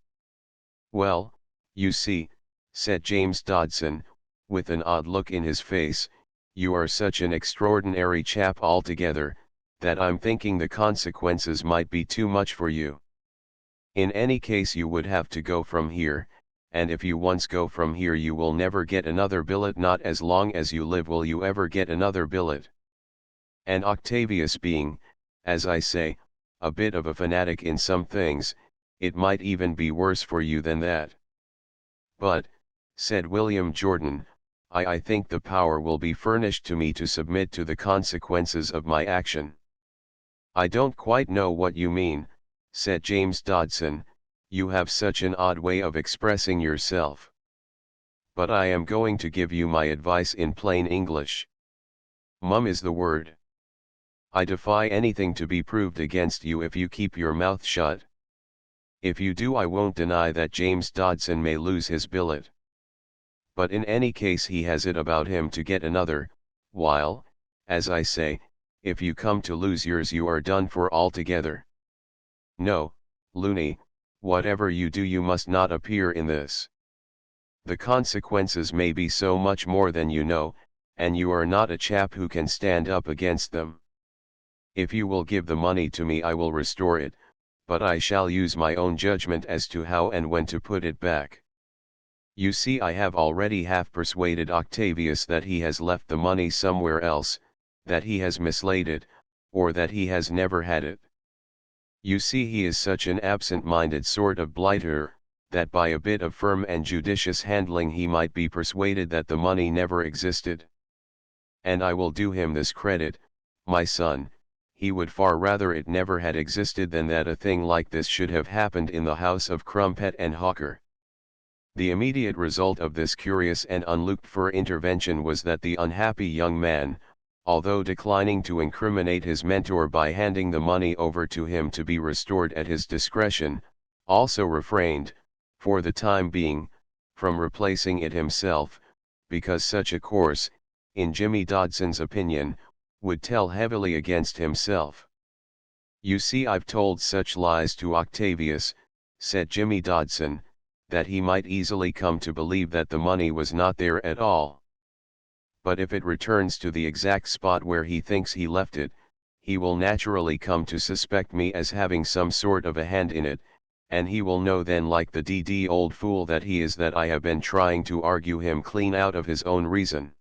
S1: "Well, you see," said James Dodson, with an odd look in his face, "you are such an extraordinary chap altogether, that I'm thinking the consequences might be too much for you. In any case you would have to go from here, and if you once go from here you will never get another billet. Not as long as you live will you ever get another billet. And Octavius being, as I say, a bit of a fanatic in some things, it might even be worse for you than that." "But," said William Jordan, I think the power will be furnished to me to submit to the consequences of my action." "I don't quite know what you mean," said James Dodson, "you have such an odd way of expressing yourself. But I am going to give you my advice in plain English. Mum is the word. I defy anything to be proved against you if you keep your mouth shut. If you do I won't deny that James Dodson may lose his billet. But in any case he has it about him to get another, while, as I say, if you come to lose yours you are done for altogether. No, Looney, Whatever you do, you must not appear in this. The consequences may be so much more than you know, and you are not a chap who can stand up against them. If you will give the money to me, I will restore it, but I shall use my own judgment as to how and when to put it back. You see, I have already half persuaded Octavius that he has left the money somewhere else, that he has mislaid it, or that he has never had it. You see, he is such an absent-minded sort of blighter, that by a bit of firm and judicious handling he might be persuaded that the money never existed. And I will do him this credit, my son, he would far rather it never had existed than that a thing like this should have happened in the house of Crumpet and Hawker. The immediate result of this curious and unlooked-for intervention was that the unhappy young man, although declining to incriminate his mentor by handing the money over to him to be restored at his discretion, also refrained, for the time being, from replacing it himself, because such a course, in Jimmy Dodson's opinion, would tell heavily against himself. You see, I've told such lies to Octavius, said Jimmy Dodson, that he might easily come to believe that the money was not there at all. But if it returns to the exact spot where he thinks he left it, he will naturally come to suspect me as having some sort of a hand in it, and he will know then, like the d old fool that he is, that I have been trying to argue him clean out of his own reason.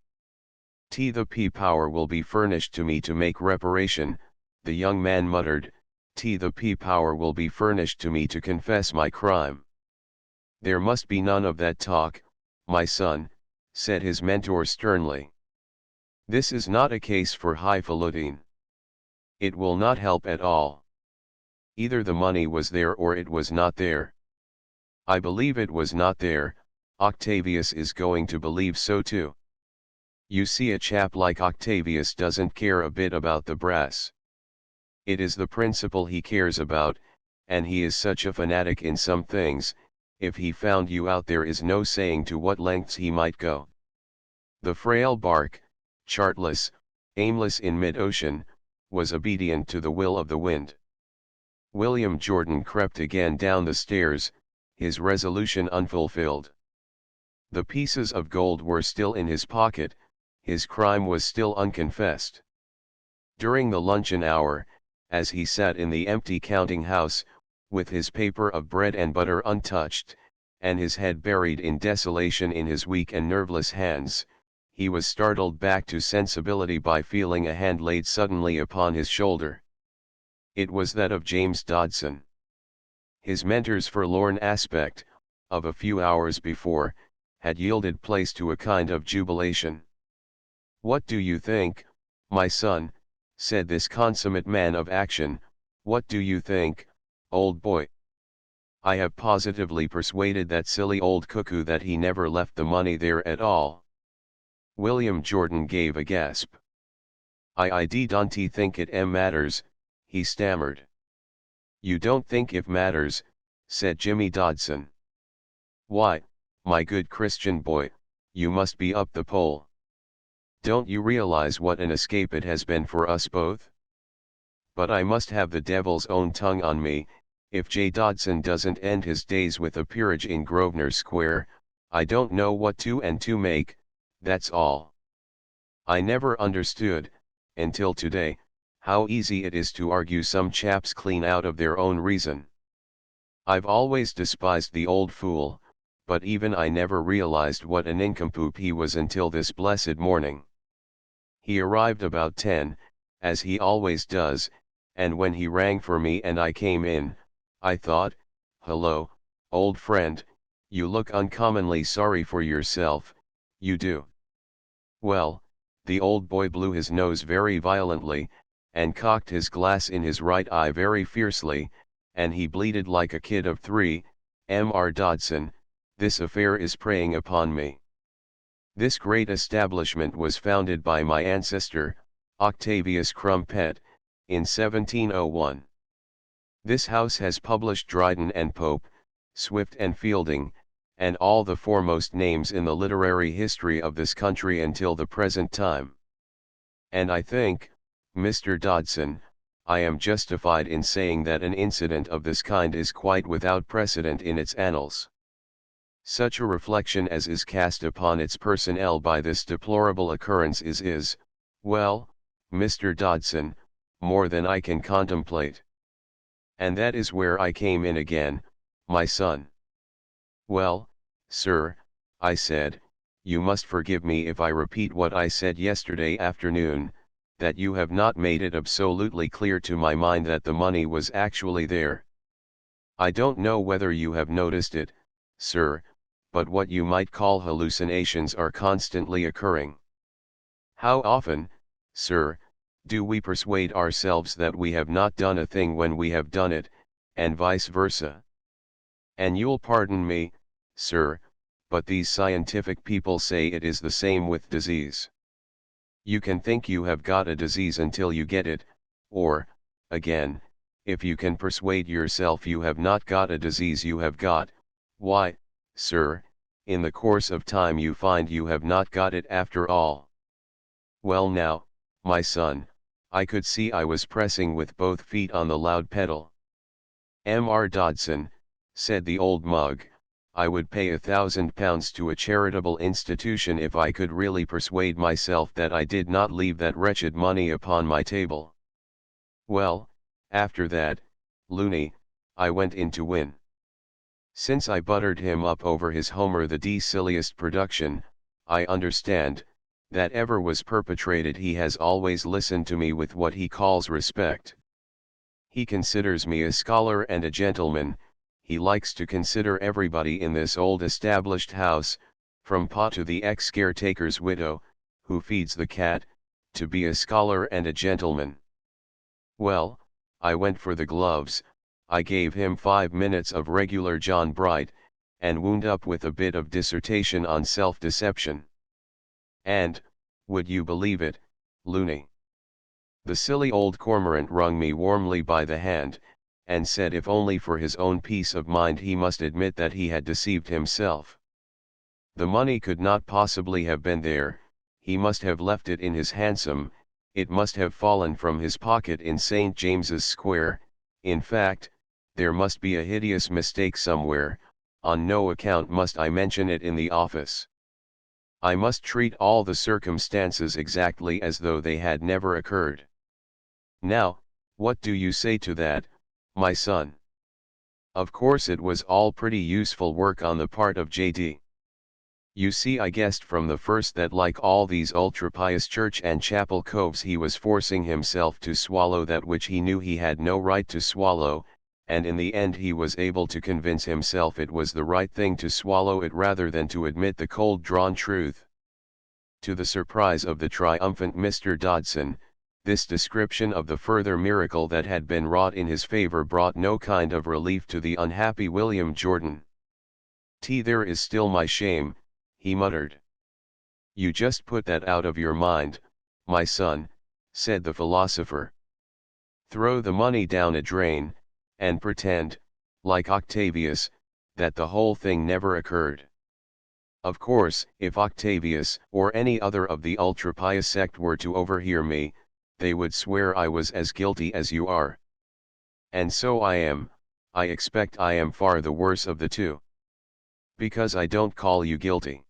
S1: The power will be furnished to me to make reparation, the young man muttered, the power will be furnished to me to confess my crime. There must be none of that talk, my son, said his mentor sternly. This is not a case for highfalutin. It will not help at all. Either the money was there or it was not there. I believe it was not there, Octavius is going to believe so too. You see, a chap like Octavius doesn't care a bit about the brass. It is the principle he cares about, and he is such a fanatic in some things, if he found you out there is no saying to what lengths he might go. The frail bark, chartless, aimless in mid-ocean, was obedient to the will of the wind. William Jordan crept again down the stairs, his resolution unfulfilled. The pieces of gold were still in his pocket, his crime was still unconfessed. During the luncheon hour, as he sat in the empty counting-house, with his paper of bread and butter untouched, and his head buried in desolation in his weak and nerveless hands, he was startled back to sensibility by feeling a hand laid suddenly upon his shoulder. It was that of James Dodson. His mentor's forlorn aspect, of a few hours before, had yielded place to a kind of jubilation. "What do you think, my son?" said this consummate man of action, "what do you think, old boy? I have positively persuaded that silly old cuckoo that he never left the money there at all." William Jordan gave a gasp. I don't think it matters," he stammered. "You don't think it matters," said Jimmy Dodson. "Why, my good Christian boy, you must be up the pole. Don't you realize what an escape it has been for us both? But I must have the devil's own tongue on me, if J. Dodson doesn't end his days with a peerage in Grosvenor Square, I don't know what two and two make, that's all. I never understood, until today, how easy it is to argue some chaps clean out of their own reason. I've always despised the old fool, but even I never realized what a nincompoop he was until this blessed morning. He arrived about 10, as he always does, and when he rang for me and I came in, I thought, hello, old friend, you look uncommonly sorry for yourself, you do. Well, the old boy blew his nose very violently, and cocked his glass in his right eye very fiercely, and he bleated like a kid of 3, Mr. Dodson, this affair is preying upon me. This great establishment was founded by my ancestor, Octavius Crumpet, in 1701. This house has published Dryden and Pope, Swift and Fielding, and all the foremost names in the literary history of this country until the present time. And I think, Mr. Dodson, I am justified in saying that an incident of this kind is quite without precedent in its annals. Such a reflection as is cast upon its personnel by this deplorable occurrence is, well, Mr. Dodson, more than I can contemplate. And that is where I came in again, my son. Well, sir, I said, you must forgive me if I repeat what I said yesterday afternoon, that you have not made it absolutely clear to my mind that the money was actually there. I don't know whether you have noticed it, sir, but what you might call hallucinations are constantly occurring. How often, sir, do we persuade ourselves that we have not done a thing when we have done it, and vice versa? And you'll pardon me, sir, but these scientific people say it is the same with disease. You can think you have got a disease until you get it, or, again, if you can persuade yourself you have not got a disease you have got, why, sir, in the course of time you find you have not got it after all. Well now, my son, I could see I was pressing with both feet on the loud pedal. M.R. Dodson, said the old mug, I would pay £1,000 to a charitable institution if I could really persuade myself that I did not leave that wretched money upon my table. Well, after that, Looney, I went in to win. Since I buttered him up over his Homer the silliest production, I understand, that ever was perpetrated. He has always listened to me with what he calls respect. He considers me a scholar and a gentleman. He likes to consider everybody in this old established house, from Pa to the ex-caretaker's widow, who feeds the cat, to be a scholar and a gentleman. Well, I went for the gloves, I gave him 5 minutes of regular John Bright, and wound up with a bit of dissertation on self-deception. And, would you believe it, Looney? The silly old cormorant wrung me warmly by the hand, and said if only for his own peace of mind he must admit that he had deceived himself. The money could not possibly have been there, he must have left it in his hansom, it must have fallen from his pocket in St. James's Square. In fact, there must be a hideous mistake somewhere. On no account must I mention it in the office. I must treat all the circumstances exactly as though they had never occurred. Now, what do you say to that, my son? Of course it was all pretty useful work on the part of J.D. You see, I guessed from the first that like all these ultra-pious church and chapel coves he was forcing himself to swallow that which he knew he had no right to swallow, and in the end he was able to convince himself it was the right thing to swallow it rather than to admit the cold-drawn truth. To the surprise of the triumphant Mr. Dodson, this description of the further miracle that had been wrought in his favor brought no kind of relief to the unhappy William Jordan. There is still my shame, he muttered. You just put that out of your mind, my son, said the philosopher. Throw the money down a drain, and pretend, like Octavius, that the whole thing never occurred. Of course, if Octavius or any other of the ultra-pious sect were to overhear me, they would swear I was as guilty as you are. And so I am. I expect I am far the worse of the two. Because I don't call you guilty.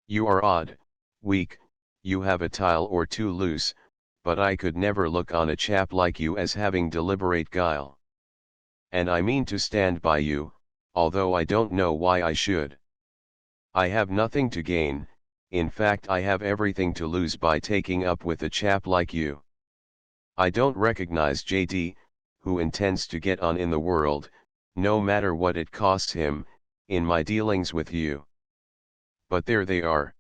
S1: You are odd, weak, you have a tile or two loose, but I could never look on a chap like you as having deliberate guile. And I mean to stand by you, although I don't know why I should. I have nothing to gain, in fact I have everything to lose by taking up with a chap like you. I don't recognize J.D., who intends to get on in the world, no matter what it costs him, in my dealings with you. But there they are.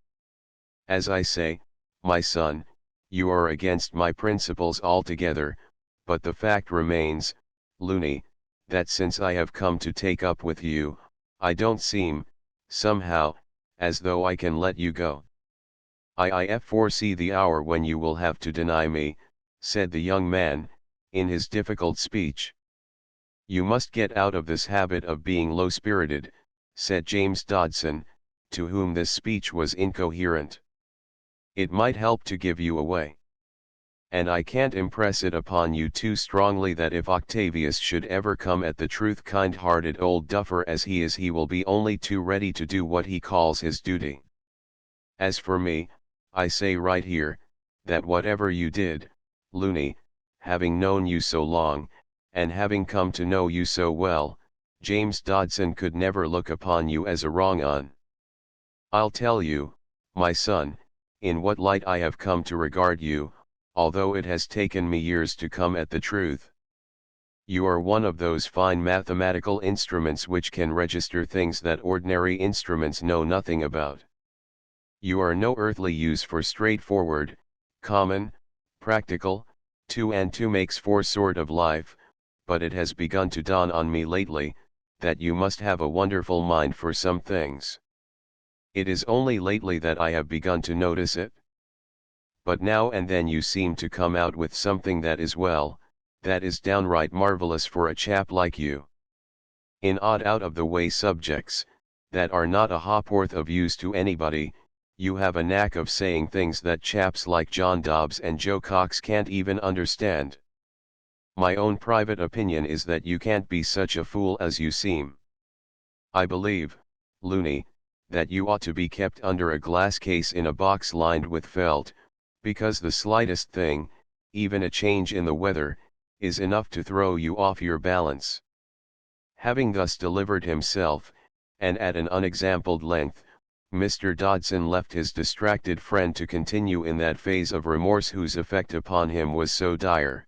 S1: As I say, my son, you are against my principles altogether, but the fact remains, Looney, that since I have come to take up with you, I don't seem, somehow, as though I can let you go. I foresee the hour when you will have to deny me, said the young man, in his difficult speech. You must get out of this habit of being low-spirited, said James Dodson, to whom this speech was incoherent. It might help to give you away. and I can't impress it upon you too strongly that if Octavius should ever come at the truth kind-hearted old duffer as he is, he will be only too ready to do what he calls his duty. As for me, I say right here, that whatever you did, Looney, having known you so long, and having come to know you so well, James Dodson could never look upon you as a wrong-un. I'll tell you, my son, in what light I have come to regard you, although it has taken me years to come at the truth. You are one of those fine mathematical instruments which can register things that ordinary instruments know nothing about. You are no earthly use for straightforward, common, practical, 2 and 2 makes 4 sort of life, but it has begun to dawn on me lately, that you must have a wonderful mind for some things. It is only lately that I have begun to notice it. But now and then you seem to come out with something that is that is downright marvelous for a chap like you. In odd out-of-the-way subjects, that are not a ha'porth of use to anybody, you have a knack of saying things that chaps like John Dobbs and Joe Cox can't even understand. My own private opinion is that you can't be such a fool as you seem. I believe, Looney, that you ought to be kept under a glass case in a box lined with felt, because the slightest thing, even a change in the weather, is enough to throw you off your balance. Having thus delivered himself, and at an unexampled length, Mr. Dodson left his distracted friend to continue in that phase of remorse whose effect upon him was so dire.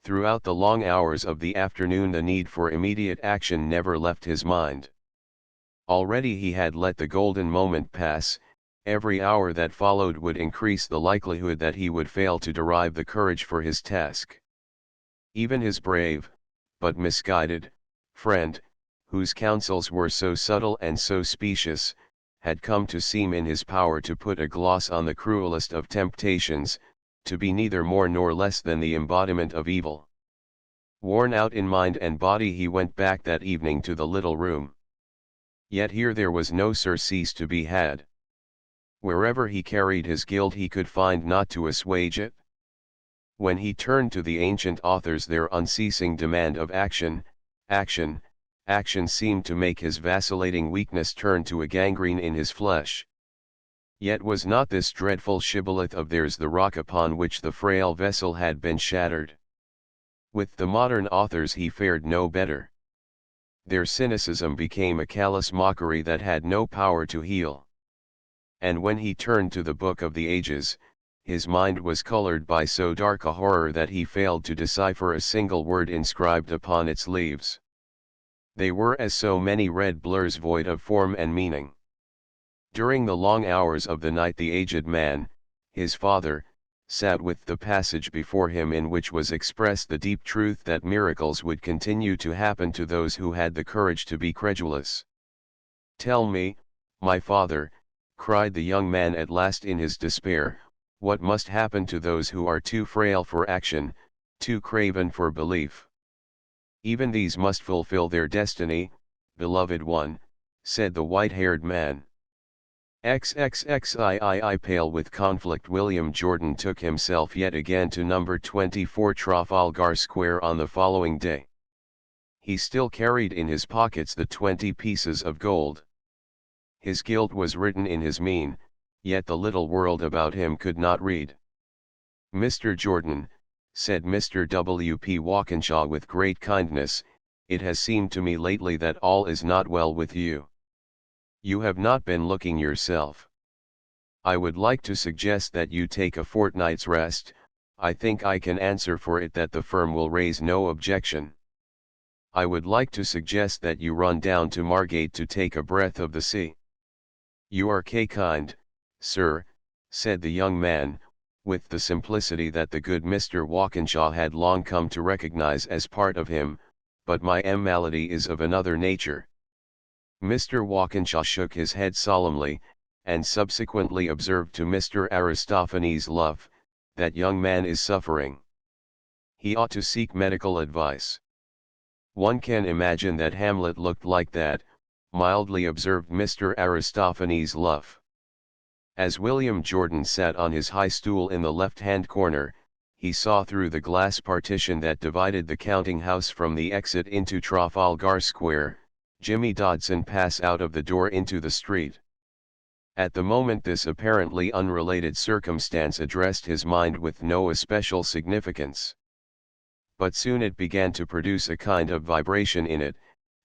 S1: Throughout the long hours of the afternoon the need for immediate action never left his mind. Already he had let the golden moment pass. Every hour that followed would increase the likelihood that he would fail to derive the courage for his task. Even his brave, but misguided, friend, whose counsels were so subtle and so specious, had come to seem in his power to put a gloss on the cruelest of temptations, to be neither more nor less than the embodiment of evil. Worn out in mind and body he went back that evening to the little room. Yet here there was no surcease to be had. Wherever he carried his guilt he could find naught to assuage it. When he turned to the ancient authors their unceasing demand of action, action seemed to make his vacillating weakness turn to a gangrene in his flesh. Yet was not this dreadful shibboleth of theirs the rock upon which the frail vessel had been shattered? With the modern authors he fared no better. Their cynicism became a callous mockery that had no power to heal. And when he turned to the Book of the Ages, his mind was colored by so dark a horror that he failed to decipher a single word inscribed upon its leaves. They were as so many red blurs void of form and meaning. During the long hours of the night the aged man, his father, sat with the passage before him in which was expressed the deep truth that miracles would continue to happen to those who had the courage to be credulous. "Tell me, my father," cried the young man at last in his despair, "what must happen to those who are too frail for action, too craven for belief?" "Even these must fulfill their destiny, beloved one," said the white-haired man. XXXII pale with conflict William Jordan took himself yet again to number 24 Trafalgar Square on the following day. He still carried in his pockets the 20 pieces of gold. His guilt was written in his mien, yet the little world about him could not read. "Mr. Jordan," said Mr. W. P. Walkinshaw with great kindness, "it has seemed to me lately that all is not well with you. You have not been looking yourself. I would like to suggest that you take a fortnight's rest. I think I can answer for it that the firm will raise no objection. I would like to suggest that you run down to Margate to take a breath of the sea." "You are kind, sir," said the young man, with the simplicity that the good Mr. Walkinshaw had long come to recognize as part of him, "but my malady is of another nature." Mr. Walkinshaw shook his head solemnly, and subsequently observed to Mr. Aristophanes Luff, "That young man is suffering. He ought to seek medical advice." "One can imagine that Hamlet looked like that," mildly observed Mr. Aristophanes Luff. As William Jordan sat on his high stool in the left-hand corner, he saw through the glass partition that divided the counting house from the exit into Trafalgar Square, Jimmy Dodson pass out of the door into the street. At the moment this apparently unrelated circumstance addressed his mind with no especial significance. But soon it began to produce a kind of vibration in it,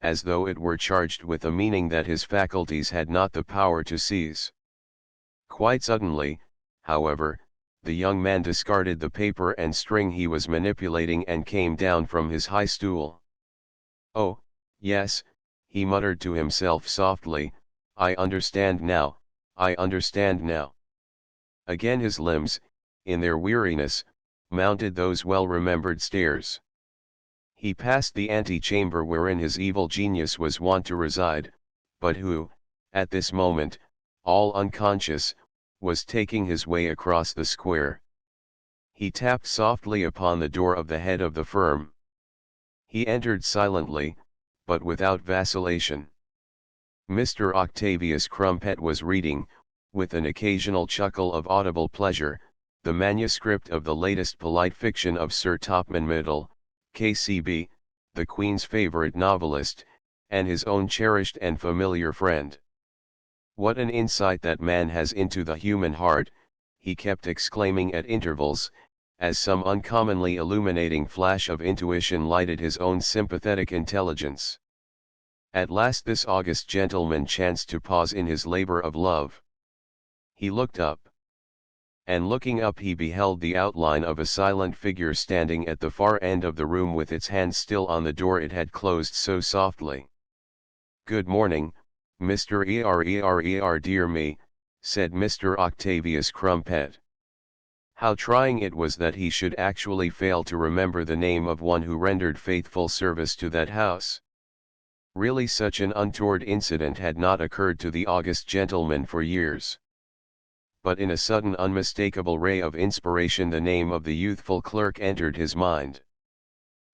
S1: as though it were charged with a meaning that his faculties had not the power to seize. Quite suddenly, however, the young man discarded the paper and string he was manipulating and came down from his high stool. "Oh, yes," he muttered to himself softly, "I understand now, I understand now." Again his limbs, in their weariness, mounted those well-remembered stairs. He passed the ante-chamber wherein his evil genius was wont to reside, but who, at this moment, all unconscious, was taking his way across the square. He tapped softly upon the door of the head of the firm. He entered silently, but without vacillation. Mr. Octavius Crumpet was reading, with an occasional chuckle of audible pleasure, the manuscript of the latest polite fiction of Sir Topman Middle, K.C.B., the Queen's favourite novelist, and his own cherished and familiar friend. "What an insight that man has into the human heart," he kept exclaiming at intervals, as some uncommonly illuminating flash of intuition lighted his own sympathetic intelligence. At last this august gentleman chanced to pause in his labour of love. He looked up. And looking up he beheld the outline of a silent figure standing at the far end of the room with its hand still on the door it had closed so softly. "Good morning, Mr. Dear me," said Mr. Octavius Crumpet. How trying it was that he should actually fail to remember the name of one who rendered faithful service to that house. Really such an untoward incident had not occurred to the august gentleman for years. But in a sudden unmistakable ray of inspiration the name of the youthful clerk entered his mind.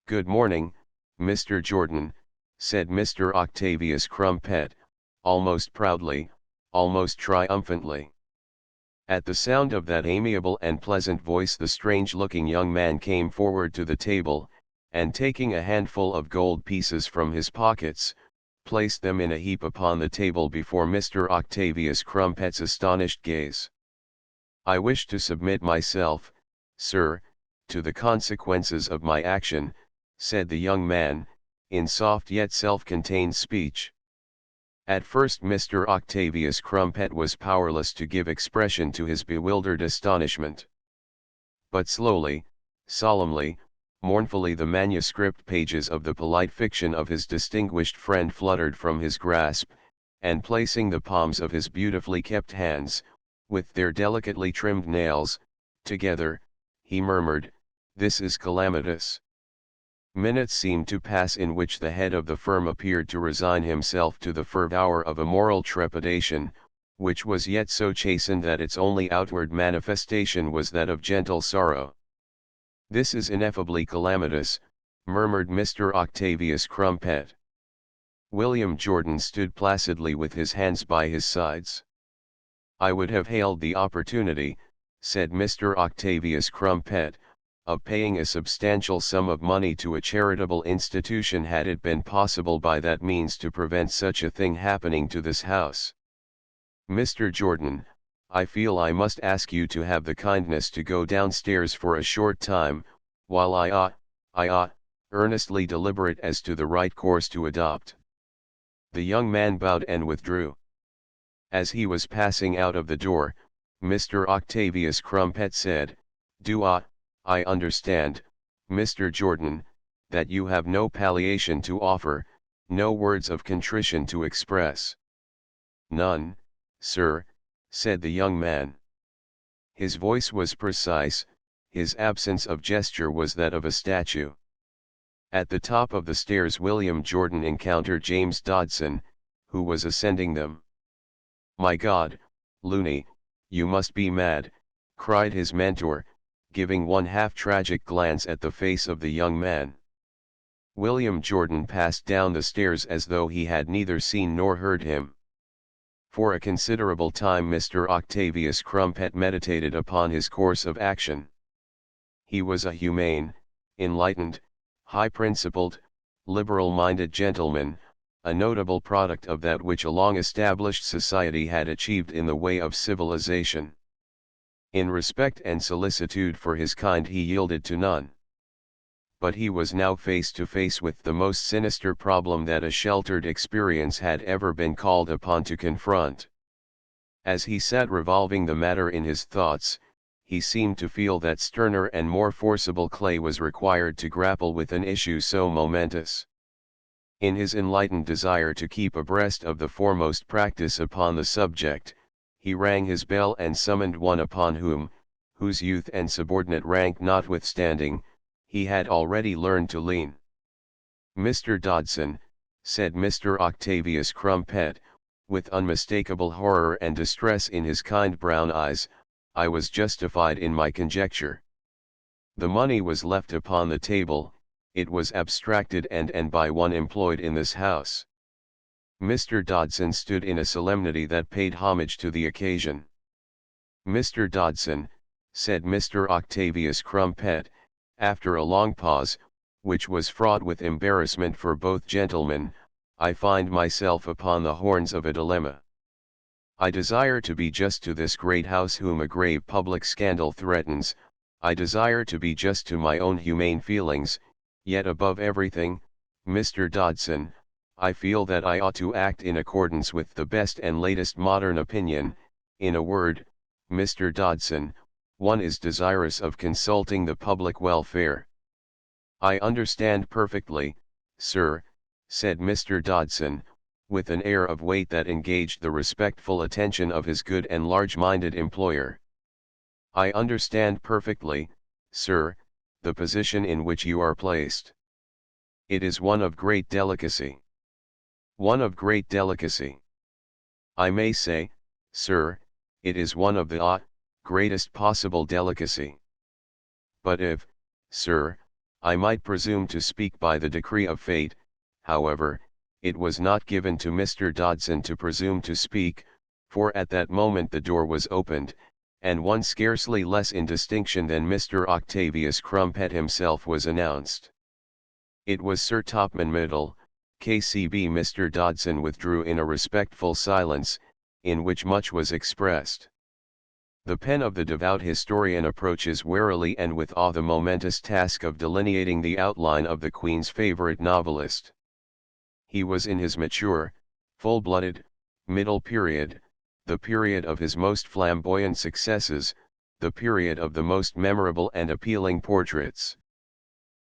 S1: "Good morning, Mr. Jordan," said Mr. Octavius Crumpet, almost proudly, almost triumphantly. At the sound of that amiable and pleasant voice the strange-looking young man came forward to the table, and taking a handful of gold pieces from his pockets, placed them in a heap upon the table before Mr. Octavius Crumpet's astonished gaze. "I wish to submit myself, sir, to the consequences of my action," said the young man, in soft yet self-contained speech. At first Mr. Octavius Crumpet was powerless to give expression to his bewildered astonishment. But slowly, solemnly, mournfully the manuscript pages of the polite fiction of his distinguished friend fluttered from his grasp, and placing the palms of his beautifully kept hands, with their delicately trimmed nails, together, he murmured, "This is calamitous." Minutes seemed to pass in which the head of the firm appeared to resign himself to the fervour of a moral trepidation, which was yet so chastened that its only outward manifestation was that of gentle sorrow. "This is ineffably calamitous," murmured Mr. Octavius Crumpet. William Jordan stood placidly with his hands by his sides. "I would have hailed the opportunity," said Mr. Octavius Crumpet, "of paying a substantial sum of money to a charitable institution had it been possible by that means to prevent such a thing happening to this house. Mr. Jordan, I feel I must ask you to have the kindness to go downstairs for a short time, while I earnestly deliberate as to the right course to adopt." The young man bowed and withdrew. As he was passing out of the door, Mr. Octavius Crumpet said, "Do I understand, Mr. Jordan, that you have no palliation to offer, no words of contrition to express?" "None, sir," said the young man. His voice was precise, his absence of gesture was that of a statue. At the top of the stairs William Jordan encountered James Dodson, who was ascending them. "My God, Looney, you must be mad," cried his mentor, giving one half-tragic glance at the face of the young man. William Jordan passed down the stairs as though he had neither seen nor heard him. For a considerable time Mr. Octavius Crumpet meditated upon his course of action. He was a humane, enlightened, high-principled, liberal-minded gentleman, a notable product of that which a long-established society had achieved in the way of civilization. In respect and solicitude for his kind he yielded to none. But he was now face to face with the most sinister problem that a sheltered experience had ever been called upon to confront. As he sat revolving the matter in his thoughts, he seemed to feel that sterner and more forcible clay was required to grapple with an issue so momentous. In his enlightened desire to keep abreast of the foremost practice upon the subject, he rang his bell and summoned one upon whom, whose youth and subordinate rank notwithstanding, he had already learned to lean. "Mr. Dodson," said Mr. Octavius Crumpet, with unmistakable horror and distress in his kind brown eyes, "I was justified in my conjecture. The money was left upon the table, it was abstracted and by one employed in this house." Mr. Dodson stood in a solemnity that paid homage to the occasion. "Mr. Dodson," said Mr. Octavius Crumpet, after a long pause, which was fraught with embarrassment for both gentlemen, "I find myself upon the horns of a dilemma. I desire to be just to this great house whom a grave public scandal threatens, I desire to be just to my own humane feelings, yet above everything, Mr. Dodson, I feel that I ought to act in accordance with the best and latest modern opinion. In a word, Mr. Dodson, one is desirous of consulting the public welfare." "I understand perfectly, sir," said Mr. Dodson, with an air of weight that engaged the respectful attention of his good and large-minded employer. "I understand perfectly, sir, the position in which you are placed. It is one of great delicacy. One of great delicacy. I may say, sir, it is one of the greatest possible delicacy. But if, sir, I might presume to speak by the decree of fate, however, it was not given to Mr. Dodson to presume to speak, for at that moment the door was opened, and one scarcely less in distinction than Mr. Octavius Crumpet himself was announced. It was Sir Topman Middle, K.C.B. Mr. Dodson withdrew in a respectful silence, in which much was expressed. The pen of the devout historian approaches warily and with awe the momentous task of delineating the outline of the Queen's favorite novelist. He was in his mature, full-blooded, middle period, the period of his most flamboyant successes, the period of the most memorable and appealing portraits.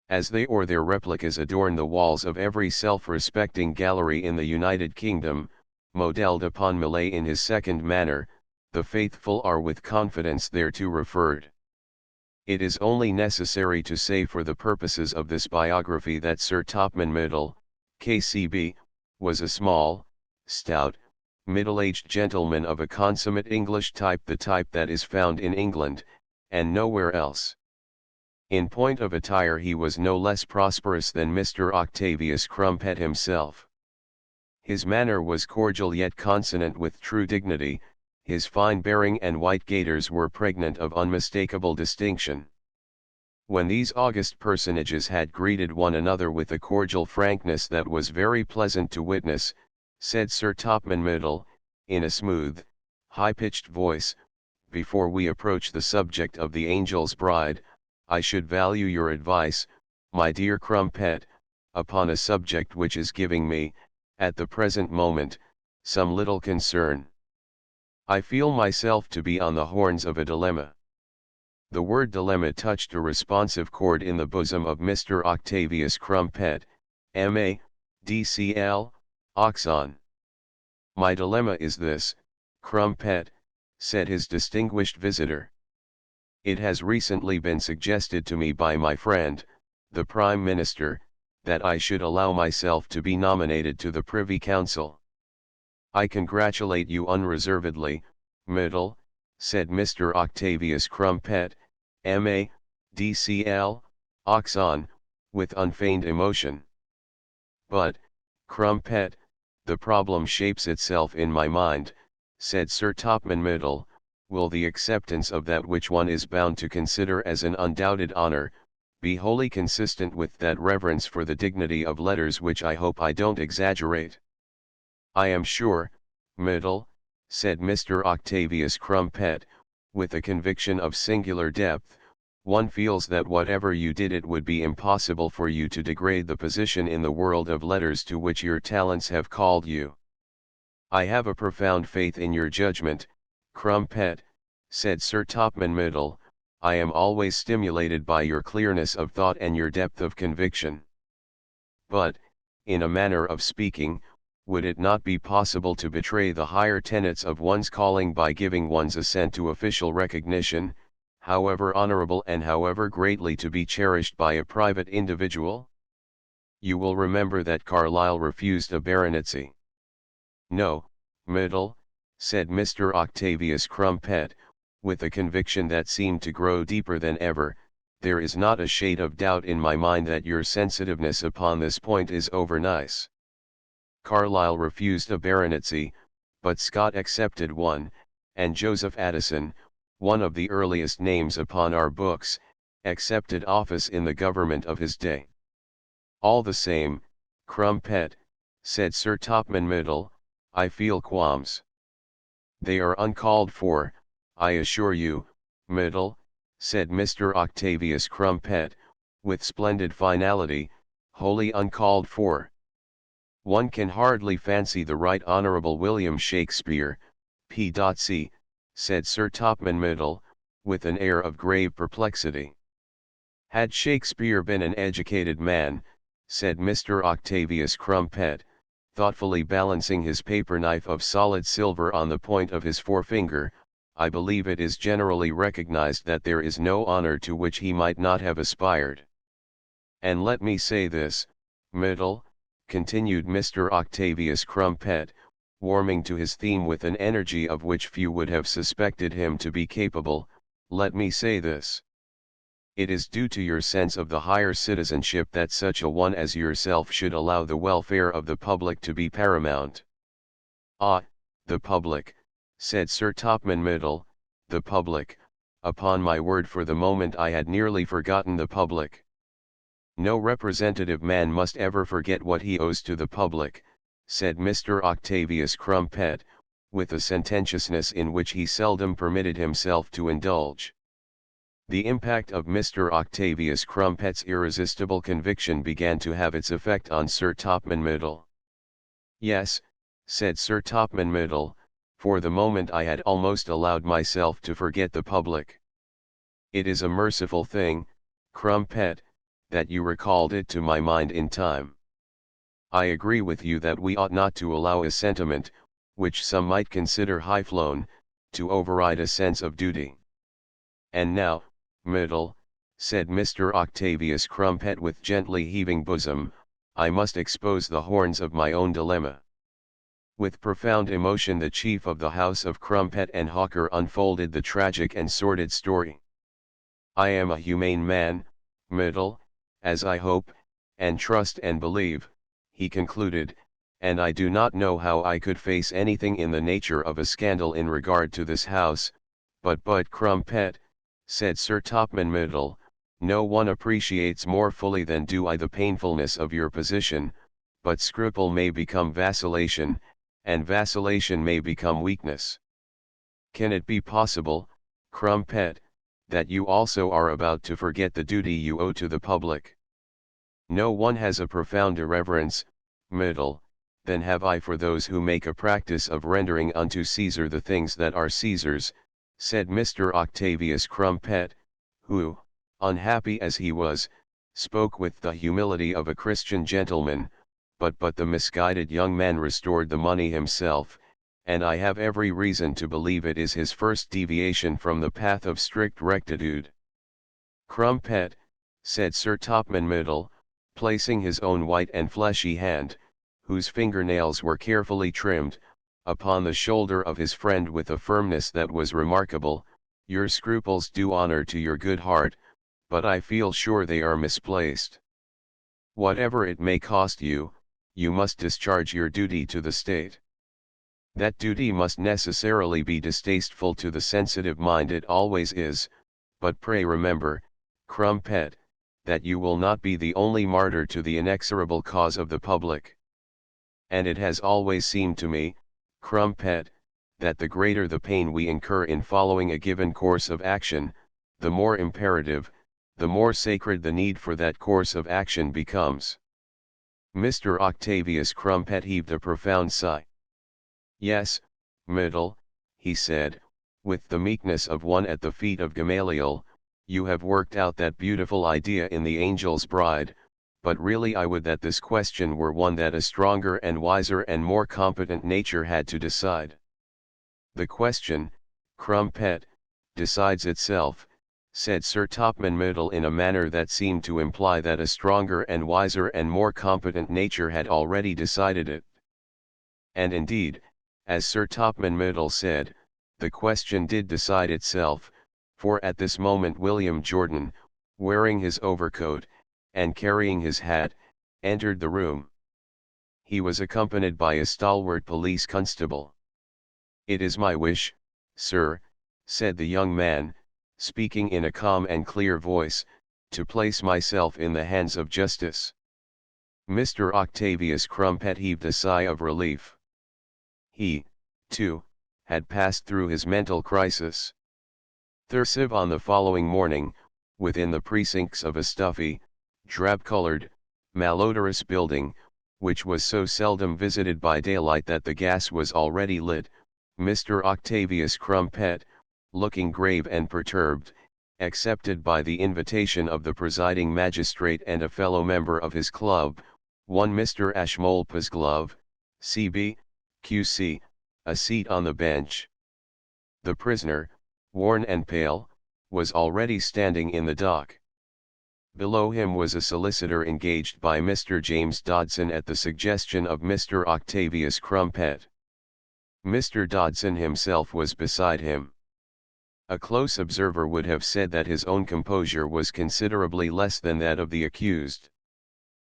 S1: As they or their replicas adorn the walls of every self-respecting gallery in the United Kingdom, modelled upon Millais in his second manner, the faithful are with confidence thereto referred. It is only necessary to say for the purposes of this biography that Sir Topman Middle, K.C.B., was a small, stout, middle-aged gentleman of a consummate English type, the type that is found in England, and nowhere else. In point of attire he was no less prosperous than Mr. Octavius Crumpet himself. His manner was cordial yet consonant with true dignity, his fine bearing and white gaiters were pregnant of unmistakable distinction. When these august personages had greeted one another with a cordial frankness that was very pleasant to witness, said Sir Topman Middle, in a smooth, high-pitched voice, "Before we approach the subject of the Angel's Bride, I should value your advice, my dear Crumpet, upon a subject which is giving me, at the present moment, some little concern. I feel myself to be on the horns of a dilemma." The word dilemma touched a responsive chord in the bosom of Mr. Octavius Crumpet, M.A., D.C.L., Oxon. "My dilemma is this, Crumpet," said his distinguished visitor. "It has recently been suggested to me by my friend, the Prime Minister, that I should allow myself to be nominated to the Privy Council. I congratulate you unreservedly, Middle," said Mr. Octavius Crumpet, M.A., D.C.L., Oxon, with unfeigned emotion. "But, Crumpet, the problem shapes itself in my mind," said Sir Topman Middle, will the acceptance of that which one is bound to consider as an undoubted honor, be wholly consistent with that reverence for the dignity of letters which I hope I don't exaggerate. I am sure, Middle, said Mr. Octavius Crumpet, with a conviction of singular depth, one feels that whatever you did it would be impossible for you to degrade the position in the world of letters to which your talents have called you. I have a profound faith in your judgment, Crumpet, said Sir Topman Middle. I am always stimulated by your clearness of thought and your depth of conviction. But, in a manner of speaking, would it not be possible to betray the higher tenets of one's calling by giving one's assent to official recognition, however honorable and however greatly to be cherished by a private individual? You will remember that Carlyle refused a baronetcy. No, Middle, said Mr. Octavius Crumpet, with a conviction that seemed to grow deeper than ever, there is not a shade of doubt in my mind that your sensitiveness upon this point is over-nice. Carlyle refused a baronetcy, but Scott accepted one, and Joseph Addison, one of the earliest names upon our books, accepted office in the government of his day. All the same, Crumpet, said Sir Topman Middle, I feel qualms. They are uncalled for, I assure you, Middle, said Mr. Octavius Crumpet, with splendid finality, wholly uncalled for. One can hardly fancy the Right Honourable William Shakespeare, P.C., said Sir Topman Middle, with an air of grave perplexity. Had Shakespeare been an educated man, said Mr. Octavius Crumpet, thoughtfully balancing his paper knife of solid silver on the point of his forefinger, I believe it is generally recognized that there is no honor to which he might not have aspired. And let me say this, Middle, continued Mr. Octavius Crumpet, warming to his theme with an energy of which few would have suspected him to be capable, let me say this. It is due to your sense of the higher citizenship that such a one as yourself should allow the welfare of the public to be paramount. Ah, the public, said Sir Topman Middle, the public, upon my word for the moment I had nearly forgotten the public. No representative man must ever forget what he owes to the public, said Mr. Octavius Crumpet, with a sententiousness in which he seldom permitted himself to indulge. The impact of Mr. Octavius Crumpet's irresistible conviction began to have its effect on Sir Topman Middle. Yes, said Sir Topman Middle, for the moment I had almost allowed myself to forget the public. It is a merciful thing, Crumpet, that you recalled it to my mind in time. I agree with you that we ought not to allow a sentiment, which some might consider high-flown, to override a sense of duty. And now, Middle, said Mr. Octavius Crumpet with gently heaving bosom, I must expose the horns of my own dilemma. With profound emotion the chief of the house of Crumpet and Hawker unfolded the tragic and sordid story. I am a humane man, Middle, as I hope, and trust and believe, he concluded, and I do not know how I could face anything in the nature of a scandal in regard to this house, but Crumpet, said Sir Topman Middle, no one appreciates more fully than do I the painfulness of your position, but scruple may become vacillation, and vacillation may become weakness. Can it be possible, Crumpet, that you also are about to forget the duty you owe to the public? No one has a profounder reverence, Middle, than have I for those who make a practice of rendering unto Caesar the things that are Caesar's, said Mr. Octavius Crumpet, who, unhappy as he was, spoke with the humility of a Christian gentleman, but the misguided young man restored the money himself, and I have every reason to believe it is his first deviation from the path of strict rectitude. Crumpet, said Sir Topman Middle, placing his own white and fleshy hand, whose fingernails were carefully trimmed, upon the shoulder of his friend with a firmness that was remarkable, your scruples do honor to your good heart, but I feel sure they are misplaced. Whatever it may cost you, you must discharge your duty to the state. That duty must necessarily be distasteful to the sensitive mind, it always is, but pray remember, Crumpet, that you will not be the only martyr to the inexorable cause of the public. And it has always seemed to me, Crumpet, that the greater the pain we incur in following a given course of action, the more imperative, the more sacred the need for that course of action becomes. Mr. Octavius Crumpet heaved a profound sigh. Yes, Myrtle, he said, with the meekness of one at the feet of Gamaliel, you have worked out that beautiful idea in The Angel's Bride, but really I would that this question were one that a stronger and wiser and more competent nature had to decide. The question, Crumpet, decides itself, said Sir Topman Myrtle in a manner that seemed to imply that a stronger and wiser and more competent nature had already decided it. And indeed, as Sir Topman Myrtle said, the question did decide itself, for at this moment William Jordan, wearing his overcoat, and carrying his hat, entered the room. He was accompanied by a stalwart police constable. "It is my wish, sir," said the young man, speaking in a calm and clear voice, "to place myself in the hands of justice." Mr. Octavius Crumpet heaved a sigh of relief. He, too, had passed through his mental crisis. Thursive on the following morning, within the precincts of a stuffy, drab-colored, malodorous building, which was so seldom visited by daylight that the gas was already lit, Mr. Octavius Crumpet, looking grave and perturbed, accepted by the invitation of the presiding magistrate and a fellow member of his club, one Mr. Ashmole-Pasglove, C.B., Q.C., a seat on the bench. The prisoner, worn and pale, was already standing in the dock. Below him was a solicitor engaged by Mr. James Dodson at the suggestion of Mr. Octavius Crumpet. Mr. Dodson himself was beside him. A close observer would have said that his own composure was considerably less than that of the accused.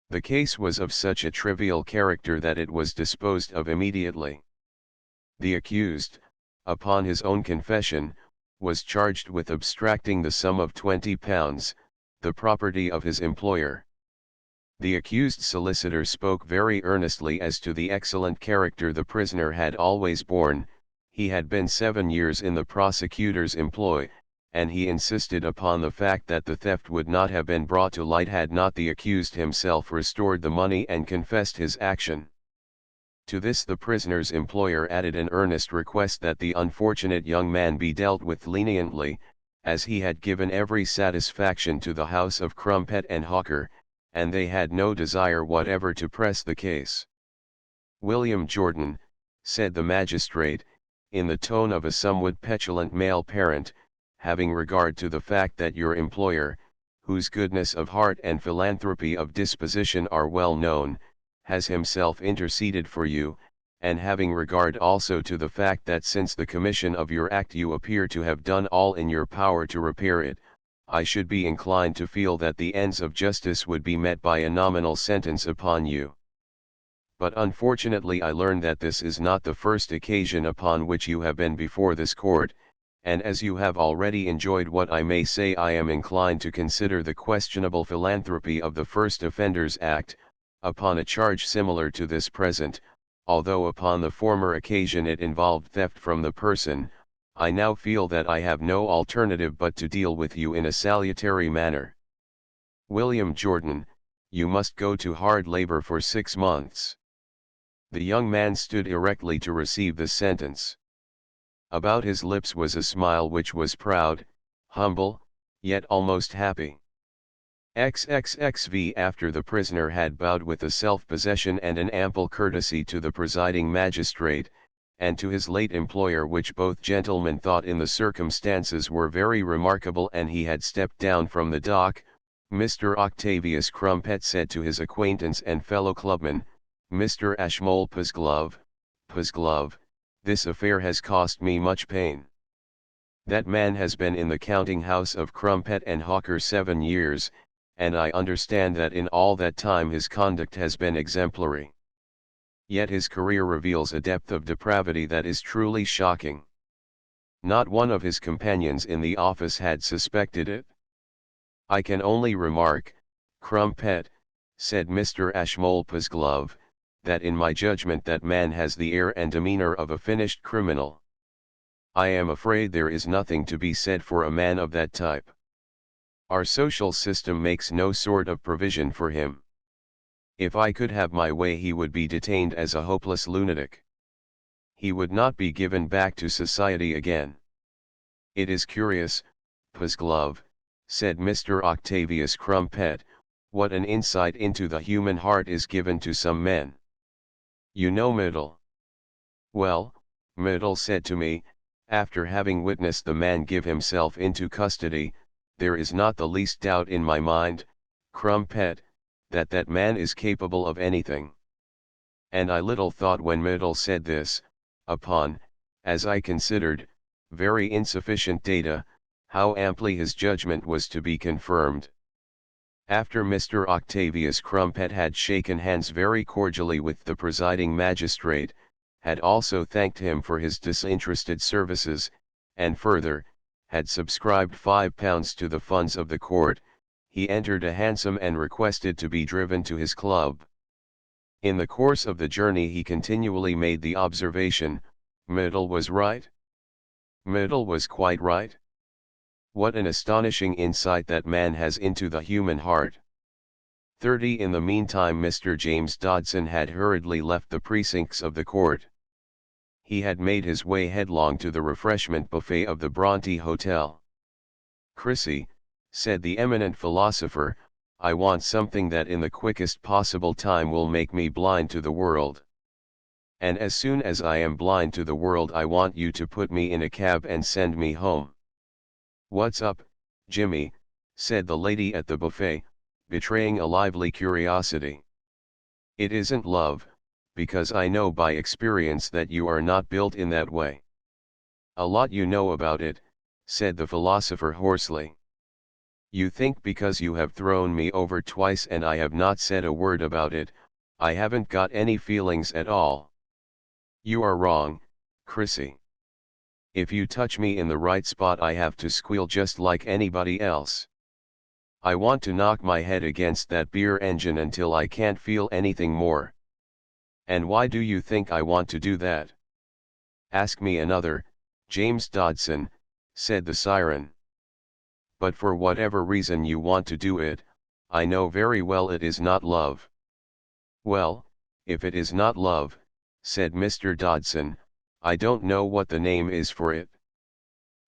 S1: The case was of such a trivial character that it was disposed of immediately. The accused, upon his own confession, was charged with abstracting the sum of £20, the property of his employer. The accused solicitor spoke very earnestly as to the excellent character the prisoner had always borne. He had been 7 years in the prosecutor's employ, and he insisted upon the fact that the theft would not have been brought to light had not the accused himself restored the money and confessed his action. To this the prisoner's employer added an earnest request that the unfortunate young man be dealt with leniently, as he had given every satisfaction to the house of Crumpet and Hawker, and they had no desire whatever to press the case. "William Jordan," said the magistrate, in the tone of a somewhat petulant male parent, "having regard to the fact that your employer, whose goodness of heart and philanthropy of disposition are well known, has himself interceded for you, and having regard also to the fact that since the commission of your act you appear to have done all in your power to repair it, I should be inclined to feel that the ends of justice would be met by a nominal sentence upon you. But unfortunately I learn that this is not the first occasion upon which you have been before this court, and as you have already enjoyed what I may say I am inclined to consider the questionable philanthropy of the First Offenders Act, upon a charge similar to this present, although upon the former occasion it involved theft from the person, I now feel that I have no alternative but to deal with you in a salutary manner. William Jordan, you must go to hard labor for 6 months. The young man stood erectly to receive the sentence. About his lips was a smile which was proud, humble, yet almost happy. XXXV After the prisoner had bowed with a self-possession and an ample courtesy to the presiding magistrate, and to his late employer which both gentlemen thought in the circumstances were very remarkable, and he had stepped down from the dock, Mr. Octavius Crumpet said to his acquaintance and fellow clubman, "Mr. Ashmole-Pasglove, Pasglove, this affair has cost me much pain. That man has been in the counting house of Crumpet and Hawker 7 years, and I understand that in all that time his conduct has been exemplary. Yet his career reveals a depth of depravity that is truly shocking. Not one of his companions in the office had suspected it. I can only remark, Crumpet, said Mr. Ashmole-Puzzglove, that in my judgment that man has the air and demeanor of a finished criminal. I am afraid there is nothing to be said for a man of that type. Our social system makes no sort of provision for him. If I could have my way, he would be detained as a hopeless lunatic. He would not be given back to society again. It is curious, Puzzglove, said Mr. Octavius Crumpet, what an insight into the human heart is given to some men. You know Middle. Well, Middle said to me, after having witnessed the man give himself into custody, there is not the least doubt in my mind, Crumpet, that that man is capable of anything. And I little thought when Middle said this, upon, as I considered, very insufficient data, how amply his judgment was to be confirmed. After Mr. Octavius Crumpet had shaken hands very cordially with the presiding magistrate, had also thanked him for his disinterested services, and further, had subscribed £5 to the funds of the court, he entered a hansom and requested to be driven to his club. In the course of the journey he continually made the observation, Middle was right. Middle was quite right. What an astonishing insight that man has into the human heart. 30 In the meantime Mr. James Dodson had hurriedly left the precincts of the court. He had made his way headlong to the refreshment buffet of the Bronte Hotel. Chrissy, said the eminent philosopher, I want something that in the quickest possible time will make me blind to the world. And as soon as I am blind to the world I want you to put me in a cab and send me home. What's up, Jimmy, said the lady at the buffet, betraying a lively curiosity. It isn't love, because I know by experience that you are not built in that way. A lot you know about it, said the philosopher hoarsely. You think because you have thrown me over twice and I have not said a word about it, I haven't got any feelings at all. You are wrong, Chrissy. If you touch me in the right spot I have to squeal just like anybody else. I want to knock my head against that beer engine until I can't feel anything more. And why do you think I want to do that? Ask me another, James Dodson, said the siren. But for whatever reason you want to do it, I know very well it is not love. Well, if it is not love, said Mr. Dodson, I don't know what the name is for it.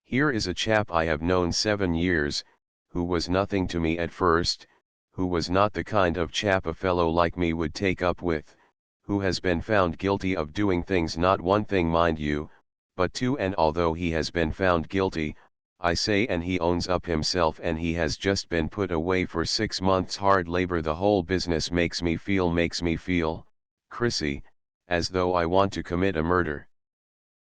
S1: Here is a chap I have known 7 years, who was nothing to me at first, who was not the kind of chap a fellow like me would take up with, who has been found guilty of doing things, not one thing mind you, but two, and although he has been found guilty, I say, and he owns up himself, and he has just been put away for 6 months hard labor, the whole business makes me feel, Chrissy, as though I want to commit a murder.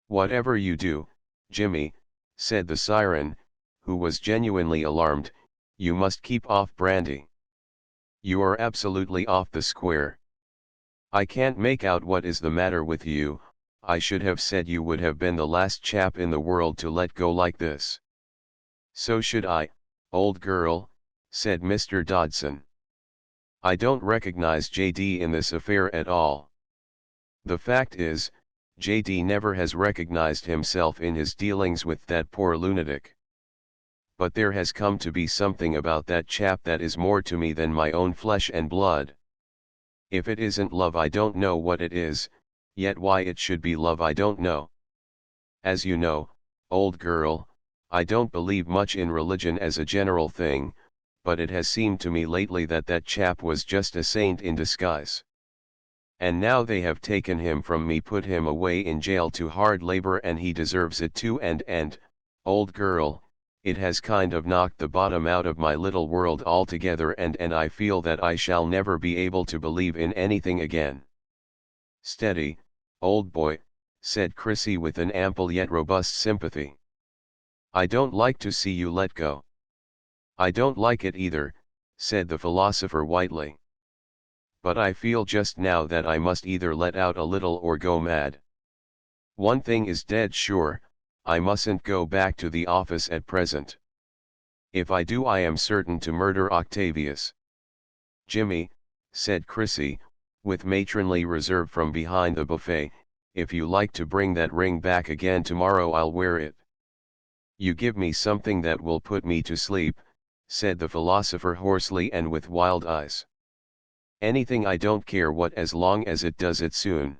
S1: Whatever you do, Jimmy, said the siren, who was genuinely alarmed, you must keep off brandy. You are absolutely off the square. I can't make out what is the matter with you. I should have said you would have been the last chap in the world to let go like this. So should I, old girl, said Mr. Dodson. I don't recognize JD in this affair at all. The fact is, JD never has recognized himself in his dealings with that poor lunatic. But there has come to be something about that chap that is more to me than my own flesh and blood. If it isn't love I don't know what it is, yet why it should be love I don't know. As you know, old girl, I don't believe much in religion as a general thing, but it has seemed to me lately that that chap was just a saint in disguise. And now they have taken him from me, put him away in jail to hard labor, and he deserves it too, and, old girl, it has kind of knocked the bottom out of my little world altogether, and I feel that I shall never be able to believe in anything again. Steady, old boy, said Chrissy with an ample yet robust sympathy. I don't like to see you let go. I don't like it either, said the philosopher whitely. But I feel just now that I must either let out a little or go mad. One thing is dead sure, I mustn't go back to the office at present. If I do I am certain to murder Octavius. Jimmy, said Chrissy, with matronly reserve from behind the buffet, if you like to bring that ring back again tomorrow I'll wear it. You give me something that will put me to sleep, said the philosopher hoarsely and with wild eyes. Anything, I don't care what, as long as it does it soon.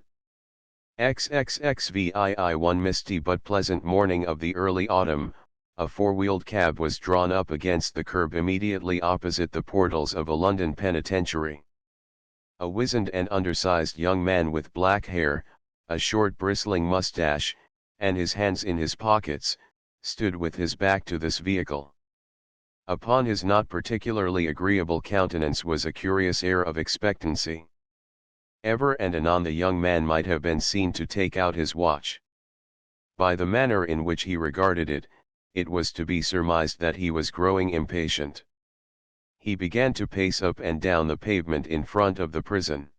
S1: XXXVII. One misty but pleasant morning of the early autumn, a four-wheeled cab was drawn up against the curb immediately opposite the portals of a London penitentiary. A wizened and undersized young man with black hair, a short bristling mustache, and his hands in his pockets, stood with his back to this vehicle. Upon his not particularly agreeable countenance was a curious air of expectancy. Ever and anon the young man might have been seen to take out his watch. By the manner in which he regarded it, it was to be surmised that he was growing impatient. He began to pace up and down the pavement in front of the prison.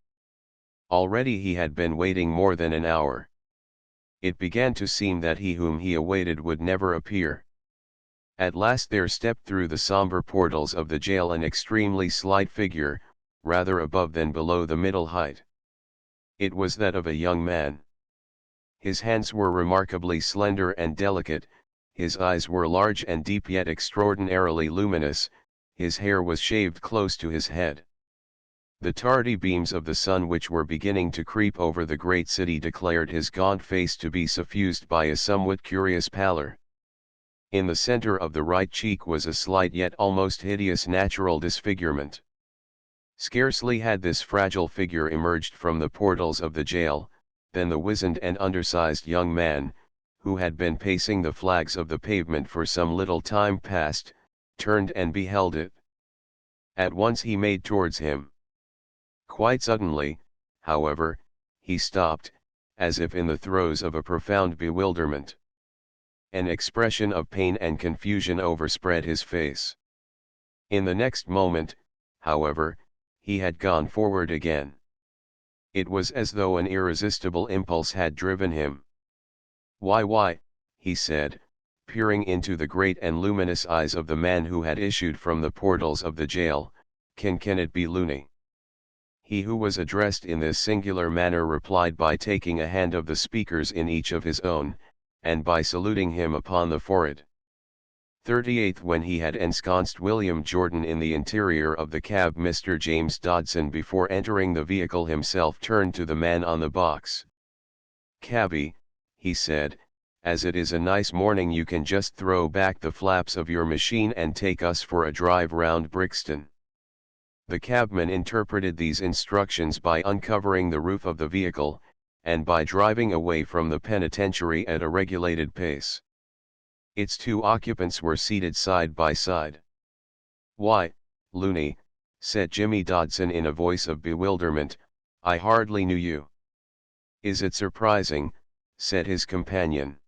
S1: Already he had been waiting more than an hour. It began to seem that he whom he awaited would never appear. At last there stepped through the somber portals of the jail an extremely slight figure, rather above than below the middle height. It was that of a young man. His hands were remarkably slender and delicate, his eyes were large and deep yet extraordinarily luminous, his hair was shaved close to his head. The tardy beams of the sun which were beginning to creep over the great city declared his gaunt face to be suffused by a somewhat curious pallor. In the center of the right cheek was a slight yet almost hideous natural disfigurement. Scarcely had this fragile figure emerged from the portals of the jail, than the wizened and undersized young man, who had been pacing the flags of the pavement for some little time past, turned and beheld it. At once he made towards him. Quite suddenly, however, he stopped, as if in the throes of a profound bewilderment. An expression of pain and confusion overspread his face. In the next moment, however, he had gone forward again. It was as though an irresistible impulse had driven him. Why, he said, peering into the great and luminous eyes of the man who had issued from the portals of the jail, can it be Looney? He who was addressed in this singular manner replied by taking a hand of the speaker's in each of his own, and by saluting him upon the forehead. 38th. When he had ensconced William Jordan in the interior of the cab, Mr. James Dodson, before entering the vehicle himself, turned to the man on the box. "Cabby," he said, "as it is a nice morning you can just throw back the flaps of your machine and take us for a drive round Brixton." The cabman interpreted these instructions by uncovering the roof of the vehicle, and by driving away from the penitentiary at a regulated pace. Its two occupants were seated side by side. "Why, Looney," said Jimmy Dodson in a voice of bewilderment, "I hardly knew you." "Is it surprising?" said his companion.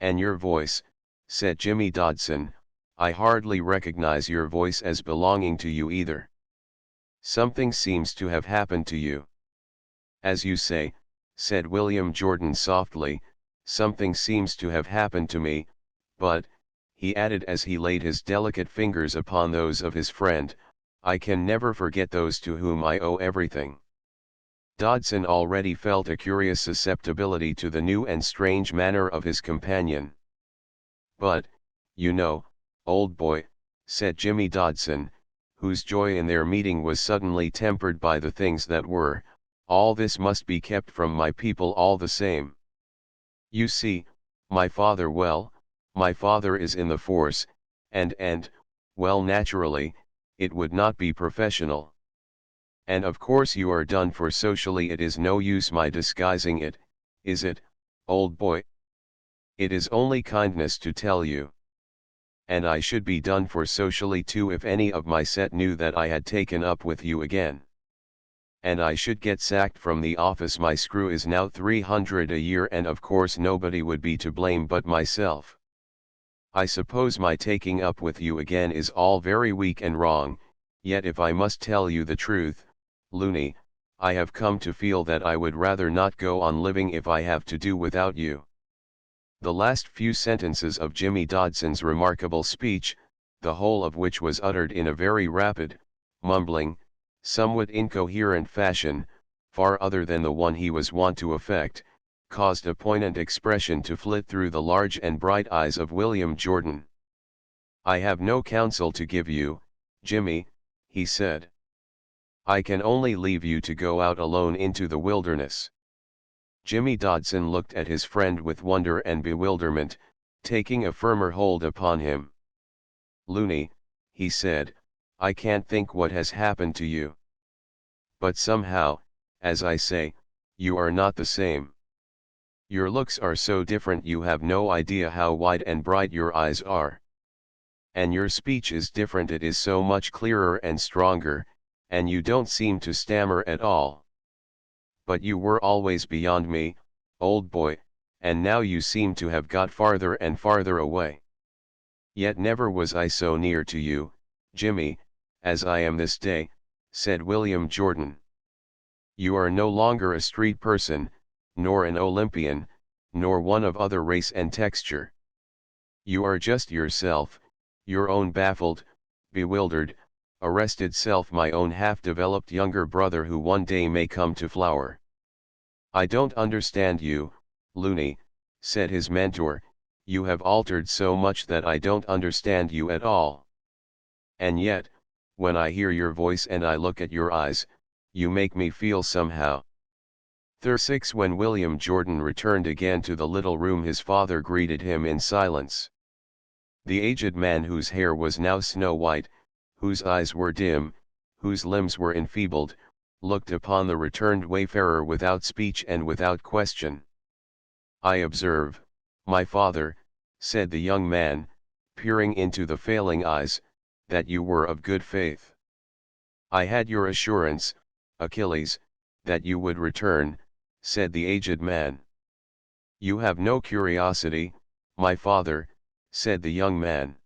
S1: "And your voice," said Jimmy Dodson, "I hardly recognize your voice as belonging to you either. Something seems to have happened to you." "As you say," said William Jordan softly, "something seems to have happened to me, but," he added as he laid his delicate fingers upon those of his friend, "I can never forget those to whom I owe everything." Dodson already felt a curious susceptibility to the new and strange manner of his companion. "But, you know, old boy," said Jimmy Dodson, whose joy in their meeting was suddenly tempered by the things that were, "all this must be kept from my people all the same. You see, my father is in the force, and, well, naturally, it would not be professional. And of course you are done for socially. It is no use my disguising it, is it, old boy? It is only kindness to tell you. And I should be done for socially too if any of my set knew that I had taken up with you again. And I should get sacked from the office. My screw is now 300 a year, and of course nobody would be to blame but myself. I suppose my taking up with you again is all very weak and wrong, yet if I must tell you the truth, Looney, I have come to feel that I would rather not go on living if I have to do without you." The last few sentences of Jimmy Dodson's remarkable speech, the whole of which was uttered in a very rapid, mumbling, somewhat incoherent fashion, far other than the one he was wont to affect, caused a poignant expression to flit through the large and bright eyes of William Jordan. "I have no counsel to give you, Jimmy," he said. "I can only leave you to go out alone into the wilderness." Jimmy Dodson looked at his friend with wonder and bewilderment, taking a firmer hold upon him. "Looney," he said, "I can't think what has happened to you. But somehow, as I say, you are not the same. Your looks are so different, you have no idea how wide and bright your eyes are. And your speech is different, it is so much clearer and stronger, and you don't seem to stammer at all. But you were always beyond me, old boy, and now you seem to have got farther and farther away. Yet never was I so near to you, Jimmy, as I am this day," said William Jordan. "You are no longer a street person, nor an Olympian, nor one of other race and texture. You are just yourself, your own baffled, bewildered, arrested self, my own half-developed younger brother who one day may come to flower." "I don't understand you, Looney," said his mentor, "you have altered so much that I don't understand you at all. And yet, when I hear your voice and I look at your eyes, you make me feel somehow." 6 When William Jordan returned again to the little room, his father greeted him in silence. The aged man, whose hair was now snow white, whose eyes were dim, whose limbs were enfeebled, looked upon the returned wayfarer without speech and without question. "I observe, my father," said the young man, peering into the failing eyes, "that you were of good faith. I had your assurance, Achilles, that you would return," said the aged man. "You have no curiosity, my father," said the young man.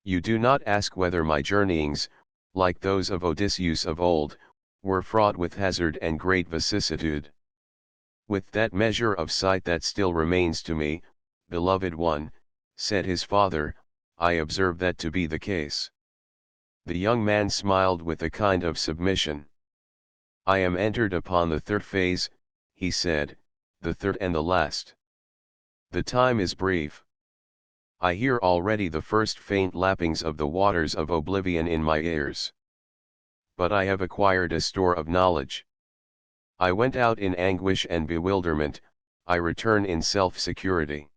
S1: "You do not ask whether my journeyings, like those of Odysseus of old, were fraught with hazard and great vicissitude. With that measure of sight that still remains to me, beloved one," said his father, "I observe that to be the case." The young man smiled with a kind of submission. "I am entered upon the third phase," he said, "the third and the last. The time is brief. I hear already the first faint lappings of the waters of oblivion in my ears. But I have acquired a store of knowledge. I went out in anguish and bewilderment, I return in self-security.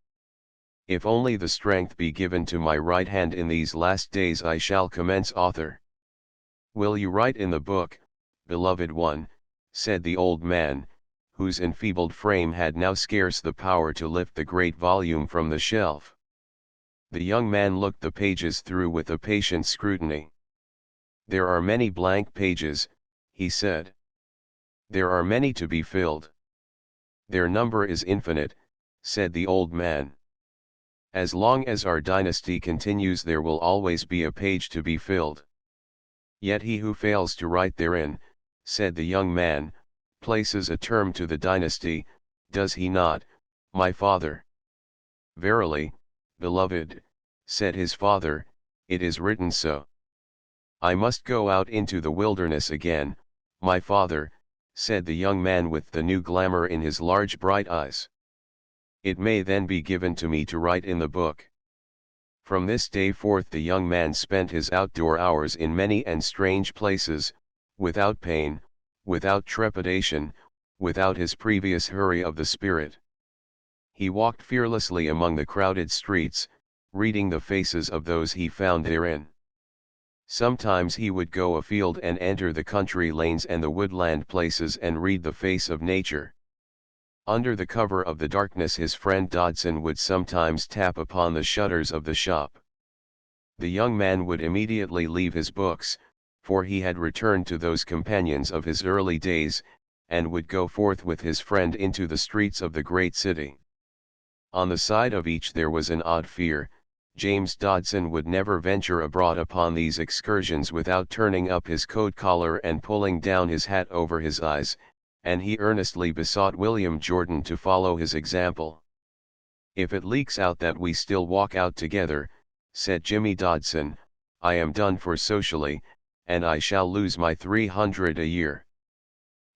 S1: If only the strength be given to my right hand in these last days, I shall commence author." "Will you write in the book, beloved one?" said the old man, whose enfeebled frame had now scarce the power to lift the great volume from the shelf. The young man looked the pages through with a patient scrutiny. "There are many blank pages," he said. "There are many to be filled." "Their number is infinite," said the old man. "As long as our dynasty continues, there will always be a page to be filled." "Yet he who fails to write therein," said the young man, "places a term to the dynasty, does he not, my father?" "Verily, beloved," said his father, "it is written so." "I must go out into the wilderness again, my father," said the young man with the new glamour in his large bright eyes. "It may then be given to me to write in the book." From this day forth the young man spent his outdoor hours in many and strange places, without pain, without trepidation, without his previous hurry of the spirit. He walked fearlessly among the crowded streets, reading the faces of those he found therein. Sometimes he would go afield and enter the country lanes and the woodland places and read the face of nature. Under the cover of the darkness his friend Dodson would sometimes tap upon the shutters of the shop. The young man would immediately leave his books, for he had returned to those companions of his early days, and would go forth with his friend into the streets of the great city. On the side of each there was an odd fear, James Dodson would never venture abroad upon these excursions without turning up his coat collar and pulling down his hat over his eyes, and he earnestly besought William Jordan to follow his example. "If it leaks out that we still walk out together," said Jimmy Dodson, "I am done for socially, and I shall lose my $300 a year."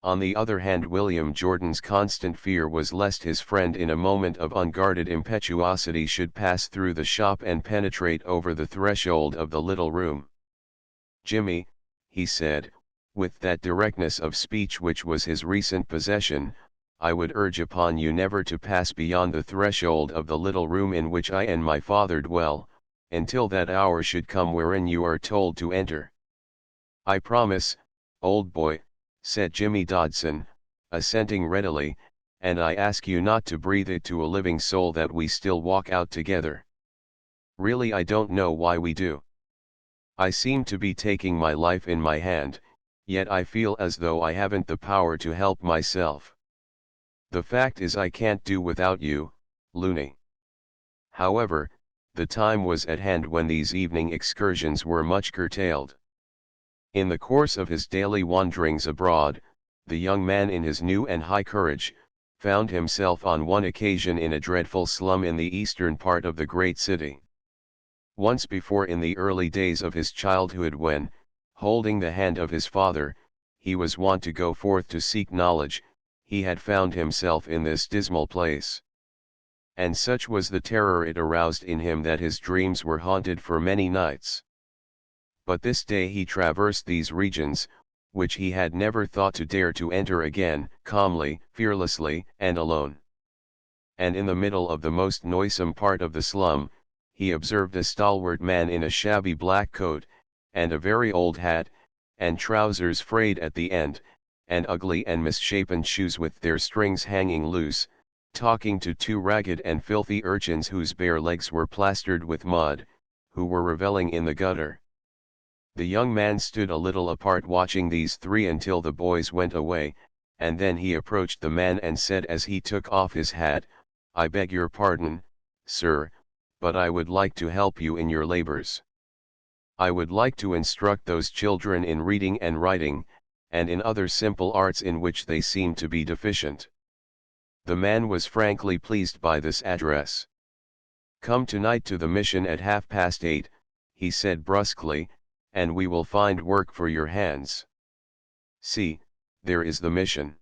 S1: On the other hand, William Jordan's constant fear was lest his friend in a moment of unguarded impetuosity should pass through the shop and penetrate over the threshold of the little room. "Jimmy," he said, with that directness of speech which was his recent possession, "I would urge upon you never to pass beyond the threshold of the little room in which I and my father dwell, until that hour should come wherein you are told to enter." "I promise, old boy," said Jimmy Dodson, assenting readily, "and I ask you not to breathe it to a living soul that we still walk out together. Really, I don't know why we do. I seem to be taking my life in my hand, yet I feel as though I haven't the power to help myself. The fact is I can't do without you, Looney." However, the time was at hand when these evening excursions were much curtailed. In the course of his daily wanderings abroad, the young man in his new and high courage, found himself on one occasion in a dreadful slum in the eastern part of the great city. Once before, in the early days of his childhood, when, holding the hand of his father, he was wont to go forth to seek knowledge, he had found himself in this dismal place. And such was the terror it aroused in him that his dreams were haunted for many nights. But this day he traversed these regions, which he had never thought to dare to enter again, calmly, fearlessly, and alone. And in the middle of the most noisome part of the slum, he observed a stalwart man in a shabby black coat, and a very old hat, and trousers frayed at the end, and ugly and misshapen shoes with their strings hanging loose, talking to two ragged and filthy urchins whose bare legs were plastered with mud, who were revelling in the gutter. The young man stood a little apart watching these three until the boys went away, and then he approached the man and said as he took off his hat, "I beg your pardon, sir, but I would like to help you in your labors. I would like to instruct those children in reading and writing, and in other simple arts in which they seem to be deficient." The man was frankly pleased by this address. "Come tonight to the mission at 8:30, he said brusquely, "and we will find work for your hands. See, there is the mission."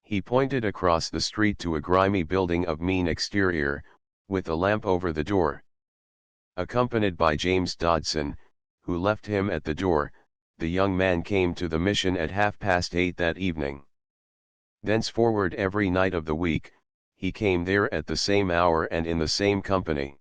S1: He pointed across the street to a grimy building of mean exterior, with a lamp over the door. Accompanied by James Dodson, who left him at the door, the young man came to the mission at 8:30 that evening. Thenceforward every night of the week, he came there at the same hour and in the same company.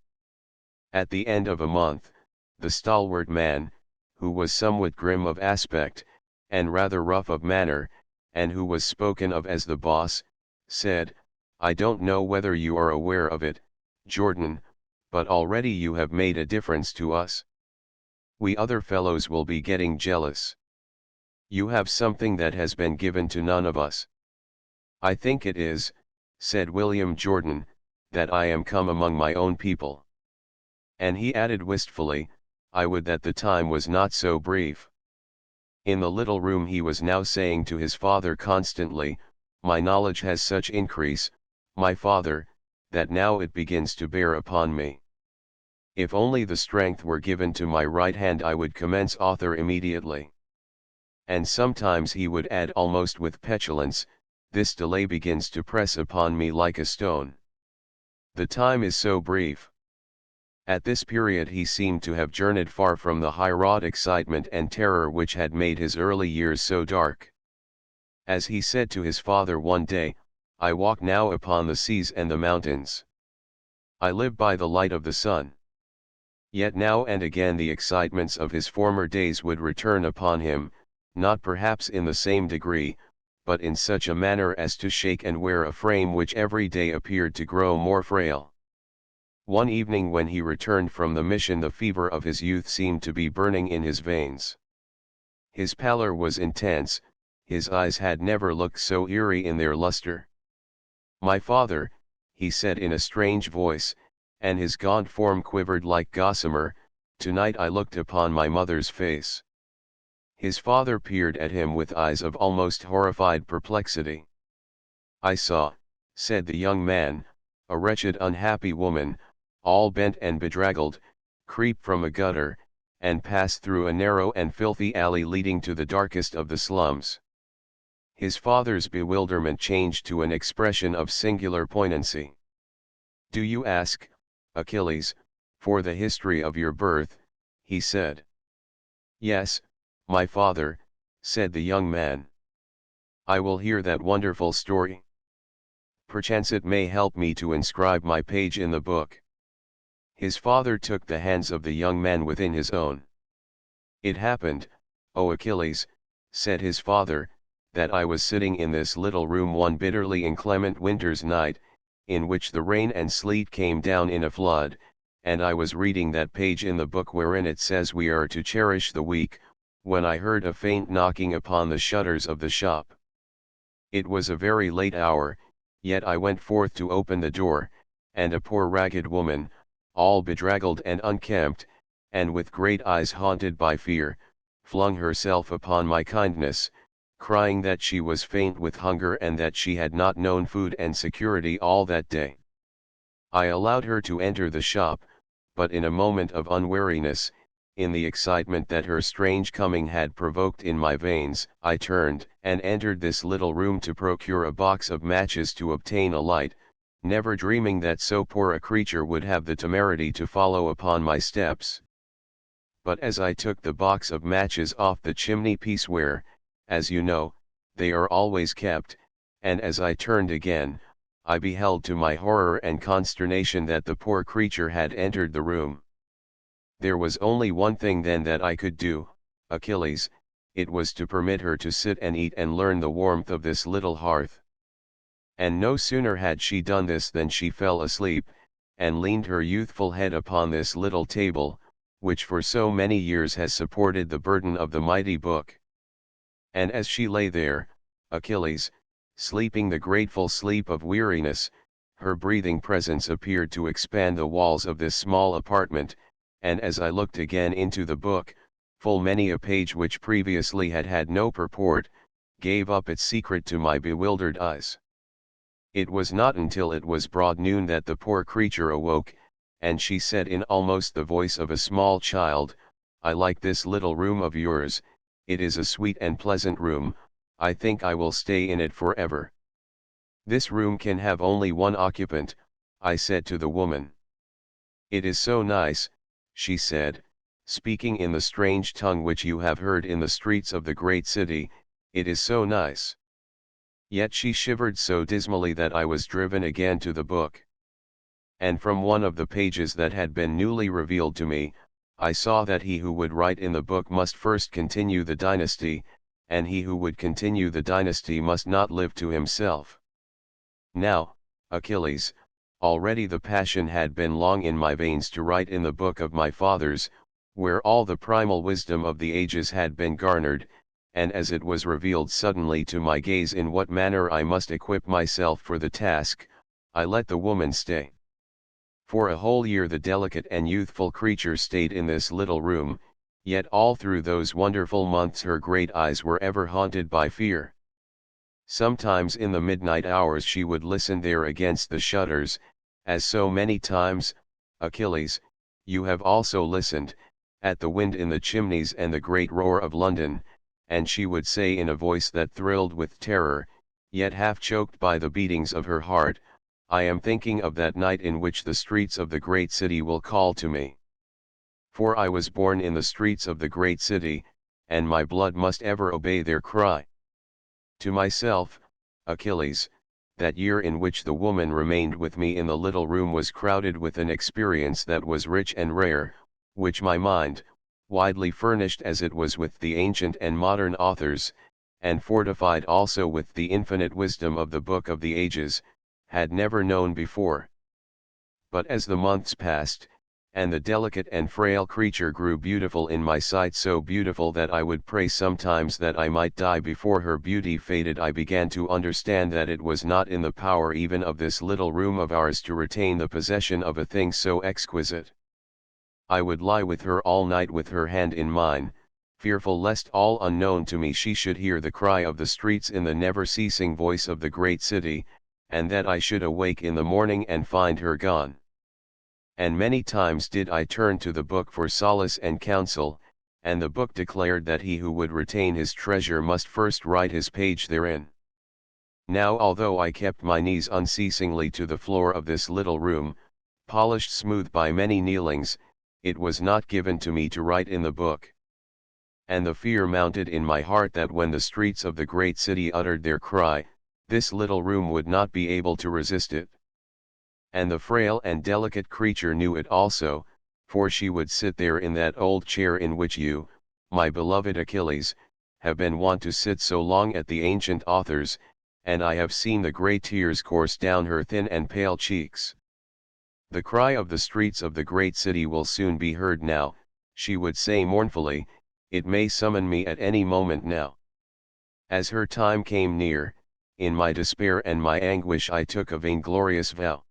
S1: At the end of a month, the stalwart man, who was somewhat grim of aspect, and rather rough of manner, and who was spoken of as the boss, said, "I don't know whether you are aware of it, Jordan, but already you have made a difference to us. We other fellows will be getting jealous. You have something that has been given to none of us." "I think it is," said William Jordan, "that I am come among my own people." And he added wistfully, "I would that the time was not so brief." In the little room he was now saying to his father constantly, "My knowledge has such increase, my father, that now it begins to bear upon me. If only the strength were given to my right hand I would commence author immediately." And sometimes he would add almost with petulance, "This delay begins to press upon me like a stone. The time is so brief." At this period he seemed to have journeyed far from the high-wrought excitement and terror which had made his early years so dark. As he said to his father one day, "I walk now upon the seas and the mountains. I live by the light of the sun." Yet now and again the excitements of his former days would return upon him, not perhaps in the same degree, but in such a manner as to shake and wear a frame which every day appeared to grow more frail. One evening when he returned from the mission the fever of his youth seemed to be burning in his veins. His pallor was intense, his eyes had never looked so eerie in their luster. "My father," he said in a strange voice, and his gaunt form quivered like gossamer. Tonight I looked upon my mother's face. His father peered at him with eyes of almost horrified perplexity. I saw, said the young man, a wretched unhappy woman, all bent and bedraggled, creep from a gutter, and pass through a narrow and filthy alley leading to the darkest of the slums. His father's bewilderment changed to an expression of singular poignancy. "Do you ask, Achilles, for the history of your birth?" he said. "Yes, my father," said the young man. "I will hear that wonderful story. Perchance it may help me to inscribe my page in the book." His father took the hands of the young man within his own. "It happened, O Achilles," said his father, "that I was sitting in this little room one bitterly inclement winter's night, in which the rain and sleet came down in a flood, and I was reading that page in the book wherein it says we are to cherish the weak, when I heard a faint knocking upon the shutters of the shop. It was a very late hour, yet I went forth to open the door, and a poor ragged woman, all bedraggled and unkempt, and with great eyes haunted by fear, flung herself upon my kindness, crying that she was faint with hunger and that she had not known food and security all that day. I allowed her to enter the shop, but in a moment of unwariness, in the excitement that her strange coming had provoked in my veins, I turned and entered this little room to procure a box of matches to obtain a light, never dreaming that so poor a creature would have the temerity to follow upon my steps. But as I took the box of matches off the chimney piece where, as you know, they are always kept, and as I turned again, I beheld to my horror and consternation that the poor creature had entered the room. There was only one thing then that I could do, Achilles, it was to permit her to sit and eat and learn the warmth of this little hearth. And no sooner had she done this than she fell asleep, and leaned her youthful head upon this little table, which for so many years has supported the burden of the mighty book. And as she lay there, Achilles, sleeping the grateful sleep of weariness, her breathing presence appeared to expand the walls of this small apartment, and as I looked again into the book, full many a page which previously had had no purport, gave up its secret to my bewildered eyes. It was not until it was broad noon that the poor creature awoke, and she said in almost the voice of a small child, "I like this little room of yours, it is a sweet and pleasant room, I think I will stay in it forever." "This room can have only one occupant," I said to the woman. "It is so nice," she said, speaking in the strange tongue which you have heard in the streets of the great city, "it is so nice." Yet she shivered so dismally that I was driven again to the book. And from one of the pages that had been newly revealed to me, I saw that he who would write in the book must first continue the dynasty, and he who would continue the dynasty must not live to himself. Now, Achilles, already the passion had been long in my veins to write in the book of my fathers, where all the primal wisdom of the ages had been garnered, and as it was revealed suddenly to my gaze in what manner I must equip myself for the task, I let the woman stay. For a whole year the delicate and youthful creature stayed in this little room, yet all through those wonderful months her great eyes were ever haunted by fear. Sometimes in the midnight hours she would listen there against the shutters, as so many times, Achilles, you have also listened, at the wind in the chimneys and the great roar of London, and she would say in a voice that thrilled with terror, yet half choked by the beatings of her heart, "I am thinking of that night in which the streets of the great city will call to me. For I was born in the streets of the great city, and my blood must ever obey their cry." To myself, Achilles, that year in which the woman remained with me in the little room was crowded with an experience that was rich and rare, which my mind, widely furnished as it was with the ancient and modern authors, and fortified also with the infinite wisdom of the Book of the Ages, had never known before. But as the months passed, and the delicate and frail creature grew beautiful in my sight, so beautiful that I would pray sometimes that I might die before her beauty faded. I began to understand that it was not in the power even of this little room of ours to retain the possession of a thing so exquisite. I would lie with her all night with her hand in mine, fearful lest all unknown to me she should hear the cry of the streets in the never-ceasing voice of the great city, and that I should awake in the morning and find her gone. And many times did I turn to the book for solace and counsel, and the book declared that he who would retain his treasure must first write his page therein. Now although I kept my knees unceasingly to the floor of this little room, polished smooth by many kneelings, it was not given to me to write in the book. And the fear mounted in my heart that when the streets of the great city uttered their cry, this little room would not be able to resist it. And the frail and delicate creature knew it also, for she would sit there in that old chair in which you, my beloved Achilles, have been wont to sit so long at the ancient authors, and I have seen the grey tears course down her thin and pale cheeks. The cry of the streets of the great city will soon be heard now, she would say mournfully, it may summon me at any moment now. As her time came near, in my despair and my anguish I took a vainglorious vow.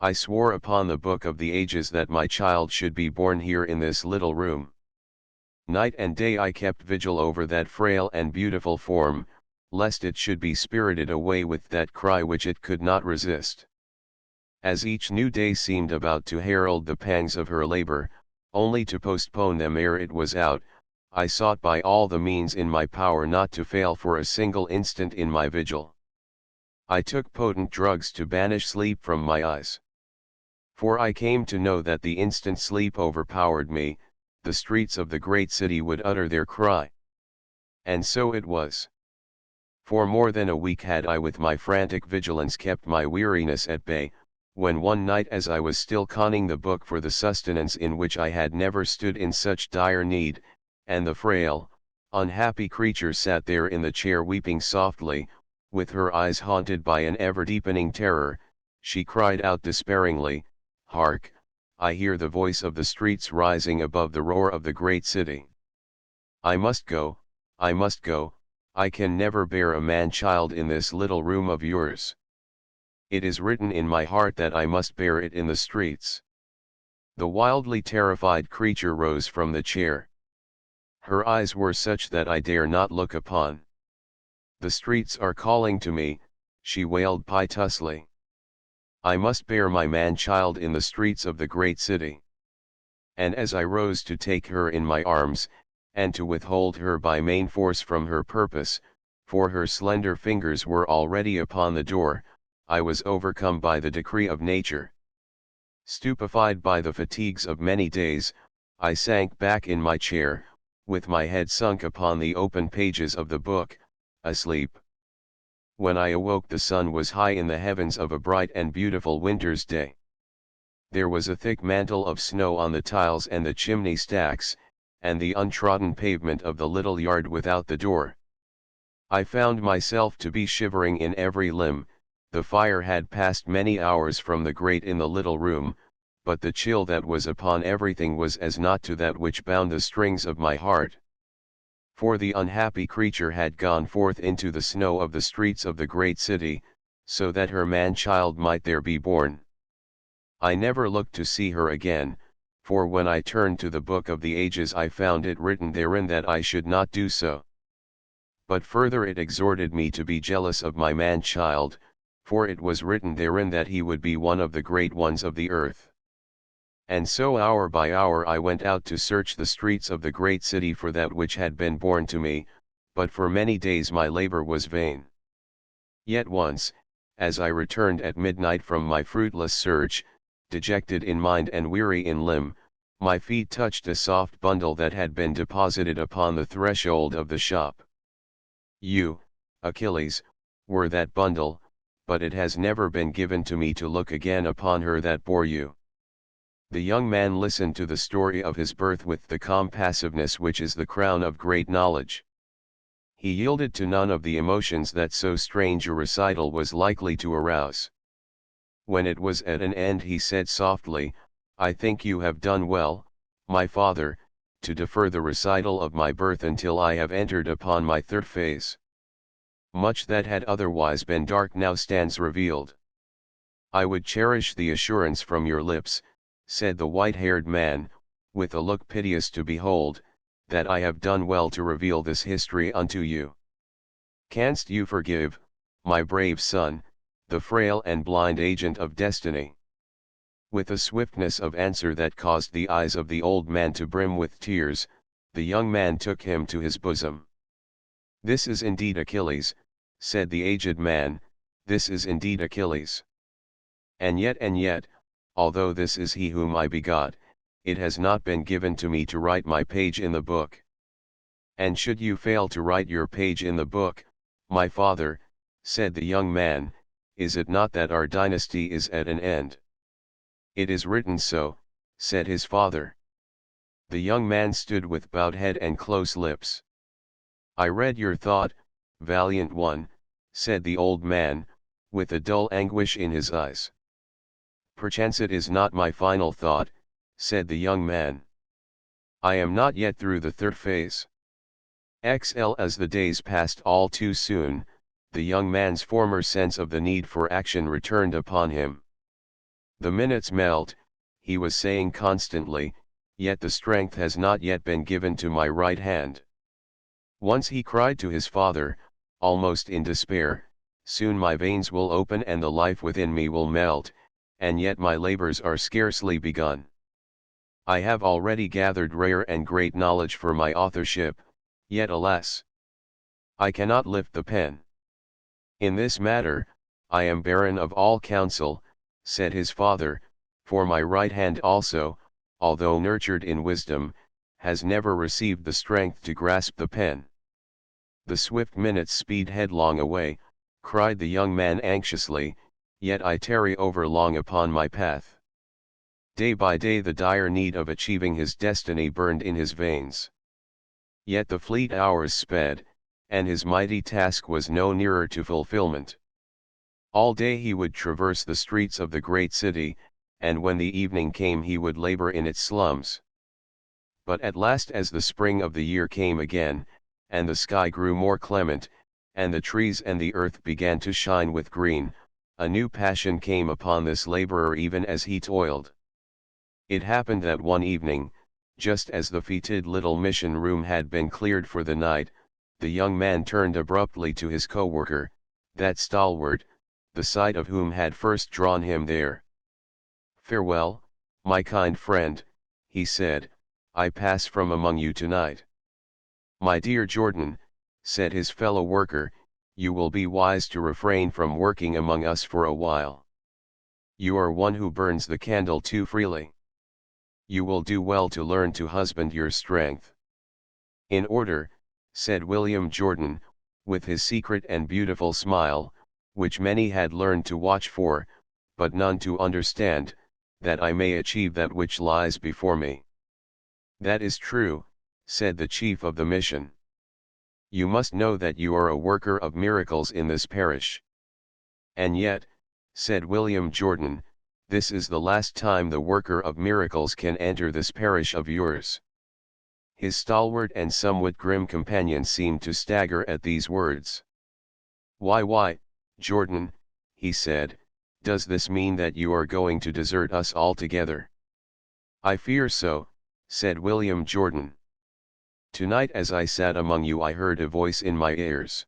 S1: I swore upon the book of the ages that my child should be born here in this little room. Night and day I kept vigil over that frail and beautiful form, lest it should be spirited away with that cry which it could not resist. As each new day seemed about to herald the pangs of her labor, only to postpone them ere it was out, I sought by all the means in my power not to fail for a single instant in my vigil. I took potent drugs to banish sleep from my eyes. For I came to know that the instant sleep overpowered me, the streets of the great city would utter their cry. And so it was. For more than a week had I with my frantic vigilance kept my weariness at bay, when one night as I was still conning the book for the sustenance in which I had never stood in such dire need, and the frail, unhappy creature sat there in the chair weeping softly, with her eyes haunted by an ever-deepening terror, she cried out despairingly, "Hark, I hear the voice of the streets rising above the roar of the great city. I must go, I must go, I can never bear a man-child in this little room of yours. It is written in my heart that I must bear it in the streets." The wildly terrified creature rose from the chair. Her eyes were such that I dare not look upon. "The streets are calling to me," she wailed piteously. "I must bear my man-child in the streets of the great city." And as I rose to take her in my arms, and to withhold her by main force from her purpose, for her slender fingers were already upon the door, I was overcome by the decree of nature. Stupefied by the fatigues of many days, I sank back in my chair, with my head sunk upon the open pages of the book, asleep. When I awoke the sun was high in the heavens of a bright and beautiful winter's day. There was a thick mantle of snow on the tiles and the chimney stacks, and the untrodden pavement of the little yard without the door. I found myself to be shivering in every limb. The fire had passed many hours from the grate in the little room, but the chill that was upon everything was as naught to that which bound the strings of my heart. For the unhappy creature had gone forth into the snow of the streets of the great city, so that her man-child might there be born. I never looked to see her again, for when I turned to the book of the ages I found it written therein that I should not do so. But further it exhorted me to be jealous of my man-child, for it was written therein that he would be one of the great ones of the earth. And so hour by hour I went out to search the streets of the great city for that which had been born to me, but for many days my labor was vain. Yet once, as I returned at midnight from my fruitless search, dejected in mind and weary in limb, my feet touched a soft bundle that had been deposited upon the threshold of the shop. You, Achilles, were that bundle, but it has never been given to me to look again upon her that bore you. The young man listened to the story of his birth with the calm passiveness which is the crown of great knowledge. He yielded to none of the emotions that so strange a recital was likely to arouse. When it was at an end he said softly, I think you have done well, my father, to defer the recital of my birth until I have entered upon my third phase. Much that had otherwise been dark now stands revealed. I would cherish the assurance from your lips, said the white-haired man, with a look piteous to behold, that I have done well to reveal this history unto you. Canst you forgive, my brave son, the frail and blind agent of destiny? With a swiftness of answer that caused the eyes of the old man to brim with tears, the young man took him to his bosom. This is indeed Achilles, said the aged man, this is indeed Achilles. And yet, although this is he whom I begot, it has not been given to me to write my page in the book. And should you fail to write your page in the book, my father, said the young man, is it not that our dynasty is at an end? It is written so, said his father. The young man stood with bowed head and close lips. I read your thought, valiant one, said the old man, with a dull anguish in his eyes. Perchance it is not my final thought, said the young man. I am not yet through the third phase. As the days passed all too soon, the young man's former sense of the need for action returned upon him. The minutes melt, he was saying constantly, yet the strength has not yet been given to my right hand. Once he cried to his father, almost in despair, soon my veins will open and the life within me will melt, and yet my labors are scarcely begun. I have already gathered rare and great knowledge for my authorship, yet alas! I cannot lift the pen. In this matter, I am barren of all counsel, said his father, for my right hand also, although nurtured in wisdom, has never received the strength to grasp the pen. The swift minutes speed headlong away, cried the young man anxiously, yet I tarry over long upon my path. Day by day the dire need of achieving his destiny burned in his veins. Yet the fleet hours sped, and his mighty task was no nearer to fulfillment. All day he would traverse the streets of the great city, and when the evening came he would labor in its slums. But at last as the spring of the year came again, and the sky grew more clement, and the trees and the earth began to shine with green, a new passion came upon this laborer even as he toiled. It happened that one evening, just as the fetid little mission room had been cleared for the night, the young man turned abruptly to his co-worker, that stalwart, the sight of whom had first drawn him there. Farewell, my kind friend, he said, I pass from among you tonight. My dear Jordan, said his fellow worker, you will be wise to refrain from working among us for a while. You are one who burns the candle too freely. You will do well to learn to husband your strength. In order, said William Jordan, with his secret and beautiful smile, which many had learned to watch for, but none to understand, that I may achieve that which lies before me. That is true, said the chief of the mission. You must know that you are a worker of miracles in this parish. And yet, said William Jordan, this is the last time the worker of miracles can enter this parish of yours. His stalwart and somewhat grim companion seemed to stagger at these words. Why, Jordan, he said, does this mean that you are going to desert us altogether? I fear so, said William Jordan. Tonight as I sat among you I heard a voice in my ears.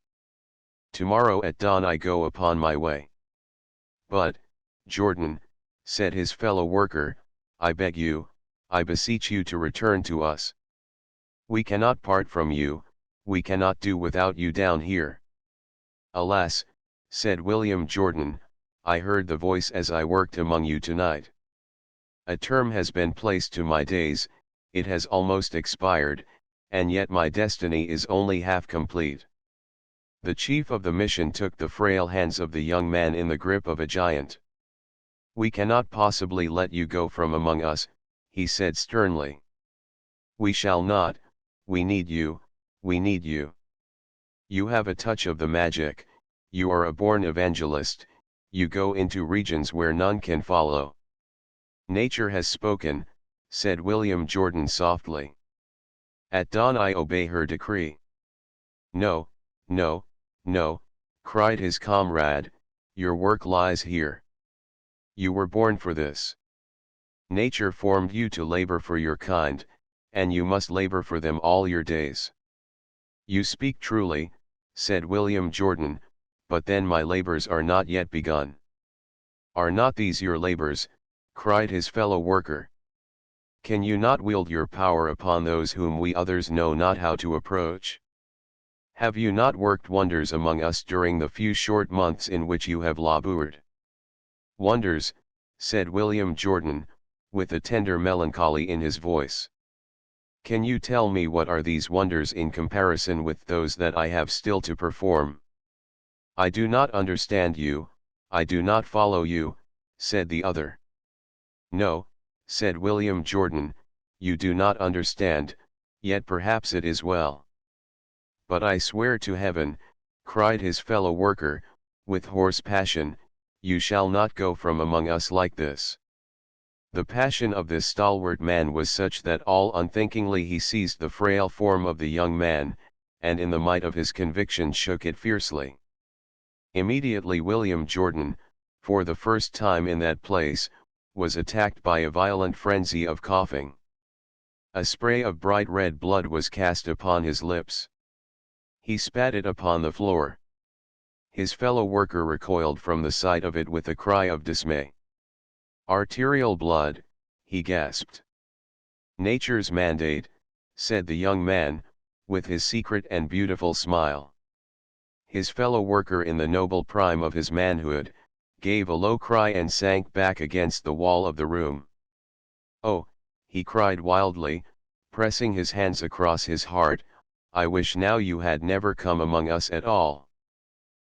S1: Tomorrow at dawn I go upon my way. But, Jordan, said his fellow worker, I beg you, I beseech you to return to us. We cannot part from you, we cannot do without you down here. Alas, said William Jordan, I heard the voice as I worked among you tonight. A term has been placed to my days, it has almost expired, and yet my destiny is only half complete. The chief of the mission took the frail hands of the young man in the grip of a giant. We cannot possibly let you go from among us, he said sternly. We shall not, we need you, we need you. You have a touch of the magic, you are a born evangelist, you go into regions where none can follow. Nature has spoken, said William Jordan softly. At dawn I obey her decree. No, no, no, cried his comrade, your work lies here. You were born for this. Nature formed you to labor for your kind, and you must labor for them all your days. You speak truly, said William Jordan, but then my labors are not yet begun. Are not these your labors? Cried his fellow worker. Can you not wield your power upon those whom we others know not how to approach? Have you not worked wonders among us during the few short months in which you have labored? Wonders, said William Jordan, with a tender melancholy in his voice. Can you tell me what are these wonders in comparison with those that I have still to perform? I do not understand you, I do not follow you, said the other. No, said William Jordan, you do not understand, yet perhaps it is well. But I swear to heaven, cried his fellow worker, with hoarse passion, you shall not go from among us like this. The passion of this stalwart man was such that all unthinkingly he seized the frail form of the young man, and in the might of his conviction shook it fiercely. Immediately William Jordan, for the first time in that place, was attacked by a violent frenzy of coughing. A spray of bright red blood was cast upon his lips. He spat it upon the floor. His fellow worker recoiled from the sight of it with a cry of dismay. Arterial blood, he gasped. Nature's mandate, said the young man, with his secret and beautiful smile. His fellow worker in the noble prime of his manhood, gave a low cry and sank back against the wall of the room. Oh, he cried wildly, pressing his hands across his heart, I wish now you had never come among us at all.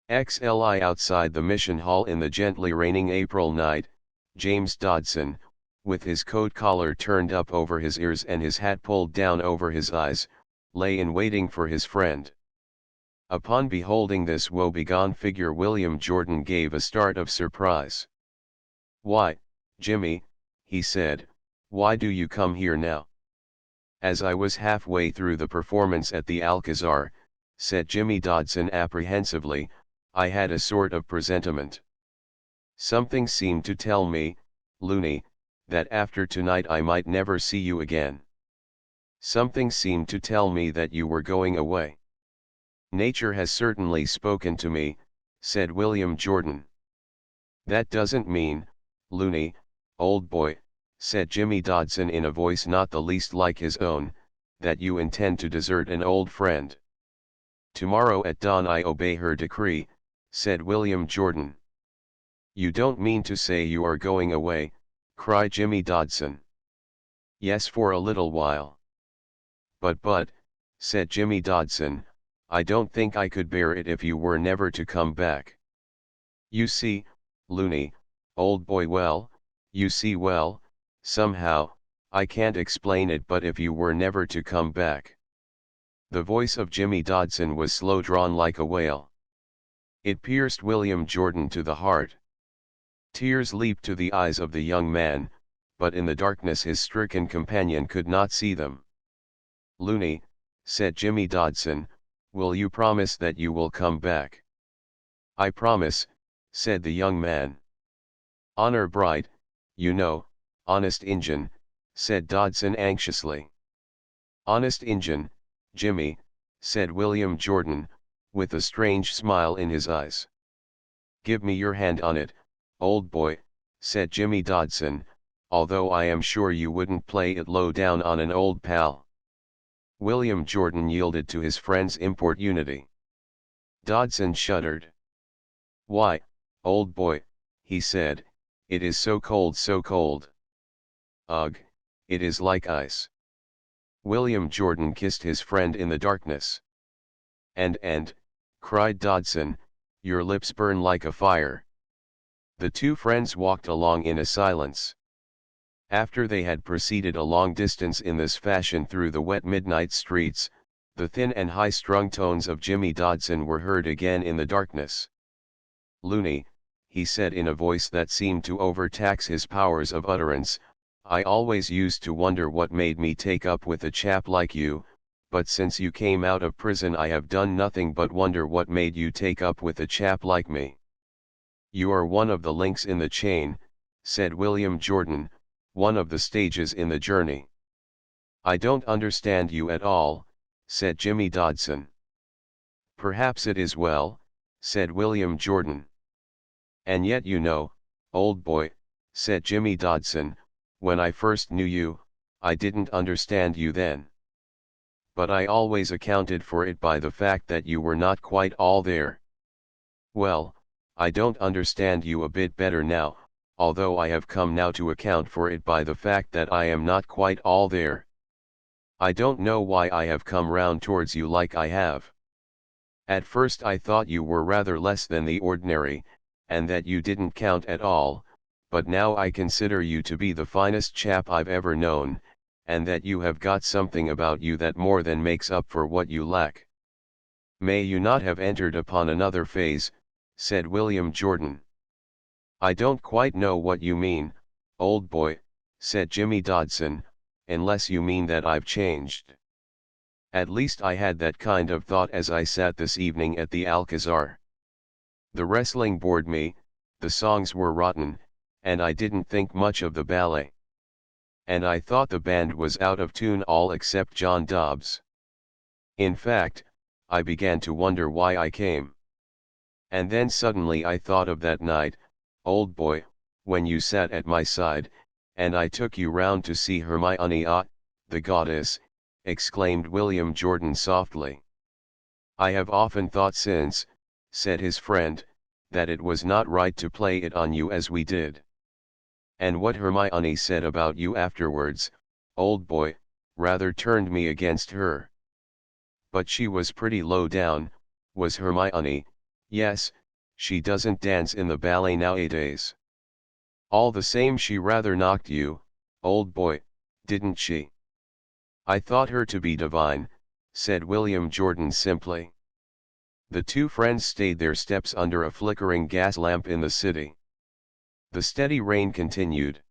S1: XLI outside the mission hall in the gently raining April night, James Dodson, with his coat collar turned up over his ears and his hat pulled down over his eyes, lay in waiting for his friend. Upon beholding this woebegone figure William Jordan gave a start of surprise. Why, Jimmy, he said, why do you come here now? As I was halfway through the performance at the Alcazar, said Jimmy Dodson apprehensively, I had a sort of presentiment. Something seemed to tell me, Looney, that after tonight I might never see you again. Something seemed to tell me that you were going away. Nature has certainly spoken to me, said William Jordan. That doesn't mean, Looney, old boy, said Jimmy Dodson in a voice not the least like his own, that you intend to desert an old friend. Tomorrow at dawn I obey her decree, said William Jordan. You don't mean to say you are going away, cried Jimmy Dodson. Yes, for a little while. But, said Jimmy Dodson, I don't think I could bear it if you were never to come back. You see, Looney, old boy, well, you see, well, somehow, I can't explain it, but if you were never to come back. The voice of Jimmy Dodson was slow drawn like a wail. It pierced William Jordan to the heart. Tears leaped to the eyes of the young man, but in the darkness his stricken companion could not see them. Looney, said Jimmy Dodson, will you promise that you will come back? I promise, said the young man. Honor bright, you know, honest Injun, said Dodson anxiously. Honest Injun, Jimmy, said William Jordan, with a strange smile in his eyes. Give me your hand on it, old boy, said Jimmy Dodson, although I am sure you wouldn't play it low down on an old pal. William Jordan yielded to his friend's importunity. Dodson shuddered. Why, old boy, he said, it is so cold, so cold. Ugh, it is like ice. William Jordan kissed his friend in the darkness. And, cried Dodson, your lips burn like a fire. The two friends walked along in a silence. After they had proceeded a long distance in this fashion through the wet midnight streets, the thin and high-strung tones of Jimmy Dodson were heard again in the darkness. Looney, he said in a voice that seemed to overtax his powers of utterance, I always used to wonder what made me take up with a chap like you, but since you came out of prison I have done nothing but wonder what made you take up with a chap like me. You are one of the links in the chain, said William Jordan, one of the stages in the journey. I don't understand you at all, said Jimmy Dodson. Perhaps it is well, said William Jordan. And yet you know, old boy, said Jimmy Dodson, when I first knew you, I didn't understand you then. But I always accounted for it by the fact that you were not quite all there. Well, I don't understand you a bit better now, although I have come now to account for it by the fact that I am not quite all there. I don't know why I have come round towards you like I have. At first I thought you were rather less than the ordinary, and that you didn't count at all, but now I consider you to be the finest chap I've ever known, and that you have got something about you that more than makes up for what you lack. May you not have entered upon another phase, said William Jordan. I don't quite know what you mean, old boy, said Jimmy Dodson, unless you mean that I've changed. At least I had that kind of thought as I sat this evening at the Alcazar. The wrestling bored me, the songs were rotten, and I didn't think much of the ballet. And I thought the band was out of tune all except John Dobbs. In fact, I began to wonder why I came. And then suddenly I thought of that night, old boy, when you sat at my side, and I took you round to see Hermione, the goddess, exclaimed William Jordan softly. I have often thought since, said his friend, that it was not right to play it on you as we did. And what Hermione said about you afterwards, old boy, rather turned me against her. But she was pretty low down, was Hermione. Yes, she doesn't dance in the ballet nowadays. All the same she rather knocked you, old boy, didn't she? I thought her to be divine, said William Jordan simply. The two friends stayed their steps under a flickering gas lamp in the city. The steady rain continued.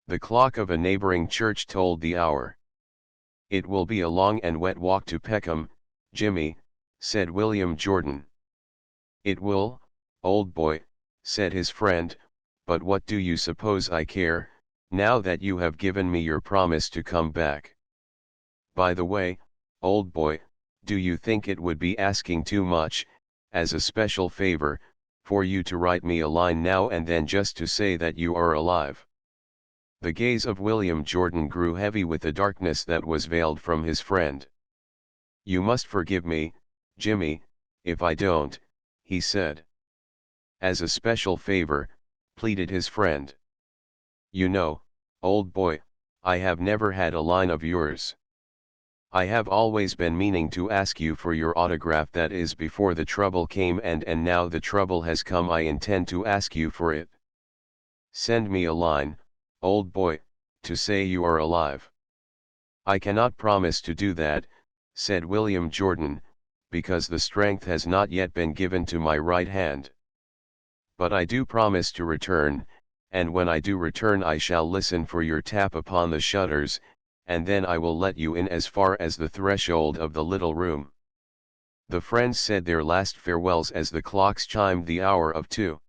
S1: The clock of a neighboring church told the hour. It will be a long and wet walk to Peckham, Jimmy, said William Jordan. It will, old boy, said his friend, but what do you suppose I care, now that you have given me your promise to come back? By the way, old boy, do you think it would be asking too much, as a special favor, for you to write me a line now and then just to say that you are alive? The gaze of William Jordan grew heavy with the darkness that was veiled from his friend. You must forgive me, Jimmy, if I don't, he said. As a special favor, pleaded his friend. You know, old boy, I have never had a line of yours. I have always been meaning to ask you for your autograph, that is before the trouble came, and now the trouble has come I intend to ask you for it. Send me a line, old boy, to say you are alive. I cannot promise to do that, said William Jordan, because the strength has not yet been given to my right hand. But I do promise to return, and when I do return I shall listen for your tap upon the shutters, and then I will let you in as far as the threshold of the little room. The friends said their last farewells as the clocks chimed the hour of 2.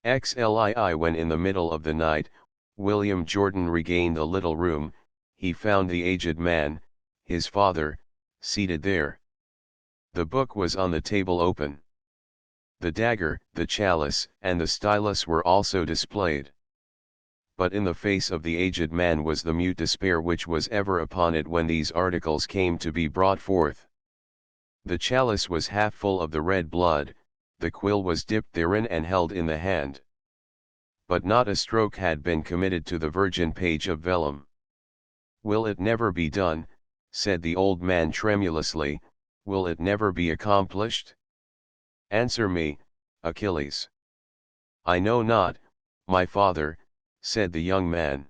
S1: When in the middle of the night, William Jordan regained the little room, he found the aged man, his father, seated there. The book was on the table open. The dagger, the chalice, and the stylus were also displayed. But in the face of the aged man was the mute despair which was ever upon it when these articles came to be brought forth. The chalice was half full of the red blood, the quill was dipped therein and held in the hand. But not a stroke had been committed to the virgin page of vellum. Will it never be done, said the old man tremulously, will it never be accomplished? Answer me, Achilles. I know not, my father, said the young man.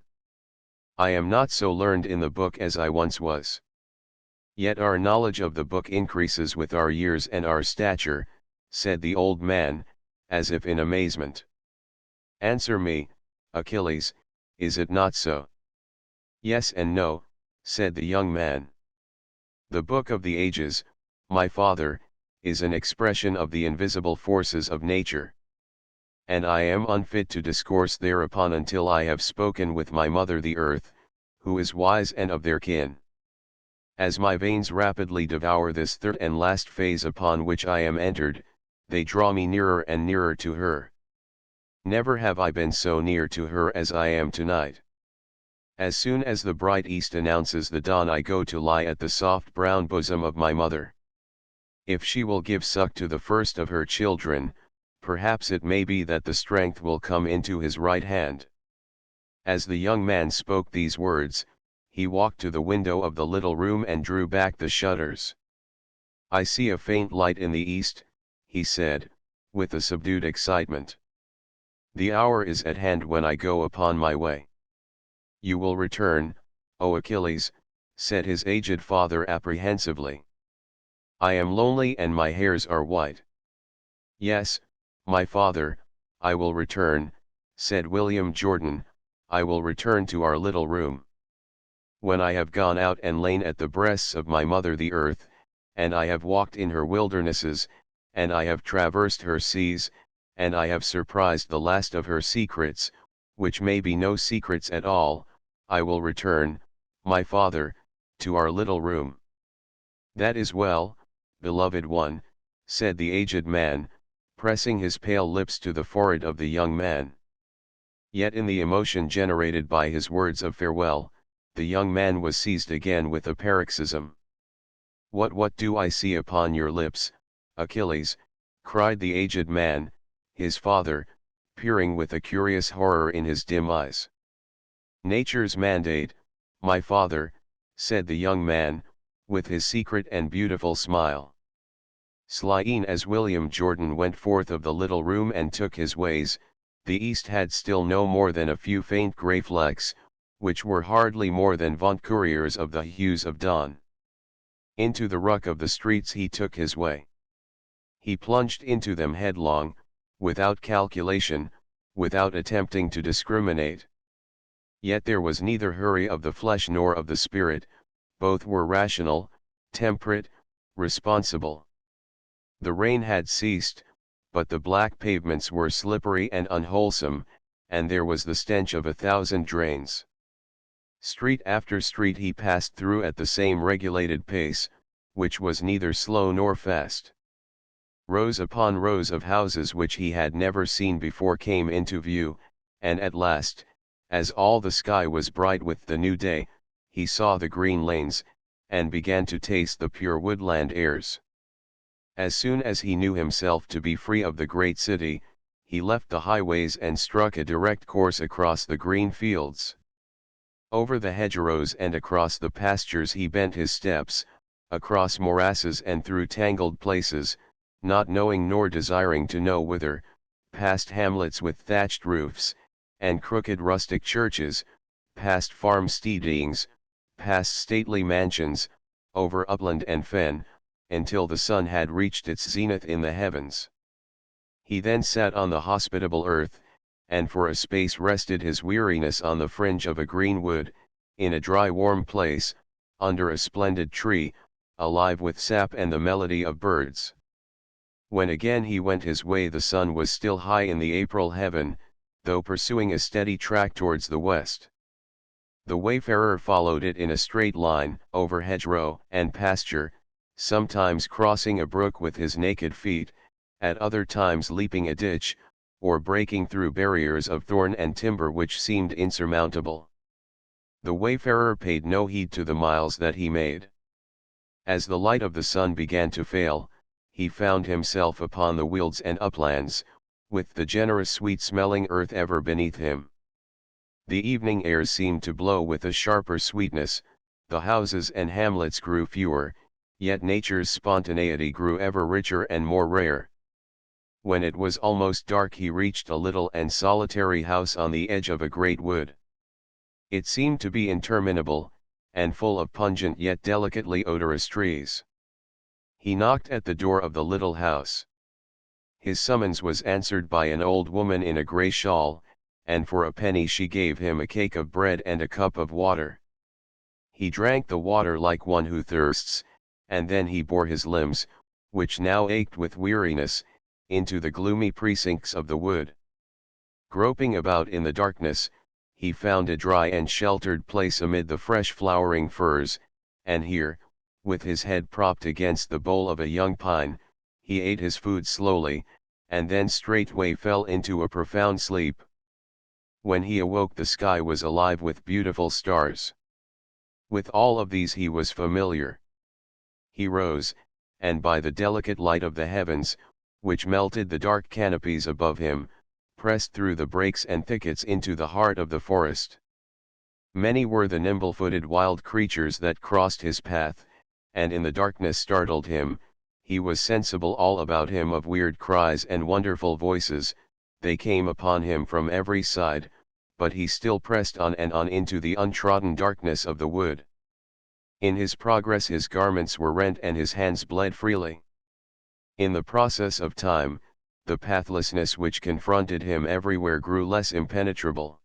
S1: I am not so learned in the book as I once was. Yet our knowledge of the book increases with our years and our stature, said the old man, as if in amazement. Answer me, Achilles, is it not so? Yes and no, said the young man. The Book of the Ages, my father, is an expression of the invisible forces of nature. And I am unfit to discourse thereupon until I have spoken with my mother the earth, who is wise and of their kin. As my veins rapidly devour this third and last phase upon which I am entered, they draw me nearer and nearer to her. Never have I been so near to her as I am tonight. As soon as the bright east announces the dawn, I go to lie at the soft brown bosom of my mother. If she will give suck to the first of her children, perhaps it may be that the strength will come into his right hand. As the young man spoke these words, he walked to the window of the little room and drew back the shutters. I see a faint light in the east, he said, with a subdued excitement. The hour is at hand when I go upon my way. You will return, O Achilles, said his aged father apprehensively. I am lonely and my hairs are white. Yes, my father, I will return, said William Jordan, I will return to our little room. When I have gone out and lain at the breasts of my mother the earth, and I have walked in her wildernesses, and I have traversed her seas, and I have surprised the last of her secrets, which may be no secrets at all, I will return, my father, to our little room. That is well, beloved one, said the aged man, pressing his pale lips to the forehead of the young man. Yet in the emotion generated by his words of farewell, the young man was seized again with a paroxysm. What do I see upon your lips, Achilles? Cried the aged man, his father, peering with a curious horror in his dim eyes. Nature's mandate, my father, said the young man, with his secret and beautiful smile. Slying as William Jordan went forth of the little room and took his ways, the east had still no more than a few faint grey flecks, which were hardly more than vaunt couriers of the hues of dawn. Into the ruck of the streets he took his way. He plunged into them headlong, without calculation, without attempting to discriminate. Yet there was neither hurry of the flesh nor of the spirit, both were rational, temperate, responsible. The rain had ceased, but the black pavements were slippery and unwholesome, and there was the stench of 1,000 drains. Street after street he passed through at the same regulated pace, which was neither slow nor fast. Rows upon rows of houses which he had never seen before came into view, and at last, as all the sky was bright with the new day, he saw the green lanes, and began to taste the pure woodland airs. As soon as he knew himself to be free of the great city, he left the highways and struck a direct course across the green fields. Over the hedgerows and across the pastures he bent his steps, across morasses and through tangled places, not knowing nor desiring to know whither, past hamlets with thatched roofs, and crooked rustic churches, past farmsteadings, past stately mansions, over upland and fen, until the sun had reached its zenith in the heavens. He then sat on the hospitable earth, and for a space rested his weariness on the fringe of a green wood, in a dry warm place, under a splendid tree, alive with sap and the melody of birds. When again he went his way, the sun was still high in the April heaven, though pursuing a steady track towards the west. The wayfarer followed it in a straight line, over hedgerow and pasture, sometimes crossing a brook with his naked feet, at other times leaping a ditch, or breaking through barriers of thorn and timber which seemed insurmountable. The wayfarer paid no heed to the miles that he made. As the light of the sun began to fail, he found himself upon the wealds and uplands, with the generous sweet-smelling earth ever beneath him. The evening air seemed to blow with a sharper sweetness, the houses and hamlets grew fewer, yet nature's spontaneity grew ever richer and more rare. When it was almost dark he reached a little and solitary house on the edge of a great wood. It seemed to be interminable, and full of pungent yet delicately odorous trees. He knocked at the door of the little house. His summons was answered by an old woman in a grey shawl, and for a penny she gave him a cake of bread and a cup of water. He drank the water like one who thirsts, and then he bore his limbs, which now ached with weariness, into the gloomy precincts of the wood. Groping about in the darkness, he found a dry and sheltered place amid the fresh flowering firs, and here, with his head propped against the bole of a young pine, he ate his food slowly, and then straightway fell into a profound sleep. When he awoke, the sky was alive with beautiful stars. With all of these he was familiar. He rose, and by the delicate light of the heavens, which melted the dark canopies above him, pressed through the brakes and thickets into the heart of the forest. Many were the nimble-footed wild creatures that crossed his path, and in the darkness startled him. He was sensible all about him of weird cries and wonderful voices. They came upon him from every side, but he still pressed on and on into the untrodden darkness of the wood. In his progress his garments were rent and his hands bled freely. In the process of time, the pathlessness which confronted him everywhere grew less impenetrable.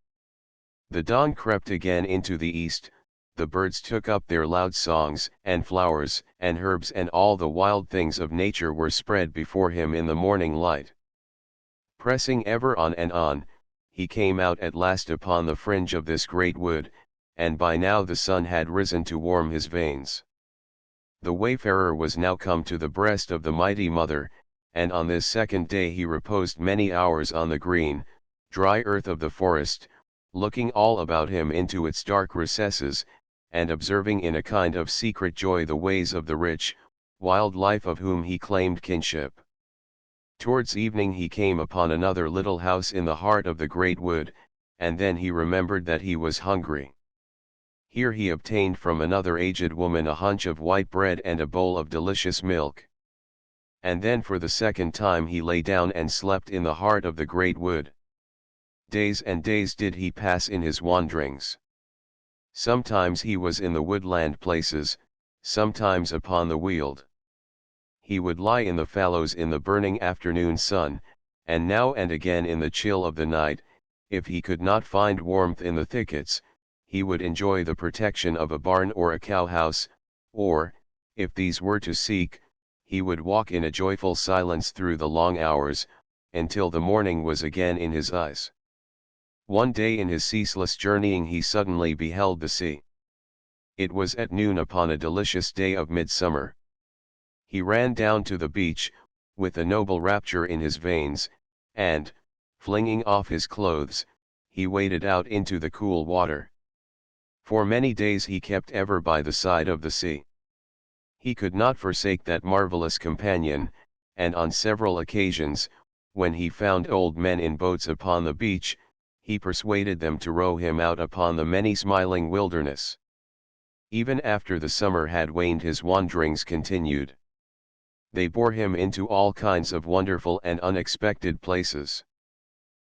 S1: The dawn crept again into the east, the birds took up their loud songs, and flowers, and herbs and all the wild things of nature were spread before him in the morning light. Pressing ever on and on, he came out at last upon the fringe of this great wood, and by now the sun had risen to warm his veins. The wayfarer was now come to the breast of the mighty mother, and on this second day he reposed many hours on the green, dry earth of the forest, looking all about him into its dark recesses, and observing in a kind of secret joy the ways of the rich, wild life of whom he claimed kinship. Towards evening he came upon another little house in the heart of the great wood, and then he remembered that he was hungry. Here he obtained from another aged woman a hunch of white bread and a bowl of delicious milk. And then for the second time he lay down and slept in the heart of the great wood. Days and days did he pass in his wanderings. Sometimes he was in the woodland places, sometimes upon the weald. He would lie in the fallows in the burning afternoon sun, and now and again in the chill of the night, if he could not find warmth in the thickets, he would enjoy the protection of a barn or a cow-house, or, if these were to seek, he would walk in a joyful silence through the long hours, until the morning was again in his eyes. One day in his ceaseless journeying he suddenly beheld the sea. It was at noon upon a delicious day of midsummer. He ran down to the beach, with a noble rapture in his veins, and, flinging off his clothes, he waded out into the cool water. For many days he kept ever by the side of the sea. He could not forsake that marvelous companion, and on several occasions, when he found old men in boats upon the beach, he persuaded them to row him out upon the many smiling wilderness. Even after the summer had waned his wanderings continued. They bore him into all kinds of wonderful and unexpected places.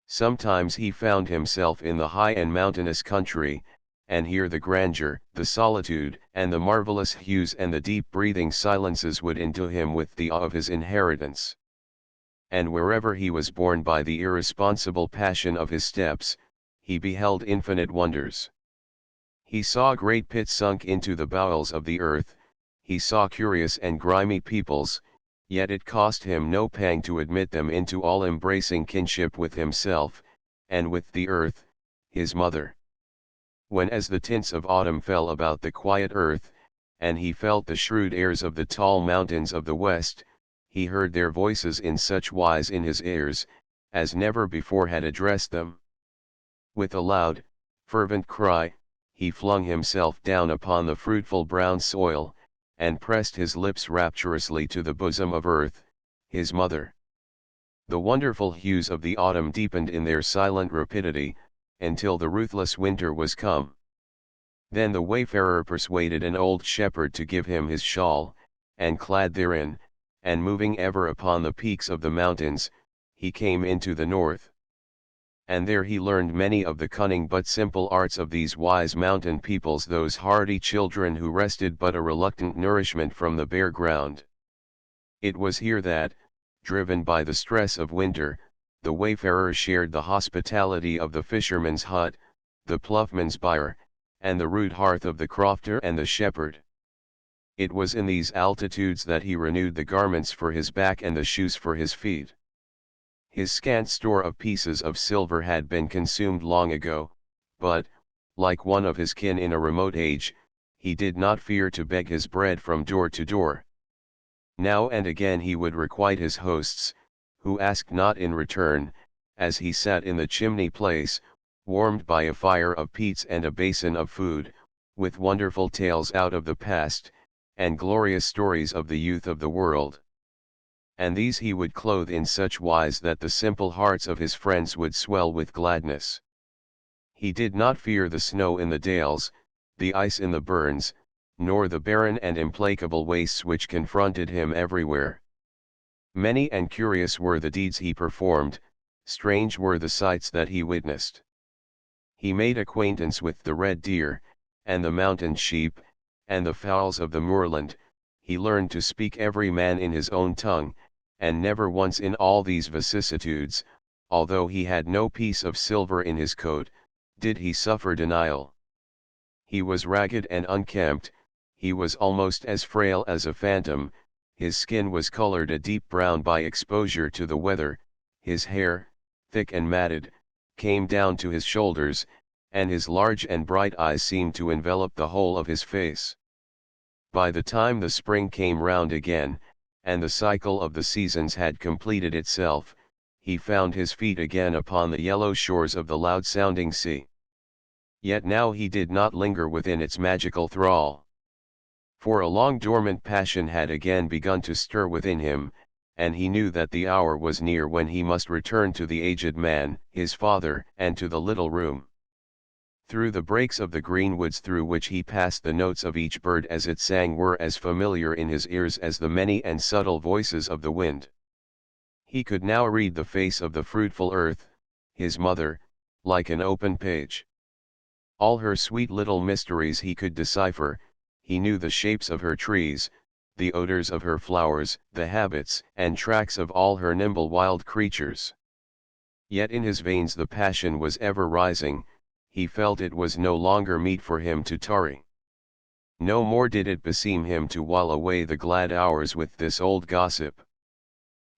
S1: Sometimes he found himself in the high and mountainous country, and here the grandeur, the solitude, and the marvelous hues and the deep-breathing silences would endue him with the awe of his inheritance. And wherever he was borne by the irresponsible passion of his steps, he beheld infinite wonders. He saw great pits sunk into the bowels of the earth, he saw curious and grimy peoples, yet it cost him no pang to admit them into all-embracing kinship with himself, and with the earth, his mother. When as the tints of autumn fell about the quiet earth, and he felt the shrewd airs of the tall mountains of the west, he heard their voices in such wise in his ears, as never before had addressed them. With a loud, fervent cry, he flung himself down upon the fruitful brown soil, and pressed his lips rapturously to the bosom of earth, his mother. The wonderful hues of the autumn deepened in their silent rapidity, until the ruthless winter was come. Then the wayfarer persuaded an old shepherd to give him his shawl, and clad therein, and moving ever upon the peaks of the mountains, he came into the north. And there he learned many of the cunning but simple arts of these wise mountain peoples, those hardy children who wrested but a reluctant nourishment from the bare ground. It was here that, driven by the stress of winter, the wayfarer shared the hospitality of the fisherman's hut, the ploughman's byre, and the rude hearth of the crofter and the shepherd. It was in these altitudes that he renewed the garments for his back and the shoes for his feet. His scant store of pieces of silver had been consumed long ago, but, like one of his kin in a remote age, he did not fear to beg his bread from door to door. Now and again he would requite his hosts, who asked not in return, as he sat in the chimney place, warmed by a fire of peats and a basin of food, with wonderful tales out of the past, and glorious stories of the youth of the world. And these he would clothe in such wise that the simple hearts of his friends would swell with gladness. He did not fear the snow in the dales, the ice in the burns, nor the barren and implacable wastes which confronted him everywhere. Many and curious were the deeds he performed, strange were the sights that he witnessed. He made acquaintance with the red deer, and the mountain sheep, and the fowls of the moorland. He learned to speak every man in his own tongue, and never once in all these vicissitudes, although he had no piece of silver in his coat, did he suffer denial. He was ragged and unkempt, he was almost as frail as a phantom, his skin was colored a deep brown by exposure to the weather, his hair, thick and matted, came down to his shoulders, and his large and bright eyes seemed to envelop the whole of his face. By the time the spring came round again, and the cycle of the seasons had completed itself, he found his feet again upon the yellow shores of the loud-sounding sea. Yet now he did not linger within its magical thrall. For a long dormant passion had again begun to stir within him, and he knew that the hour was near when he must return to the aged man, his father, and to the little room. Through the breaks of the green woods through which he passed, the notes of each bird as it sang were as familiar in his ears as the many and subtle voices of the wind. He could now read the face of the fruitful earth, his mother, like an open page. All her sweet little mysteries he could decipher. He knew the shapes of her trees, the odors of her flowers, the habits and tracks of all her nimble wild creatures. Yet in his veins the passion was ever rising. He felt it was no longer meet for him to tarry. No more did it beseem him to while away the glad hours with this old gossip.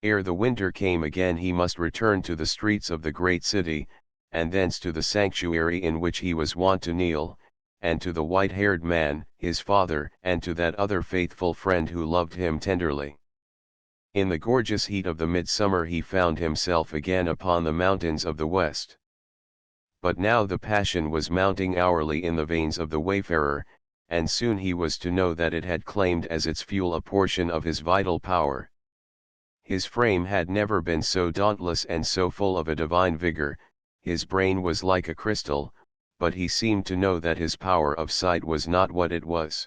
S1: Ere the winter came again he must return to the streets of the great city, and thence to the sanctuary in which he was wont to kneel, and to the white-haired man, his father, and to that other faithful friend who loved him tenderly. In the gorgeous heat of the midsummer he found himself again upon the mountains of the west. But now the passion was mounting hourly in the veins of the wayfarer, and soon he was to know that it had claimed as its fuel a portion of his vital power. His frame had never been so dauntless and so full of a divine vigor, his brain was like a crystal, but he seemed to know that his power of sight was not what it was.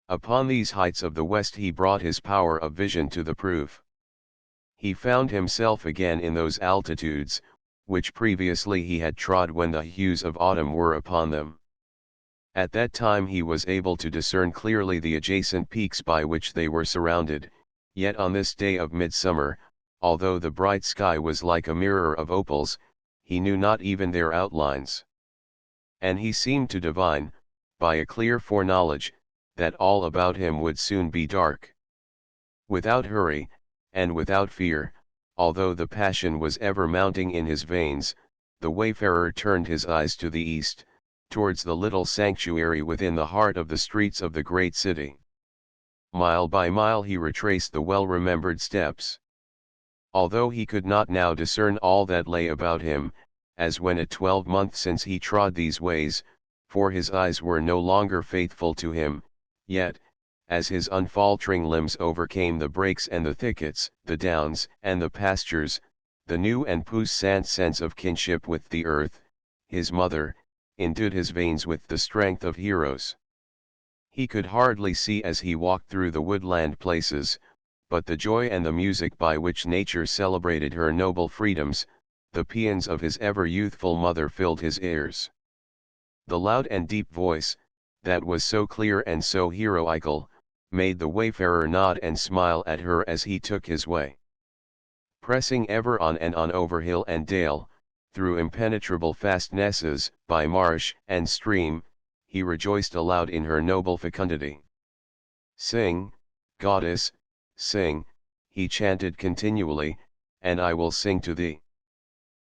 S1: Upon these heights of the west he brought his power of vision to the proof. He found himself again in those altitudes, which previously he had trod when the hues of autumn were upon them. At that time he was able to discern clearly the adjacent peaks by which they were surrounded, yet on this day of midsummer, although the bright sky was like a mirror of opals, he knew not even their outlines. And he seemed to divine, by a clear foreknowledge, that all about him would soon be dark. Without hurry, and without fear, although the passion was ever mounting in his veins, the wayfarer turned his eyes to the east, towards the little sanctuary within the heart of the streets of the great city. Mile by mile he retraced the well-remembered steps. Although he could not now discern all that lay about him, as when a 12-month since he trod these ways, for his eyes were no longer faithful to him, yet, as his unfaltering limbs overcame the brakes and the thickets, the downs and the pastures, the new and puissant sense of kinship with the earth, his mother, endued his veins with the strength of heroes. He could hardly see as he walked through the woodland places, but the joy and the music by which nature celebrated her noble freedoms, the paeans of his ever youthful mother filled his ears. The loud and deep voice, that was so clear and so heroical, made the wayfarer nod and smile at her as he took his way. Pressing ever on and on over hill and dale, through impenetrable fastnesses, by marsh and stream, he rejoiced aloud in her noble fecundity. Sing, goddess, sing, he chanted continually, and I will sing to thee.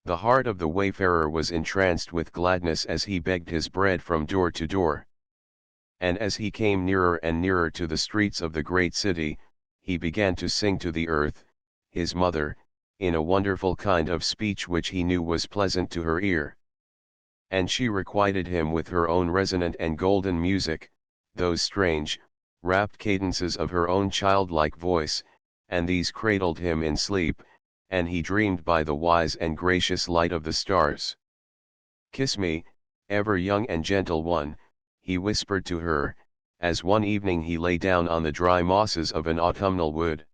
S1: The heart of the wayfarer was entranced with gladness as he begged his bread from door to door. And as he came nearer and nearer to the streets of the great city, he began to sing to the earth, his mother, in a wonderful kind of speech which he knew was pleasant to her ear. And she requited him with her own resonant and golden music, those strange, rapt cadences of her own childlike voice, and these cradled him in sleep, and he dreamed by the wise and gracious light of the stars. Kiss me, ever young and gentle one, he whispered to her, as one evening he lay down on the dry mosses of an autumnal wood.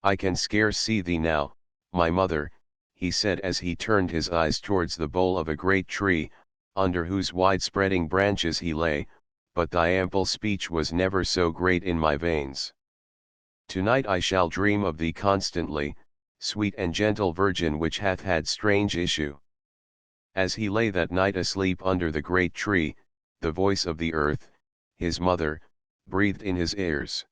S1: I can scarce see thee now, my mother, he said as he turned his eyes towards the bole of a great tree, under whose wide-spreading branches he lay, but thy ample speech was never so great in my veins. Tonight I shall dream of thee constantly, sweet and gentle virgin which hath had strange issue. As he lay that night asleep under the great tree, the voice of the earth, his mother, breathed in his ears.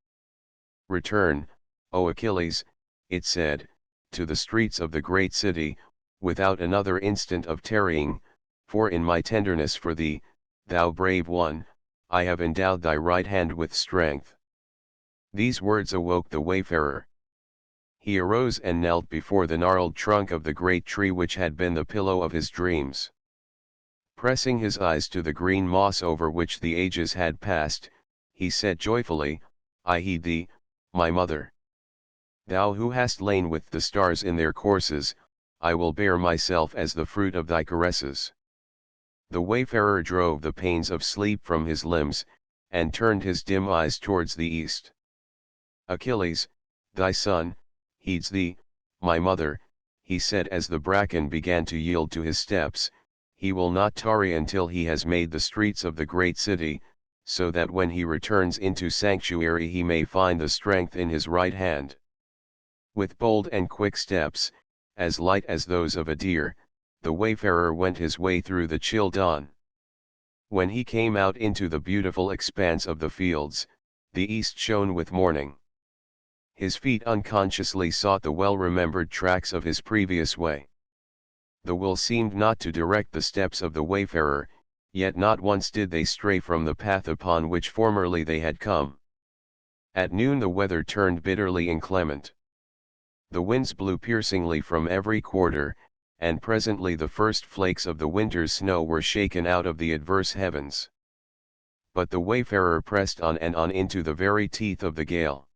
S1: Return, O Achilles, it said, to the streets of the great city, without another instant of tarrying, for in my tenderness for thee, thou brave one, I have endowed thy right hand with strength. These words awoke the wayfarer. He arose and knelt before the gnarled trunk of the great tree which had been the pillow of his dreams. Pressing his eyes to the green moss over which the ages had passed, he said joyfully, I heed thee, my mother. Thou who hast lain with the stars in their courses, I will bear myself as the fruit of thy caresses. The wayfarer drove the pains of sleep from his limbs, and turned his dim eyes towards the east. Achilles, thy son, heeds thee, my mother, he said as the bracken began to yield to his steps, he will not tarry until he has made the streets of the great city, so that when he returns into sanctuary he may find the strength in his right hand. With bold and quick steps, as light as those of a deer, the wayfarer went his way through the chill dawn. When he came out into the beautiful expanse of the fields, the east shone with morning. His feet unconsciously sought the well-remembered tracks of his previous way. The will seemed not to direct the steps of the wayfarer, yet not once did they stray from the path upon which formerly they had come. At noon the weather turned bitterly inclement. The winds blew piercingly from every quarter, and presently the first flakes of the winter's snow were shaken out of the adverse heavens. But the wayfarer pressed on and on into the very teeth of the gale.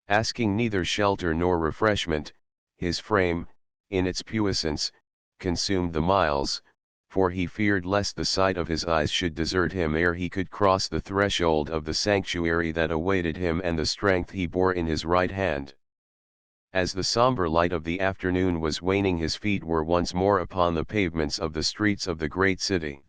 S1: Asking neither shelter nor refreshment, his frame, in its puissance, consumed the miles, for he feared lest the sight of his eyes should desert him ere he could cross the threshold of the sanctuary that awaited him and the strength he bore in his right hand. As the sombre light of the afternoon was waning his feet were once more upon the pavements of the streets of the great city.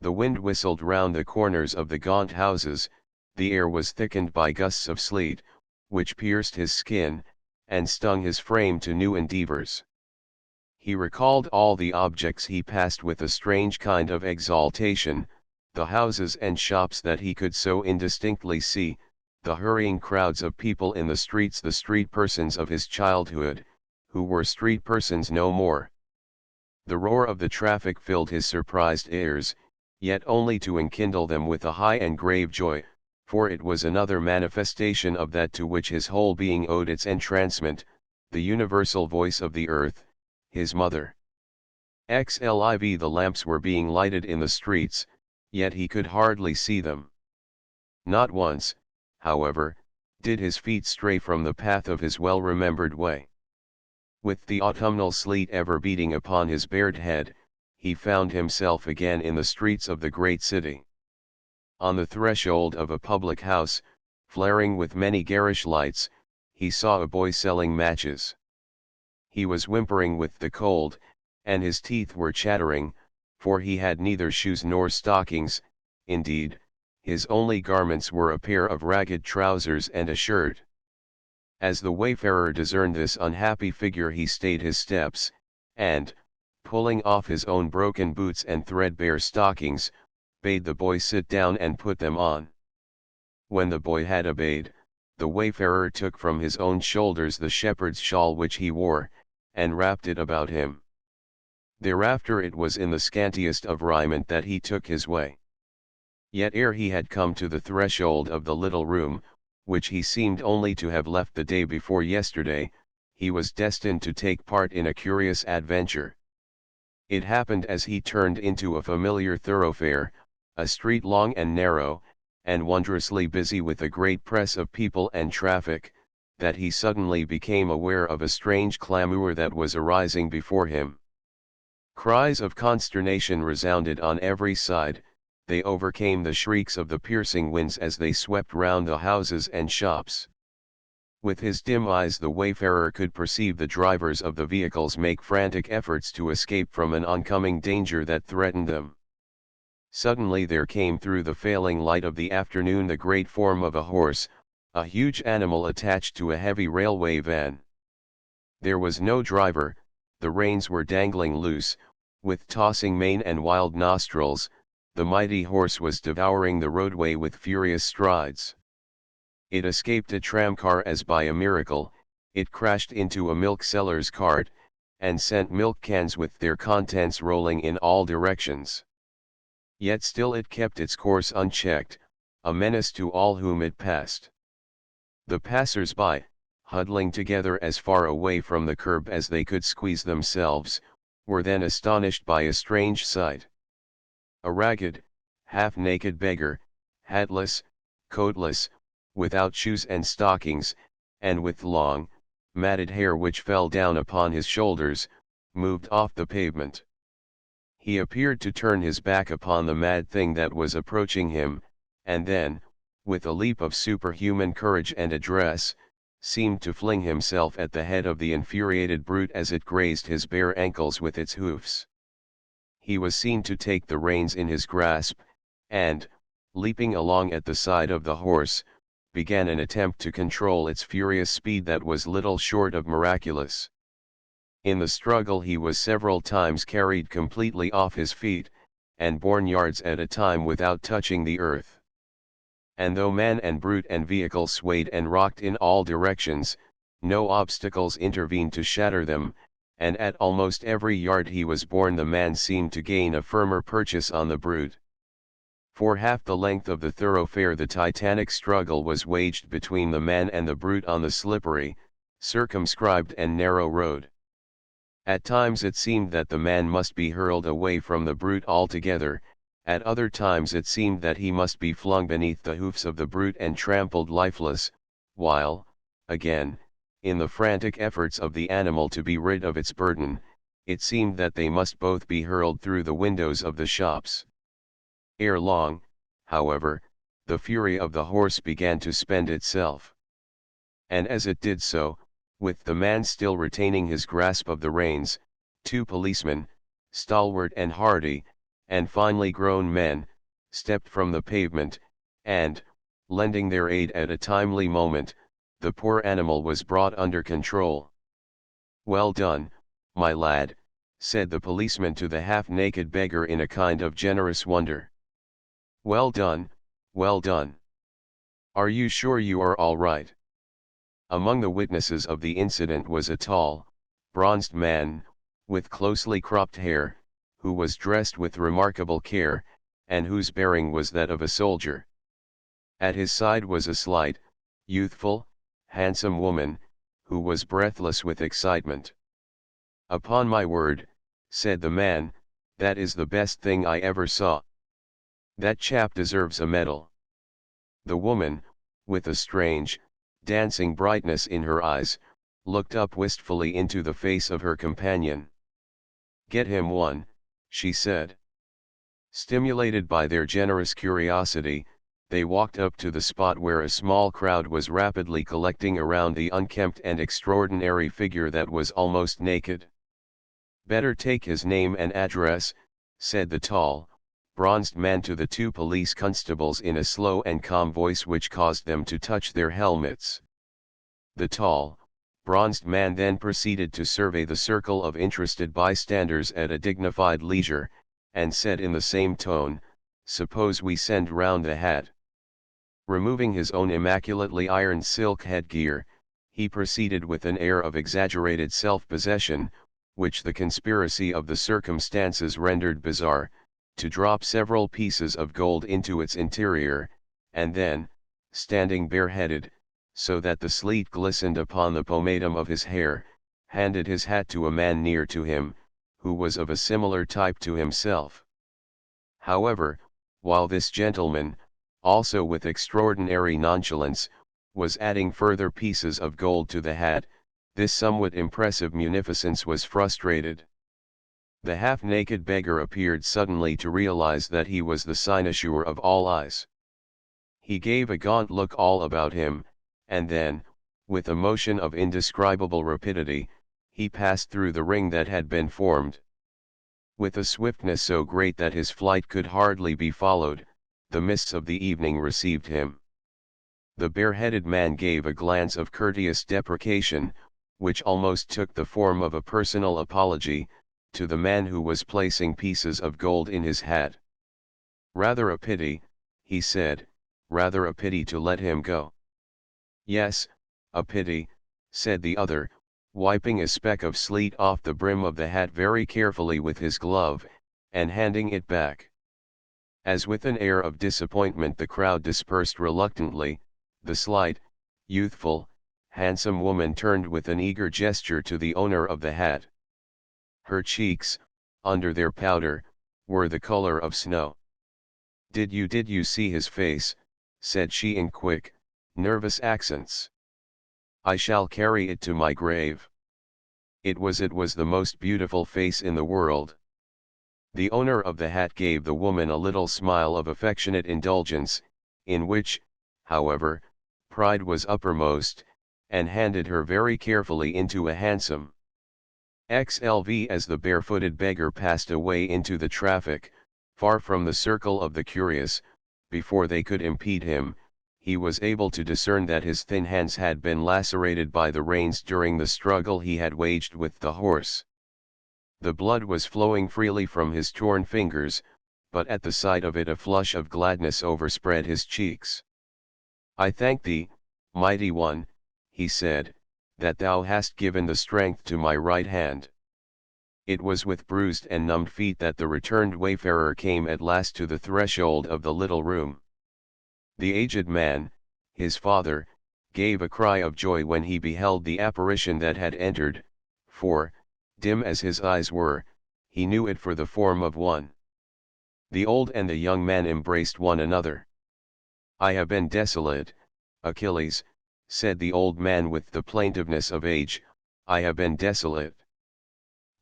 S1: The wind whistled round the corners of the gaunt houses, the air was thickened by gusts of sleet, which pierced his skin, and stung his frame to new endeavors. He recalled all the objects he passed with a strange kind of exaltation, the houses and shops that he could so indistinctly see, the hurrying crowds of people in the streets, the street persons of his childhood, who were street persons no more. The roar of the traffic filled his surprised ears, yet only to enkindle them with a high and grave joy, for it was another manifestation of that to which his whole being owed its entrancement, the universal voice of the earth, his mother. XLIV The lamps were being lighted in the streets, yet he could hardly see them. Not once, however, did his feet stray from the path of his well-remembered way. With the autumnal sleet ever beating upon his bared head, he found himself again in the streets of the great city. On the threshold of a public house, flaring with many garish lights, he saw a boy selling matches. He was whimpering with the cold, and his teeth were chattering, for he had neither shoes nor stockings, indeed, his only garments were a pair of ragged trousers and a shirt. As the wayfarer discerned this unhappy figure he stayed his steps, and, pulling off his own broken boots and threadbare stockings, bade the boy sit down and put them on. When the boy had obeyed, the wayfarer took from his own shoulders the shepherd's shawl which he wore, and wrapped it about him. Thereafter it was in the scantiest of raiment that he took his way. Yet ere he had come to the threshold of the little room, which he seemed only to have left the day before yesterday, he was destined to take part in a curious adventure. It happened as he turned into a familiar thoroughfare, a street long and narrow, and wondrously busy with a great press of people and traffic, that he suddenly became aware of a strange clamour that was arising before him. Cries of consternation resounded on every side, they overcame the shrieks of the piercing winds as they swept round the houses and shops. With his dim eyes the wayfarer could perceive the drivers of the vehicles make frantic efforts to escape from an oncoming danger that threatened them. Suddenly there came through the failing light of the afternoon the great form of a horse, a huge animal attached to a heavy railway van. There was no driver, the reins were dangling loose, with tossing mane and wild nostrils, the mighty horse was devouring the roadway with furious strides. It escaped a tramcar as by a miracle, it crashed into a milk seller's cart, and sent milk cans with their contents rolling in all directions. Yet still it kept its course unchecked, a menace to all whom it passed. The passers-by, huddling together as far away from the curb as they could squeeze themselves, were then astonished by a strange sight. A ragged, half-naked beggar, hatless, coatless, without shoes and stockings, and with long, matted hair which fell down upon his shoulders, moved off the pavement. He appeared to turn his back upon the mad thing that was approaching him, and then, with a leap of superhuman courage and address, seemed to fling himself at the head of the infuriated brute as it grazed his bare ankles with its hoofs. He was seen to take the reins in his grasp, and, leaping along at the side of the horse, began an attempt to control its furious speed that was little short of miraculous. In the struggle he was several times carried completely off his feet, and borne yards at a time without touching the earth. And though man and brute and vehicle swayed and rocked in all directions, no obstacles intervened to shatter them, and at almost every yard he was borne the man seemed to gain a firmer purchase on the brute. For half the length of the thoroughfare the titanic struggle was waged between the man and the brute on the slippery, circumscribed and narrow road. At times it seemed that the man must be hurled away from the brute altogether, at other times it seemed that he must be flung beneath the hoofs of the brute and trampled lifeless, while, again, in the frantic efforts of the animal to be rid of its burden, it seemed that they must both be hurled through the windows of the shops. Ere long, however, the fury of the horse began to spend itself. And as it did so, with the man still retaining his grasp of the reins, two policemen, stalwart and hardy, and finely grown men, stepped from the pavement, and, lending their aid at a timely moment, the poor animal was brought under control. "Well done, my lad," said the policeman to the half-naked beggar in a kind of generous wonder. "Well done, well done. Are you sure you are all right?" Among the witnesses of the incident was a tall, bronzed man, with closely cropped hair, who was dressed with remarkable care, and whose bearing was that of a soldier. At his side was a slight, youthful, handsome woman, who was breathless with excitement. "Upon my word," said the man, "that is the best thing I ever saw. That chap deserves a medal." The woman, with a strange, dancing brightness in her eyes, looked up wistfully into the face of her companion. "Get him one," she said. Stimulated by their generous curiosity, they walked up to the spot where a small crowd was rapidly collecting around the unkempt and extraordinary figure that was almost naked. "Better take his name and address," said the tall, bronzed man to the two police constables in a slow and calm voice which caused them to touch their helmets. The tall, bronzed man then proceeded to survey the circle of interested bystanders at a dignified leisure, and said in the same tone, suppose we send round the hat. Removing his own immaculately ironed silk headgear, he proceeded with an air of exaggerated self-possession, which the conspiracy of the circumstances rendered bizarre, to drop several pieces of gold into its interior, and then, standing bareheaded, so that the sleet glistened upon the pomatum of his hair, handed his hat to a man near to him, who was of a similar type to himself. However, while this gentleman, also with extraordinary nonchalance, was adding further pieces of gold to the hat, this somewhat impressive munificence was frustrated. The half-naked beggar appeared suddenly to realize that he was the cynosure of all eyes. He gave a gaunt look all about him, and then, with a motion of indescribable rapidity, he passed through the ring that had been formed. With a swiftness so great that his flight could hardly be followed, the mists of the evening received him. The bareheaded man gave a glance of courteous deprecation, which almost took the form of a personal apology, to the man who was placing pieces of gold in his hat. "Rather a pity," he said, "rather a pity to let him go." "Yes, a pity," said the other, wiping a speck of sleet off the brim of the hat very carefully with his glove, and handing it back. As with an air of disappointment the crowd dispersed reluctantly, the slight, youthful, handsome woman turned with an eager gesture to the owner of the hat. Her cheeks, under their powder, were the color of snow. Did you see his face?" said she in quick, nervous accents. "I shall carry it to my grave. It was the most beautiful face in the world." The owner of the hat gave the woman a little smile of affectionate indulgence, in which, however, pride was uppermost, and handed her very carefully into a hansom. XLV as the barefooted beggar passed away into the traffic, far from the circle of the curious, before they could impede him, he was able to discern that his thin hands had been lacerated by the reins during the struggle he had waged with the horse. The blood was flowing freely from his torn fingers, but at the sight of it a flush of gladness overspread his cheeks. "I thank thee, mighty one," he said, "that thou hast given the strength to my right hand." It was with bruised and numbed feet that the returned wayfarer came at last to the threshold of the little room. The aged man, his father, gave a cry of joy when he beheld the apparition that had entered, for, dim as his eyes were, he knew it for the form of one. The old and the young man embraced one another. "I have been desolate, Achilles," said the old man with the plaintiveness of age, "I have been desolate.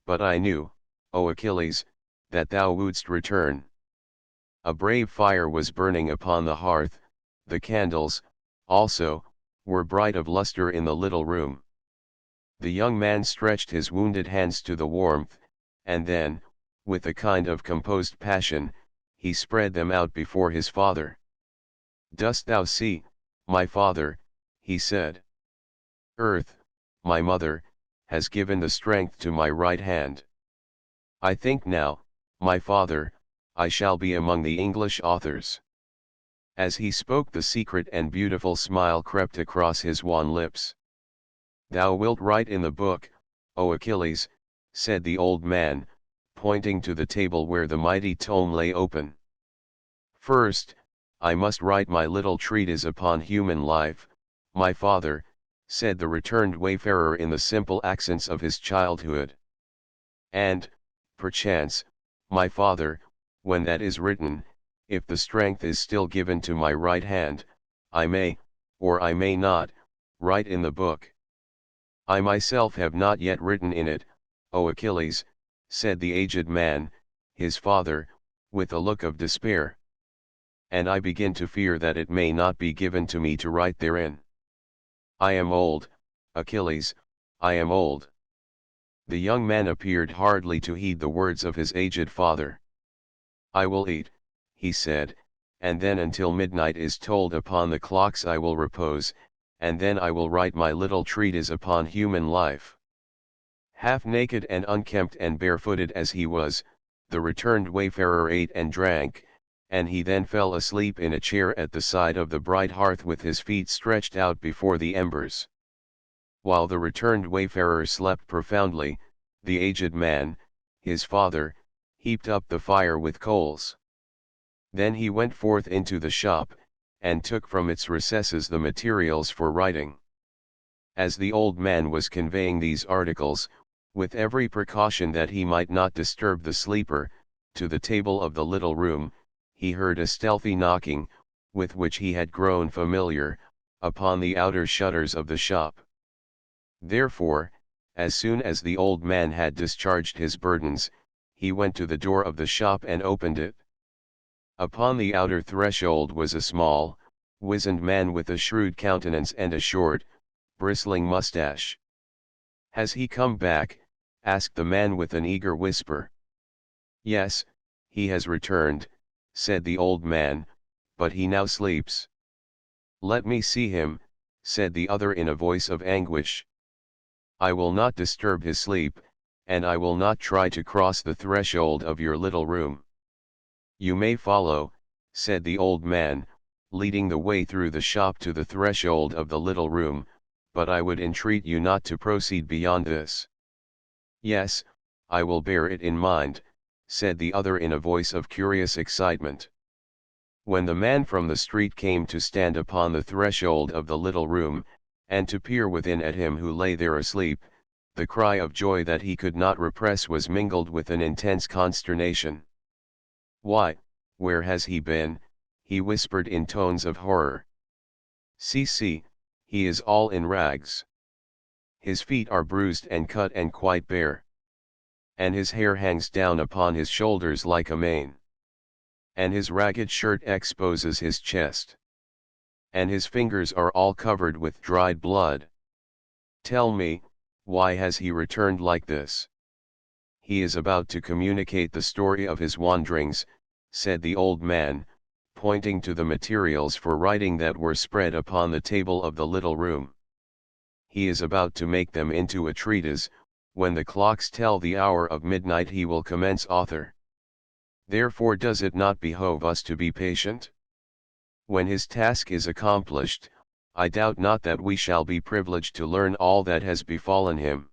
S1: But I knew, O Achilles, that thou wouldst return." A brave fire was burning upon the hearth, the candles, also, were bright of luster in the little room. The young man stretched his wounded hands to the warmth, and then, with a kind of composed passion, he spread them out before his father. "Dost thou see, my father," he said. "Earth, my mother, has given the strength to my right hand. I think now, my father, I shall be among the English authors." As he spoke the secret and beautiful smile crept across his wan lips. "Thou wilt write in the book, O Achilles," said the old man, pointing to the table where the mighty tome lay open. "First, I must write my little treatise upon human life, my father," said the returned wayfarer in the simple accents of his childhood. "And, perchance, my father, when that is written, if the strength is still given to my right hand, I may, or I may not, write in the book. I myself have not yet written in it, O Achilles," said the aged man, his father, with a look of despair. "And I begin to fear that it may not be given to me to write therein. I am old, Achilles, I am old." The young man appeared hardly to heed the words of his aged father. "I will eat," he said, "and then until midnight is tolled upon the clocks I will repose, and then I will write my little treatise upon human life." Half naked and unkempt and barefooted as he was, the returned wayfarer ate and drank, and he then fell asleep in a chair at the side of the bright hearth with his feet stretched out before the embers. While the returned wayfarer slept profoundly, the aged man, his father, heaped up the fire with coals. Then he went forth into the shop, and took from its recesses the materials for writing. As the old man was conveying these articles, with every precaution that he might not disturb the sleeper, to the table of the little room, he heard a stealthy knocking, with which he had grown familiar, upon the outer shutters of the shop. Therefore, as soon as the old man had discharged his burdens, he went to the door of the shop and opened it. Upon the outer threshold was a small, wizened man with a shrewd countenance and a short, bristling mustache. "Has he come back?" asked the man with an eager whisper. "Yes, he has returned," said the old man, "but he now sleeps." "Let me see him," said the other in a voice of anguish. "I will not disturb his sleep, and I will not try to cross the threshold of your little room." "You may follow," said the old man, leading the way through the shop to the threshold of the little room, "but I would entreat you not to proceed beyond this." "Yes, I will bear it in mind," said the other in a voice of curious excitement. When the man from the street came to stand upon the threshold of the little room, and to peer within at him who lay there asleep, the cry of joy that he could not repress was mingled with an intense consternation. "Why, where has he been?" he whispered in tones of horror. See, he is all in rags. His feet are bruised and cut and quite bare. And his hair hangs down upon his shoulders like a mane. And his ragged shirt exposes his chest. And his fingers are all covered with dried blood. Tell me, why has he returned like this?" "He is about to communicate the story of his wanderings," said the old man, pointing to the materials for writing that were spread upon the table of the little room. "He is about to make them into a treatise. When the clocks tell the hour of midnight he will commence author. Therefore does it not behove us to be patient? When his task is accomplished, I doubt not that we shall be privileged to learn all that has befallen him."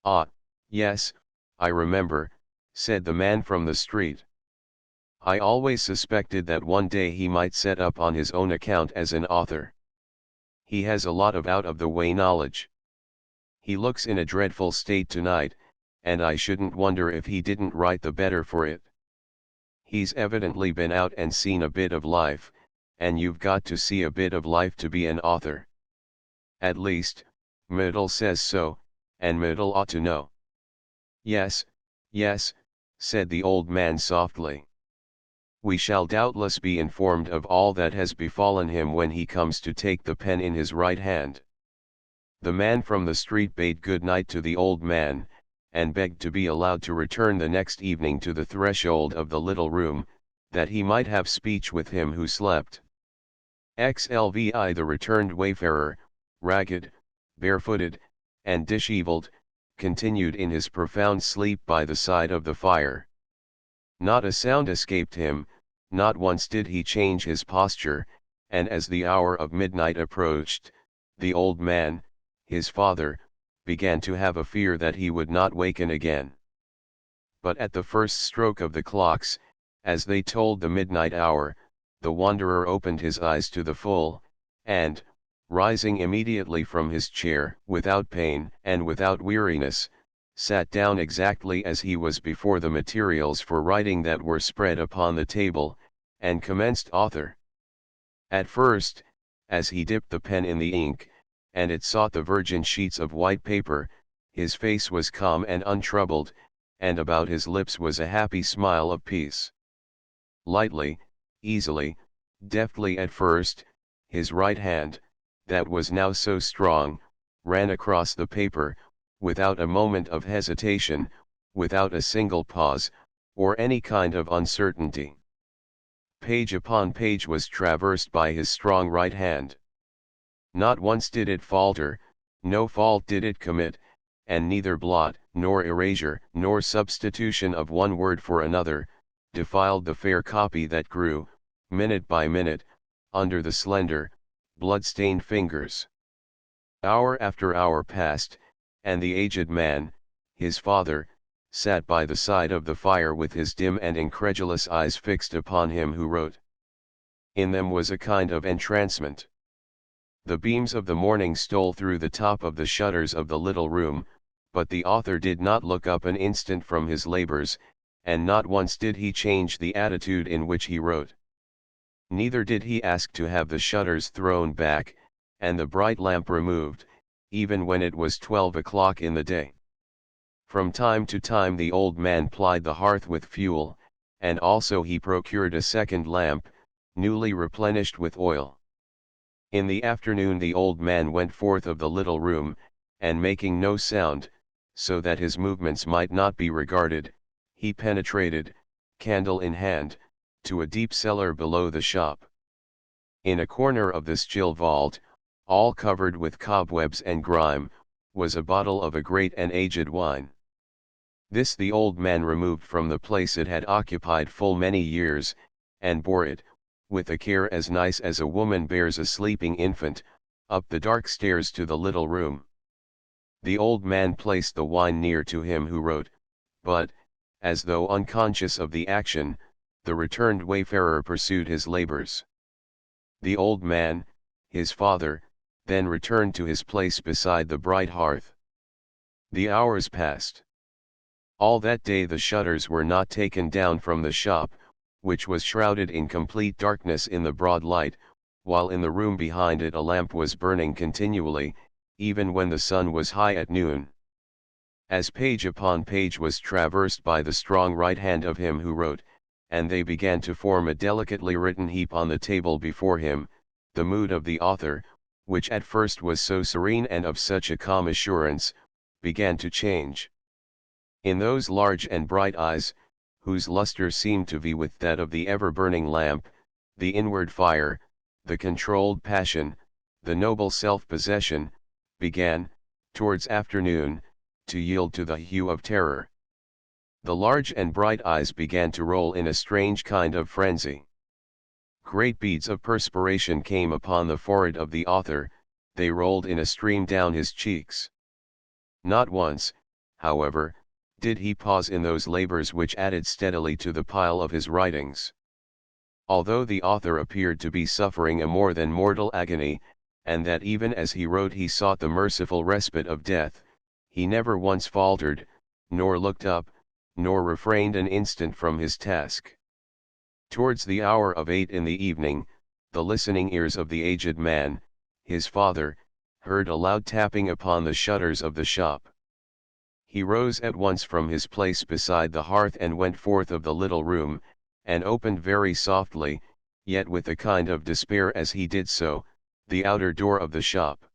S1: "Ah, yes, I remember," said the man from the street. "I always suspected that one day he might set up on his own account as an author. He has a lot of out-of-the-way knowledge. He looks in a dreadful state tonight, and I shouldn't wonder if he didn't write the better for it. He's evidently been out and seen a bit of life, and you've got to see a bit of life to be an author. At least, Middle says so, and Middle ought to know." Yes, said the old man softly. "We shall doubtless be informed of all that has befallen him when he comes to take the pen in his right hand." The man from the street bade good night to the old man, and begged to be allowed to return the next evening to the threshold of the little room, that he might have speech with him who slept. XLVI The returned wayfarer, ragged, barefooted, and dishevelled, continued in his profound sleep by the side of the fire. Not a sound escaped him, not once did he change his posture, and as the hour of midnight approached, the old man, his father, began to have a fear that he would not waken again. But at the first stroke of the clocks, as they told the midnight hour, the wanderer opened his eyes to the full, and, rising immediately from his chair, without pain and without weariness, sat down exactly as he was before the materials for writing that were spread upon the table, and commenced author. At first, as he dipped the pen in the ink, and it sought the virgin sheets of white paper, his face was calm and untroubled, and about his lips was a happy smile of peace. Lightly, easily, deftly at first, his right hand, that was now so strong, ran across the paper, without a moment of hesitation, without a single pause, or any kind of uncertainty. Page upon page was traversed by his strong right hand. Not once did it falter, no fault did it commit, and neither blot, nor erasure, nor substitution of one word for another, defiled the fair copy that grew, minute by minute, under the slender, blood-stained fingers. Hour after hour passed, and the aged man, his father, sat by the side of the fire with his dim and incredulous eyes fixed upon him who wrote. In them was a kind of entrancement. The beams of the morning stole through the top of the shutters of the little room, but the author did not look up an instant from his labors, and not once did he change the attitude in which he wrote. Neither did he ask to have the shutters thrown back, and the bright lamp removed, even when it was 12 o'clock in the day. From time to time the old man plied the hearth with fuel, and also he procured a second lamp, newly replenished with oil. In the afternoon the old man went forth of the little room, and making no sound, so that his movements might not be regarded, he penetrated, candle in hand, to a deep cellar below the shop. In a corner of this chill vault, all covered with cobwebs and grime, was a bottle of a great and aged wine. This the old man removed from the place it had occupied full many years, and bore it, with a care as nice as a woman bears a sleeping infant, up the dark stairs to the little room. The old man placed the wine near to him who wrote, but, as though unconscious of the action, the returned wayfarer pursued his labors. The old man, his father, then returned to his place beside the bright hearth. The hours passed. All that day the shutters were not taken down from the shop, which was shrouded in complete darkness in the broad light, while in the room behind it a lamp was burning continually, even when the sun was high at noon. As page upon page was traversed by the strong right hand of him who wrote, and they began to form a delicately written heap on the table before him, the mood of the author, which at first was so serene and of such a calm assurance, began to change. In those large and bright eyes, whose luster seemed to vie with that of the ever-burning lamp, the inward fire, the controlled passion, the noble self-possession, began, towards afternoon, to yield to the hue of terror. The large and bright eyes began to roll in a strange kind of frenzy. Great beads of perspiration came upon the forehead of the author, they rolled in a stream down his cheeks. Not once, however, did he pause in those labors which added steadily to the pile of his writings. Although the author appeared to be suffering a more than mortal agony, and that even as he wrote he sought the merciful respite of death, he never once faltered, nor looked up, nor refrained an instant from his task. Towards the hour of 8 in the evening, the listening ears of the aged man, his father, heard a loud tapping upon the shutters of the shop. He rose at once from his place beside the hearth and went forth of the little room, and opened very softly, yet with a kind of despair as he did so, the outer door of the shop.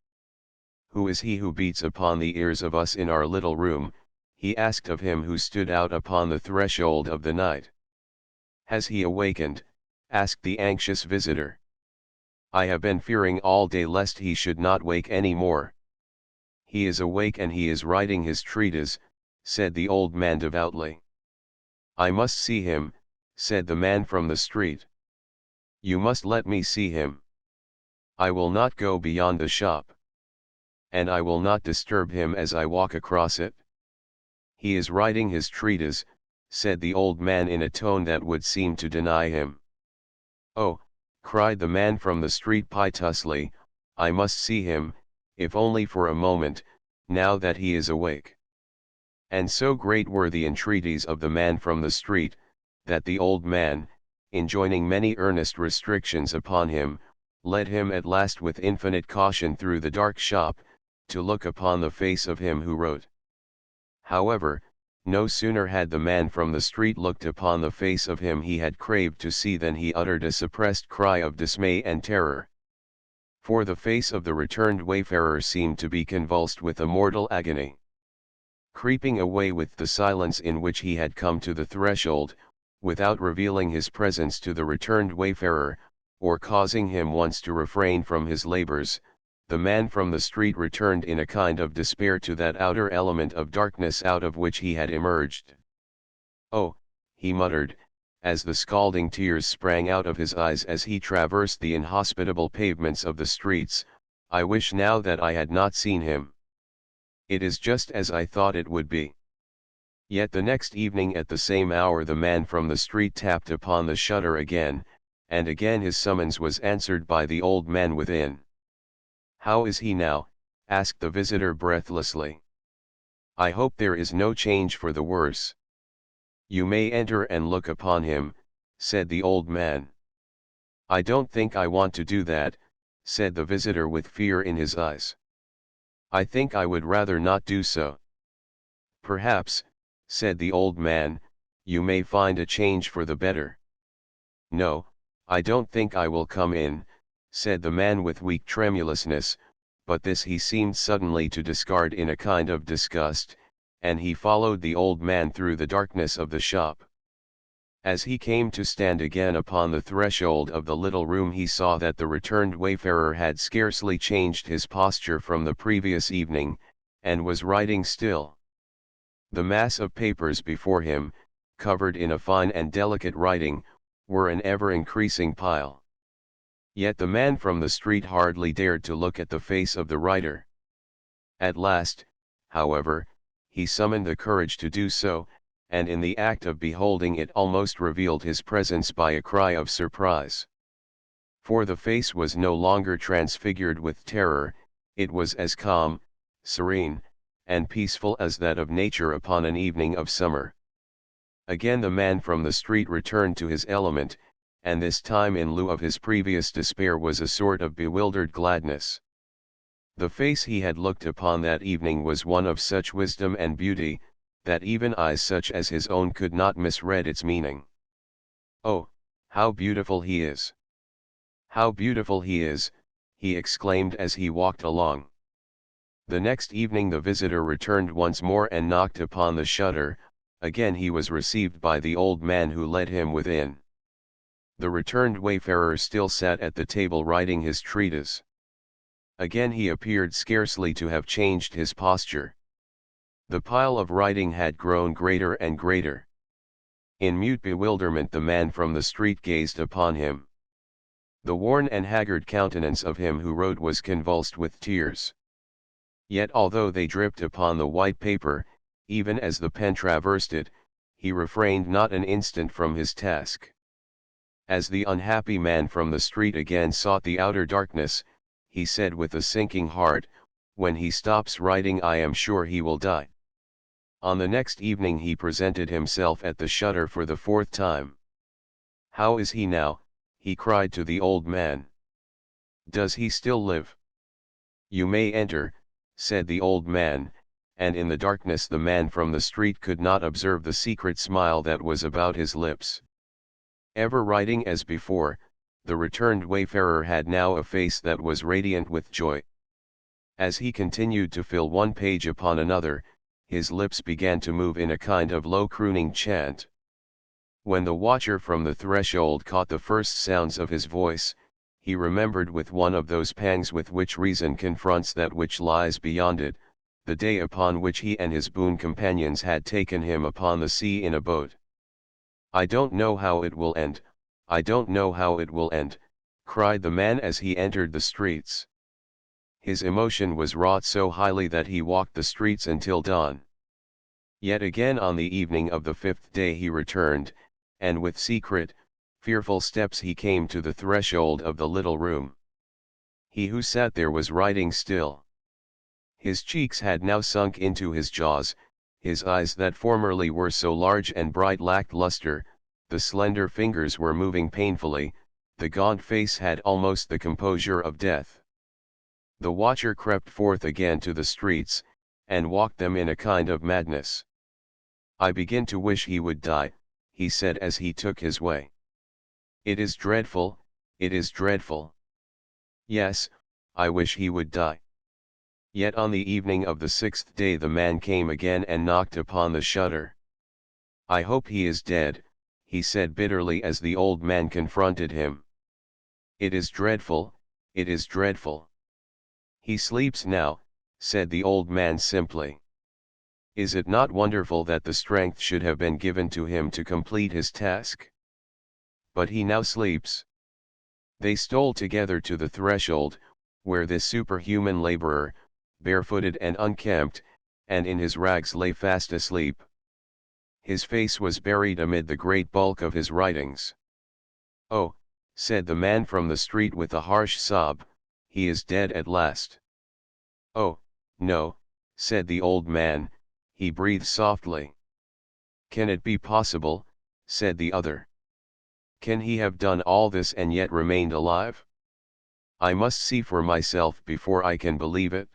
S1: "Who is he who beats upon the ears of us in our little room?" he asked of him who stood out upon the threshold of the night. "Has he awakened?" asked the anxious visitor. "I have been fearing all day lest he should not wake any more." "He is awake and he is writing his treatise," said the old man devoutly. "I must see him," said the man from the street. "You must let me see him. I will not go beyond the shop. And I will not disturb him as I walk across it." "He is writing his treatise," said the old man in a tone that would seem to deny him. "Oh," cried the man from the street piteously, "I must see him, if only for a moment, now that he is awake." And so great were the entreaties of the man from the street, that the old man, enjoining many earnest restrictions upon him, led him at last with infinite caution through the dark shop, to look upon the face of him who wrote. However, no sooner had the man from the street looked upon the face of him he had craved to see than he uttered a suppressed cry of dismay and terror. For the face of the returned wayfarer seemed to be convulsed with a mortal agony. Creeping away with the silence in which he had come to the threshold, without revealing his presence to the returned wayfarer, or causing him once to refrain from his labors, the man from the street returned in a kind of despair to that outer element of darkness out of which he had emerged. "Oh," he muttered, as the scalding tears sprang out of his eyes as he traversed the inhospitable pavements of the streets, "I wish now that I had not seen him. It is just as I thought it would be." Yet the next evening at the same hour the man from the street tapped upon the shutter again, and again his summons was answered by the old man within. "How is he now?" asked the visitor breathlessly. "I hope there is no change for the worse." "You may enter and look upon him," said the old man. "I don't think I want to do that," said the visitor with fear in his eyes. "I think I would rather not do so." "Perhaps," said the old man, "you may find a change for the better." "No, I don't think I will come in," said the man with weak tremulousness, but this he seemed suddenly to discard in a kind of disgust, and he followed the old man through the darkness of the shop. As he came to stand again upon the threshold of the little room he saw that the returned wayfarer had scarcely changed his posture from the previous evening, and was writing still. The mass of papers before him, covered in a fine and delicate writing, were an ever-increasing pile. Yet the man from the street hardly dared to look at the face of the writer. At last, however, he summoned the courage to do so, and in the act of beholding it almost revealed his presence by a cry of surprise. For the face was no longer transfigured with terror, it was as calm, serene, and peaceful as that of nature upon an evening of summer. Again the man from the street returned to his element, and this time in lieu of his previous despair was a sort of bewildered gladness. The face he had looked upon that evening was one of such wisdom and beauty, that even eyes such as his own could not misread its meaning. "Oh, how beautiful he is! How beautiful he is!" he exclaimed as he walked along. The next evening the visitor returned once more and knocked upon the shutter. Again he was received by the old man who led him within. The returned wayfarer still sat at the table writing his treatise. Again he appeared scarcely to have changed his posture. The pile of writing had grown greater and greater. In mute bewilderment the man from the street gazed upon him. The worn and haggard countenance of him who wrote was convulsed with tears. Yet although they dripped upon the white paper, even as the pen traversed it, he refrained not an instant from his task. As the unhappy man from the street again sought the outer darkness, he said with a sinking heart, "When he stops writing I am sure he will die." On the next evening he presented himself at the shutter for the fourth time. "How is he now?" he cried to the old man. "Does he still live?" "You may enter," said the old man, and in the darkness the man from the street could not observe the secret smile that was about his lips. Ever writing as before, the returned wayfarer had now a face that was radiant with joy. As he continued to fill one page upon another, his lips began to move in a kind of low crooning chant. When the watcher from the threshold caught the first sounds of his voice, he remembered with one of those pangs with which reason confronts that which lies beyond it, the day upon which he and his boon companions had taken him upon the sea in a boat. "I don't know how it will end, I don't know how it will end," cried the man as he entered the streets. His emotion was wrought so highly that he walked the streets until dawn. Yet again on the evening of the fifth day he returned, and with secret, fearful steps he came to the threshold of the little room. He who sat there was writing still. His cheeks had now sunk into his jaws, his eyes that formerly were so large and bright lacked luster, the slender fingers were moving painfully, the gaunt face had almost the composure of death. The watcher crept forth again to the streets, and walked them in a kind of madness. "I begin to wish he would die," he said as he took his way. "It is dreadful, it is dreadful. Yes, I wish he would die." Yet on the evening of the sixth day the man came again and knocked upon the shutter. "I hope he is dead," he said bitterly as the old man confronted him. "It is dreadful, it is dreadful." "He sleeps now," said the old man simply. "Is it not wonderful that the strength should have been given to him to complete his task?" but he now sleeps. They stole together to the threshold, where this superhuman laborer, barefooted and unkempt, and in his rags lay fast asleep. His face was buried amid the great bulk of his writings. "Oh," said the man from the street with a harsh sob, "he is dead at last." "Oh, no," said the old man, "he breathes softly." "Can it be possible?" said the other. "Can he have done all this and yet remained alive? I must see for myself before I can believe it."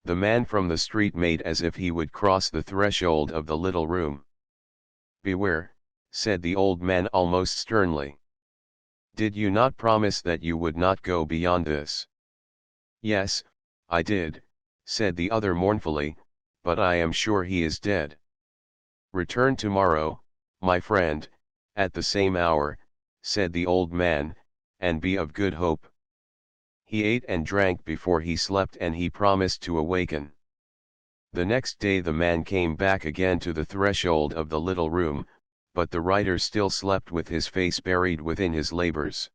S1: The man from the street made as if he would cross the threshold of the little room. "Beware," said the old man almost sternly. "Did you not promise that you would not go beyond this?" "Yes, I did," said the other mournfully, "but I am sure he is dead." "Return tomorrow, my friend, at the same hour," said the old man, "and be of good hope." He ate and drank before he slept, and he promised to awaken. The next day the man came back again to the threshold of the little room, but the writer still slept with his face buried within his labors.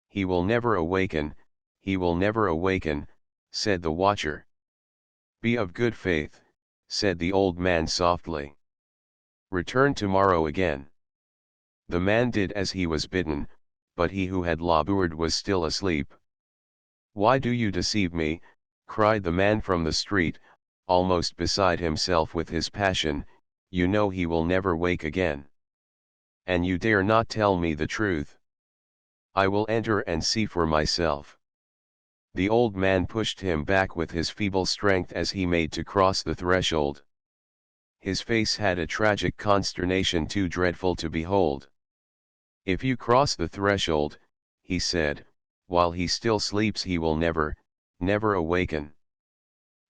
S1: "He will never awaken, he will never awaken," said the watcher. "Be of good faith," said the old man softly. "Return tomorrow again." The man did as he was bidden, but he who had labored was still asleep. "Why do you deceive me?" cried the man from the street, almost beside himself with his passion. "You know he will never wake again. And you dare not tell me the truth." "I will enter and see for myself." The old man pushed him back with his feeble strength as he made to cross the threshold. His face had a tragic consternation too dreadful to behold. "If you cross the threshold," he said, "while he still sleeps he will never, never awaken."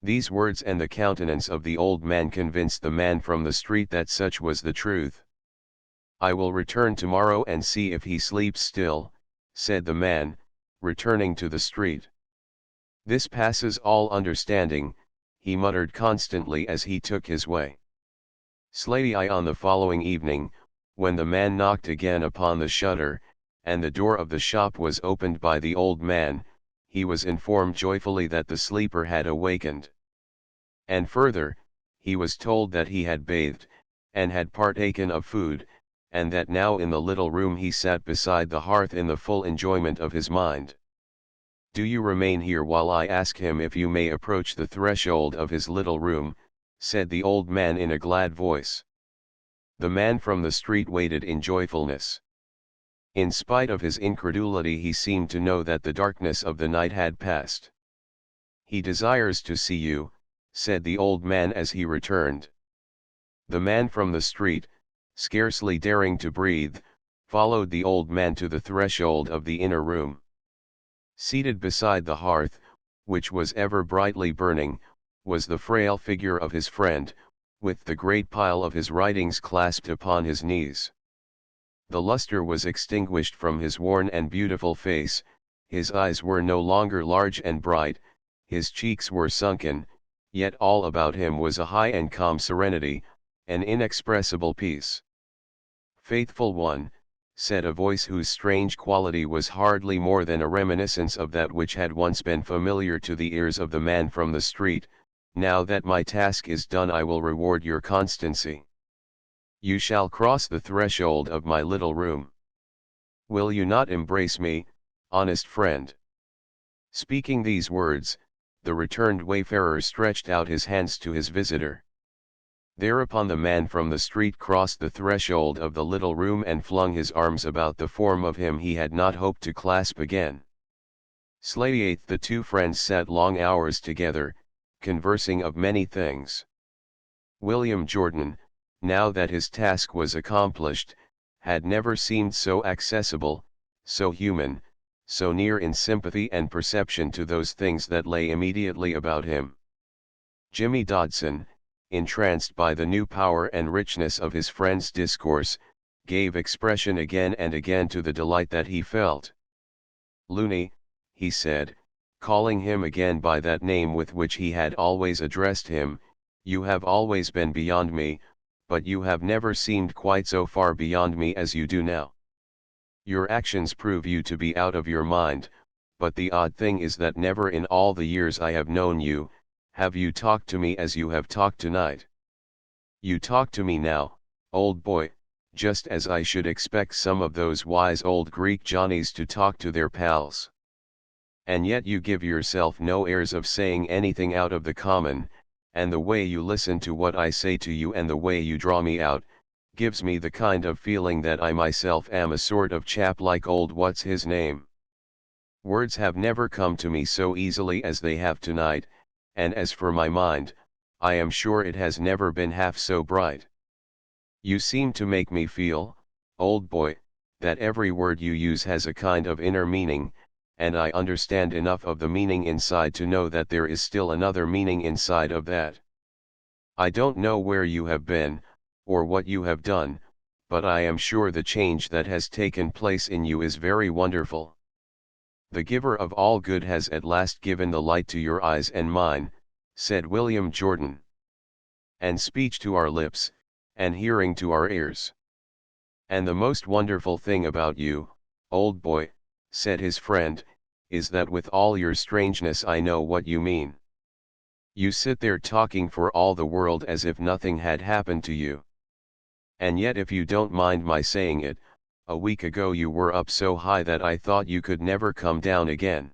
S1: These words and the countenance of the old man convinced the man from the street that such was the truth. "I will return tomorrow and see if he sleeps still," said the man, returning to the street. "This passes all understanding," he muttered constantly as he took his way. Slightly on the following evening, when the man knocked again upon the shutter, and the door of the shop was opened by the old man, he was informed joyfully that the sleeper had awakened. And further, he was told that he had bathed, and had partaken of food, and that now in the little room he sat beside the hearth in the full enjoyment of his mind. "Do you remain here while I ask him if you may approach the threshold of his little room," said the old man in a glad voice. The man from the street waited in joyfulness. In spite of his incredulity he seemed to know that the darkness of the night had passed. "He desires to see you," said the old man as he returned. The man from the street, scarcely daring to breathe, followed the old man to the threshold of the inner room. Seated beside the hearth, which was ever brightly burning, was the frail figure of his friend, with the great pile of his writings clasped upon his knees. The luster was extinguished from his worn and beautiful face, his eyes were no longer large and bright, his cheeks were sunken, yet all about him was a high and calm serenity, an inexpressible peace. "Faithful one," said a voice whose strange quality was hardly more than a reminiscence of that which had once been familiar to the ears of the man from the street, "now that my task is done I will reward your constancy. You shall cross the threshold of my little room. Will you not embrace me, honest friend?" Speaking these words, the returned wayfarer stretched out his hands to his visitor. Thereupon the man from the street crossed the threshold of the little room and flung his arms about the form of him he had not hoped to clasp again. Slayeth the two friends sat long hours together, conversing of many things. William Jordan, now that his task was accomplished, had never seemed so accessible, so human, so near in sympathy and perception to those things that lay immediately about him. Jimmy Dodson, entranced by the new power and richness of his friend's discourse, gave expression again and again to the delight that he felt. "Looney," he said, calling him again by that name with which he had always addressed him, "you have always been beyond me, but you have never seemed quite so far beyond me as you do now. Your actions prove you to be out of your mind, but the odd thing is that never in all the years I have known you, have you talked to me as you have talked tonight. You talk to me now, old boy, just as I should expect some of those wise old Greek Johnnies to talk to their pals. And yet you give yourself no airs of saying anything out of the common, and the way you listen to what I say to you and the way you draw me out, gives me the kind of feeling that I myself am a sort of chap like old what's his name. Words have never come to me so easily as they have tonight, and as for my mind, I am sure it has never been half so bright. You seem to make me feel, old boy, that every word you use has a kind of inner meaning, and I understand enough of the meaning inside to know that there is still another meaning inside of that. I don't know where you have been, or what you have done, but I am sure the change that has taken place in you is very wonderful. The giver of all good has at last given the light to your eyes and mine, said William Jordan. And speech to our lips, and hearing to our ears. And the most wonderful thing about you, old boy, said his friend, is that with all your strangeness I know what you mean. You sit there talking for all the world as if nothing had happened to you. And yet if you don't mind my saying it, a week ago you were up so high that I thought you could never come down again.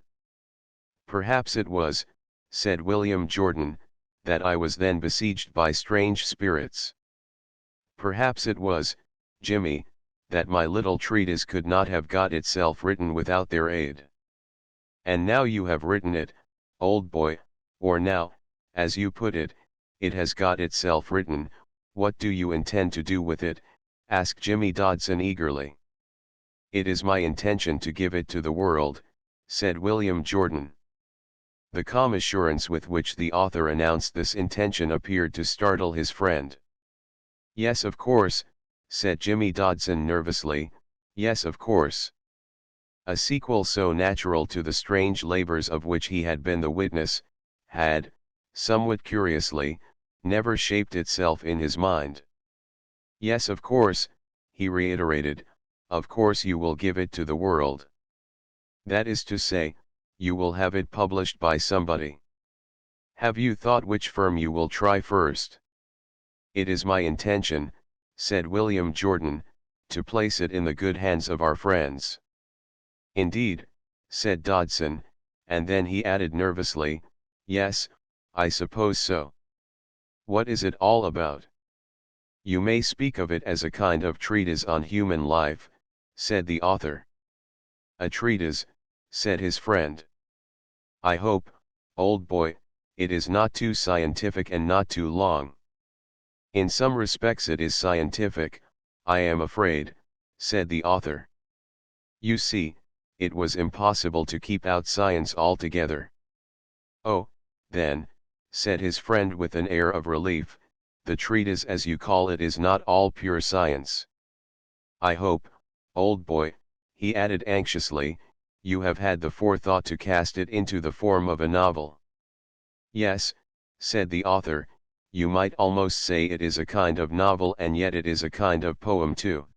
S1: Perhaps it was, said William Jordan, that I was then besieged by strange spirits. Perhaps it was, Jimmy, that my little treatise could not have got itself written without their aid. And now you have written it, old boy, or now, as you put it, it has got itself written. What do you intend to do with it? Asked Jimmy Dodson eagerly. It is my intention to give it to the world, said William Jordan. The calm assurance with which the author announced this intention appeared to startle his friend. Yes, of course, said Jimmy Dodson nervously, yes, of course. A sequel so natural to the strange labors of which he had been the witness, had, somewhat curiously, never shaped itself in his mind. Yes, of course, he reiterated, of course you will give it to the world. That is to say, you will have it published by somebody. Have you thought which firm you will try first? It is my intention, said William Jordan, to place it in the good hands of our friends. Indeed, said Dodson, and then he added nervously, yes, I suppose so. What is it all about? You may speak of it as a kind of treatise on human life, said the author. A treatise, said his friend. I hope, old boy, it is not too scientific and not too long. In some respects it is scientific, I am afraid, said the author. You see, it was impossible to keep out science altogether. Oh, then, said his friend with an air of relief, the treatise as you call it is not all pure science. I hope, old boy, he added anxiously, you have had the forethought to cast it into the form of a novel. Yes, said the author, you might almost say it is a kind of novel and yet it is a kind of poem too.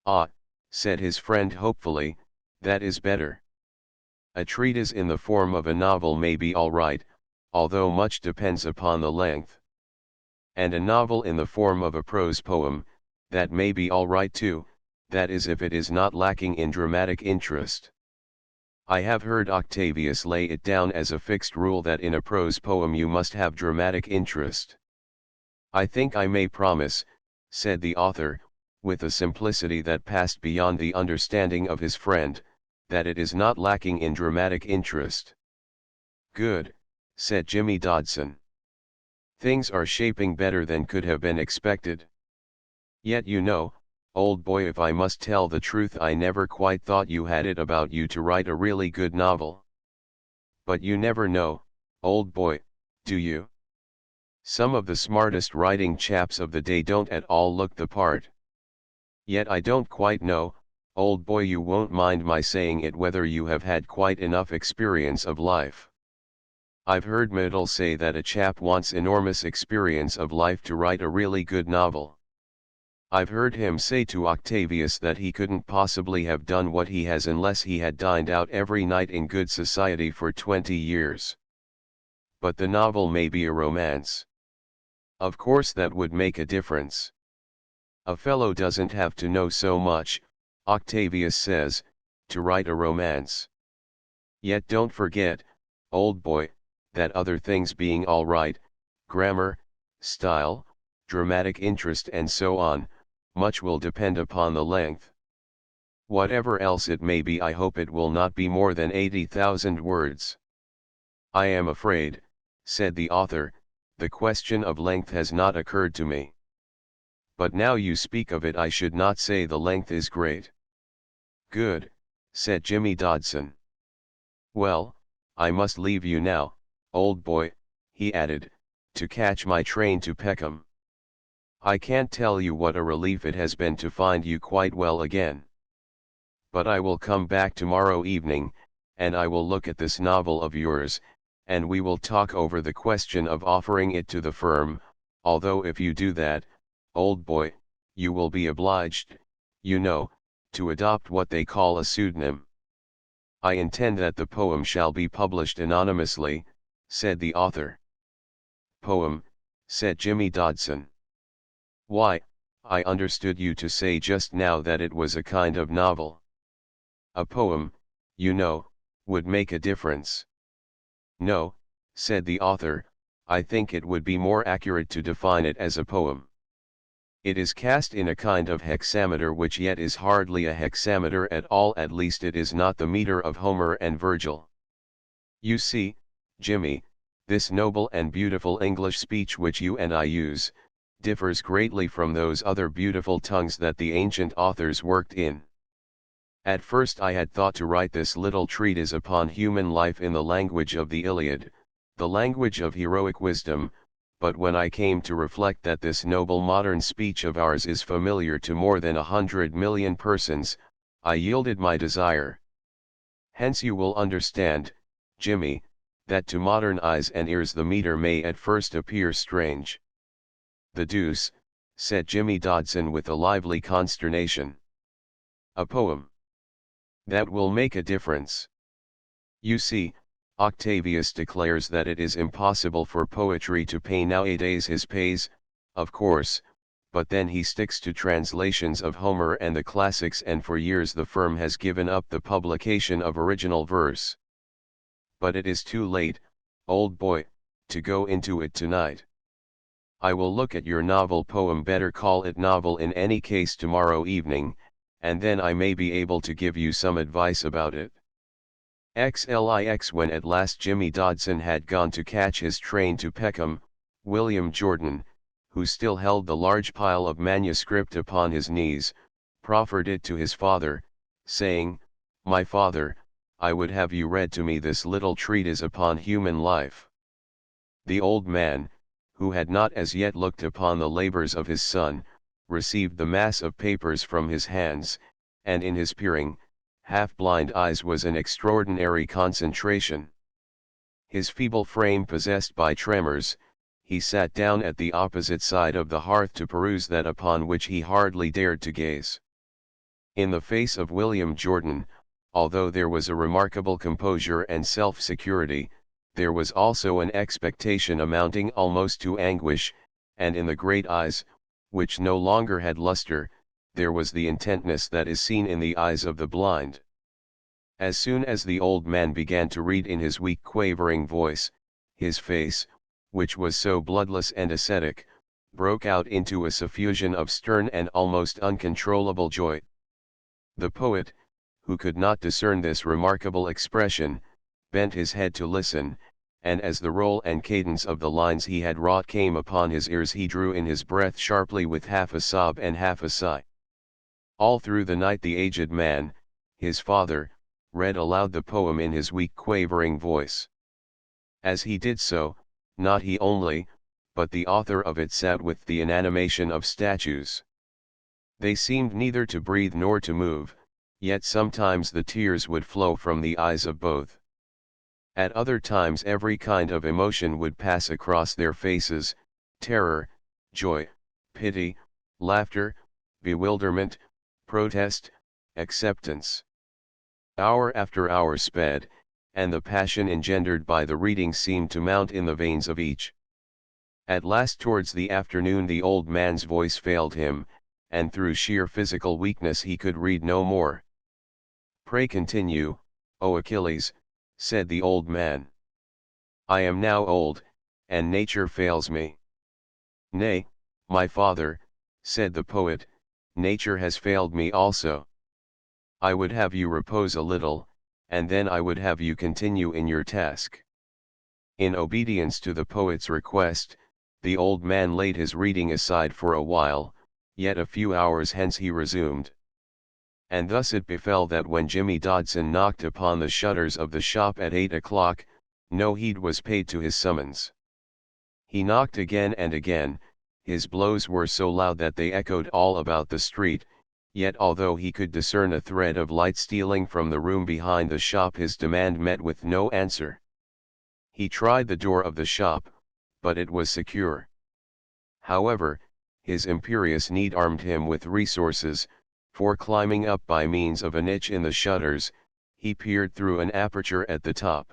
S1: Ah, said his friend hopefully, that is better. A treatise in the form of a novel may be all right, although much depends upon the length. And a novel in the form of a prose poem, that may be all right too, that is if it is not lacking in dramatic interest. I have heard Octavius lay it down as a fixed rule that in a prose poem you must have dramatic interest. I think I may promise, said the author, with a simplicity that passed beyond the understanding of his friend, that it is not lacking in dramatic interest. Good, said Jimmy Dodson. Things are shaping better than could have been expected. Yet you know, old boy, if I must tell the truth, I never quite thought you had it about you to write a really good novel. But you never know, old boy, do you? Some of the smartest writing chaps of the day don't at all look the part. Yet I don't quite know, old boy, you won't mind my saying it, whether you have had quite enough experience of life. I've heard Middle say that a chap wants enormous experience of life to write a really good novel. I've heard him say to Octavius that he couldn't possibly have done what he has unless he had dined out every night in good society for 20 years. But the novel may be a romance. Of course that would make a difference. A fellow doesn't have to know so much, Octavius says, to write a romance. Yet don't forget, old boy, that other things being all right, grammar, style, dramatic interest and so on, much will depend upon the length. Whatever else it may be, I hope it will not be more than 80,000 words. I am afraid, said the author, the question of length has not occurred to me. But now you speak of it, I should not say the length is great. Good, said Jimmy Dodson. Well, I must leave you now, old boy, he added, to catch my train to Peckham. I can't tell you what a relief it has been to find you quite well again. But I will come back tomorrow evening, and I will look at this novel of yours, and we will talk over the question of offering it to the firm, although if you do that, old boy, you will be obliged, you know, to adopt what they call a pseudonym. I intend that the poem shall be published anonymously, said the author. Poem, said Jimmy Dodson. Why, I understood you to say just now that it was a kind of novel. A poem, you know, would make a difference. No, said the author, I think it would be more accurate to define it as a poem. It is cast in a kind of hexameter which yet is hardly a hexameter at all, at least it is not the meter of Homer and Virgil. You see, Jimmy, this noble and beautiful English speech which you and I use, differs greatly from those other beautiful tongues that the ancient authors worked in. At first I had thought to write this little treatise upon human life in the language of the Iliad, the language of heroic wisdom, but when I came to reflect that this noble modern speech of ours is familiar to more than 100 million persons, I yielded my desire. Hence you will understand, Jimmy, that to modern eyes and ears the meter may at first appear strange. The deuce, said Jimmy Dodson with a lively consternation. A poem. That will make a difference. You see, Octavius declares that it is impossible for poetry to pay nowadays. His pays, of course, but then he sticks to translations of Homer and the classics, and for years the firm has given up the publication of original verse. But it is too late, old boy, to go into it tonight. I will look at your novel poem, better call it novel in any case, tomorrow evening, and then I may be able to give you some advice about it. XLIX. When at last Jimmy Dodson had gone to catch his train to Peckham, William Jordan, who still held the large pile of manuscript upon his knees, proffered it to his father, saying, "My father, I would have you read to me this little treatise upon human life." The old man, who had not as yet looked upon the labors of his son, received the mass of papers from his hands, and in his peering, half-blind eyes was an extraordinary concentration. His feeble frame possessed by tremors, he sat down at the opposite side of the hearth to peruse that upon which he hardly dared to gaze. In the face of William Jordan, although there was a remarkable composure and self-security, there was also an expectation amounting almost to anguish, and in the great eyes, which no longer had luster, there was the intentness that is seen in the eyes of the blind. As soon as the old man began to read in his weak quavering voice, his face, which was so bloodless and ascetic, broke out into a suffusion of stern and almost uncontrollable joy. The poet, who could not discern this remarkable expression, bent his head to listen, and as the roll and cadence of the lines he had wrought came upon his ears, he drew in his breath sharply with half a sob and half a sigh. All through the night the aged man, his father, read aloud the poem in his weak quavering voice. As he did so, not he only, but the author of it sat with the inanimation of statues. They seemed neither to breathe nor to move, yet sometimes the tears would flow from the eyes of both. At other times every kind of emotion would pass across their faces, terror, joy, pity, laughter, bewilderment, protest, acceptance. Hour after hour sped, and the passion engendered by the reading seemed to mount in the veins of each. At last towards the afternoon the old man's voice failed him, and through sheer physical weakness he could read no more. "Pray continue, O Achilles," said the old man. "I am now old, and nature fails me." "Nay, my father," said the poet, "nature has failed me also. I would have you repose a little, and then I would have you continue in your task." In obedience to the poet's request, the old man laid his reading aside for a while, yet a few hours hence he resumed. And thus it befell that when Jimmy Dodson knocked upon the shutters of the shop at 8 o'clock, no heed was paid to his summons. He knocked again and again, his blows were so loud that they echoed all about the street, yet although he could discern a thread of light stealing from the room behind the shop his demand met with no answer. He tried the door of the shop, but it was secure. However, his imperious need armed him with resources, for climbing up by means of a niche in the shutters, he peered through an aperture at the top.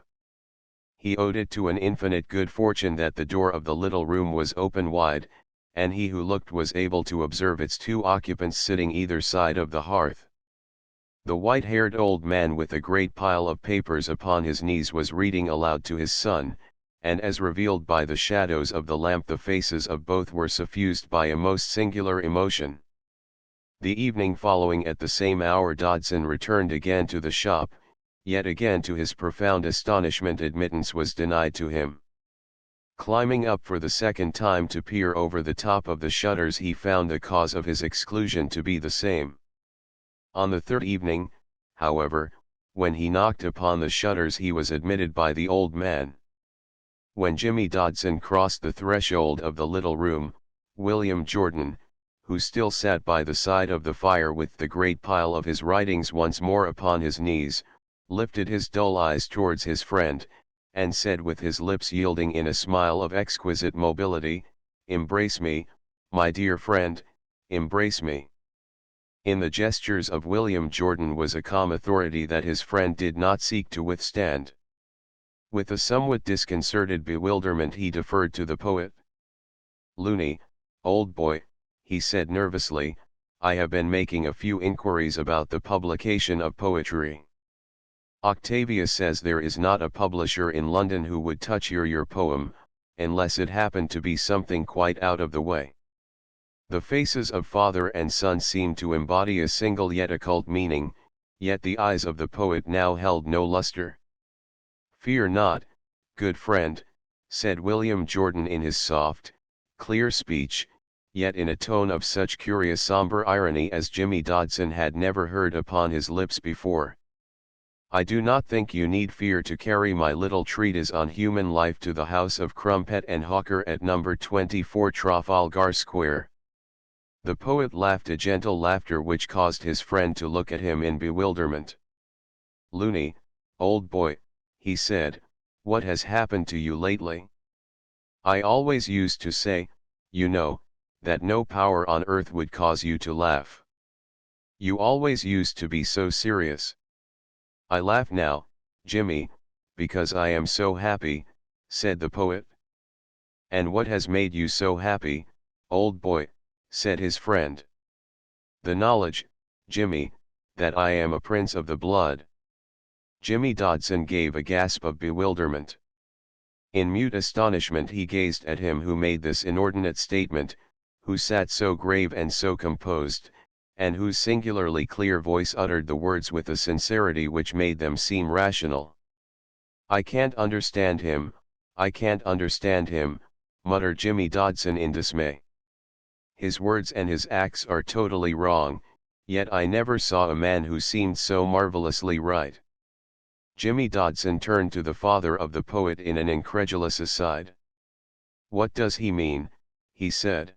S1: He owed it to an infinite good fortune that the door of the little room was open wide, and he who looked was able to observe its two occupants sitting either side of the hearth. The white-haired old man with a great pile of papers upon his knees was reading aloud to his son, and as revealed by the shadows of the lamp the faces of both were suffused by a most singular emotion. The evening following at the same hour Dodson returned again to the shop, yet again to his profound astonishment admittance was denied to him. Climbing up for the second time to peer over the top of the shutters he found the cause of his exclusion to be the same. On the third evening, however, when he knocked upon the shutters he was admitted by the old man. When Jimmy Dodson crossed the threshold of the little room, William Jordan, who still sat by the side of the fire with the great pile of his writings once more upon his knees, lifted his dull eyes towards his friend, and said with his lips yielding in a smile of exquisite mobility, "Embrace me, my dear friend, embrace me." In the gestures of William Jordan was a calm authority that his friend did not seek to withstand. With a somewhat disconcerted bewilderment he deferred to the poet. "Looney, old boy," he said nervously, "I have been making a few inquiries about the publication of poetry. Octavia says there is not a publisher in London who would touch your poem, unless it happened to be something quite out of the way." The faces of father and son seemed to embody a single yet occult meaning, yet the eyes of the poet now held no luster. "Fear not, good friend," said William Jordan in his soft, clear speech, yet in a tone of such curious somber irony as Jimmy Dodson had never heard upon his lips before. "I do not think you need fear to carry my little treatise on human life to the house of Crumpet and Hawker at number 24 Trafalgar Square." The poet laughed a gentle laughter which caused his friend to look at him in bewilderment. "Looney, old boy," he said, "what has happened to you lately? I always used to say, you know, that no power on earth would cause you to laugh. You always used to be so serious." "I laugh now, Jimmy, because I am so happy," said the poet. "And what has made you so happy, old boy?" said his friend. "The knowledge, Jimmy, that I am a prince of the blood." Jimmy Dodson gave a gasp of bewilderment. In mute astonishment he gazed at him who made this inordinate statement, who sat so grave and so composed, and whose singularly clear voice uttered the words with a sincerity which made them seem rational. "I can't understand him, I can't understand him," muttered Jimmy Dodson in dismay. "His words and his acts are totally wrong, yet I never saw a man who seemed so marvelously right." Jimmy Dodson turned to the father of the poet in an incredulous aside. "What does he mean?" he said.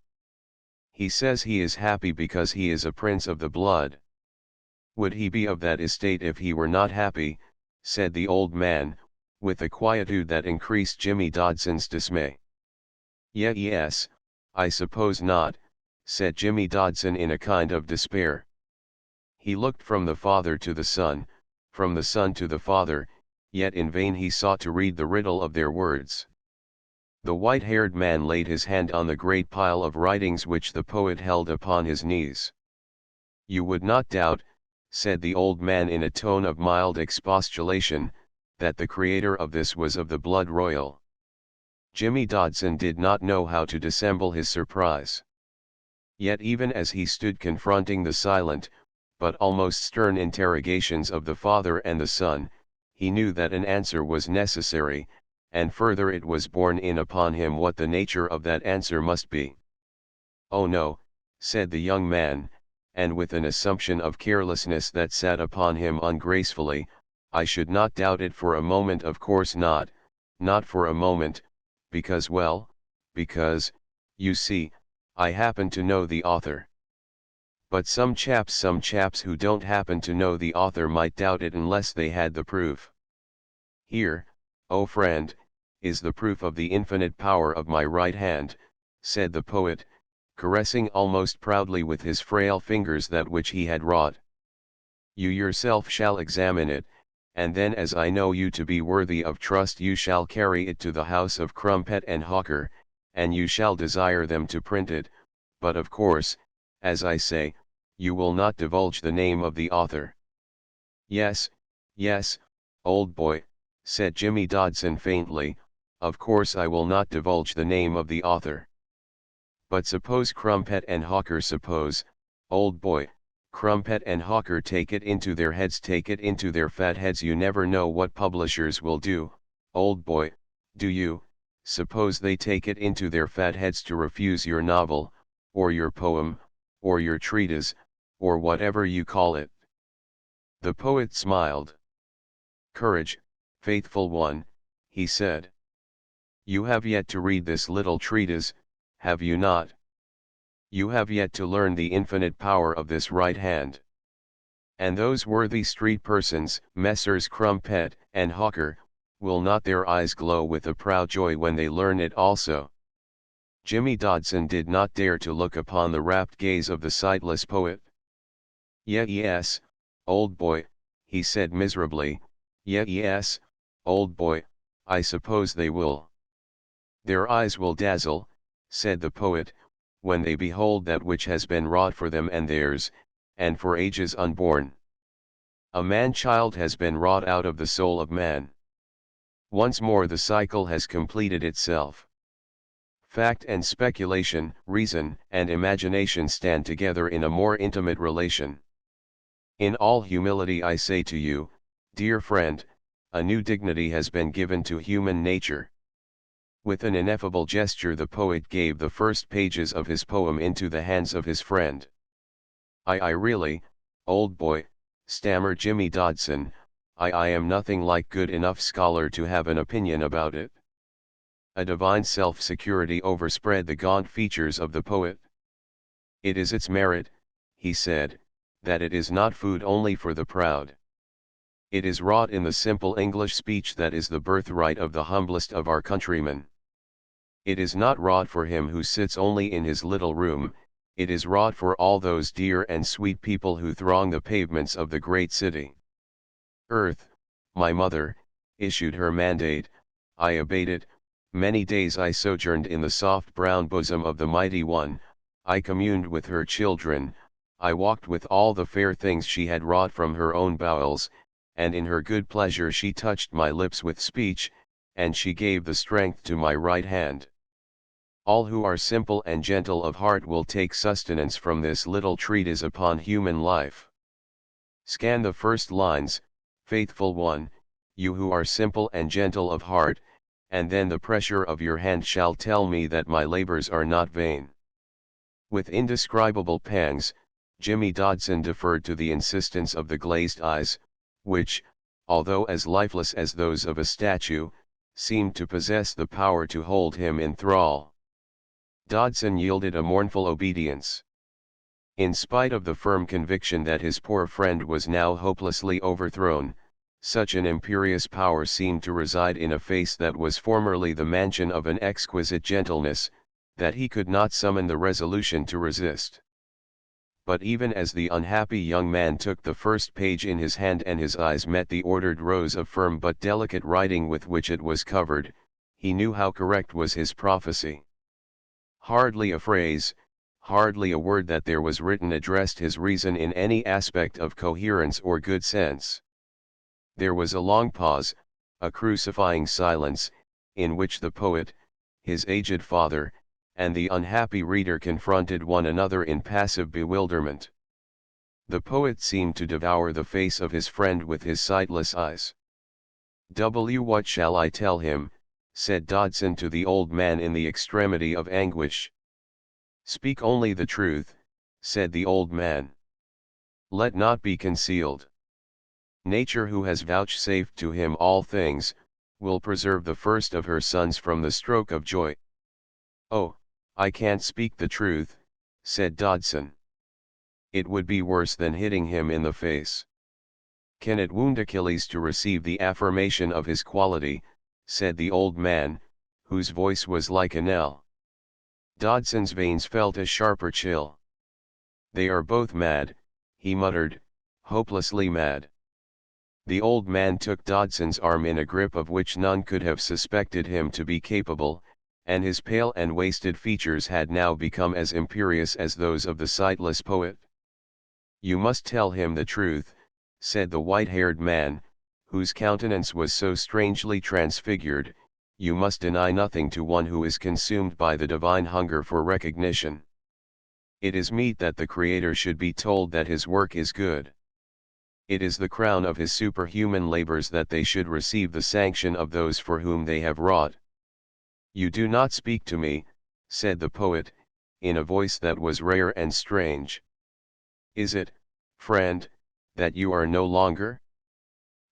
S1: "He says he is happy because he is a prince of the blood." "Would he be of that estate if he were not happy?" said the old man, with a quietude that increased Jimmy Dodson's dismay. Yes, I suppose not," said Jimmy Dodson in a kind of despair. He looked from the father to the son, from the son to the father, yet in vain he sought to read the riddle of their words. The white-haired man laid his hand on the great pile of writings which the poet held upon his knees. "You would not doubt," said the old man in a tone of mild expostulation, "that the creator of this was of the blood royal." Jimmy Dodson did not know how to dissemble his surprise. Yet even as he stood confronting the silent, but almost stern interrogations of the father and the son, he knew that an answer was necessary, and further it was borne in upon him what the nature of that answer must be. "Oh no," said the young man, and with an assumption of carelessness that sat upon him ungracefully, "I should not doubt it for a moment, of course not for a moment, because you see, I happen to know the author. But some chaps who don't happen to know the author might doubt it unless they had the proof. Here, oh friend, is the proof of the infinite power of my right hand," said the poet, caressing almost proudly with his frail fingers that which he had wrought. "You yourself shall examine it, and then as I know you to be worthy of trust you shall carry it to the house of Crumpet and Hawker, and you shall desire them to print it, but of course, as I say, you will not divulge the name of the author." Yes, old boy," said Jimmy Dodson faintly, "of course I will not divulge the name of the author. But suppose Crumpet and Hawker, suppose, old boy, Crumpet and Hawker take it into their fat heads, you never know what publishers will do, old boy, do you? Suppose they take it into their fat heads to refuse your novel, or your poem, or your treatise, or whatever you call it." The poet smiled. "Courage, faithful one," he said. "You have yet to read this little treatise, have you not? You have yet to learn the infinite power of this right hand. And those worthy street persons, Messrs. Crumpet and Hawker, will not their eyes glow with a proud joy when they learn it also?" Jimmy Dodson did not dare to look upon the rapt gaze of the sightless poet. Yes, old boy," he said miserably, yes, old boy, I suppose they will." "Their eyes will dazzle," said the poet, "when they behold that which has been wrought for them and theirs, and for ages unborn. A man-child has been wrought out of the soul of man. Once more the cycle has completed itself. Fact and speculation, reason and imagination stand together in a more intimate relation. In all humility I say to you, dear friend, a new dignity has been given to human nature." With an ineffable gesture the poet gave the first pages of his poem into the hands of his friend. I really, old boy," stammered Jimmy Dodson, I am nothing like good enough scholar to have an opinion about it." A divine self-security overspread the gaunt features of the poet. "It is its merit," he said, "that it is not food only for the proud. It is wrought in the simple English speech that is the birthright of the humblest of our countrymen. It is not wrought for him who sits only in his little room, it is wrought for all those dear and sweet people who throng the pavements of the great city. Earth, my mother, issued her mandate, I obeyed it, many days I sojourned in the soft brown bosom of the mighty one, I communed with her children, I walked with all the fair things she had wrought from her own bowels, and in her good pleasure she touched my lips with speech, and she gave the strength to my right hand. All who are simple and gentle of heart will take sustenance from this little treatise upon human life. Scan the first lines, faithful one, you who are simple and gentle of heart, and then the pressure of your hand shall tell me that my labors are not vain." With indescribable pangs, Jimmy Dodson deferred to the insistence of the glazed eyes, which, although as lifeless as those of a statue, seemed to possess the power to hold him in thrall. Dodson yielded a mournful obedience. In spite of the firm conviction that his poor friend was now hopelessly overthrown, such an imperious power seemed to reside in a face that was formerly the mansion of an exquisite gentleness, that he could not summon the resolution to resist. But even as the unhappy young man took the first page in his hand and his eyes met the ordered rows of firm but delicate writing with which it was covered, he knew how correct was his prophecy. Hardly a phrase, hardly a word that there was written addressed his reason in any aspect of coherence or good sense. There was a long pause, a crucifying silence, in which the poet, his aged father, and the unhappy reader confronted one another in passive bewilderment. The poet seemed to devour the face of his friend with his sightless eyes. What shall I tell him?" said Dodson to the old man in the extremity of anguish. "Speak only the truth," said the old man. "Let not be concealed. Nature, who has vouchsafed to him all things, will preserve the first of her sons from the stroke of joy." "Oh, I can't speak the truth," said Dodson. "It would be worse than hitting him in the face." "Can it wound Achilles to receive the affirmation of his quality?" said the old man, whose voice was like a knell. Dodson's veins felt a sharper chill. "They are both mad," he muttered, "hopelessly mad." The old man took Dodson's arm in a grip of which none could have suspected him to be capable, and his pale and wasted features had now become as imperious as those of the sightless poet. "You must tell him the truth," said the white-haired man, whose countenance was so strangely transfigured. "You must deny nothing to one who is consumed by the divine hunger for recognition. It is meet that the Creator should be told that his work is good. It is the crown of his superhuman labors that they should receive the sanction of those for whom they have wrought." "You do not speak to me," said the poet, in a voice that was rare and strange. "Is it, friend, that you are no longer?"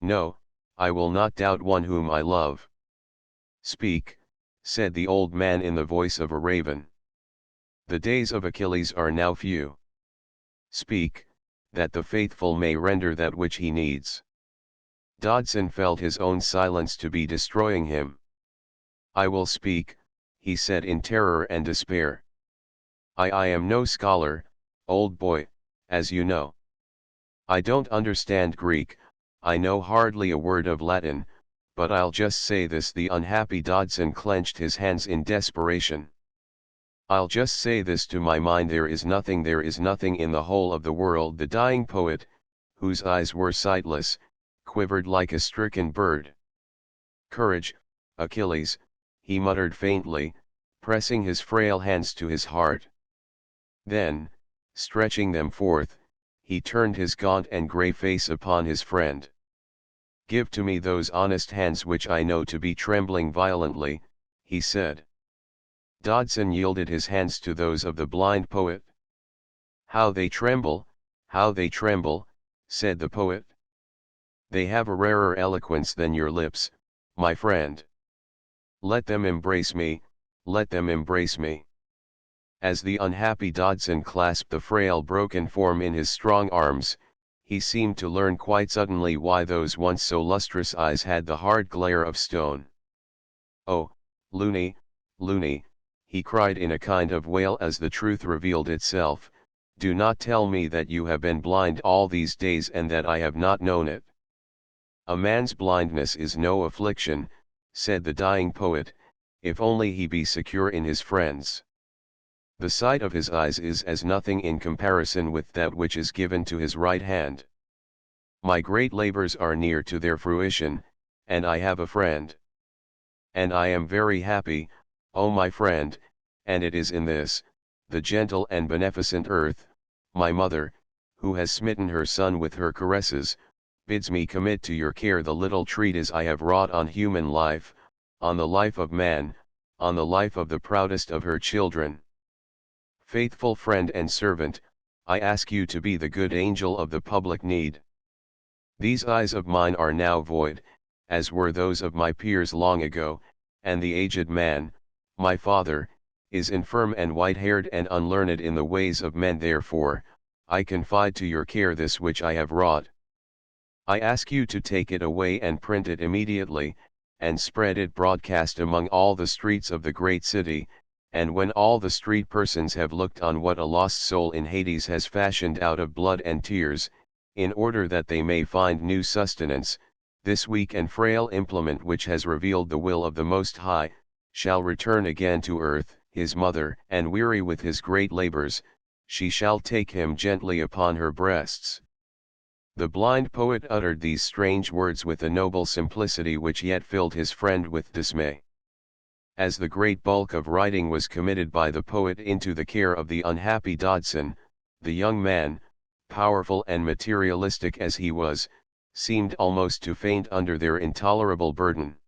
S1: "No, I will not doubt one whom I love." "Speak," said the old man in the voice of a raven. "The days of Achilles are now few. Speak, that the faithful may render that which he needs." Dodson felt his own silence to be destroying him. "I will speak," he said in terror and despair. I am no scholar, old boy, as you know. I don't understand Greek, I know hardly a word of Latin, but I'll just say this." The unhappy Dodson clenched his hands in desperation. "I'll just say this to my mind: there is nothing in the whole of the world." The dying poet, whose eyes were sightless, quivered like a stricken bird. "Courage, Achilles," he muttered faintly, pressing his frail hands to his heart. Then, stretching them forth, he turned his gaunt and grey face upon his friend. "Give to me those honest hands which I know to be trembling violently," he said. Dodson yielded his hands to those of the blind poet. How they tremble," said the poet. "They have a rarer eloquence than your lips, my friend. Let them embrace me, let them embrace me." As the unhappy Dodson clasped the frail broken form in his strong arms, he seemed to learn quite suddenly why those once so lustrous eyes had the hard glare of stone. "Oh, Looney, Looney," he cried in a kind of wail as the truth revealed itself, "do not tell me that you have been blind all these days and that I have not known it." "A man's blindness is no affliction," said the dying poet, "if only he be secure in his friends. The sight of his eyes is as nothing in comparison with that which is given to his right hand. My great labors are near to their fruition, and I have a friend. And I am very happy, O my friend, and it is in this, the gentle and beneficent earth, my mother, who has smitten her son with her caresses, bids me commit to your care the little treatise I have wrought on human life, on the life of man, on the life of the proudest of her children. Faithful friend and servant, I ask you to be the good angel of the public need. These eyes of mine are now void, as were those of my peers long ago, and the aged man, my father, is infirm and white-haired and unlearned in the ways of men. Therefore, I confide to your care this which I have wrought. I ask you to take it away and print it immediately, and spread it broadcast among all the streets of the great city, and when all the street persons have looked on what a lost soul in Hades has fashioned out of blood and tears, in order that they may find new sustenance, this weak and frail implement which has revealed the will of the Most High, shall return again to earth, his mother, and weary with his great labors, she shall take him gently upon her breasts. The blind poet uttered these strange words with a noble simplicity which yet filled his friend with dismay. As the great bulk of writing was committed by the poet into the care of the unhappy Dodson, the young man, powerful and materialistic as he was, seemed almost to faint under their intolerable burden.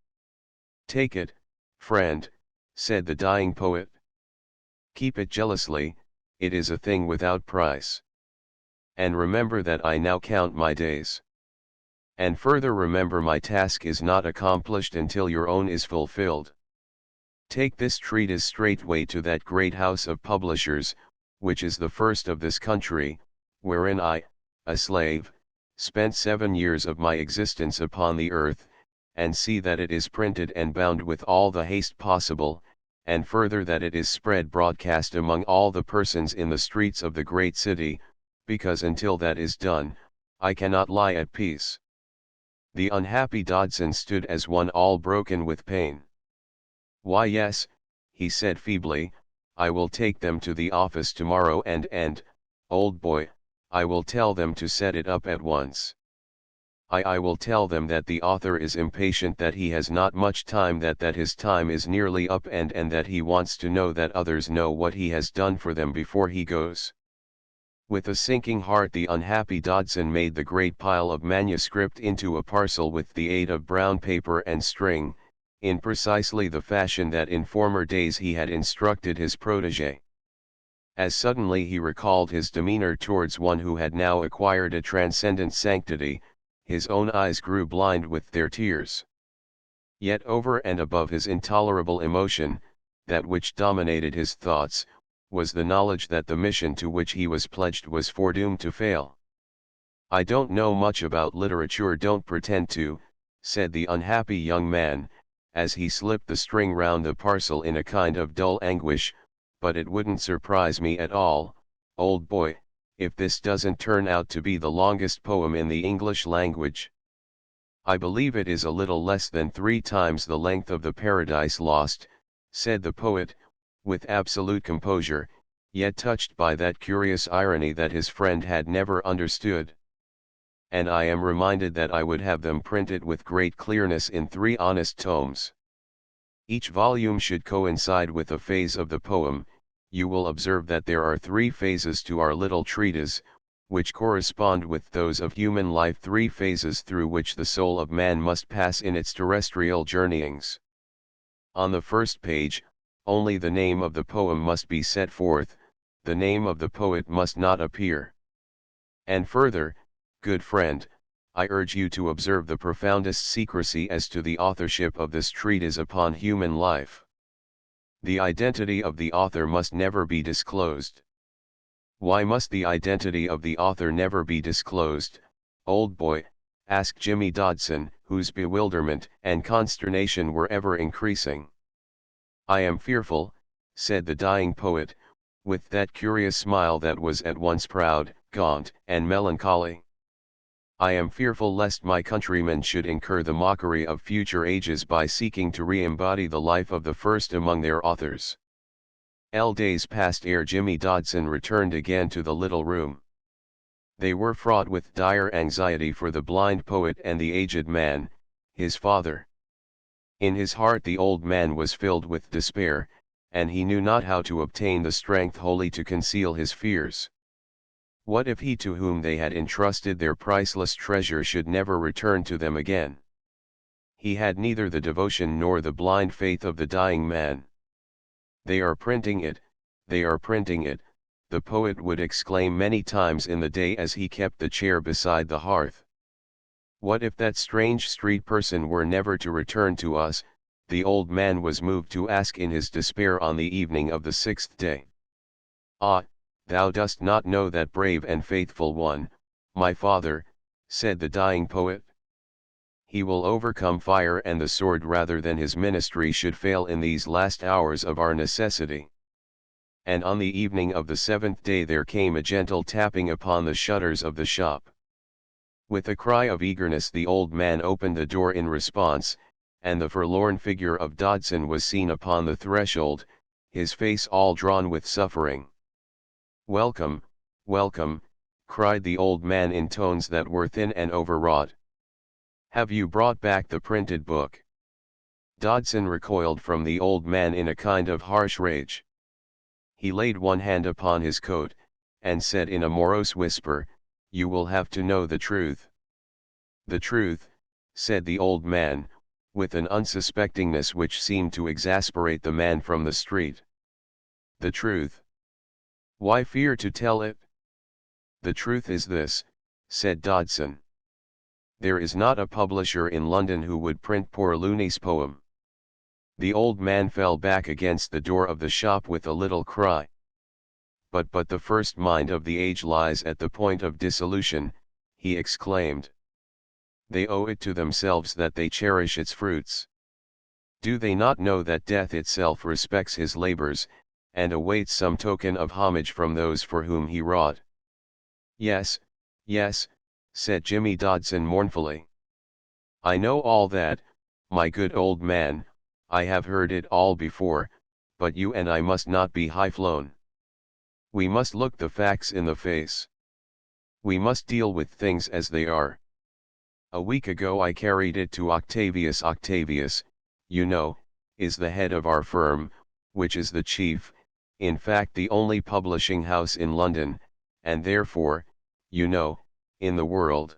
S1: "Take it, friend," said the dying poet. "Keep it jealously, it is a thing without price. And remember that I now count my days. And further remember my task is not accomplished until your own is fulfilled. Take this treatise straightway to that great house of publishers, which is the first of this country, wherein I, a slave, spent 7 years of my existence upon the earth, and see that it is printed and bound with all the haste possible, and further that it is spread broadcast among all the persons in the streets of the great city, because until that is done, I cannot lie at peace." The unhappy Dodson stood as one all broken with pain. "Why yes," he said feebly, "I will take them to the office tomorrow and, old boy, I will tell them to set it up at once. I will tell them that the author is impatient, that he has not much time, that his time is nearly up, and that he wants to know that others know what he has done for them before he goes." With a sinking heart the unhappy Dodson made the great pile of manuscript into a parcel with the aid of brown paper and string, in precisely the fashion that in former days he had instructed his protégé. As suddenly he recalled his demeanor towards one who had now acquired a transcendent sanctity, his own eyes grew blind with their tears. Yet over and above his intolerable emotion, that which dominated his thoughts, was the knowledge that the mission to which he was pledged was foredoomed to fail. "I don't know much about literature, don't pretend to," said the unhappy young man, as he slipped the string round the parcel in a kind of dull anguish, "but it wouldn't surprise me at all, old boy, if this doesn't turn out to be the longest poem in the English language. I believe it is a little less than 3 times the length of the Paradise Lost," said the poet, with absolute composure, yet touched by that curious irony that his friend had never understood. "And I am reminded that I would have them printed with great clearness in 3 honest tomes. Each volume should coincide with a phase of the poem. You will observe that there are 3 phases to our little treatise, which correspond with those of human life, 3 phases through which the soul of man must pass in its terrestrial journeyings. On the first page, only the name of the poem must be set forth, the name of the poet must not appear. And further, good friend, I urge you to observe the profoundest secrecy as to the authorship of this treatise upon human life. The identity of the author must never be disclosed." "Why must the identity of the author never be disclosed, old boy?" asked Jimmy Dodson, whose bewilderment and consternation were ever increasing. "I am fearful," said the dying poet, with that curious smile that was at once proud, gaunt, and melancholy. "I am fearful lest my countrymen should incur the mockery of future ages by seeking to re-embody the life of the first among their authors." Days passed ere Jimmy Dodson returned again to the little room. They were fraught with dire anxiety for the blind poet and the aged man, his father. In his heart the old man was filled with despair, and he knew not how to obtain the strength wholly to conceal his fears. What if he to whom they had entrusted their priceless treasure should never return to them again? He had neither the devotion nor the blind faith of the dying man. "They are printing it, they are printing it," the poet would exclaim many times in the day as he kept the chair beside the hearth. "What if that strange street person were never to return to us?" the old man was moved to ask in his despair on the evening of the 6th day. "Ah, thou dost not know that brave and faithful one, my father," said the dying poet. "He will overcome fire and the sword rather than his ministry should fail in these last hours of our necessity." And on the evening of the 7th day there came a gentle tapping upon the shutters of the shop. With a cry of eagerness the old man opened the door in response, and the forlorn figure of Dodson was seen upon the threshold, his face all drawn with suffering. "Welcome, welcome," cried the old man in tones that were thin and overwrought. "Have you brought back the printed book?" Dodson recoiled from the old man in a kind of harsh rage. He laid one hand upon his coat, and said in a morose whisper, "You will have to know the truth." "The truth," said the old man, with an unsuspectingness which seemed to exasperate the man from the street. "The truth? Why fear to tell it?" "The truth is this," said Dodson. "There is not a publisher in London who would print poor Looney's poem." The old man fell back against the door of the shop with a little cry. But the first mind of the age lies at the point of dissolution," he exclaimed. "They owe it to themselves that they cherish its fruits. Do they not know that death itself respects his labors, and awaits some token of homage from those for whom he wrought?" "Yes, yes," said Jimmy Dodson mournfully. "I know all that, my good old man, I have heard it all before, but you and I must not be high-flown. We must look the facts in the face. We must deal with things as they are. A week ago I carried it to Octavius. Octavius, you know, is the head of our firm, which is the chief, in fact the only publishing house in London, and therefore, you know, in the world.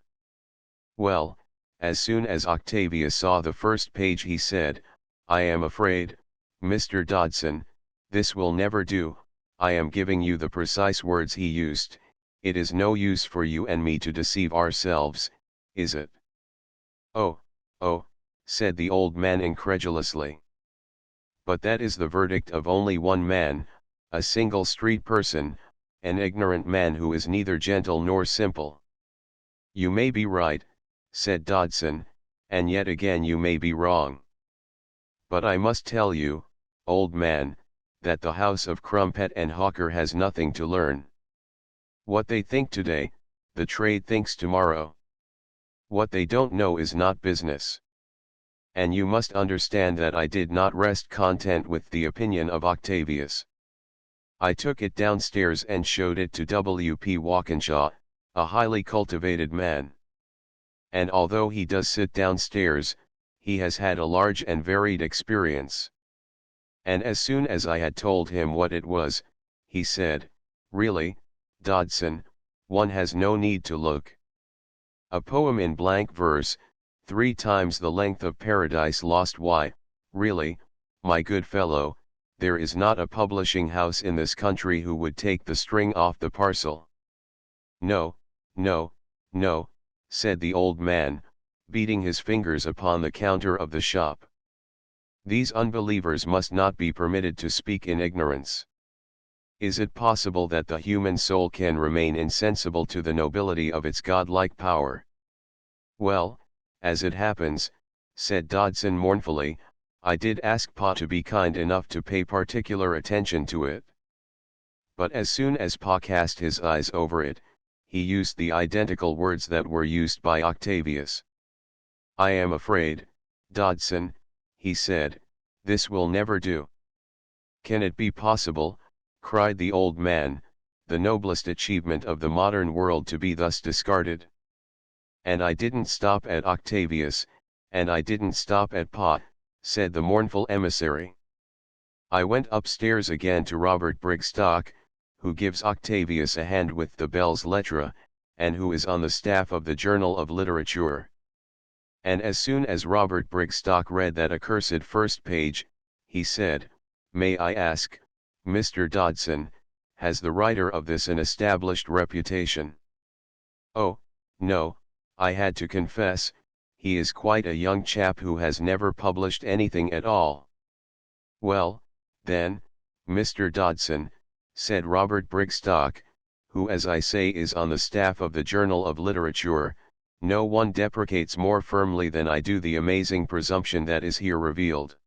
S1: Well, as soon as Octavius saw the first page he said, 'I am afraid, Mr. Dodson, this will never do.' I am giving you the precise words he used. It is no use for you and me to deceive ourselves, is it?" "Oh, oh," said the old man incredulously. "But that is the verdict of only one man, a single street person, an ignorant man who is neither gentle nor simple." "You may be right," said Dodson, "and yet again you may be wrong. But I must tell you, old man, that the house of Crumpet and Hawker has nothing to learn. What they think today, the trade thinks tomorrow. What they don't know is not business. And you must understand that I did not rest content with the opinion of Octavius. I took it downstairs and showed it to W.P. Walkinshaw, a highly cultivated man. And although he does sit downstairs, he has had a large and varied experience. And as soon as I had told him what it was, he said, 'Really, Dodson, one has no need to look. A poem in blank verse, 3 times the length of Paradise Lost. Why, really, my good fellow, there is not a publishing house in this country who would take the string off the parcel.'" "No, no, no," said the old man, beating his fingers upon the counter of the shop. "These unbelievers must not be permitted to speak in ignorance. Is it possible that the human soul can remain insensible to the nobility of its godlike power?" "Well, as it happens," said Dodson mournfully, "I did ask Pa to be kind enough to pay particular attention to it. But as soon as Pa cast his eyes over it, he used the identical words that were used by Octavius. 'I am afraid, Dodson,' he said, 'this will never do.'" "Can it be possible," cried the old man, "the noblest achievement of the modern world to be thus discarded?" "And I didn't stop at Octavius, and I didn't stop at Pa," said the mournful emissary. "I went upstairs again to Robert Brigstock, who gives Octavius a hand with the belles lettres, and who is on the staff of the Journal of Literature. And as soon as Robert Brigstock read that accursed first page, he said, 'May I ask, Mr. Dodson, has the writer of this an established reputation?' 'Oh, no,' I had to confess, 'he is quite a young chap who has never published anything at all.' 'Well, then, Mr. Dodson,' said Robert Brigstock, who as I say is on the staff of the Journal of Literature, 'no one deprecates more firmly than I do the amazing presumption that is here revealed.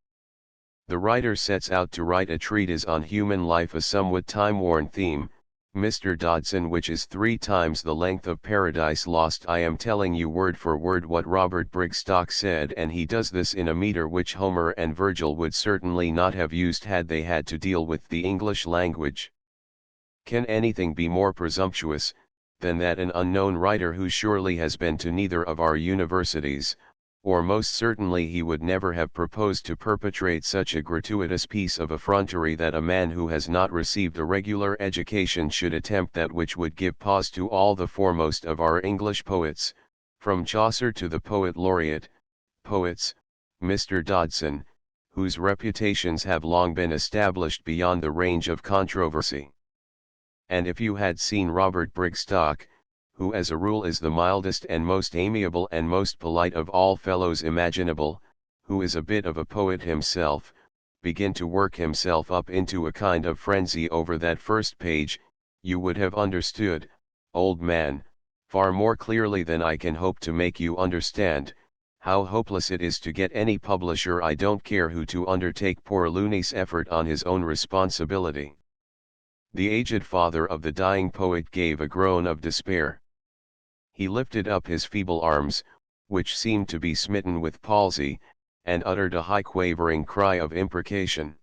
S1: The writer sets out to write a treatise on human life, a somewhat time-worn theme, Mr. Dodson, which is 3 times the length of Paradise Lost. I am telling you word for word what Robert Brigstock said, and he does this in a meter which Homer and Virgil would certainly not have used had they had to deal with the English language. Can anything be more presumptuous than that an unknown writer, who surely has been to neither of our universities, or most certainly he would never have proposed to perpetrate such a gratuitous piece of effrontery, that a man who has not received a regular education should attempt that which would give pause to all the foremost of our English poets, from Chaucer to the poet laureate, poets, Mr. Dodson, whose reputations have long been established beyond the range of controversy. And if you had seen Robert Brigstock, who as a rule is the mildest and most amiable and most polite of all fellows imaginable, who is a bit of a poet himself, begin to work himself up into a kind of frenzy over that first page, you would have understood, old man, far more clearly than I can hope to make you understand, how hopeless it is to get any publisher, I don't care who, to undertake poor Looney's effort on his own responsibility. The aged father of the dying poet gave a groan of despair. He lifted up his feeble arms, which seemed to be smitten with palsy, and uttered a high quavering cry of imprecation.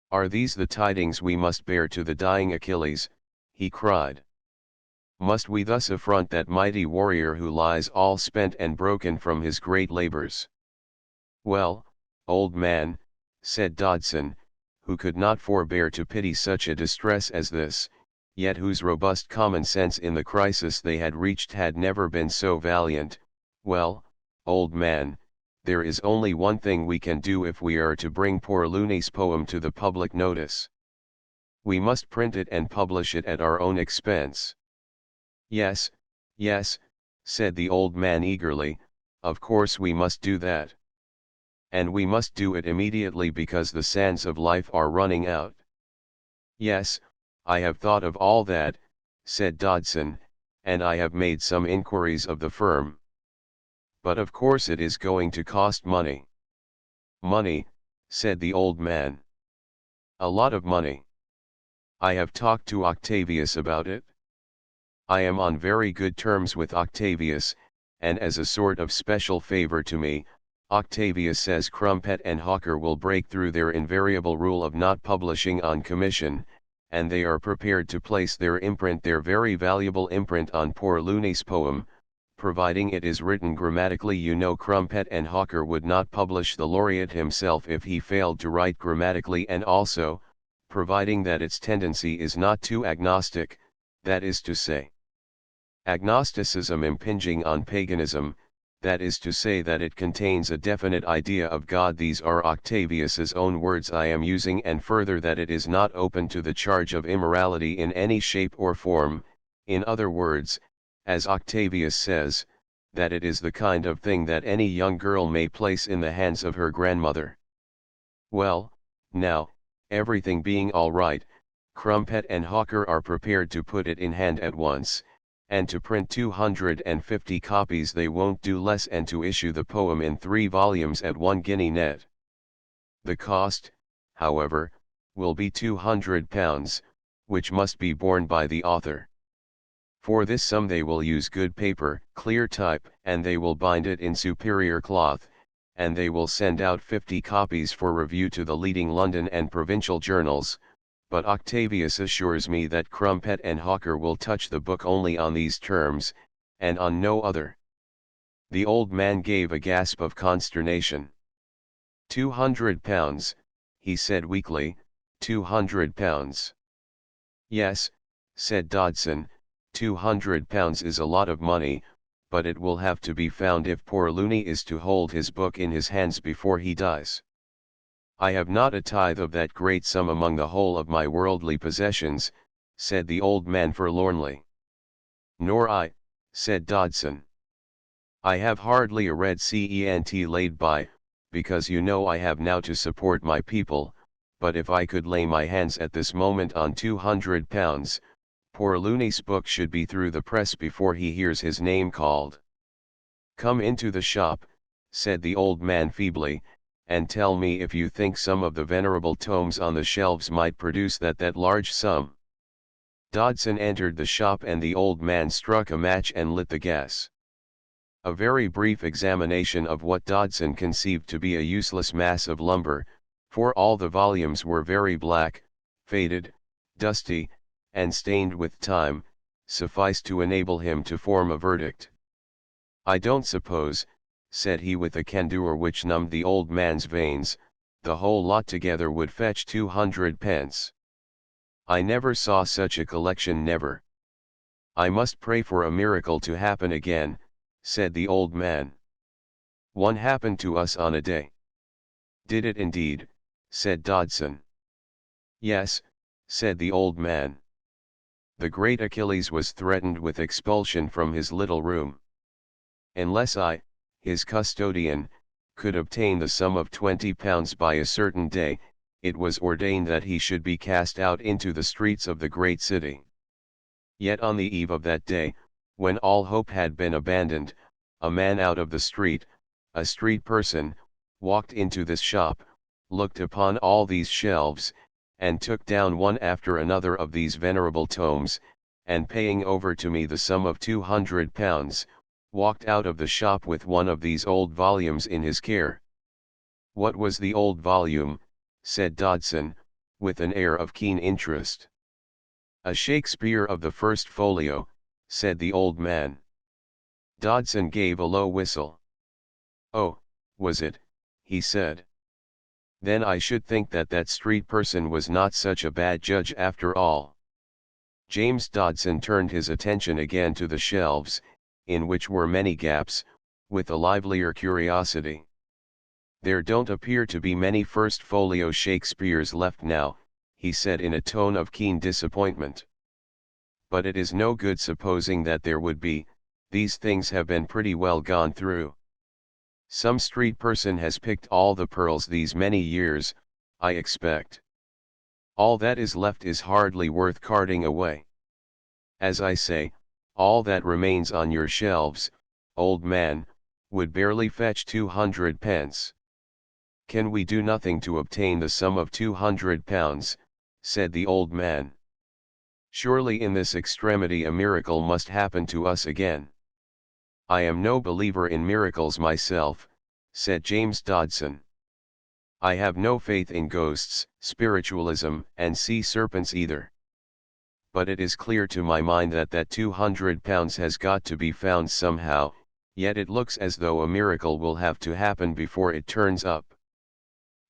S1: "Are these the tidings we must bear to the dying Achilles?" he cried. "Must we thus affront that mighty warrior who lies all spent and broken from his great labors?" "Well, old man," said Dodson, who could not forbear to pity such a distress as this, yet whose robust common sense in the crisis they had reached had never been so valiant, "well, old man, there is only one thing we can do if we are to bring poor Looney's poem to the public notice. We must print it and publish it at our own expense." "Yes, yes," said the old man eagerly, "of course we must do that. And we must do it immediately, because the sands of life are running out." "Yes, I have thought of all that," said Dodson, "and I have made some inquiries of the firm. But of course it is going to cost money." "Money," said the old man. "A lot of money. I have talked to Octavius about it. I am on very good terms with Octavius, and as a sort of special favor to me, Octavius says Crumpet and Hawker will break through their invariable rule of not publishing on commission, and they are prepared to place their imprint, their very valuable imprint, on poor Looney's poem, providing it is written grammatically. You know Crumpet and Hawker would not publish the laureate himself if he failed to write grammatically, and also, providing that its tendency is not too agnostic, that is to say, agnosticism impinging on paganism, that is to say that it contains a definite idea of God. These are Octavius's own words I am using, and further that it is not open to the charge of immorality in any shape or form, in other words, as Octavius says, that it is the kind of thing that any young girl may place in the hands of her grandmother. Well, now, everything being all right, Crumpet and Hawker are prepared to put it in hand at once, and to print 250 copies. They won't do less, and to issue the poem in 3 volumes at 1 guinea net. The cost, however, will be £200, which must be borne by the author. For this sum they will use good paper, clear type, and they will bind it in superior cloth, and they will send out 50 copies for review to the leading London and provincial journals. But Octavius assures me that Crumpet and Hawker will touch the book only on these terms, and on no other. The old man gave a gasp of consternation. £200, he said weakly, £200. Yes, said Dodson, £200 is a lot of money, but it will have to be found if poor Looney is to hold his book in his hands before he dies. I have not a tithe of that great sum among the whole of my worldly possessions, said the old man forlornly. Nor I, said Dodson. I have hardly a red cent laid by, because you know I have now to support my people, but if I could lay my hands at this moment on £200, poor Looney's book should be through the press before he hears his name called. Come into the shop, said the old man feebly, and tell me if you think some of the venerable tomes on the shelves might produce that large sum. Dodson entered the shop and the old man struck a match and lit the gas. A very brief examination of what Dodson conceived to be a useless mass of lumber, for all the volumes were very black, faded, dusty, and stained with time, sufficed to enable him to form a verdict. "I don't suppose," said he with a candour which numbed the old man's veins, "the whole lot together would fetch 200 pence. I never saw such a collection, never. I must pray for a miracle to happen again," said the old man. "One happened to us on a day." "Did it indeed?" said Dodson. "Yes," said the old man. "The great Achilles was threatened with expulsion from his little room. Unless I, his custodian, could obtain the sum of £20 by a certain day, it was ordained that he should be cast out into the streets of the great city. Yet on the eve of that day, when all hope had been abandoned, a man out of the street, a street person, walked into this shop, looked upon all these shelves, and took down one after another of these venerable tomes, and paying over to me the sum of £200, walked out of the shop with one of these old volumes in his care." "What was the old volume?" said Dodson, with an air of keen interest. "A Shakespeare of the first folio," said the old man. Dodson gave a low whistle. "Oh, was it?" he said. "Then I should think that street person was not such a bad judge after all." James Dodson turned his attention again to the shelves, in which were many gaps, with a livelier curiosity. "There don't appear to be many first folio Shakespeares left now," he said in a tone of keen disappointment. "But it is no good supposing that there would be, these things have been pretty well gone through. Some street person has picked all the pearls these many years, I expect. All that is left is hardly worth carting away. As I say, all that remains on your shelves, old man, would barely fetch 200 pence. Can we do nothing to obtain the sum of £200, said the old man. Surely in this extremity a miracle must happen to us again. I am no believer in miracles myself, said James Dodson. I have no faith in ghosts, spiritualism, and sea serpents either. But it is clear to my mind that £200 has got to be found somehow, yet it looks as though a miracle will have to happen before it turns up.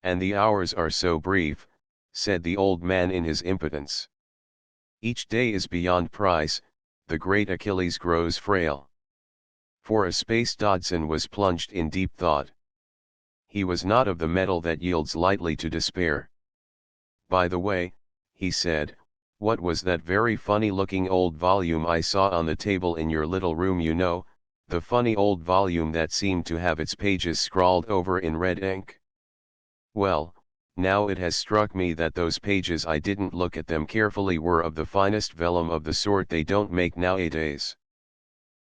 S1: And the hours are so brief, said the old man in his impotence. Each day is beyond price, the great Achilles grows frail. For a space Dodson was plunged in deep thought. He was not of the metal that yields lightly to despair. By the way, he said, what was that very funny-looking old volume I saw on the table in your little room, you know, the funny old volume that seemed to have its pages scrawled over in red ink? Well, now it has struck me that those pages, I didn't look at them carefully, were of the finest vellum of the sort they don't make nowadays.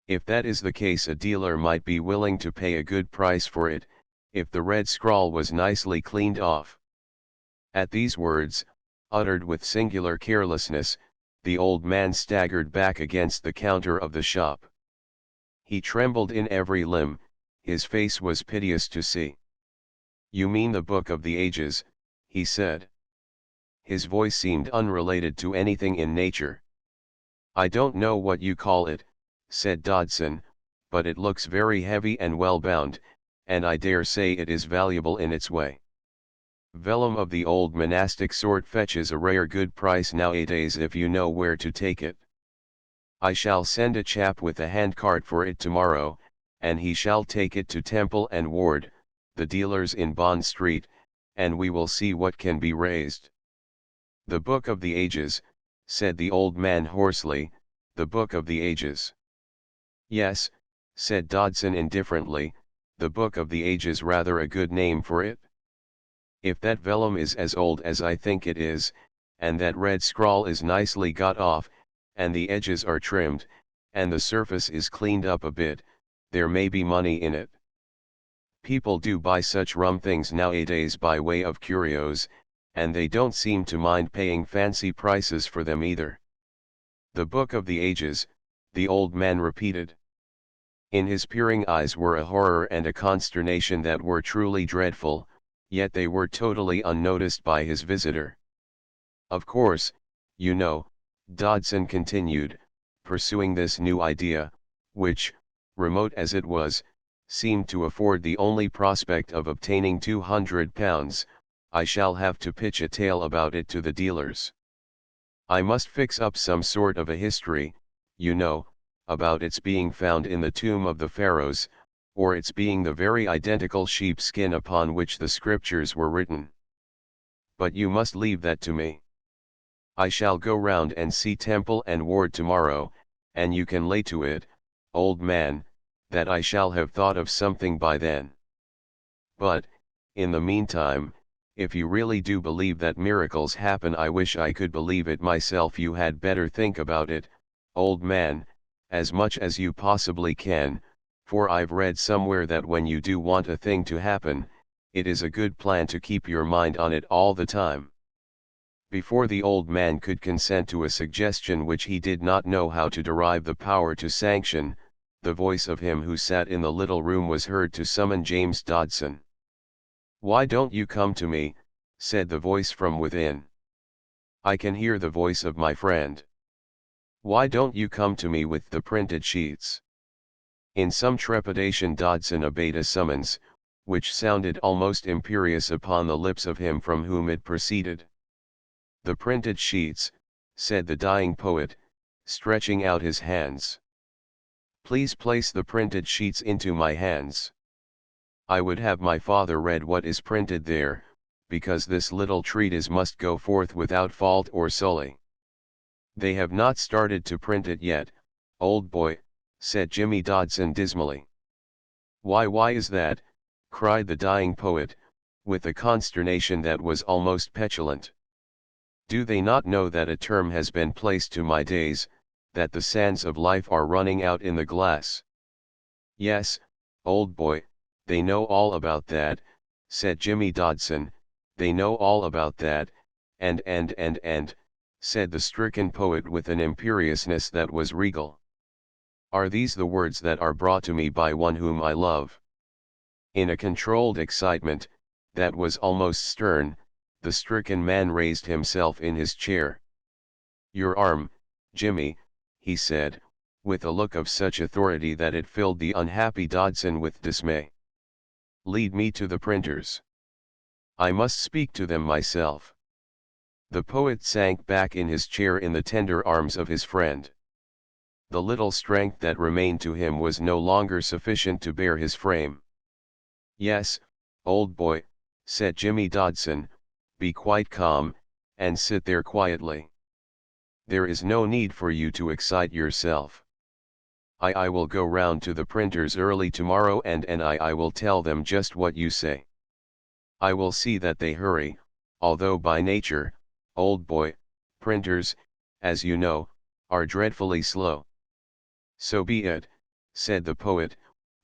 S1: If that is the case, a dealer might be willing to pay a good price for it, if the red scrawl was nicely cleaned off. At these words, uttered with singular carelessness, the old man staggered back against the counter of the shop. He trembled in every limb, his face was piteous to see. You mean the Book of the Ages, he said. His voice seemed unrelated to anything in nature. I don't know what you call it, said Dodson, but it looks very heavy and well bound, and I dare say it is valuable in its way. Vellum of the old monastic sort fetches a rare good price nowadays if you know where to take it. I shall send a chap with a handcart for it tomorrow, and he shall take it to Temple and Ward, the dealers in Bond Street, and we will see what can be raised. The Book of the Ages, said the old man hoarsely, the Book of the Ages. Yes, said Dodson indifferently, the Book of the Ages, rather a good name for it. If that vellum is as old as I think it is, and that red scrawl is nicely got off, and the edges are trimmed, and the surface is cleaned up a bit, there may be money in it. People do buy such rum things nowadays by way of curios, and they don't seem to mind paying fancy prices for them either. The Book of the Ages, the old man repeated. In his peering eyes were a horror and a consternation that were truly dreadful, yet they were totally unnoticed by his visitor. Of course, you know, Dodson continued, pursuing this new idea, which, remote as it was, seemed to afford the only prospect of obtaining £200, I shall have to pitch a tale about it to the dealers. I must fix up some sort of a history, you know, about its being found in the tomb of the pharaohs, or its being the very identical sheepskin upon which the scriptures were written. But you must leave that to me. I shall go round and see Temple and Ward tomorrow, and you can lay to it, old man, that I shall have thought of something by then. But, in the meantime, if you really do believe that miracles happen, I wish I could believe it myself. You had better think about it, old man, as much as you possibly can, for I've read somewhere that when you do want a thing to happen, it is a good plan to keep your mind on it all the time. Before the old man could consent to a suggestion which he did not know how to derive the power to sanction, the voice of him who sat in the little room was heard to summon James Dodson. "Why don't you come to me?" said the voice from within. "I can hear the voice of my friend. Why don't you come to me with the printed sheets?" In some trepidation Dodson obeyed a summons, which sounded almost imperious upon the lips of him from whom it proceeded. "The printed sheets," said the dying poet, stretching out his hands. "Please place the printed sheets into my hands. I would have my father read what is printed there, because this little treatise must go forth without fault or sully." "They have not started to print it yet, old boy," said Jimmy Dodson dismally. Why is that?" cried the dying poet, with a consternation that was almost petulant. "Do they not know that a term has been placed to my days, that the sands of life are running out in the glass?" "Yes, old boy, they know all about that," said Jimmy Dodson, "they know all about that, and, said the stricken poet with an imperiousness that was regal. "Are these the words that are brought to me by one whom I love?" In a controlled excitement, that was almost stern, the stricken man raised himself in his chair. "Your arm, Jimmy," he said, with a look of such authority that it filled the unhappy Dodson with dismay. "Lead me to the printers. I must speak to them myself." The poet sank back in his chair in the tender arms of his friend. The little strength that remained to him was no longer sufficient to bear his frame. "Yes, old boy," said Jimmy Dodson, "be quite calm, and sit there quietly. There is no need for you to excite yourself. I will go round to the printers early tomorrow and I will tell them just what you say. I will see that they hurry, although by nature, old boy, printers, as you know, are dreadfully slow." "So be it," said the poet,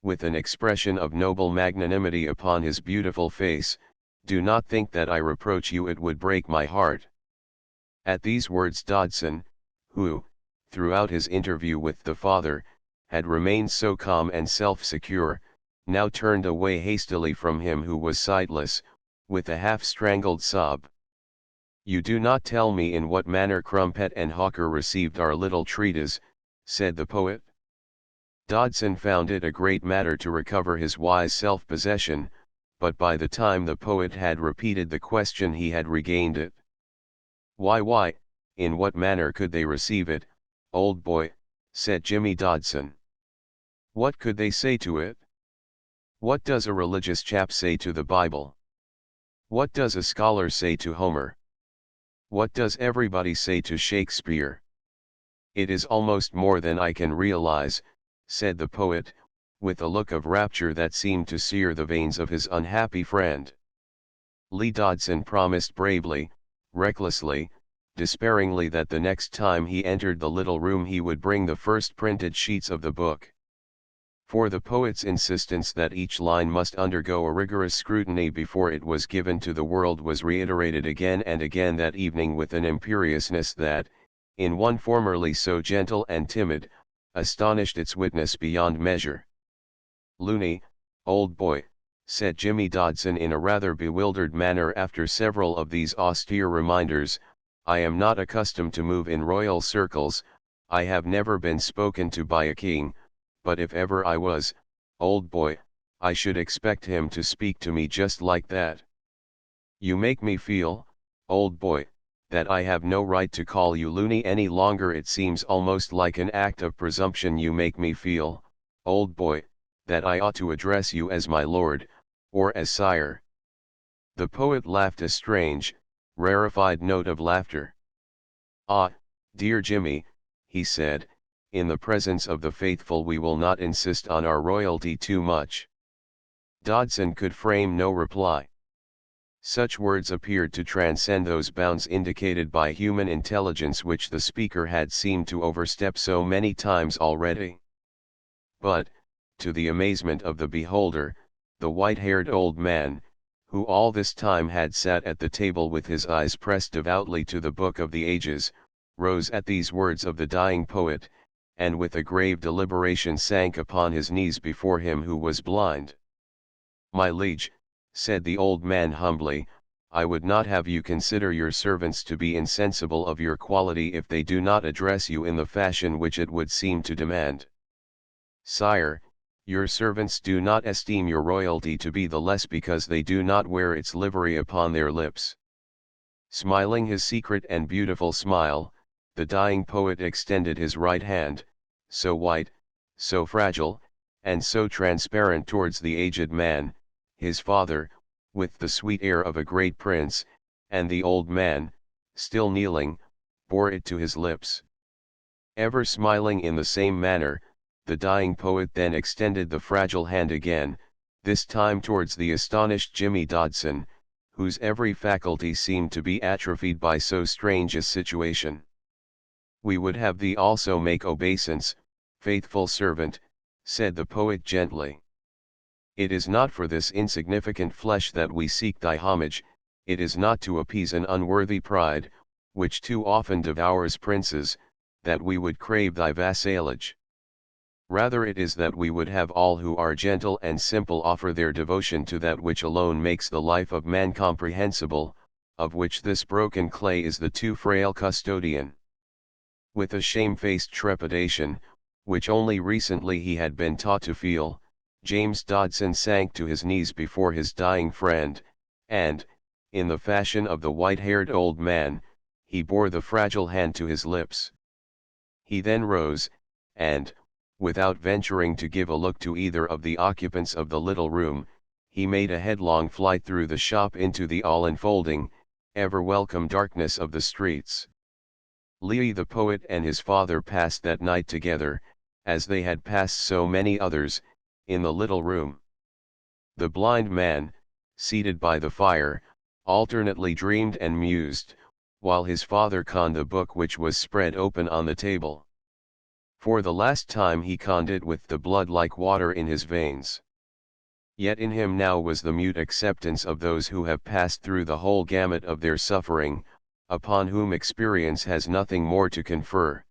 S1: with an expression of noble magnanimity upon his beautiful face. "Do not think that I reproach you, it would break my heart." At these words Dodson, who, throughout his interview with the father, had remained so calm and self-secure, now turned away hastily from him who was sightless, with a half-strangled sob. "You do not tell me in what manner Crumpet and Hawker received our little treatise," said the poet. Dodson found it a great matter to recover his wise self-possession, but by the time the poet had repeated the question he had regained it. Why, in what manner could they receive it, old boy?" said Jimmy Dodson. "What could they say to it? What does a religious chap say to the Bible? What does a scholar say to Homer? What does everybody say to Shakespeare? It is almost more than I can realize," said the poet, with a look of rapture that seemed to sear the veins of his unhappy friend. Lee Dodson promised bravely, recklessly, despairingly that the next time he entered the little room he would bring the first printed sheets of the book. For the poet's insistence that each line must undergo a rigorous scrutiny before it was given to the world was reiterated again and again that evening with an imperiousness that, in one formerly so gentle and timid, astonished its witness beyond measure. "Looney, old boy," said Jimmy Dodson in a rather bewildered manner after several of these austere reminders, "I am not accustomed to move in royal circles, I have never been spoken to by a king, but if ever I was, old boy, I should expect him to speak to me just like that. You make me feel, old boy, that I have no right to call you Looney any longer. It seems almost like an act of presumption. You make me feel, old boy, that I ought to address you as my lord, or as sire." The poet laughed a strange, rarefied note of laughter. "Ah, dear Jimmy," he said, "in the presence of the faithful we will not insist on our royalty too much." Dodson could frame no reply. Such words appeared to transcend those bounds indicated by human intelligence which the speaker had seemed to overstep so many times already. But, to the amazement of the beholder, the white-haired old man, who all this time had sat at the table with his eyes pressed devoutly to the Book of the Ages, rose at these words of the dying poet, and with a grave deliberation sank upon his knees before him who was blind. "My liege," said the old man humbly, "I would not have you consider your servants to be insensible of your quality if they do not address you in the fashion which it would seem to demand. Sire, your servants do not esteem your royalty to be the less because they do not wear its livery upon their lips." Smiling his secret and beautiful smile, the dying poet extended his right hand, so white, so fragile, and so transparent towards the aged man, his father, with the sweet air of a great prince, and the old man, still kneeling, bore it to his lips. Ever smiling in the same manner, the dying poet then extended the fragile hand again, this time towards the astonished Jimmy Dodson, whose every faculty seemed to be atrophied by so strange a situation. "We would have thee also make obeisance, faithful servant," said the poet gently. "It is not for this insignificant flesh that we seek thy homage, it is not to appease an unworthy pride, which too often devours princes, that we would crave thy vassalage. Rather it is that we would have all who are gentle and simple offer their devotion to that which alone makes the life of man comprehensible, of which this broken clay is the too frail custodian." With a shamefaced trepidation, which only recently he had been taught to feel, James Dodson sank to his knees before his dying friend, and, in the fashion of the white-haired old man, he bore the fragile hand to his lips. He then rose, and, without venturing to give a look to either of the occupants of the little room, he made a headlong flight through the shop into the all-enfolding, ever-welcome darkness of the streets. Lee the poet and his father passed that night together, as they had passed so many others, in the little room. The blind man, seated by the fire, alternately dreamed and mused, while his father conned the book which was spread open on the table. For the last time he conned it with the blood like water in his veins. Yet in him now was the mute acceptance of those who have passed through the whole gamut of their suffering, upon whom experience has nothing more to confer.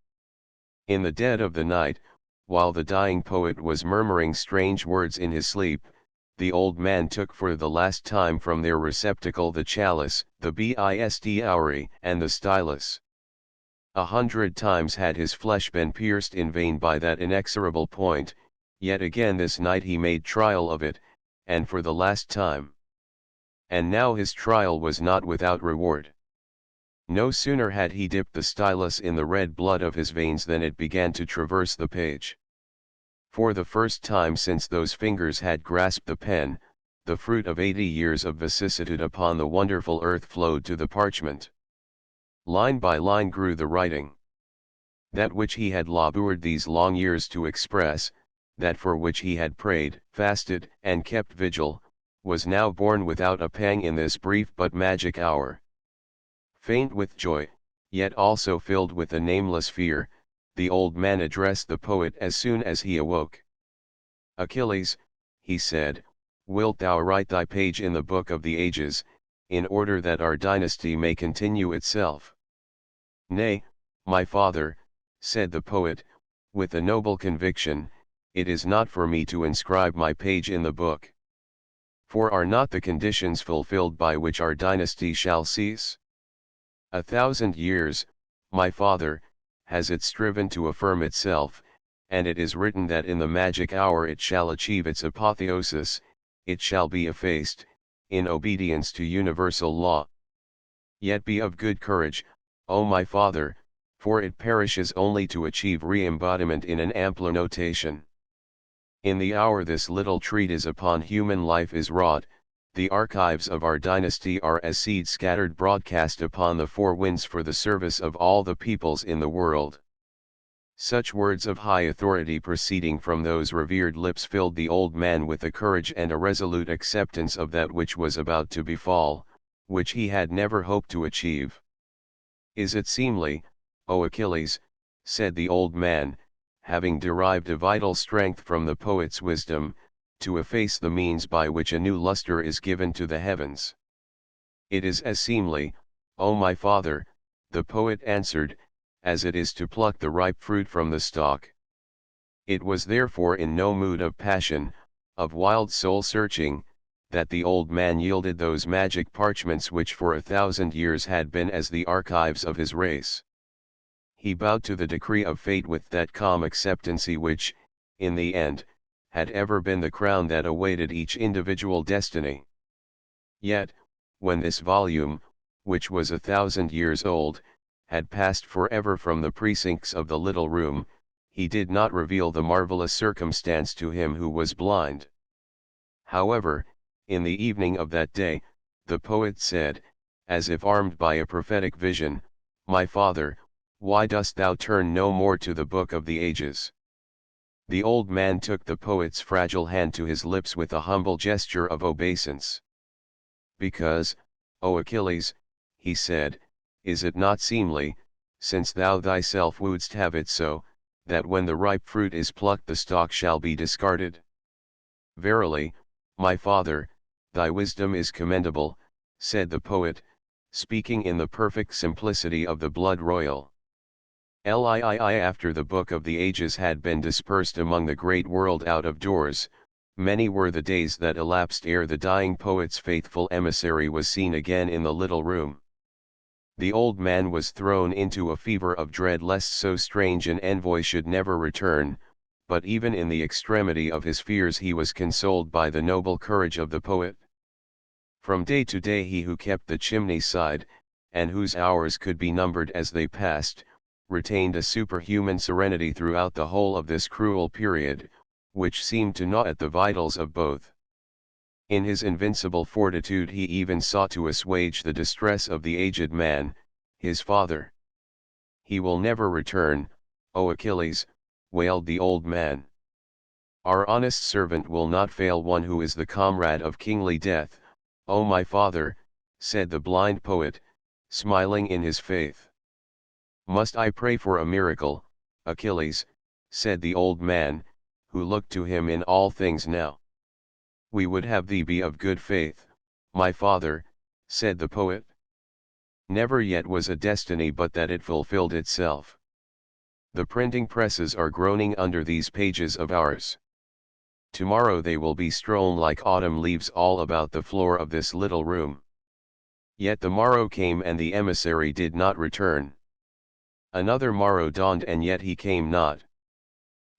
S1: In the dead of the night, while the dying poet was murmuring strange words in his sleep, the old man took for the last time from their receptacle the chalice, the bist and the stylus. 100 times had his flesh been pierced in vain by that inexorable point, yet again this night he made trial of it, and for the last time. And now his trial was not without reward. No sooner had he dipped the stylus in the red blood of his veins than it began to traverse the page. For the first time since those fingers had grasped the pen, the fruit of 80 years of vicissitude upon the wonderful earth flowed to the parchment. Line by line grew the writing. That which he had labored these long years to express, that for which he had prayed, fasted, and kept vigil, was now born without a pang in this brief but magic hour. Faint with joy, yet also filled with a nameless fear, the old man addressed the poet as soon as he awoke. Achilles, he said, wilt thou write thy page in the book of the ages, in order that our dynasty may continue itself? Nay, my father, said the poet, with a noble conviction, it is not for me to inscribe my page in the book. For are not the conditions fulfilled by which our dynasty shall cease? 1,000 years, my father, has it striven to affirm itself, and it is written that in the magic hour it shall achieve its apotheosis, it shall be effaced, in obedience to universal law. Yet be of good courage, O my father, for it perishes only to achieve re-embodiment in an ampler notation. In the hour this little treatise upon human life is wrought, the archives of our dynasty are as seed scattered broadcast upon the four winds for the service of all the peoples in the world. Such words of high authority proceeding from those revered lips filled the old man with a courage and a resolute acceptance of that which was about to befall, which he had never hoped to achieve. Is it seemly, O Achilles, said the old man, having derived a vital strength from the poet's wisdom, to efface the means by which a new luster is given to the heavens? It is as seemly, O my father, the poet answered, as it is to pluck the ripe fruit from the stalk. It was therefore in no mood of passion, of wild soul-searching, that the old man yielded those magic parchments which for 1,000 years had been as the archives of his race. He bowed to the decree of fate with that calm acceptancy which, in the end, had ever been the crown that awaited each individual destiny. Yet, when this volume, which was 1,000 years old, had passed forever from the precincts of the little room, he did not reveal the marvelous circumstance to him who was blind. However, in the evening of that day, the poet said, as if armed by a prophetic vision, "My father, why dost thou turn no more to the book of the ages?" The old man took the poet's fragile hand to his lips with a humble gesture of obeisance. "Because, O Achilles," he said, "is it not seemly, since thou thyself wouldst have it so, that when the ripe fruit is plucked the stalk shall be discarded? Verily, my father, thy wisdom is commendable," said the poet, speaking in the perfect simplicity of the blood royal. After the book of the ages had been dispersed among the great world out of doors, many were the days that elapsed ere the dying poet's faithful emissary was seen again in the little room. The old man was thrown into a fever of dread lest so strange an envoy should never return, but even in the extremity of his fears he was consoled by the noble courage of the poet. From day to day he who kept the chimney side, and whose hours could be numbered as they passed, retained a superhuman serenity throughout the whole of this cruel period, which seemed to gnaw at the vitals of both. In his invincible fortitude he even sought to assuage the distress of the aged man, his father. "He will never return, O Achilles," wailed the old man. "Our honest servant will not fail one who is the comrade of kingly death, O my father," said the blind poet, smiling in his faith. "Must I pray for a miracle, Achilles?" said the old man, who looked to him in all things now. "We would have thee be of good faith, my father," said the poet. "Never yet was a destiny but that it fulfilled itself. The printing presses are groaning under these pages of ours. Tomorrow they will be strewn like autumn leaves all about the floor of this little room." Yet the morrow came and the emissary did not return. Another morrow dawned and yet he came not.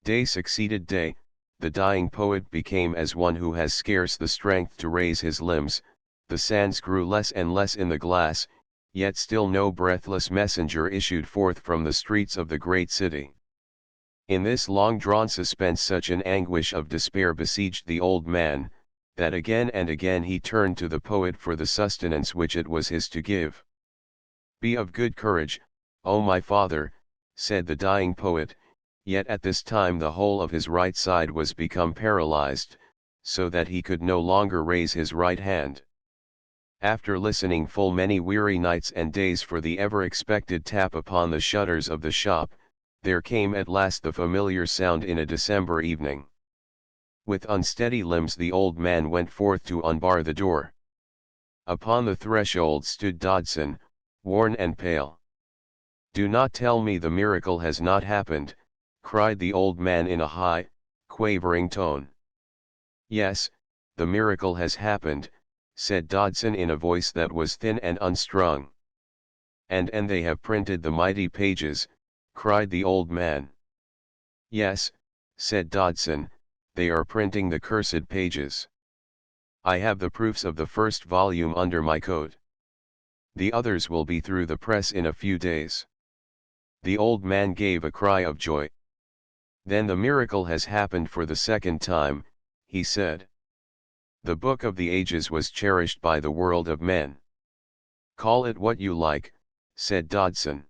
S1: Day succeeded day, the dying poet became as one who has scarce the strength to raise his limbs, the sands grew less and less in the glass, yet still no breathless messenger issued forth from the streets of the great city. In this long-drawn suspense such an anguish of despair besieged the old man, that again and again he turned to the poet for the sustenance which it was his to give. "Be of good courage, O my father," said the dying poet, yet at this time the whole of his right side was become paralyzed, so that he could no longer raise his right hand. After listening full many weary nights and days for the ever-expected tap upon the shutters of the shop, there came at last the familiar sound in a December evening. With unsteady limbs the old man went forth to unbar the door. Upon the threshold stood Dodson, worn and pale. "Do not tell me the miracle has not happened," cried the old man in a high, quavering tone. "Yes, the miracle has happened," said Dodson in a voice that was thin and unstrung. And they have printed the mighty pages," cried the old man. "Yes," said Dodson, "they are printing the cursed pages. I have the proofs of the first volume under my coat. The others will be through the press in a few days." The old man gave a cry of joy. "Then the miracle has happened for the second time," he said. "The Book of the Ages was cherished by the world of men." "Call it what you like," said Dodson.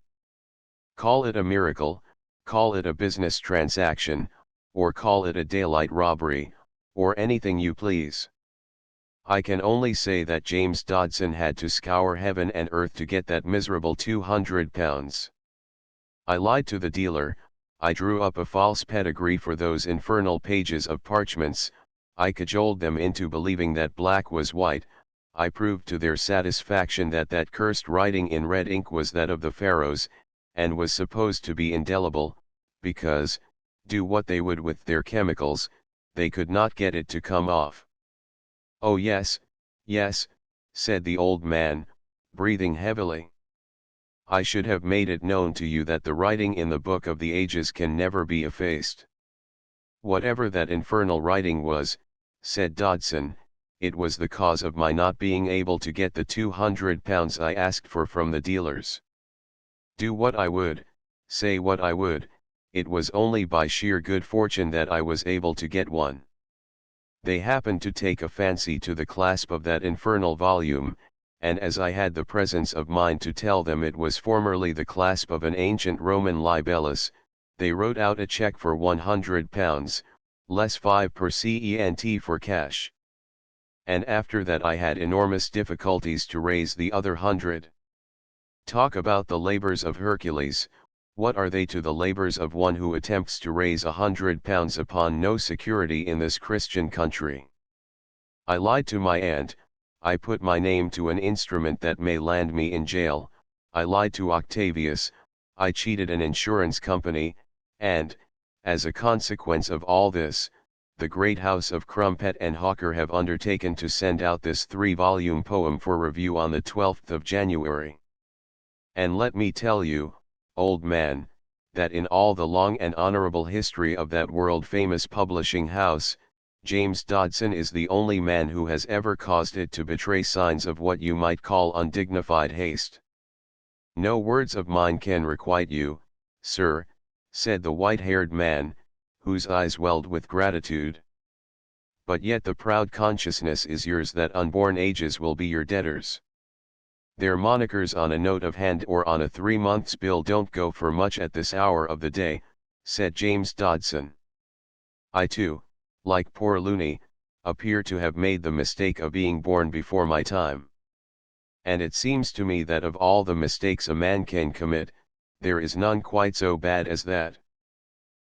S1: "Call it a miracle, call it a business transaction, or call it a daylight robbery, or anything you please. I can only say that James Dodson had to scour heaven and earth to get that miserable £200. I lied to the dealer, I drew up a false pedigree for those infernal pages of parchments, I cajoled them into believing that black was white, I proved to their satisfaction that that cursed writing in red ink was that of the pharaohs, and was supposed to be indelible, because, do what they would with their chemicals, they could not get it to come off." "Oh yes, yes," said the old man, breathing heavily. "I should have made it known to you that the writing in the Book of the Ages can never be effaced." "Whatever that infernal writing was," said Dodson, "it was the cause of my not being able to get the £200 I asked for from the dealers. Do what I would, say what I would, it was only by sheer good fortune that I was able to get one. They happened to take a fancy to the clasp of that infernal volume, and as I had the presence of mind to tell them it was formerly the clasp of an ancient Roman libellus, they wrote out a cheque for £100, less 5 per cent for cash. And after that I had enormous difficulties to raise the other 100. Talk about the labors of Hercules, what are they to the labors of one who attempts to raise £100 upon no security in this Christian country? I lied to my aunt, I put my name to an instrument that may land me in jail, I lied to Octavius, I cheated an insurance company, and, as a consequence of all this, the great house of Crumpet and Hawker have undertaken to send out this 3-volume poem for review on the 12th of January. And let me tell you, old man, that in all the long and honorable history of that world-famous publishing house, James Dodson is the only man who has ever caused it to betray signs of what you might call undignified haste. No words of mine can requite you, sir," said the white-haired man, whose eyes welled with gratitude. "But yet the proud consciousness is yours that unborn ages will be your debtors. Their monikers on a note of hand or on a 3 months' bill don't go for much at this hour of the day," said James Dodson. "I too, like poor Looney, appear to have made the mistake of being born before my time. And it seems to me that of all the mistakes a man can commit, there is none quite so bad as that."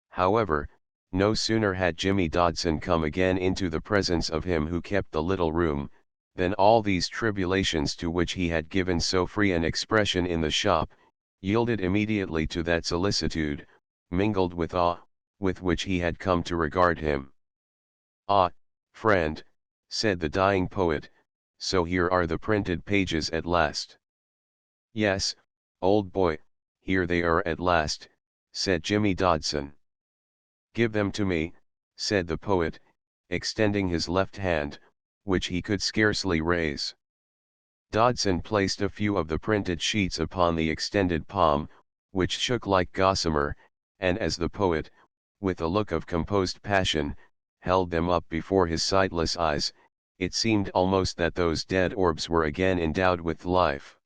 S1: However, no sooner had Jimmy Dodson come again into the presence of him who kept the little room, than all these tribulations to which he had given so free an expression in the shop, yielded immediately to that solicitude, mingled with awe, with which he had come to regard him. "Ah, friend," said the dying poet, "so here are the printed pages at last." "Yes, old boy, here they are at last," said Jimmy Dodson. "Give them to me," said the poet, extending his left hand, which he could scarcely raise. Dodson placed a few of the printed sheets upon the extended palm, which shook like gossamer, and as the poet, with a look of composed passion, held them up before his sightless eyes, it seemed almost that those dead orbs were again endowed with life.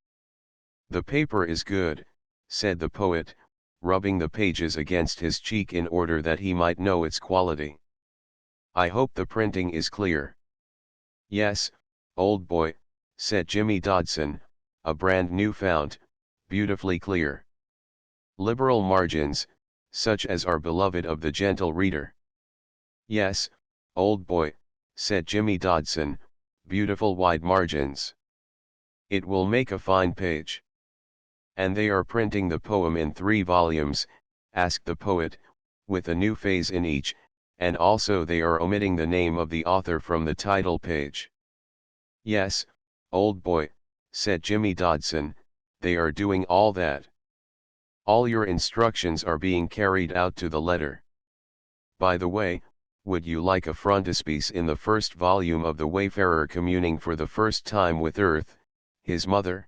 S1: "The paper is good," said the poet, rubbing the pages against his cheek in order that he might know its quality. "I hope the printing is clear." "Yes, old boy," said Jimmy Dodson, "a brand new fount, beautifully clear. Liberal margins, such as are beloved of the gentle reader." "Yes, "Old boy," said Jimmy Dodson, "beautiful wide margins. It will make a fine page." "And they are printing the poem in 3 volumes, asked the poet, "with a new phase in each, and also they are omitting the name of the author from the title page." "Yes, old boy," said Jimmy Dodson, "they are doing all that. All your instructions are being carried out to the letter. By the way, would you like a frontispiece in the first volume of The Wayfarer communing for the first time with Earth, his mother?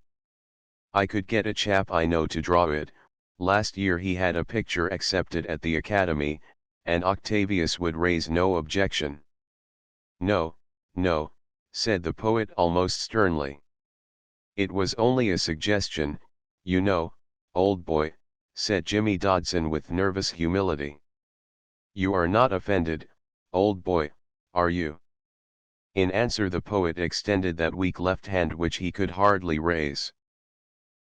S1: I could get a chap I know to draw it. Last year he had a picture accepted at the Academy, and Octavius would raise no objection." "No, no," said the poet almost sternly. "It was only a suggestion, you know, old boy," said Jimmy Dodson with nervous humility. "You are not offended, old boy, are you?" In answer the poet extended that weak left hand which he could hardly raise.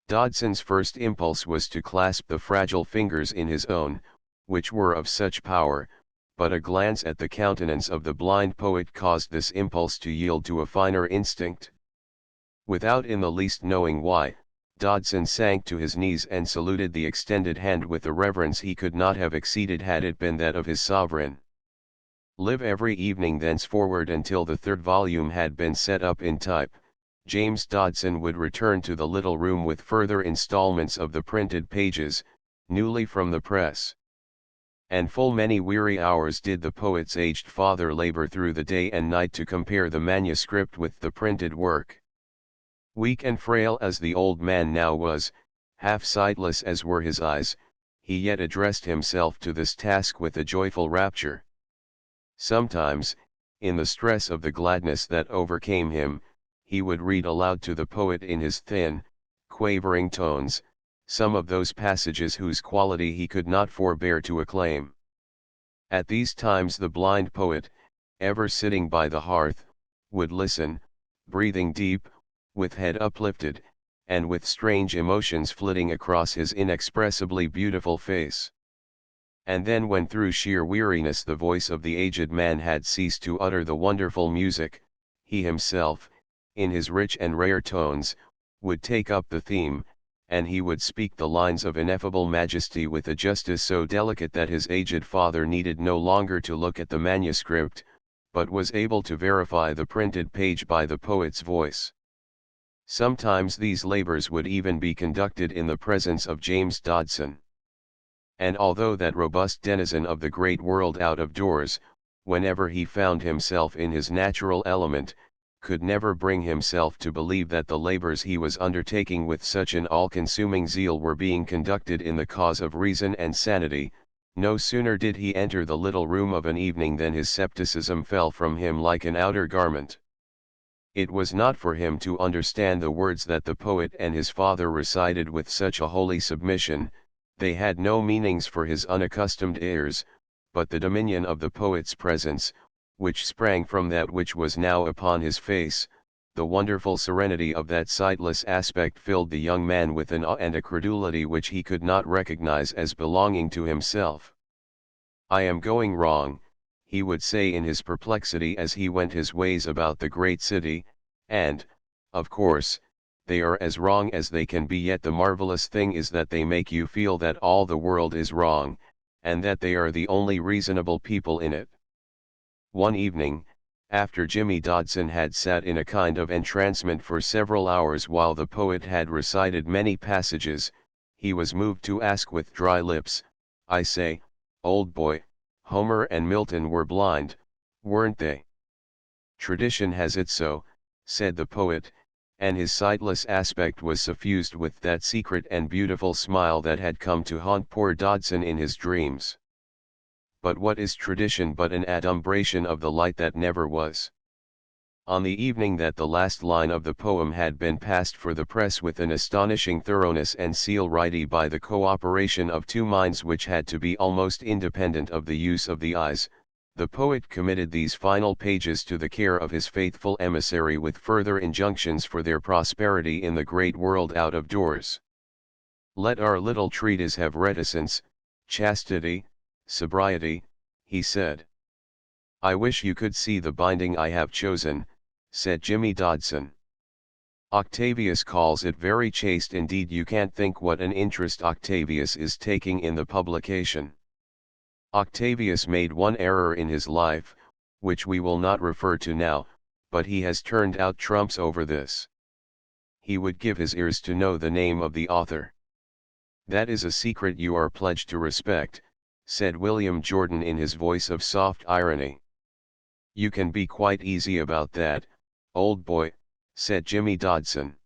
S1: Dodson's first impulse was to clasp the fragile fingers in his own, which were of such power, but a glance at the countenance of the blind poet caused this impulse to yield to a finer instinct. Without in the least knowing why, Dodson sank to his knees and saluted the extended hand with a reverence he could not have exceeded had it been that of his sovereign. Live every evening thenceforward until the 3rd volume had been set up in type, James Dodson would return to the little room with further installments of the printed pages, newly from the press. And full many weary hours did the poet's aged father labor through the day and night to compare the manuscript with the printed work. Weak and frail as the old man now was, half sightless as were his eyes, he yet addressed himself to this task with a joyful rapture. Sometimes, in the stress of the gladness that overcame him, he would read aloud to the poet in his thin, quavering tones, some of those passages whose quality he could not forbear to acclaim. At these times the blind poet, ever sitting by the hearth, would listen, breathing deep, with head uplifted, and with strange emotions flitting across his inexpressibly beautiful face. And then when through sheer weariness the voice of the aged man had ceased to utter the wonderful music, he himself, in his rich and rare tones, would take up the theme, and he would speak the lines of ineffable majesty with a justice so delicate that his aged father needed no longer to look at the manuscript, but was able to verify the printed page by the poet's voice. Sometimes these labors would even be conducted in the presence of James Dodson. And although that robust denizen of the great world out of doors, whenever he found himself in his natural element, could never bring himself to believe that the labors he was undertaking with such an all-consuming zeal were being conducted in the cause of reason and sanity, no sooner did he enter the little room of an evening than his scepticism fell from him like an outer garment. It was not for him to understand the words that the poet and his father recited with such a holy submission, they had no meanings for his unaccustomed ears, but the dominion of the poet's presence, which sprang from that which was now upon his face, the wonderful serenity of that sightless aspect filled the young man with an awe and a credulity which he could not recognize as belonging to himself. "I am going wrong," he would say in his perplexity as he went his ways about the great city, and, of course, they are as wrong as they can be, yet the marvelous thing is that they make you feel that all the world is wrong, and that they are the only reasonable people in it. One evening, after Jimmy Dodson had sat in a kind of entrancement for several hours while the poet had recited many passages, he was moved to ask with dry lips, "I say, old boy, Homer and Milton were blind, weren't they?" "Tradition has it so," said the poet, and his sightless aspect was suffused with that secret and beautiful smile that had come to haunt poor Dodson in his dreams. But what is tradition but an adumbration of the light that never was? On the evening that the last line of the poem had been passed for the press with an astonishing thoroughness and celerity by the co-operation of 2 minds which had to be almost independent of the use of the eyes, the poet committed these final pages to the care of his faithful emissary with further injunctions for their prosperity in the great world out of doors. "Let our little treatise have reticence, chastity, sobriety," he said. I wish you could see the binding I have chosen, said Jimmy Dodson. Octavius calls it very chaste indeed. You can't think what an interest Octavius is taking in the publication. Octavius made one error in his life, which we will not refer to now, but he has turned out trumps over this. He would give his ears to know the name of the author. That is a secret you are pledged to respect, said William Jordan in his voice of soft irony. You can be quite easy about that, old boy, said Jimmy Dodson.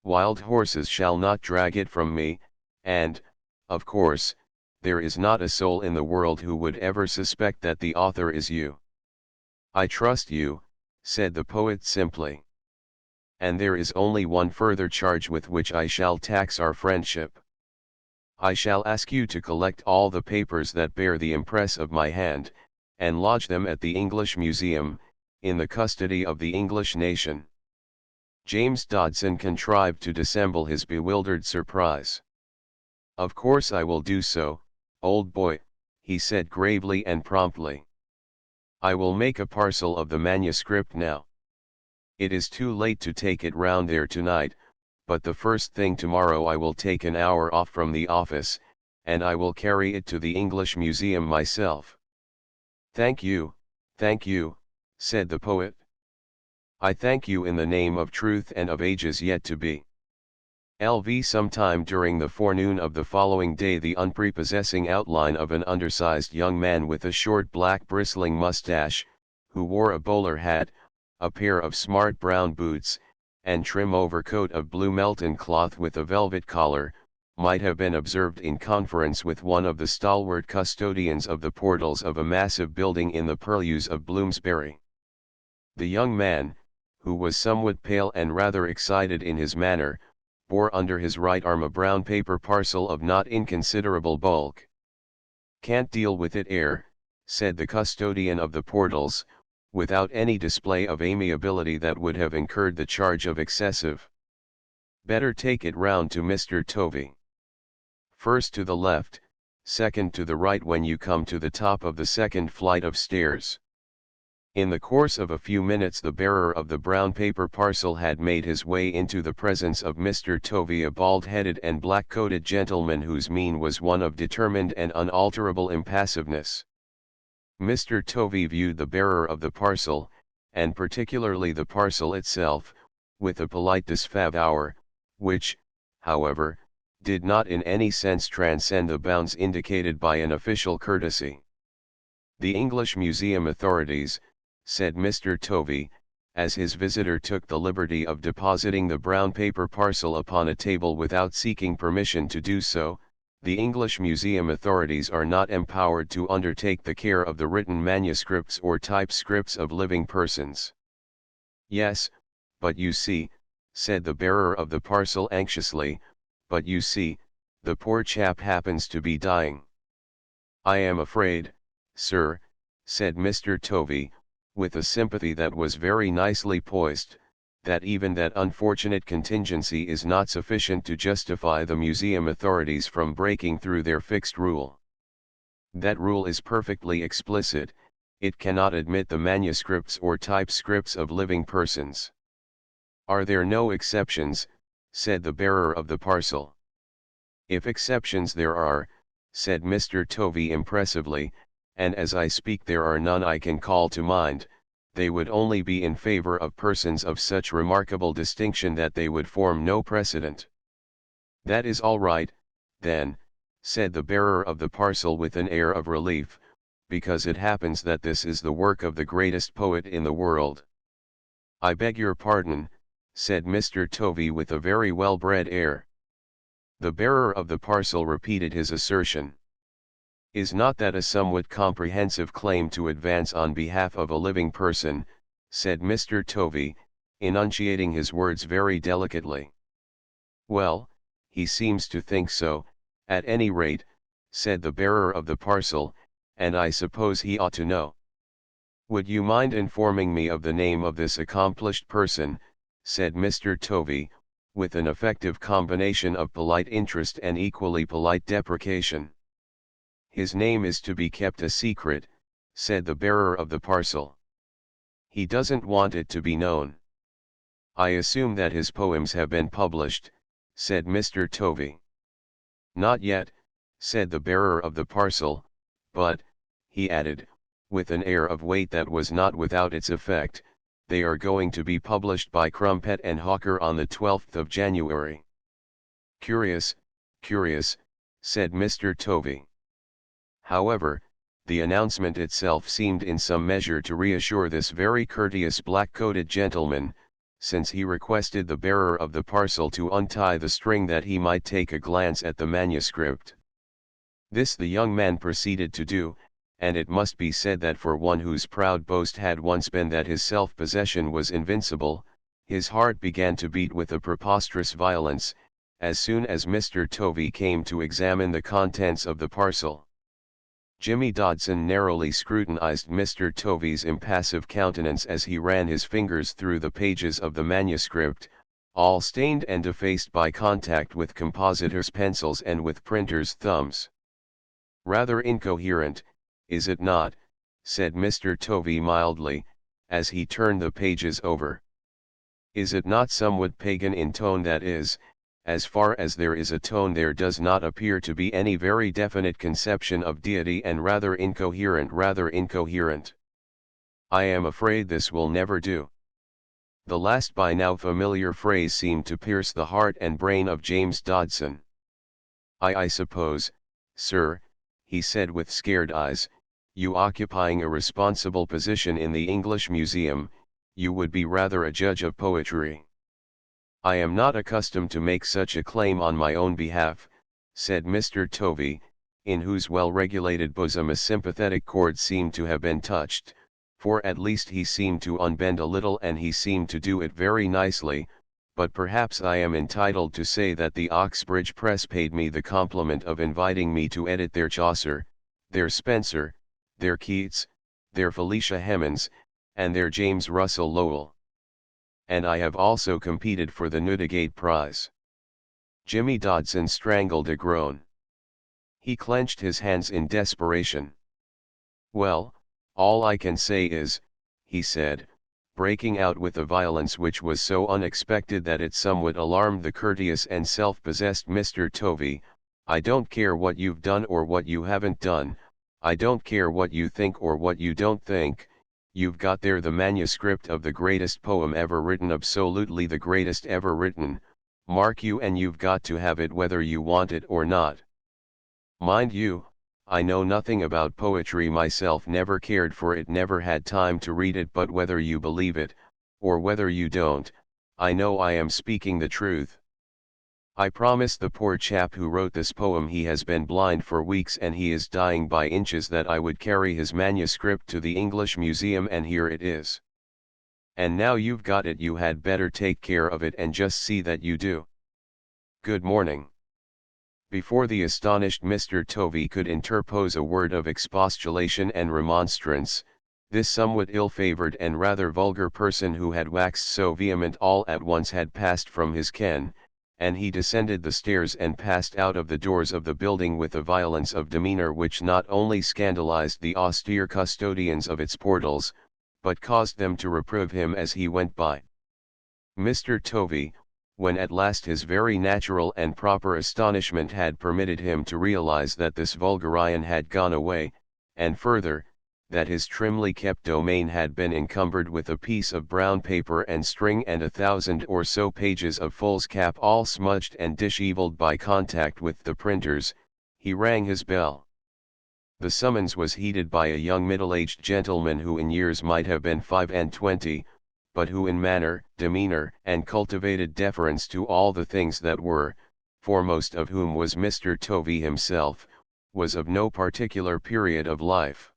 S1: Wild horses shall not drag it from me, and, of course, there is not a soul in the world who would ever suspect that the author is you. I trust you, said the poet simply. And there is only one further charge with which I shall tax our friendship. I shall ask you to collect all the papers that bear the impress of my hand, and lodge them at the English Museum, in the custody of the English nation. James Dodson contrived to dissemble his bewildered surprise. Of course I will do so, old boy, he said gravely and promptly. I will make a parcel of the manuscript now. It is too late to take it round there tonight, but the first thing tomorrow I will take an hour off from the office, and I will carry it to the English Museum myself. Thank you, said the poet. I thank you in the name of truth and of ages yet to be. LV sometime during the forenoon of the following day the unprepossessing outline of an undersized young man with a short black bristling mustache, who wore a bowler hat, a pair of smart brown boots, and trim overcoat of blue Melton cloth with a velvet collar, might have been observed in conference with one of the stalwart custodians of the portals of a massive building in the purlieus of Bloomsbury. The young man, who was somewhat pale and rather excited in his manner, bore under his right arm a brown paper parcel of not inconsiderable bulk. Can't deal with it, said the custodian of the portals, without any display of amiability that would have incurred the charge of excessive. Better take it round to Mr. Tovey. First to the left, second to the right when you come to the top of the second flight of stairs. In the course of a few minutes the bearer of the brown paper parcel had made his way into the presence of Mr. Tovey, a bald-headed and black-coated gentleman whose mien was one of determined and unalterable impassiveness. Mr. Tovey viewed the bearer of the parcel, and particularly the parcel itself, with a polite disfavor, which, however, did not in any sense transcend the bounds indicated by an official courtesy. The English Museum authorities, said Mr. Tovey, as his visitor took the liberty of depositing the brown paper parcel upon a table without seeking permission to do so, the English Museum authorities are not empowered to undertake the care of the written manuscripts or typescripts of living persons. Yes, but you see, said the bearer of the parcel anxiously, but you see, the poor chap happens to be dying. I am afraid, sir, said Mr. Tovey, with a sympathy that was very nicely poised, that even that unfortunate contingency is not sufficient to justify the museum authorities from breaking through their fixed rule. That rule is perfectly explicit, it cannot admit the manuscripts or typescripts of living persons. Are there no exceptions, said the bearer of the parcel. If exceptions there are, said Mr. Tovey impressively, and as I speak there are none I can call to mind, they would only be in favor of persons of such remarkable distinction that they would form no precedent. That is all right, then, said the bearer of the parcel with an air of relief, because it happens that this is the work of the greatest poet in the world. I beg your pardon, said Mr. Tovey with a very well-bred air. The bearer of the parcel repeated his assertion. Is not that a somewhat comprehensive claim to advance on behalf of a living person, said Mr. Tovey, enunciating his words very delicately. Well, he seems to think so, at any rate, said the bearer of the parcel, and I suppose he ought to know. Would you mind informing me of the name of this accomplished person, said Mr. Tovey, with an effective combination of polite interest and equally polite deprecation. His name is to be kept a secret, said the bearer of the parcel. He doesn't want it to be known. I assume that his poems have been published, said Mr. Tovey. Not yet, said the bearer of the parcel, but, he added, with an air of weight that was not without its effect, they are going to be published by Crumpet and Hawker on the 12th of January. Curious, curious, said Mr. Tovey. However, the announcement itself seemed in some measure to reassure this very courteous black-coated gentleman, since he requested the bearer of the parcel to untie the string that he might take a glance at the manuscript. This the young man proceeded to do, and it must be said that for one whose proud boast had once been that his self-possession was invincible, his heart began to beat with a preposterous violence, as soon as Mr. Tovey came to examine the contents of the parcel. Jimmy Dodson narrowly scrutinized Mr. Tovey's impassive countenance as he ran his fingers through the pages of the manuscript, all stained and defaced by contact with compositors' pencils and with printers' thumbs. "Rather incoherent, is it not?" said Mr. Tovey mildly, as he turned the pages over. "Is it not somewhat pagan in tone? That is, as far as there is a tone there does not appear to be any very definite conception of deity, and rather incoherent, rather incoherent. I am afraid this will never do." The last by now familiar phrase seemed to pierce the heart and brain of James Dodson. I suppose, sir," he said with scared eyes, "you occupying a responsible position in the English Museum, you would be rather a judge of poetry." "I am not accustomed to make such a claim on my own behalf," said Mr. Tovey, in whose well-regulated bosom a sympathetic chord seemed to have been touched, for at least he seemed to unbend a little, and he seemed to do it very nicely, "but perhaps I am entitled to say that the Oxbridge Press paid me the compliment of inviting me to edit their Chaucer, their Spenser, their Keats, their Felicia Hemans, and their James Russell Lowell. And I have also competed for the Newdigate Prize." Jimmy Dodson strangled a groan. He clenched his hands in desperation. "Well, all I can say is," he said, breaking out with a violence which was so unexpected that it somewhat alarmed the courteous and self-possessed Mr. Tovey, "I don't care what you've done or what you haven't done, I don't care what you think or what you don't think, you've got there the manuscript of the greatest poem ever written, absolutely the greatest ever written, mark you, and you've got to have it whether you want it or not. Mind you, I know nothing about poetry myself, never cared for it, never had time to read it, but whether you believe it, or whether you don't, I know I am speaking the truth. I promise the poor chap who wrote this poem, he has been blind for weeks and he is dying by inches, that I would carry his manuscript to the English Museum, and here it is. And now you've got it, you had better take care of it and just see that you do. Good morning." Before the astonished Mr. Tovey could interpose a word of expostulation and remonstrance, this somewhat ill-favored and rather vulgar person who had waxed so vehement all at once had passed from his ken, and he descended the stairs and passed out of the doors of the building with a violence of demeanor which not only scandalized the austere custodians of its portals, but caused them to reprove him as he went by. Mr. Tovey, when at last his very natural and proper astonishment had permitted him to realize that this vulgarian had gone away, and further, that his trimly kept domain had been encumbered with a piece of brown paper and string and 1,000 or so pages of foolscap all smudged and dishevelled by contact with the printers, he rang his bell. The summons was heeded by a young middle-aged gentleman who in years might have been 25, but who in manner, demeanor, and cultivated deference to all the things that were, foremost of whom was Mr. Tovey himself, was of no particular period of life.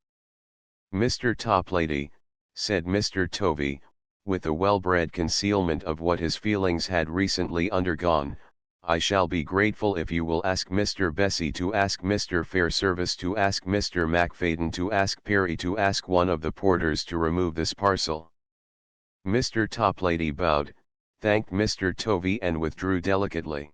S1: "Mr. Toplady," said Mr. Tovey, with a well-bred concealment of what his feelings had recently undergone, "I shall be grateful if you will ask Mr. Bessie to ask Mr. Fairservice to ask Mr. Macfadden to ask Perry to ask one of the porters to remove this parcel." Mr. Toplady bowed, thanked Mr. Tovey and withdrew delicately.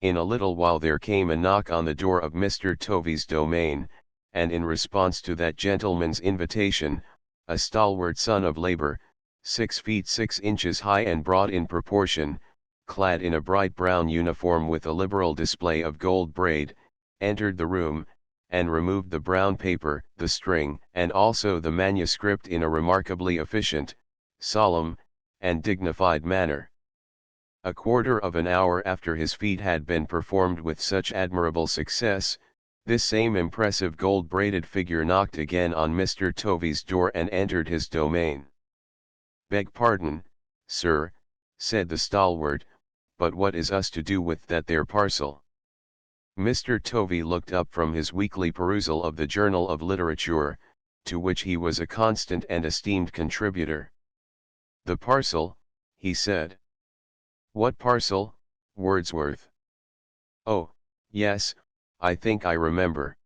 S1: In a little while there came a knock on the door of Mr. Tovey's domain, and in response to that gentleman's invitation, a stalwart son of labor, 6 feet 6 inches high and broad in proportion, clad in a bright brown uniform with a liberal display of gold braid, entered the room, and removed the brown paper, the string, and also the manuscript in a remarkably efficient, solemn, and dignified manner. A quarter of an hour after his feat had been performed with such admirable success, this same impressive gold-braided figure knocked again on Mr. Tovey's door and entered his domain. "Beg pardon, sir," said the stalwart, "but what is us to do with that there parcel?" Mr. Tovey looked up from his weekly perusal of the Journal of Literature, to which he was a constant and esteemed contributor. "The parcel," he said. "What parcel, Wordsworth?" "Oh, yes, I think I remember."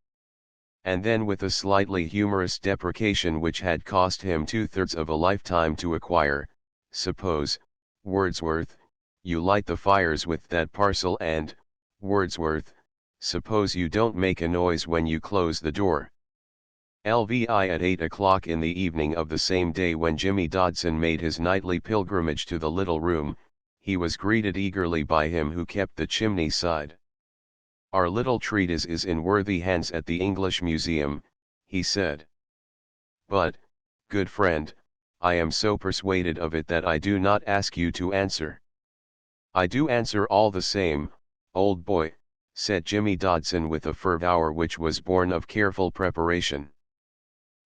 S1: And then with a slightly humorous deprecation which had cost him 2/3 of a lifetime to acquire, "Suppose, Wordsworth, you light the fires with that parcel and, Wordsworth, suppose you don't make a noise when you close the door." LVI at 8 o'clock in the evening of the same day when Jimmy Dodson made his nightly pilgrimage to the little room, he was greeted eagerly by him who kept the chimney side. "Our little treatise is in worthy hands at the English Museum," he said. "But, good friend, I am so persuaded of it that I do not ask you to answer." "I do answer all the same, old boy," said Jimmy Dodson with a fervour which was born of careful preparation.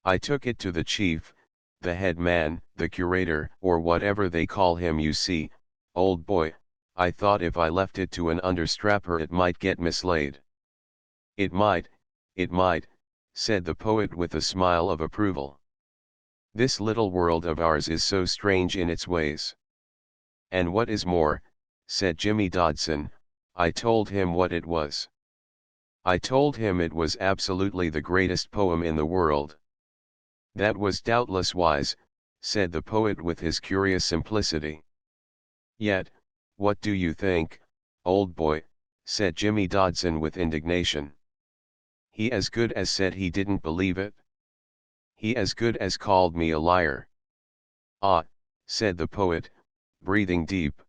S1: "I took it to the chief, the head man, the curator, or whatever they call him. You see, old boy, I thought if I left it to an understrapper it might get mislaid." It might," said the poet with a smile of approval. "This little world of ours is so strange in its ways." "And what is more," said Jimmy Dodson, "I told him what it was. I told him it was absolutely the greatest poem in the world." "That was doubtless wise," said the poet with his curious simplicity. "Yet, what do you think, old boy?" said Jimmy Dodson with indignation. "He as good as said he didn't believe it. He as good as called me a liar." "Ah," said the poet, breathing deep.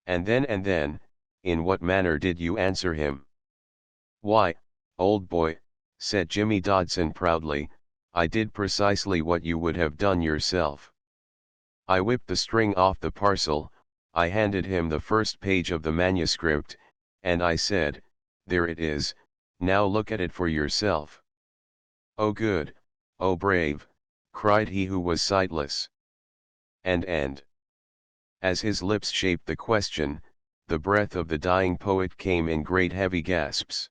S1: And then, in what manner did you answer him?" "Why, old boy," said Jimmy Dodson proudly, "I did precisely what you would have done yourself. I whipped the string off the parcel, I handed him the first page of the manuscript, and I said, 'There it is, now look at it for yourself.'" "Oh good, oh brave," cried he who was sightless. And, as his lips shaped the question, the breath of the dying poet came in great heavy gasps.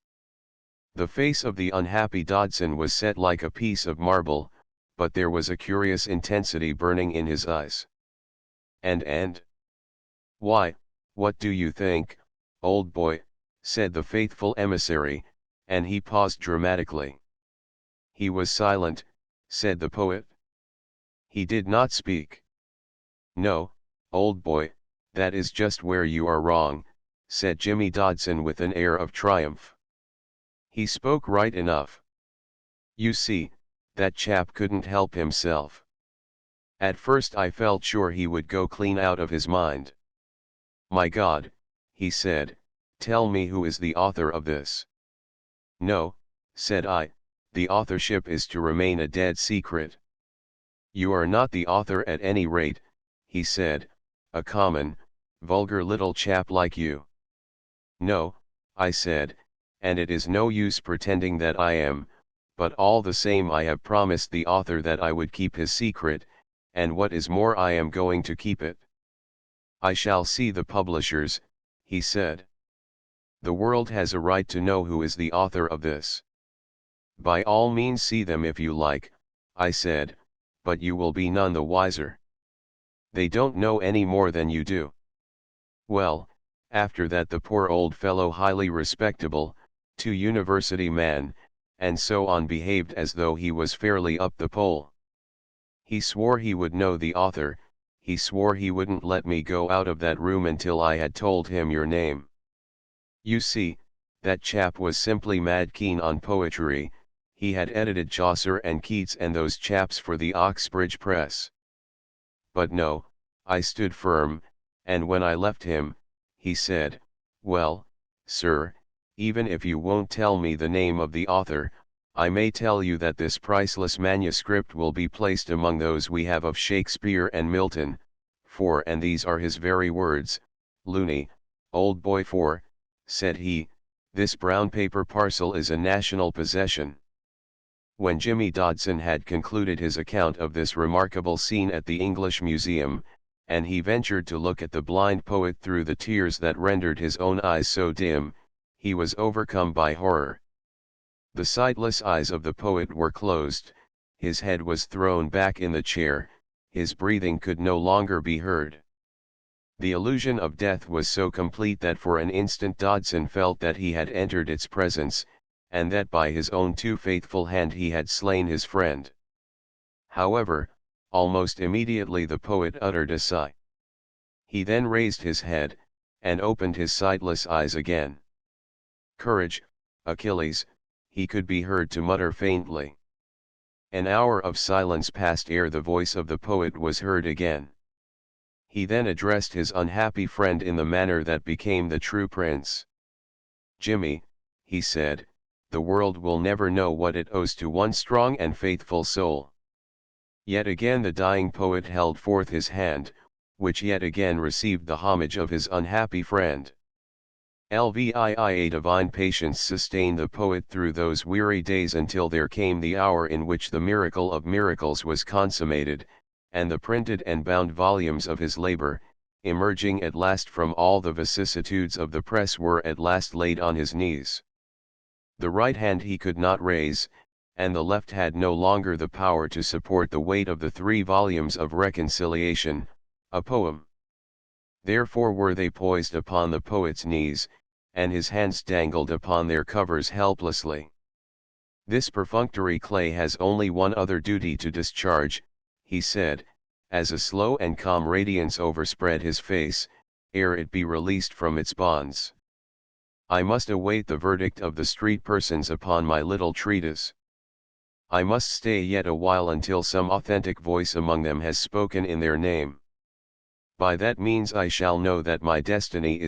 S1: The face of the unhappy Dodson was set like a piece of marble, but there was a curious intensity burning in his eyes. And? "Why, what do you think, old boy?" said the faithful emissary, and he paused dramatically. "He was silent," said the poet. "He did not speak." "No, old boy, that is just where you are wrong," said Jimmy Dodson with an air of triumph. "He spoke right enough. You see, that chap couldn't help himself. At first I felt sure he would go clean out of his mind. 'My God,' he said, 'tell me who is the author of this.' 'No,' said I, 'the authorship is to remain a dead secret.' 'You are not the author at any rate,' he said, 'a common, vulgar little chap like you.' 'No,' I said, 'and it is no use pretending that I am, but all the same I have promised the author that I would keep his secret, and what is more I am going to keep it.' 'I shall see the publishers,' he said. 'The world has a right to know who is the author of this.' 'By all means see them if you like,' I said, 'but you will be none the wiser. They don't know any more than you do.' Well, after that the poor old fellow, highly respectable, university man, and so on, behaved as though he was fairly up the pole. He swore he would know the author, he swore he wouldn't let me go out of that room until I had told him your name. You see, that chap was simply mad keen on poetry, he had edited Chaucer and Keats and those chaps for the Oxbridge Press. But no, I stood firm, and when I left him, he said, "Well, sir, even if you won't tell me the name of the author, I may tell you that this priceless manuscript will be placed among those we have of Shakespeare and Milton, for, and these are his very words, Looney, old boy, for, said he, this brown paper parcel is a national possession." When Jimmy Dodson had concluded his account of this remarkable scene at the English Museum, and he ventured to look at the blind poet through the tears that rendered his own eyes so dim, he was overcome by horror. The sightless eyes of the poet were closed, his head was thrown back in the chair, his breathing could no longer be heard. The illusion of death was so complete that for an instant Dodson felt that he had entered its presence, and that by his own too faithful hand he had slain his friend. However, almost immediately the poet uttered a sigh. He then raised his head, and opened his sightless eyes again. "Courage, Achilles," he could be heard to mutter faintly. An hour of silence passed ere the voice of the poet was heard again. He then addressed his unhappy friend in the manner that became the true prince. "Jimmy," he said, "the world will never know what it owes to one strong and faithful soul." Yet again the dying poet held forth his hand, which yet again received the homage of his unhappy friend. A divine patience sustained the poet through those weary days until there came the hour in which the miracle of miracles was consummated, and the printed and bound volumes of his labor, emerging at last from all the vicissitudes of the press, were at last laid on his knees. The right hand he could not raise, and the left had no longer the power to support the weight of the 3 volumes of Reconciliation, a poem. Therefore were they poised upon the poet's knees, and his hands dangled upon their covers helplessly. "This perfunctory clay has only one other duty to discharge," he said, as a slow and calm radiance overspread his face, ere it be released from its bonds. "I must await the verdict of the street persons upon my little treatise. I must stay yet a while until some authentic voice among them has spoken in their name. By that means I shall know that my destiny is